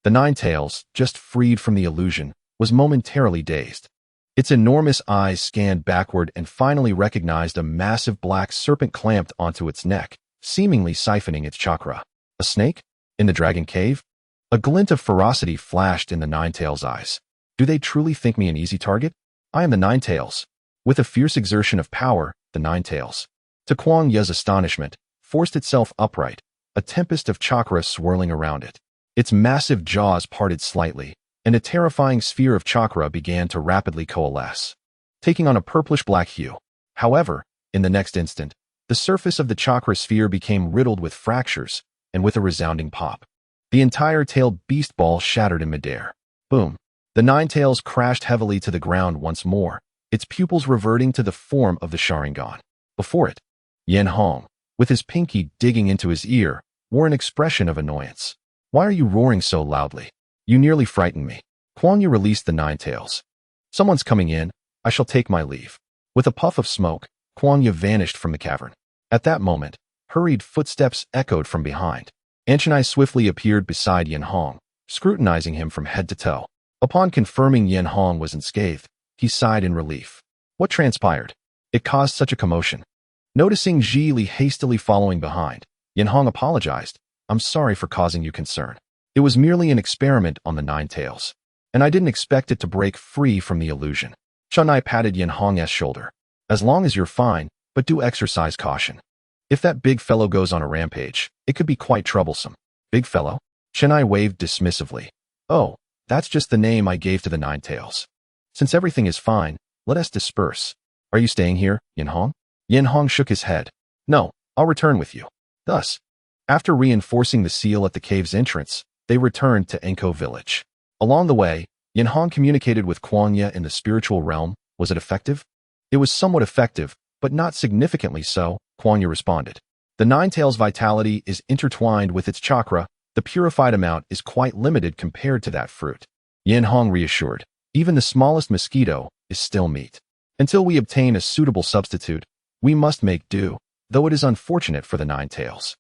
S1: The Nine Tails, just freed from the illusion, was momentarily dazed. Its enormous eyes scanned backward and finally recognized a massive black serpent clamped onto its neck, seemingly siphoning its chakra. A snake? In the dragon cave? A glint of ferocity flashed in the Nine Tails' eyes. Do they truly think me an easy target? I am the Nine Tails. With a fierce exertion of power, the Nine Tails, to Kwangya's astonishment, forced itself upright, a tempest of chakra swirling around it. Its massive jaws parted slightly, and a terrifying sphere of chakra began to rapidly coalesce, taking on a purplish-black hue. However, in the next instant, the surface of the chakra sphere became riddled with fractures, and with a resounding pop, the entire tailed beast ball shattered in midair. Boom. The Nine Tails crashed heavily to the ground once more, its pupils reverting to the form of the Sharingan. Before it, Yenhong, with his pinky digging into his ear, wore an expression of annoyance. Why are you roaring so loudly? You nearly frightened me. Kwangya released the Nine Tails. Someone's coming in. I shall take my leave. With a puff of smoke, Kwangya vanished from the cavern. At that moment, hurried footsteps echoed from behind. Anchenai swiftly appeared beside Yenhong, scrutinizing him from head to toe. Upon confirming Yenhong was unscathed, he sighed in relief. What transpired? It caused such a commotion. Noticing Zhili hastily following behind, Yenhong apologized. I'm sorry for causing you concern. It was merely an experiment on the Nine Tails, and I didn't expect it to break free from the illusion. Chunai patted Yenhong's shoulder. As long as you're fine, but do exercise caution. If that big fellow goes on a rampage, it could be quite troublesome. Big fellow? Chunai waved dismissively. Oh, that's just the name I gave to the Nine Tails. Since everything is fine, let us disperse. Are you staying here, Yenhong? Yenhong shook his head. No, I'll return with you. Thus, after reinforcing the seal at the cave's entrance, they returned to Enhō village. Along the way, Yenhong communicated with Kwangya in the spiritual realm. Was it effective? It was somewhat effective, but not significantly so, Kwangya responded. The Ninetales' vitality is intertwined with its chakra. The purified amount is quite limited compared to that fruit. Yenhong reassured. Even the smallest mosquito is still meat. Until we obtain a suitable substitute, we must make do, though it is unfortunate for the Ninetales.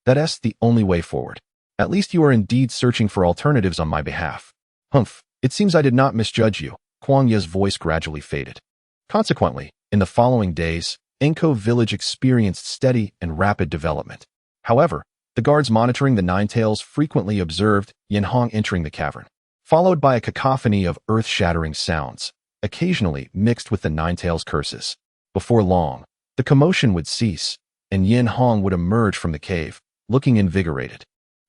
S1: That's the only way forward. At least you are indeed searching for alternatives on my behalf. Humph, it seems I did not misjudge you. Kwangya's voice gradually faded. Consequently, in the following days, Enhō village experienced steady and rapid development. However, the guards monitoring the Ninetales frequently observed Yenhong entering the cavern, followed by a cacophony of earth-shattering sounds, occasionally mixed with the Ninetales' curses. Before long, the commotion would cease, and Yenhong would emerge from the cave, looking invigorated.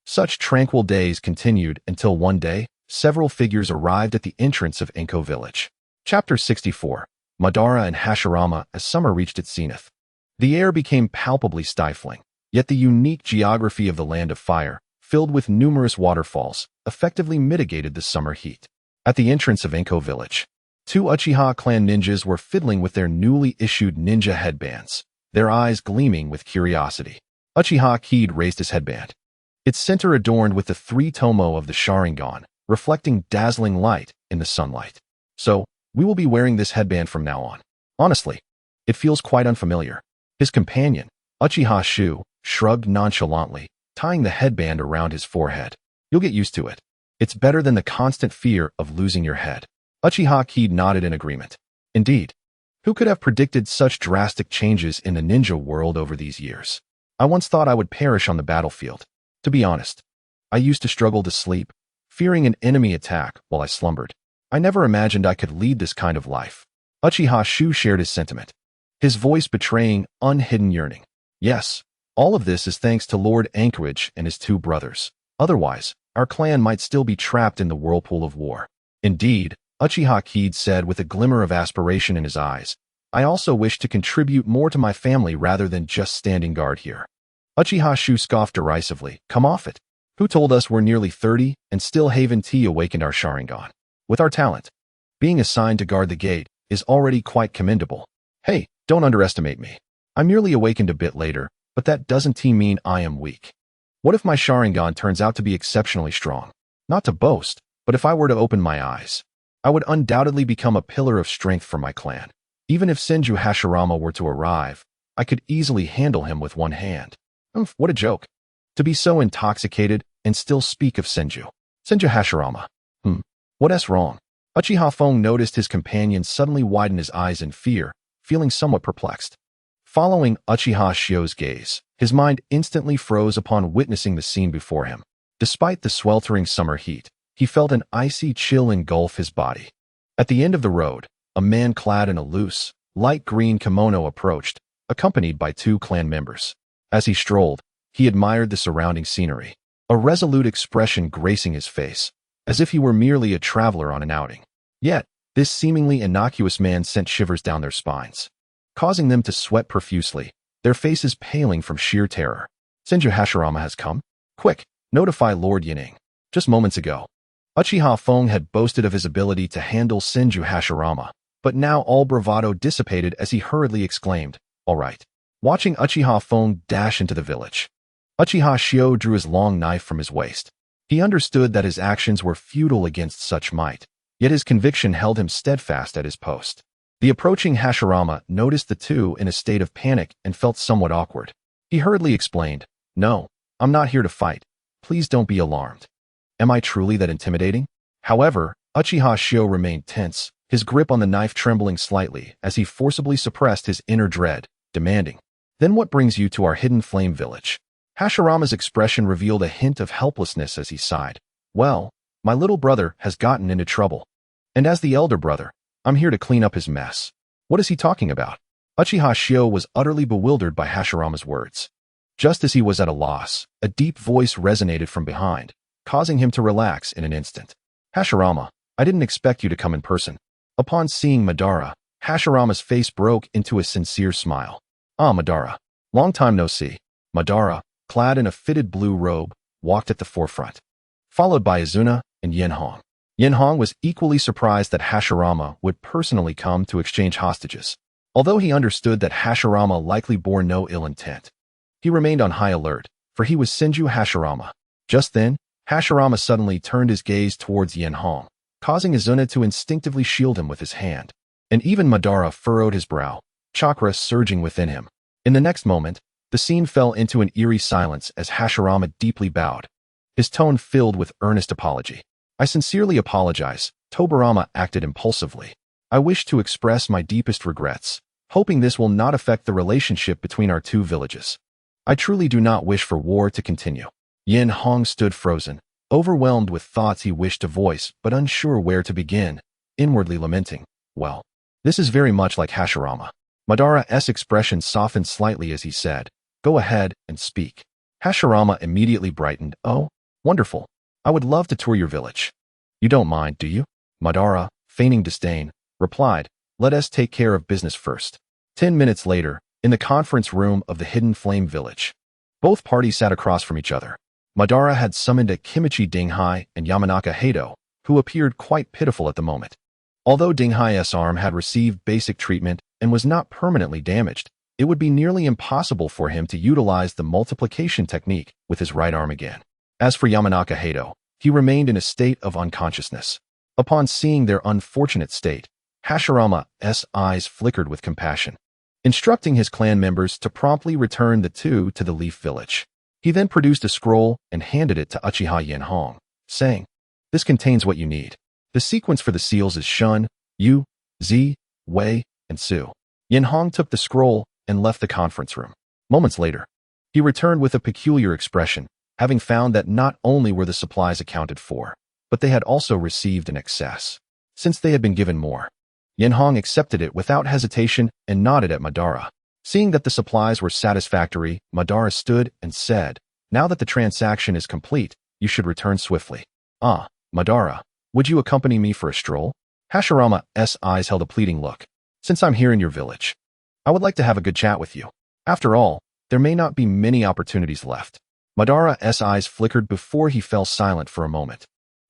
S1: Such tranquil days continued until one day, several figures arrived at the entrance of Enhō village. Chapter 64. Madara and Hashirama as summer reached its zenith. The air became palpably stifling, yet the unique geography of the Land of Fire, filled with numerous waterfalls, effectively mitigated the summer heat. At the entrance of Enhō village, two Uchiha clan ninjas were fiddling with their newly issued ninja headbands, their eyes gleaming with curiosity. Uchiha Kid raised his headband, its center adorned with the three tomo of the Sharingan, reflecting dazzling light in the sunlight. So, we will be wearing this headband from now on. Honestly, it feels quite unfamiliar. His companion, Uchiha Shu, shrugged nonchalantly, tying the headband around his forehead. You'll get used to it. It's better than the constant fear of losing your head. Uchiha Kid nodded in agreement. Indeed, who could have predicted such drastic changes in the ninja world over these years? I once thought I would perish on the battlefield. To be honest, I used to struggle to sleep, fearing an enemy attack while I slumbered. I never imagined I could lead this kind of life. Uchiha Shu shared his sentiment, his voice betraying unhidden yearning. Yes, all of this is thanks to Lord Anchorage and his two brothers. Otherwise, our clan might still be trapped in the whirlpool of war. Indeed, Uchiha Kid said with a glimmer of aspiration in his eyes, I also wish to contribute more to my family rather than just standing guard here. Uchiha Shu scoffed derisively. Come off it. Who told us we're nearly 30 and still haven't awakened our Sharingan? With our talent, being assigned to guard the gate is already quite commendable. Hey, don't underestimate me. I merely awakened a bit later, but that doesn't mean I am weak. What if my Sharingan turns out to be exceptionally strong? Not to boast, but if I were to open my eyes, I would undoubtedly become a pillar of strength for my clan. Even if Senju Hashirama were to arrive, I could easily handle him with one hand. What a joke. To be so intoxicated and still speak of Senju. Senju Hashirama. What's wrong? Uchiha Fong noticed his companion suddenly widen his eyes in fear, feeling somewhat perplexed. Following Uchiha Shio's gaze, his mind instantly froze upon witnessing the scene before him. Despite the sweltering summer heat, he felt an icy chill engulf his body. At the end of the road, a man clad in a loose, light green kimono approached, accompanied by two clan members. As he strolled, he admired the surrounding scenery, a resolute expression gracing his face, as if he were merely a traveler on an outing. Yet, this seemingly innocuous man sent shivers down their spines, causing them to sweat profusely, their faces paling from sheer terror. Senju Hashirama has come? Quick, notify Lord Yining. Just moments ago, Uchiha Fong had boasted of his ability to handle Senju Hashirama, but now all bravado dissipated as he hurriedly exclaimed, all right. Watching Uchiha Fong dash into the village, Uchiha Shio drew his long knife from his waist. He understood that his actions were futile against such might, yet his conviction held him steadfast at his post. The approaching Hashirama noticed the two in a state of panic and felt somewhat awkward. He hurriedly explained, No, I'm not here to fight. Please don't be alarmed. Am I truly that intimidating? However, Uchiha Shio remained tense, his grip on the knife trembling slightly as he forcibly suppressed his inner dread, demanding, Then what brings you to our hidden flame village? Hashirama's expression revealed a hint of helplessness as he sighed. Well, my little brother has gotten into trouble. And as the elder brother, I'm here to clean up his mess. What is he talking about? Uchiha Shio was utterly bewildered by Hashirama's words. Just as he was at a loss, a deep voice resonated from behind, causing him to relax in an instant. Hashirama, I didn't expect you to come in person. Upon seeing Madara, Hashirama's face broke into a sincere smile. Ah, Madara. Long time no see. Madara, clad in a fitted blue robe, walked at the forefront, followed by Izuna and Yenhong. Yenhong was equally surprised that Hashirama would personally come to exchange hostages. Although he understood that Hashirama likely bore no ill intent, he remained on high alert, for he was Senju Hashirama. Just then, Hashirama suddenly turned his gaze towards Enhō, causing Izuna to instinctively shield him with his hand. And even Madara furrowed his brow, chakra surging within him. In the next moment, the scene fell into an eerie silence as Hashirama deeply bowed, his tone filled with earnest apology. I sincerely apologize. Tobirama acted impulsively. I wish to express my deepest regrets, hoping this will not affect the relationship between our two villages. I truly do not wish for war to continue. Enhō stood frozen, overwhelmed with thoughts he wished to voice but unsure where to begin, inwardly lamenting, well, this is very much like Hashirama. Madara's expression softened slightly as he said, go ahead and speak. Hashirama immediately brightened, oh, wonderful. I would love to tour your village. You don't mind, do you? Madara, feigning disdain, replied, let us take care of business first. 10 minutes later, in the conference room of the Hidden Flame Village, both parties sat across from each other. Madara had summoned a Kimichi Dinghai and Yamanaka Hado, who appeared quite pitiful at the moment. Although Dinghai's arm had received basic treatment and was not permanently damaged, it would be nearly impossible for him to utilize the multiplication technique with his right arm again. As for Yamanaka Hado, he remained in a state of unconsciousness. Upon seeing their unfortunate state, Hashirama's eyes flickered with compassion, instructing his clan members to promptly return the two to the Leaf Village. He then produced a scroll and handed it to Uchiha Enhō, saying, this contains what you need. The sequence for the seals is Shun, Yu, Zi, Wei, and Su. Enhō took the scroll and left the conference room. Moments later, he returned with a peculiar expression, having found that not only were the supplies accounted for, but they had also received an excess, since they had been given more. Enhō accepted it without hesitation and nodded at Madara. Seeing that the supplies were satisfactory, Madara stood and said, now that the transaction is complete, you should return swiftly. Ah, Madara, would you accompany me for a stroll? Hashirama's eyes held a pleading look. Since I'm here in your village, I would like to have a good chat with you. After all, there may not be many opportunities left. Madara's eyes flickered before he fell silent for a moment,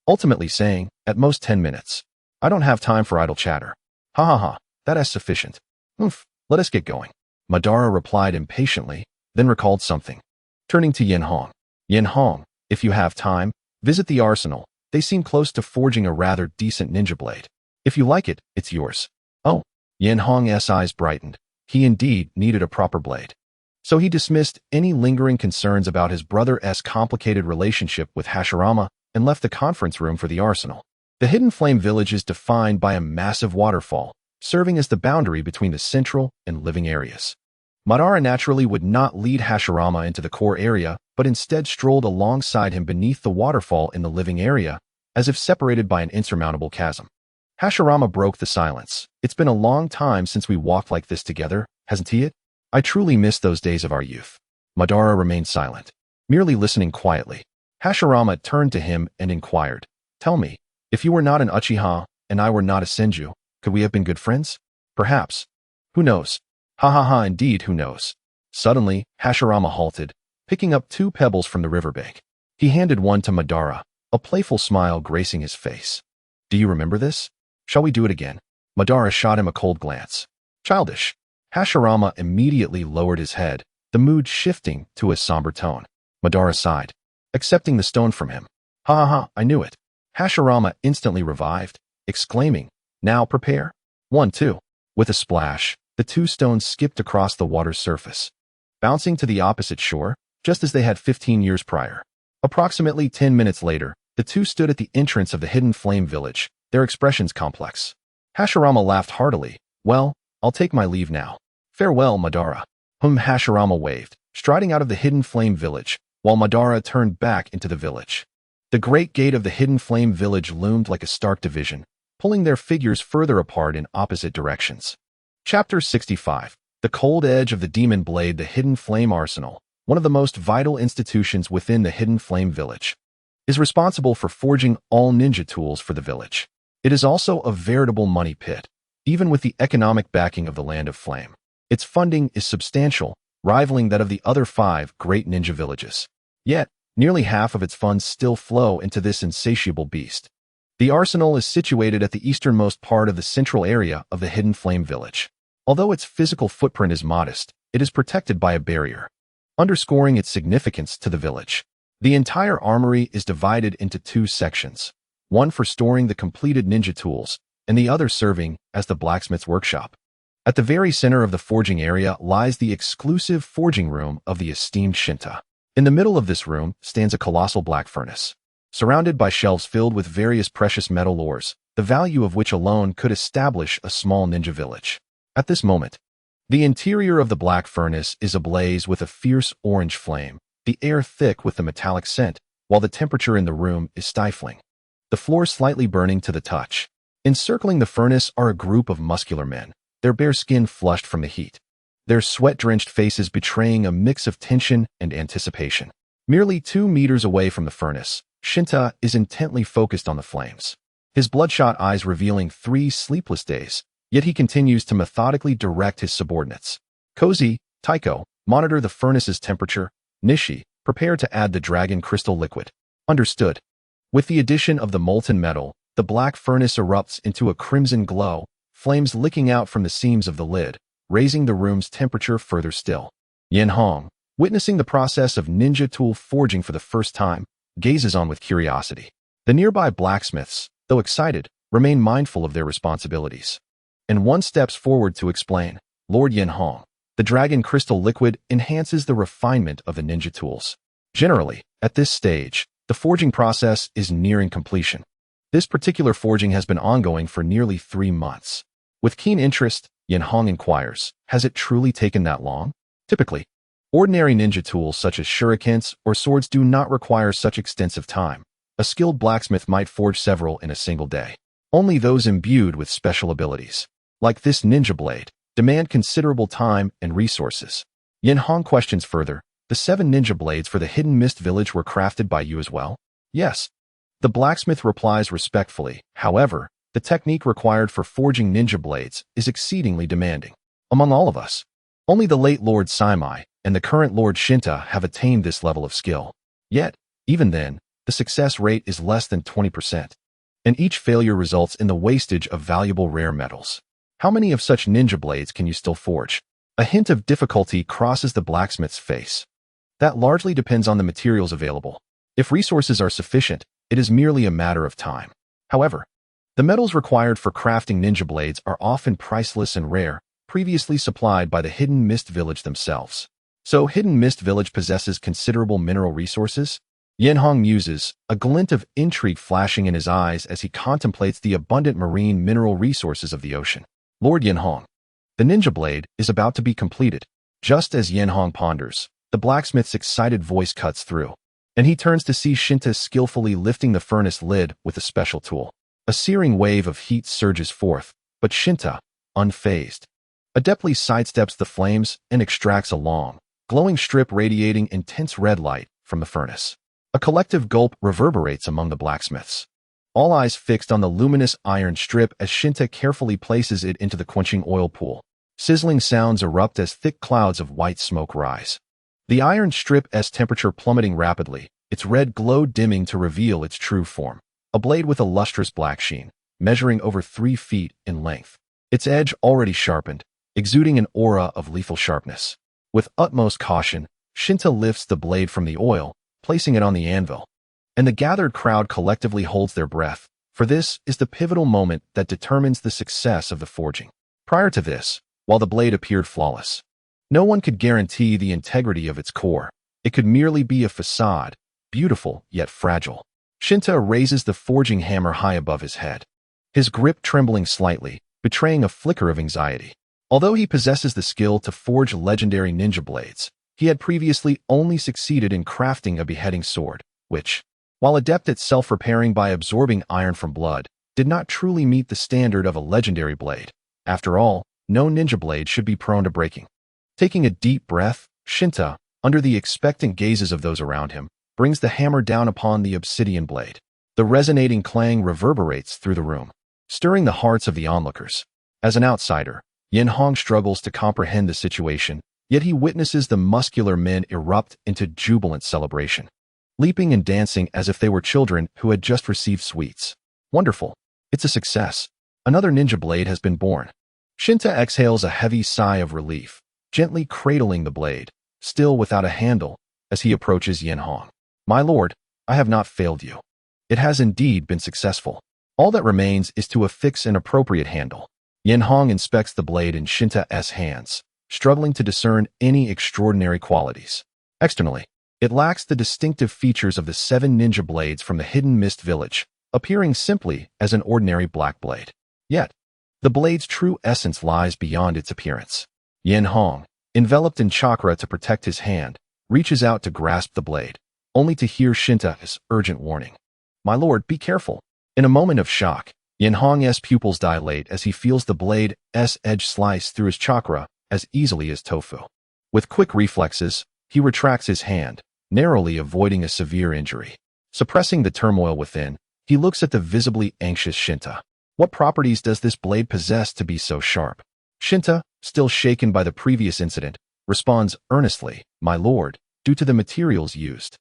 S1: ultimately saying, at most 10 minutes. I don't have time for idle chatter. Ha ha ha, that is sufficient. Oof, let us get going. Madara replied impatiently, then recalled something. Turning to Enhō. Enhō, if you have time, visit the arsenal. They seem close to forging a rather decent ninja blade. If you like it, it's yours. Oh, Enhō's eyes brightened. He indeed needed a proper blade. So he dismissed any lingering concerns about his brother's complicated relationship with Hashirama and left the conference room for the arsenal. The Hidden Flame Village is defined by a massive waterfall, serving as the boundary between the central and living areas. Madara naturally would not lead Hashirama into the core area, but instead strolled alongside him beneath the waterfall in the living area, as if separated by an insurmountable chasm. Hashirama broke the silence. It's been a long time since we walked like this together, hasn't he? I truly miss those days of our youth. Madara remained silent, merely listening quietly. Hashirama turned to him and inquired, tell me, if you were not an Uchiha and I were not a Senju, could we have been good friends? Perhaps. Who knows? Ha ha ha, indeed, who knows? Suddenly, Hashirama halted, picking up 2 pebbles from the riverbank. He handed one to Madara, a playful smile gracing his face. Do you remember this? Shall we do it again? Madara shot him a cold glance. Childish. Hashirama immediately lowered his head, the mood shifting to a somber tone. Madara sighed, accepting the stone from him. Ha ha ha, I knew it. Hashirama instantly revived, exclaiming, now prepare. 1, 2. With a splash, the 2 stones skipped across the water's surface, bouncing to the opposite shore, just as they had 15 years prior. Approximately 10 minutes later, the 2 stood at the entrance of the Hidden Flame Village, their expressions complex. Hashirama laughed heartily. Well, I'll take my leave now. Farewell, Madara. Hashirama waved, striding out of the Hidden Flame Village, while Madara turned back into the village. The great gate of the Hidden Flame Village loomed like a stark division, pulling their figures further apart in opposite directions. Chapter 65. The Cold Edge of the Demon Blade. The Hidden Flame Arsenal, one of the most vital institutions within the Hidden Flame Village, is responsible for forging all ninja tools for the village. It is also a veritable money pit, even with the economic backing of the Land of Flame. Its funding is substantial, rivaling that of the other 5 great ninja villages. Yet, nearly half of its funds still flow into this insatiable beast. The arsenal is situated at the easternmost part of the central area of the Hidden Flame Village. Although its physical footprint is modest, it is protected by a barrier, underscoring its significance to the village. The entire armory is divided into two sections, one for storing the completed ninja tools, and the other serving as the blacksmith's workshop. At the very center of the forging area lies the exclusive forging room of the esteemed Shinta. In the middle of this room stands a colossal black furnace, surrounded by shelves filled with various precious metal ores, the value of which alone could establish a small ninja village. At this moment, the interior of the black furnace is ablaze with a fierce orange flame, the air thick with the metallic scent, while the temperature in the room is stifling, the floor slightly burning to the touch. Encircling the furnace are a group of muscular men, their bare skin flushed from the heat, their sweat-drenched faces betraying a mix of tension and anticipation. Merely 2 meters away from the furnace, Shinta is intently focused on the flames, his bloodshot eyes revealing 3 sleepless days, yet he continues to methodically direct his subordinates. Kozi, Taiko, monitor the furnace's temperature. Nishi, prepare to add the dragon crystal liquid. Understood. With the addition of the molten metal, the black furnace erupts into a crimson glow, flames licking out from the seams of the lid, raising the room's temperature further still. Yenhong, witnessing the process of ninja tool forging for the first time, gazes on with curiosity. The nearby blacksmiths, though excited, remain mindful of their responsibilities. And one steps forward to explain, Lord Yenhong, the dragon crystal liquid enhances the refinement of the ninja tools. Generally, at this stage, the forging process is nearing completion. This particular forging has been ongoing for nearly 3 months. With keen interest, Yenhong inquires, has it truly taken that long? Typically, ordinary ninja tools such as shurikens or swords do not require such extensive time. A skilled blacksmith might forge several in a single day. Only those imbued with special abilities, like this ninja blade, demand considerable time and resources. Yenhong questions further, the 7 ninja blades for the Hidden Mist Village were crafted by you as well? Yes. The blacksmith replies respectfully. However, the technique required for forging ninja blades is exceedingly demanding. Among all of us, only the late Lord Saimai and the current Lord Shinta have attained this level of skill. Yet, even then, the success rate is less than 20%, and each failure results in the wastage of valuable rare metals. How many of such ninja blades can you still forge? A hint of difficulty crosses the blacksmith's face. That largely depends on the materials available. If resources are sufficient, it is merely a matter of time. However, the metals required for crafting ninja blades are often priceless and rare, previously supplied by the Hidden Mist Village themselves. So Hidden Mist Village possesses considerable mineral resources? Yenhong muses, a glint of intrigue flashing in his eyes as he contemplates the abundant marine mineral resources of the ocean. Lord Yenhong, the ninja blade is about to be completed. Just as Yenhong ponders, the blacksmith's excited voice cuts through, and he turns to see Shinta skillfully lifting the furnace lid with a special tool. A searing wave of heat surges forth, but Shinta, unfazed, adeptly sidesteps the flames and extracts a long, glowing strip radiating intense red light from the furnace. A collective gulp reverberates among the blacksmiths, all eyes fixed on the luminous iron strip as Shinta carefully places it into the quenching oil pool. Sizzling sounds erupt as thick clouds of white smoke rise. The iron strip's temperature plummeting rapidly, its red glow dimming to reveal its true form. A blade with a lustrous black sheen, measuring over 3 feet in length. Its edge already sharpened, exuding an aura of lethal sharpness. With utmost caution, Shinta lifts the blade from the oil, placing it on the anvil. And the gathered crowd collectively holds their breath, for this is the pivotal moment that determines the success of the forging. Prior to this, while the blade appeared flawless, no one could guarantee the integrity of its core. It could merely be a facade, beautiful yet fragile. Shinta raises the forging hammer high above his head, his grip trembling slightly, betraying a flicker of anxiety. Although he possesses the skill to forge legendary ninja blades, he had previously only succeeded in crafting a beheading sword, which, while adept at self-repairing by absorbing iron from blood, did not truly meet the standard of a legendary blade. After all, no ninja blade should be prone to breaking. Taking a deep breath, Shinta, under the expectant gazes of those around him, brings the hammer down upon the obsidian blade. The resonating clang reverberates through the room, stirring the hearts of the onlookers. As an outsider, Yenhong struggles to comprehend the situation, yet he witnesses the muscular men erupt into jubilant celebration, leaping and dancing as if they were children who had just received sweets. Wonderful. It's a success. Another ninja blade has been born. Shinta exhales a heavy sigh of relief, gently cradling the blade, still without a handle, as he approaches Yenhong. My lord, I have not failed you. It has indeed been successful. All that remains is to affix an appropriate handle. Yenhong inspects the blade in Shinta's hands, struggling to discern any extraordinary qualities. Externally, it lacks the distinctive features of the 7 ninja blades from the Hidden Mist village, appearing simply as an ordinary black blade. Yet, the blade's true essence lies beyond its appearance. Yenhong, enveloped in chakra to protect his hand, reaches out to grasp the blade, only to hear Shinta's urgent warning. My lord, be careful. In a moment of shock, Yenhong's pupils dilate as he feels the blade's edge slice through his chakra as easily as tofu. With quick reflexes, he retracts his hand, narrowly avoiding a severe injury. Suppressing the turmoil within, he looks at the visibly anxious Shinta. What properties does this blade possess to be so sharp? Shinta, still shaken by the previous incident, responds earnestly, My lord, due to the materials used.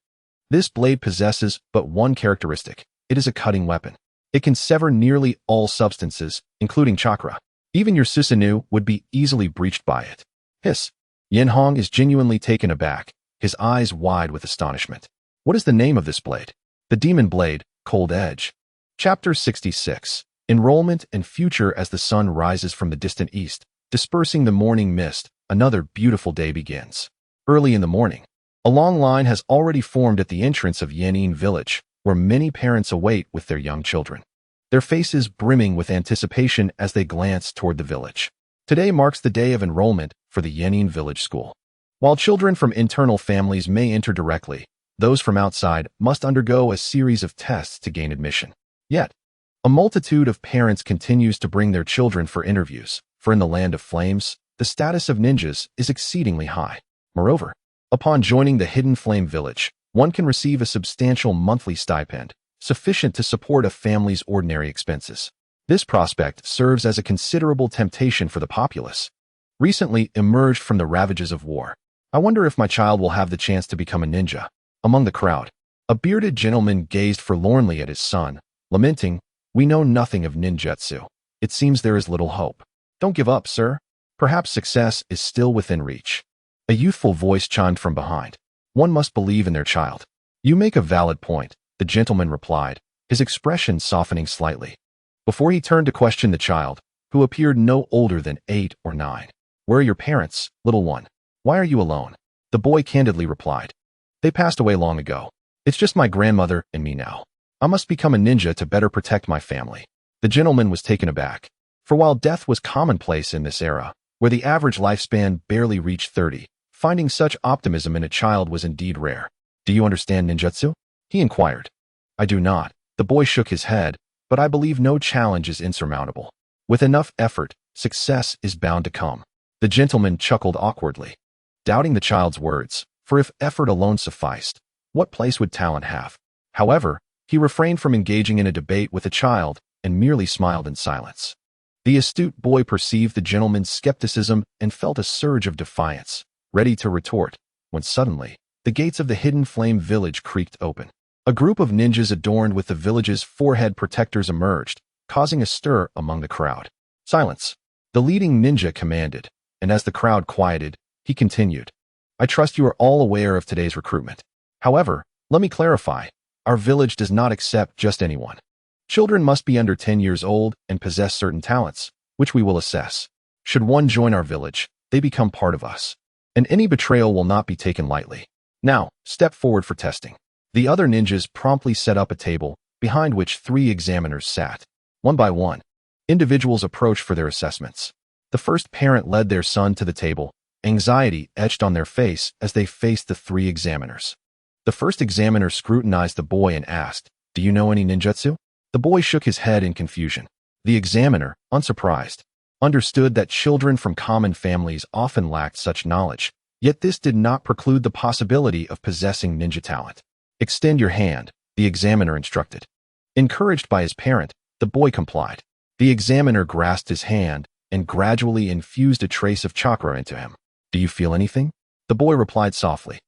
S1: This blade possesses but one characteristic. It is a cutting weapon. It can sever nearly all substances, including chakra. Even your Susanoo would be easily breached by it. Hiss. Yenhong is genuinely taken aback, his eyes wide with astonishment. What is the name of this blade? The Demon Blade, Cold Edge. Chapter 66. Enrollment and future. As the sun rises from the distant east, dispersing the morning mist, another beautiful day begins. Early in the morning, a long line has already formed at the entrance of Yenin village, where many parents await with their young children, their faces brimming with anticipation as they glance toward the village. Today marks the day of enrollment for the Yenin village school. While children from internal families may enter directly, those from outside must undergo a series of tests to gain admission. Yet, a multitude of parents continues to bring their children for interviews, for in the land of flames, the status of ninjas is exceedingly high. Moreover, upon joining the Hidden Flame Village, one can receive a substantial monthly stipend, sufficient to support a family's ordinary expenses. This prospect serves as a considerable temptation for the populace, recently emerged from the ravages of war. I wonder if my child will have the chance to become a ninja. Among the crowd, a bearded gentleman gazed forlornly at his son, lamenting, We know nothing of ninjutsu. It seems there is little hope. Don't give up, sir. Perhaps success is still within reach. A youthful voice chimed from behind. One must believe in their child. You make a valid point, the gentleman replied, his expression softening slightly. Before he turned to question the child, who appeared no older than 8 or 9. Where are your parents, little one? Why are you alone? The boy candidly replied. They passed away long ago. It's just my grandmother and me now. I must become a ninja to better protect my family. The gentleman was taken aback. For while death was commonplace in this era, where the average lifespan barely reached 30, finding such optimism in a child was indeed rare. Do you understand ninjutsu? He inquired. I do not. The boy shook his head, but I believe no challenge is insurmountable. With enough effort, success is bound to come. The gentleman chuckled awkwardly, doubting the child's words, for if effort alone sufficed, what place would talent have? However, he refrained from engaging in a debate with the child and merely smiled in silence. The astute boy perceived the gentleman's skepticism and felt a surge of defiance, ready to retort, when suddenly, the gates of the Hidden Flame village creaked open. A group of ninjas adorned with the village's forehead protectors emerged, causing a stir among the crowd. Silence, the leading ninja commanded, and as the crowd quieted, he continued. I trust you are all aware of today's recruitment. However, let me clarify, our village does not accept just anyone. Children must be under 10 years old and possess certain talents, which we will assess. Should one join our village, they become part of us, and any betrayal will not be taken lightly. Now, step forward for testing. The other ninjas promptly set up a table, behind which 3 examiners sat. One by one, individuals approached for their assessments. The first parent led their son to the table, anxiety etched on their face as they faced the 3 examiners. The first examiner scrutinized the boy and asked, Do you know any ninjutsu? The boy shook his head in confusion. The examiner, unsurprised, understood that children from common families often lacked such knowledge, yet this did not preclude the possibility of possessing ninja talent. Extend your hand, the examiner instructed. Encouraged by his parent, the boy complied. The examiner grasped his hand and gradually infused a trace of chakra into him. Do you feel anything? The boy replied softly.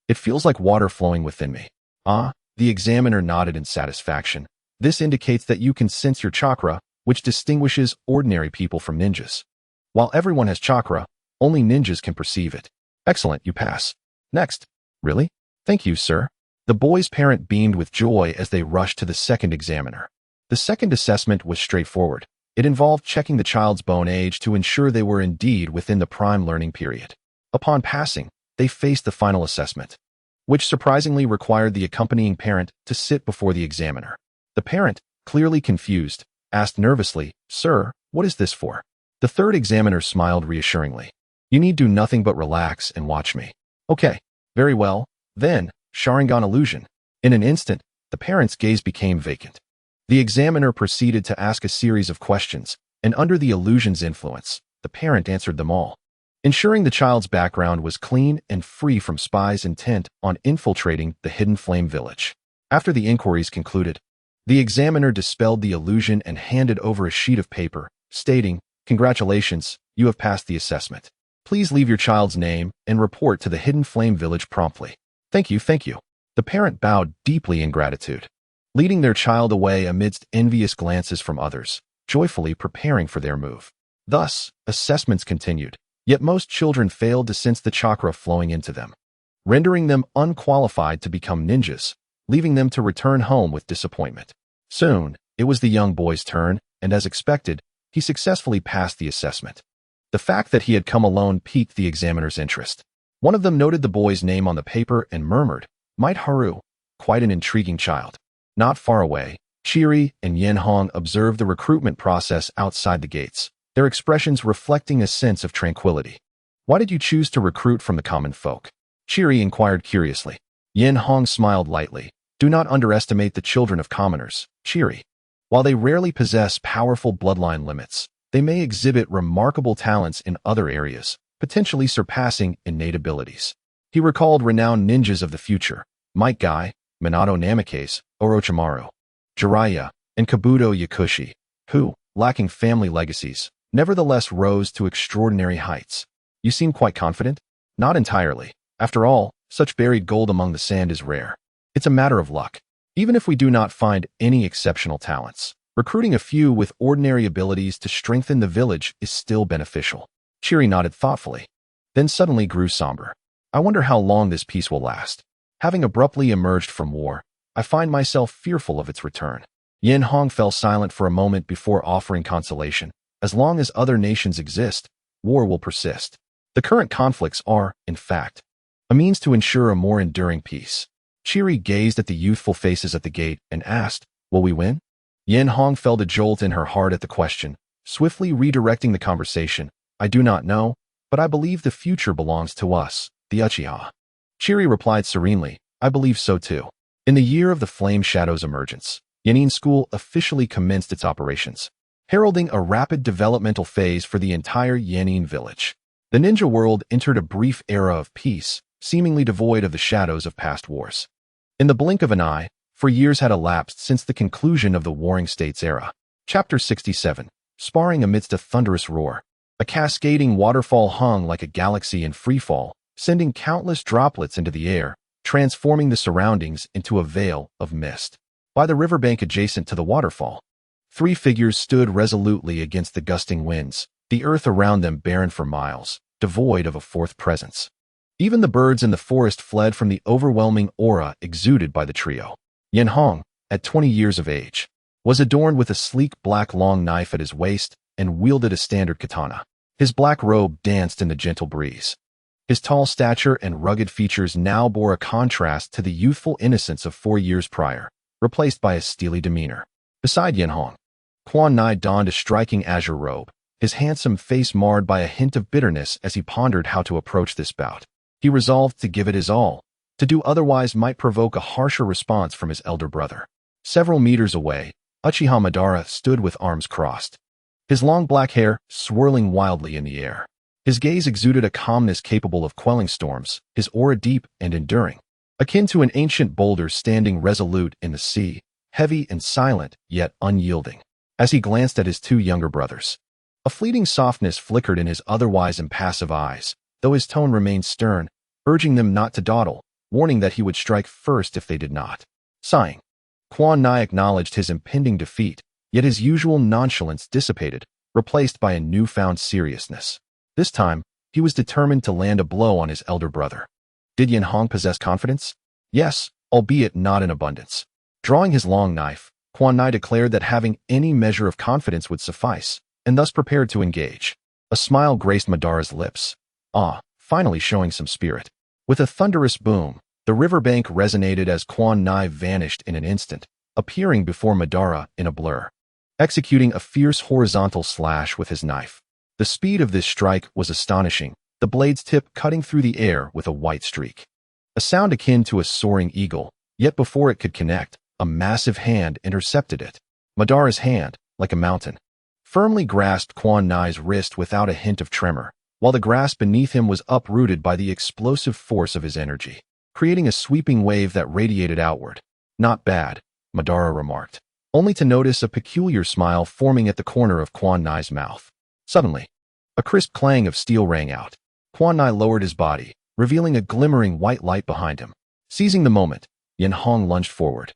S1: It feels like water flowing within me. Ah, the examiner nodded in satisfaction. This indicates that you can sense your chakra, which distinguishes ordinary people from ninjas. While everyone has chakra, only ninjas can perceive it. Excellent, you pass. Next. Really? Thank you, sir. The boy's parent beamed with joy as they rushed to the second examiner. The second assessment was straightforward. It involved checking the child's bone age to ensure they were indeed within the prime learning period. Upon passing, they faced the final assessment, which surprisingly required the accompanying parent to sit before the examiner. The parent, clearly confused, asked nervously, "Sir, what is this for?" The third examiner smiled reassuringly. "You need do nothing but relax and watch me." "Okay, very well, then, Sharingan illusion." In an instant, the parent's gaze became vacant. The examiner proceeded to ask a series of questions, and under the illusion's influence, the parent answered them all, ensuring the child's background was clean and free from spies intent on infiltrating the hidden flame village. After the inquiries concluded, the examiner dispelled the illusion and handed over a sheet of paper, stating, "Congratulations, you have passed the assessment. Please leave your child's name and report to the hidden flame village promptly." Thank you. The parent bowed deeply in gratitude, leading their child away amidst envious glances from others, joyfully preparing for their move. Thus, assessments continued, yet most children failed to sense the chakra flowing into them, rendering them unqualified to become ninjas, leaving them to return home with disappointment. Soon, it was the young boy's turn, and as expected, he successfully passed the assessment. The fact that he had come alone piqued the examiner's interest. One of them noted the boy's name on the paper and murmured, "Might Haru, quite an intriguing child." Not far away, Chiri and Yenhong observed the recruitment process outside the gates, their expressions reflecting a sense of tranquility. "Why did you choose to recruit from the common folk?" Chiri inquired curiously. Yenhong smiled lightly. "Do not underestimate the children of commoners, Chiri. While they rarely possess powerful bloodline limits, they may exhibit remarkable talents in other areas, potentially surpassing innate abilities." He recalled renowned ninjas of the future, Might Guy, Minato Namikaze, Orochimaru, Jiraiya, and Kabuto Yakushi, who, lacking family legacies, nevertheless rose to extraordinary heights. "You seem quite confident?" "Not entirely. After all, such buried gold among the sand is rare. It's a matter of luck. Even if we do not find any exceptional talents, recruiting a few with ordinary abilities to strengthen the village is still beneficial." Chiri nodded thoughtfully, then suddenly grew somber. "I wonder how long this peace will last. Having abruptly emerged from war, I find myself fearful of its return." Yenhong fell silent for a moment before offering consolation. "As long as other nations exist, war will persist. The current conflicts are, in fact, a means to ensure a more enduring peace." Chiri gazed at the youthful faces at the gate and asked, "Will we win?" Yenhong felt a jolt in her heart at the question, swiftly redirecting the conversation. "I do not know, but I believe the future belongs to us, the Uchiha." Chiri replied serenely, "I believe so too." In the year of the Flame Shadow's emergence, Yanin School officially commenced its operations, heralding a rapid developmental phase for the entire Yanin village. The ninja world entered a brief era of peace, seemingly devoid of the shadows of past wars. In the blink of an eye, for years had elapsed since the conclusion of the Warring States era. Chapter 67. Sparring amidst a thunderous roar. A cascading waterfall hung like a galaxy in freefall, sending countless droplets into the air, transforming the surroundings into a veil of mist. By the riverbank adjacent to the waterfall, three figures stood resolutely against the gusting winds, the earth around them barren for miles, devoid of a fourth presence. Even the birds in the forest fled from the overwhelming aura exuded by the trio. Yenhong, at 20 years of age, was adorned with a sleek black long knife at his waist and wielded a standard katana. His black robe danced in the gentle breeze. His tall stature and rugged features now bore a contrast to the youthful innocence of 4 years prior, replaced by a steely demeanor. Beside Yenhong, Quan Nai donned a striking azure robe, his handsome face marred by a hint of bitterness as he pondered how to approach this bout. He resolved to give it his all. To do otherwise might provoke a harsher response from his elder brother. Several meters away, Uchiha Madara stood with arms crossed, his long black hair swirling wildly in the air. His gaze exuded a calmness capable of quelling storms, his aura deep and enduring, akin to an ancient boulder standing resolute in the sea, heavy and silent, yet unyielding. As he glanced at his two younger brothers, a fleeting softness flickered in his otherwise impassive eyes, though his tone remained stern, urging them not to dawdle, warning that he would strike first if they did not. Sighing, Quan Nai acknowledged his impending defeat, yet his usual nonchalance dissipated, replaced by a newfound seriousness. This time, he was determined to land a blow on his elder brother. Did Enhō possess confidence? Yes, albeit not in abundance. Drawing his long knife, Quan Nai declared that having any measure of confidence would suffice, and thus prepared to engage. A smile graced Madara's lips. Finally showing some spirit. With a thunderous boom, the riverbank resonated as Quan Nai vanished in an instant, appearing before Madara in a blur, executing a fierce horizontal slash with his knife. The speed of this strike was astonishing, the blade's tip cutting through the air with a white streak. A sound akin to a soaring eagle, yet before it could connect, a massive hand intercepted it. Madara's hand, like a mountain, firmly grasped Quan Nai's wrist without a hint of tremor, while the grass beneath him was uprooted by the explosive force of his energy, creating a sweeping wave that radiated outward. Not bad, Madara remarked, only to notice a peculiar smile forming at the corner of Quan Nai's mouth. Suddenly, a crisp clang of steel rang out. Quan Nai lowered his body, revealing a glimmering white light behind him. Seizing the moment, Enhō lunged forward,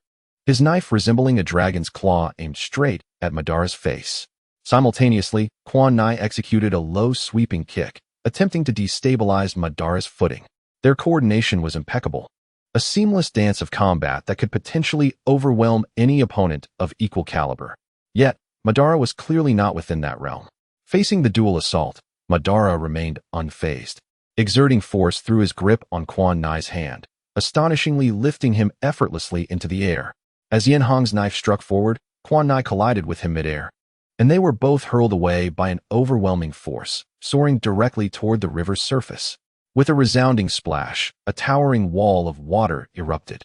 S1: his knife resembling a dragon's claw aimed straight at Madara's face. Simultaneously, Quan Nai executed a low sweeping kick, attempting to destabilize Madara's footing. Their coordination was impeccable, a seamless dance of combat that could potentially overwhelm any opponent of equal caliber. Yet, Madara was clearly not within that realm. Facing the dual assault, Madara remained unfazed, exerting force through his grip on Quan Nai's hand, astonishingly lifting him effortlessly into the air. As Enhō's knife struck forward, Quan Nai collided with him midair, and they were both hurled away by an overwhelming force, soaring directly toward the river's surface. With a resounding splash, a towering wall of water erupted.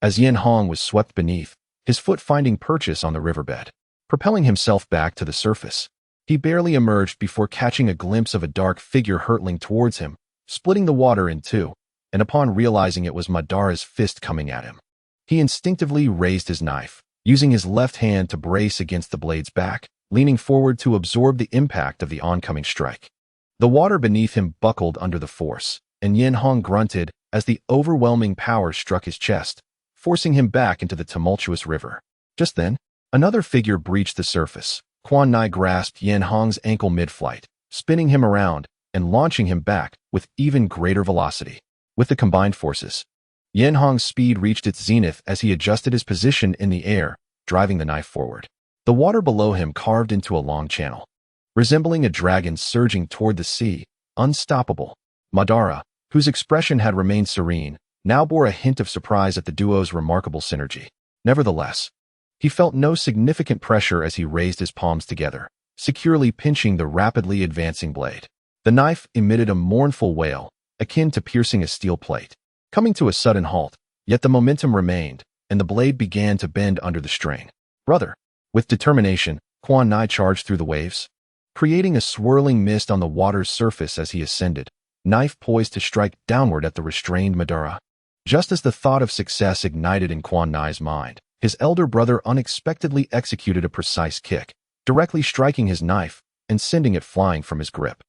S1: As Enhō was swept beneath, his foot finding purchase on the riverbed, propelling himself back to the surface. He barely emerged before catching a glimpse of a dark figure hurtling towards him, splitting the water in two, and upon realizing it was Madara's fist coming at him, he instinctively raised his knife, using his left hand to brace against the blade's back, leaning forward to absorb the impact of the oncoming strike. The water beneath him buckled under the force, and Enhō grunted as the overwhelming power struck his chest, forcing him back into the tumultuous river. Just then, another figure breached the surface. Quan Nai grasped Enhō's ankle mid-flight, spinning him around and launching him back with even greater velocity. With the combined forces, Enhō's speed reached its zenith as he adjusted his position in the air, driving the knife forward. The water below him carved into a long channel, resembling a dragon surging toward the sea, unstoppable. Madara, whose expression had remained serene, now bore a hint of surprise at the duo's remarkable synergy. Nevertheless, he felt no significant pressure as he raised his palms together, securely pinching the rapidly advancing blade. The knife emitted a mournful wail, akin to piercing a steel plate, coming to a sudden halt, yet the momentum remained, and the blade began to bend under the strain. Brother! With determination, Quan Nai charged through the waves, creating a swirling mist on the water's surface as he ascended, knife poised to strike downward at the restrained Madara. Just as the thought of success ignited in Quan Nai's mind, his elder brother unexpectedly executed a precise kick, directly striking his knife and sending it flying from his grip.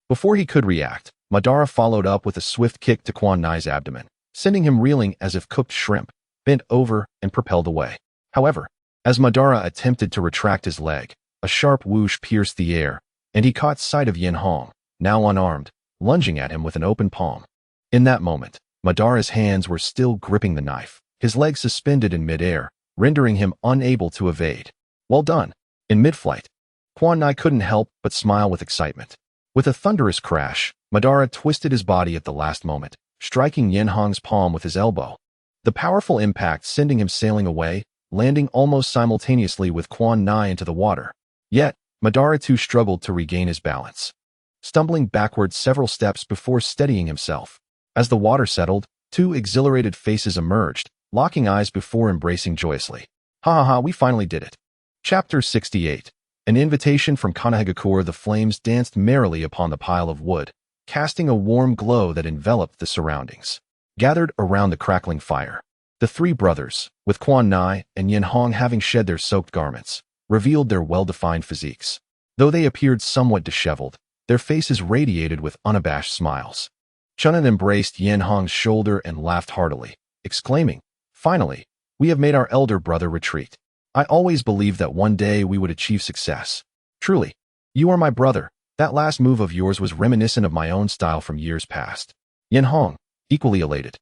S1: Before he could react, Madara followed up with a swift kick to Quan Nai's abdomen, sending him reeling as if cooked shrimp, bent over and propelled away. However, as Madara attempted to retract his leg, a sharp whoosh pierced the air, and he caught sight of Enhō, now unarmed, lunging at him with an open palm. In that moment, Madara's hands were still gripping the knife, his legs suspended in midair, rendering him unable to evade. Well done. In mid-flight, Quan Nai couldn't help but smile with excitement. With a thunderous crash, Madara twisted his body at the last moment, striking Enhō's palm with his elbow. The powerful impact sending him sailing away, landing almost simultaneously with Quan Nai into the water. Yet, Madara too struggled to regain his balance, stumbling backward several steps before steadying himself. As the water settled, two exhilarated faces emerged, locking eyes before embracing joyously. Ha ha ha, we finally did it. Chapter 68. An invitation from Konoha. The flames danced merrily upon the pile of wood, casting a warm glow that enveloped the surroundings. Gathered around the crackling fire, the three brothers, with Quan Nai and Enhō having shed their soaked garments, revealed their well-defined physiques. Though they appeared somewhat disheveled, their faces radiated with unabashed smiles. Chunin embraced Enhō's shoulder and laughed heartily, exclaiming, "Finally, we have made our elder brother retreat. I always believed that one day we would achieve success." Truly, You are my brother. That last move of yours was reminiscent of my own style from years past. Enhō, equally elated,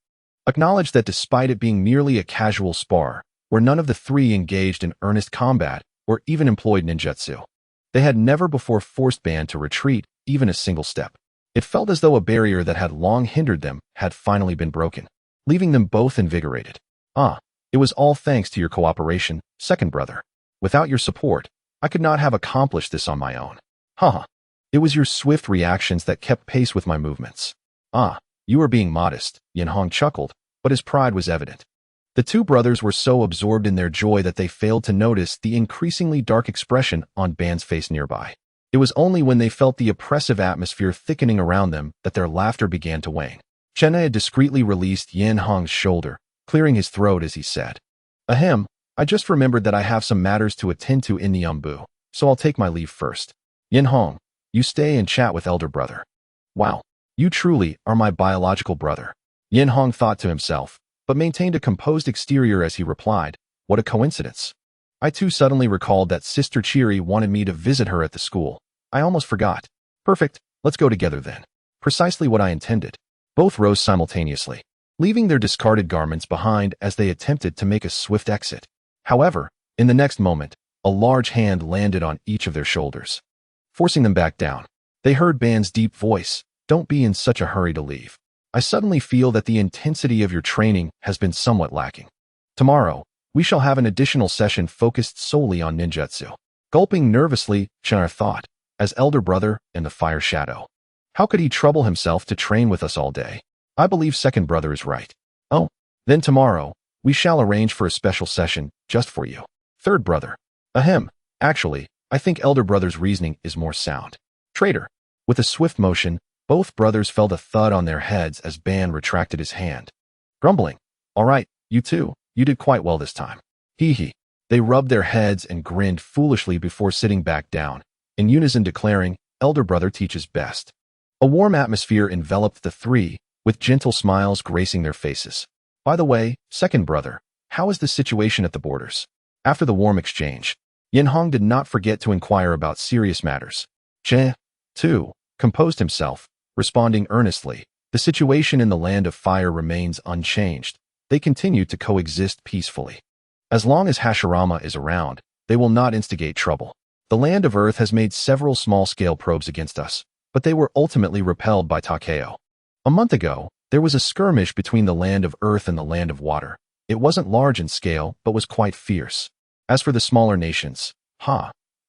S1: acknowledged that despite it being merely a casual spar, where none of the three engaged in earnest combat or even employed ninjutsu, they had never before forced Ban to retreat even a single step. It felt as though a barrier that had long hindered them had finally been broken, leaving them both invigorated. It was all thanks to your cooperation, second brother. Without your support, I could not have accomplished this on my own. It was your swift reactions that kept pace with my movements. You were being modest, Enhō chuckled, but his pride was evident. The two brothers were so absorbed in their joy that they failed to notice the increasingly dark expression on Ban's face nearby. It was only when they felt the oppressive atmosphere thickening around them that their laughter began to wane. Chena discreetly released Enhō's shoulder, clearing his throat as he said, Ahem, I just remembered that I have some matters to attend to in Niambu, so I'll take my leave first. Enhō, you stay and chat with elder brother. Wow, you truly are my biological brother. Enhō thought to himself, but maintained a composed exterior as he replied, what a coincidence. I too suddenly recalled that Sister Chiri wanted me to visit her at the school. I almost forgot. Perfect, let's go together then. Precisely what I intended. Both rose simultaneously, leaving their discarded garments behind as they attempted to make a swift exit. However, in the next moment, a large hand landed on each of their shoulders, forcing them back down. They heard Ban's deep voice, don't be in such a hurry to leave. I suddenly feel that the intensity of your training has been somewhat lacking. Tomorrow, we shall have an additional session focused solely on ninjutsu. Gulping nervously, Chena thought, as elder brother in the fire shadow. How could he trouble himself to train with us all day? I believe second brother is right. Oh, then tomorrow, we shall arrange for a special session just for you. Third brother. Ahem, actually, I think elder brother's reasoning is more sound. Traitor. With a swift motion, both brothers felt a thud on their heads as Ban retracted his hand. Grumbling, all right, you two, you did quite well this time. Hee. They rubbed their heads and grinned foolishly before sitting back down, in unison declaring, elder brother teaches best. A warm atmosphere enveloped the three, with gentle smiles gracing their faces. By the way, second brother, how is the situation at the borders? After the warm exchange, Enhō did not forget to inquire about serious matters. Che, too, composed himself, responding earnestly, the situation in the land of fire remains unchanged. They continue to coexist peacefully. As long as Hashirama is around, they will not instigate trouble. The land of Earth has made several small-scale probes against us, but they were ultimately repelled by Takeo. A month ago, there was a skirmish between the land of Earth and the land of water. It wasn't large in scale, but was quite fierce. As for the smaller nations,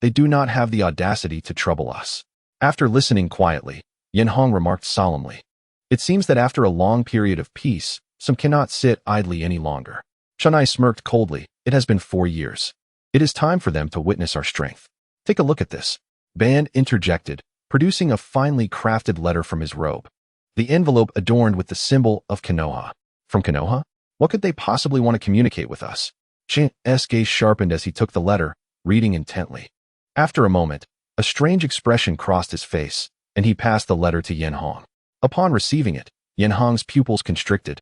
S1: they do not have the audacity to trouble us. After listening quietly, Enhō remarked solemnly, it seems that after a long period of peace, some cannot sit idly any longer. Chunai smirked coldly, it has been 4 years. It is time for them to witness our strength. Take a look at this. Ban interjected, producing a finely crafted letter from his robe. The envelope adorned with the symbol of Konoha. From Konoha? What could they possibly want to communicate with us? Chin's gaze sharpened as he took the letter, reading intently. After a moment, a strange expression crossed his face, and he passed the letter to Enhō. Upon receiving it, Enhō's pupils constricted,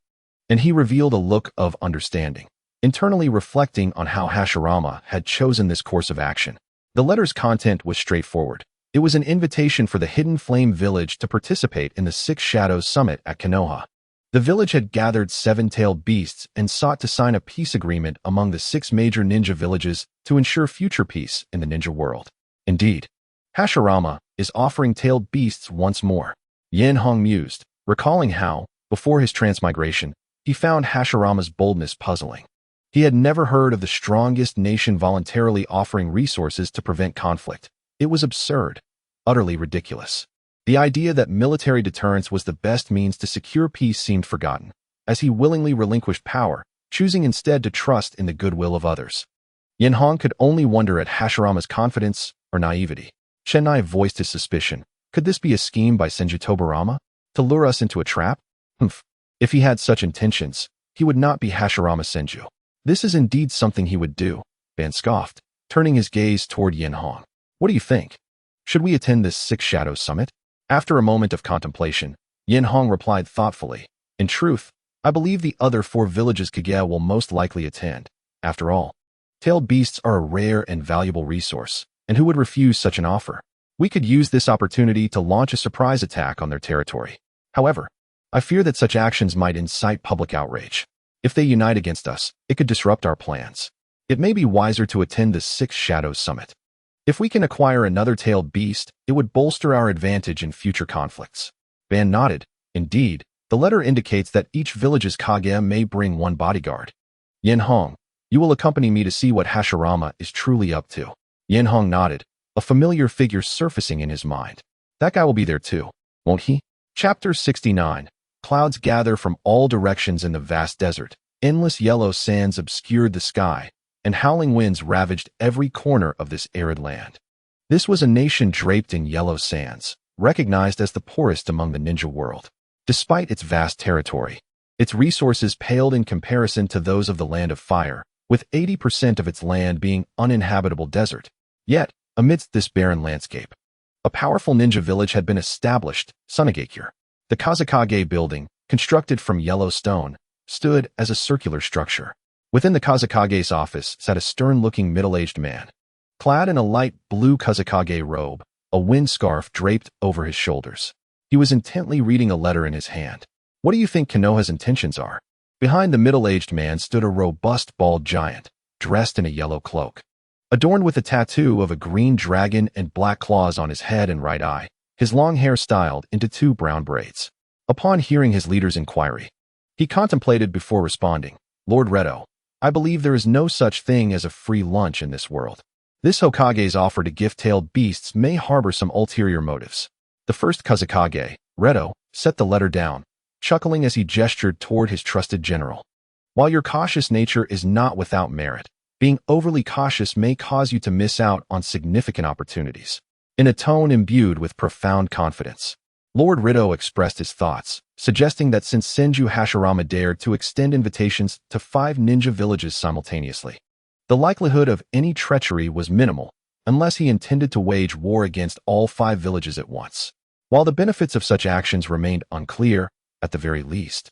S1: and he revealed a look of understanding, internally reflecting on how Hashirama had chosen this course of action. The letter's content was straightforward. It was an invitation for the Hidden Flame Village to participate in the Six Shadows Summit at Konoha. The village had gathered 7-tailed beasts and sought to sign a peace agreement among the 6 major ninja villages to ensure future peace in the ninja world. Indeed, Hashirama is offering tailed beasts once more. Enhō mused, recalling how, before his transmigration, he found Hashirama's boldness puzzling. He had never heard of the strongest nation voluntarily offering resources to prevent conflict. It was absurd, utterly ridiculous. The idea that military deterrence was the best means to secure peace seemed forgotten, as he willingly relinquished power, choosing instead to trust in the goodwill of others. Enhō could only wonder at Hashirama's confidence or naivety. Chennai voiced his suspicion. Could this be a scheme by Senju Tobirama? To lure us into a trap? If he had such intentions, he would not be Hashirama Senju. This is indeed something he would do, Ban scoffed, turning his gaze toward Enhō. What do you think? Should we attend this Six Shadows Summit? After a moment of contemplation, Enhō replied thoughtfully, in truth, I believe the other 4 villages Kage will most likely attend. After all, tailed beasts are a rare and valuable resource, and who would refuse such an offer? We could use this opportunity to launch a surprise attack on their territory. However, I fear that such actions might incite public outrage. If they unite against us, it could disrupt our plans. It may be wiser to attend the Six Shadows Summit. If we can acquire another tailed beast, it would bolster our advantage in future conflicts. Ban nodded. Indeed, the letter indicates that each village's Kage may bring one bodyguard. Yenhong, you will accompany me to see what Hashirama is truly up to. Yenhong nodded, a familiar figure surfacing in his mind. That guy will be there too, won't he? Chapter 69. Clouds gather from all directions in the vast desert. Endless yellow sands obscured the sky, and howling winds ravaged every corner of this arid land. This was a nation draped in yellow sands, recognized as the poorest among the ninja world. Despite its vast territory, its resources paled in comparison to those of the Land of Fire, with 80% of its land being uninhabitable desert. Yet, amidst this barren landscape, a powerful ninja village had been established, Sunagakure. The Kazekage building, constructed from yellow stone, stood as a circular structure. Within the Kazekage's office sat a stern-looking middle-aged man. Clad in a light blue Kazekage robe, a wind scarf draped over his shoulders. He was intently reading a letter in his hand. What do you think Konoha's intentions are? Behind the middle-aged man stood a robust bald giant, dressed in a yellow cloak. Adorned with a tattoo of a green dragon and black claws on his head and right eye, his long hair styled into 2 brown braids. Upon hearing his leader's inquiry, he contemplated before responding. Lord Reto, I believe there is no such thing as a free lunch in this world. This Hokage's offer to gift-tailed beasts may harbor some ulterior motives. The first Kazekage, Reto, set the letter down, chuckling as he gestured toward his trusted general. While your cautious nature is not without merit, being overly cautious may cause you to miss out on significant opportunities. In a tone imbued with profound confidence, Lord Reto expressed his thoughts, suggesting that since Senju Hashirama dared to extend invitations to 5 ninja villages simultaneously, the likelihood of any treachery was minimal, unless he intended to wage war against all 5 villages at once. While the benefits of such actions remained unclear, at the very least,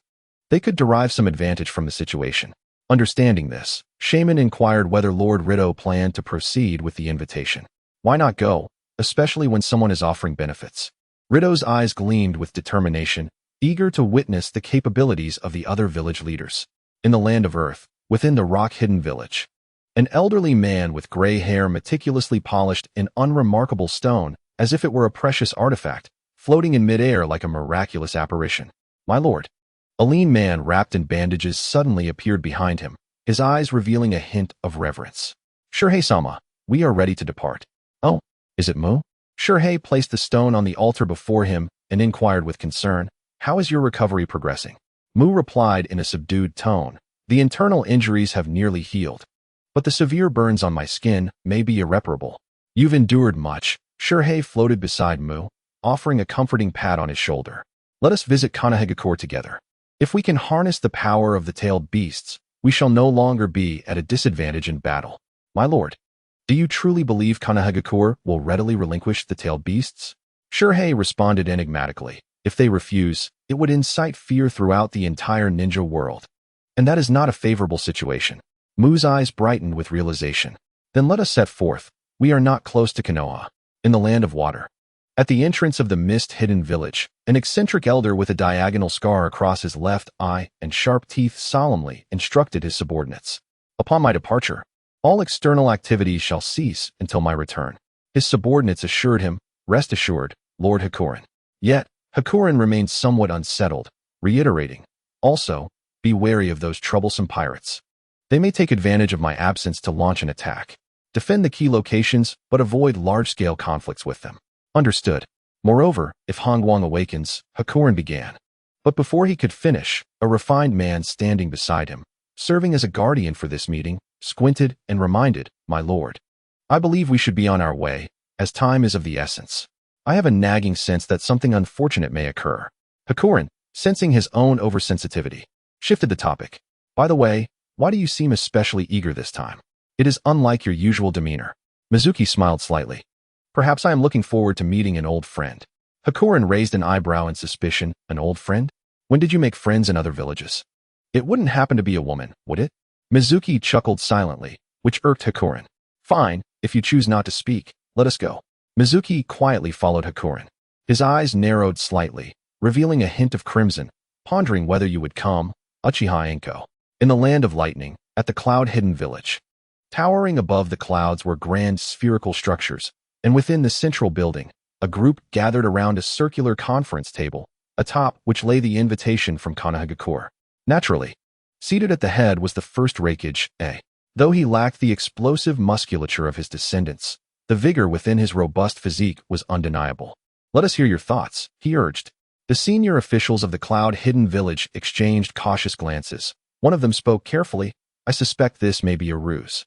S1: they could derive some advantage from the situation. Understanding this, Shaman inquired whether Lord Reto planned to proceed with the invitation. Why not go, especially when someone is offering benefits? Rito's eyes gleamed with determination, eager to witness the capabilities of the other village leaders. In the Land of Earth, within the rock-hidden village, an elderly man with gray hair meticulously polished in unremarkable stone, as if it were a precious artifact, floating in midair like a miraculous apparition. My lord. A lean man wrapped in bandages suddenly appeared behind him, his eyes revealing a hint of reverence. Shurhei-sama, we are ready to depart. Oh, is it Mu? Shurhei placed the stone on the altar before him and inquired with concern, how is your recovery progressing? Mu replied in a subdued tone, the internal injuries have nearly healed, but the severe burns on my skin may be irreparable. You've endured much. Shurhei floated beside Mu, offering a comforting pat on his shoulder. Let us visit Konohagakure together. If we can harness the power of the tailed beasts, we shall no longer be at a disadvantage in battle. My lord, do you truly believe Konohagakure will readily relinquish the tailed beasts? Shurhei responded enigmatically. If they refuse, it would incite fear throughout the entire ninja world. And that is not a favorable situation. Mu's eyes brightened with realization. Then let us set forth. We are not close to Konoha, in the Land of Water. At the entrance of the mist-hidden village, an eccentric elder with a diagonal scar across his left eye and sharp teeth solemnly instructed his subordinates. Upon my departure, all external activities shall cease until my return. His subordinates assured him, rest assured, Lord Hakuren. Yet, Hakuren remained somewhat unsettled, reiterating, also, be wary of those troublesome pirates. They may take advantage of my absence to launch an attack. Defend the key locations, but avoid large-scale conflicts with them. Understood. Moreover, if Hongguang awakens, Hakuren began. But before he could finish, a refined man standing beside him, serving as a guardian for this meeting, squinted and reminded, my lord. I believe we should be on our way, as time is of the essence. I have a nagging sense that something unfortunate may occur. Hakuren, sensing his own oversensitivity, shifted the topic. By the way, why do you seem especially eager this time? It is unlike your usual demeanor. Mizuki smiled slightly. Perhaps I am looking forward to meeting an old friend. Hakuren raised an eyebrow in suspicion. An old friend? When did you make friends in other villages? It wouldn't happen to be a woman, would it? Mizuki chuckled silently, which irked Hakuren. Fine, if you choose not to speak, let us go. Mizuki quietly followed Hakurin. His eyes narrowed slightly, revealing a hint of crimson, pondering whether you would come, Uchiha Enhō. In the land of lightning, at the cloud-hidden village. Towering above the clouds were grand spherical structures, and within the central building, a group gathered around a circular conference table, atop which lay the invitation from Konoha. Naturally, seated at the head was the first Chikage. Though he lacked the explosive musculature of his descendants, the vigor within his robust physique was undeniable. "Let us hear your thoughts," he urged. The senior officials of the cloud-hidden village exchanged cautious glances. One of them spoke carefully. "I suspect this may be a ruse.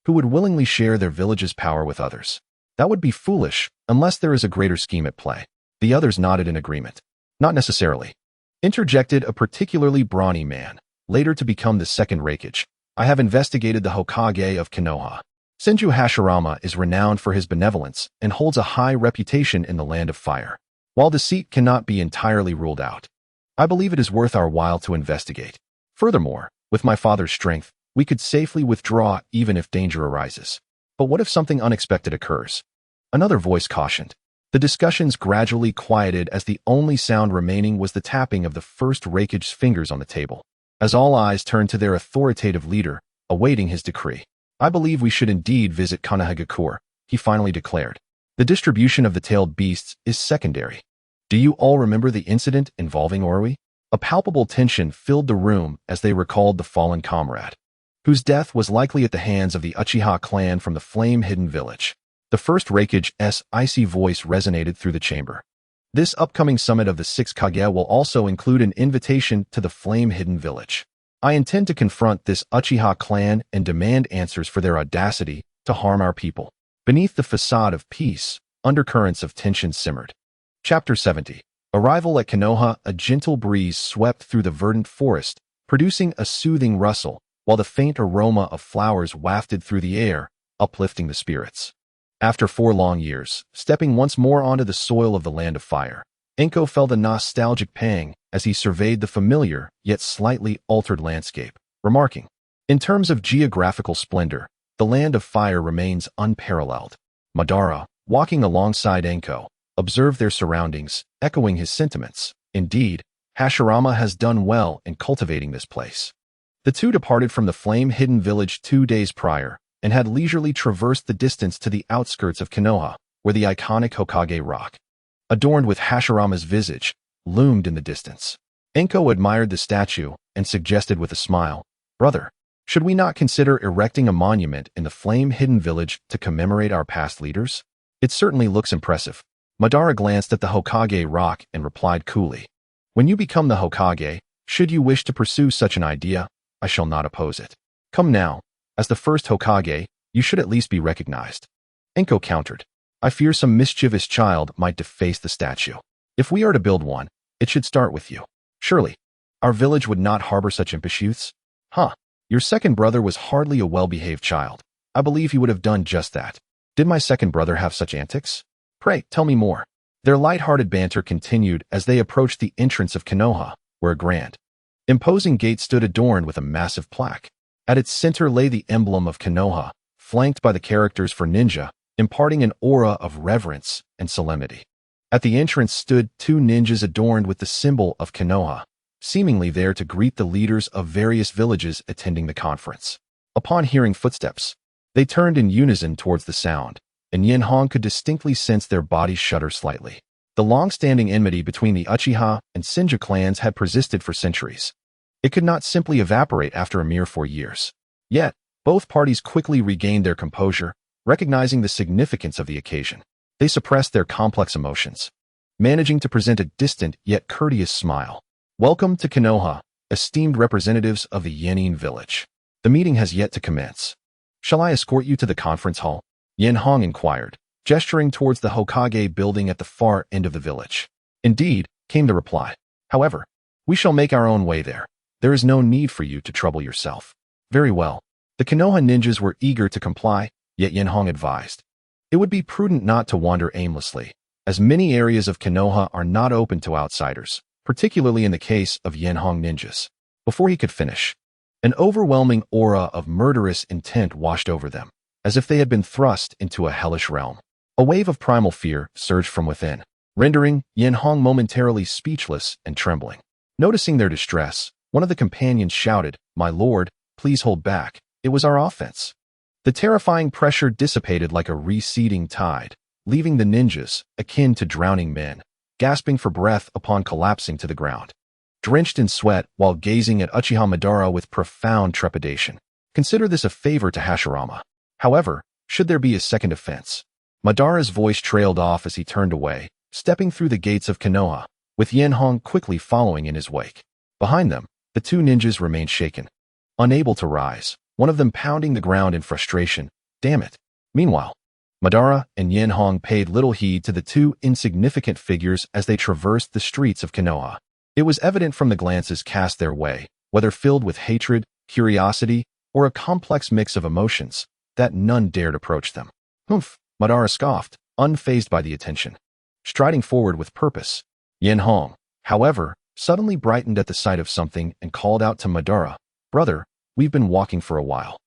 S1: Who would willingly share their village's power with others? That would be foolish, unless there is a greater scheme at play." The others nodded in agreement. "Not necessarily," interjected a particularly brawny man, later to become the second Chikage. "I have investigated the Hokage of Konoha. Senju Hashirama is renowned for his benevolence and holds a high reputation in the land of fire. While deceit cannot be entirely ruled out, I believe it is worth our while to investigate. Furthermore, with my father's strength, we could safely withdraw even if danger arises. But what if something unexpected occurs?" Another voice cautioned. The discussions gradually quieted as the only sound remaining was the tapping of the first Chikage's fingers on the table. As all eyes turned to their authoritative leader, awaiting his decree. "I believe we should indeed visit Konoha," he finally declared. "The distribution of the tailed beasts is secondary. Do you all remember the incident involving Orui?" A palpable tension filled the room as they recalled the fallen comrade, whose death was likely at the hands of the Uchiha clan from the flame-hidden village. The first Chikage's icy voice resonated through the chamber. "This upcoming summit of the Six Kage will also include an invitation to the flame-hidden village. I intend to confront this Uchiha clan and demand answers for their audacity to harm our people." Beneath the facade of peace, undercurrents of tension simmered. Chapter 70. Arrival at Konoha. A gentle breeze swept through the verdant forest, producing a soothing rustle, while the faint aroma of flowers wafted through the air, uplifting the spirits. After 4 long years, stepping once more onto the soil of the land of fire, Enhō felt a nostalgic pang as he surveyed the familiar, yet slightly altered landscape, remarking, "In terms of geographical splendor, the land of fire remains unparalleled." Madara, walking alongside Enhō, observed their surroundings, echoing his sentiments. "Indeed, Hashirama has done well in cultivating this place." The two departed from the flame-hidden village 2 days prior, and had leisurely traversed the distance to the outskirts of Konoha, where the iconic Hokage rock, adorned with Hashirama's visage, loomed in the distance. Enhō admired the statue and suggested with a smile, "Brother, should we not consider erecting a monument in the flame-hidden village to commemorate our past leaders? It certainly looks impressive." Madara glanced at the Hokage rock and replied coolly, "When you become the Hokage, should you wish to pursue such an idea, I shall not oppose it. Come now, as the first Hokage, you should at least be recognized." Enhō countered, "I fear some mischievous child might deface the statue. If we are to build one, it should start with you. Surely, our village would not harbor such impish youths?" "Huh, your second brother was hardly a well-behaved child. I believe he would have done just that. Did my second brother have such antics? Pray, tell me more." Their light-hearted banter continued as they approached the entrance of Konoha, where a grand, imposing gate stood adorned with a massive plaque. At its center lay the emblem of Konoha, flanked by the characters for ninja, imparting an aura of reverence and solemnity. At the entrance stood 2 ninjas adorned with the symbol of Konoha, seemingly there to greet the leaders of various villages attending the conference. Upon hearing footsteps, they turned in unison towards the sound, and Yenhong could distinctly sense their bodies shudder slightly. The long-standing enmity between the Uchiha and Senju clans had persisted for centuries. It could not simply evaporate after a mere 4 years. Yet, both parties quickly regained their composure, recognizing the significance of the occasion. They suppressed their complex emotions, managing to present a distant yet courteous smile. "Welcome to Konoha, esteemed representatives of the Yenin village. The meeting has yet to commence. Shall I escort you to the conference hall?" Yenhong inquired, gesturing towards the Hokage building at the far end of the village. "Indeed," came the reply. "However, we shall make our own way there. There is no need for you to trouble yourself." "Very well." The Konoha ninjas were eager to comply, yet Yenhong advised, "It would be prudent not to wander aimlessly, as many areas of Konoha are not open to outsiders, particularly in the case of Yenhong ninjas." Before he could finish, an overwhelming aura of murderous intent washed over them, as if they had been thrust into a hellish realm. A wave of primal fear surged from within, rendering Enhō momentarily speechless and trembling. Noticing their distress, one of the companions shouted, "My lord, please hold back. It was our offense." The terrifying pressure dissipated like a receding tide, leaving the ninjas, akin to drowning men, gasping for breath upon collapsing to the ground. Drenched in sweat while gazing at Uchiha Madara with profound trepidation. Consider this a favor to Hashirama. However, should there be a second offense? Madara's voice trailed off as he turned away, stepping through the gates of Konoha, with Enhō quickly following in his wake. Behind them, the two ninjas remained shaken. Unable to rise, one of them pounding the ground in frustration. Damn it. Meanwhile, Madara and Enhō paid little heed to the two insignificant figures as they traversed the streets of Konoha. It was evident from the glances cast their way, whether filled with hatred, curiosity, or a complex mix of emotions, that none dared approach them. Humph, Madara scoffed, unfazed by the attention. Striding forward with purpose, Enhō, however, suddenly brightened at the sight of something and called out to Madara, "Brother, we've been walking for a while.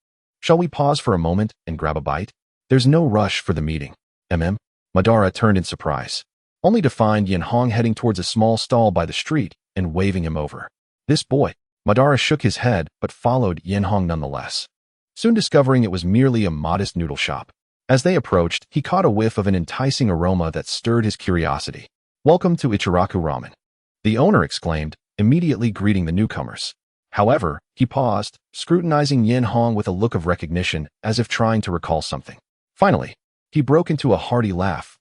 S1: Shall we pause for a moment and grab a bite? There's no rush for the meeting." Madara turned in surprise, only to find Enhō heading towards a small stall by the street and waving him over. This boy. Madara shook his head but followed Enhō nonetheless, soon discovering it was merely a modest noodle shop. As they approached, he caught a whiff of an enticing aroma that stirred his curiosity. "Welcome to Ichiraku Ramen," the owner exclaimed, immediately greeting the newcomers. However, he paused, scrutinizing Enhō with a look of recognition as if trying to recall something. Finally, he broke into a hearty laugh.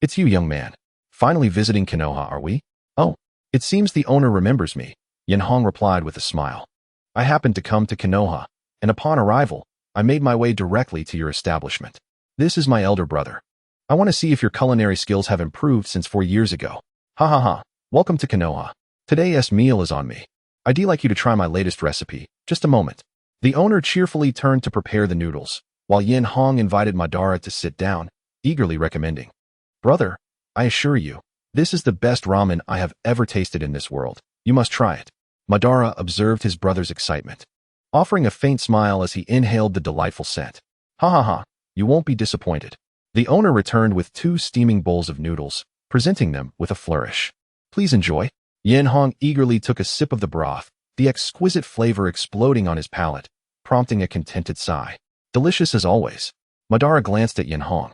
S1: "It's you, young man. Finally visiting Konoha, are we?" "Oh, it seems the owner remembers me," Enhō replied with a smile. "I happened to come to Konoha, and upon arrival, I made my way directly to your establishment. This is my elder brother. I want to see if your culinary skills have improved since 4 years ago. Ha ha ha. Welcome to Konoha. Today's meal is on me. I'd like you to try my latest recipe. Just a moment." The owner cheerfully turned to prepare the noodles, while Enhō invited Madara to sit down, eagerly recommending, "Brother, I assure you, this is the best ramen I have ever tasted in this world. You must try it." Madara observed his brother's excitement, offering a faint smile as he inhaled the delightful scent. "Ha ha ha, you won't be disappointed." The owner returned with 2 steaming bowls of noodles, presenting them with a flourish. "Please enjoy." Enhō eagerly took a sip of the broth, the exquisite flavor exploding on his palate, prompting a contented sigh. "Delicious as always." Madara glanced at Enhō,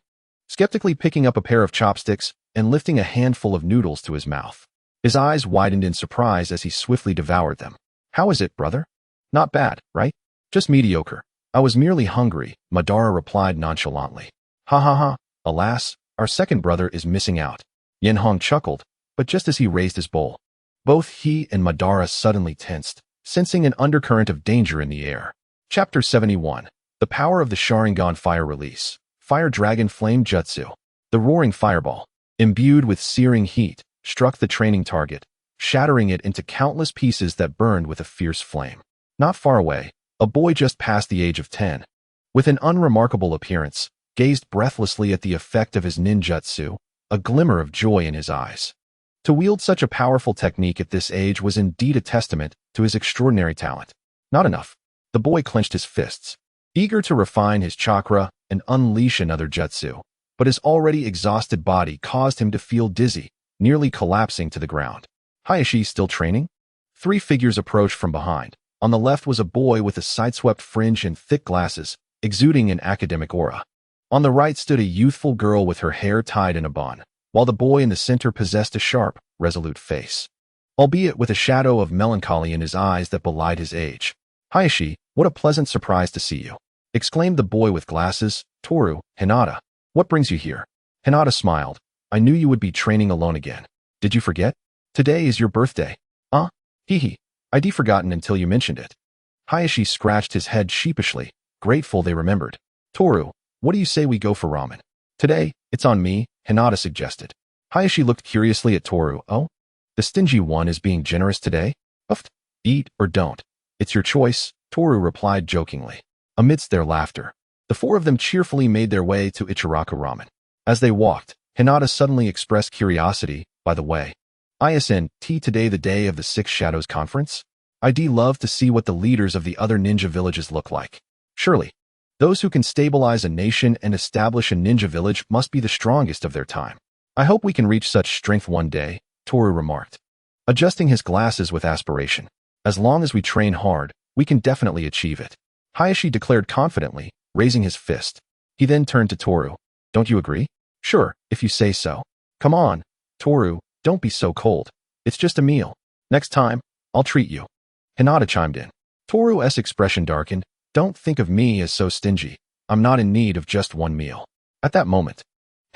S1: skeptically picking up a pair of chopsticks and lifting a handful of noodles to his mouth. His eyes widened in surprise as he swiftly devoured them. "How is it, brother?" "Not bad, right? Just mediocre. I was merely hungry," Madara replied nonchalantly. "Ha ha ha, alas, our second brother is missing out." Enhō chuckled, but just as he raised his bowl, both he and Madara suddenly tensed, sensing an undercurrent of danger in the air. Chapter 71. The Power of the Sharingan Fire Release. Fire Dragon Flame Jutsu. The roaring fireball, imbued with searing heat, struck the training target, shattering it into countless pieces that burned with a fierce flame. Not far away, a boy just past the age of 10, with an unremarkable appearance, gazed breathlessly at the effect of his ninjutsu, a glimmer of joy in his eyes. To wield such a powerful technique at this age was indeed a testament to his extraordinary talent. Not enough. The boy clenched his fists, eager to refine his chakra and unleash another jutsu, but his already exhausted body caused him to feel dizzy, nearly collapsing to the ground. "Hayashi still training?" 3 figures approached from behind. On the left was a boy with a sideswept fringe and thick glasses, exuding an academic aura. On the right stood a youthful girl with her hair tied in a bun, while the boy in the center possessed a sharp, resolute face, albeit with a shadow of melancholy in his eyes that belied his age. "Hayashi, what a pleasant surprise to see you," exclaimed the boy with glasses. "Toru, Hinata, what brings you here?" Hinata smiled. "I knew you would be training alone again. Did you forget? Today is your birthday." Hee. I'd forgotten until you mentioned it." Hayashi scratched his head sheepishly, grateful they remembered. "Toru, what do you say we go for ramen?" "Today, it's on me," Hinata suggested. Hayashi looked curiously at Toru. "Oh? The stingy one is being generous today? Uff, eat or don't. It's your choice," Toru replied jokingly. Amidst their laughter, the 4 of them cheerfully made their way to Ichiraku Ramen. As they walked, Hinata suddenly expressed curiosity. "By the way, isn't today the day of the Six Shadows Conference? I'd love to see what the leaders of the other ninja villages look like." "Surely." Those who can stabilize a nation and establish a ninja village must be the strongest of their time. I hope we can reach such strength one day, Toru remarked, adjusting his glasses with aspiration. As long as we train hard, we can definitely achieve it. Hayashi declared confidently, raising his fist. He then turned to Toru. Don't you agree? Sure, if you say so. Come on, Toru, don't be so cold. It's just a meal. Next time, I'll treat you. Hinata chimed in. Toru's expression darkened. Don't think of me as so stingy. I'm not in need of just one meal. At that moment,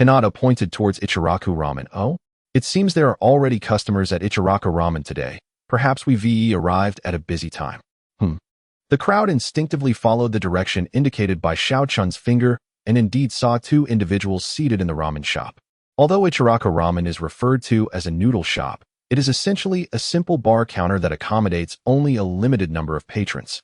S1: Hinata pointed towards Ichiraku Ramen. Oh? It seems there are already customers at Ichiraku Ramen today. Perhaps we arrived at a busy time. The crowd instinctively followed the direction indicated by Xiao Chun's finger and indeed saw two individuals seated in the ramen shop. Although Ichiraku Ramen is referred to as a noodle shop, it is essentially a simple bar counter that accommodates only a limited number of patrons.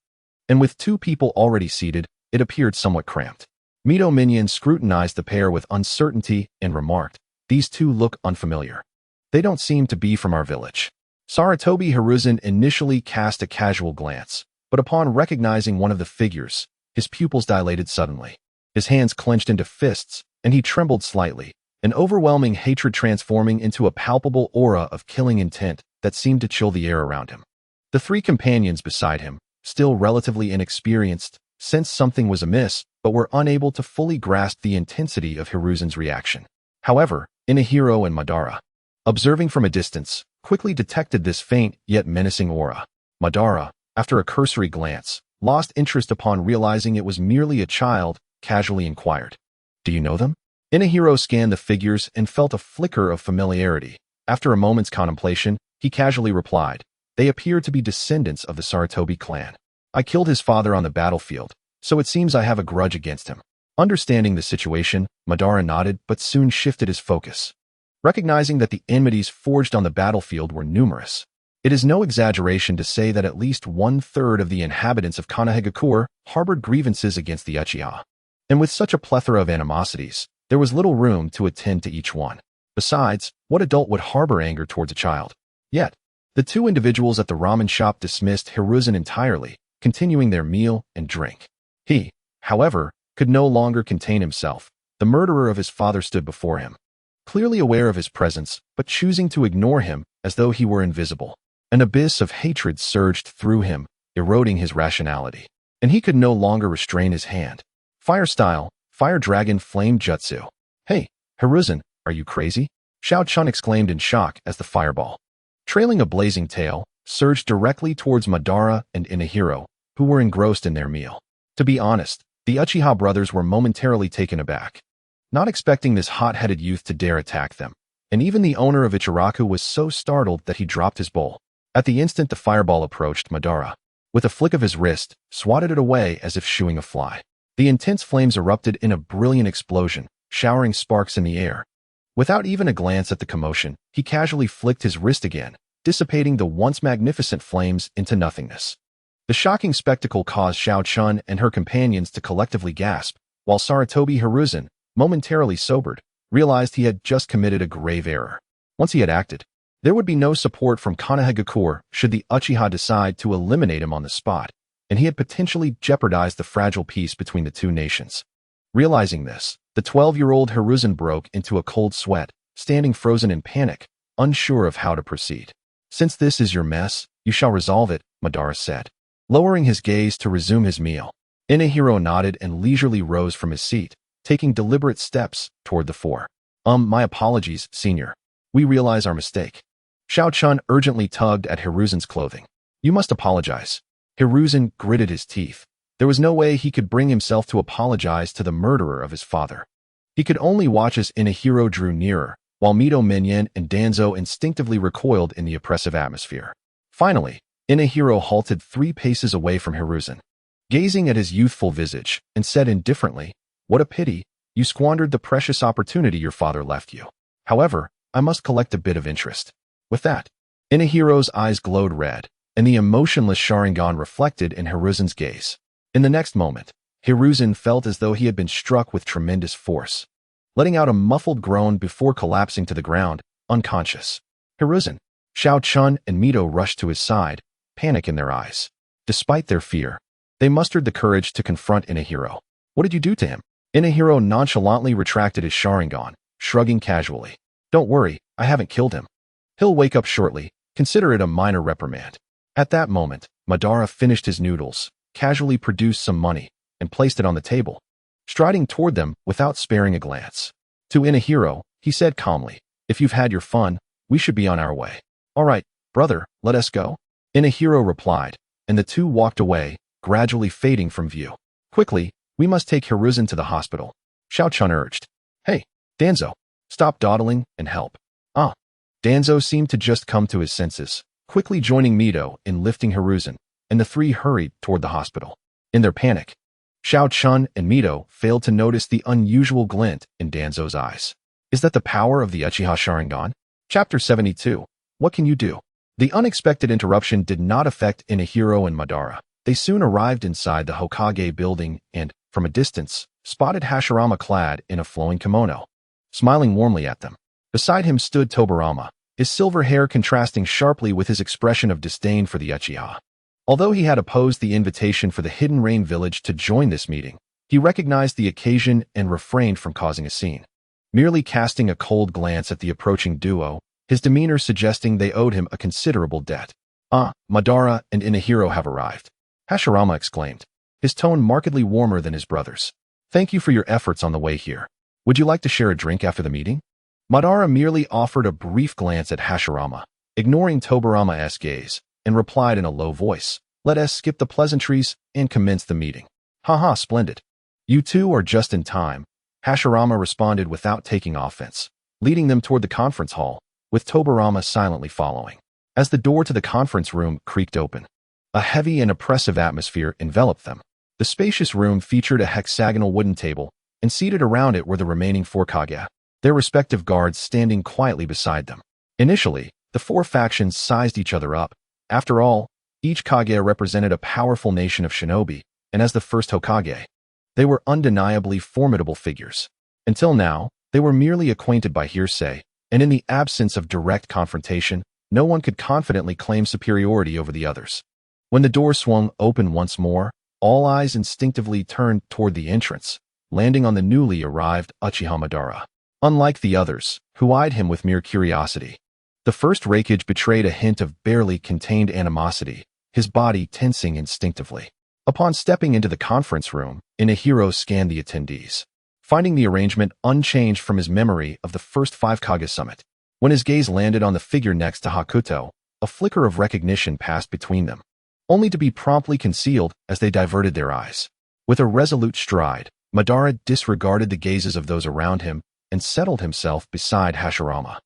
S1: And with two people already seated, it appeared somewhat cramped. Mito Minion scrutinized the pair with uncertainty and remarked, "These two look unfamiliar. They don't seem to be from our village." Sarutobi Hiruzen initially cast a casual glance, but upon recognizing one of the figures, his pupils dilated suddenly. His hands clenched into fists, and he trembled slightly, an overwhelming hatred transforming into a palpable aura of killing intent that seemed to chill the air around him. The three companions beside him, still relatively inexperienced, sensed something was amiss, but were unable to fully grasp the intensity of Hiruzen's reaction. However, Inahiro and Madara, observing from a distance, quickly detected this faint yet menacing aura. Madara, after a cursory glance, lost interest upon realizing it was merely a child, casually inquired, "Do you know them?" Inahiro scanned the figures and felt a flicker of familiarity. After a moment's contemplation, he casually replied, "They appear to be descendants of the Sarutobi clan. I killed his father on the battlefield, so it seems I have a grudge against him." Understanding the situation, Madara nodded but soon shifted his focus. Recognizing that the enmities forged on the battlefield were numerous, it is no exaggeration to say that at least 1/3 of the inhabitants of Konoha harbored grievances against the Uchiha. And with such a plethora of animosities, there was little room to attend to each one. Besides, what adult would harbor anger towards a child? Yet, the two individuals at the ramen shop dismissed Hiruzen entirely, continuing their meal and drink. He, however, could no longer contain himself. The murderer of his father stood before him, clearly aware of his presence, but choosing to ignore him as though he were invisible. An abyss of hatred surged through him, eroding his rationality, and he could no longer restrain his hand. Fire style, Fire Dragon Flame Jutsu. "Hey, Hiruzen, are you crazy?" Xiao Chun exclaimed in shock as the fireball, trailing a blazing tail, surged directly towards Madara and Inahiro, who were engrossed in their meal. To be honest, the Uchiha brothers were momentarily taken aback, not expecting this hot-headed youth to dare attack them, and even the owner of Ichiraku was so startled that he dropped his bowl. At the instant the fireball approached, Madara, with a flick of his wrist, swatted it away as if shooing a fly. The intense flames erupted in a brilliant explosion, showering sparks in the air. Without even a glance at the commotion, he casually flicked his wrist again, dissipating the once magnificent flames into nothingness. The shocking spectacle caused Xiao Chun and her companions to collectively gasp, while Sarutobi Hiruzen, momentarily sobered, realized he had just committed a grave error. Once he had acted, there would be no support from Konoha should the Uchiha decide to eliminate him on the spot, and he had potentially jeopardized the fragile peace between the two nations. Realizing this, the 12-year-old Hiruzen broke into a cold sweat, standing frozen in panic, unsure of how to proceed. "Since this is your mess, you shall resolve it," Madara said, lowering his gaze to resume his meal. Inahiro nodded and leisurely rose from his seat, taking deliberate steps toward the fore. My apologies, senior. We realize our mistake." Xiao Chun urgently tugged at Hiruzen's clothing. "You must apologize." Hiruzen gritted his teeth. There was no way he could bring himself to apologize to the murderer of his father. He could only watch as Inahiro drew nearer, while Mito Minion and Danzo instinctively recoiled in the oppressive atmosphere. Finally, Inahiro halted 3 paces away from Hiruzen, gazing at his youthful visage, and said indifferently, "What a pity, you squandered the precious opportunity your father left you. However, I must collect a bit of interest." With that, Inahiro's eyes glowed red, and the emotionless Sharingan reflected in Hiruzen's gaze. In the next moment, Hiruzen felt as though he had been struck with tremendous force, letting out a muffled groan before collapsing to the ground, unconscious. Hiruzen, Xiao Chun and Mito rushed to his side, panic in their eyes. Despite their fear, they mustered the courage to confront Inahiro. What did you do to him? Inahiro nonchalantly retracted his Sharingan, shrugging casually. Don't worry, I haven't killed him. He'll wake up shortly. Consider it a minor reprimand. At that moment, Madara finished his noodles, casually produced some money, and placed it on the table, striding toward them without sparing a glance. To Inahiro, he said calmly, if you've had your fun, we should be on our way. All right, brother, let us go. Inahiro replied, and the two walked away, gradually fading from view. Quickly, we must take Hiruzen to the hospital. Xiao-chun urged. Hey, Danzo, stop dawdling and help. Danzo seemed to just come to his senses, quickly joining Mito in lifting Hiruzen, and the three hurried toward the hospital. In their panic, Xiao-chun and Mito failed to notice the unusual glint in Danzo's eyes. Is that the power of the Uchiha Sharingan? Chapter 72. What can you do? The unexpected interruption did not affect Inahiro and Madara. They soon arrived inside the Hokage building and, from a distance, spotted Hashirama clad in a flowing kimono, smiling warmly at them. Beside him stood Tobirama, his silver hair contrasting sharply with his expression of disdain for the Uchiha. Although he had opposed the invitation for the Hidden Rain village to join this meeting, he recognized the occasion and refrained from causing a scene. Merely casting a cold glance at the approaching duo, his demeanor suggesting they owed him a considerable debt. Madara and Inahiro have arrived, Hashirama exclaimed, his tone markedly warmer than his brother's. Thank you for your efforts on the way here. Would you like to share a drink after the meeting? Madara merely offered a brief glance at Hashirama, ignoring Tobirama's gaze, and replied in a low voice, let us skip the pleasantries and commence the meeting. Haha, splendid. You two are just in time, Hashirama responded without taking offense, leading them toward the conference hall, with Tobirama silently following. As the door to the conference room creaked open, a heavy and oppressive atmosphere enveloped them. The spacious room featured a hexagonal wooden table, and seated around it were the remaining four Kage, their respective guards standing quietly beside them. Initially, the four factions sized each other up. After all, each Kage represented a powerful nation of shinobi, and as the first Hokage, they were undeniably formidable figures. Until now, they were merely acquainted by hearsay, and in the absence of direct confrontation, no one could confidently claim superiority over the others. When the door swung open once more, all eyes instinctively turned toward the entrance, landing on the newly arrived Uchiha Madara. Unlike the others, who eyed him with mere curiosity, the first Raikage betrayed a hint of barely contained animosity, his body tensing instinctively. Upon stepping into the conference room, Inahiro scanned the attendees, finding the arrangement unchanged from his memory of the first 5 Kage summit. When his gaze landed on the figure next to Hakuto, a flicker of recognition passed between them, only to be promptly concealed as they diverted their eyes. With a resolute stride, Madara disregarded the gazes of those around him and settled himself beside Hashirama,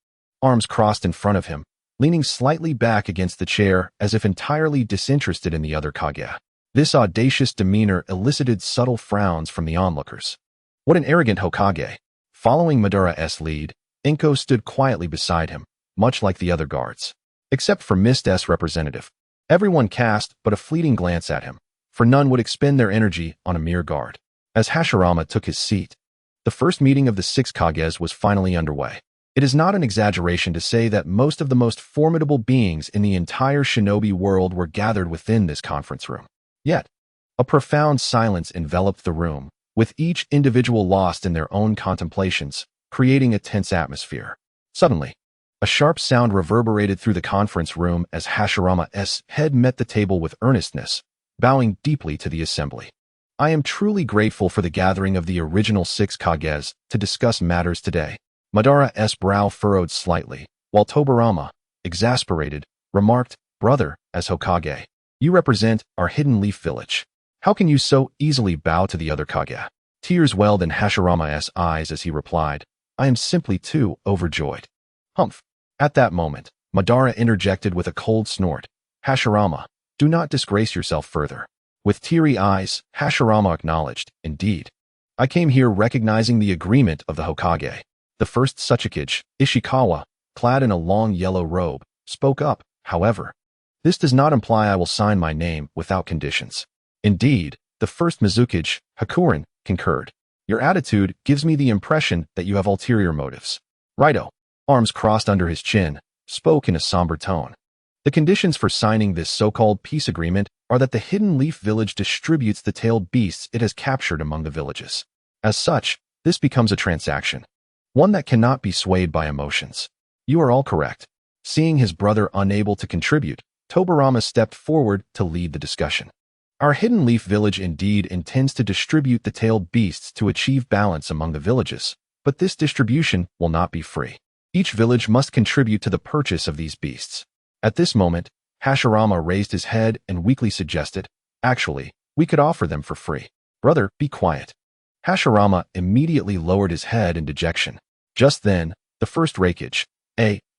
S1: arms crossed in front of him, leaning slightly back against the chair as if entirely disinterested in the other Kage. This audacious demeanor elicited subtle frowns from the onlookers. What an arrogant Hokage! Following Madara's lead, Enko stood quietly beside him, much like the other guards. Except for Mist's representative. Everyone cast but a fleeting glance at him, for none would expend their energy on a mere guard. As Hashirama took his seat, the first meeting of the 6 Kages was finally underway. It is not an exaggeration to say that most of the most formidable beings in the entire shinobi world were gathered within this conference room. Yet, a profound silence enveloped the room, with each individual lost in their own contemplations, creating a tense atmosphere. Suddenly, a sharp sound reverberated through the conference room as Hashirama's head met the table with earnestness, bowing deeply to the assembly. I am truly grateful for the gathering of the original 6 Kages to discuss matters today. Madara's brow furrowed slightly, while Tobirama, exasperated, remarked, Brother, as Hokage, you represent our Hidden Leaf Village. How can you so easily bow to the other Kage? Tears welled in Hashirama's eyes as he replied, I am simply too overjoyed. Humph. At that moment, Madara interjected with a cold snort. Hashirama, do not disgrace yourself further. With teary eyes, Hashirama acknowledged, indeed. I came here recognizing the agreement of the Hokage. The first Tsuchikage, Ishikawa, clad in a long yellow robe, spoke up, however. This does not imply I will sign my name without conditions. Indeed, the first Mizukage, Hakurin, concurred. Your attitude gives me the impression that you have ulterior motives. Raito, arms crossed under his chin, spoke in a somber tone. The conditions for signing this so-called peace agreement are that the Hidden Leaf Village distributes the tailed beasts it has captured among the villages. As such, this becomes a transaction, one that cannot be swayed by emotions. You are all correct. Seeing his brother unable to contribute, Tobirama stepped forward to lead the discussion. Our Hidden Leaf Village indeed intends to distribute the tailed beasts to achieve balance among the villages, but this distribution will not be free. Each village must contribute to the purchase of these beasts. At this moment, Hashirama raised his head and weakly suggested, "Actually, we could offer them for free." "Brother, be quiet." Hashirama immediately lowered his head in dejection. Just then, the first Raikage,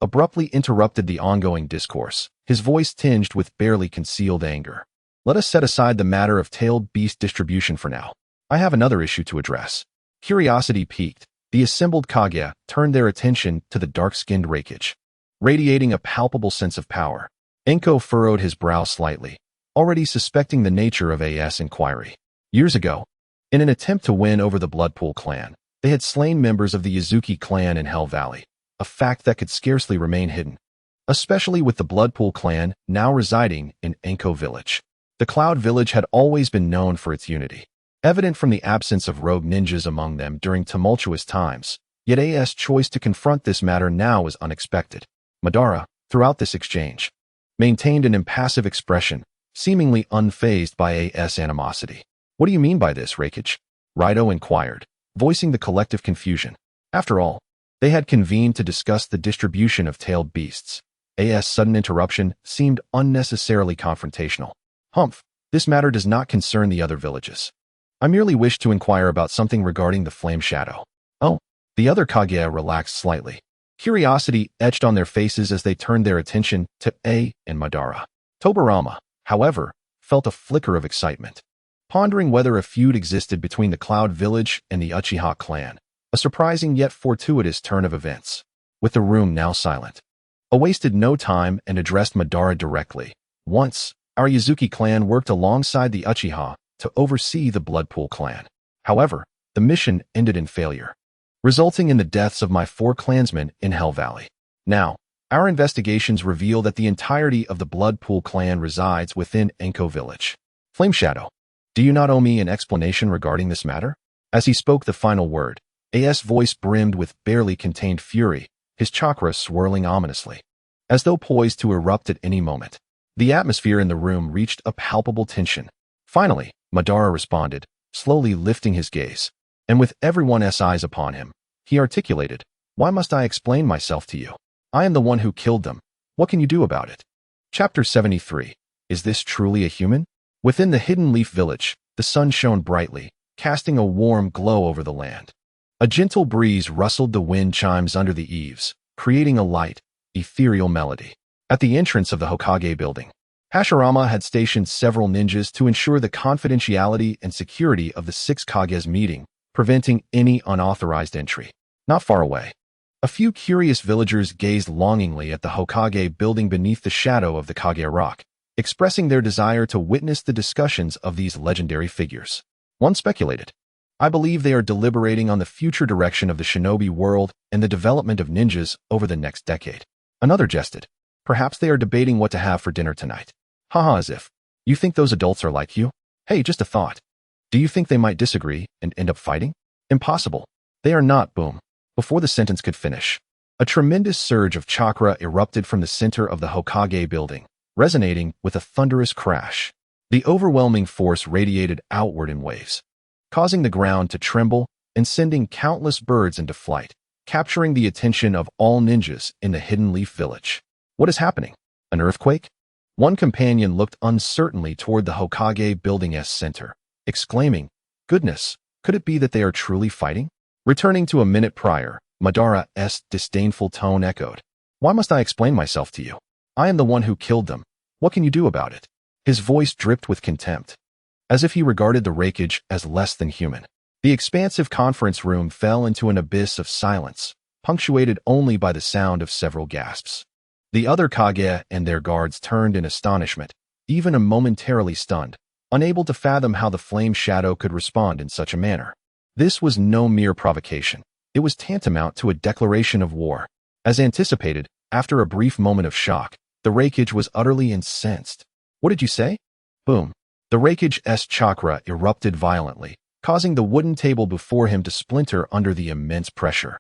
S1: abruptly interrupted the ongoing discourse, his voice tinged with barely concealed anger. "Let us set aside the matter of tailed beast distribution for now. I have another issue to address." Curiosity piqued, the assembled Kage turned their attention to the dark-skinned Raikage. Radiating a palpable sense of power, Enhō furrowed his brow slightly, already suspecting the nature of A.S. inquiry. Years ago, in an attempt to win over the Bloodpool clan, they had slain members of the Yazuki clan in Hell Valley, a fact that could scarcely remain hidden, especially with the Bloodpool clan now residing in Enhō village. The Cloud Village had always been known for its unity, evident from the absence of rogue ninjas among them during tumultuous times, yet A.S. choice to confront this matter now was unexpected. Madara, throughout this exchange, maintained an impassive expression, seemingly unfazed by A.S. animosity. "What do you mean by this, Raikage?" Raito inquired, voicing the collective confusion. After all, they had convened to discuss the distribution of tailed beasts. A.S. sudden interruption seemed unnecessarily confrontational. "Humph, this matter does not concern the other villages. I merely wish to inquire about something regarding the Flame Shadow." "Oh." The other Kage relaxed slightly. Curiosity etched on their faces as they turned their attention to A and Madara. Tobirama, however, felt a flicker of excitement. Pondering whether a feud existed between the Cloud Village and the Uchiha clan, a surprising yet fortuitous turn of events. With the room now silent, A wasted no time and addressed Madara directly. "Once, our Yazuki clan worked alongside the Uchiha to oversee the Bloodpool clan. However, the mission ended in failure, resulting in the deaths of my 4 clansmen in Hell Valley. Now, our investigations reveal that the entirety of the Bloodpool clan resides within Enhō village. Flame Shadow, do you not owe me an explanation regarding this matter?" As he spoke the final word, A.S. voice brimmed with barely contained fury, his chakra swirling ominously, as though poised to erupt at any moment. The atmosphere in the room reached a palpable tension. Finally, Madara responded, slowly lifting his gaze, and with everyone's eyes upon him, he articulated, "Why must I explain myself to you? I am the one who killed them. What can you do about it?" Chapter 73. Is this truly a human? Within the Hidden Leaf Village, the sun shone brightly, casting a warm glow over the land. A gentle breeze rustled the wind chimes under the eaves, creating a light, ethereal melody. At the entrance of the Hokage building, Hashirama had stationed several ninjas to ensure the confidentiality and security of the 6 Kage's meeting, preventing any unauthorized entry. Not far away, a few curious villagers gazed longingly at the Hokage building beneath the shadow of the Kage Rock, expressing their desire to witness the discussions of these legendary figures. One speculated, "I believe they are deliberating on the future direction of the shinobi world and the development of ninjas over the next decade." Another jested, "Perhaps they are debating what to have for dinner tonight." Haha, as if. "You think those adults are like you? Hey, just a thought. Do you think they might disagree and end up fighting?" "Impossible. They are not." Boom. Before the sentence could finish, a tremendous surge of chakra erupted from the center of the Hokage building, resonating with a thunderous crash. The overwhelming force radiated outward in waves, causing the ground to tremble and sending countless birds into flight, capturing the attention of all ninjas in the Hidden Leaf Village. "What is happening? An earthquake?" One companion looked uncertainly toward the Hokage building's center, exclaiming, "Goodness, could it be that they are truly fighting?" Returning to a minute prior, Madara's disdainful tone echoed, "Why must I explain myself to you? I am the one who killed them. What can you do about it?" His voice dripped with contempt, as if he regarded the Raikage as less than human. The expansive conference room fell into an abyss of silence, punctuated only by the sound of several gasps. The other Kage and their guards turned in astonishment, even momentarily stunned, unable to fathom how the Flame Shadow could respond in such a manner. This was no mere provocation. It was tantamount to a declaration of war. As anticipated, after a brief moment of shock, The Reikage was utterly incensed. What did you say? Boom. The Reikage's chakra erupted violently, causing the wooden table before him to splinter under the immense pressure,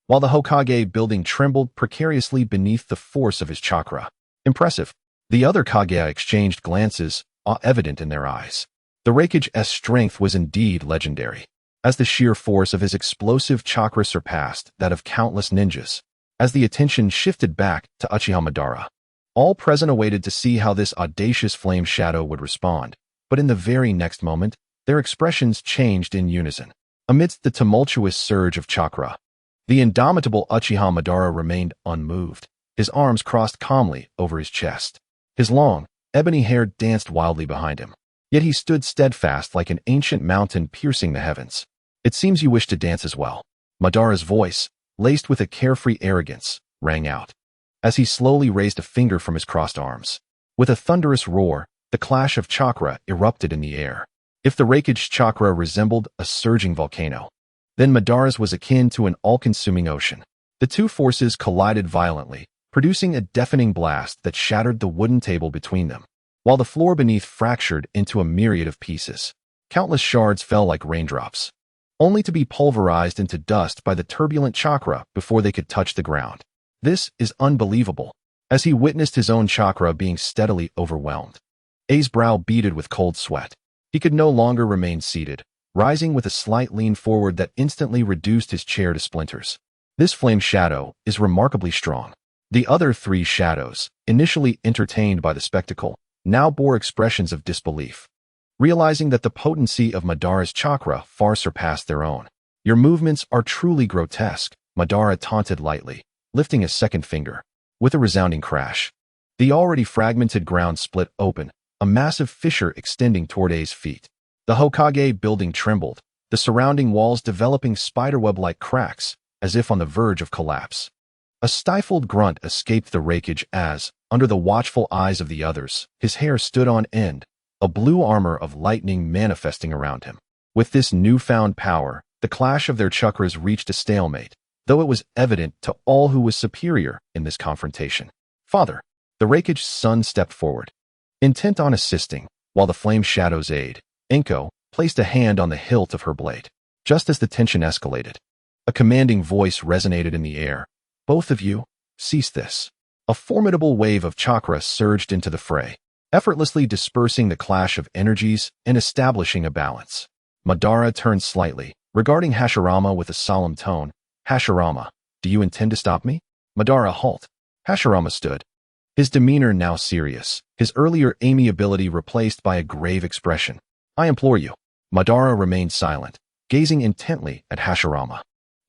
S1: while the Hokage building trembled precariously beneath the force of his chakra. Impressive. The other Kage exchanged glances, awe evident in their eyes. The Reikage's strength was indeed legendary, as the sheer force of his explosive chakra surpassed that of countless ninjas. As the attention shifted back to Uchiha Madara, all present awaited to see how this audacious flame shadow would respond, but in the very next moment, their expressions changed in unison. Amidst the tumultuous surge of chakra, the indomitable Uchiha Madara remained unmoved, his arms crossed calmly over his chest. His long, ebony hair danced wildly behind him, yet he stood steadfast like an ancient mountain piercing the heavens. It seems you wish to dance as well. Madara's voice, laced with a carefree arrogance, rang out, as he slowly raised a finger from his crossed arms. With a thunderous roar, the clash of chakra erupted in the air. If the Reikage's chakra resembled a surging volcano, then Madara's was akin to an all-consuming ocean. The two forces collided violently, producing a deafening blast that shattered the wooden table between them, while the floor beneath fractured into a myriad of pieces. Countless shards fell like raindrops, only to be pulverized into dust by the turbulent chakra before they could touch the ground. This is unbelievable. As he witnessed his own chakra being steadily overwhelmed, A's brow beaded with cold sweat. He could no longer remain seated, rising with a slight lean forward that instantly reduced his chair to splinters. This flame shadow is remarkably strong. The other three shadows, initially entertained by the spectacle, now bore expressions of disbelief, realizing that the potency of Madara's chakra far surpassed their own. Your movements are truly grotesque, Madara taunted lightly, lifting a second finger. With a resounding crash, the already fragmented ground split open, a massive fissure extending toward A's feet. The Hokage building trembled, the surrounding walls developing spiderweb-like cracks, as if on the verge of collapse. A stifled grunt escaped the Reikage as, under the watchful eyes of the others, his hair stood on end, a blue armor of lightning manifesting around him. With this newfound power, the clash of their chakras reached a stalemate, though it was evident to all who was superior in this confrontation. Father, the Reikage's son stepped forward, intent on assisting, while the flame shadow's aide, Enhō, placed a hand on the hilt of her blade. Just as the tension escalated, a commanding voice resonated in the air. Both of you, cease this. A formidable wave of chakra surged into the fray, effortlessly dispersing the clash of energies and establishing a balance. Madara turned slightly, regarding Hashirama with a solemn tone. Hashirama, do you intend to stop me? Madara, halt. Hashirama stood, his demeanor now serious, his earlier amiability replaced by a grave expression. I implore you. Madara remained silent, gazing intently at Hashirama.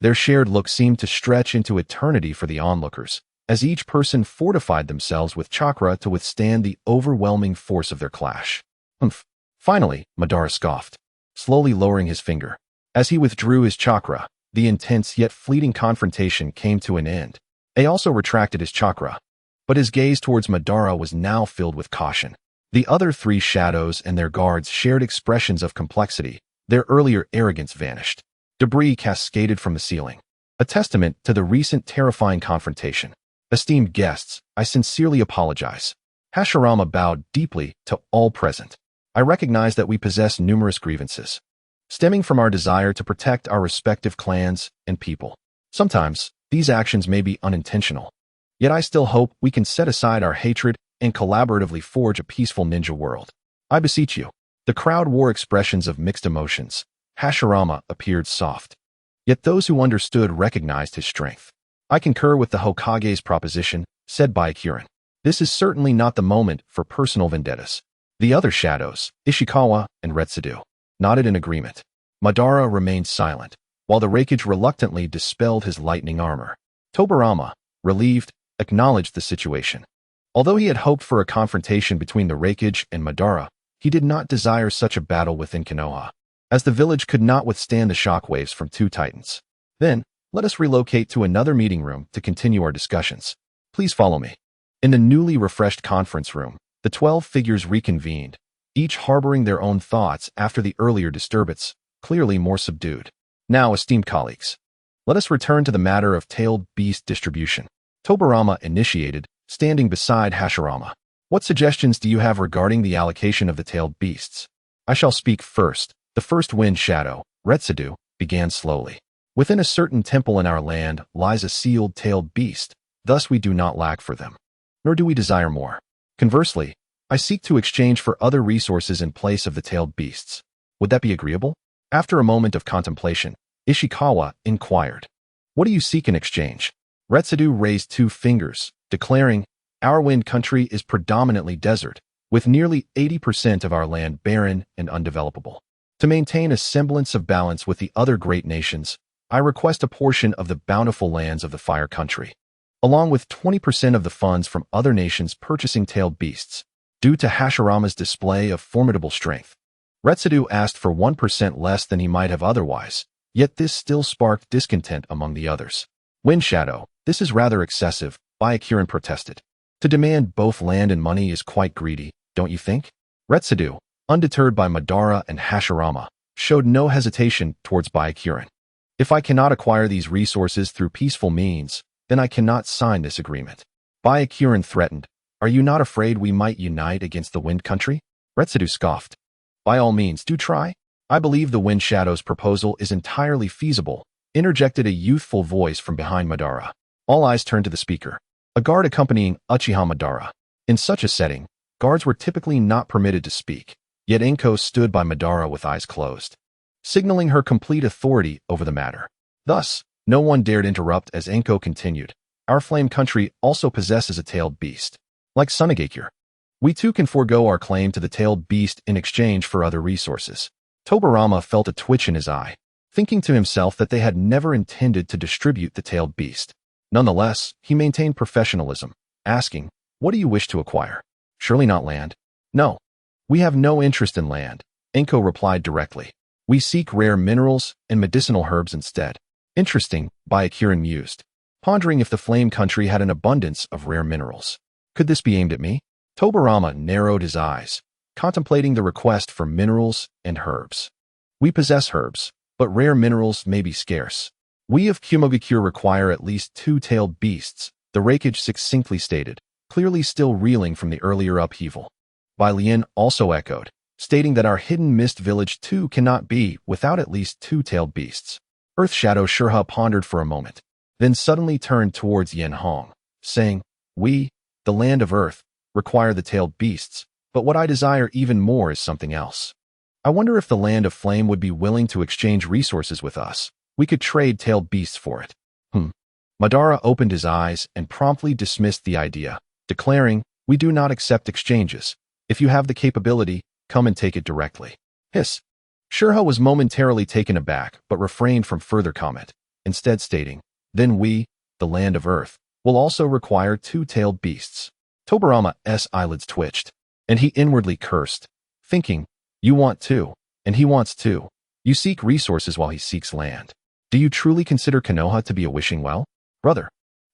S1: Their shared look seemed to stretch into eternity for the onlookers, as each person fortified themselves with chakra to withstand the overwhelming force of their clash. Humph. Finally, Madara scoffed, slowly lowering his finger. As he withdrew his chakra, the intense yet fleeting confrontation came to an end. A also retracted his chakra, but his gaze towards Madara was now filled with caution. The other three shadows and their guards shared expressions of complexity. Their earlier arrogance vanished. Debris cascaded from the ceiling, a testament to the recent terrifying confrontation. Esteemed guests, I sincerely apologize. Hashirama bowed deeply to all present. I recognize that we possess numerous grievances, stemming from our desire to protect our respective clans and people. Sometimes, these actions may be unintentional. Yet I still hope we can set aside our hatred and collaboratively forge a peaceful ninja world. I beseech you. The crowd wore expressions of mixed emotions. Hashirama appeared soft, yet those who understood recognized his strength. I concur with the Hokage's proposition, said Byakuren. This is certainly not the moment for personal vendettas. The other shadows, Ishikawa and Retsudo, nodded in agreement. Madara remained silent, while the Reikage reluctantly dispelled his lightning armor. Tobirama, relieved, acknowledged the situation. Although he had hoped for a confrontation between the Reikage and Madara, he did not desire such a battle within Konoha, as the village could not withstand the shockwaves from two titans. Then, let us relocate to another meeting room to continue our discussions. Please follow me. In the newly refreshed conference room, the 12 figures reconvened, each harboring their own thoughts after the earlier disturbance, clearly more subdued. Now, esteemed colleagues, let us return to the matter of tailed beast distribution. Tobirama initiated, standing beside Hashirama. What suggestions do you have regarding the allocation of the tailed beasts? I shall speak first. The first wind shadow, Retsudu, began slowly. Within a certain temple in our land lies a sealed tailed beast, thus we do not lack for them. Nor do we desire more. Conversely, I seek to exchange for other resources in place of the tailed beasts. Would that be agreeable? After a moment of contemplation, Ishikawa inquired. What do you seek in exchange? Retsudu raised 2 fingers, declaring, our wind country is predominantly desert, with nearly 80% of our land barren and undevelopable. To maintain a semblance of balance with the other great nations, I request a portion of the bountiful lands of the fire country, along with 20% of the funds from other nations purchasing tailed beasts. Due to Hashirama's display of formidable strength, Retsudu asked for 1% less than he might have otherwise, yet this still sparked discontent among the others. Wind Shadow, this is rather excessive, Byakuren protested. To demand both land and money is quite greedy, don't you think? Retsudu, undeterred by Madara and Hashirama, showed no hesitation towards Byakuren. If I cannot acquire these resources through peaceful means, then I cannot sign this agreement. Byakuren threatened, are you not afraid we might unite against the Wind Country? Retsudu scoffed. By all means, do try. I believe the Wind Shadow's proposal is entirely feasible, interjected a youthful voice from behind Madara. All eyes turned to the speaker, a guard accompanying Uchiha Madara. In such a setting, guards were typically not permitted to speak, yet Enhō stood by Madara with eyes closed, signaling her complete authority over the matter. Thus, no one dared interrupt as Enhō continued. Our flame country also possesses a tailed beast. Like Sunagakure, we too can forego our claim to the tailed beast in exchange for other resources. Tobirama felt a twitch in his eye, thinking to himself that they had never intended to distribute the tailed beast. Nonetheless, he maintained professionalism, asking, what do you wish to acquire? Surely not land? No. We have no interest in land, Enhō replied directly. We seek rare minerals and medicinal herbs instead. Interesting, Byakuren mused, pondering if the flame country had an abundance of rare minerals. Could this be aimed at me? Tobirama narrowed his eyes, contemplating the request for minerals and herbs. We possess herbs, but rare minerals may be scarce. We of Kumogakure require at least 2 tailed beasts, the Raikage succinctly stated, clearly still reeling from the earlier upheaval. Bai Lian also echoed, stating that our hidden mist village too cannot be without at least 2 tailed beasts. Earth Shadow Shurha pondered for a moment, then suddenly turned towards Yenhong, saying, we, the land of Earth, require the tailed beasts, but what I desire even more is something else. I wonder if the land of flame would be willing to exchange resources with us. We could trade tailed beasts for it. Madara opened his eyes and promptly dismissed the idea, declaring, we do not accept exchanges. If you have the capability, come and take it directly. Hiss. Shurha was momentarily taken aback but refrained from further comment, instead stating, then we, the land of Earth, will also require 2 tailed beasts. Tobirama's eyelids twitched, and he inwardly cursed, thinking, you want 2, and he wants 2. You seek resources while he seeks land. Do you truly consider Konoha to be a wishing well? Brother,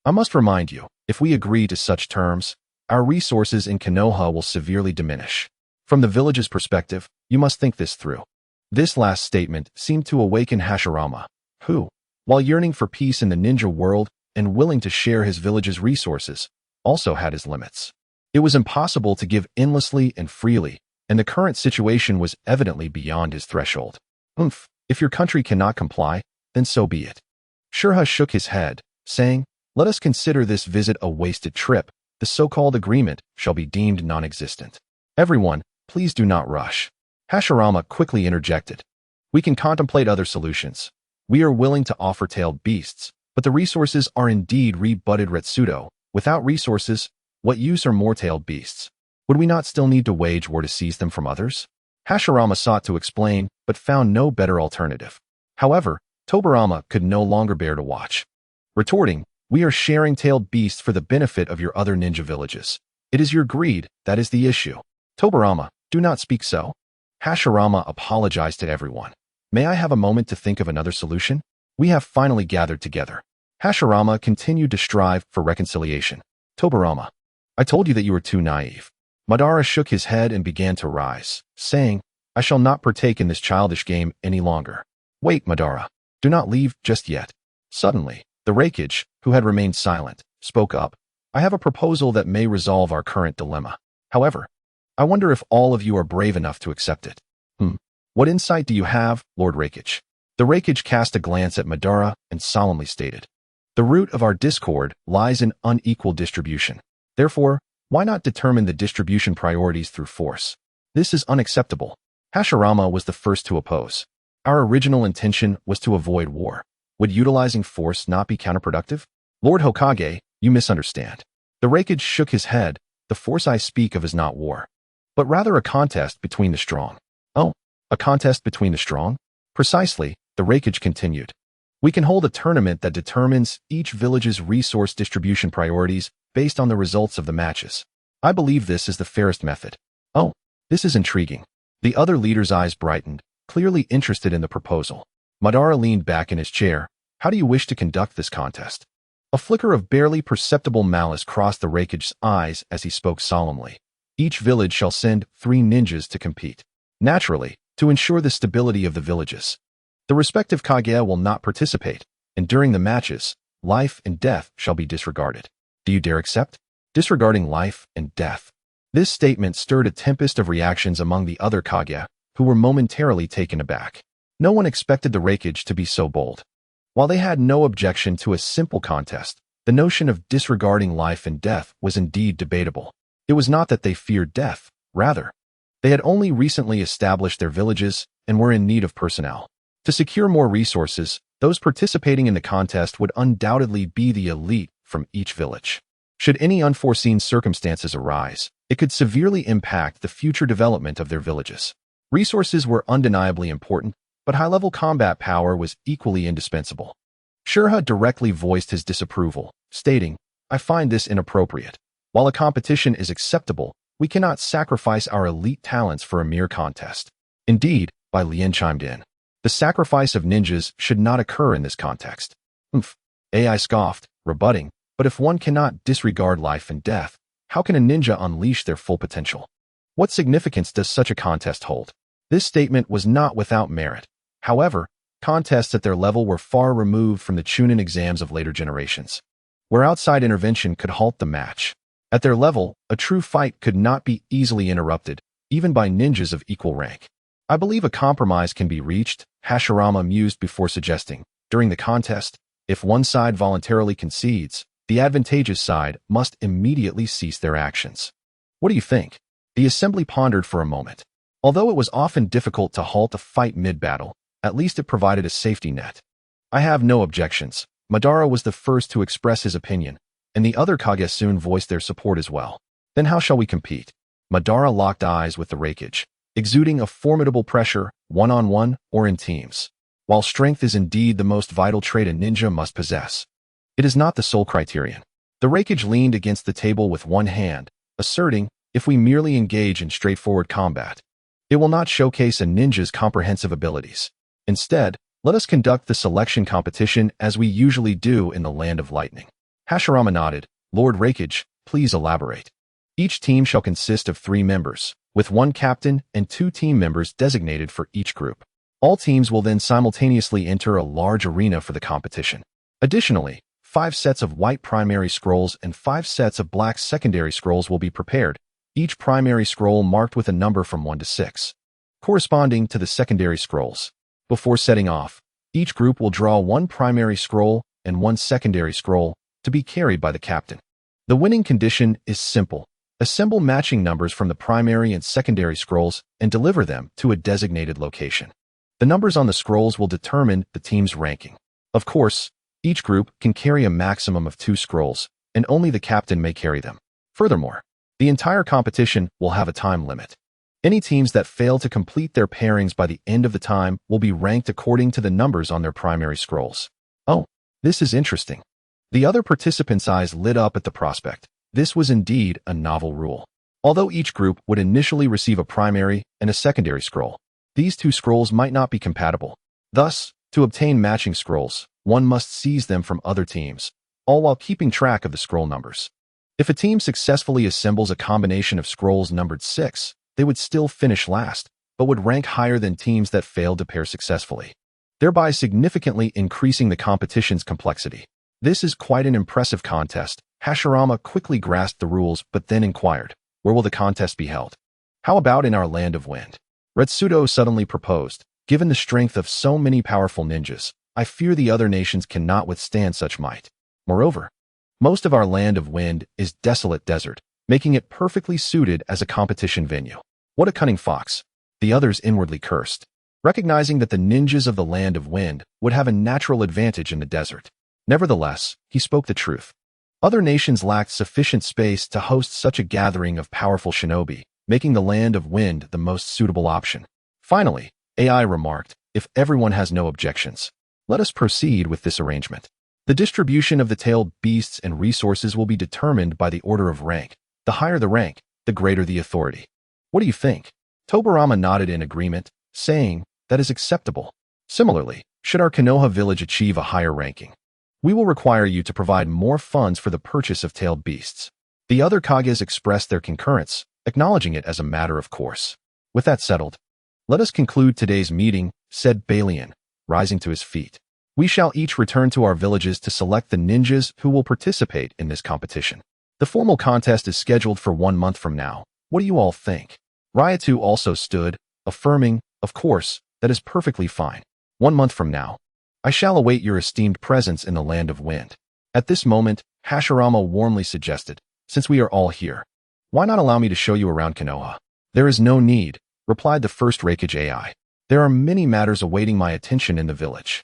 S1: I must remind you, if we agree to such terms, our resources in Konoha will severely diminish. From the village's perspective, you must think this through. This last statement seemed to awaken Hashirama, who, while yearning for peace in the ninja world and willing to share his village's resources, also had his limits. It was impossible to give endlessly and freely, and the current situation was evidently beyond his threshold. If your country cannot comply, then so be it. Shurha shook his head, saying, let us consider this visit a wasted trip. The so-called agreement shall be deemed non-existent. Everyone, please do not rush. Hashirama quickly interjected. We can contemplate other solutions. We are willing to offer tailed beasts, but the resources are indeed rebutted Retsudo. Without resources, what use are more tailed beasts? Would we not still need to wage war to seize them from others? Hashirama sought to explain, but found no better alternative. However, Tobirama could no longer bear to watch. Retorting, we are sharing tailed beasts for the benefit of your other ninja villages. It is your greed that is the issue. Tobirama, do not speak so. Hashirama apologized to everyone. May I have a moment to think of another solution? We have finally gathered together. Hashirama continued to strive for reconciliation. Tobirama, I told you that you were too naive. Madara shook his head and began to rise, saying, I shall not partake in this childish game any longer. Wait, Madara. Do not leave just yet. Suddenly, the Raikage, who had remained silent, spoke up. I have a proposal that may resolve our current dilemma. However, I wonder if all of you are brave enough to accept it. What insight do you have, Lord Rakage? The Rakage cast a glance at Madara and solemnly stated, "The root of our discord lies in unequal distribution. Therefore, why not determine the distribution priorities through force? This is unacceptable." Hashirama was the first to oppose. Our original intention was to avoid war. Would utilizing force not be counterproductive? Lord Hokage, you misunderstand. The Rakage shook his head. The force I speak of is not war, but rather a contest between the strong. Oh, a contest between the strong? Precisely, the Rakage continued. We can hold a tournament that determines each village's resource distribution priorities based on the results of the matches. I believe this is the fairest method. Oh, this is intriguing. The other leader's eyes brightened, clearly interested in the proposal. Madara leaned back in his chair. How do you wish to conduct this contest? A flicker of barely perceptible malice crossed the Rakage's eyes as he spoke solemnly. Each village shall send 3 ninjas to compete. Naturally, to ensure the stability of the villages. The respective Kage will not participate, and during the matches, life and death shall be disregarded. Do you dare accept? Disregarding life and death. This statement stirred a tempest of reactions among the other Kage, who were momentarily taken aback. No one expected the Rakage to be so bold. While they had no objection to a simple contest, the notion of disregarding life and death was indeed debatable. It was not that they feared death, rather, they had only recently established their villages and were in need of personnel. To secure more resources, those participating in the contest would undoubtedly be the elite from each village. Should any unforeseen circumstances arise, it could severely impact the future development of their villages. Resources were undeniably important, but high-level combat power was equally indispensable. Shurha directly voiced his disapproval, stating, "I find this inappropriate. While a competition is acceptable, we cannot sacrifice our elite talents for a mere contest." Indeed, Bai Lian chimed in, "The sacrifice of ninjas should not occur in this context." AI scoffed, rebutting, "But if one cannot disregard life and death, how can a ninja unleash their full potential? What significance does such a contest hold?" This statement was not without merit. However, contests at their level were far removed from the Chunin exams of later generations, where outside intervention could halt the match. At their level, a true fight could not be easily interrupted, even by ninjas of equal rank. "I believe a compromise can be reached," Hashirama mused before suggesting. "During the contest, if one side voluntarily concedes, the advantageous side must immediately cease their actions. What do you think?" The assembly pondered for a moment. Although it was often difficult to halt a fight mid-battle, at least it provided a safety net. "I have no objections." Madara was the first to express his opinion, and the other Kage soon voiced their support as well. "Then how shall we compete?" Madara locked eyes with the Rakage, exuding a formidable pressure, one-on-one or in teams. While strength is indeed the most vital trait a ninja must possess, it is not the sole criterion. The Rakage leaned against the table with one hand, asserting, "If we merely engage in straightforward combat, it will not showcase a ninja's comprehensive abilities. Instead, let us conduct the selection competition as we usually do in the Land of Lightning." Hashirama nodded. "Lord Rakage, please elaborate." "Each team shall consist of 3 members, with 1 captain and 2 team members designated for each group. All teams will then simultaneously enter a large arena for the competition. Additionally, 5 sets of white primary scrolls and 5 sets of black secondary scrolls will be prepared, each primary scroll marked with a number from 1 to 6, corresponding to the secondary scrolls. Before setting off, each group will draw 1 primary scroll and 1 secondary scroll to be carried by the captain. The winning condition is simple. Assemble matching numbers from the primary and secondary scrolls and deliver them to a designated location. The numbers on the scrolls will determine the team's ranking. Of course, each group can carry a maximum of 2 scrolls, and only the captain may carry them. Furthermore, the entire competition will have a time limit. Any teams that fail to complete their pairings by the end of the time will be ranked according to the numbers on their primary scrolls." "Oh, this is interesting." The other participants' eyes lit up at the prospect. This was indeed a novel rule. Although each group would initially receive a primary and a secondary scroll, these 2 scrolls might not be compatible. Thus, to obtain matching scrolls, one must seize them from other teams, all while keeping track of the scroll numbers. If a team successfully assembles a combination of scrolls numbered 6, they would still finish last, but would rank higher than teams that failed to pair successfully, thereby significantly increasing the competition's complexity. "This is quite an impressive contest," Hashirama quickly grasped the rules but then inquired, where will the contest be held? How about in our land of wind? Retsudo suddenly proposed, given the strength of so many powerful ninjas, I fear the other nations cannot withstand such might. Moreover, most of our land of wind is desolate desert, making it perfectly suited as a competition venue. What a cunning fox! The others inwardly cursed, recognizing that the ninjas of the land of wind would have a natural advantage in the desert. Nevertheless, he spoke the truth. Other nations lacked sufficient space to host such a gathering of powerful shinobi, making the land of wind the most suitable option. Finally, AI remarked, if everyone has no objections, let us proceed with this arrangement. The distribution of the tailed beasts and resources will be determined by the order of rank. The higher the rank, the greater the authority. What do you think? Tobirama nodded in agreement, saying, that is acceptable. Similarly, should our Konoha village achieve a higher ranking, we will require you to provide more funds for the purchase of tailed beasts. The other Kages expressed their concurrence, acknowledging it as a matter of course. With that settled, let us conclude today's meeting, said Balian, rising to his feet. We shall each return to our villages to select the ninjas who will participate in this competition. The formal contest is scheduled for 1 month from now. What do you all think? Ryatu also stood, affirming, of course, that is perfectly fine. 1 month from now, I shall await your esteemed presence in the land of wind. At this moment, Hashirama warmly suggested, since we are all here, why not allow me to show you around Konoha? There is no need, replied the first Reikage AI. There are many matters awaiting my attention in the village.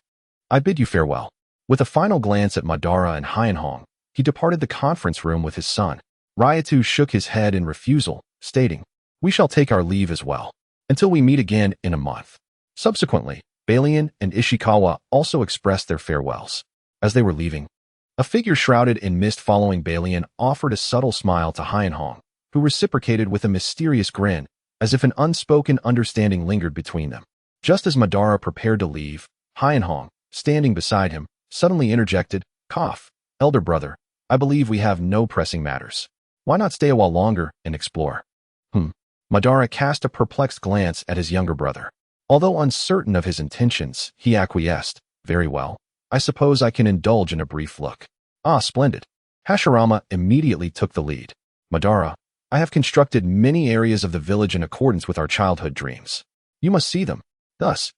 S1: I bid you farewell. With a final glance at Madara and Enhō, he departed the conference room with his son. Ryatu shook his head in refusal, stating, we shall take our leave as well, until we meet again in a month. Subsequently, Balian and Ishikawa also expressed their farewells. As they were leaving, a figure shrouded in mist following Balian offered a subtle smile to Enhō, who reciprocated with a mysterious grin, as if an unspoken understanding lingered between them. Just as Madara prepared to leave, Enhō, standing beside him, suddenly interjected, cough, elder brother, I believe we have no pressing matters. Why not stay a while longer and explore? Madara cast a perplexed glance at his younger brother. Although uncertain of his intentions, he acquiesced, very well. I suppose I can indulge in a brief look. Ah, splendid. Hashirama immediately took the lead. Madara, I have constructed many areas of the village in accordance with our childhood dreams. You must see them. Thus,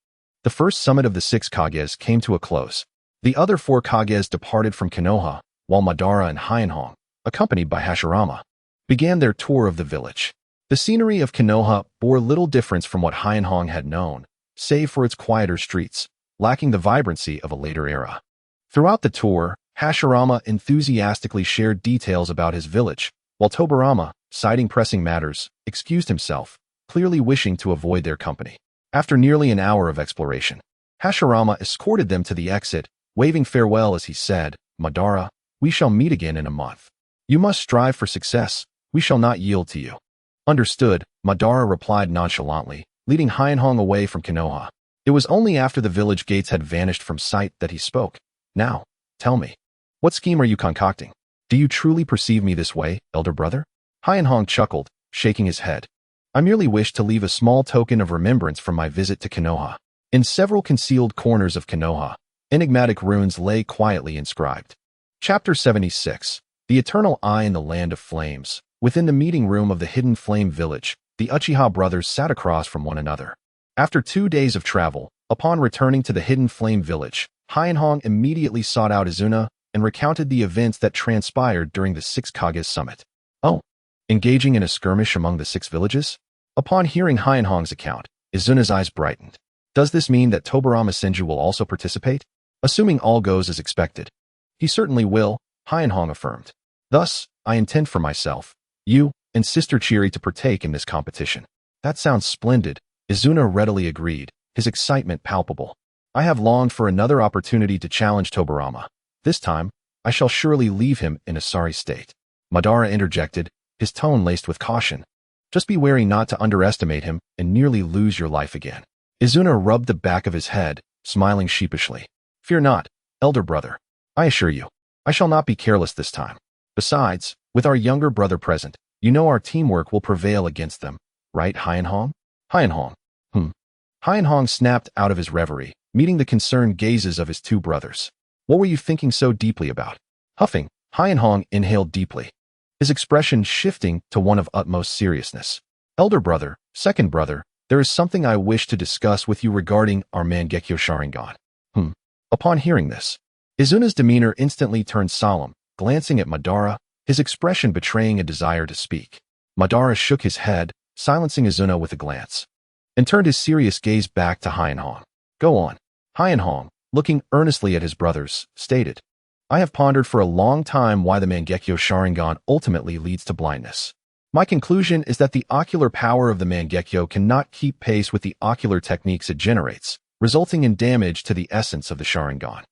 S1: the first summit of the 6 Kages came to a close. The other 4 Kages departed from Konoha, while Madara and Enhō, accompanied by Hashirama, began their tour of the village. The scenery of Konoha bore little difference from what Enhō had known, save for its quieter streets, lacking the vibrancy of a later era. Throughout the tour, Hashirama enthusiastically shared details about his village, while Tobirama, citing pressing matters, excused himself, clearly wishing to avoid their company. After nearly an hour of exploration, Hashirama escorted them to the exit, waving farewell as he said, Madara, we shall meet again in a month. You must strive for success. We shall not yield to you. Understood, Madara replied nonchalantly, leading Enhō away from Konoha. It was only after the village gates had vanished from sight that he spoke. Now, tell me, what scheme are you concocting? Do you truly perceive me this way, elder brother? Enhō chuckled, shaking his head. I merely wish to leave a small token of remembrance from my visit to Konoha. In several concealed corners of Konoha, enigmatic runes lay quietly inscribed. Chapter 76. The Eternal Eye in the Land of Flames. Within the meeting room of the Hidden Flame Village, the Uchiha brothers sat across from one another. After 2 days of travel, upon returning to the Hidden Flame Village, Enhō immediately sought out Izuna and recounted the events that transpired during the 6 Kages summit. Oh, engaging in a skirmish among the 6 villages? Upon hearing Enhō's account, Izuna's eyes brightened. Does this mean that Tobirama Senju will also participate? Assuming all goes as expected. He certainly will, Enhō affirmed. Thus, I intend for myself, you, and Sister Chiri to partake in this competition. That sounds splendid, Izuna readily agreed, his excitement palpable. I have longed for another opportunity to challenge Tobirama. This time, I shall surely leave him in a sorry state. Madara interjected, his tone laced with caution. Just be wary not to underestimate him and nearly lose your life again. Izuna rubbed the back of his head, smiling sheepishly. Fear not, elder brother. I assure you, I shall not be careless this time. Besides, with our younger brother present, you know our teamwork will prevail against them, right, Enhō? Enhō. Enhō snapped out of his reverie, meeting the concerned gazes of his 2 brothers. What were you thinking so deeply about? Huffing, Enhō inhaled deeply, his expression shifting to one of utmost seriousness. Elder brother, second brother, there is something I wish to discuss with you regarding our Mangekyō Sharingan. Upon hearing this, Izuna's demeanor instantly turned solemn, glancing at Madara, his expression betraying a desire to speak. Madara shook his head, silencing Izuna with a glance, and turned his serious gaze back to Enhō. Go on. Enhō, looking earnestly at his brothers, stated, I have pondered for a long time why the Mangekyō Sharingan ultimately leads to blindness. My conclusion is that the ocular power of the Mangekyō cannot keep pace with the ocular techniques it generates, resulting in damage to the essence of the Sharingan.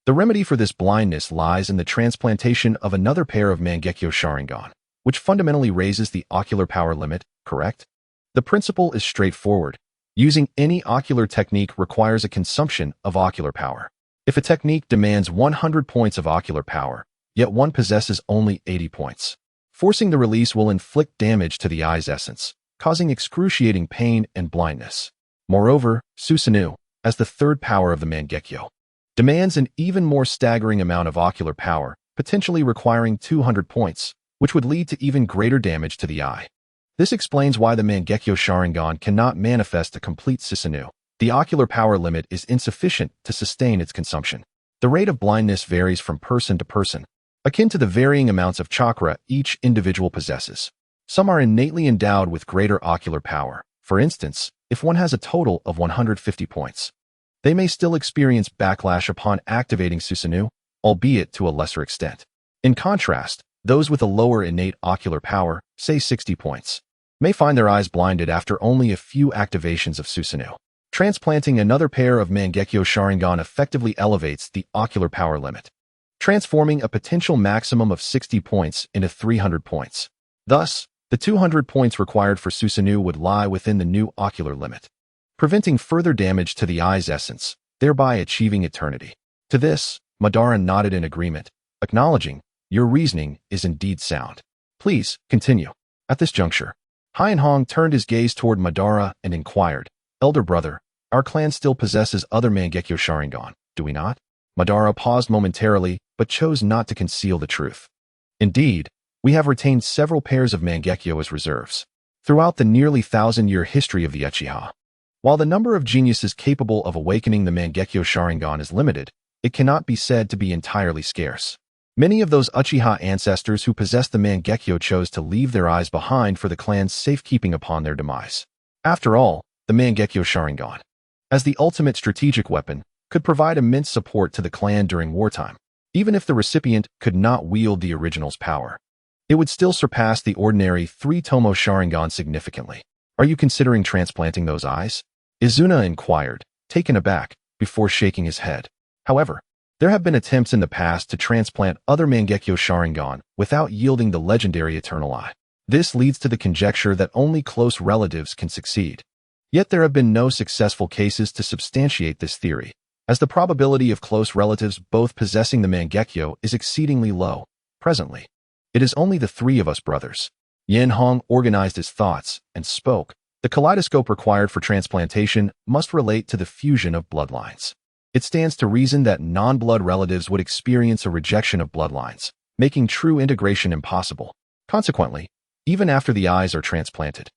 S1: The remedy for this blindness lies in the transplantation of another pair of Mangekyō Sharingan, which fundamentally raises the ocular power limit, correct? The principle is straightforward. Using any ocular technique requires a consumption of ocular power. If a technique demands 100 points of ocular power, yet one possesses only 80 points, forcing the release will inflict damage to the eye's essence, causing excruciating pain and blindness. Moreover, Susanoo, as the third power of the Mangekyō, demands an even more staggering amount of ocular power, potentially requiring 200 points, which would lead to even greater damage to the eye. This explains why the Mangekyō Sharingan cannot manifest a complete Susanoo. The ocular power limit is insufficient to sustain its consumption. The rate of blindness varies from person to person, akin to the varying amounts of chakra each individual possesses. Some are innately endowed with greater ocular power. For instance, if one has a total of 150 points, they may still experience backlash upon activating Susanoo, albeit to a lesser extent. In contrast, those with a lower innate ocular power, say 60 points, may find their eyes blinded after only a few activations of Susanoo. Transplanting another pair of Mangekyō Sharingan effectively elevates the ocular power limit, transforming a potential maximum of 60 points into 300 points. Thus, the 200 points required for Susanoo would lie within the new ocular limit, preventing further damage to the eye's essence, thereby achieving eternity. To this, Madara nodded in agreement, acknowledging, your reasoning is indeed sound. Please, continue. At this juncture, Enhō turned his gaze toward Madara and inquired, Elder brother, our clan still possesses other Mangekyō Sharingan, do we not? Madara paused momentarily, but chose not to conceal the truth. Indeed, we have retained several pairs of Mangekyō as reserves throughout the nearly 1,000-year history of the Uchiha. While the number of geniuses capable of awakening the Mangekyō Sharingan is limited, it cannot be said to be entirely scarce. Many of those Uchiha ancestors who possessed the Mangekyō chose to leave their eyes behind for the clan's safekeeping upon their demise. After all, the Mangekyō Sharingan, as the ultimate strategic weapon, could provide immense support to the clan during wartime. Even if the recipient could not wield the original's power, it would still surpass the ordinary 3-tomo Sharingan significantly. Are you considering transplanting those eyes? Izuna inquired, taken aback, before shaking his head. However, there have been attempts in the past to transplant other Mangekyō Sharingan without yielding the legendary Eternal Eye. This leads to the conjecture that only close relatives can succeed. Yet there have been no successful cases to substantiate this theory, as the probability of close relatives both possessing the Mangekyō is exceedingly low. Presently, it is only the three of us brothers. Enhō organized his thoughts and spoke. The kaleidoscope required for transplantation must relate to the fusion of bloodlines. It stands to reason that non-blood relatives would experience a rejection of bloodlines, making true integration impossible. Consequently, even after the eyes are transplanted,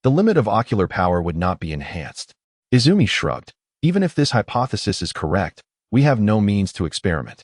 S1: the limit of ocular power would not be enhanced. Izumi shrugged. Even if this hypothesis is correct, we have no means to experiment.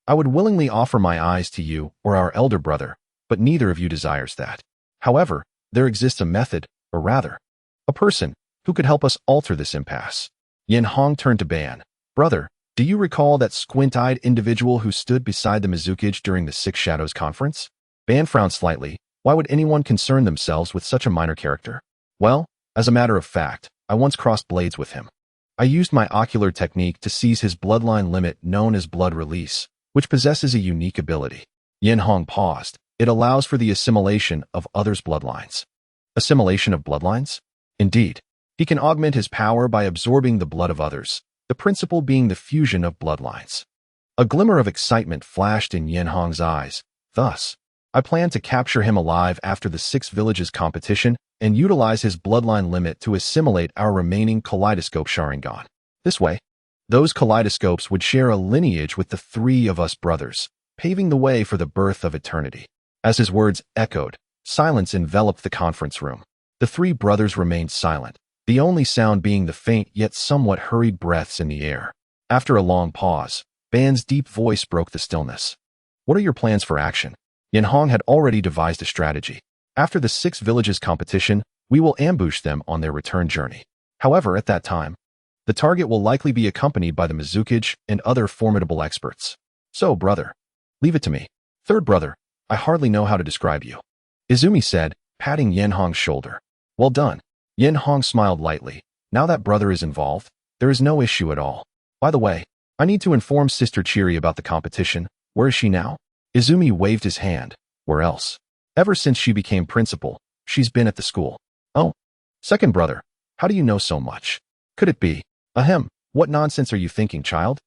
S1: I would willingly offer my eyes to you or our elder brother, but neither of you desires that. However, there exists a method, or rather, a person, who could help us alter this impasse. Enhō turned to Ban. Brother, do you recall that squint-eyed individual who stood beside the Mizukage during the Six Shadows conference? Ban frowned slightly. Why would anyone concern themselves with such a minor character? Well, as a matter of fact, I once crossed blades with him. I used my ocular technique to seize his bloodline limit known as blood release, which possesses a unique ability. Enhō paused. It allows for the assimilation of others' bloodlines. Assimilation of bloodlines? Indeed, he can augment his power by absorbing the blood of others, the principle being the fusion of bloodlines. A glimmer of excitement flashed in Enhō's eyes. Thus, I plan to capture him alive after the Six Villages competition and utilize his bloodline limit to assimilate our remaining kaleidoscope Sharingan. This way, those kaleidoscopes would share a lineage with the three of us brothers, paving the way for the birth of eternity. As his words echoed, silence enveloped the conference room. The three brothers remained silent, the only sound being the faint yet somewhat hurried breaths in the air. After a long pause, Ban's deep voice broke the stillness. What are your plans for action? Enhō had already devised a strategy. After the 6 villages competition, we will ambush them on their return journey. However, at that time, the target will likely be accompanied by the Mizukage and other formidable experts. So, brother, leave it to me. Third brother, I hardly know how to describe you. Izumi said, patting Enhō's shoulder. Well done. Enhō smiled lightly. Now that brother is involved, there is no issue at all. By the way, I need to inform Sister Chiri about the competition. Where is she now? Izumi waved his hand. Where else? Ever since she became principal, she's been at the school. Oh. Second brother, how do you know so much? Could it be? Ahem, what nonsense are you thinking, child?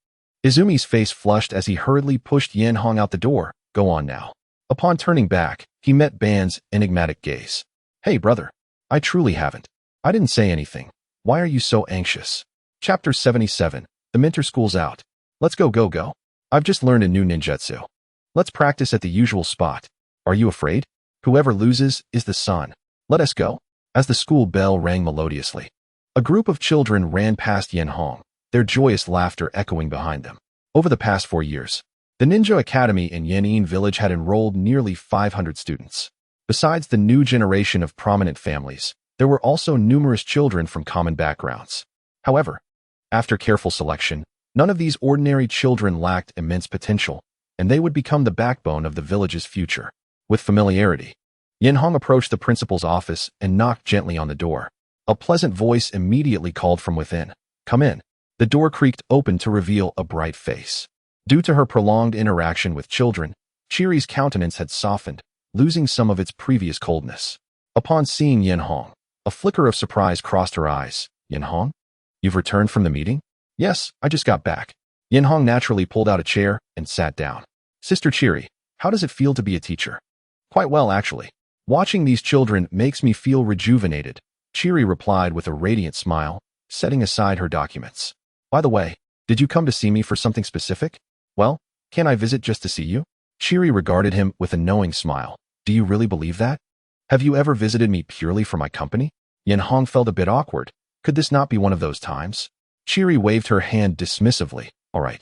S1: Izumi's face flushed as he hurriedly pushed Enhō out the door. Go on now. Upon turning back, he met Ban's enigmatic gaze. Hey brother, I truly haven't. I didn't say anything. Why are you so anxious? Chapter 77, the mentor school's out. Let's go. I've just learned a new ninjutsu. Let's practice at the usual spot. Are you afraid? Whoever loses is the sun. Let us go. As the school bell rang melodiously, a group of children ran past Enhō, their joyous laughter echoing behind them. Over the past 4 years, the Ninja Academy in Yanin village had enrolled nearly 500 students. Besides the new generation of prominent families, there were also numerous children from common backgrounds. However, after careful selection, none of these ordinary children lacked immense potential, and they would become the backbone of the village's future. With familiarity, Enhō approached the principal's office and knocked gently on the door. A pleasant voice immediately called from within. Come in. The door creaked open to reveal a bright face. Due to her prolonged interaction with children, Chiri's countenance had softened, losing some of its previous coldness. Upon seeing Enhō, a flicker of surprise crossed her eyes. Enhō? You've returned from the meeting? Yes, I just got back. Enhō naturally pulled out a chair and sat down. Sister Chiri, how does it feel to be a teacher? Quite well, actually. Watching these children makes me feel rejuvenated, Chiri replied with a radiant smile, setting aside her documents. By the way, did you come to see me for something specific? Well, can I visit just to see you? Chiri regarded him with a knowing smile. Do you really believe that? Have you ever visited me purely for my company? Enhō felt a bit awkward. Could this not be one of those times? Chiri waved her hand dismissively. All right.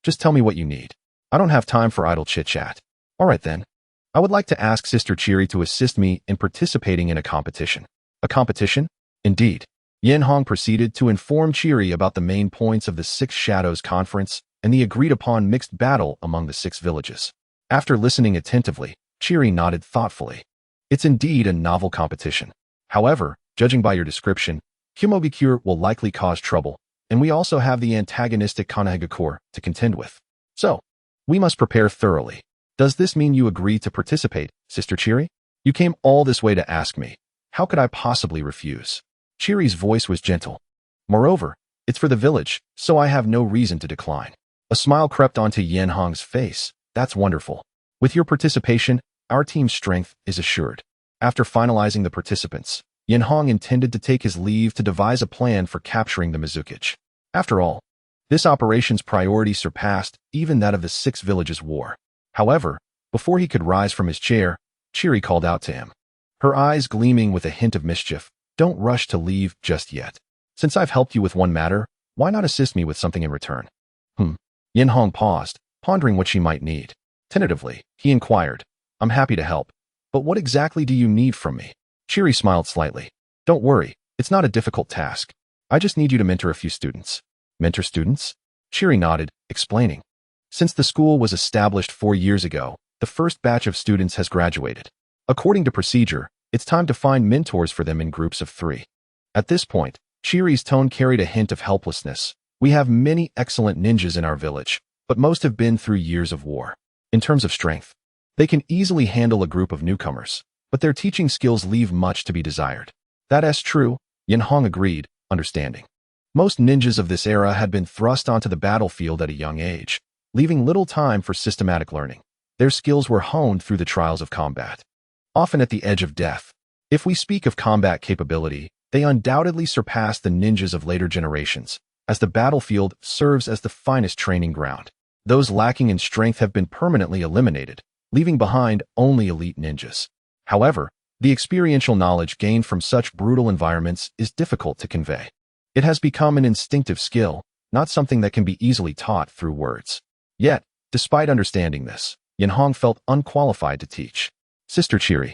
S1: Just tell me what you need. I don't have time for idle chit-chat. All right then. I would like to ask Sister Chiri to assist me in participating in a competition. A competition? Indeed. Enhō proceeded to inform Chiri about the main points of the 6 Shadows Conference and the agreed-upon mixed battle among the 6 villages. After listening attentively, Chiri nodded thoughtfully. It's indeed a novel competition. However, judging by your description, Kumogakure will likely cause trouble, and we also have the antagonistic Konoha to contend with. So, we must prepare thoroughly. Does this mean you agree to participate, Sister Chiri? You came all this way to ask me. How could I possibly refuse? Chiri's voice was gentle. Moreover, it's for the village, so I have no reason to decline. A smile crept onto Enhō's face. That's wonderful. With your participation, our team's strength is assured. After finalizing the participants, Enhō intended to take his leave to devise a plan for capturing the Mizukage. After all, this operation's priority surpassed even that of the 6 villages' war. However, before he could rise from his chair, Chiri called out to him. Her eyes gleaming with a hint of mischief. Don't rush to leave just yet. Since I've helped you with one matter, why not assist me with something in return? Enhō paused, pondering what she might need. Tentatively, he inquired, I'm happy to help, but what exactly do you need from me? Chiri smiled slightly. Don't worry, it's not a difficult task. I just need you to mentor a few students. Mentor students? Chiri nodded, explaining. Since the school was established 4 years ago, the first batch of students has graduated. According to procedure, it's time to find mentors for them in groups of 3. At this point, Chiri's tone carried a hint of helplessness. We have many excellent ninjas in our village, but most have been through years of war. In terms of strength, they can easily handle a group of newcomers, but their teaching skills leave much to be desired. That's true, Enhō agreed, understanding. Most ninjas of this era had been thrust onto the battlefield at a young age, leaving little time for systematic learning. Their skills were honed through the trials of combat, often at the edge of death. If we speak of combat capability, they undoubtedly surpass the ninjas of later generations, as the battlefield serves as the finest training ground. Those lacking in strength have been permanently eliminated, leaving behind only elite ninjas. However, the experiential knowledge gained from such brutal environments is difficult to convey. It has become an instinctive skill, not something that can be easily taught through words. Yet, despite understanding this, Enhō felt unqualified to teach. Sister Chiri,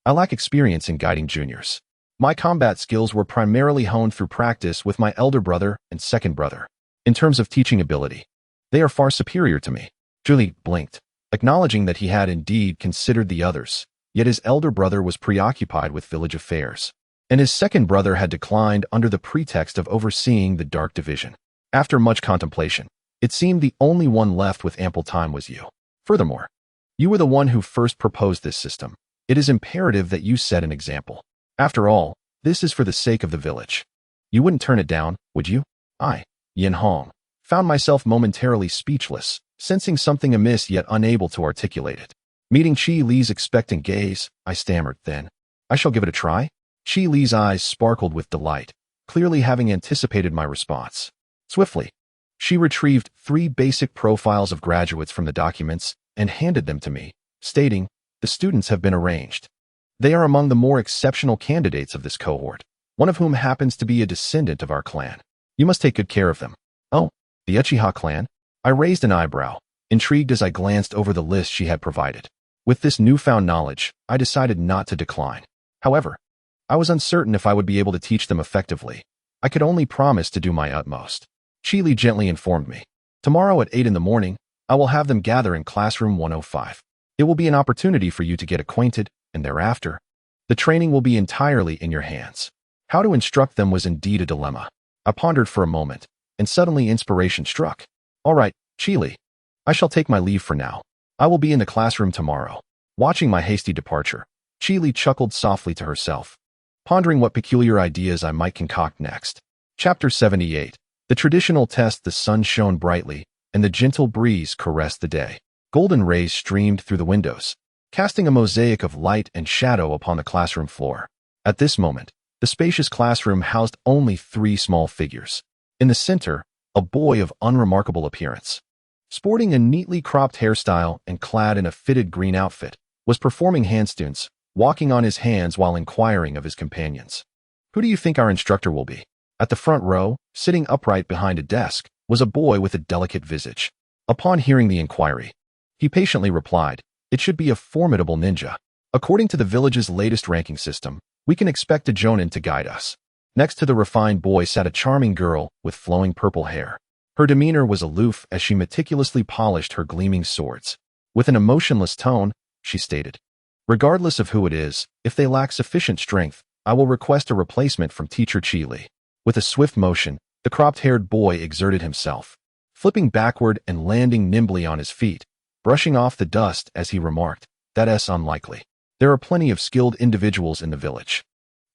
S1: I lack experience in guiding juniors. My combat skills were primarily honed through practice with my elder brother and second brother. In terms of teaching ability, they are far superior to me. Julie blinked, acknowledging that he had indeed considered the others, yet his elder brother was preoccupied with village affairs, and his second brother had declined under the pretext of overseeing the Dark Division. After much contemplation, it seemed the only one left with ample time was you. Furthermore, you were the one who first proposed this system. It is imperative that you set an example. After all, this is for the sake of the village. You wouldn't turn it down, would you? I, Enhō, found myself momentarily speechless, sensing something amiss yet unable to articulate it. Meeting Chi Li's expectant gaze, I stammered then. I shall give it a try? Chi Li's eyes sparkled with delight, clearly having anticipated my response. Swiftly, she retrieved 3 basic profiles of graduates from the documents and handed them to me, stating, "The students have been arranged. They are among the more exceptional candidates of this cohort, one of whom happens to be a descendant of our clan. You must take good care of them." Oh, the Uchiha clan? I raised an eyebrow, intrigued as I glanced over the list she had provided. With this newfound knowledge, I decided not to decline. However, I was uncertain if I would be able to teach them effectively. I could only promise to do my utmost. Chi Li gently informed me. Tomorrow at 8 in the morning, I will have them gather in classroom 105. It will be an opportunity for you to get acquainted, and thereafter, the training will be entirely in your hands. How to instruct them was indeed a dilemma. I pondered for a moment, and suddenly inspiration struck. All right, Chi Li, I shall take my leave for now. I will be in the classroom tomorrow. Watching my hasty departure, Chi Li chuckled softly to herself, pondering what peculiar ideas I might concoct next. Chapter 78. The traditional test. The sun shone brightly, and the gentle breeze caressed the day. Golden rays streamed through the windows, casting a mosaic of light and shadow upon the classroom floor. At this moment, the spacious classroom housed only 3 small figures. In the center, a boy of unremarkable appearance, sporting a neatly cropped hairstyle and clad in a fitted green outfit, was performing handstands, walking on his hands while inquiring of his companions. Who do you think our instructor will be? At the front row, sitting upright behind a desk, was a boy with a delicate visage. Upon hearing the inquiry, he patiently replied, "It should be a formidable ninja. According to the village's latest ranking system, we can expect a jonin to guide us." Next to the refined boy sat a charming girl with flowing purple hair. Her demeanor was aloof as she meticulously polished her gleaming swords. With an emotionless tone, she stated, "Regardless of who it is, if they lack sufficient strength, I will request a replacement from Teacher Chi Li." With a swift motion, the cropped-haired boy exerted himself, flipping backward and landing nimbly on his feet, brushing off the dust as he remarked, "That's unlikely. There are plenty of skilled individuals in the village.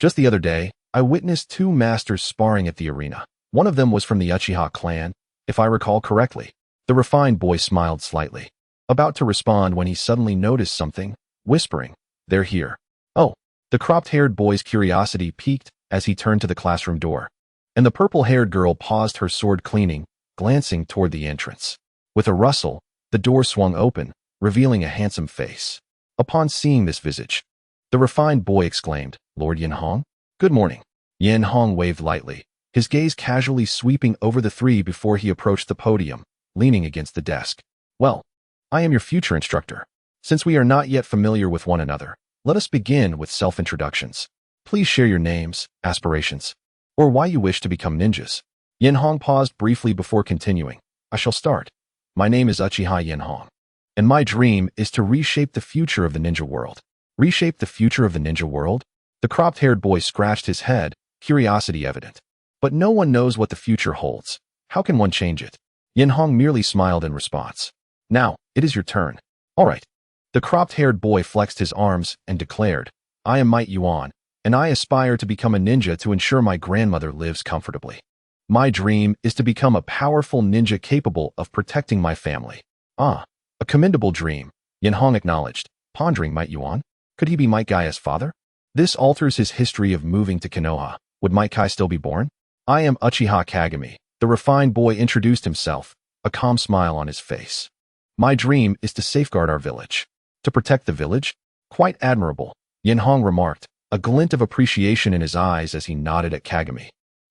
S1: Just the other day, I witnessed 2 masters sparring at the arena. One of them was from the Uchiha clan, if I recall correctly." The refined boy smiled slightly, about to respond when he suddenly noticed something, whispering, "They're here." Oh, the cropped-haired boy's curiosity piqued as he turned to the classroom door, and the purple-haired girl paused her sword cleaning, glancing toward the entrance. With a rustle, the door swung open, revealing a handsome face. Upon seeing this visage, the refined boy exclaimed, "Lord Enhō? Good morning." Enhō waved lightly, his gaze casually sweeping over the 3 before he approached the podium, leaning against the desk. "Well, I am your future instructor. Since we are not yet familiar with one another, let us begin with self-introductions. Please share your names, aspirations, or why you wish to become ninjas." Enhō paused briefly before continuing. "I shall start. My name is Uchiha Enhō, and my dream is to reshape the future of the ninja world." Reshape the future of the ninja world? The cropped-haired boy scratched his head, curiosity evident. But no one knows what the future holds. How can one change it? Enhō merely smiled in response. "Now, it is your turn." "All right." The cropped-haired boy flexed his arms and declared, "I am My Yuan, and I aspire to become a ninja to ensure my grandmother lives comfortably. My dream is to become a powerful ninja capable of protecting my family." "Ah, a commendable dream," Enhō acknowledged, pondering. Might Yuan? Could he be Might Gaia's father? This alters his history of moving to Konoha. Would Might Kai still be born? "I am Uchiha Kagami." The refined boy introduced himself, a calm smile on his face. My dream is to safeguard our village. To protect the village? Quite admirable, Enhō remarked, a glint of appreciation in his eyes as he nodded at Kagami.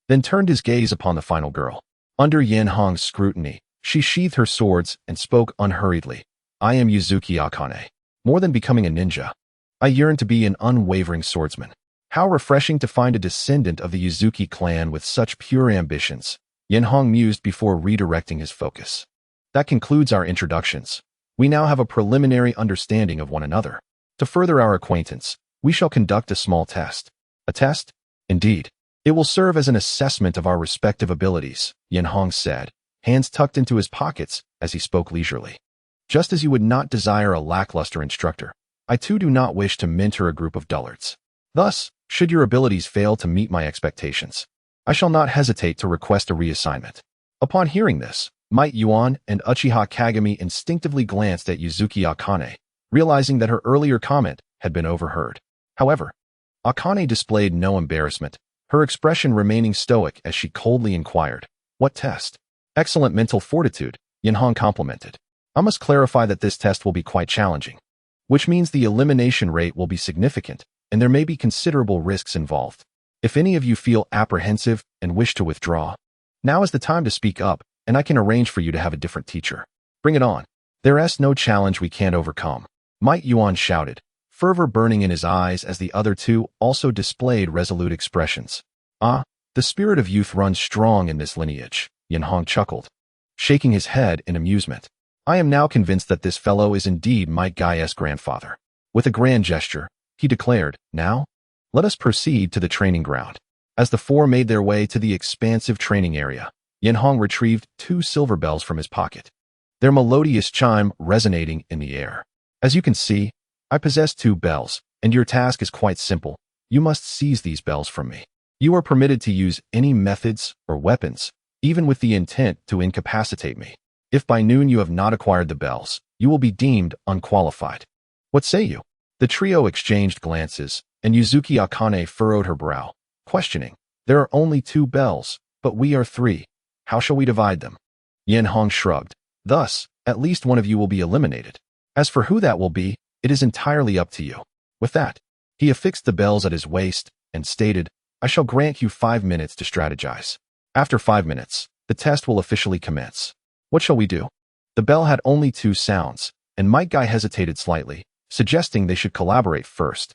S1: Then turned his gaze upon the final girl. Under Enhō's scrutiny, she sheathed her swords and spoke unhurriedly. I am Uzumaki Ise. More than becoming a ninja, I yearn to be an unwavering swordsman. How refreshing to find a descendant of the Uzumaki clan with such pure ambitions, Enhō mused before redirecting his focus. That concludes our introductions. We now have a preliminary understanding of one another. To further our acquaintance, we shall conduct a small test. A test? Indeed. It will serve as an assessment of our respective abilities, Enhō said, hands tucked into his pockets as he spoke leisurely. Just as you would not desire a lackluster instructor, I too do not wish to mentor a group of dullards. Thus, should your abilities fail to meet my expectations, I shall not hesitate to request a reassignment. Upon hearing this, Mitama and Uchiha Kagami instinctively glanced at Uzumaki Ise, realizing that her earlier comment had been overheard. However, Akane displayed no embarrassment, her expression remaining stoic as she coldly inquired, "What test?" "Excellent mental fortitude," Enhō complimented. "I must clarify that this test will be quite challenging, which means the elimination rate will be significant, and there may be considerable risks involved. If any of you feel apprehensive and wish to withdraw, now is the time to speak up, and I can arrange for you to have a different teacher. Bring it on. There's no challenge we can't overcome," Mitama shouted, fervor burning in his eyes as the other two also displayed resolute expressions. "Ah, the spirit of youth runs strong in this lineage," Enhō chuckled, shaking his head in amusement. "I am now convinced that this fellow is indeed Mitama's grandfather." With a grand gesture, he declared, "Now, let us proceed to the training ground." As the four made their way to the expansive training area, Enhō retrieved 2 silver bells from his pocket, their melodious chime resonating in the air. "As you can see, I possess 2 bells, and your task is quite simple. You must seize these bells from me. You are permitted to use any methods or weapons, even with the intent to incapacitate me. If by noon you have not acquired the bells, you will be deemed unqualified. What say you?" The trio exchanged glances, and Uzumaki Ise furrowed her brow, questioning. "There are only 2 bells, but we are 3. How shall we divide them?" Enhō shrugged. "Thus, at least one of you will be eliminated. As for who that will be, it is entirely up to you." With that, he affixed the bells at his waist and stated, "I shall grant you 5 minutes to strategize. After 5 minutes, the test will officially commence. What shall we do?" The bell had only 2 sounds, and Mitama hesitated slightly, suggesting they should collaborate first.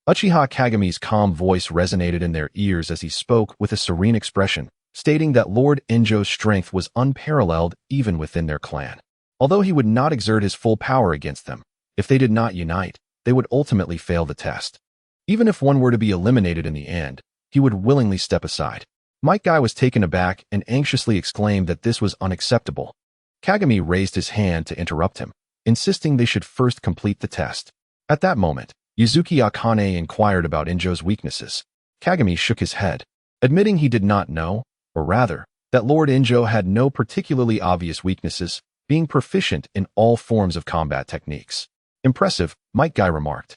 S1: Uchiha Kagami's calm voice resonated in their ears as he spoke with a serene expression, stating that Lord Enjo's strength was unparalleled even within their clan. Although he would not exert his full power against them, if they did not unite, they would ultimately fail the test. Even if one were to be eliminated in the end, he would willingly step aside. Mitama was taken aback and anxiously exclaimed that this was unacceptable. Kagami raised his hand to interrupt him, insisting they should first complete the test. At that moment, Uzumaki Ise inquired about Enjo's weaknesses. Kagami shook his head, admitting he did not know, or rather, that Lord Enjo had no particularly obvious weaknesses, being proficient in all forms of combat techniques. "Impressive," Mitama remarked,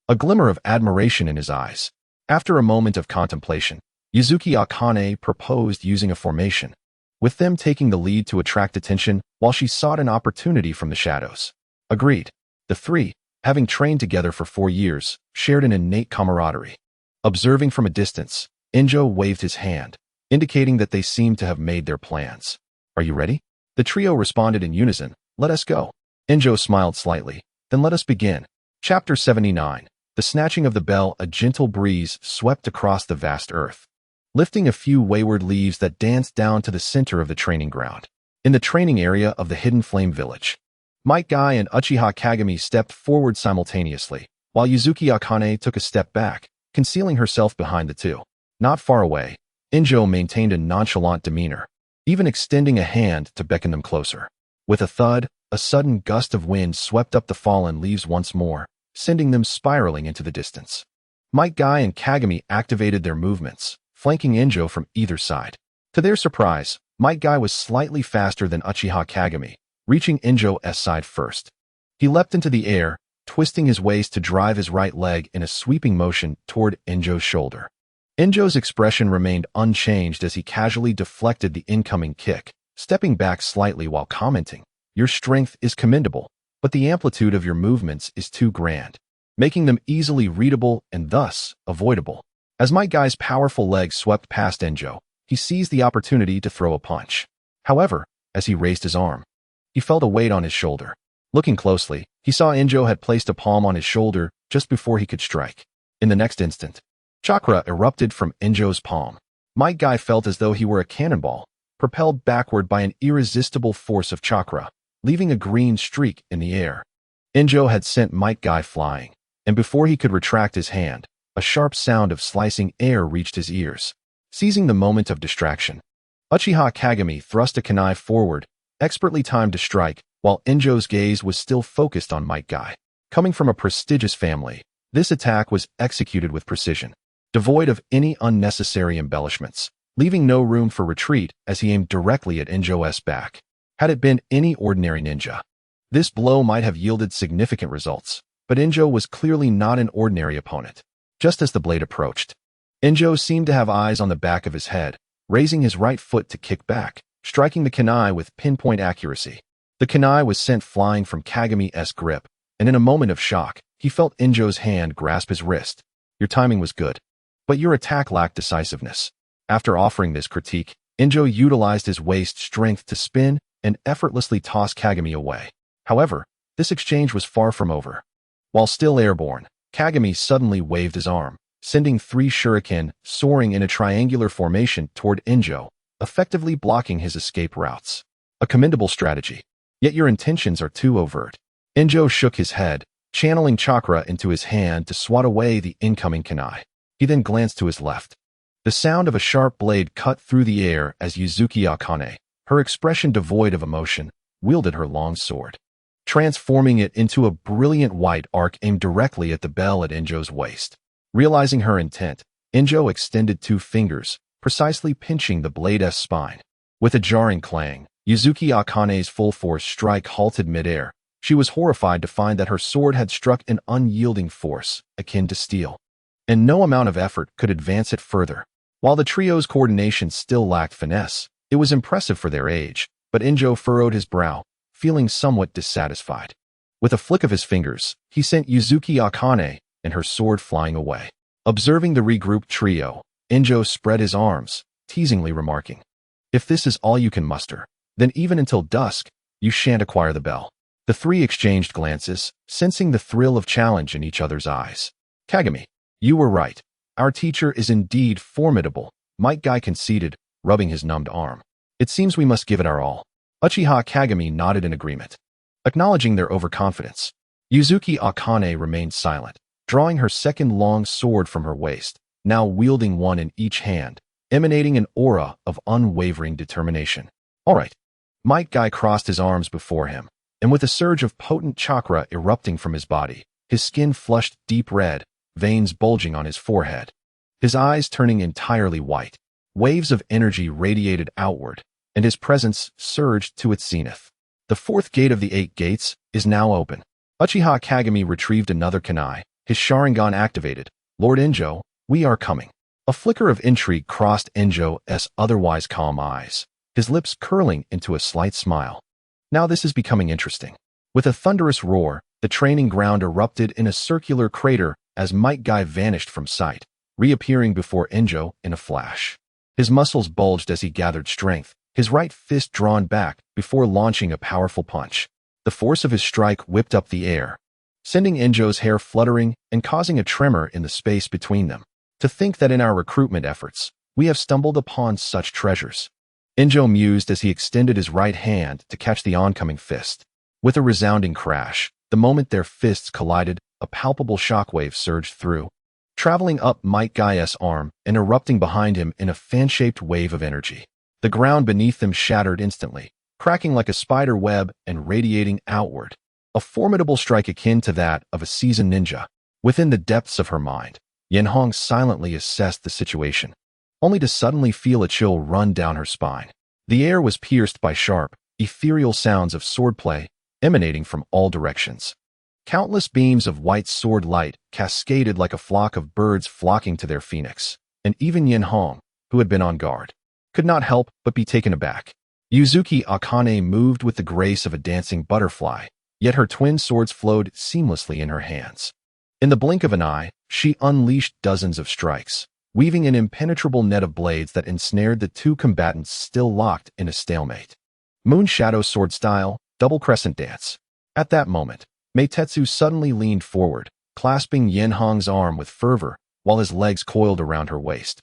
S1: a glimmer of admiration in his eyes. After a moment of contemplation, Uzumaki Ise proposed using a formation, with them taking the lead to attract attention while she sought an opportunity from the shadows. Agreed. The 3, having trained together for 4 years, shared an innate camaraderie. Observing from a distance, Enjo waved his hand, indicating that they seemed to have made their plans. "Are you ready?" The trio responded in unison, "Let us go." Enjo smiled slightly. "Then let us begin." Chapter 79. The snatching of the bell. A gentle breeze swept across the vast earth, lifting a few wayward leaves that danced down to the center of the training ground. In the training area of the Hidden Flame Village, Mitama and Uchiha Kagami stepped forward simultaneously, while Uzumaki Ise took a step back, concealing herself behind the 2. Not far away, Enjo maintained a nonchalant demeanor, even extending a hand to beckon them closer. With a thud, a sudden gust of wind swept up the fallen leaves once more, sending them spiraling into the distance. Mitama and Kagami activated their movements, flanking Enjo from either side. To their surprise, Mitama was slightly faster than Uchiha Kagami, reaching Enjo's side first. He leapt into the air, twisting his waist to drive his right leg in a sweeping motion toward Enjo's shoulder. Enjo's expression remained unchanged as he casually deflected the incoming kick, stepping back slightly while commenting, "Your strength is commendable, but the amplitude of your movements is too grand, making them easily readable and thus avoidable." As Might Guy's powerful legs swept past Enjo, he seized the opportunity to throw a punch. However, as he raised his arm, he felt a weight on his shoulder. Looking closely, he saw Enjo had placed a palm on his shoulder just before he could strike. In the next instant, chakra erupted from Enjo's palm. Might Guy felt as though he were a cannonball, propelled backward by an irresistible force of chakra, leaving a green streak in the air. Enjo had sent Might Guy flying, and before he could retract his hand, a sharp sound of slicing air reached his ears. Seizing the moment of distraction, Uchiha Kagami thrust a kunai forward, expertly timed to strike, while Enjo's gaze was still focused on Might Guy. Coming from a prestigious family, this attack was executed with precision, devoid of any unnecessary embellishments, leaving no room for retreat as he aimed directly at Enjo's back. Had it been any ordinary ninja, this blow might have yielded significant results, but Enjo was clearly not an ordinary opponent. Just as the blade approached, Enjo seemed to have eyes on the back of his head, raising his right foot to kick back, striking the kunai with pinpoint accuracy. The kunai was sent flying from Kagami's grip, and in a moment of shock, he felt Enjo's hand grasp his wrist. "Your timing was good, but your attack lacked decisiveness." After offering this critique, Enjo utilized his waist strength to spin and effortlessly toss Kagami away. However, this exchange was far from over. While still airborne, Kagami suddenly waved his arm, sending 3 shuriken soaring in a triangular formation toward Enjo, effectively blocking his escape routes. A commendable strategy, yet your intentions are too overt. Enjo shook his head, channeling chakra into his hand to swat away the incoming kunai. He then glanced to his left. The sound of a sharp blade cut through the air as Uzuki Akane, her expression devoid of emotion, wielded her long sword, transforming it into a brilliant white arc aimed directly at the bell at Enjo's waist. Realizing her intent, Enjo extended 2 fingers, precisely pinching the blade's spine. With a jarring clang, Uzuki Akane's full-force strike halted midair. She was horrified to find that her sword had struck an unyielding force, akin to steel, and no amount of effort could advance it further. While the trio's coordination still lacked finesse, it was impressive for their age, but Enjo furrowed his brow, feeling somewhat dissatisfied. With a flick of his fingers, he sent Uzuki Akane and her sword flying away. Observing the regrouped trio, Enjo spread his arms, teasingly remarking, "If this is all you can muster, then even until dusk, you shan't acquire the bell." The 3 exchanged glances, sensing the thrill of challenge in each other's eyes. "Kagami, you were right. Our teacher is indeed formidable," Might Guy conceded, rubbing his numbed arm. "It seems we must give it our all." Uchiha Kagami nodded in agreement, acknowledging their overconfidence. Uzuki Akane remained silent, drawing her second long sword from her waist, now wielding one in each hand, emanating an aura of unwavering determination. "All right." Might Guy crossed his arms before him, and with a surge of potent chakra erupting from his body, his skin flushed deep red, veins bulging on his forehead. His eyes turning entirely white, waves of energy radiated outward, and his presence surged to its zenith. The 4th gate of the 8 gates is now open. Uchiha Kagami retrieved another kunai, his Sharingan activated. "Lord Enjo, we are coming." A flicker of intrigue crossed Enjo's otherwise calm eyes, his lips curling into a slight smile. Now this is becoming interesting. With a thunderous roar, the training ground erupted in a circular crater as Might Guy vanished from sight, reappearing before Enjo in a flash. His muscles bulged as he gathered strength, his right fist drawn back before launching a powerful punch. The force of his strike whipped up the air, sending Enjo's hair fluttering and causing a tremor in the space between them. To think that in our recruitment efforts, we have stumbled upon such treasures. Enjo mused as he extended his right hand to catch the oncoming fist. With a resounding crash, the moment their fists collided, a palpable shockwave surged through, traveling up Might Guy's arm and erupting behind him in a fan-shaped wave of energy. The ground beneath them shattered instantly, cracking like a spider web and radiating outward. A formidable strike akin to that of a seasoned ninja. Within the depths of her mind, Yenhong silently assessed the situation, only to suddenly feel a chill run down her spine. The air was pierced by sharp, ethereal sounds of swordplay emanating from all directions. Countless beams of white sword light cascaded like a flock of birds flocking to their phoenix, and even Yenhong, who had been on guard, could not help but be taken aback. Uzumaki Akane moved with the grace of a dancing butterfly, yet her twin swords flowed seamlessly in her hands. In the blink of an eye, she unleashed dozens of strikes, weaving an impenetrable net of blades that ensnared the two combatants still locked in a stalemate. Moon Shadow Sword Style, Double Crescent Dance. At that moment, Meitetsu suddenly leaned forward, clasping Yenhong's arm with fervor, while his legs coiled around her waist,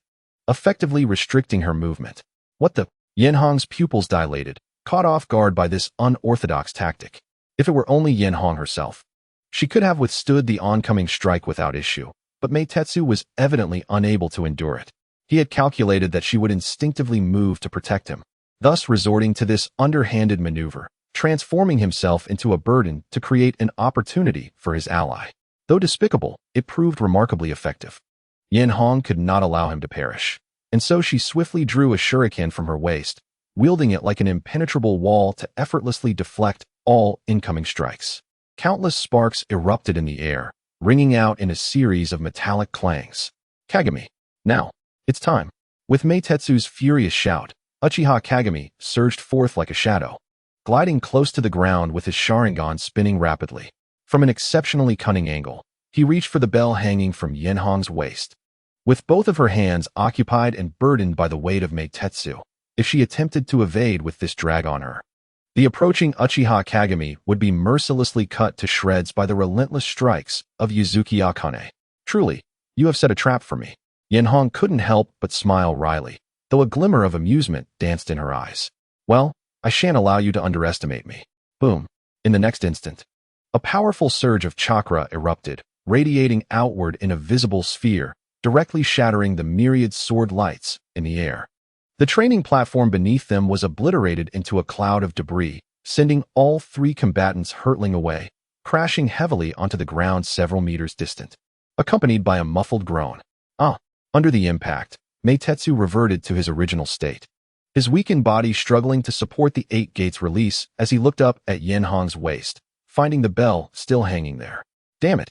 S1: effectively restricting her movement. What the? Yenhong's pupils dilated, caught off guard by this unorthodox tactic. If it were only Yenhong herself, she could have withstood the oncoming strike without issue, but Meitetsu was evidently unable to endure it. He had calculated that she would instinctively move to protect him, thus resorting to this underhanded maneuver, transforming himself into a burden to create an opportunity for his ally. Though despicable, it proved remarkably effective. Yenhong could not allow him to perish, and so she swiftly drew a shuriken from her waist, wielding it like an impenetrable wall to effortlessly deflect all incoming strikes. Countless sparks erupted in the air, ringing out in a series of metallic clangs. Kagami. Now, it's time. With Meitetsu's furious shout, Uchiha Kagami surged forth like a shadow, gliding close to the ground with his Sharingan spinning rapidly. From an exceptionally cunning angle, he reached for the bell hanging from Yenhong's waist. With both of her hands occupied and burdened by the weight of Meitetsu, if she attempted to evade with this drag on her, the approaching Uchiha Kagami would be mercilessly cut to shreds by the relentless strikes of Uzumaki Akane. Truly, you have set a trap for me. Yenhong couldn't help but smile wryly, though a glimmer of amusement danced in her eyes. Well, I shan't allow you to underestimate me. Boom. In the next instant, a powerful surge of chakra erupted, radiating outward in a visible sphere, directly shattering the myriad sword lights in the air. The training platform beneath them was obliterated into a cloud of debris, sending all three combatants hurtling away, crashing heavily onto the ground several meters distant, accompanied by a muffled groan. Under the impact, Meitetsu reverted to his original state, his weakened body struggling to support the 8 gates release as he looked up at Yenhong's waist, finding the bell still hanging there. Damn it!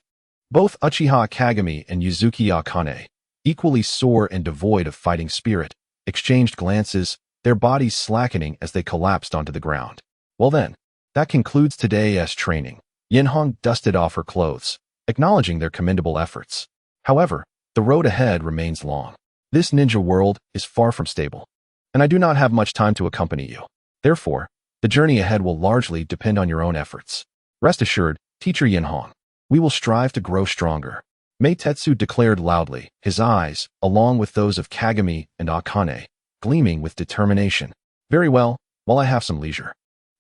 S1: Both Uchiha Kagami and Uzumaki Akane, equally sore and devoid of fighting spirit, exchanged glances, their bodies slackening as they collapsed onto the ground. Well then, that concludes today's training. Yenhong dusted off her clothes, acknowledging their commendable efforts. However, the road ahead remains long. This ninja world is far from stable, and I do not have much time to accompany you. Therefore, the journey ahead will largely depend on your own efforts. Rest assured, Teacher Yenhong, we will strive to grow stronger. Meitetsu declared loudly, his eyes, along with those of Kagami and Akane, gleaming with determination. Very well, while I have some leisure,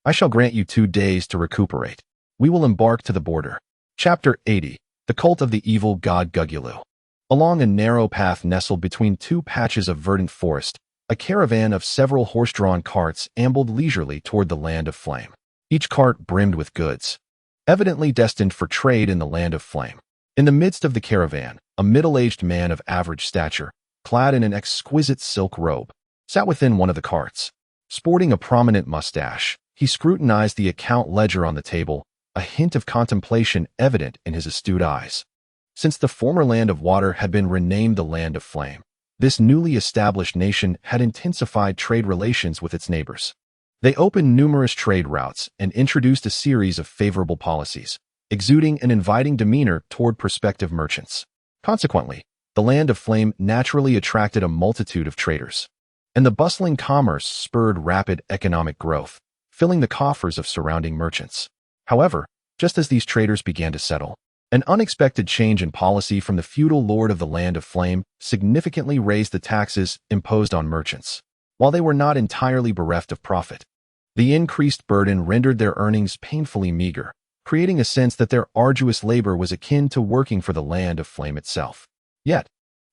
S1: I shall grant you 2 days to recuperate. We will embark to the border. Chapter 80. The Cult of the Evil God Gugulu. Along a narrow path nestled between 2 patches of verdant forest, a caravan of several horse-drawn carts ambled leisurely toward the Land of Flame. Each cart brimmed with goods, evidently destined for trade in the Land of Flame. In the midst of the caravan, a middle-aged man of average stature, clad in an exquisite silk robe, sat within one of the carts. Sporting a prominent mustache, he scrutinized the account ledger on the table, a hint of contemplation evident in his astute eyes. Since the former Land of Water had been renamed the Land of Flame, this newly established nation had intensified trade relations with its neighbors. They opened numerous trade routes and introduced a series of favorable policies, exuding an inviting demeanor toward prospective merchants. Consequently, the Land of Flame naturally attracted a multitude of traders, and the bustling commerce spurred rapid economic growth, filling the coffers of surrounding merchants. However, just as these traders began to settle, an unexpected change in policy from the feudal lord of the Land of Flame significantly raised the taxes imposed on merchants. While they were not entirely bereft of profit, the increased burden rendered their earnings painfully meager, creating a sense that their arduous labor was akin to working for the Land of Flame itself. Yet,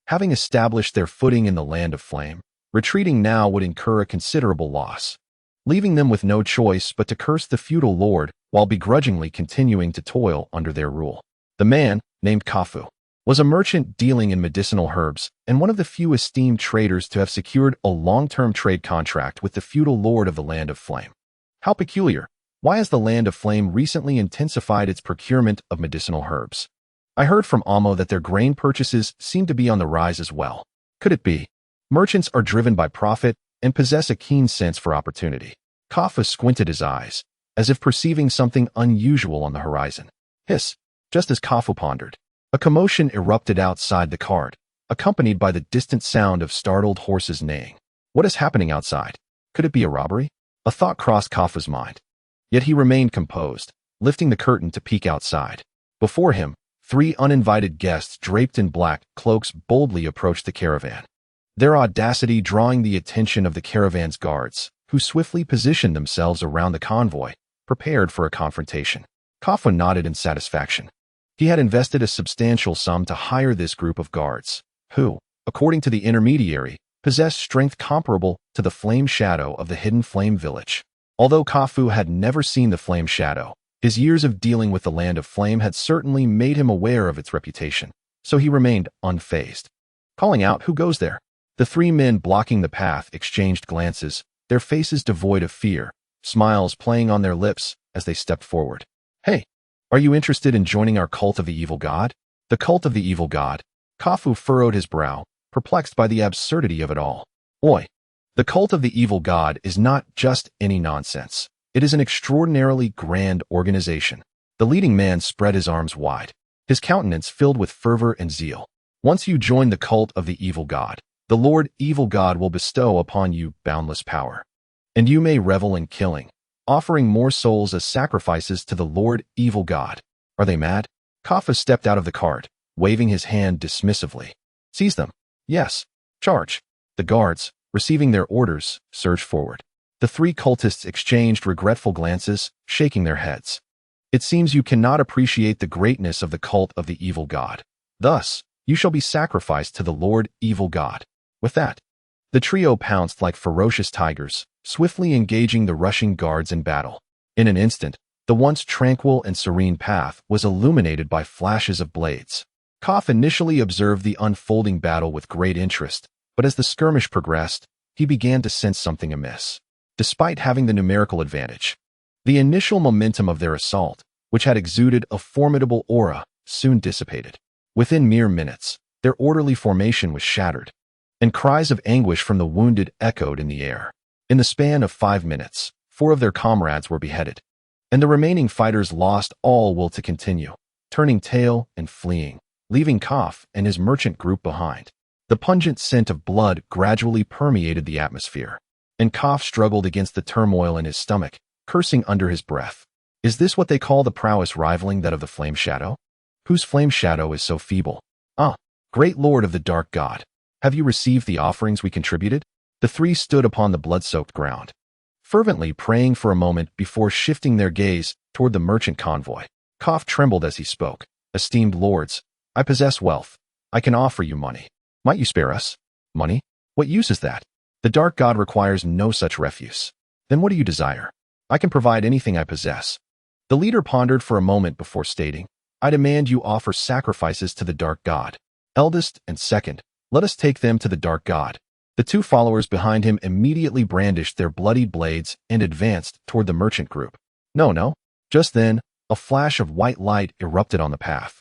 S1: having established their footing in the Land of Flame, retreating now would incur a considerable loss, leaving them with no choice but to curse the feudal lord while begrudgingly continuing to toil under their rule. The man, named Kafu, was a merchant dealing in medicinal herbs and one of the few esteemed traders to have secured a long-term trade contract with the feudal lord of the Land of Flame. How peculiar! Why has the Land of Flame recently intensified its procurement of medicinal herbs? I heard from Amo that their grain purchases seem to be on the rise as well. Could it be? Merchants are driven by profit and possess a keen sense for opportunity. Kafa squinted his eyes, as if perceiving something unusual on the horizon. Hiss! Just as Kafa pondered, a commotion erupted outside the cart, accompanied by the distant sound of startled horses neighing. What is happening outside? Could it be a robbery? A thought crossed Kafa's mind. Yet he remained composed, lifting the curtain to peek outside. Before him, 3 uninvited guests draped in black cloaks boldly approached the caravan, their audacity drawing the attention of the caravan's guards, who swiftly positioned themselves around the convoy, prepared for a confrontation. Kafa nodded in satisfaction. He had invested a substantial sum to hire this group of guards, who, according to the intermediary, possessed strength comparable to the flame shadow of the hidden flame village. Although Kafu had never seen the flame shadow, his years of dealing with the land of flame had certainly made him aware of its reputation, so he remained unfazed. Calling out, "Who goes there?" The 3 men blocking the path exchanged glances, their faces devoid of fear, smiles playing on their lips as they stepped forward. "Hey, are you interested in joining our cult of the evil god?" The cult of the evil god. Kafu furrowed his brow, perplexed by the absurdity of it all. Oi! The cult of the evil god is not just any nonsense. It is an extraordinarily grand organization. The leading man spread his arms wide, his countenance filled with fervor and zeal. Once you join the cult of the evil god, the Lord Evil God will bestow upon you boundless power. And you may revel in killing, offering more souls as sacrifices to the Lord Evil God. Are they mad? Kafa stepped out of the cart, waving his hand dismissively. Seize them. Yes. Charge. The guards, receiving their orders, surged forward. The 3 cultists exchanged regretful glances, shaking their heads. It seems you cannot appreciate the greatness of the cult of the evil god. Thus, you shall be sacrificed to the Lord Evil God. With that, the trio pounced like ferocious tigers, swiftly engaging the rushing guards in battle. In an instant, the once tranquil and serene path was illuminated by flashes of blades. Koff initially observed the unfolding battle with great interest, but as the skirmish progressed, he began to sense something amiss. Despite having the numerical advantage, the initial momentum of their assault, which had exuded a formidable aura, soon dissipated. Within mere minutes, their orderly formation was shattered, and cries of anguish from the wounded echoed in the air. In the span of 5 minutes, 4 of their comrades were beheaded, and the remaining fighters lost all will to continue, turning tail and fleeing, leaving Koff and his merchant group behind. The pungent scent of blood gradually permeated the atmosphere, and Koff struggled against the turmoil in his stomach, cursing under his breath. Is this what they call the prowess rivaling that of the flame shadow? Whose flame shadow is so feeble? Ah, great lord of the dark god, have you received the offerings we contributed? The 3 stood upon the blood-soaked ground, fervently praying for a moment before shifting their gaze toward the merchant convoy. Koff trembled as he spoke. Esteemed lords, I possess wealth. I can offer you money. Might you spare us? Money? What use is that? The dark god requires no such refuse. Then what do you desire? I can provide anything I possess. The leader pondered for a moment before stating, I demand you offer sacrifices to the dark god. Eldest and second, let us take them to the dark god. The 2 followers behind him immediately brandished their bloodied blades and advanced toward the merchant group. No. Just then, a flash of white light erupted on the path.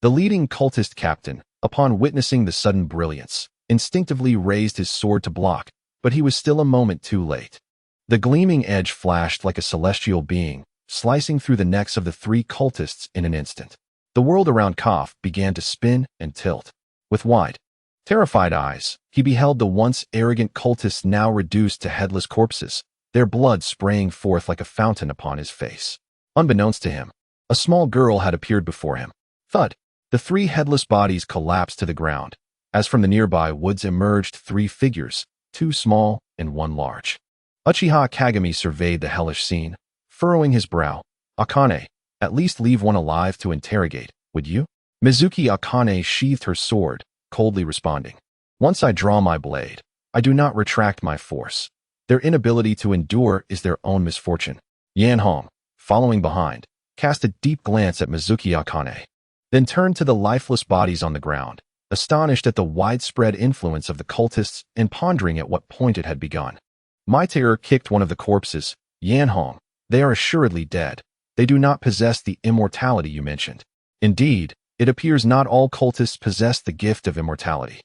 S1: The leading cultist captain, upon witnessing the sudden brilliance, instinctively raised his sword to block, but he was still a moment too late. The gleaming edge flashed like a celestial being, slicing through the necks of the 3 cultists in an instant. The world around Koff began to spin and tilt. With wide, terrified eyes, he beheld the once arrogant cultists now reduced to headless corpses, their blood spraying forth like a fountain upon his face. Unbeknownst to him, a small girl had appeared before him. Thud! The 3 headless bodies collapsed to the ground, as from the nearby woods emerged 3 figures, 2 small and 1 large. Uchiha Kagami surveyed the hellish scene, furrowing his brow. Akane, at least leave one alive to interrogate, would you? Mizuki Akane sheathed her sword, coldly responding. Once I draw my blade, I do not retract my force. Their inability to endure is their own misfortune. Yanhong, following behind, cast a deep glance at Mizuki Akane, then turned to the lifeless bodies on the ground, astonished at the widespread influence of the cultists and pondering at what point it had begun. My terror kicked one of the corpses. Yanhong, they are assuredly dead. They do not possess the immortality you mentioned. Indeed, it appears not all cultists possess the gift of immortality.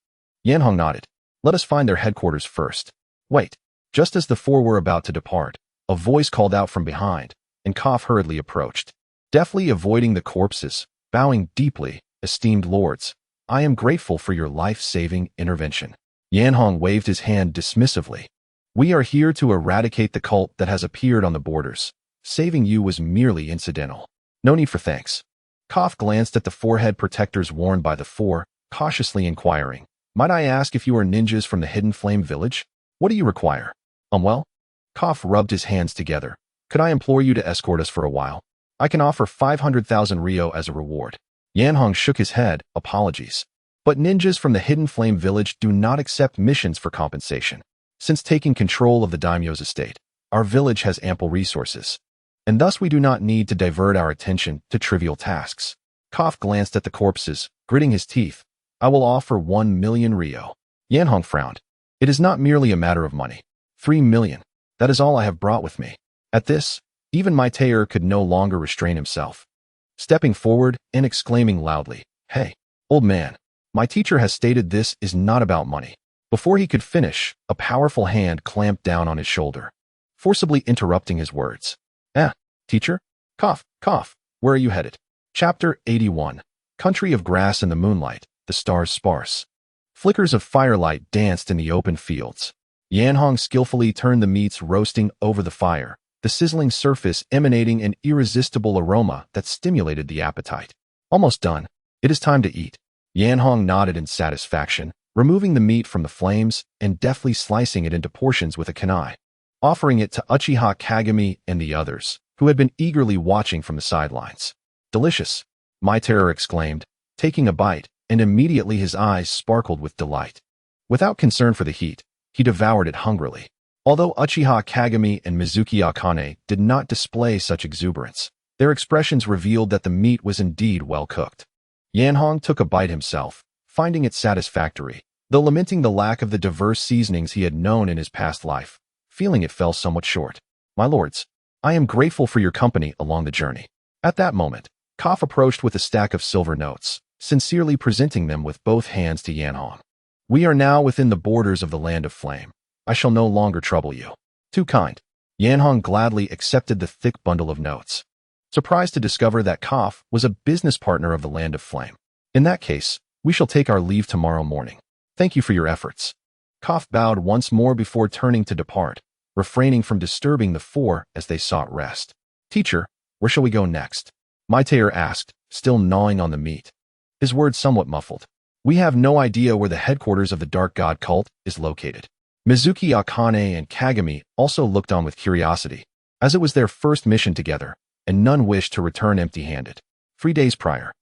S1: Yanhong nodded. Let us find their headquarters first. Wait. Just as the 4 were about to depart, A voice called out from behind, and Koff hurriedly approached. Deftly avoiding the corpses, bowing deeply, "Esteemed lords, I am grateful for your life-saving intervention." Yanhong waved his hand dismissively. "We are here to eradicate the cult that has appeared on the borders. Saving you was merely incidental. No need for thanks." Koff glanced at the forehead protectors worn by the four, cautiously inquiring, "Might I ask if you are ninjas from the Hidden Flame Village? What do you require?" Well?" Koff rubbed his hands together. "Could I implore you to escort us for a while? I can offer 500,000 Ryo as a reward." Yanhong shook his head. "Apologies. But ninjas from the Hidden Flame Village do not accept missions for compensation. Since taking control of the daimyo's estate, our village has ample resources, and thus we do not need to divert our attention to trivial tasks." Koff glanced at the corpses, gritting his teeth. "I will offer 1 million Ryo." Yanhong frowned. "It is not merely a matter of money. 3 million. That is all I have brought with me." At this, even my tailor could no longer restrain himself, stepping forward and exclaiming loudly, "Hey, old man, my teacher has stated this is not about money." Before he could finish, a powerful hand clamped down on his shoulder, forcibly interrupting his words. Teacher? Koff, where are you headed?" Chapter 81. Country of Grass in the Moonlight, the Stars Sparse. Flickers of firelight danced in the open fields. Yanhong skillfully turned the meats roasting over the fire, the sizzling surface emanating an irresistible aroma that stimulated the appetite. "Almost done. It is time to eat." Yanhong nodded in satisfaction, removing the meat from the flames and deftly slicing it into portions with a kunai, offering it to Uchiha Kagami and the others, who had been eagerly watching from the sidelines. "Delicious," my terror exclaimed, taking a bite, and immediately his eyes sparkled with delight. Without concern for the heat, he devoured it hungrily. Although Uchiha Kagami and Mizuki Akane did not display such exuberance, their expressions revealed that the meat was indeed well cooked. Yanhong took a bite himself, finding it satisfactory, though lamenting the lack of the diverse seasonings he had known in his past life, feeling it fell somewhat short. "My lords, I am grateful for your company along the journey." At that moment, Koff approached with a stack of silver notes, sincerely presenting them with both hands to Yanhong. "We are now within the borders of the Land of Flame. I shall no longer trouble you." "Too kind." Yanhong gladly accepted the thick bundle of notes, surprised to discover that Koff was a business partner of the Land of Flame. "In that case, we shall take our leave tomorrow morning. Thank you for your efforts." Koff bowed once more before turning to depart, refraining from disturbing the four as they sought rest. "Teacher, where shall we go next?" my tailor asked, still gnawing on the meat, his words somewhat muffled. "We have no idea where the headquarters of the Dark God cult is located." Mizuki Akane and Kagami also looked on with curiosity, as it was their first mission together, and none wished to return empty-handed. 3 days prior,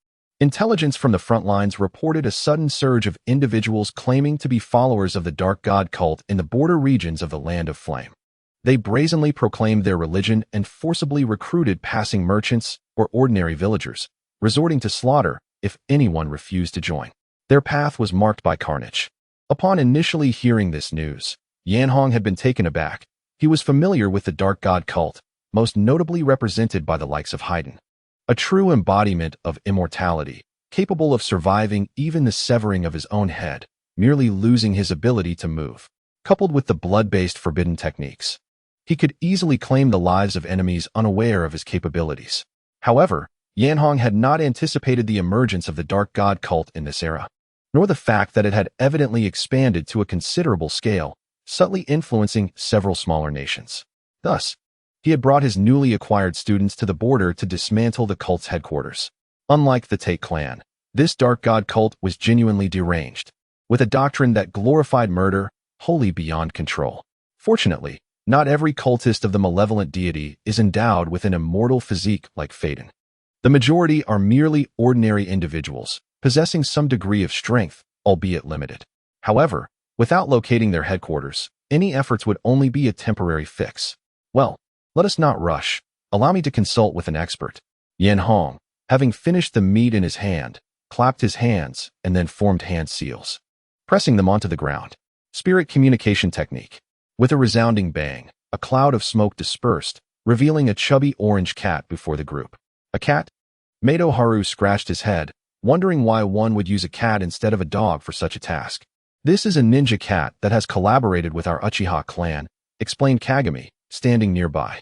S1: intelligence from the front lines reported a sudden surge of individuals claiming to be followers of the Dark God cult in the border regions of the Land of Flame. They brazenly proclaimed their religion and forcibly recruited passing merchants or ordinary villagers, resorting to slaughter if anyone refused to join. Their path was marked by carnage. Upon initially hearing this news, Yanhong had been taken aback. He was familiar with the Dark God cult, most notably represented by the likes of Haydn, a true embodiment of immortality, capable of surviving even the severing of his own head, merely losing his ability to move. Coupled with the blood-based forbidden techniques, he could easily claim the lives of enemies unaware of his capabilities. However, Yanhong had not anticipated the emergence of the Dark God cult in this era, nor the fact that it had evidently expanded to a considerable scale, subtly influencing several smaller nations. Thus, he had brought his newly acquired students to the border to dismantle the cult's headquarters. Unlike the Tate clan, this Dark God cult was genuinely deranged, with a doctrine that glorified murder, wholly beyond control. Fortunately, not every cultist of the malevolent deity is endowed with an immortal physique like Phaeton. The majority are merely ordinary individuals, possessing some degree of strength, albeit limited. However, without locating their headquarters, any efforts would only be a temporary fix. "Well, let us not rush. Allow me to consult with an expert." Yanhong, having finished the meat in his hand, clapped his hands and then formed hand seals, pressing them onto the ground. Spirit communication technique. With a resounding bang, a cloud of smoke dispersed, revealing a chubby orange cat before the group. "A cat?" Mato Haru scratched his head, wondering why one would use a cat instead of a dog for such a task. "This is a ninja cat that has collaborated with our Uchiha clan," explained Kagami, standing nearby.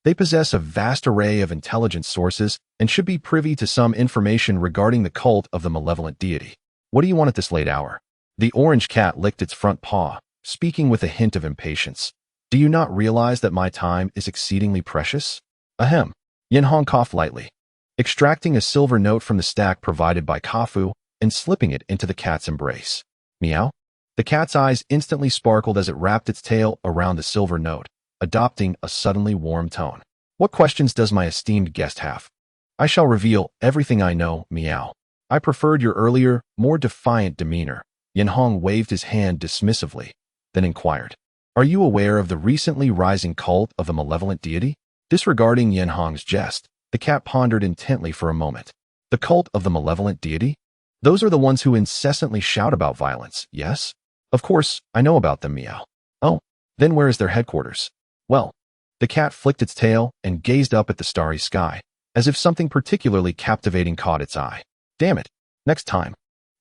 S1: They possess a vast array of intelligence sources and should be privy to some information regarding the cult of the malevolent deity. What do you want at this late hour? The orange cat licked its front paw, speaking with a hint of impatience. Do you not realize that my time is exceedingly precious? Ahem. Yenhong coughed lightly, extracting a silver note from the stack provided by Kafu and slipping it into the cat's embrace. Meow? The cat's eyes instantly sparkled as it wrapped its tail around the silver note, adopting a suddenly warm tone. What questions does my esteemed guest have? I shall reveal everything I know, meow. I preferred your earlier, more defiant demeanor. Yenhong waved his hand dismissively, then inquired. Are you aware of the recently rising cult of the malevolent deity? Disregarding Yenhong's jest, the cat pondered intently for a moment. The cult of the malevolent deity? Those are the ones who incessantly shout about violence, yes? Of course, I know about them, meow. Oh, then where is their headquarters? Well, the cat flicked its tail and gazed up at the starry sky, as if something particularly captivating caught its eye. Damn it, next time,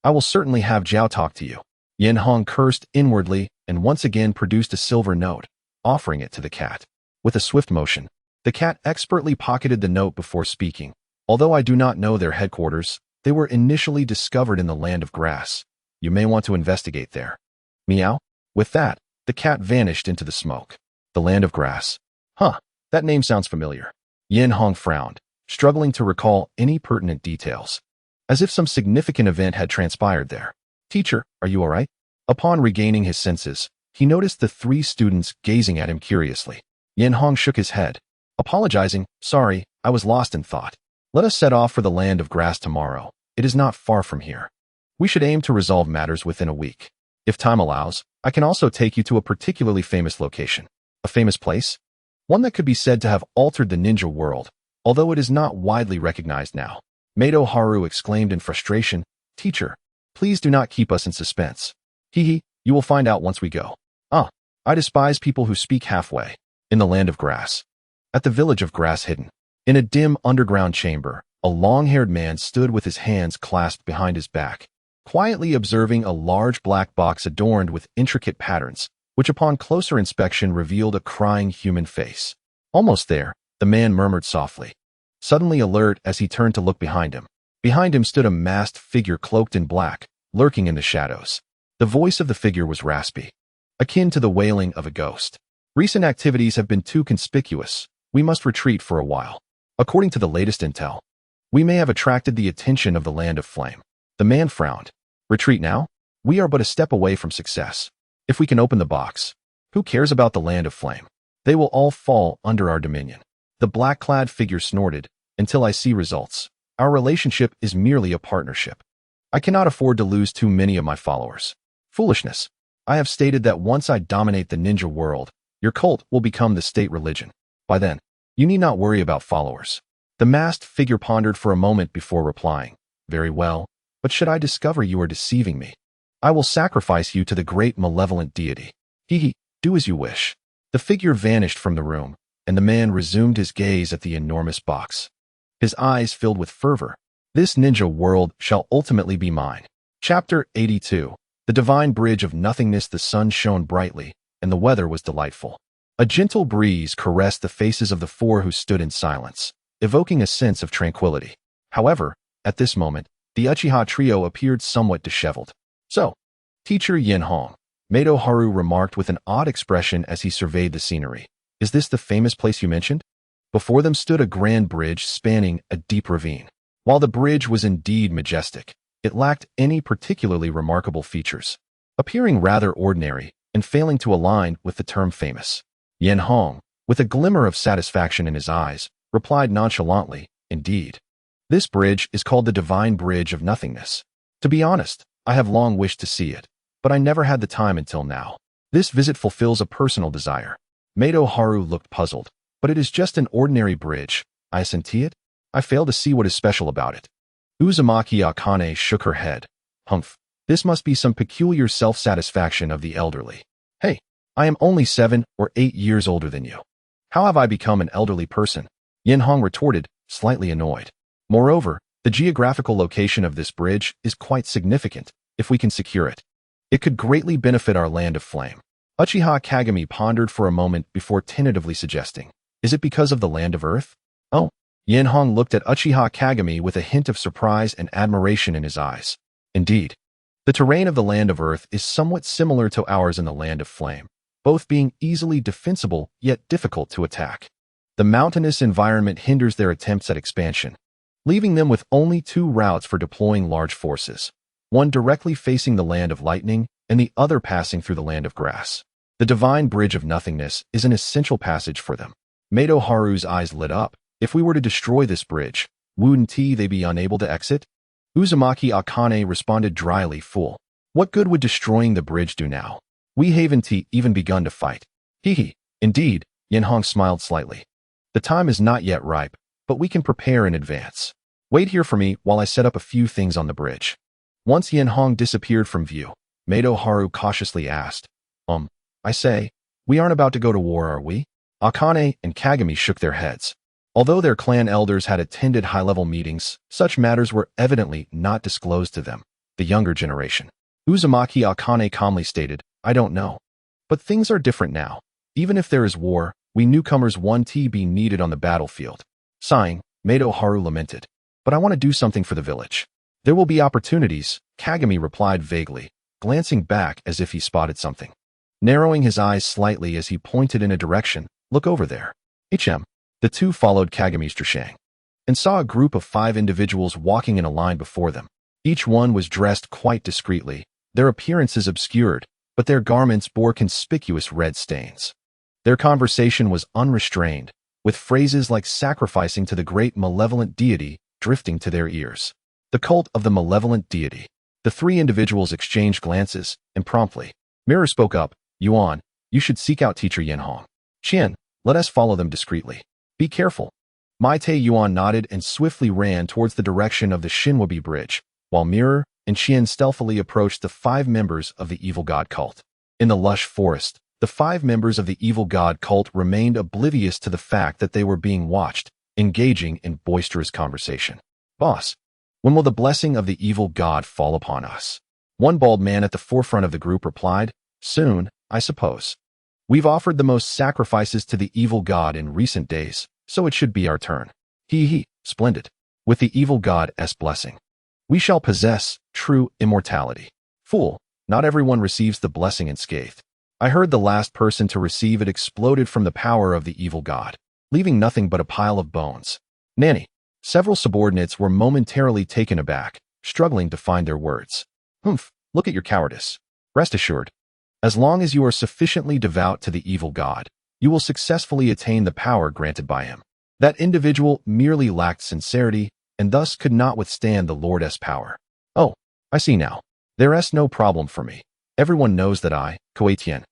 S1: I will certainly have Jiao talk to you. Yenhong cursed inwardly and once again produced a silver note, offering it to the cat. With a swift motion, the cat expertly pocketed the note before speaking. Although I do not know their headquarters, they were initially discovered in the land of grass. You may want to investigate there. Meow? With that, the cat vanished into the smoke. The land of grass. Huh, that name sounds familiar. Yenhong frowned, struggling to recall any pertinent details, as if some significant event had transpired there. Teacher, are you all right? Upon regaining his senses, he noticed the three students gazing at him curiously. Yenhong shook his head, apologizing. Sorry, I was lost in thought. Let us set off for the land of grass tomorrow. It is not far from here. We should aim to resolve matters within a week. If time allows, I can also take you to a particularly famous location. A famous place? One that could be said to have altered the ninja world, although it is not widely recognized now. Mato Haru exclaimed in frustration. Teacher, please do not keep us in suspense. Hee, you will find out once we go. Ah, I despise people who speak halfway. In the land of grass. At the village of Grass Hidden. In a dim underground chamber, a long-haired man stood with his hands clasped behind his back, quietly observing a large black box adorned with intricate patterns, which upon closer inspection revealed a crying human face. Almost there, the man murmured softly, suddenly alert as he turned to look behind him. Behind him stood a masked figure cloaked in black, lurking in the shadows. The voice of the figure was raspy, akin to the wailing of a ghost. Recent activities have been too conspicuous. We must retreat for a while. According to the latest intel, we may have attracted the attention of the Land of Flame. The man frowned. Retreat now? We are but a step away from success. If we can open the box, who cares about the Land of Flame? They will all fall under our dominion. The black-clad figure snorted. Until I see results, our relationship is merely a partnership. I cannot afford to lose too many of my followers. Foolishness. I have stated that once I dominate the ninja world, your cult will become the state religion. By then, you need not worry about followers. The masked figure pondered for a moment before replying. Very well, but should I discover you are deceiving me, I will sacrifice you to the great malevolent deity. Hee, do as you wish. The figure vanished from the room, and the man resumed his gaze at the enormous box. His eyes filled with fervor. This ninja world shall ultimately be mine. Chapter 82. The Divine Bridge of Nothingness. The sun shone brightly, and the weather was delightful. A gentle breeze caressed the faces of the four who stood in silence, evoking a sense of tranquility. However, at this moment, the Uchiha trio appeared somewhat disheveled. So, Teacher Yenhong, Mato Haru remarked with an odd expression as he surveyed the scenery. Is this the famous place you mentioned? Before them stood a grand bridge spanning a deep ravine. While the bridge was indeed majestic, it lacked any particularly remarkable features, appearing rather ordinary and failing to align with the term famous. Yenhong, with a glimmer of satisfaction in his eyes, replied nonchalantly, Indeed. This bridge is called the Divine Bridge of Nothingness. To be honest, I have long wished to see it, but I never had the time until now. This visit fulfills a personal desire. Mato Haru looked puzzled. But it is just an ordinary bridge. I see it? I fail to see what is special about it. Uzumaki Akane shook her head. Humph. This must be some peculiar self-satisfaction of the elderly. Hey, I am only 7 or 8 years older than you. How have I become an elderly person? Yenhong retorted, slightly annoyed. Moreover, the geographical location of this bridge is quite significant. If we can secure it, it could greatly benefit our Land of Flame. Uchiha Kagami pondered for a moment before tentatively suggesting, "Is it because of the Land of Earth?" "Oh." Yenhong looked at Uchiha Kagami with a hint of surprise and admiration in his eyes. "Indeed. The terrain of the Land of Earth is somewhat similar to ours in the Land of Flame, both being easily defensible yet difficult to attack. The mountainous environment hinders their attempts at expansion, leaving them with only two routes for deploying large forces, one directly facing the Land of Lightning and the other passing through the Land of Grass. The Divine Bridge of Nothingness is an essential passage for them." Mato Haru's eyes lit up. "If we were to destroy this bridge, wouldn't they be unable to exit?" Uzumaki Akane responded dryly, "Fool. What good would destroying the bridge do now? We haven't even begun to fight." "Hee. Indeed," Yenhong smiled slightly. "The time is not yet ripe, but we can prepare in advance. Wait here for me while I set up a few things on the bridge." Once Yenhong disappeared from view, Mato Haru cautiously asked, I say, we aren't about to go to war, are we?" Akane and Kagami shook their heads. Although their clan elders had attended high-level meetings, such matters were evidently not disclosed to them, the younger generation. Uzumaki Akane calmly stated, "I don't know. But things are different now. Even if there is war, we newcomers won't be needed on the battlefield." Sighing, Mato Haru lamented, "But I want to do something for the village." "There will be opportunities," Kagami replied vaguely, glancing back as if he spotted something. Narrowing his eyes slightly as he pointed in a direction, "Look over there." The two followed Kagami's direction and saw a group of 5 individuals walking in a line before them. Each one was dressed quite discreetly, their appearances obscured, but their garments bore conspicuous red stains. Their conversation was unrestrained, with phrases like sacrificing to the great malevolent deity drifting to their ears. The cult of the malevolent deity. The 3 individuals exchanged glances, and promptly, Mirror spoke up, "Yuan, you should seek out teacher Yenhong. Qian, let us follow them discreetly. Be careful." Maite Yuan nodded and swiftly ran towards the direction of the Shinwabi Bridge, while Mirror and Qian stealthily approached the 5 members of the evil god cult. In the lush forest, the 5 members of the evil god cult remained oblivious to the fact that they were being watched, engaging in boisterous conversation. "Boss, when will the blessing of the evil god fall upon us?" One bald man at the forefront of the group replied, "Soon, I suppose. We've offered the most sacrifices to the evil god in recent days, so it should be our turn." Splendid. With the evil god's blessing, we shall possess true immortality." "Fool, not everyone receives the blessing unscathed. I heard the last person to receive it exploded from the power of the evil god, leaving nothing but a pile of bones." "Nanny." Several subordinates were momentarily taken aback, struggling to find their words. "Humph, look at your cowardice. Rest assured, as long as you are sufficiently devout to the evil god, you will successfully attain the power granted by him." That individual merely lacked sincerity, and thus could not withstand the Lord's power. "Oh, I see now. There's no problem for me. Everyone knows that I, Koetien,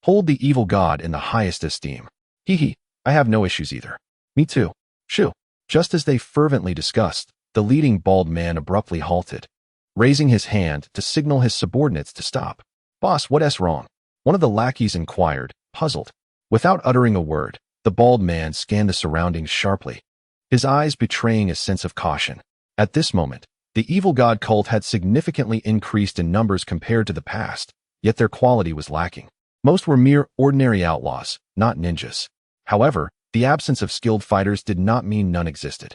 S1: hold the evil god in the highest esteem. I have no issues either." "Me too." "Shoo." Just as they fervently discussed, the leading bald man abruptly halted, raising his hand to signal his subordinates to stop. "Boss, what's wrong?" one of the lackeys inquired, puzzled. Without uttering a word, the bald man scanned the surroundings sharply, his eyes betraying a sense of caution. At this moment, the evil god cult had significantly increased in numbers compared to the past, yet their quality was lacking. Most were mere ordinary outlaws, not ninjas. However, the absence of skilled fighters did not mean none existed.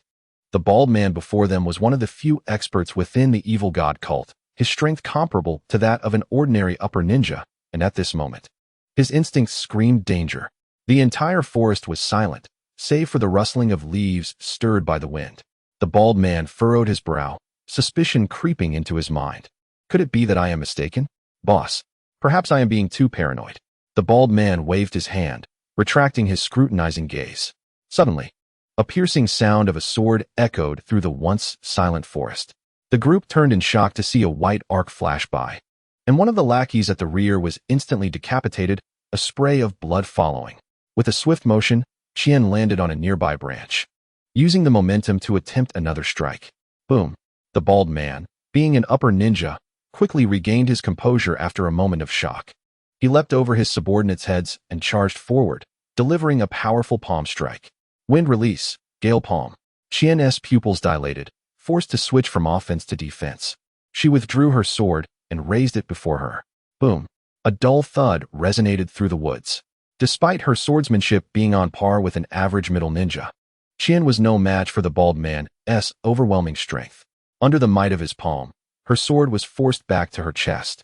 S1: The bald man before them was one of the few experts within the evil god cult, his strength comparable to that of an ordinary upper ninja, and at this moment, his instincts screamed danger. The entire forest was silent, save for the rustling of leaves stirred by the wind. The bald man furrowed his brow, suspicion creeping into his mind. "Could it be that I am mistaken? Boss, perhaps I am being too paranoid." The bald man waved his hand, retracting his scrutinizing gaze. Suddenly, a piercing sound of a sword echoed through the once silent forest. The group turned in shock to see a white arc flash by, and one of the lackeys at the rear was instantly decapitated, a spray of blood following. With a swift motion, Qian landed on a nearby branch, using the momentum to attempt another strike. Boom! The bald man, being an upper ninja, quickly regained his composure after a moment of shock. He leapt over his subordinates' heads and charged forward, delivering a powerful palm strike. Wind release, gale palm. Qian's pupils dilated, forced to switch from offense to defense. She withdrew her sword and raised it before her. Boom! A dull thud resonated through the woods. Despite her swordsmanship being on par with an average middle ninja, Qian was no match for the bald man's overwhelming strength. Under the might of his palm, her sword was forced back to her chest,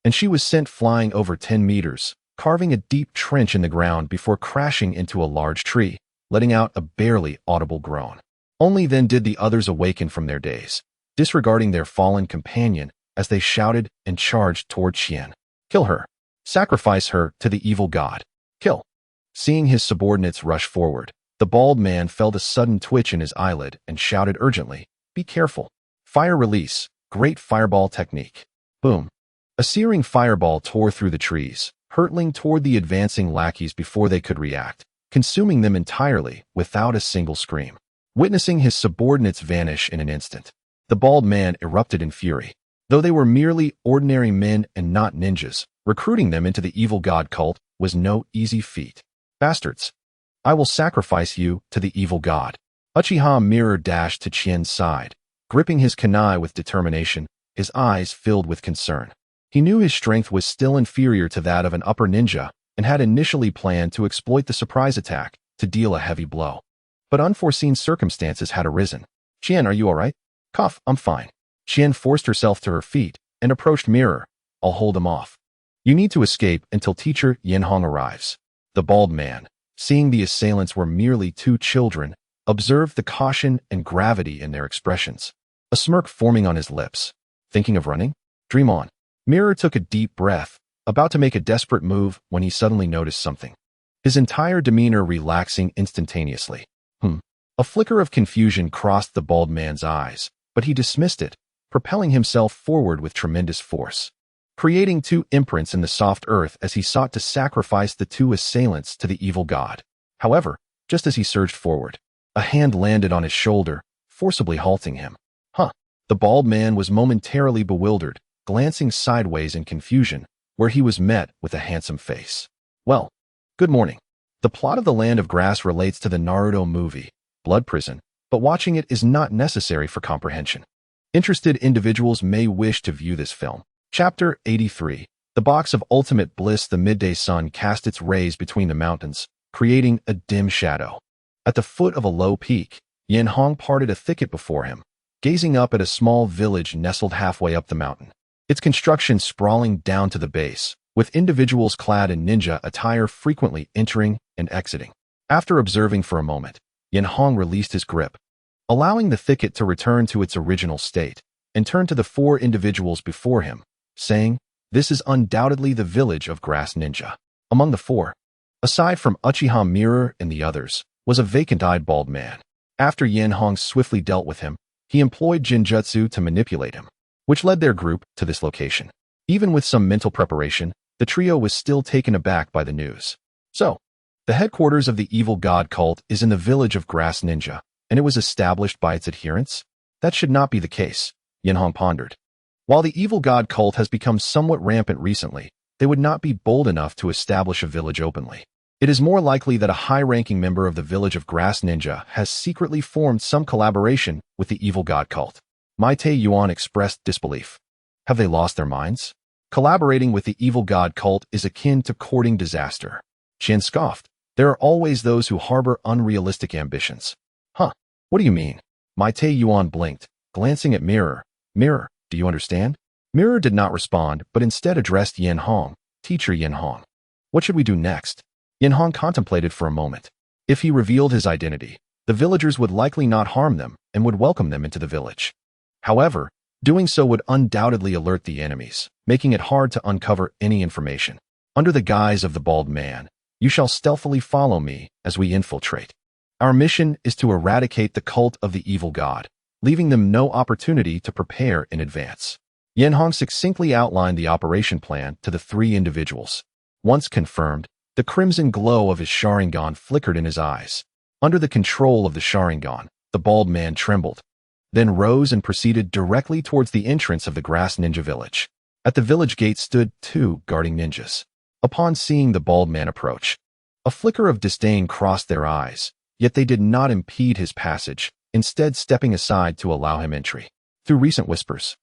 S1: and she was sent flying over 10 meters, carving a deep trench in the ground before crashing into a large tree, letting out a barely audible groan. Only then did the others awaken from their daze, disregarding their fallen companion as they shouted and charged toward Qian. Kill her. Sacrifice her to the evil god. Kill. Seeing his subordinates rush forward, the bald man felt a sudden twitch in his eyelid and shouted urgently, "Be careful. Fire release. Great fireball technique." Boom. A searing fireball tore through the trees, hurtling toward the advancing lackeys before they could react, consuming them entirely without a single scream. Witnessing his subordinates vanish in an instant, the bald man erupted in fury. Though they were merely ordinary men and not ninjas, recruiting them into the evil god cult was no easy feat. Bastards! I will sacrifice you to the evil god. Uchiha Mirror dashed to Qian's side, gripping his kunai with determination, his eyes filled with concern. He knew his strength was still inferior to that of an upper ninja and had initially planned to exploit the surprise attack to deal a heavy blow. But unforeseen circumstances had arisen. "Qian, are you all right?" "Cough, I'm fine." Qian forced herself to her feet and approached Mirror. "I'll hold him off. You need to escape until teacher Enhō arrives." The bald man, seeing the assailants were merely two children, observed the caution and gravity in their expressions, a smirk forming on his lips. Thinking of running? Dream on. Mirror took a deep breath, about to make a desperate move when he suddenly noticed something. His entire demeanor relaxing instantaneously. A flicker of confusion crossed the bald man's eyes, but he dismissed it, propelling himself forward with tremendous force, creating two imprints in the soft earth as he sought to sacrifice the two assailants to the evil god. However, just as he surged forward, a hand landed on his shoulder, forcibly halting him. The bald man was momentarily bewildered, glancing sideways in confusion, where he was met with a handsome face. "Well, good morning." The plot of The Land of Grass relates to the Naruto movie, Blood Prison, but watching it is not necessary for comprehension. Interested individuals may wish to view this film. Chapter 83. The box of ultimate bliss. The midday sun cast its rays between the mountains, creating a dim shadow. At the foot of a low peak, Enhō parted a thicket before him, gazing up at a small village nestled halfway up the mountain, its construction sprawling down to the base, with individuals clad in ninja attire frequently entering and exiting. After observing for a moment, Enhō released his grip, allowing the thicket to return to its original state, and turned to the four individuals before him, saying, "This is undoubtedly the village of Grass Ninja." Among the four, aside from Uchiha Mirror and the others, was a vacant-eyed bald man. After Enhō swiftly dealt with him, he employed Jinjutsu to manipulate him, which led their group to this location. Even with some mental preparation, the trio was still taken aback by the news. So, the headquarters of the evil god cult is in the village of Grass Ninja, and it was established by its adherents? That should not be the case, Enhō pondered. While the evil god cult has become somewhat rampant recently, they would not be bold enough to establish a village openly. It is more likely that a high-ranking member of the village of Grass Ninja has secretly formed some collaboration with the evil god cult. My Yuan expressed disbelief. Have they lost their minds? Collaborating with the evil god cult is akin to courting disaster. Qian scoffed. There are always those who harbor unrealistic ambitions. What do you mean? My Yuan blinked, glancing at Mirror. "Mirror, do you understand?" Mirror did not respond, but instead addressed Enhō. "Teacher Enhō, what should we do next?" Enhō contemplated for a moment. If he revealed his identity, the villagers would likely not harm them and would welcome them into the village. However, doing so would undoubtedly alert the enemies, making it hard to uncover any information. Under the guise of the bald man, "You shall stealthily follow me as we infiltrate. Our mission is to eradicate the cult of the evil god, leaving them no opportunity to prepare in advance." Enhō succinctly outlined the operation plan to the three individuals. Once confirmed, the crimson glow of his Sharingan flickered in his eyes. Under the control of the Sharingan, the bald man trembled, then rose and proceeded directly towards the entrance of the Grass Ninja village. At the village gate stood two guarding ninjas. Upon seeing the bald man approach, a flicker of disdain crossed their eyes, yet they did not impede his passage, instead stepping aside to allow him entry. Through recent whispers,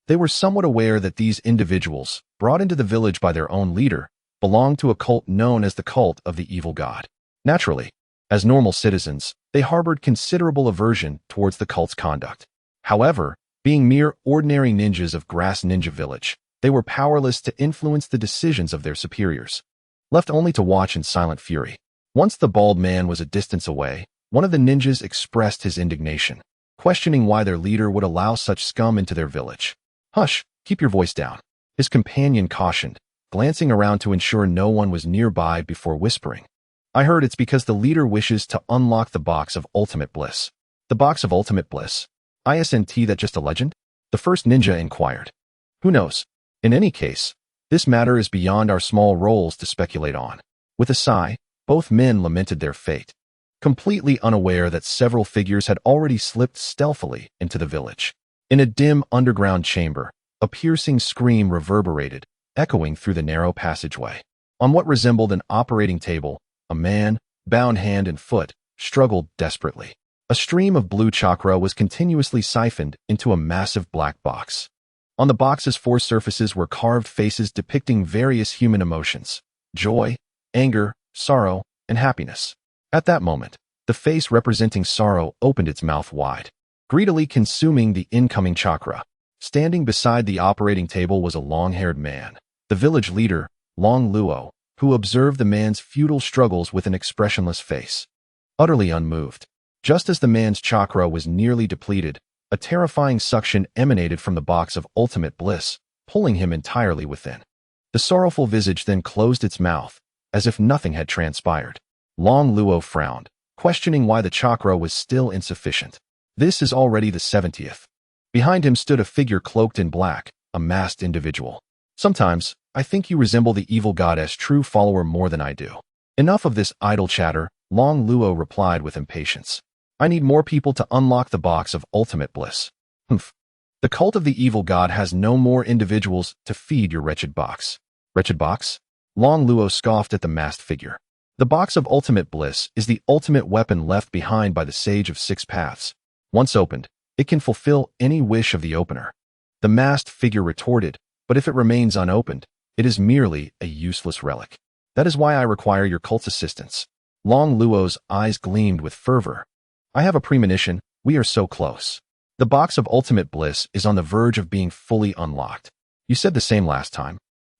S1: they were somewhat aware that these individuals, brought into the village by their own leader, belonged to a cult known as the Cult of the Evil God. Naturally, as normal citizens, they harbored considerable aversion towards the cult's conduct. However, being mere ordinary ninjas of Grass Ninja Village, they were powerless to influence the decisions of their superiors, left only to watch in silent fury. Once the bald man was a distance away, one of the ninjas expressed his indignation, questioning why their leader would allow such scum into their village. "Hush, keep your voice down," his companion cautioned, glancing around to ensure no one was nearby before whispering. "I heard it's because the leader wishes to unlock the Box of Ultimate Bliss." "The Box of Ultimate Bliss? Isn't that just a legend?" the first ninja inquired. "Who knows? In any case, this matter is beyond our small roles to speculate on." With a sigh, both men lamented their fate, completely unaware that several figures had already slipped stealthily into the village. In a dim underground chamber, a piercing scream reverberated, echoing through the narrow passageway. On what resembled an operating table, a man, bound hand and foot, struggled desperately. A stream of blue chakra was continuously siphoned into a massive black box. On the box's four surfaces were carved faces depicting various human emotions: joy, anger, sorrow, and happiness. At that moment, the face representing sorrow opened its mouth wide, greedily consuming the incoming chakra. Standing beside the operating table was a long-haired man, the village leader, Long Luo, who observed the man's futile struggles with an expressionless face, utterly unmoved. Just as the man's chakra was nearly depleted, a terrifying suction emanated from the Box of Ultimate Bliss, pulling him entirely within. The sorrowful visage then closed its mouth, as if nothing had transpired. Long Luo frowned, questioning why the chakra was still insufficient. "This is already the 70th. Behind him stood a figure cloaked in black, a masked individual. "Sometimes, I think you resemble the evil goddess' true follower more than I do." "Enough of this idle chatter," Long Luo replied with impatience. "I need more people to unlock the Box of Ultimate Bliss." "Humph. The cult of the evil god has no more individuals to feed your wretched box." "Wretched box?" Long Luo scoffed at the masked figure. "The Box of Ultimate Bliss is the ultimate weapon left behind by the Sage of Six Paths. Once opened, it can fulfill any wish of the opener." The masked figure retorted, "But if it remains unopened, it is merely a useless relic. That is why I require your cult's assistance." Long Luo's eyes gleamed with fervor. "I have a premonition, we are so close. The Box of Ultimate Bliss is on the verge of being fully unlocked." "You said the same last time."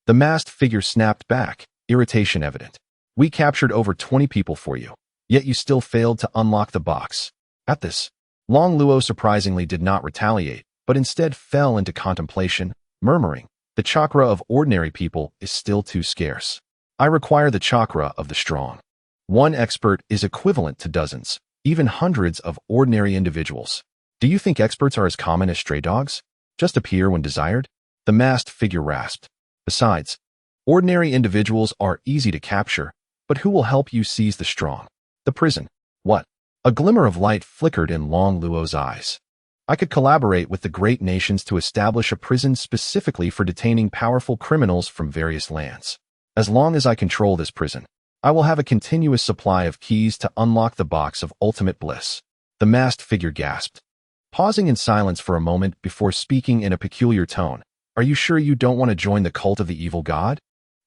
S1: The masked figure snapped back, irritation evident. "We captured over 20 people for you, yet you still failed to unlock the box." At this, Long Luo surprisingly did not retaliate, but instead fell into contemplation, murmuring, "The chakra of ordinary people is still too scarce. I require the chakra of the strong." One expert is equivalent to dozens, even hundreds of ordinary individuals. Do you think experts are as common as stray dogs? Just appear when desired? The masked figure rasped. Besides, ordinary individuals are easy to capture, but who will help you seize the strong? The prison. What? A glimmer of light flickered in Long Luo's eyes. "I could collaborate with the great nations to establish a prison specifically for detaining powerful criminals from various lands. As long as I control this prison, I will have a continuous supply of keys to unlock the Box of Ultimate Bliss." The masked figure gasped, pausing in silence for a moment before speaking in a peculiar tone. "Are you sure you don't want to join the cult of the evil god?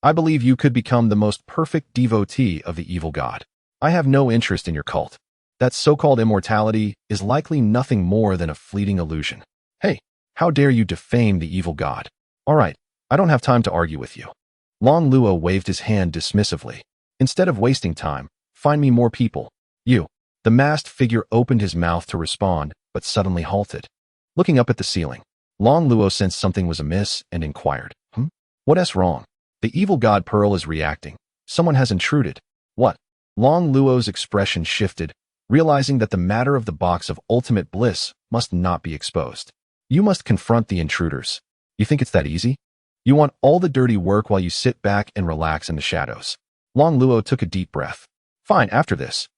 S1: I believe you could become the most perfect devotee of the evil god. I have no interest in your cult. That so-called immortality is likely nothing more than a fleeting illusion." "Hey, how dare you defame the evil god?" "All right, I don't have time to argue with you." Long Luo waved his hand dismissively. "Instead of wasting time, find me more people. You." The masked figure opened his mouth to respond, but suddenly halted. Looking up at the ceiling, Long Luo sensed something was amiss and inquired, "What's wrong?" "The evil god Pearl is reacting. Someone has intruded." "What?" Long Luo's expression shifted, realizing that the matter of the Box of Ultimate Bliss must not be exposed. "You must confront the intruders. You think it's that easy? You want all the dirty work while you sit back and relax in the shadows." Long Luo took a deep breath. "Fine, after this,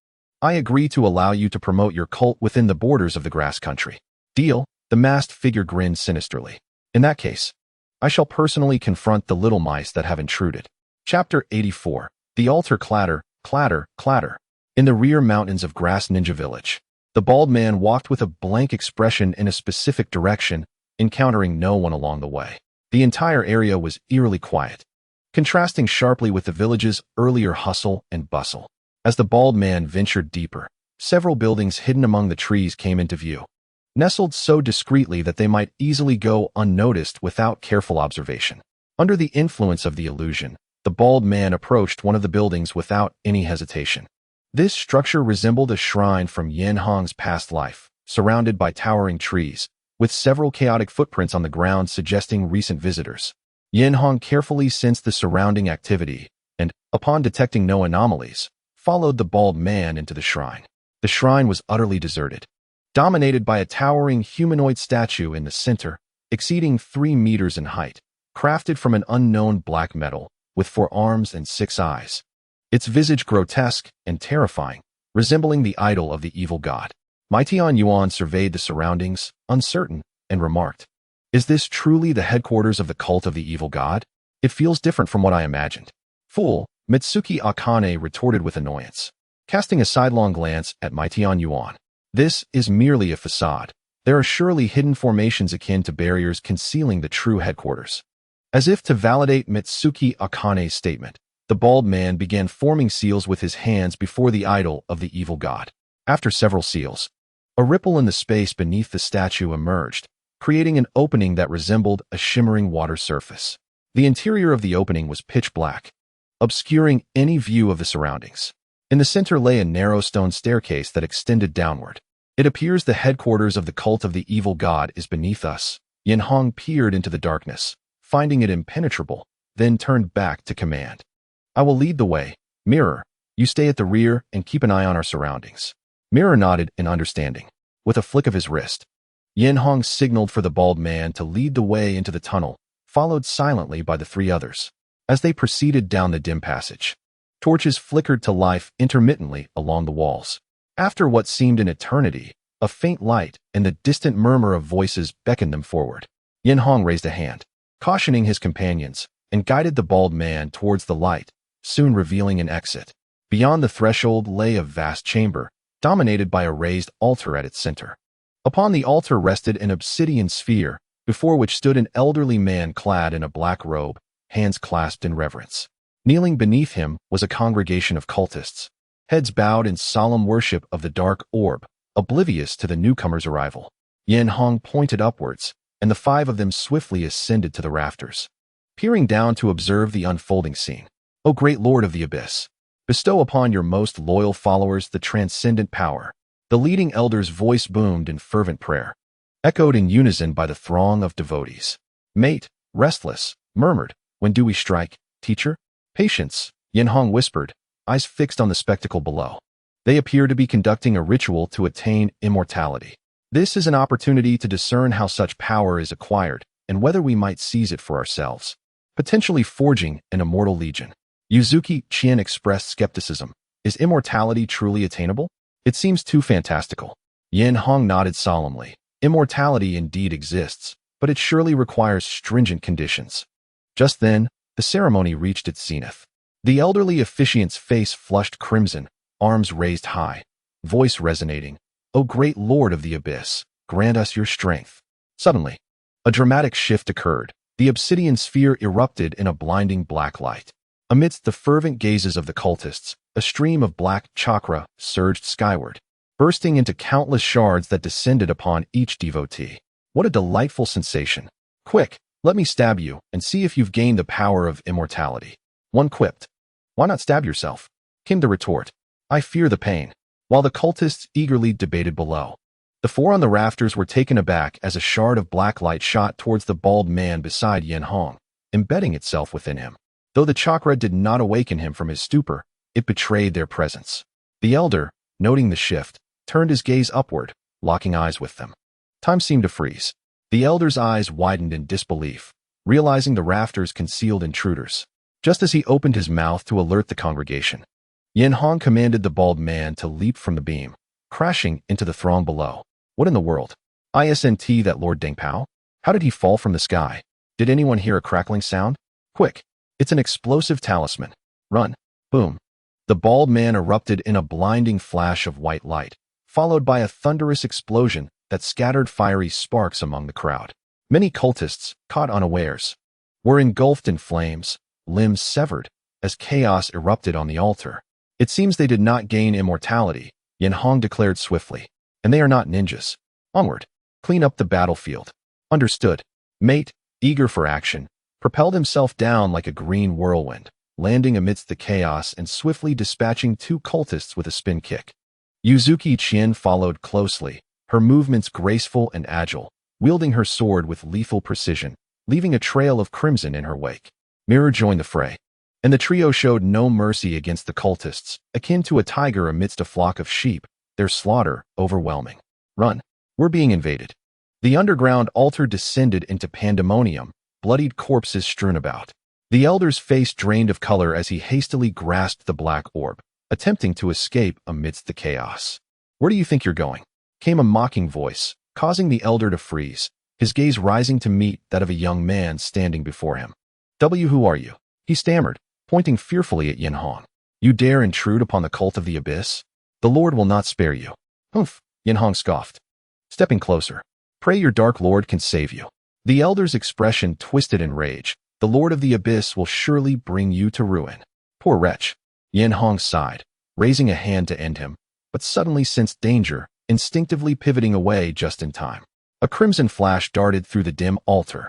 S1: I agree to allow you to promote your cult within the borders of the grass country." "Deal?" The masked figure grinned sinisterly. "In that case, I shall personally confront the little mice that have intruded." Chapter 84. The altar clatter, clatter, clatter. In the rear mountains of Grass Ninja Village, the bald man walked with a blank expression in a specific direction, encountering no one along the way. The entire area was eerily quiet, contrasting sharply with the village's earlier hustle and bustle. As the bald man ventured deeper, several buildings hidden among the trees came into view, nestled so discreetly that they might easily go unnoticed without careful observation. Under the influence of the illusion, the bald man approached one of the buildings without any hesitation. This structure resembled a shrine from Enhō's past life, surrounded by towering trees, with several chaotic footprints on the ground suggesting recent visitors. Enhō carefully sensed the surrounding activity and, upon detecting no anomalies, followed the bald man into the shrine. The shrine was utterly deserted, dominated by a towering humanoid statue in the center, exceeding 3 meters in height, crafted from an unknown black metal, with 4 arms and 6 eyes. Its visage grotesque and terrifying, resembling the idol of the evil god. Mitama surveyed the surroundings, uncertain, and remarked, "Is this truly the headquarters of the cult of the evil god? It feels different from what I imagined." "Fool," Mitsuki Akane retorted with annoyance, casting a sidelong glance at Mitama. "This is merely a facade. There are surely hidden formations akin to barriers concealing the true headquarters." As if to validate Mitsuki Akane's statement, the bald man began forming seals with his hands before the idol of the evil god. After several seals, a ripple in the space beneath the statue emerged, creating an opening that resembled a shimmering water surface. The interior of the opening was pitch black, obscuring any view of the surroundings. In the center lay a narrow stone staircase that extended downward. "It appears the headquarters of the cult of the evil god is beneath us." Enhō peered into the darkness, finding it impenetrable, then turned back to command. "I will lead the way. Mirror, you stay at the rear and keep an eye on our surroundings." Mirror nodded in understanding. With a flick of his wrist, Enhō signaled for the bald man to lead the way into the tunnel, followed silently by the 3 others. As they proceeded down the dim passage, torches flickered to life intermittently along the walls. After what seemed an eternity, a faint light and the distant murmur of voices beckoned them forward. Enhō raised a hand, cautioning his companions, and guided the bald man towards the light, soon revealing an exit. Beyond the threshold lay a vast chamber, dominated by a raised altar at its center. Upon the altar rested an obsidian sphere, before which stood an elderly man clad in a black robe, hands clasped in reverence. Kneeling beneath him was a congregation of cultists, heads bowed in solemn worship of the dark orb, oblivious to the newcomer's arrival. Enhō pointed upwards, and the 5 of them swiftly ascended to the rafters, peering down to observe the unfolding scene. "O great Lord of the Abyss, bestow upon your most loyal followers the transcendent power." The leading elder's voice boomed in fervent prayer, echoed in unison by the throng of devotees. "Mate, restless," murmured, "when do we strike, teacher?" "Patience," Enhō whispered, eyes fixed on the spectacle below. "They appear to be conducting a ritual to attain immortality. This is an opportunity to discern how such power is acquired and whether we might seize it for ourselves, potentially forging an immortal legion." Yuzuki Chien expressed skepticism. "Is immortality truly attainable? It seems too fantastical." Enhō nodded solemnly. "Immortality indeed exists, but it surely requires stringent conditions." Just then, the ceremony reached its zenith. The elderly officiant's face flushed crimson, arms raised high, voice resonating, "O great Lord of the Abyss, grant us your strength." Suddenly, a dramatic shift occurred. The obsidian sphere erupted in a blinding black light. Amidst the fervent gazes of the cultists, a stream of black chakra surged skyward, bursting into countless shards that descended upon each devotee. What a delightful sensation. "Quick, let me stab you and see if you've gained the power of immortality." One quipped. "Why not stab yourself?" came the retort. "I fear the pain." While the cultists eagerly debated below, the 4 on the rafters were taken aback as a shard of black light shot towards the bald man beside Enhō, embedding itself within him. Though the chakra did not awaken him from his stupor, it betrayed their presence. The elder, noting the shift, turned his gaze upward, locking eyes with them. Time seemed to freeze. The elder's eyes widened in disbelief, realizing the rafters concealed intruders. Just as he opened his mouth to alert the congregation, Enhō commanded the bald man to leap from the beam, crashing into the throng below. What in the world? Isn't that Lord Dengpao? How did he fall from the sky? Did anyone hear a crackling sound? Quick! It's an explosive talisman. Run! Boom! The bald man erupted in a blinding flash of white light, followed by a thunderous explosion that scattered fiery sparks among the crowd. Many cultists, caught unawares, were engulfed in flames, limbs severed, as chaos erupted on the altar. It seems they did not gain immortality, Enhō declared swiftly. And they are not ninjas. Onward. Clean up the battlefield. Understood. Mate, eager for action, propelled himself down like a green whirlwind, landing amidst the chaos and swiftly dispatching 2 cultists with a spin kick. Uzuki Chien followed closely, her movements graceful and agile, wielding her sword with lethal precision, leaving a trail of crimson in her wake. Mirror joined the fray, and the trio showed no mercy against the cultists, akin to a tiger amidst a flock of sheep, their slaughter overwhelming. Run. We're being invaded. The underground altar descended into pandemonium, bloodied corpses strewn about. The elder's face drained of color as he hastily grasped the black orb, attempting to escape amidst the chaos. Where do you think you're going? Came a mocking voice, causing the elder to freeze, his gaze rising to meet that of a young man standing before him. Who are you? He stammered, pointing fearfully at Enhō. You dare intrude upon the cult of the abyss? The Lord will not spare you. Humph, Enhō scoffed. Stepping closer. Pray your dark lord can save you. The elder's expression twisted in rage. The Lord of the Abyss will surely bring you to ruin. Poor wretch. Enhō sighed, raising a hand to end him, but suddenly sensed danger, instinctively pivoting away just in time. A crimson flash darted through the dim altar,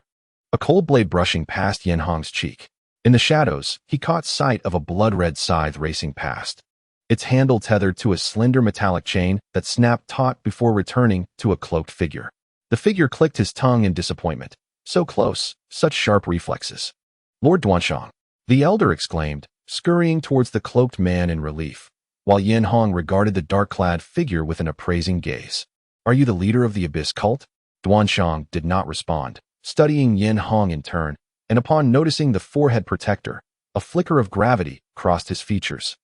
S1: a cold blade brushing past Enhō's cheek. In the shadows, he caught sight of a blood-red scythe racing past, its handle tethered to a slender metallic chain that snapped taut before returning to a cloaked figure. The figure clicked his tongue in disappointment. So close, such sharp reflexes. Lord Duanshan, the elder exclaimed, scurrying towards the cloaked man in relief, while Enhō regarded the dark-clad figure with an appraising gaze. Are you the leader of the Abyss cult? Duanshan did not respond, studying Enhō in turn, and upon noticing the forehead protector, a flicker of gravity crossed his features.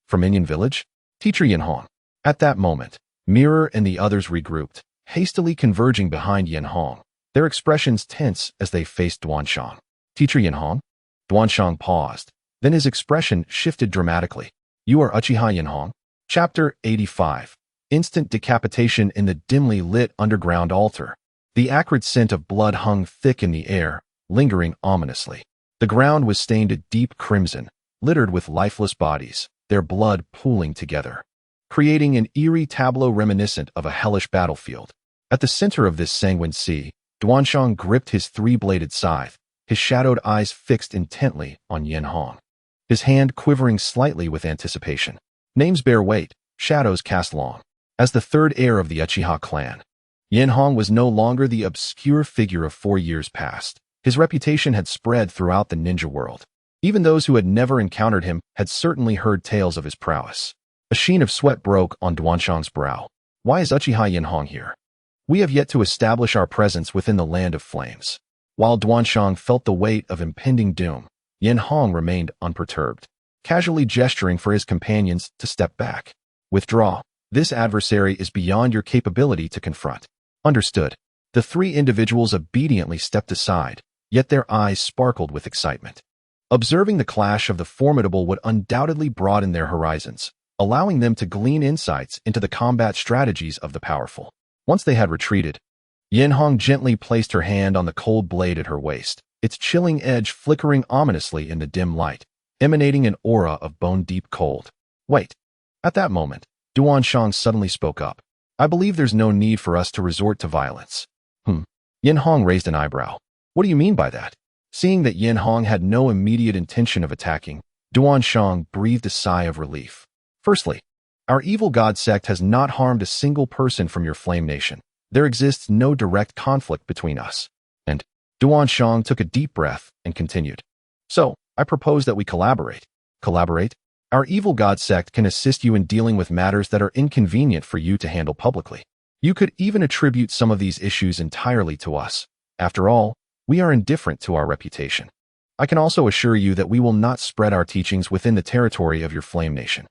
S1: From Inyan Village? Teacher Enhō. At that moment, Mirror and the others regrouped, hastily converging behind Enhō, their expressions tense as they faced Duanshan. Teacher Enhō? Duanshan paused, then his expression shifted dramatically. You are Uchiha Enhō? Chapter 85. Instant decapitation in the dimly lit underground altar. The acrid scent of blood hung thick in the air, lingering ominously. The ground was stained a deep crimson, littered with lifeless bodies, their blood pooling together, creating an eerie tableau reminiscent of a hellish battlefield. At the center of this sanguine sea, Duanshan gripped his 3-bladed scythe, his shadowed eyes fixed intently on Enhō, his hand quivering slightly with anticipation. Names bear weight, shadows cast long. As the third heir of the Uchiha clan, Enhō was no longer the obscure figure of 4 years past. His reputation had spread throughout the ninja world. Even those who had never encountered him had certainly heard tales of his prowess. A sheen of sweat broke on Duanshan's brow. Why is Uchiha Enhō here? We have yet to establish our presence within the land of flames. While Duanshan felt the weight of impending doom, Enhō remained unperturbed, casually gesturing for his companions to step back. Withdraw. This adversary is beyond your capability to confront. Understood. The 3 individuals obediently stepped aside, yet their eyes sparkled with excitement. Observing the clash of the formidable would undoubtedly broaden their horizons, allowing them to glean insights into the combat strategies of the powerful. Once they had retreated, Enhō gently placed her hand on the cold blade at her waist, its chilling edge flickering ominously in the dim light, emanating an aura of bone-deep cold. Wait. At that moment, Duanshan suddenly spoke up. I believe there's no need for us to resort to violence. Enhō raised an eyebrow. What do you mean by that? Seeing that Enhō had no immediate intention of attacking, Duanshan breathed a sigh of relief. Firstly, our evil god sect has not harmed a single person from your Flame Nation. There exists no direct conflict between us. And Duanshan took a deep breath and continued. So, I propose that we collaborate. Collaborate? Our evil god sect can assist you in dealing with matters that are inconvenient for you to handle publicly. You could even attribute some of these issues entirely to us. After all, we are indifferent to our reputation. I can also assure you that we will not spread our teachings within the territory of your Flame Nation.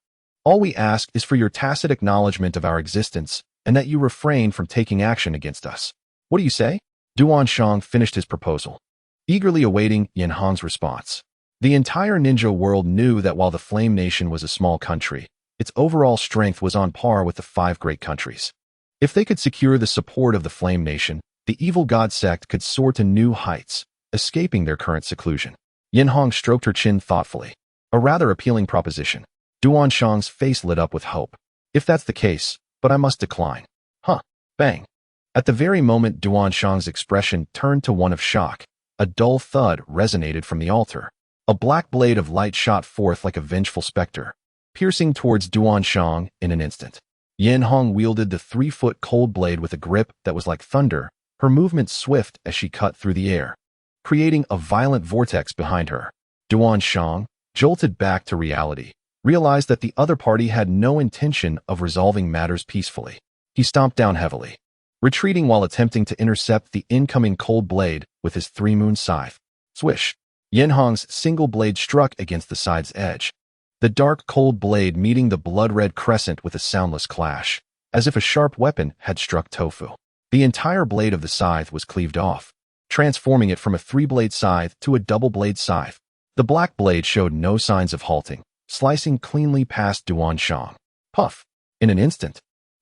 S1: All we ask is for your tacit acknowledgement of our existence and that you refrain from taking action against us. What do you say? Duanshan finished his proposal, eagerly awaiting Enhō's response. The entire ninja world knew that while the Flame Nation was a small country, its overall strength was on par with the 5 great countries. If they could secure the support of the Flame Nation, the evil god sect could soar to new heights, escaping their current seclusion. Enhō stroked her chin thoughtfully. A rather appealing proposition. Duanshang's face lit up with hope. If that's the case, but I must decline. Huh. Bang. At the very moment Duanshang's expression turned to one of shock, a dull thud resonated from the altar. A black blade of light shot forth like a vengeful specter, piercing towards Duanshang in an instant. Enhō wielded the 3-foot cold blade with a grip that was like thunder, her movement swift as she cut through the air, creating a violent vortex behind her. Duanshang, jolted back to reality, realized that the other party had no intention of resolving matters peacefully. He stomped down heavily, retreating while attempting to intercept the incoming cold blade with his 3-moon scythe. Swish! Enhō's single blade struck against the scythe's edge, the dark cold blade meeting the blood-red crescent with a soundless clash, as if a sharp weapon had struck tofu. The entire blade of the scythe was cleaved off, transforming it from a 3-blade scythe to a double-blade scythe. The black blade showed no signs of halting, slicing cleanly past Duanshang. Puff! In an instant,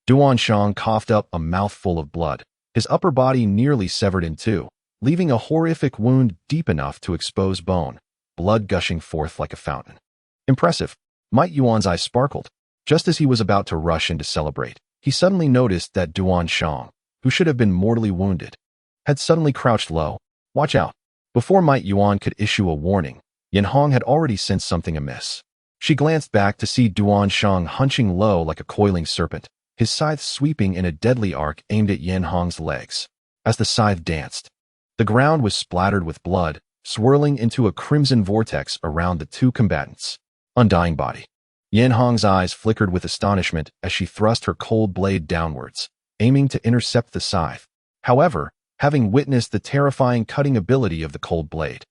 S1: Duanshang coughed up a mouthful of blood, his upper body nearly severed in two, leaving a horrific wound deep enough to expose bone, blood gushing forth like a fountain. Impressive. Might Yuan's eyes sparkled. Just as he was about to rush in to celebrate, he suddenly noticed that Duanshang, who should have been mortally wounded, had suddenly crouched low. Watch out. Before Might Yuan could issue a warning, Enhō had already sensed something amiss. She glanced back to see Duanshang hunching low like a coiling serpent, his scythe sweeping in a deadly arc aimed at Enhō's legs. As the scythe danced, the ground was splattered with blood, swirling into a crimson vortex around the two combatants. Undying body. Enhō's eyes flickered with astonishment as she thrust her cold blade downwards, aiming to intercept the scythe. However, having witnessed the terrifying cutting ability of the cold blade,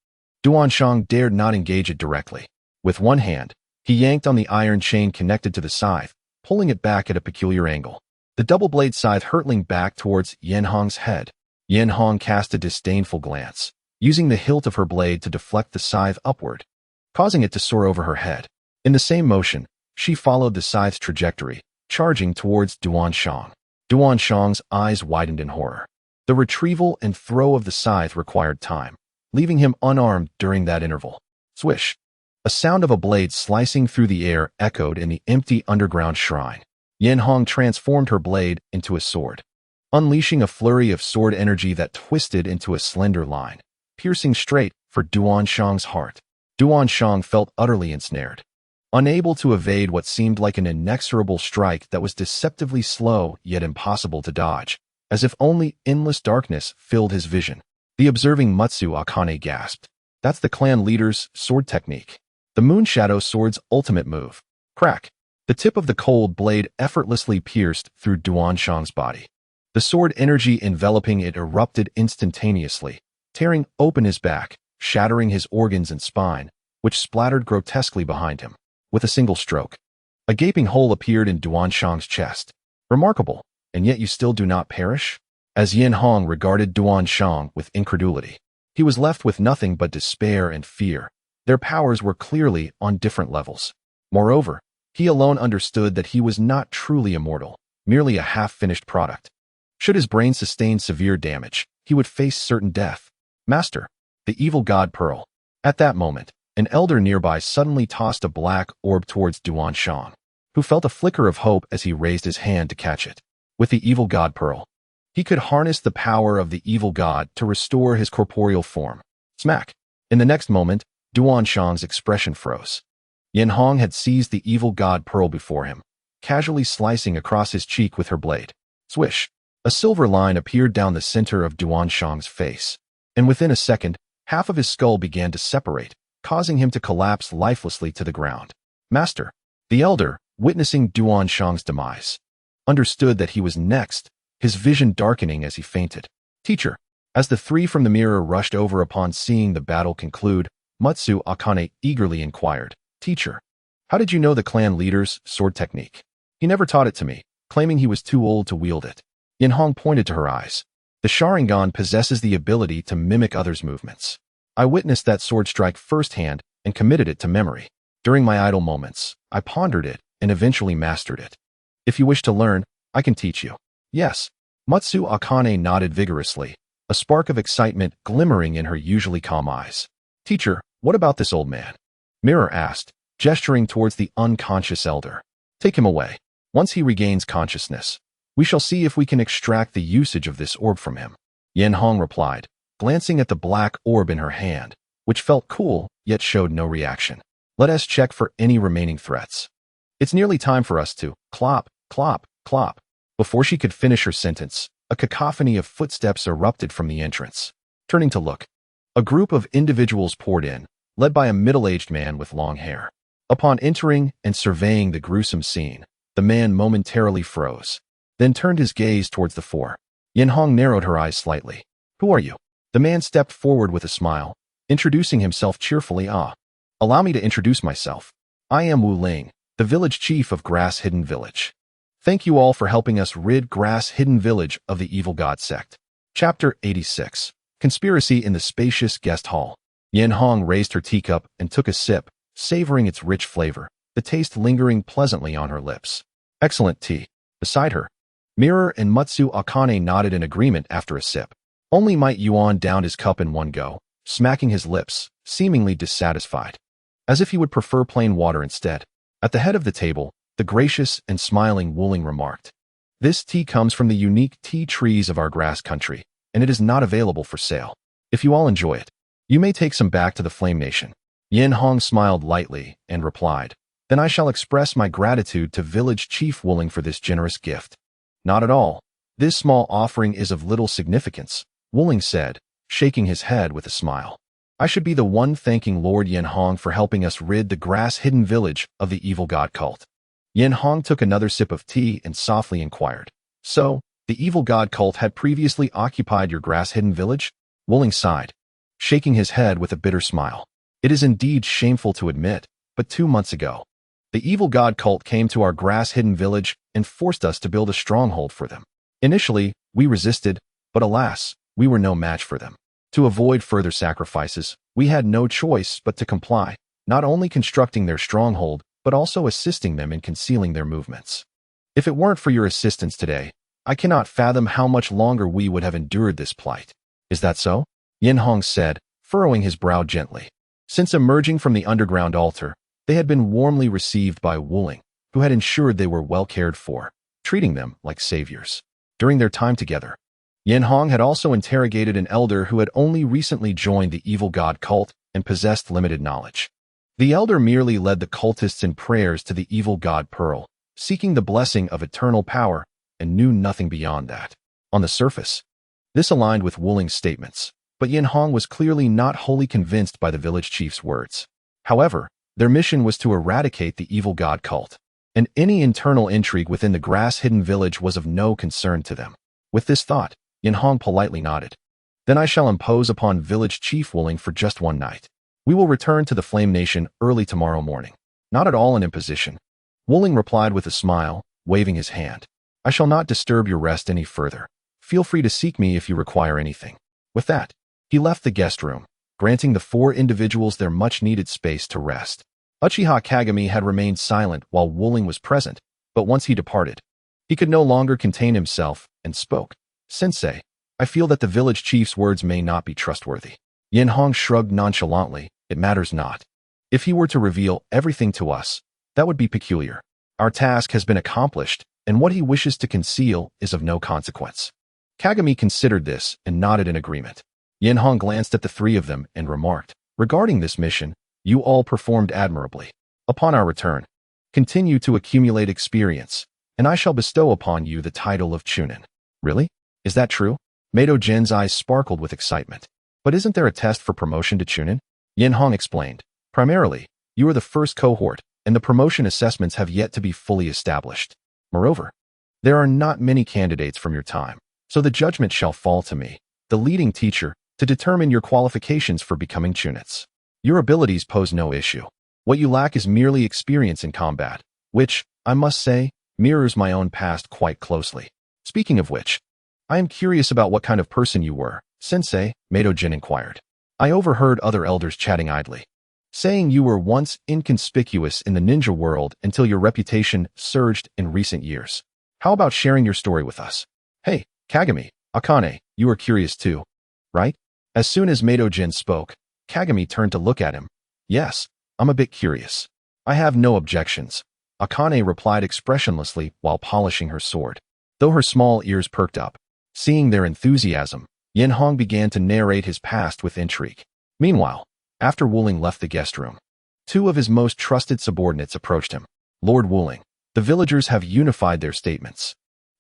S1: Duanshang dared not engage it directly. With one hand, he yanked on the iron chain connected to the scythe, pulling it back at a peculiar angle. The double-blade scythe hurtling back towards Enhō's head. Enhō cast a disdainful glance, using the hilt of her blade to deflect the scythe upward, causing it to soar over her head. In the same motion, she followed the scythe's trajectory, charging towards Duanshang. Duanshang's eyes widened in horror. The retrieval and throw of the scythe required time, leaving him unarmed during that interval. Swish! A sound of a blade slicing through the air echoed in the empty underground shrine. Enhō transformed her blade into a sword, unleashing a flurry of sword energy that twisted into a slender line, piercing straight for Duanshang's heart. Duanshang felt utterly ensnared, unable to evade what seemed like an inexorable strike that was deceptively slow yet impossible to dodge, as if only endless darkness filled his vision. The observing Matsu Akane gasped. That's the clan leader's sword technique. The Moonshadow Sword's ultimate move. Crack! The tip of the cold blade effortlessly pierced through Duanshang's body. The sword energy enveloping it erupted instantaneously, tearing open his back, shattering his organs and spine, which splattered grotesquely behind him. With a single stroke, a gaping hole appeared in Duanshang's chest. Remarkable, and yet you still do not perish? As Enhō regarded Duanshang with incredulity, he was left with nothing but despair and fear. Their powers were clearly on different levels. Moreover, he alone understood that he was not truly immortal, merely a half-finished product. Should his brain sustain severe damage, he would face certain death. Master, the evil god Pearl. At that moment, an elder nearby suddenly tossed a black orb towards Duanshang, who felt a flicker of hope as he raised his hand to catch it. With the evil god Pearl, he could harness the power of the evil god to restore his corporeal form. Smack! In the next moment, Duanshang's expression froze. Enhō had seized the evil god Pearl before him, casually slicing across his cheek with her blade. Swish! A silver line appeared down the center of Duanshang's face, and within a second, half of his skull began to separate, causing him to collapse lifelessly to the ground. Master, the elder, witnessing Duanshang's demise, understood that he was next, his vision darkening as he fainted. Teacher, as the three from the mirror rushed over upon seeing the battle conclude, Matsu Akane eagerly inquired, Teacher, how did you know the clan leader's sword technique? He never taught it to me, claiming he was too old to wield it. Enhō pointed to her eyes. The Sharingan possesses the ability to mimic others' movements. I witnessed that sword strike firsthand and committed it to memory. During my idle moments, I pondered it and eventually mastered it. If you wish to learn, I can teach you. Yes. Matsu Akane nodded vigorously, a spark of excitement glimmering in her usually calm eyes. "Teacher, what about this old man?" Mirror asked, gesturing towards the unconscious elder. "Take him away. Once he regains consciousness, we shall see if we can extract the usage of this orb from him," Enhō replied, glancing at the black orb in her hand, which felt cool yet showed no reaction. "Let us check for any remaining threats. It's nearly time for us to clop, clop, clop." Before she could finish her sentence, a cacophony of footsteps erupted from the entrance. Turning to look, a group of individuals poured in, led by a middle-aged man with long hair. Upon entering and surveying the gruesome scene, the man momentarily froze, then turned his gaze towards the four. Enhō narrowed her eyes slightly. "Who are you?" The man stepped forward with a smile, introducing himself cheerfully. "Allow me to introduce myself. I am Wu Ling, the village chief of Grass Hidden Village. Thank you all for helping us rid Grass Hidden Village of the evil god sect." Chapter 86. Conspiracy in the Spacious Guest Hall. Enhō raised her teacup and took a sip, savoring its rich flavor, the taste lingering pleasantly on her lips. "Excellent tea." Beside her, Mirror and Mutsu Akane nodded in agreement after a sip. Only Might Yuan downed his cup in one go, smacking his lips, seemingly dissatisfied, as if he would prefer plain water instead. At the head of the table, the gracious and smiling Wu Ling remarked, "This tea comes from the unique tea trees of our grass country, and it is not available for sale. If you all enjoy it, you may take some back to the Flame Nation." Enhō smiled lightly and replied, "Then I shall express my gratitude to Village Chief Wu Ling for this generous gift." "Not at all. This small offering is of little significance," Wu Ling said, shaking his head with a smile. "I should be the one thanking Lord Enhō for helping us rid the Grass Hidden Village of the evil god cult." Enhō took another sip of tea and softly inquired, "So, the evil god cult had previously occupied your Grass Hidden Village?" Wu Ling sighed, shaking his head with a bitter smile. "It is indeed shameful to admit, but 2 months ago, the evil god cult came to our Grass Hidden Village and forced us to build a stronghold for them. Initially, we resisted, but alas, we were no match for them. To avoid further sacrifices, we had no choice but to comply, not only constructing their stronghold, but also assisting them in concealing their movements. If it weren't for your assistance today, I cannot fathom how much longer we would have endured this plight." "Is that so?" Enhō said, furrowing his brow gently. Since emerging from the underground altar, they had been warmly received by Wu Ling, who had ensured they were well cared for, treating them like saviors. During their time together, Enhō had also interrogated an elder who had only recently joined the evil god cult and possessed limited knowledge. The elder merely led the cultists in prayers to the evil god Pearl, seeking the blessing of eternal power, and knew nothing beyond that. On the surface, this aligned with Wu Ling's statements, but Enhō was clearly not wholly convinced by the village chief's words. However, their mission was to eradicate the evil god cult, and any internal intrigue within the Grass Hidden Village was of no concern to them. With this thought, Enhō politely nodded. "Then I shall impose upon Village Chief Wu Ling for just one night. We will return to the Flame Nation early tomorrow morning." "Not at all an imposition," Wu Ling replied with a smile, waving his hand. "I shall not disturb your rest any further. Feel free to seek me if you require anything." With that, he left the guest room, granting the 4 individuals their much-needed space to rest. Uchiha Kagami had remained silent while Wu Ling was present, but once he departed, he could no longer contain himself and spoke. "Sensei, I feel that the village chief's words may not be trustworthy." Enhō shrugged nonchalantly. "It matters not. If he were to reveal everything to us, that would be peculiar. Our task has been accomplished, and what he wishes to conceal is of no consequence." Kagami considered this and nodded in agreement. Enhō glanced at the 3 of them and remarked, "Regarding this mission, you all performed admirably. Upon our return, continue to accumulate experience, and I shall bestow upon you the title of Chunin." "Really? Is that true?" Mato Jin's eyes sparkled with excitement. "But isn't there a test for promotion to Chunin?" Enhō explained. "Primarily, you are the first cohort, and the promotion assessments have yet to be fully established. Moreover, there are not many candidates from your time, so the judgment shall fall to me, the leading teacher, to determine your qualifications for becoming Chunits. Your abilities pose no issue. What you lack is merely experience in combat, which, I must say, mirrors my own past quite closely. Speaking of which, I am curious about what kind of person you were, Sensei," Mato Jin inquired. "I overheard other elders chatting idly, saying you were once inconspicuous in the ninja world until your reputation surged in recent years. How about sharing your story with us?" "Hey, Kagami, Akane, you are curious too," right? As soon as Maidojin spoke, Kagami turned to look at him. Yes, I'm a bit curious. I have no objections. Akane replied expressionlessly while polishing her sword. Though her small ears perked up, seeing their enthusiasm, Yenhong began to narrate his past with intrigue. Meanwhile, after Wuling left the guest room, two of his most trusted subordinates approached him. Lord Wuling, the villagers have unified their statements,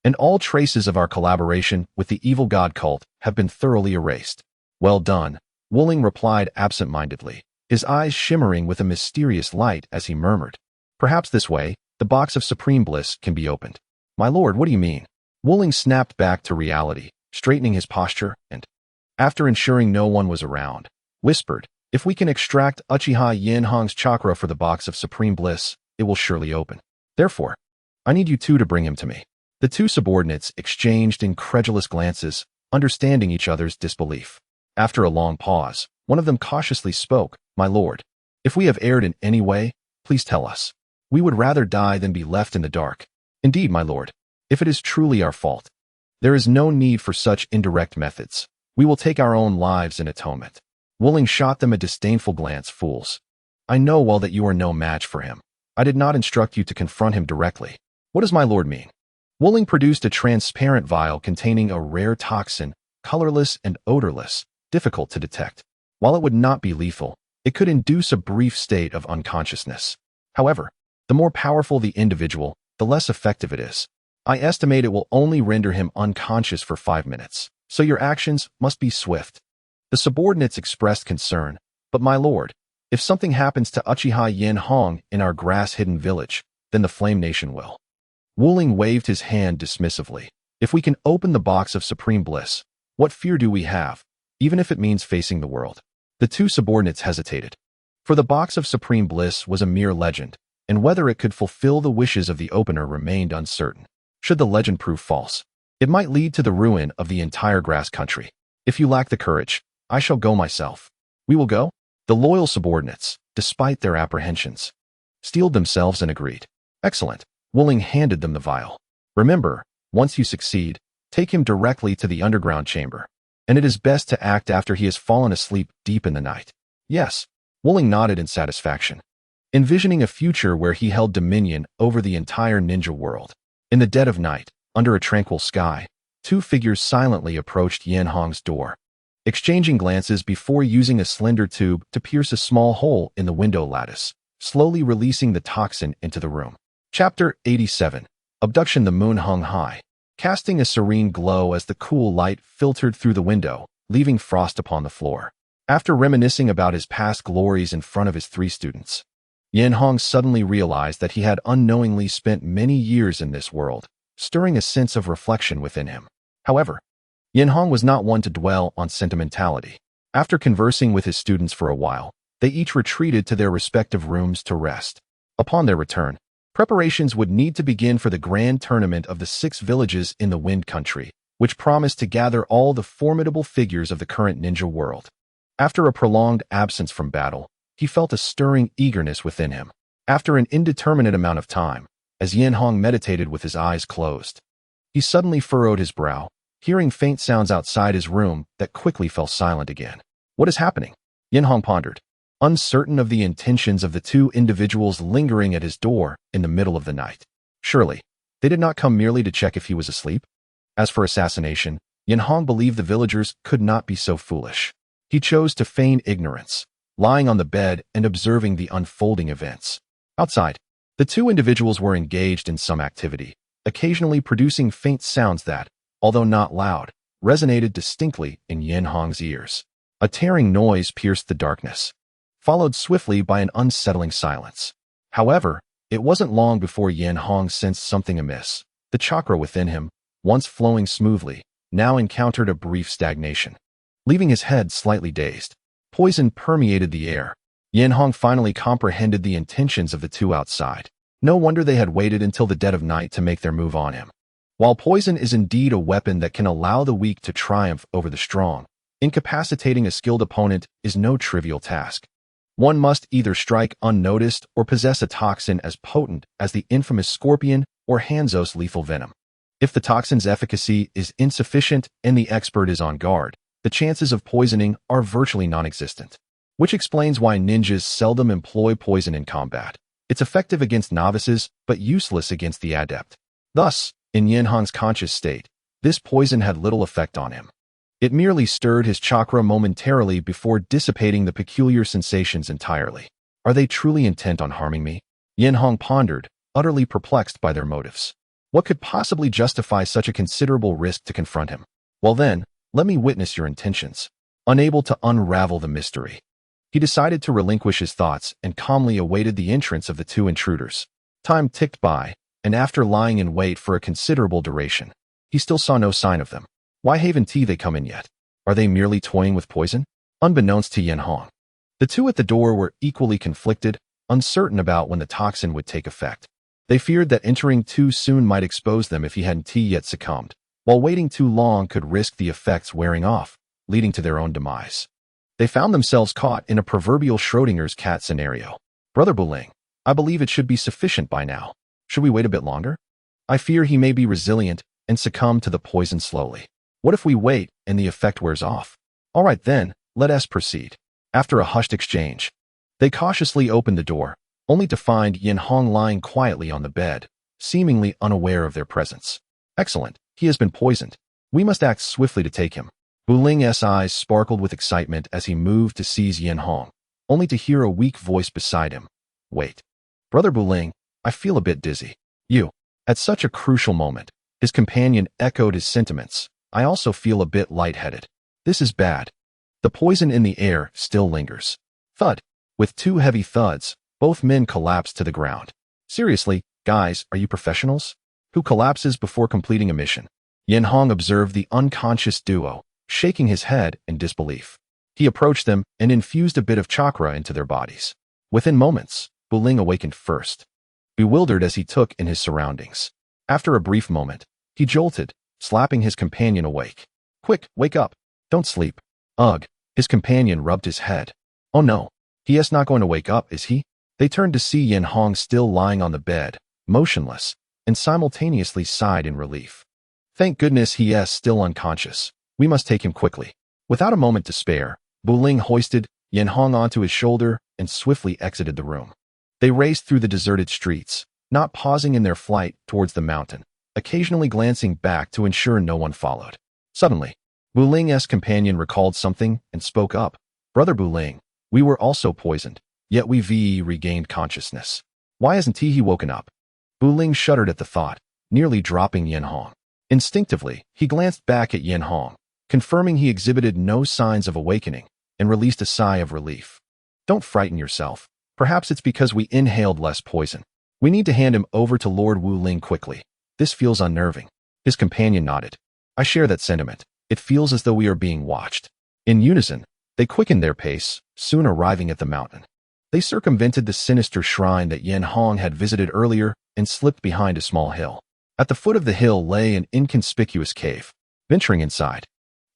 S1: and all traces of our collaboration with the evil god cult have been thoroughly erased. Well done, Wuling replied absent-mindedly, his eyes shimmering with a mysterious light as he murmured. Perhaps this way, the box of supreme bliss can be opened. My lord, what do you mean? Wuling snapped back to reality, straightening his posture, and, after ensuring no one was around, whispered, if we can extract Uchiha Enhō's chakra for the box of supreme bliss, it will surely open. Therefore, I need you two to bring him to me. The two subordinates exchanged incredulous glances, understanding each other's disbelief. After a long pause, one of them cautiously spoke, My lord, if we have erred in any way, please tell us. We would rather die than be left in the dark. Indeed, my lord, if it is truly our fault, there is no need for such indirect methods. We will take our own lives in atonement. Wuling shot them a disdainful glance. Fools. I know well that you are no match for him. I did not instruct you to confront him directly. What does my lord mean? Wuling produced a transparent vial containing a rare toxin, colorless and odorless, difficult to detect. While it would not be lethal, it could induce a brief state of unconsciousness. However, the more powerful the individual, the less effective it is. I estimate it will only render him unconscious for 5 minutes, so your actions must be swift. The subordinates expressed concern, but my lord, if something happens to Uchiha Enhō in our grass-hidden village, then the Flame Nation will. Wuling waved his hand dismissively. If we can open the box of supreme bliss, what fear do we have, even if it means facing the world? The two subordinates hesitated. For the box of supreme bliss was a mere legend, and whether it could fulfill the wishes of the opener remained uncertain. Should the legend prove false, it might lead to the ruin of the entire grass country. If you lack the courage, I shall go myself. We will go? The loyal subordinates, despite their apprehensions, steeled themselves and agreed. Excellent. Wuling handed them the vial. Remember, once you succeed, take him directly to the underground chamber, and it is best to act after he has fallen asleep deep in the night. Yes, Wuling nodded in satisfaction, envisioning a future where he held dominion over the entire ninja world. In the dead of night, under a tranquil sky, two figures silently approached Yenhong's door, exchanging glances before using a slender tube to pierce a small hole in the window lattice, slowly releasing the toxin into the room. Chapter 87. Abduction. The moon hung high, casting a serene glow as the cool light filtered through the window, leaving frost upon the floor. After reminiscing about his past glories in front of his 3 students, Yenhong suddenly realized that he had unknowingly spent many years in this world, stirring a sense of reflection within him. However, Yenhong was not one to dwell on sentimentality. After conversing with his students for a while, they each retreated to their respective rooms to rest. Upon their return, preparations would need to begin for the grand tournament of the 6 villages in the Wind Country, which promised to gather all the formidable figures of the current ninja world. After a prolonged absence from battle, he felt a stirring eagerness within him. After an indeterminate amount of time, as Yenhong meditated with his eyes closed, he suddenly furrowed his brow, hearing faint sounds outside his room that quickly fell silent again. What is happening? Yenhong pondered, uncertain of the intentions of the 2 individuals lingering at his door in the middle of the night. Surely, they did not come merely to check if he was asleep. As for assassination, Yenhong believed the villagers could not be so foolish. He chose to feign ignorance, lying on the bed and observing the unfolding events. Outside, the 2 individuals were engaged in some activity, occasionally producing faint sounds that, although not loud, resonated distinctly in Yenhong's ears. A tearing noise pierced the darkness, followed swiftly by an unsettling silence. However, it wasn't long before Yenhong sensed something amiss. The chakra within him, once flowing smoothly, now encountered a brief stagnation. Leaving his head slightly dazed, poison permeated the air. Yenhong finally comprehended the intentions of the 2 outside. No wonder they had waited until the dead of night to make their move on him. While poison is indeed a weapon that can allow the weak to triumph over the strong, incapacitating a skilled opponent is no trivial task. One must either strike unnoticed or possess a toxin as potent as the infamous scorpion or Hanzo's lethal venom. If the toxin's efficacy is insufficient and the expert is on guard, the chances of poisoning are virtually non-existent, which explains why ninjas seldom employ poison in combat. It's effective against novices, but useless against the adept. Thus, in Yenhong's conscious state, this poison had little effect on him. It merely stirred his chakra momentarily before dissipating the peculiar sensations entirely. Are they truly intent on harming me? Yenhong pondered, utterly perplexed by their motives. What could possibly justify such a considerable risk to confront him? Well then, let me witness your intentions. Unable to unravel the mystery, he decided to relinquish his thoughts and calmly awaited the entrance of the two intruders. Time ticked by, and after lying in wait for a considerable duration, he still saw no sign of them. Why haven't they come in yet? Are they merely toying with poison? Unbeknownst to Yenhong, the two at the door were equally conflicted, uncertain about when the toxin would take effect. They feared that entering too soon might expose them if he hadn't yet succumbed, while waiting too long could risk the effects wearing off, leading to their own demise. They found themselves caught in a proverbial Schrodinger's cat scenario. Brother Buling, I believe it should be sufficient by now. Should we wait a bit longer? I fear he may be resilient and succumb to the poison slowly. What if we wait and the effect wears off? All right then, let us proceed. After a hushed exchange, they cautiously opened the door, only to find Yenhong lying quietly on the bed, seemingly unaware of their presence. Excellent, he has been poisoned. We must act swiftly to take him. Buling's eyes sparkled with excitement as he moved to seize Yenhong, only to hear a weak voice beside him. Wait. Brother Buling, I feel a bit dizzy. You. At such a crucial moment, his companion echoed his sentiments. I also feel a bit lightheaded. This is bad. The poison in the air still lingers. Thud. With two heavy thuds, both men collapsed to the ground. Seriously, guys, are you professionals? Who collapses before completing a mission? Yenhong observed the unconscious duo, shaking his head in disbelief. He approached them and infused a bit of chakra into their bodies. Within moments, Buling awakened first, bewildered as he took in his surroundings. After a brief moment, he jolted, slapping his companion awake. Quick, wake up. Don't sleep. Ugh. His companion rubbed his head. Oh no. He is not going to wake up, is he? They turned to see Yenhong still lying on the bed, motionless, and simultaneously sighed in relief. Thank goodness he is still unconscious. We must take him quickly. Without a moment to spare, Buling hoisted Yenhong onto his shoulder and swiftly exited the room. They raced through the deserted streets, not pausing in their flight towards the mountain, occasionally glancing back to ensure no one followed. Suddenly, Buling's companion recalled something and spoke up. Brother Buling, we were also poisoned, yet we regained consciousness. Why hasn't he woken up? Buling shuddered at the thought, nearly dropping Yenhong. Instinctively, he glanced back at Yenhong, confirming he exhibited no signs of awakening, and released a sigh of relief. Don't frighten yourself. Perhaps it's because we inhaled less poison. We need to hand him over to Lord Wu Ling quickly. This feels unnerving. His companion nodded. I share that sentiment. It feels as though we are being watched. In unison, they quickened their pace, soon arriving at the mountain. They circumvented the sinister shrine that Yenhong had visited earlier and slipped behind a small hill. At the foot of the hill lay an inconspicuous cave. Venturing inside,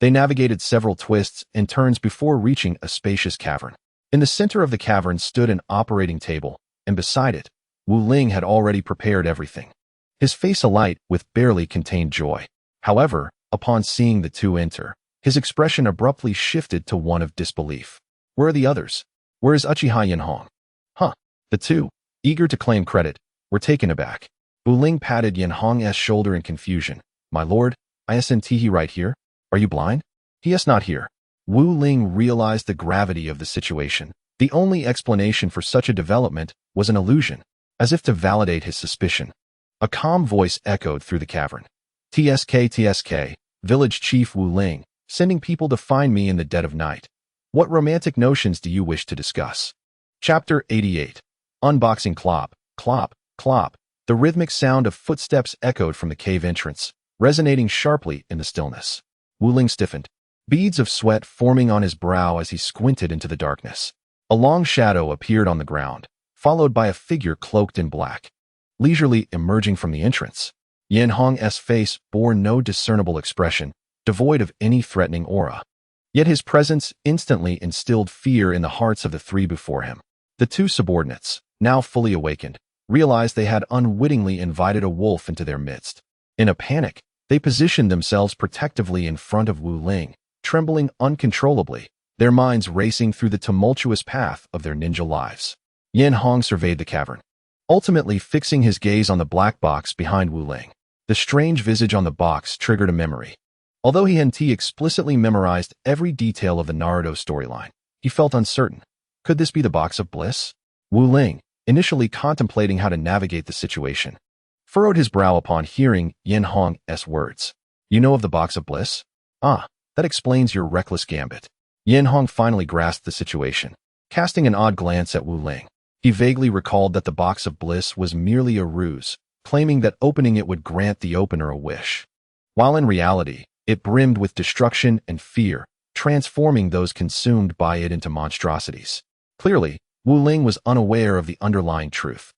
S1: they navigated several twists and turns before reaching a spacious cavern. In the center of the cavern stood an operating table, and beside it, Wu Ling had already prepared everything. His face alight with barely contained joy. However, upon seeing the two enter, his expression abruptly shifted to one of disbelief. Where are the others? Where is Uchiha Enhō? Huh. The two, eager to claim credit, were taken aback. Wu Ling patted Yenhong's shoulder in confusion. My lord, isn't he right here? Are you blind? He is not here. Wu Ling realized the gravity of the situation. The only explanation for such a development was an illusion, as if to validate his suspicion. A calm voice echoed through the cavern. TSK, Village Chief Wu Ling, sending people to find me in the dead of night. What romantic notions do you wish to discuss? Chapter 88. Unboxing. Clop, clop, clop. The rhythmic sound of footsteps echoed from the cave entrance, resonating sharply in the stillness. Wu Ling stiffened, beads of sweat forming on his brow as he squinted into the darkness. A long shadow appeared on the ground, followed by a figure cloaked in black, leisurely emerging from the entrance. Yenhong's face bore no discernible expression, devoid of any threatening aura. Yet his presence instantly instilled fear in the hearts of the three before him. The two subordinates, now fully awakened, realized they had unwittingly invited a wolf into their midst. In a panic, they positioned themselves protectively in front of Wu Ling, trembling uncontrollably, their minds racing through the tumultuous path of their ninja lives. Enhō surveyed the cavern, ultimately fixing his gaze on the black box behind Wu Ling. The strange visage on the box triggered a memory. Although he hadn't explicitly memorized every detail of the Naruto storyline, he felt uncertain. Could this be the box of bliss? Wu Ling, initially contemplating how to navigate the situation, furrowed his brow upon hearing Enhō's words. You know of the box of bliss? Ah, that explains your reckless gambit. Enhō finally grasped the situation, casting an odd glance at Wu Ling. He vaguely recalled that the box of bliss was merely a ruse, claiming that opening it would grant the opener a wish, while in reality, it brimmed with destruction and fear, transforming those consumed by it into monstrosities. Clearly, Wu Ling was unaware of the underlying truth.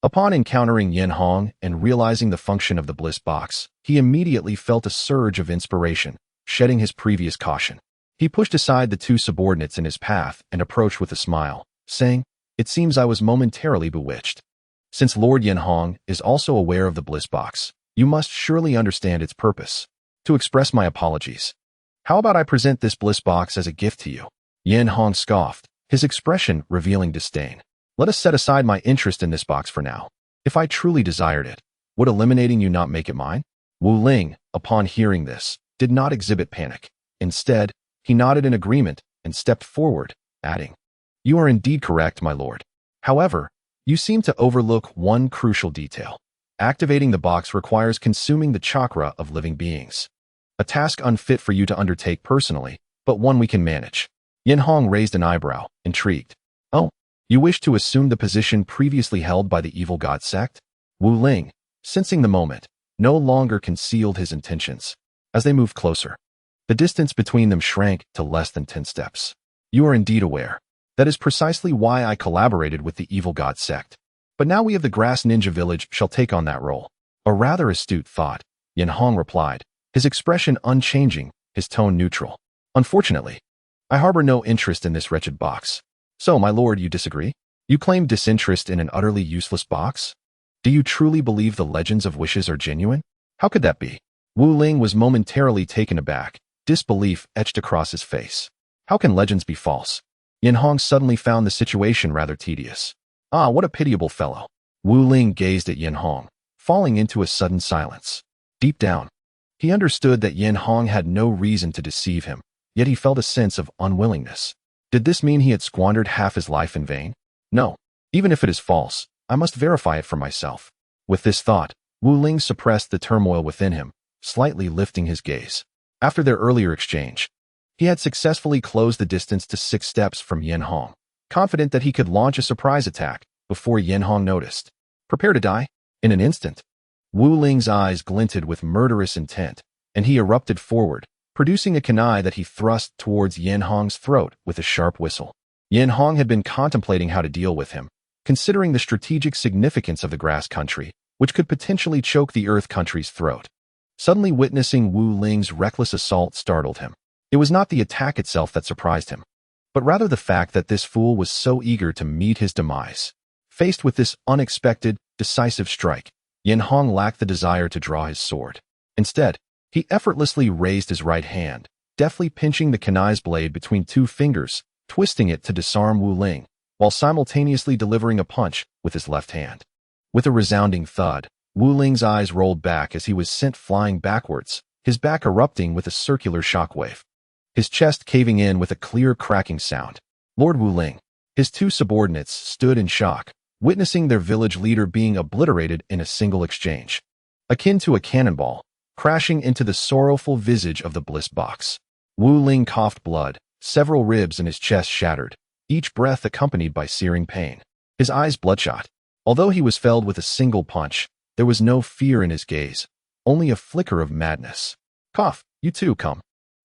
S1: Upon encountering Enhō and realizing the function of the bliss box, he immediately felt a surge of inspiration, shedding his previous caution. He pushed aside the two subordinates in his path and approached with a smile, saying, "It seems I was momentarily bewitched. Since Lord Enhō is also aware of the bliss box, you must surely understand its purpose. To express my apologies, how about I present this bliss box as a gift to you?" Enhō scoffed, his expression revealing disdain. "Let us set aside my interest in this box for now. If I truly desired it, would eliminating you not make it mine?" Wu Ling, upon hearing this, did not exhibit panic. Instead, he nodded in agreement and stepped forward, adding, "You are indeed correct, my lord. However, you seem to overlook one crucial detail. Activating the box requires consuming the chakra of living beings. A task unfit for you to undertake personally, but one we can manage." Enhō raised an eyebrow, intrigued. "Oh, you wish to assume the position previously held by the evil god sect?" Wu Ling, sensing the moment, no longer concealed his intentions. As they moved closer, the distance between them shrank to less than 10 steps. "You are indeed aware. That is precisely why I collaborated with the evil god sect. But now we of the Grass Ninja Village shall take on that role." "A rather astute thought," Enhō replied, his expression unchanging, his tone neutral. "Unfortunately, I harbor no interest in this wretched box." "So, my lord, you disagree? You claim disinterest in an utterly useless box? Do you truly believe the legends of wishes are genuine? How could that be?" Wu Ling was momentarily taken aback, disbelief etched across his face. How can legends be false? Enhō suddenly found the situation rather tedious. "Ah, what a pitiable fellow." Wu Ling gazed at Enhō, falling into a sudden silence. Deep down, he understood that Enhō had no reason to deceive him, yet he felt a sense of unwillingness. Did this mean he had squandered half his life in vain? No. Even if it is false, I must verify it for myself. With this thought, Wu Ling suppressed the turmoil within him, slightly lifting his gaze. After their earlier exchange, he had successfully closed the distance to 6 steps from Enhō, confident that he could launch a surprise attack before Enhō noticed. Prepare to die? In an instant. Wu Ling's eyes glinted with murderous intent, and he erupted forward, producing a kunai that he thrust towards Enhō's throat with a sharp whistle. Enhō had been contemplating how to deal with him, considering the strategic significance of the grass country, which could potentially choke the earth country's throat. Suddenly witnessing Wu Ling's reckless assault startled him. It was not the attack itself that surprised him, but rather the fact that this fool was so eager to meet his demise. Faced with this unexpected, decisive strike, Enhō lacked the desire to draw his sword. Instead, he effortlessly raised his right hand, deftly pinching the kunai's blade between 2 fingers, twisting it to disarm Wu Ling, while simultaneously delivering a punch with his left hand. With a resounding thud, Wu Ling's eyes rolled back as he was sent flying backwards, his back erupting with a circular shockwave, his chest caving in with a clear cracking sound. Lord Wu Ling, his 2 subordinates stood in shock, witnessing their village leader being obliterated in a single exchange, akin to a cannonball, crashing into the sorrowful visage of the bliss box. Wu Ling coughed blood, several ribs in his chest shattered, each breath accompanied by searing pain. His eyes bloodshot. Although he was felled with a single punch, there was no fear in his gaze, only a flicker of madness. "Cough, you too, come.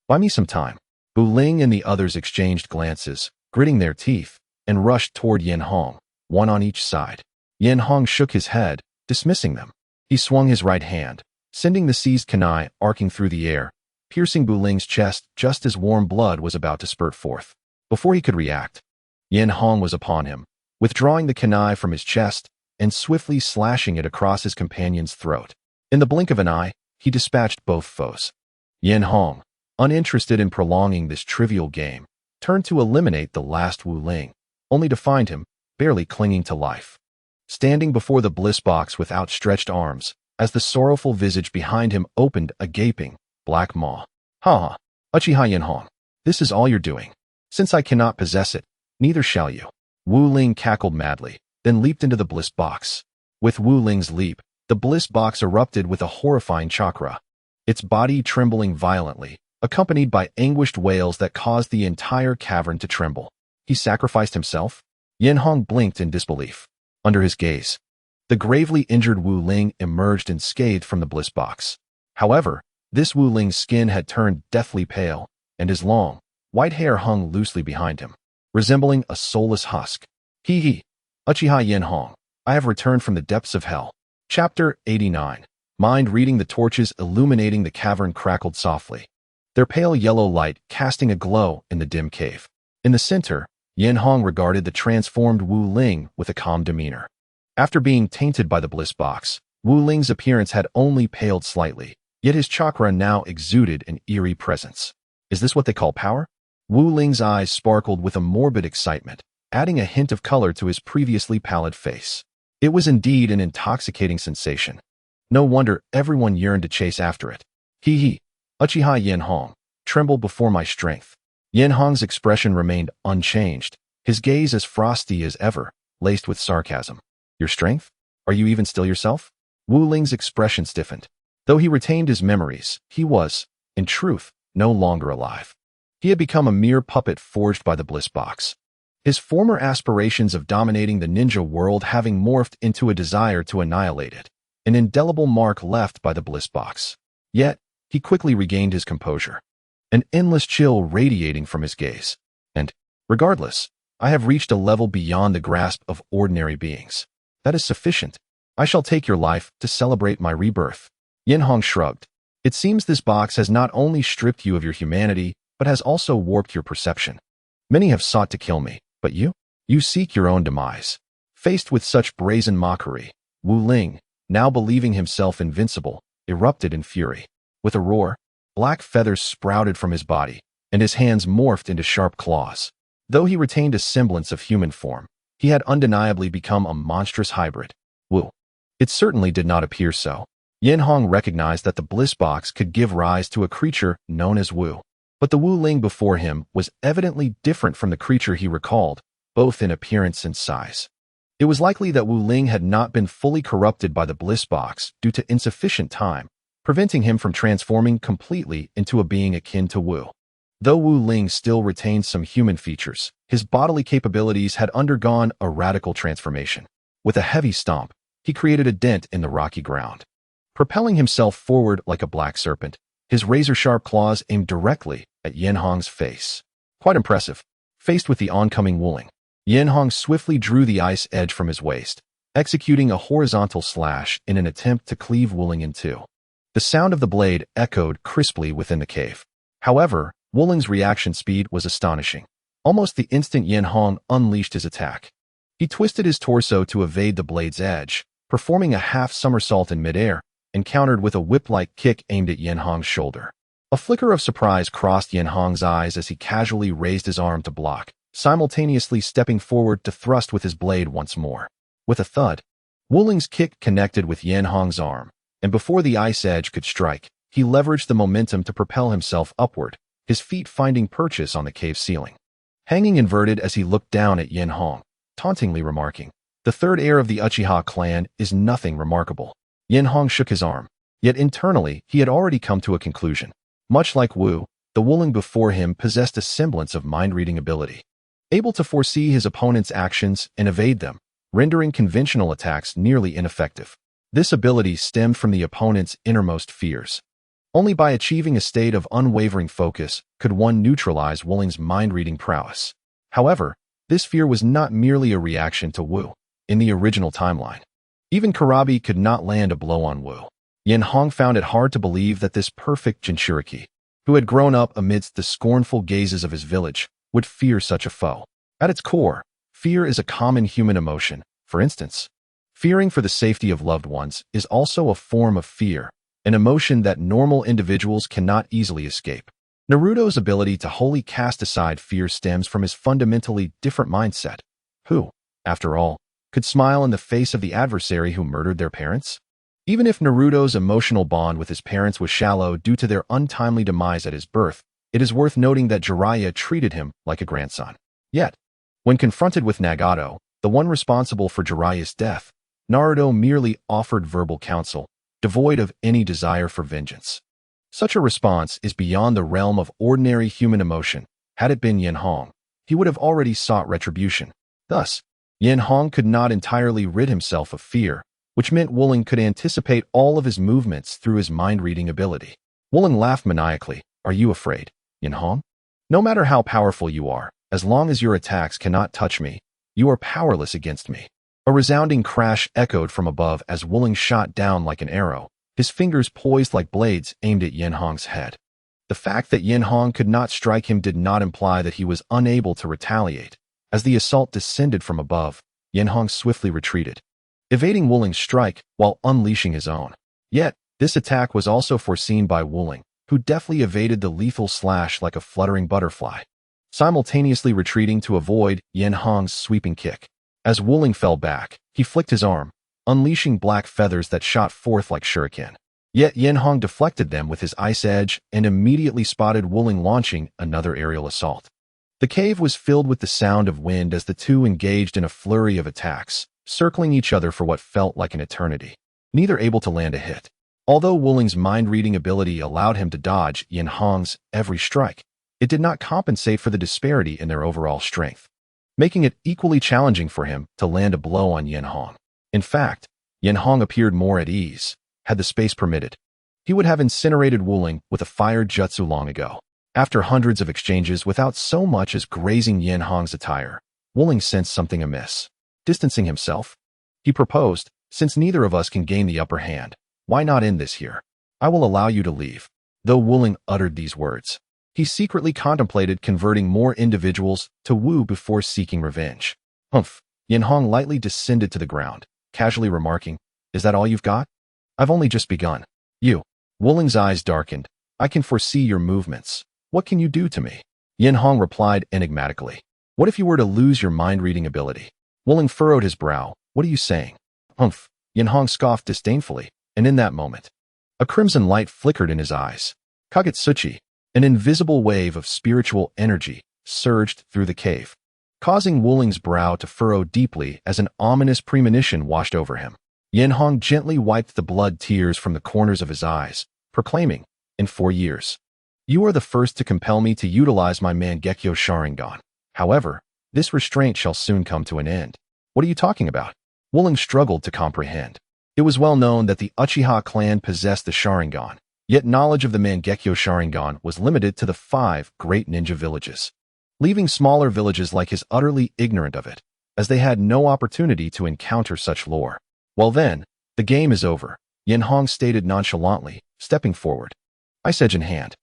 S1: Buy me some time." Wu Ling and the others exchanged glances, gritting their teeth, and rushed toward Enhō, one on each side. Enhō shook his head, dismissing them. He swung his right hand, sending the seized kunai arcing through the air, piercing Wu Ling's chest just as warm blood was about to spurt forth. Before he could react, Enhō was upon him, withdrawing the kunai from his chest and swiftly slashing it across his companion's throat. In the blink of an eye, he dispatched both foes. Enhō, uninterested in prolonging this trivial game, turned to eliminate the last Wu Ling, only to find him, barely clinging to life, standing before the Bliss Box with outstretched arms, as the sorrowful visage behind him opened a gaping, black maw. Ha! Uchiha Enhō, this is all you're doing. Since I cannot possess it, neither shall you. Wu Ling cackled madly, then leaped into the Bliss Box. With Wu Ling's leap, the Bliss Box erupted with a horrifying chakra, its body trembling violently, accompanied by anguished wails that caused the entire cavern to tremble. He sacrificed himself? Enhō blinked in disbelief. Under his gaze, the gravely injured Wu Ling emerged unscathed from the Bliss Box. However, this Wu Ling's skin had turned deathly pale, and his long, white hair hung loosely behind him, resembling a soulless husk. Hee. Uchiha Enhō, I have returned from the depths of hell. Chapter 89. Mind reading. The torches illuminating the cavern crackled softly, their pale yellow light casting a glow in the dim cave. In the center, Enhō regarded the transformed Wu Ling with a calm demeanor. After being tainted by the Bliss Box, Wu Ling's appearance had only paled slightly, yet his chakra now exuded an eerie presence. Is this what they call power? Wu Ling's eyes sparkled with a morbid excitement, adding a hint of color to his previously pallid face. It was indeed an intoxicating sensation. No wonder everyone yearned to chase after it. Hee. Uchiha Enhō, tremble before my strength. Enhō's expression remained unchanged, his gaze as frosty as ever, laced with sarcasm. Your strength? Are you even still yourself? Wu Ling's expression stiffened. Though he retained his memories, he was, in truth, no longer alive. He had become a mere puppet forged by the Bliss Box, his former aspirations of dominating the ninja world having morphed into a desire to annihilate it, an indelible mark left by the Bliss Box. Yet, he quickly regained his composure, an endless chill radiating from his gaze. And, regardless, I have reached a level beyond the grasp of ordinary beings. That is sufficient. I shall take your life to celebrate my rebirth. Enhō shrugged. It seems this box has not only stripped you of your humanity, but has also warped your perception. Many have sought to kill me, but you? You seek your own demise. Faced with such brazen mockery, Wu Ling, now believing himself invincible, erupted in fury. With a roar, black feathers sprouted from his body, and his hands morphed into sharp claws. Though he retained a semblance of human form, he had undeniably become a monstrous hybrid. Wu. It certainly did not appear so. Enhō recognized that the Bliss Box could give rise to a creature known as Wu. But the Wu Ling before him was evidently different from the creature he recalled, both in appearance and size. It was likely that Wu Ling had not been fully corrupted by the Bliss Box due to insufficient time, preventing him from transforming completely into a being akin to Wu. Though Wu Ling still retained some human features, his bodily capabilities had undergone a radical transformation. With a heavy stomp, he created a dent in the rocky ground. Propelling himself forward like a black serpent, his razor-sharp claws aimed directly at Enhō's face. Quite impressive. Faced with the oncoming Wu Ling, Enhō swiftly drew the ice edge from his waist, executing a horizontal slash in an attempt to cleave Wu Ling in two. The sound of the blade echoed crisply within the cave. However, Wu Ling's reaction speed was astonishing. Almost the instant Enhō unleashed his attack, he twisted his torso to evade the blade's edge, performing a half somersault in midair, and countered with a whip-like kick aimed at Enhō's shoulder. A flicker of surprise crossed Enhō's eyes as he casually raised his arm to block, simultaneously stepping forward to thrust with his blade once more. With a thud, Wu Ling's kick connected with Enhō's arm, and before the ice edge could strike, he leveraged the momentum to propel himself upward, his feet finding purchase on the cave ceiling. Hanging inverted as he looked down at Enhō, tauntingly remarking, "The third heir of the Uchiha clan is nothing remarkable." Enhō shook his arm, yet internally he had already come to a conclusion. Much like Wu, the Wu Ling before him possessed a semblance of mind-reading ability, able to foresee his opponent's actions and evade them, rendering conventional attacks nearly ineffective. This ability stemmed from the opponent's innermost fears. Only by achieving a state of unwavering focus could one neutralize Wu Ling's mind-reading prowess. However, this fear was not merely a reaction to Wu. In the original timeline, even Karabi could not land a blow on Wu. Enhō found it hard to believe that this perfect Jinchuriki, who had grown up amidst the scornful gazes of his village, would fear such a foe. At its core, fear is a common human emotion. For instance, fearing for the safety of loved ones is also a form of fear, an emotion that normal individuals cannot easily escape. Naruto's ability to wholly cast aside fear stems from his fundamentally different mindset. Who, after all, could smile in the face of the adversary who murdered their parents? Even if Naruto's emotional bond with his parents was shallow due to their untimely demise at his birth, it is worth noting that Jiraiya treated him like a grandson. Yet, when confronted with Nagato, the one responsible for Jiraiya's death, Naruto merely offered verbal counsel, devoid of any desire for vengeance. Such a response is beyond the realm of ordinary human emotion. Had it been Enhō, he would have already sought retribution. Thus, Enhō could not entirely rid himself of fear, which meant Wooling could anticipate all of his movements through his mind-reading ability. Wooling laughed maniacally. Are you afraid, Enhō? No matter how powerful you are, as long as your attacks cannot touch me, you are powerless against me. A resounding crash echoed from above as Wooling shot down like an arrow, his fingers poised like blades aimed at Enhō's head. The fact that Enhō could not strike him did not imply that he was unable to retaliate. As the assault descended from above, Enhō swiftly retreated, evading Wooling's strike while unleashing his own. Yet, this attack was also foreseen by Wooling, who deftly evaded the lethal slash like a fluttering butterfly, simultaneously retreating to avoid Enhō's sweeping kick. As Wooling fell back, he flicked his arm, unleashing black feathers that shot forth like shuriken. Yet Enhō deflected them with his ice edge and immediately spotted Wooling launching another aerial assault. The cave was filled with the sound of wind as the two engaged in a flurry of attacks, circling each other for what felt like an eternity, neither able to land a hit. Although Wooling's mind-reading ability allowed him to dodge Enhō's every strike, it did not compensate for the disparity in their overall strength, making it equally challenging for him to land a blow on Enhō. In fact, Enhō appeared more at ease. Had the space permitted, he would have incinerated Wooling with a fire jutsu long ago. After hundreds of exchanges without so much as grazing Enhō's attire, Wooling sensed something amiss. Distancing himself, he proposed, since neither of us can gain the upper hand, why not end this here? I will allow you to leave. Though Wooling uttered these words, he secretly contemplated converting more individuals to Wu before seeking revenge. Humph. Enhō lightly descended to the ground, casually remarking, is that all you've got? I've only just begun. You. Wooling's eyes darkened. I can foresee your movements. What can you do to me? Enhō replied enigmatically. What if you were to lose your mind-reading ability? Wooling furrowed his brow. What are you saying? Humph. Enhō scoffed disdainfully, and in that moment, a crimson light flickered in his eyes. Kagetsuchi, an invisible wave of spiritual energy, surged through the cave, causing Wooling's brow to furrow deeply as an ominous premonition washed over him. Enhō gently wiped the blood tears from the corners of his eyes, proclaiming, in 4 years, you are the first to compel me to utilize my Mangekyō Sharingan. However, this restraint shall soon come to an end. What are you talking about? Wooling struggled to comprehend. It was well known that the Uchiha clan possessed the Sharingan, yet knowledge of the Mangekyō Sharingan was limited to the 5 great ninja villages, leaving smaller villages like his utterly ignorant of it, as they had no opportunity to encounter such lore. Well then, the game is over, Enhō stated nonchalantly, stepping forward. Ice edge in hand.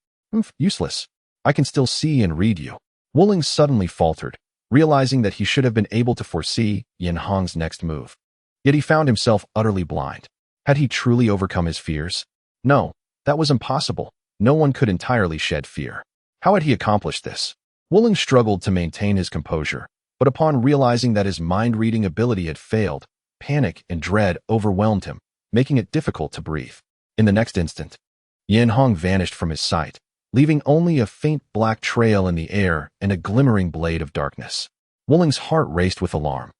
S1: Useless. I can still see and read you. Wooling suddenly faltered, realizing that he should have been able to foresee Enhō's next move. Yet he found himself utterly blind. Had he truly overcome his fears? No, that was impossible. No one could entirely shed fear. How had he accomplished this? Wooling struggled to maintain his composure, but upon realizing that his mind-reading ability had failed, panic and dread overwhelmed him, making it difficult to breathe. In the next instant, Enhō vanished from his sight, leaving only a faint black trail in the air and a glimmering blade of darkness. Wooling's heart raced with alarm.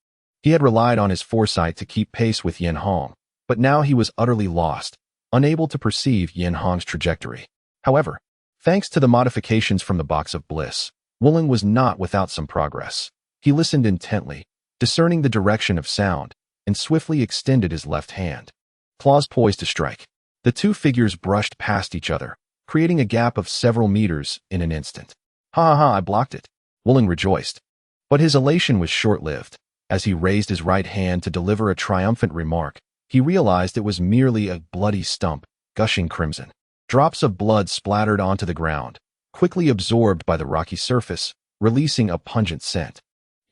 S1: He had relied on his foresight to keep pace with Enhō, but now he was utterly lost, unable to perceive Enhō's trajectory. However, thanks to the modifications from the Box of Bliss, Wooling was not without some progress. He listened intently, discerning the direction of sound, and swiftly extended his left hand, claws poised to strike. The two figures brushed past each other, creating a gap of several meters in an instant. Ha ha ha, I blocked it. Wooling rejoiced. But his elation was short-lived. As he raised his right hand to deliver a triumphant remark, he realized it was merely a bloody stump, gushing crimson. Drops of blood splattered onto the ground, quickly absorbed by the rocky surface, releasing a pungent scent.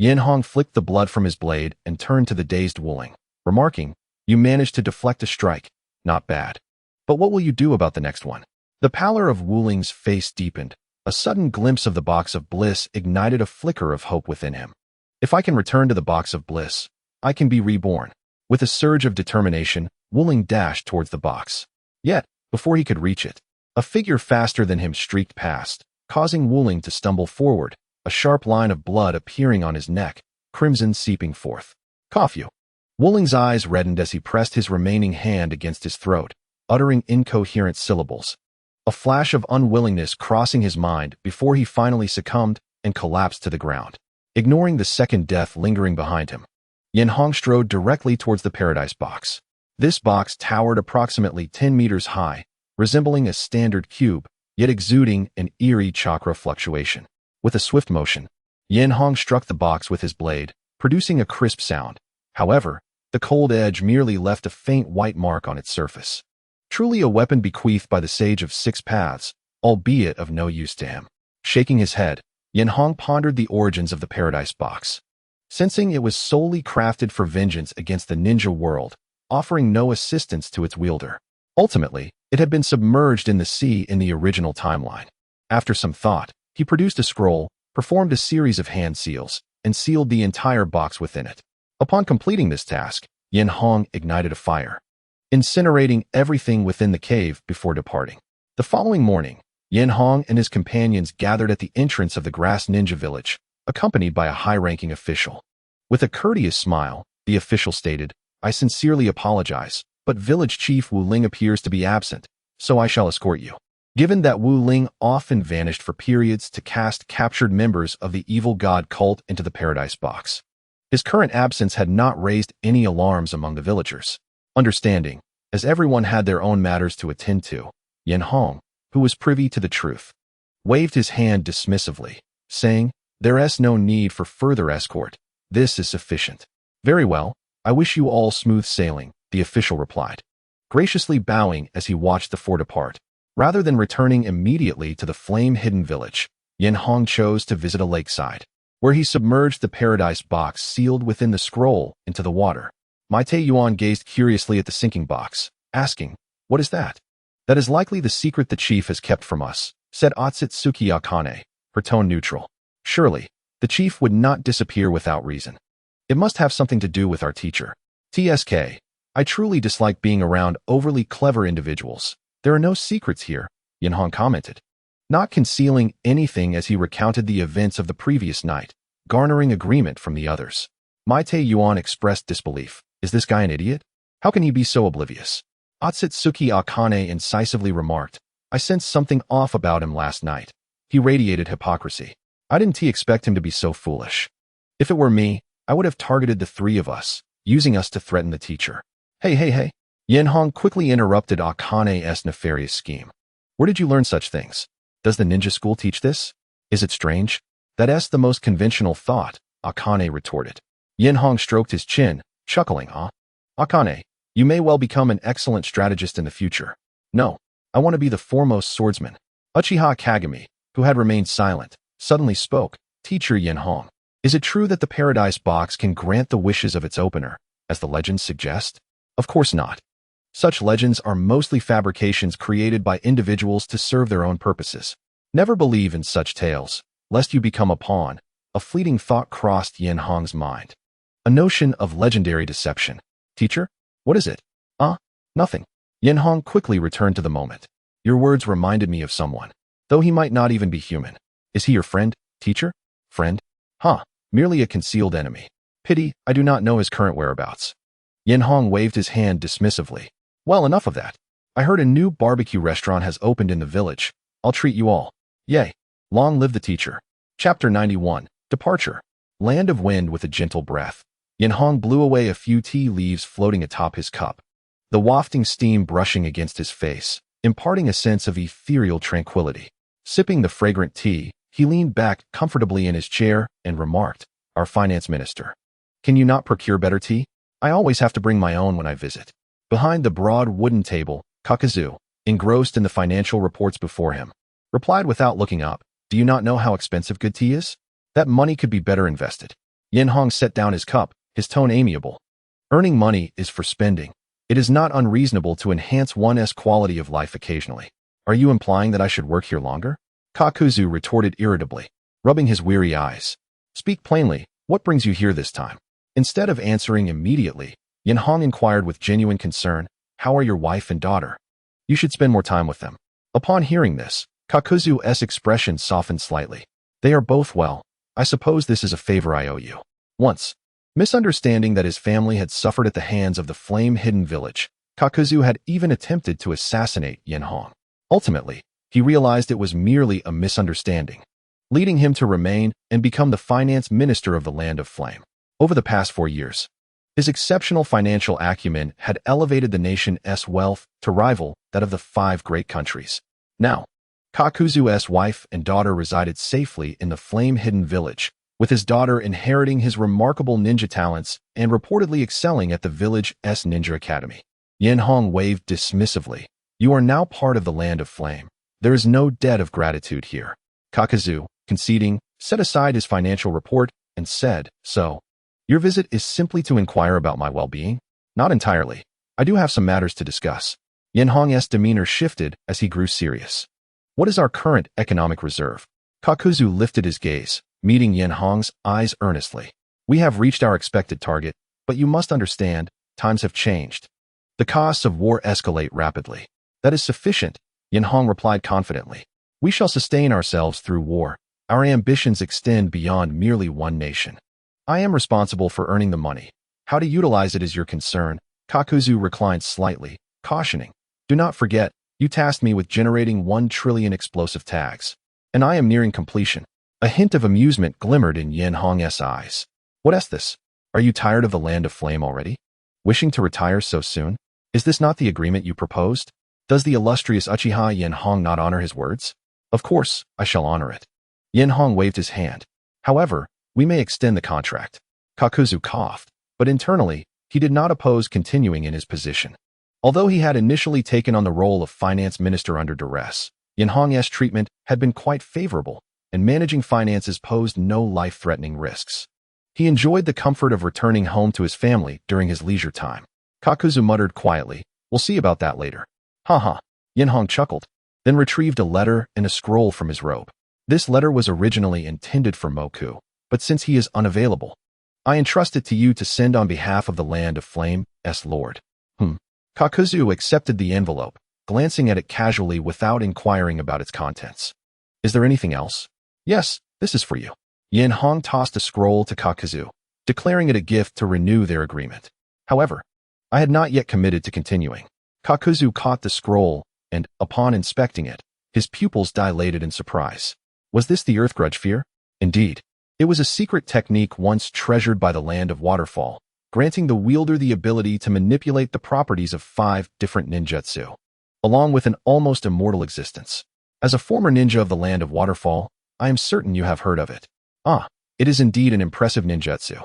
S1: Enhō flicked the blood from his blade and turned to the dazed Wooling, remarking, you managed to deflect a strike. Not bad. But what will you do about the next one? The pallor of Wooling's face deepened, A sudden glimpse of the box of bliss ignited a flicker of hope within him. If I can return to the box of bliss, I can be reborn. With a surge of determination, Wuling dashed towards the box. Yet, before he could reach it, a figure faster than him streaked past, causing Wuling to stumble forward, a sharp line of blood appearing on his neck, crimson seeping forth. Kafyu. Wuling's eyes reddened as he pressed his remaining hand against his throat, uttering incoherent syllables. A flash of unwillingness crossing his mind before he finally succumbed and collapsed to the ground, ignoring the second death lingering behind him. Enhō strode directly towards the paradise box. This box towered approximately 10 meters high, resembling a standard cube, yet exuding an eerie chakra fluctuation. With a swift motion, Enhō struck the box with his blade, producing a crisp sound. However, the cold edge merely left a faint white mark on its surface. Truly a weapon bequeathed by the Sage of Six Paths, albeit of no use to him. Shaking his head, Enhō pondered the origins of the paradise box. Sensing it was solely crafted for vengeance against the ninja world, offering no assistance to its wielder. Ultimately, it had been submerged in the sea in the original timeline. After some thought, he produced a scroll, performed a series of hand seals, and sealed the entire box within it. Upon completing this task, Enhō ignited a fire, incinerating everything within the cave before departing. The following morning, Enhō and his companions gathered at the entrance of the Grass Ninja Village, accompanied by a high-ranking official. With a courteous smile, the official stated, "I sincerely apologize, but Village Chief Wu Ling appears to be absent, so I shall escort you." Given that Wu Ling often vanished for periods to cast captured members of the evil god cult into the paradise box, his current absence had not raised any alarms among the villagers. Understanding, as everyone had their own matters to attend to, Enhō, who was privy to the truth, waved his hand dismissively, saying, "There's no need for further escort. This is sufficient." "Very well, I wish you all smooth sailing," the official replied, graciously bowing as he watched the four depart. Rather than returning immediately to the flame-hidden village, Enhō chose to visit a lakeside, where he submerged the paradise box sealed within the scroll into the water. Yuan gazed curiously at the sinking box, asking, "What is that?" "That is likely the secret the chief has kept from us," said Otsutsuki Akane, her tone neutral. "Surely, the chief would not disappear without reason. It must have something to do with our teacher. TSK, I truly dislike being around overly clever individuals. There are no secrets here," Enhō commented, not concealing anything as he recounted the events of the previous night, garnering agreement from the others. Yuan expressed disbelief. "Is this guy an idiot? How can he be so oblivious?" Otsutsuki Akane incisively remarked, "I sensed something off about him last night. He radiated hypocrisy. I didn't expect him to be so foolish. If it were me, I would have targeted the three of us, using us to threaten the teacher." Hey. Enhō quickly interrupted Akane's nefarious scheme. "Where did you learn such things? Does the ninja school teach this? Is it strange?" "That's the most conventional thought," Akane retorted. Enhō stroked his chin, chuckling, "Akane, you may well become an excellent strategist in the future." "No, I want to be the foremost swordsman." Uchiha Kagami, who had remained silent, suddenly spoke. "Teacher Enhō, is it true that the paradise box can grant the wishes of its opener, as the legends suggest?" "Of course not. Such legends are mostly fabrications created by individuals to serve their own purposes. Never believe in such tales, lest you become a pawn." A fleeting thought crossed Enhō's mind. A notion of legendary deception. "Teacher? What is it?" Nothing." Enhō quickly returned to the moment. "Your words reminded me of someone, though he might not even be human. Is he your friend, teacher?" "Friend? Merely a concealed enemy. Pity, I do not know his current whereabouts." Enhō waved his hand dismissively. "Well, enough of that. I heard a new barbecue restaurant has opened in the village. I'll treat you all. Yay. Long live the teacher." Chapter 91, Departure. Land of Wind with a gentle breath. Enhō blew away a few tea leaves floating atop his cup, the wafting steam brushing against his face, imparting a sense of ethereal tranquility. Sipping the fragrant tea, he leaned back comfortably in his chair and remarked, "Our finance minister. Can you not procure better tea? I always have to bring my own when I visit." Behind the broad wooden table, Kakazu, engrossed in the financial reports before him, replied without looking up, "Do you not know how expensive good tea is? That money could be better invested." Enhō set down his cup, his tone amiable. "Earning money is for spending. It is not unreasonable to enhance one's quality of life occasionally. Are you implying that I should work here longer?" Kakuzu retorted irritably, rubbing his weary eyes. Speak plainly, what brings you here this time? Instead of answering immediately, Enhō inquired with genuine concern, how are your wife and daughter? You should spend more time with them. Upon hearing this, Kakuzu's expression softened slightly. They are both well. I suppose this is a favor I owe you. Once, misunderstanding that his family had suffered at the hands of the flame-hidden village, Kakuzu had even attempted to assassinate Enhō. Ultimately, he realized it was merely a misunderstanding, leading him to remain and become the finance minister of the Land of Flame. Over the past 4 years, his exceptional financial acumen had elevated the nation's wealth to rival that of the 5 great countries. Now, Kakuzu's wife and daughter resided safely in the flame-hidden village, with his daughter inheriting his remarkable ninja talents and reportedly excelling at the village's ninja academy. Enhō waved dismissively. You are now part of the Land of Flame. There is no debt of gratitude here. Kakuzu, conceding, set aside his financial report and said, So, your visit is simply to inquire about my well-being? Not entirely. I do have some matters to discuss. Enhō's demeanor shifted as he grew serious. What is our current economic reserve? Kakuzu lifted his gaze, meeting Enhō's eyes earnestly. We have reached our expected target, but you must understand, times have changed. The costs of war escalate rapidly. That is sufficient, Enhō replied confidently. We shall sustain ourselves through war. Our ambitions extend beyond merely one nation. I am responsible for earning the money. How to utilize it is your concern. Kakuzu reclined slightly, cautioning. Do not forget, you tasked me with generating 1 trillion explosive tags. And I am nearing completion. A hint of amusement glimmered in Enhō's eyes. What is this? Are you tired of the Land of Flame already? Wishing to retire so soon? Is this not the agreement you proposed? Does the illustrious Uchiha Enhō not honor his words? Of course, I shall honor it. Enhō waved his hand. However, we may extend the contract. Kakuzu coughed, but internally, he did not oppose continuing in his position. Although he had initially taken on the role of finance minister under duress, Enhō's treatment had been quite favorable, and managing finances posed no life-threatening risks. He enjoyed the comfort of returning home to his family during his leisure time. Kakuzu muttered quietly, we'll see about that later. Haha. Enhō chuckled, then retrieved a letter and a scroll from his robe. This letter was originally intended for Moku, but since he is unavailable, I entrust it to you to send on behalf of the Land of Flame's Lord. Kakuzu accepted the envelope, glancing at it casually without inquiring about its contents. Is there anything else? Yes, this is for you. Enhō tossed a scroll to Kakuzu, declaring it a gift to renew their agreement. However, I had not yet committed to continuing. Kakuzu caught the scroll, and, upon inspecting it, his pupils dilated in surprise. Was this the Earth Grudge Fear? Indeed. It was a secret technique once treasured by the land of Waterfall, granting the wielder the ability to manipulate the properties of 5 different ninjutsu, along with an almost immortal existence. As a former ninja of the land of Waterfall, I am certain you have heard of it. It is indeed an impressive ninjutsu.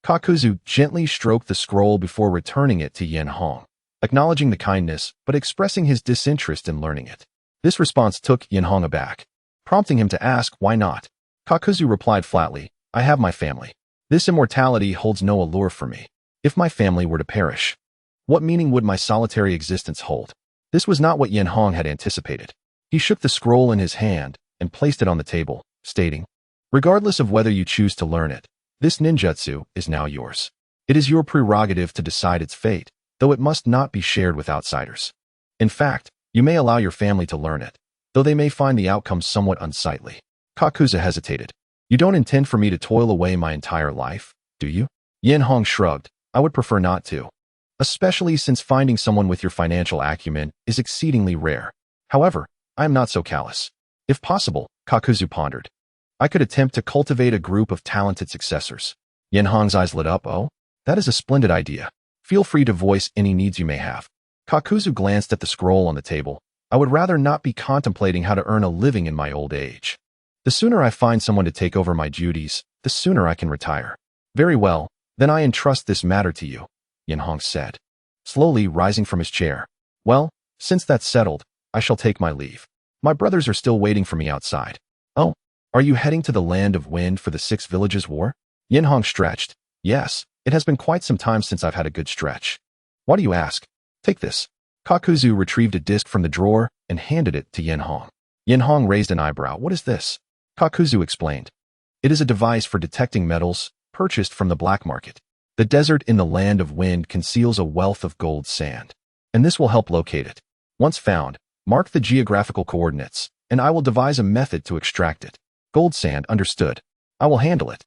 S1: Kakuzu gently stroked the scroll before returning it to Enhō, acknowledging the kindness but expressing his disinterest in learning it. This response took Enhō aback, prompting him to ask why not. Kakuzu replied flatly, I have my family. This immortality holds no allure for me. If my family were to perish, what meaning would my solitary existence hold? This was not what Enhō had anticipated. He shook the scroll in his hand and placed it on the table, stating, regardless of whether you choose to learn it, this ninjutsu is now yours. It is your prerogative to decide its fate, though it must not be shared with outsiders. In fact, you may allow your family to learn it, though they may find the outcome somewhat unsightly. Kakuzu hesitated. You don't intend for me to toil away my entire life, do you? Enhō shrugged. I would prefer not to, especially since finding someone with your financial acumen is exceedingly rare. However, I am not so callous. If possible, Kakuzu pondered, I could attempt to cultivate a group of talented successors. Enhō's eyes lit up. Oh, that is a splendid idea. Feel free to voice any needs you may have. Kakuzu glanced at the scroll on the table. I would rather not be contemplating how to earn a living in my old age. The sooner I find someone to take over my duties, the sooner I can retire. Very well, then I entrust this matter to you, Enhō said, slowly rising from his chair. Well, since that's settled, I shall take my leave. My brothers are still waiting for me outside. Oh, are you heading to the Land of Wind for the 6 Villages War? Enhō stretched. Yes, it has been quite some time since I've had a good stretch. Why do you ask? Take this. Kakuzu retrieved a disc from the drawer and handed it to Enhō. Hong raised an eyebrow. What is this? Kakuzu explained. It is a device for detecting metals purchased from the black market. The desert in the land of wind conceals a wealth of gold sand, and this will help locate it. Once found, mark the geographical coordinates, and I will devise a method to extract it. Gold sand, understood. I will handle it.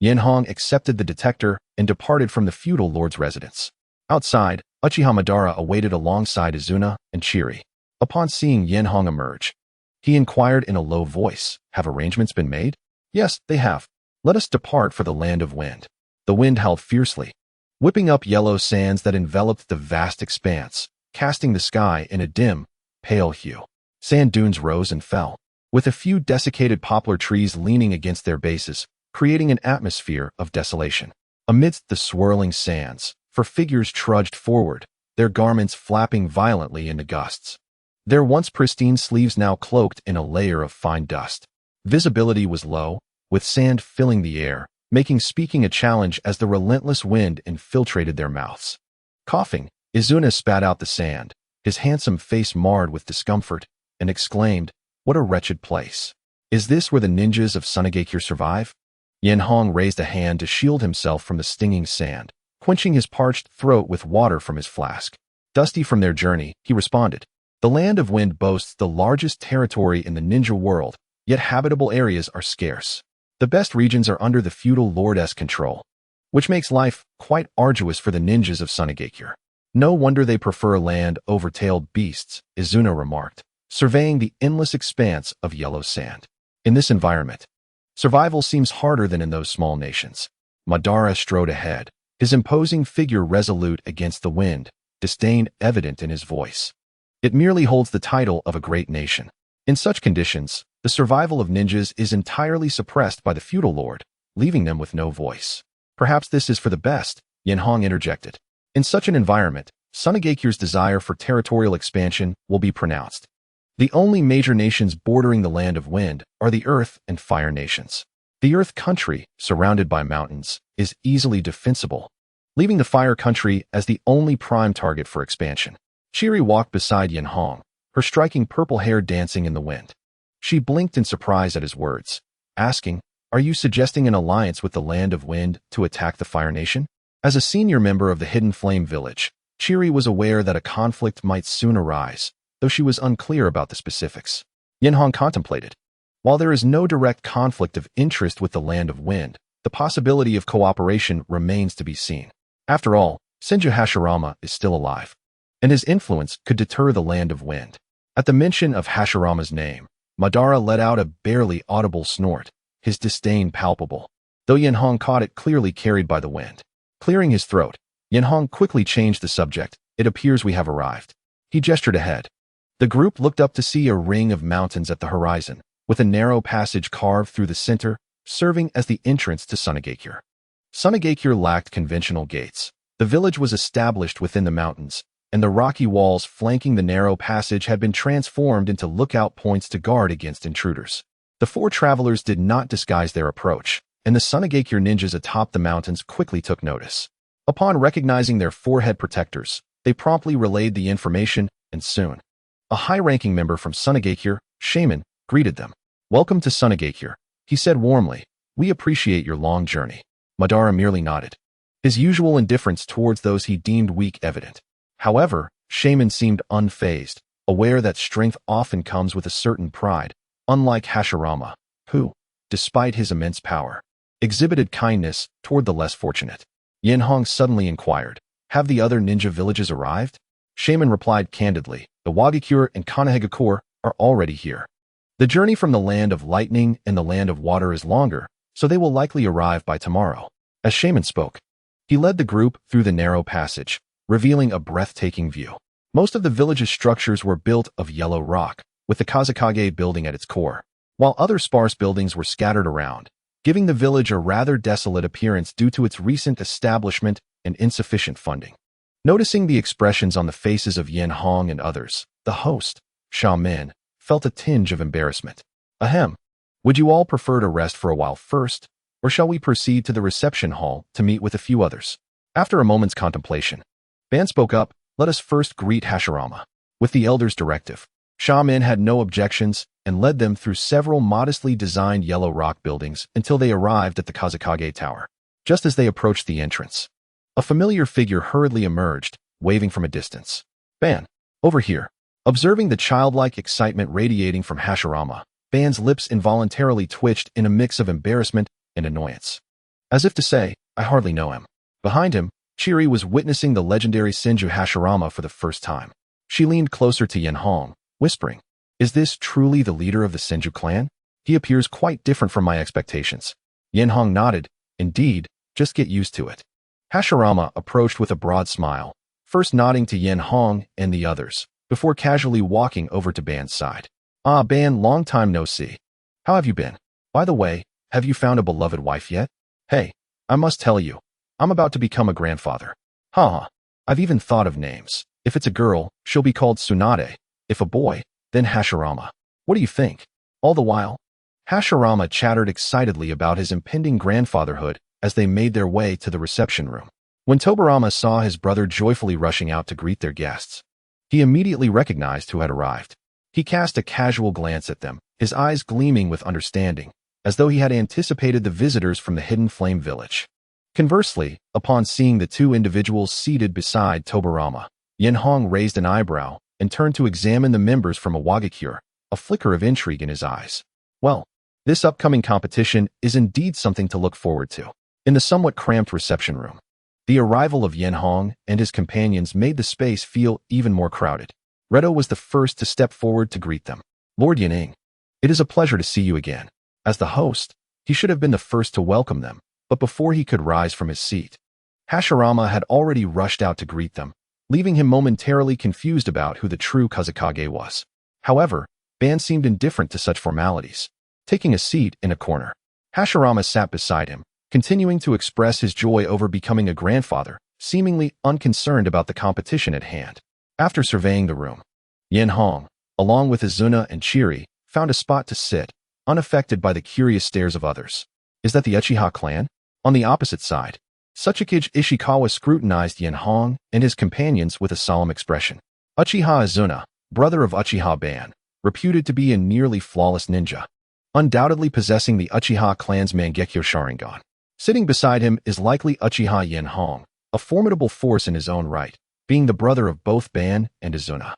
S1: Hong accepted the detector and departed from the feudal lord's residence. Outside, Uchiha Madara awaited alongside Izuna and Chiri. Upon seeing Hong emerge, he inquired in a low voice, "Have arrangements been made?" "Yes, they have. Let us depart for the land of wind." The wind howled fiercely, whipping up yellow sands that enveloped the vast expanse, casting the sky in a dim, pale hue. Sand dunes rose and fell, with a few desiccated poplar trees leaning against their bases, creating an atmosphere of desolation. Amidst the swirling sands, figures trudged forward, their garments flapping violently in the gusts. Their once pristine sleeves now cloaked in a layer of fine dust. Visibility was low, with sand filling the air, making speaking a challenge as the relentless wind infiltrated their mouths. Coughing, Izuna spat out the sand, his handsome face marred with discomfort, and exclaimed, "What a wretched place. Is this where the ninjas of Sunagakure survive?" Hong raised a hand to shield himself from the stinging sand, quenching his parched throat with water from his flask. Dusty from their journey, he responded, "The land of wind boasts the largest territory in the ninja world, yet habitable areas are scarce. The best regions are under the feudal lord's control, which makes life quite arduous for the ninjas of Sunagakure. No wonder they prefer land over tailed beasts," Izuna remarked, surveying the endless expanse of yellow sand. "In this environment, survival seems harder than in those small nations." Madara strode ahead, his imposing figure resolute against the wind, disdain evident in his voice. "It merely holds the title of a great nation. In such conditions, the survival of ninjas is entirely suppressed by the feudal lord, leaving them with no voice." "Perhaps this is for the best," Hong interjected. "In such an environment, Sunagakure's desire for territorial expansion will be pronounced. The only major nations bordering the land of wind are the earth and fire nations. The earth country, surrounded by mountains, is easily defensible, leaving the fire country as the only prime target for expansion." Chiri walked beside Hong, her striking purple hair dancing in the wind. She blinked in surprise at his words, asking, "Are you suggesting an alliance with the land of wind to attack the fire nation?" As a senior member of the Hidden Flame village, Chiri was aware that a conflict might soon arise, though she was unclear about the specifics. Hong contemplated. While there is no direct conflict of interest with the land of wind, the possibility of cooperation remains to be seen. After all, Senju Hashirama is still alive, and his influence could deter the land of wind. At the mention of Hashirama's name, Madara let out a barely audible snort, his disdain palpable, though Hong caught it clearly carried by the wind. Clearing his throat, Hong quickly changed the subject. "It appears we have arrived." He gestured ahead. The group looked up to see a ring of mountains at the horizon, with a narrow passage carved through the center, serving as the entrance to Sunagakure. Sunagakure lacked conventional gates. The village was established within the mountains, and the rocky walls flanking the narrow passage had been transformed into lookout points to guard against intruders. The four travelers did not disguise their approach, and the Sunagakure ninjas atop the mountains quickly took notice. Upon recognizing their forehead protectors, they promptly relayed the information, and soon, a high-ranking member from Sunagakure, Shaman, greeted them. "Welcome to Sunagakure," he said warmly. "We appreciate your long journey." Madara merely nodded, his usual indifference towards those he deemed weak evident. However, Shaman seemed unfazed, aware that strength often comes with a certain pride, unlike Hashirama, who, despite his immense power, exhibited kindness toward the less fortunate. Hong suddenly inquired, "Have the other ninja villages arrived?" Shaman replied candidly, "The Wagakure and Konoha are already here. The journey from the land of lightning and the land of water is longer, so they will likely arrive by tomorrow." As Shaman spoke, he led the group through the narrow passage, revealing a breathtaking view. Most of the village's structures were built of yellow rock, with the Kazekage building at its core, while other sparse buildings were scattered around, giving the village a rather desolate appearance due to its recent establishment and insufficient funding. Noticing the expressions on the faces of Hong and others, the host, Shaman, felt a tinge of embarrassment. "Ahem. Would you all prefer to rest for a while first, or shall we proceed to the reception hall to meet with a few others?" After a moment's contemplation, Ban spoke up, "Let us first greet Hashirama." With the elder's directive, Shaman had no objections, and led them through several modestly designed yellow rock buildings until they arrived at the Kazekage Tower. Just as they approached the entrance, a familiar figure hurriedly emerged, waving from a distance. Ban, over here. Observing the childlike excitement radiating from Hashirama, Ban's lips involuntarily twitched in a mix of embarrassment and annoyance. As if to say, I hardly know him. Behind him, Chiri was witnessing the legendary Senju Hashirama for the first time. She leaned closer to Enhō, whispering, Is this truly the leader of the Senju clan? He appears quite different from my expectations. Enhō nodded. Indeed, just get used to it. Hashirama approached with a broad smile, first nodding to Enhō and the others, before casually walking over to Ban's side. Ah, Ban, long time no see. How have you been? By the way, have you found a beloved wife yet? Hey, I must tell you, I'm about to become a grandfather. Haha, I've even thought of names. If it's a girl, she'll be called Tsunade. If a boy, then Hashirama. What do you think? All the while, Hashirama chattered excitedly about his impending grandfatherhood as they made their way to the reception room. When Tobirama saw his brother joyfully rushing out to greet their guests, he immediately recognized who had arrived. He cast a casual glance at them, his eyes gleaming with understanding, as though he had anticipated the visitors from the Hidden Flame Village. Conversely, upon seeing the two individuals seated beside Tobirama, Enhō raised an eyebrow and turned to examine the members from Mangekyō, a flicker of intrigue in his eyes. Well, this upcoming competition is indeed something to look forward to. In the somewhat cramped reception room, the arrival of Enhō and his companions made the space feel even more crowded. Redo was the first to step forward to greet them. Lord Yanning, it is a pleasure to see you again. As the host, he should have been the first to welcome them, but before he could rise from his seat, Hashirama had already rushed out to greet them, leaving him momentarily confused about who the true Kazekage was. However, Ban seemed indifferent to such formalities. Taking a seat in a corner, Hashirama sat beside him, continuing to express his joy over becoming a grandfather, seemingly unconcerned about the competition at hand. After surveying the room, Enhō, along with Izuna and Chiri, found a spot to sit, unaffected by the curious stares of others. Is that the Uchiha clan? On the opposite side, Chikage Ishikawa scrutinized Enhō and his companions with a solemn expression. Uchiha Izuna, brother of Uchiha Ban, reputed to be a nearly flawless ninja, undoubtedly possessing the Uchiha clan's Mangekyō Sharingan. Sitting beside him is likely Uchiha Enhō, a formidable force in his own right, being the brother of both Ban and Izuna.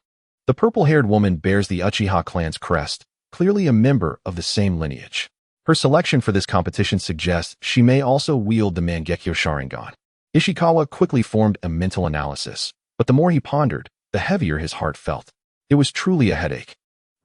S1: The purple-haired woman bears the Uchiha clan's crest, clearly a member of the same lineage. Her selection for this competition suggests she may also wield the Mangekyō Sharingan. Ishikawa quickly formed a mental analysis, but the more he pondered, the heavier his heart felt. It was truly a headache.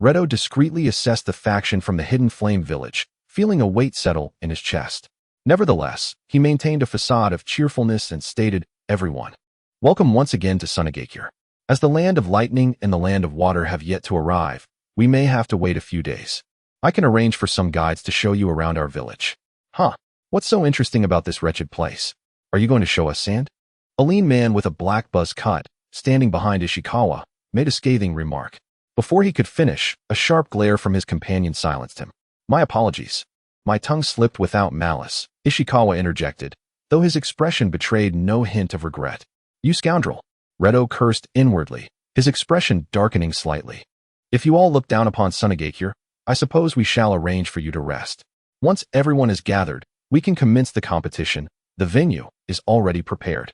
S1: Redo discreetly assessed the faction from the Hidden Flame Village, feeling a weight settle in his chest. Nevertheless, he maintained a facade of cheerfulness and stated, Everyone, welcome once again to Mangekyō. As the land of lightning and the land of water have yet to arrive, we may have to wait a few days. I can arrange for some guides to show you around our village. Huh, what's so interesting about this wretched place? Are you going to show us sand? A lean man with a black buzz cut, standing behind Ishikawa, made a scathing remark. Before he could finish, a sharp glare from his companion silenced him. My apologies. My tongue slipped without malice, Ishikawa interjected, though his expression betrayed no hint of regret. You scoundrel. Redo cursed inwardly, his expression darkening slightly. If you all look down upon Mangekyō, I suppose we shall arrange for you to rest. Once everyone is gathered, we can commence the competition. The venue is already prepared.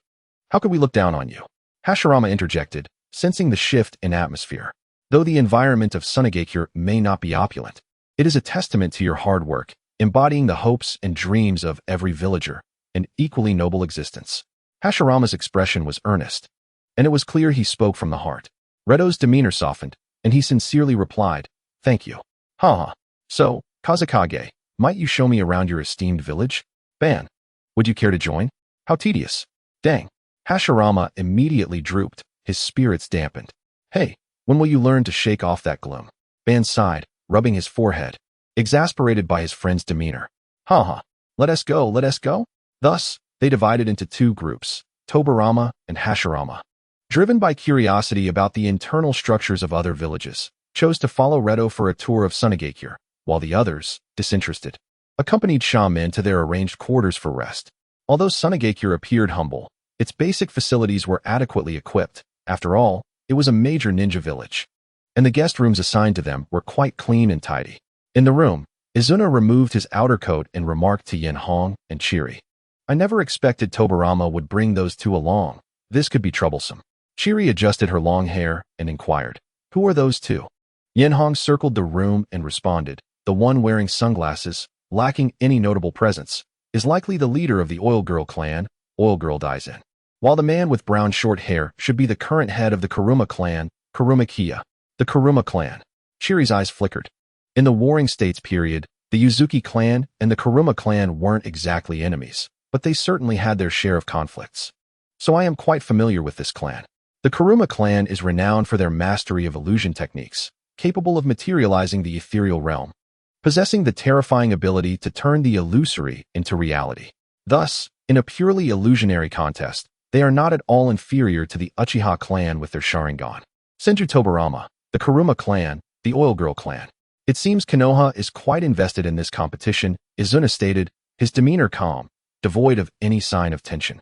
S1: How could we look down on you? Hashirama interjected, sensing the shift in atmosphere. Though the environment of Mangekyō may not be opulent, it is a testament to your hard work, embodying the hopes and dreams of every villager, an equally noble existence. Hashirama's expression was earnest, and it was clear he spoke from the heart. Redo's demeanor softened, and he sincerely replied, Thank you. Haha. So, Kazekage, might you show me around your esteemed village? Ban, would you care to join? How tedious. Dang. Hashirama immediately drooped, his spirits dampened. Hey, when will you learn to shake off that gloom? Ban sighed, rubbing his forehead, exasperated by his friend's demeanor. Haha. Let us go, let us go. Thus, they divided into two groups, Tobirama and Hashirama. Driven by curiosity about the internal structures of other villages, chose to follow Redo for a tour of Mangekyō, while the others, disinterested, accompanied shaman to their arranged quarters for rest. Although Mangekyō appeared humble, its basic facilities were adequately equipped. After all, it was a major ninja village. and the guest rooms assigned to them were quite clean and tidy. In the room, Izuna removed his outer coat and remarked to Enhō and Chiri, "I never expected Tobirama would bring those two along. This could be troublesome." Chiri adjusted her long hair and inquired, "Who are those two?" Enhō circled the room and responded, "The one wearing sunglasses, lacking any notable presence, is likely the leader of the Oil Girl clan, Oil Girl Daisen. While the man with brown short hair should be the current head of the Kuruma clan, Kuruma-kia." The Kuruma clan. Chiri's eyes flickered. In the Warring States period, the Uzuki clan and the Kuruma clan weren't exactly enemies, but they certainly had their share of conflicts. "So I am quite familiar with this clan. The Kuruma clan is renowned for their mastery of illusion techniques, capable of materializing the ethereal realm, possessing the terrifying ability to turn the illusory into reality. Thus, in a purely illusionary contest, they are not at all inferior to the Uchiha clan with their Sharingan. Senju Tobirama, the Kuruma clan, the Oil Girl clan. It seems Konoha is quite invested in this competition," Izuna stated, his demeanor calm, devoid of any sign of tension.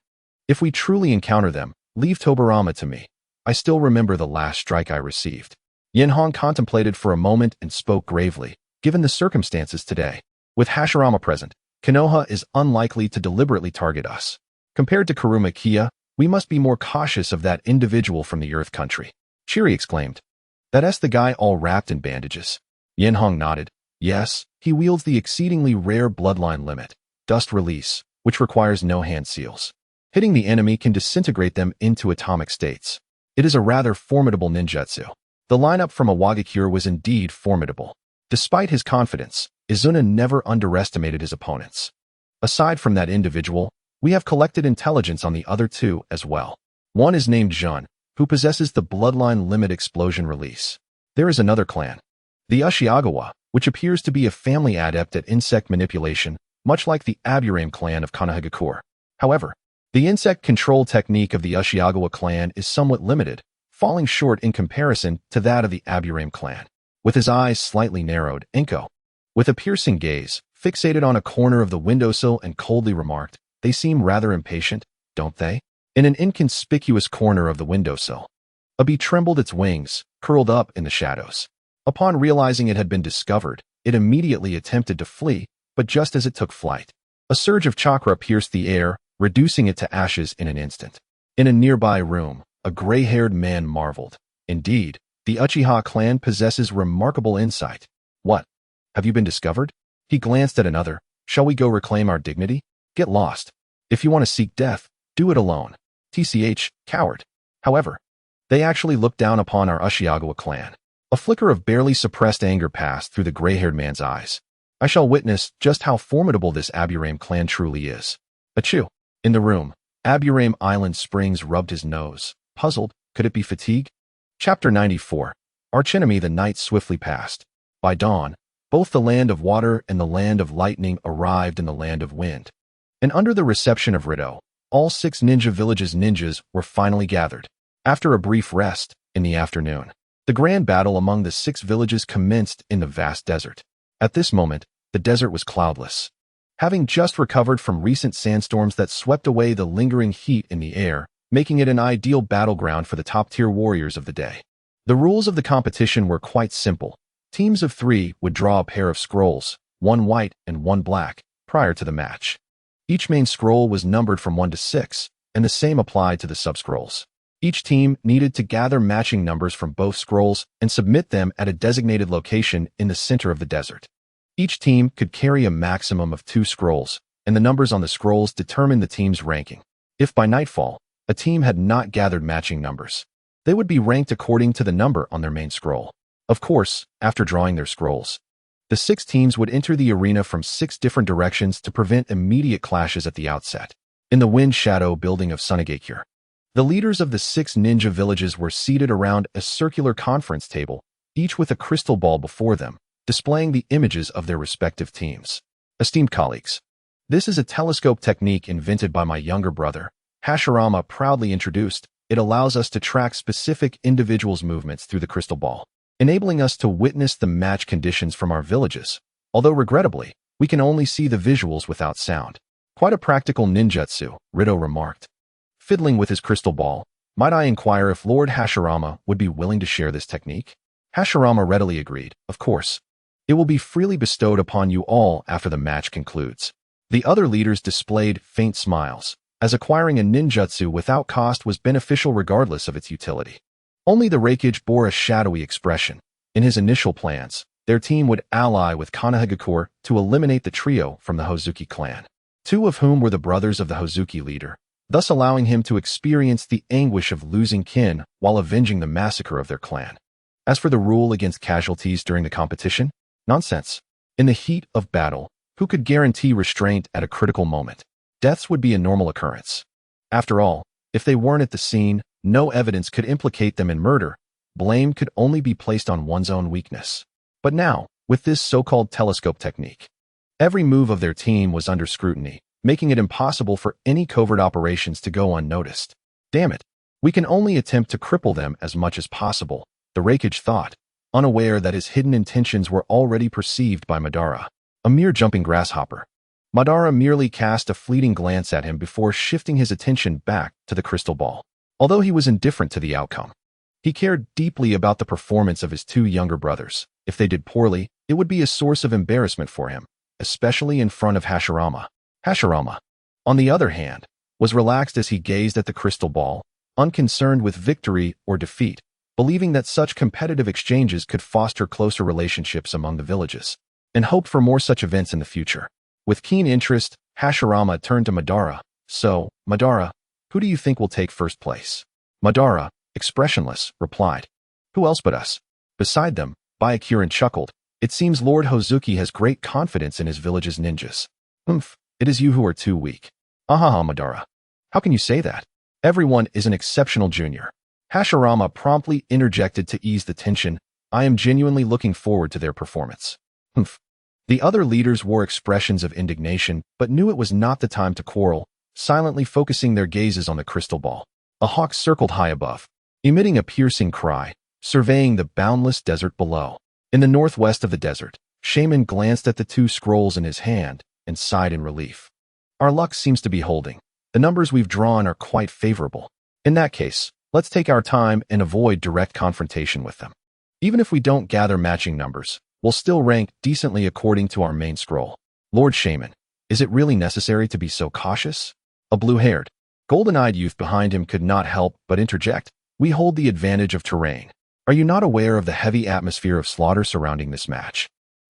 S1: "If we truly encounter them, leave Tobirama to me. I still remember the last strike I received." Enhō contemplated for a moment and spoke gravely, "Given the circumstances today, with Hashirama present, Konoha is unlikely to deliberately target us. Compared to Kuruma-kia, we must be more cautious of that individual from the Earth Country." Chiri exclaimed, "That's the guy all wrapped in bandages?" Enhō nodded. "Yes, he wields the exceedingly rare bloodline limit, dust release, which requires no hand seals. Hitting the enemy can disintegrate them into atomic states. It is a rather formidable ninjutsu." The lineup from Iwagakure was indeed formidable. Despite his confidence, Izuna never underestimated his opponents. "Aside from that individual, we have collected intelligence on the other two as well. One is named Jun, who possesses the bloodline limit explosion release. There is another clan, the Uchiagawa, which appears to be a family adept at insect manipulation, much like the Aburame clan of Konohagakure. However, the insect control technique of the Uchiagawa clan is somewhat limited, falling short in comparison to that of the Aburame clan." With his eyes slightly narrowed, Enko, with a piercing gaze, fixated on a corner of the windowsill and coldly remarked, "They seem rather impatient, don't they?" In an inconspicuous corner of the windowsill, a bee trembled its wings, curled up in the shadows. Upon realizing it had been discovered, it immediately attempted to flee, but just as it took flight, a surge of chakra pierced the air, reducing it to ashes in an instant. In a nearby room, a gray-haired man marveled, "Indeed, the Uchiha clan possesses remarkable insight. What? Have you been discovered?" He glanced at another. "Shall we go reclaim our dignity? Get lost. If you want to seek death, do it alone. TCH, coward." However, they actually looked down upon our Uchiagawa clan. A flicker of barely suppressed anger passed through the gray-haired man's eyes. "I shall witness just how formidable this Aburame clan truly is." Achoo! In the room, Aburame Island Springs rubbed his nose. Puzzled, could it be fatigue? Chapter 94. Archenemy. The night swiftly passed. By dawn, both the land of water and the land of lightning arrived in the land of wind. And under the reception of Rito, all 6 ninja villages' ninjas were finally gathered. After a brief rest, in the afternoon, the grand battle among the 6 villages commenced in the vast desert. At this moment, the desert was cloudless. Having just recovered from recent sandstorms that swept away the lingering heat in the air, making it an ideal battleground for the top-tier warriors of the day. The rules of the competition were quite simple. Teams of 3 would draw a pair of scrolls, 1 white and 1 black, prior to the match. Each main scroll was numbered from 1 to 6, and the same applied to the sub-scrolls. Each team needed to gather matching numbers from both scrolls and submit them at a designated location in the center of the desert. Each team could carry a maximum of 2 scrolls, and the numbers on the scrolls determined the team's ranking. If by nightfall, a team had not gathered matching numbers, they would be ranked according to the number on their main scroll. Of course, after drawing their scrolls, the 6 teams would enter the arena from 6 different directions to prevent immediate clashes at the outset. In the Wind Shadow building of Sunagakure, the leaders of the 6 ninja villages were seated around a circular conference table, each with a crystal ball before them, displaying the images of their respective teams. Esteemed colleagues, this is a telescope technique invented by my younger brother, Hashirama proudly introduced. It allows us to track specific individuals' movements through the crystal ball, enabling us to witness the match conditions from our villages, although regrettably, we can only see the visuals without sound. Quite a practical ninjutsu, Rito remarked. Fiddling with his crystal ball, might I inquire if Lord Hashirama would be willing to share this technique? Hashirama readily agreed. Of course. It will be freely bestowed upon you all after the match concludes. The other leaders displayed faint smiles, as acquiring a ninjutsu without cost was beneficial regardless of its utility. Only the Raikage bore a shadowy expression. In his initial plans, their team would ally with Konoha to eliminate the trio from the Hozuki clan, two of whom were the brothers of the Hozuki leader, thus allowing him to experience the anguish of losing kin while avenging the massacre of their clan. As for the rule against casualties during the competition, nonsense. In the heat of battle, who could guarantee restraint at a critical moment? Deaths would be a normal occurrence. After all, if they weren't at the scene, no evidence could implicate them in murder. Blame could only be placed on one's own weakness. But now, with this so-called telescope technique, every move of their team was under scrutiny, making it impossible for any covert operations to go unnoticed. Damn it. We can only attempt to cripple them as much as possible, the Raikage thought, unaware that his hidden intentions were already perceived by Madara, a mere jumping grasshopper. Madara merely cast a fleeting glance at him before shifting his attention back to the crystal ball. Although he was indifferent to the outcome, he cared deeply about the performance of his two younger brothers. If they did poorly, it would be a source of embarrassment for him, especially in front of Hashirama. Hashirama, on the other hand, was relaxed as he gazed at the crystal ball, unconcerned with victory or defeat, believing that such competitive exchanges could foster closer relationships among the villages, and hoped for more such events in the future. With keen interest, Hashirama turned to Madara. So, Madara, who do you think will take first place? Madara, expressionless, replied. Who else but us? Beside them, Byakuren chuckled. It seems Lord Hozuki has great confidence in his village's ninjas. It is you who are too weak. Ahaha, Madara. How can you say that? Everyone is an exceptional junior. Hashirama promptly interjected to ease the tension. I am genuinely looking forward to their performance. The other leaders wore expressions of indignation, but knew it was not the time to quarrel, silently focusing their gazes on the crystal ball. A hawk circled high above, emitting a piercing cry, surveying the boundless desert below. In the northwest of the desert, Shaman glanced at the two scrolls in his hand and sighed in relief. Our luck seems to be holding. The numbers we've drawn are quite favorable. In that case, let's take our time and avoid direct confrontation with them. Even if we don't gather matching numbers, we'll still rank decently according to our main scroll. Lord Shaman, is it really necessary to be so cautious? A blue-haired, golden-eyed youth behind him could not help but interject. We hold the advantage of terrain. Are you not aware of the heavy atmosphere of slaughter surrounding this match?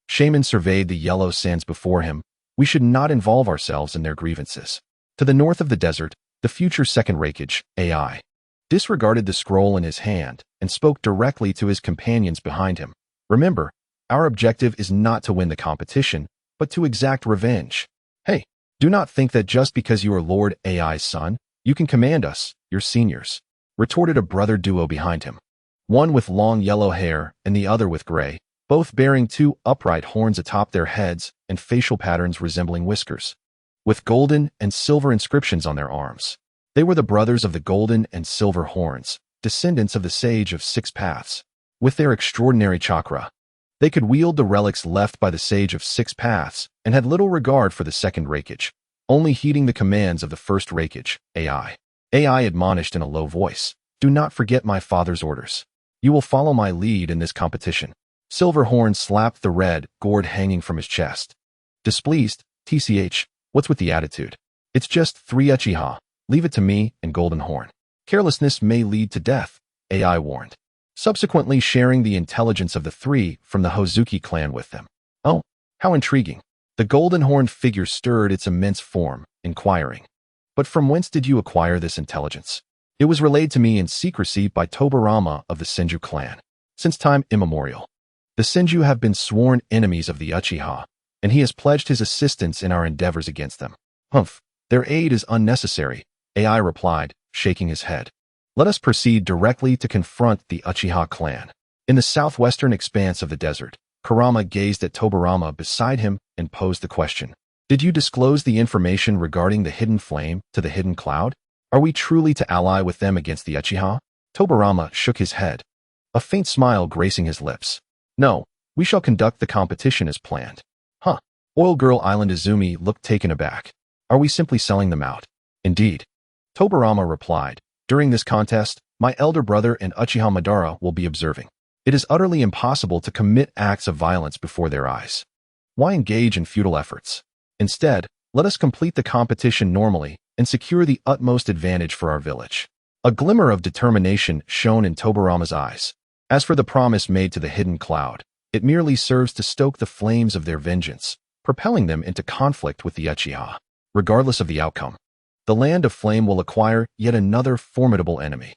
S1: Shaman surveyed the yellow sands before him. We should not involve ourselves in their grievances. To the north of the desert, the future second Raikage, AI, disregarded the scroll in his hand and spoke directly to his companions behind him. Remember, our objective is not to win the competition, but to exact revenge. Hey, do not think that just because you are Lord AI's son, you can command us, your seniors, retorted a brother duo behind him. One with long yellow hair and the other with gray, both bearing two upright horns atop their heads and facial patterns resembling whiskers, with golden and silver inscriptions on their arms. They were the brothers of the golden and silver horns, descendants of the Sage of Six Paths. With their extraordinary chakra, they could wield the relics left by the Sage of Six Paths and had little regard for the second Raikage, only heeding the commands of the first Raikage, AI. AI admonished in a low voice, do not forget my father's orders. You will follow my lead in this competition. Silverhorn slapped the red gourd hanging from his chest. Displeased, TCH, what's with the attitude? It's just 3 Uchiha. Leave it to me and Golden Horn. Carelessness may lead to death, AI warned, subsequently sharing the intelligence of the 3 from the Hozuki clan with them. Oh, how intriguing. The golden horned figure stirred its immense form, inquiring. But from whence did you acquire this intelligence? It was relayed to me in secrecy by Tobirama of the Senju clan. Since time immemorial, the Senju have been sworn enemies of the Uchiha, and he has pledged his assistance in our endeavors against them. Their aid is unnecessary, AI replied, shaking his head. Let us proceed directly to confront the Uchiha clan. In the southwestern expanse of the desert, Kurama gazed at Tobirama beside him and posed the question. Did you disclose the information regarding the hidden flame to the hidden cloud? Are we truly to ally with them against the Uchiha? Tobirama shook his head, a faint smile gracing his lips. No, we shall conduct the competition as planned. Oil Girl Island Izumi looked taken aback. Are we simply selling them out? Indeed. Tobirama replied. During this contest, my elder brother and Uchiha Madara will be observing. It is utterly impossible to commit acts of violence before their eyes. Why engage in futile efforts? Instead, let us complete the competition normally and secure the utmost advantage for our village. A glimmer of determination shone in Tobirama's eyes. As for the promise made to the hidden cloud, it merely serves to stoke the flames of their vengeance, propelling them into conflict with the Uchiha. Regardless of the outcome, the Land of Flame will acquire yet another formidable enemy.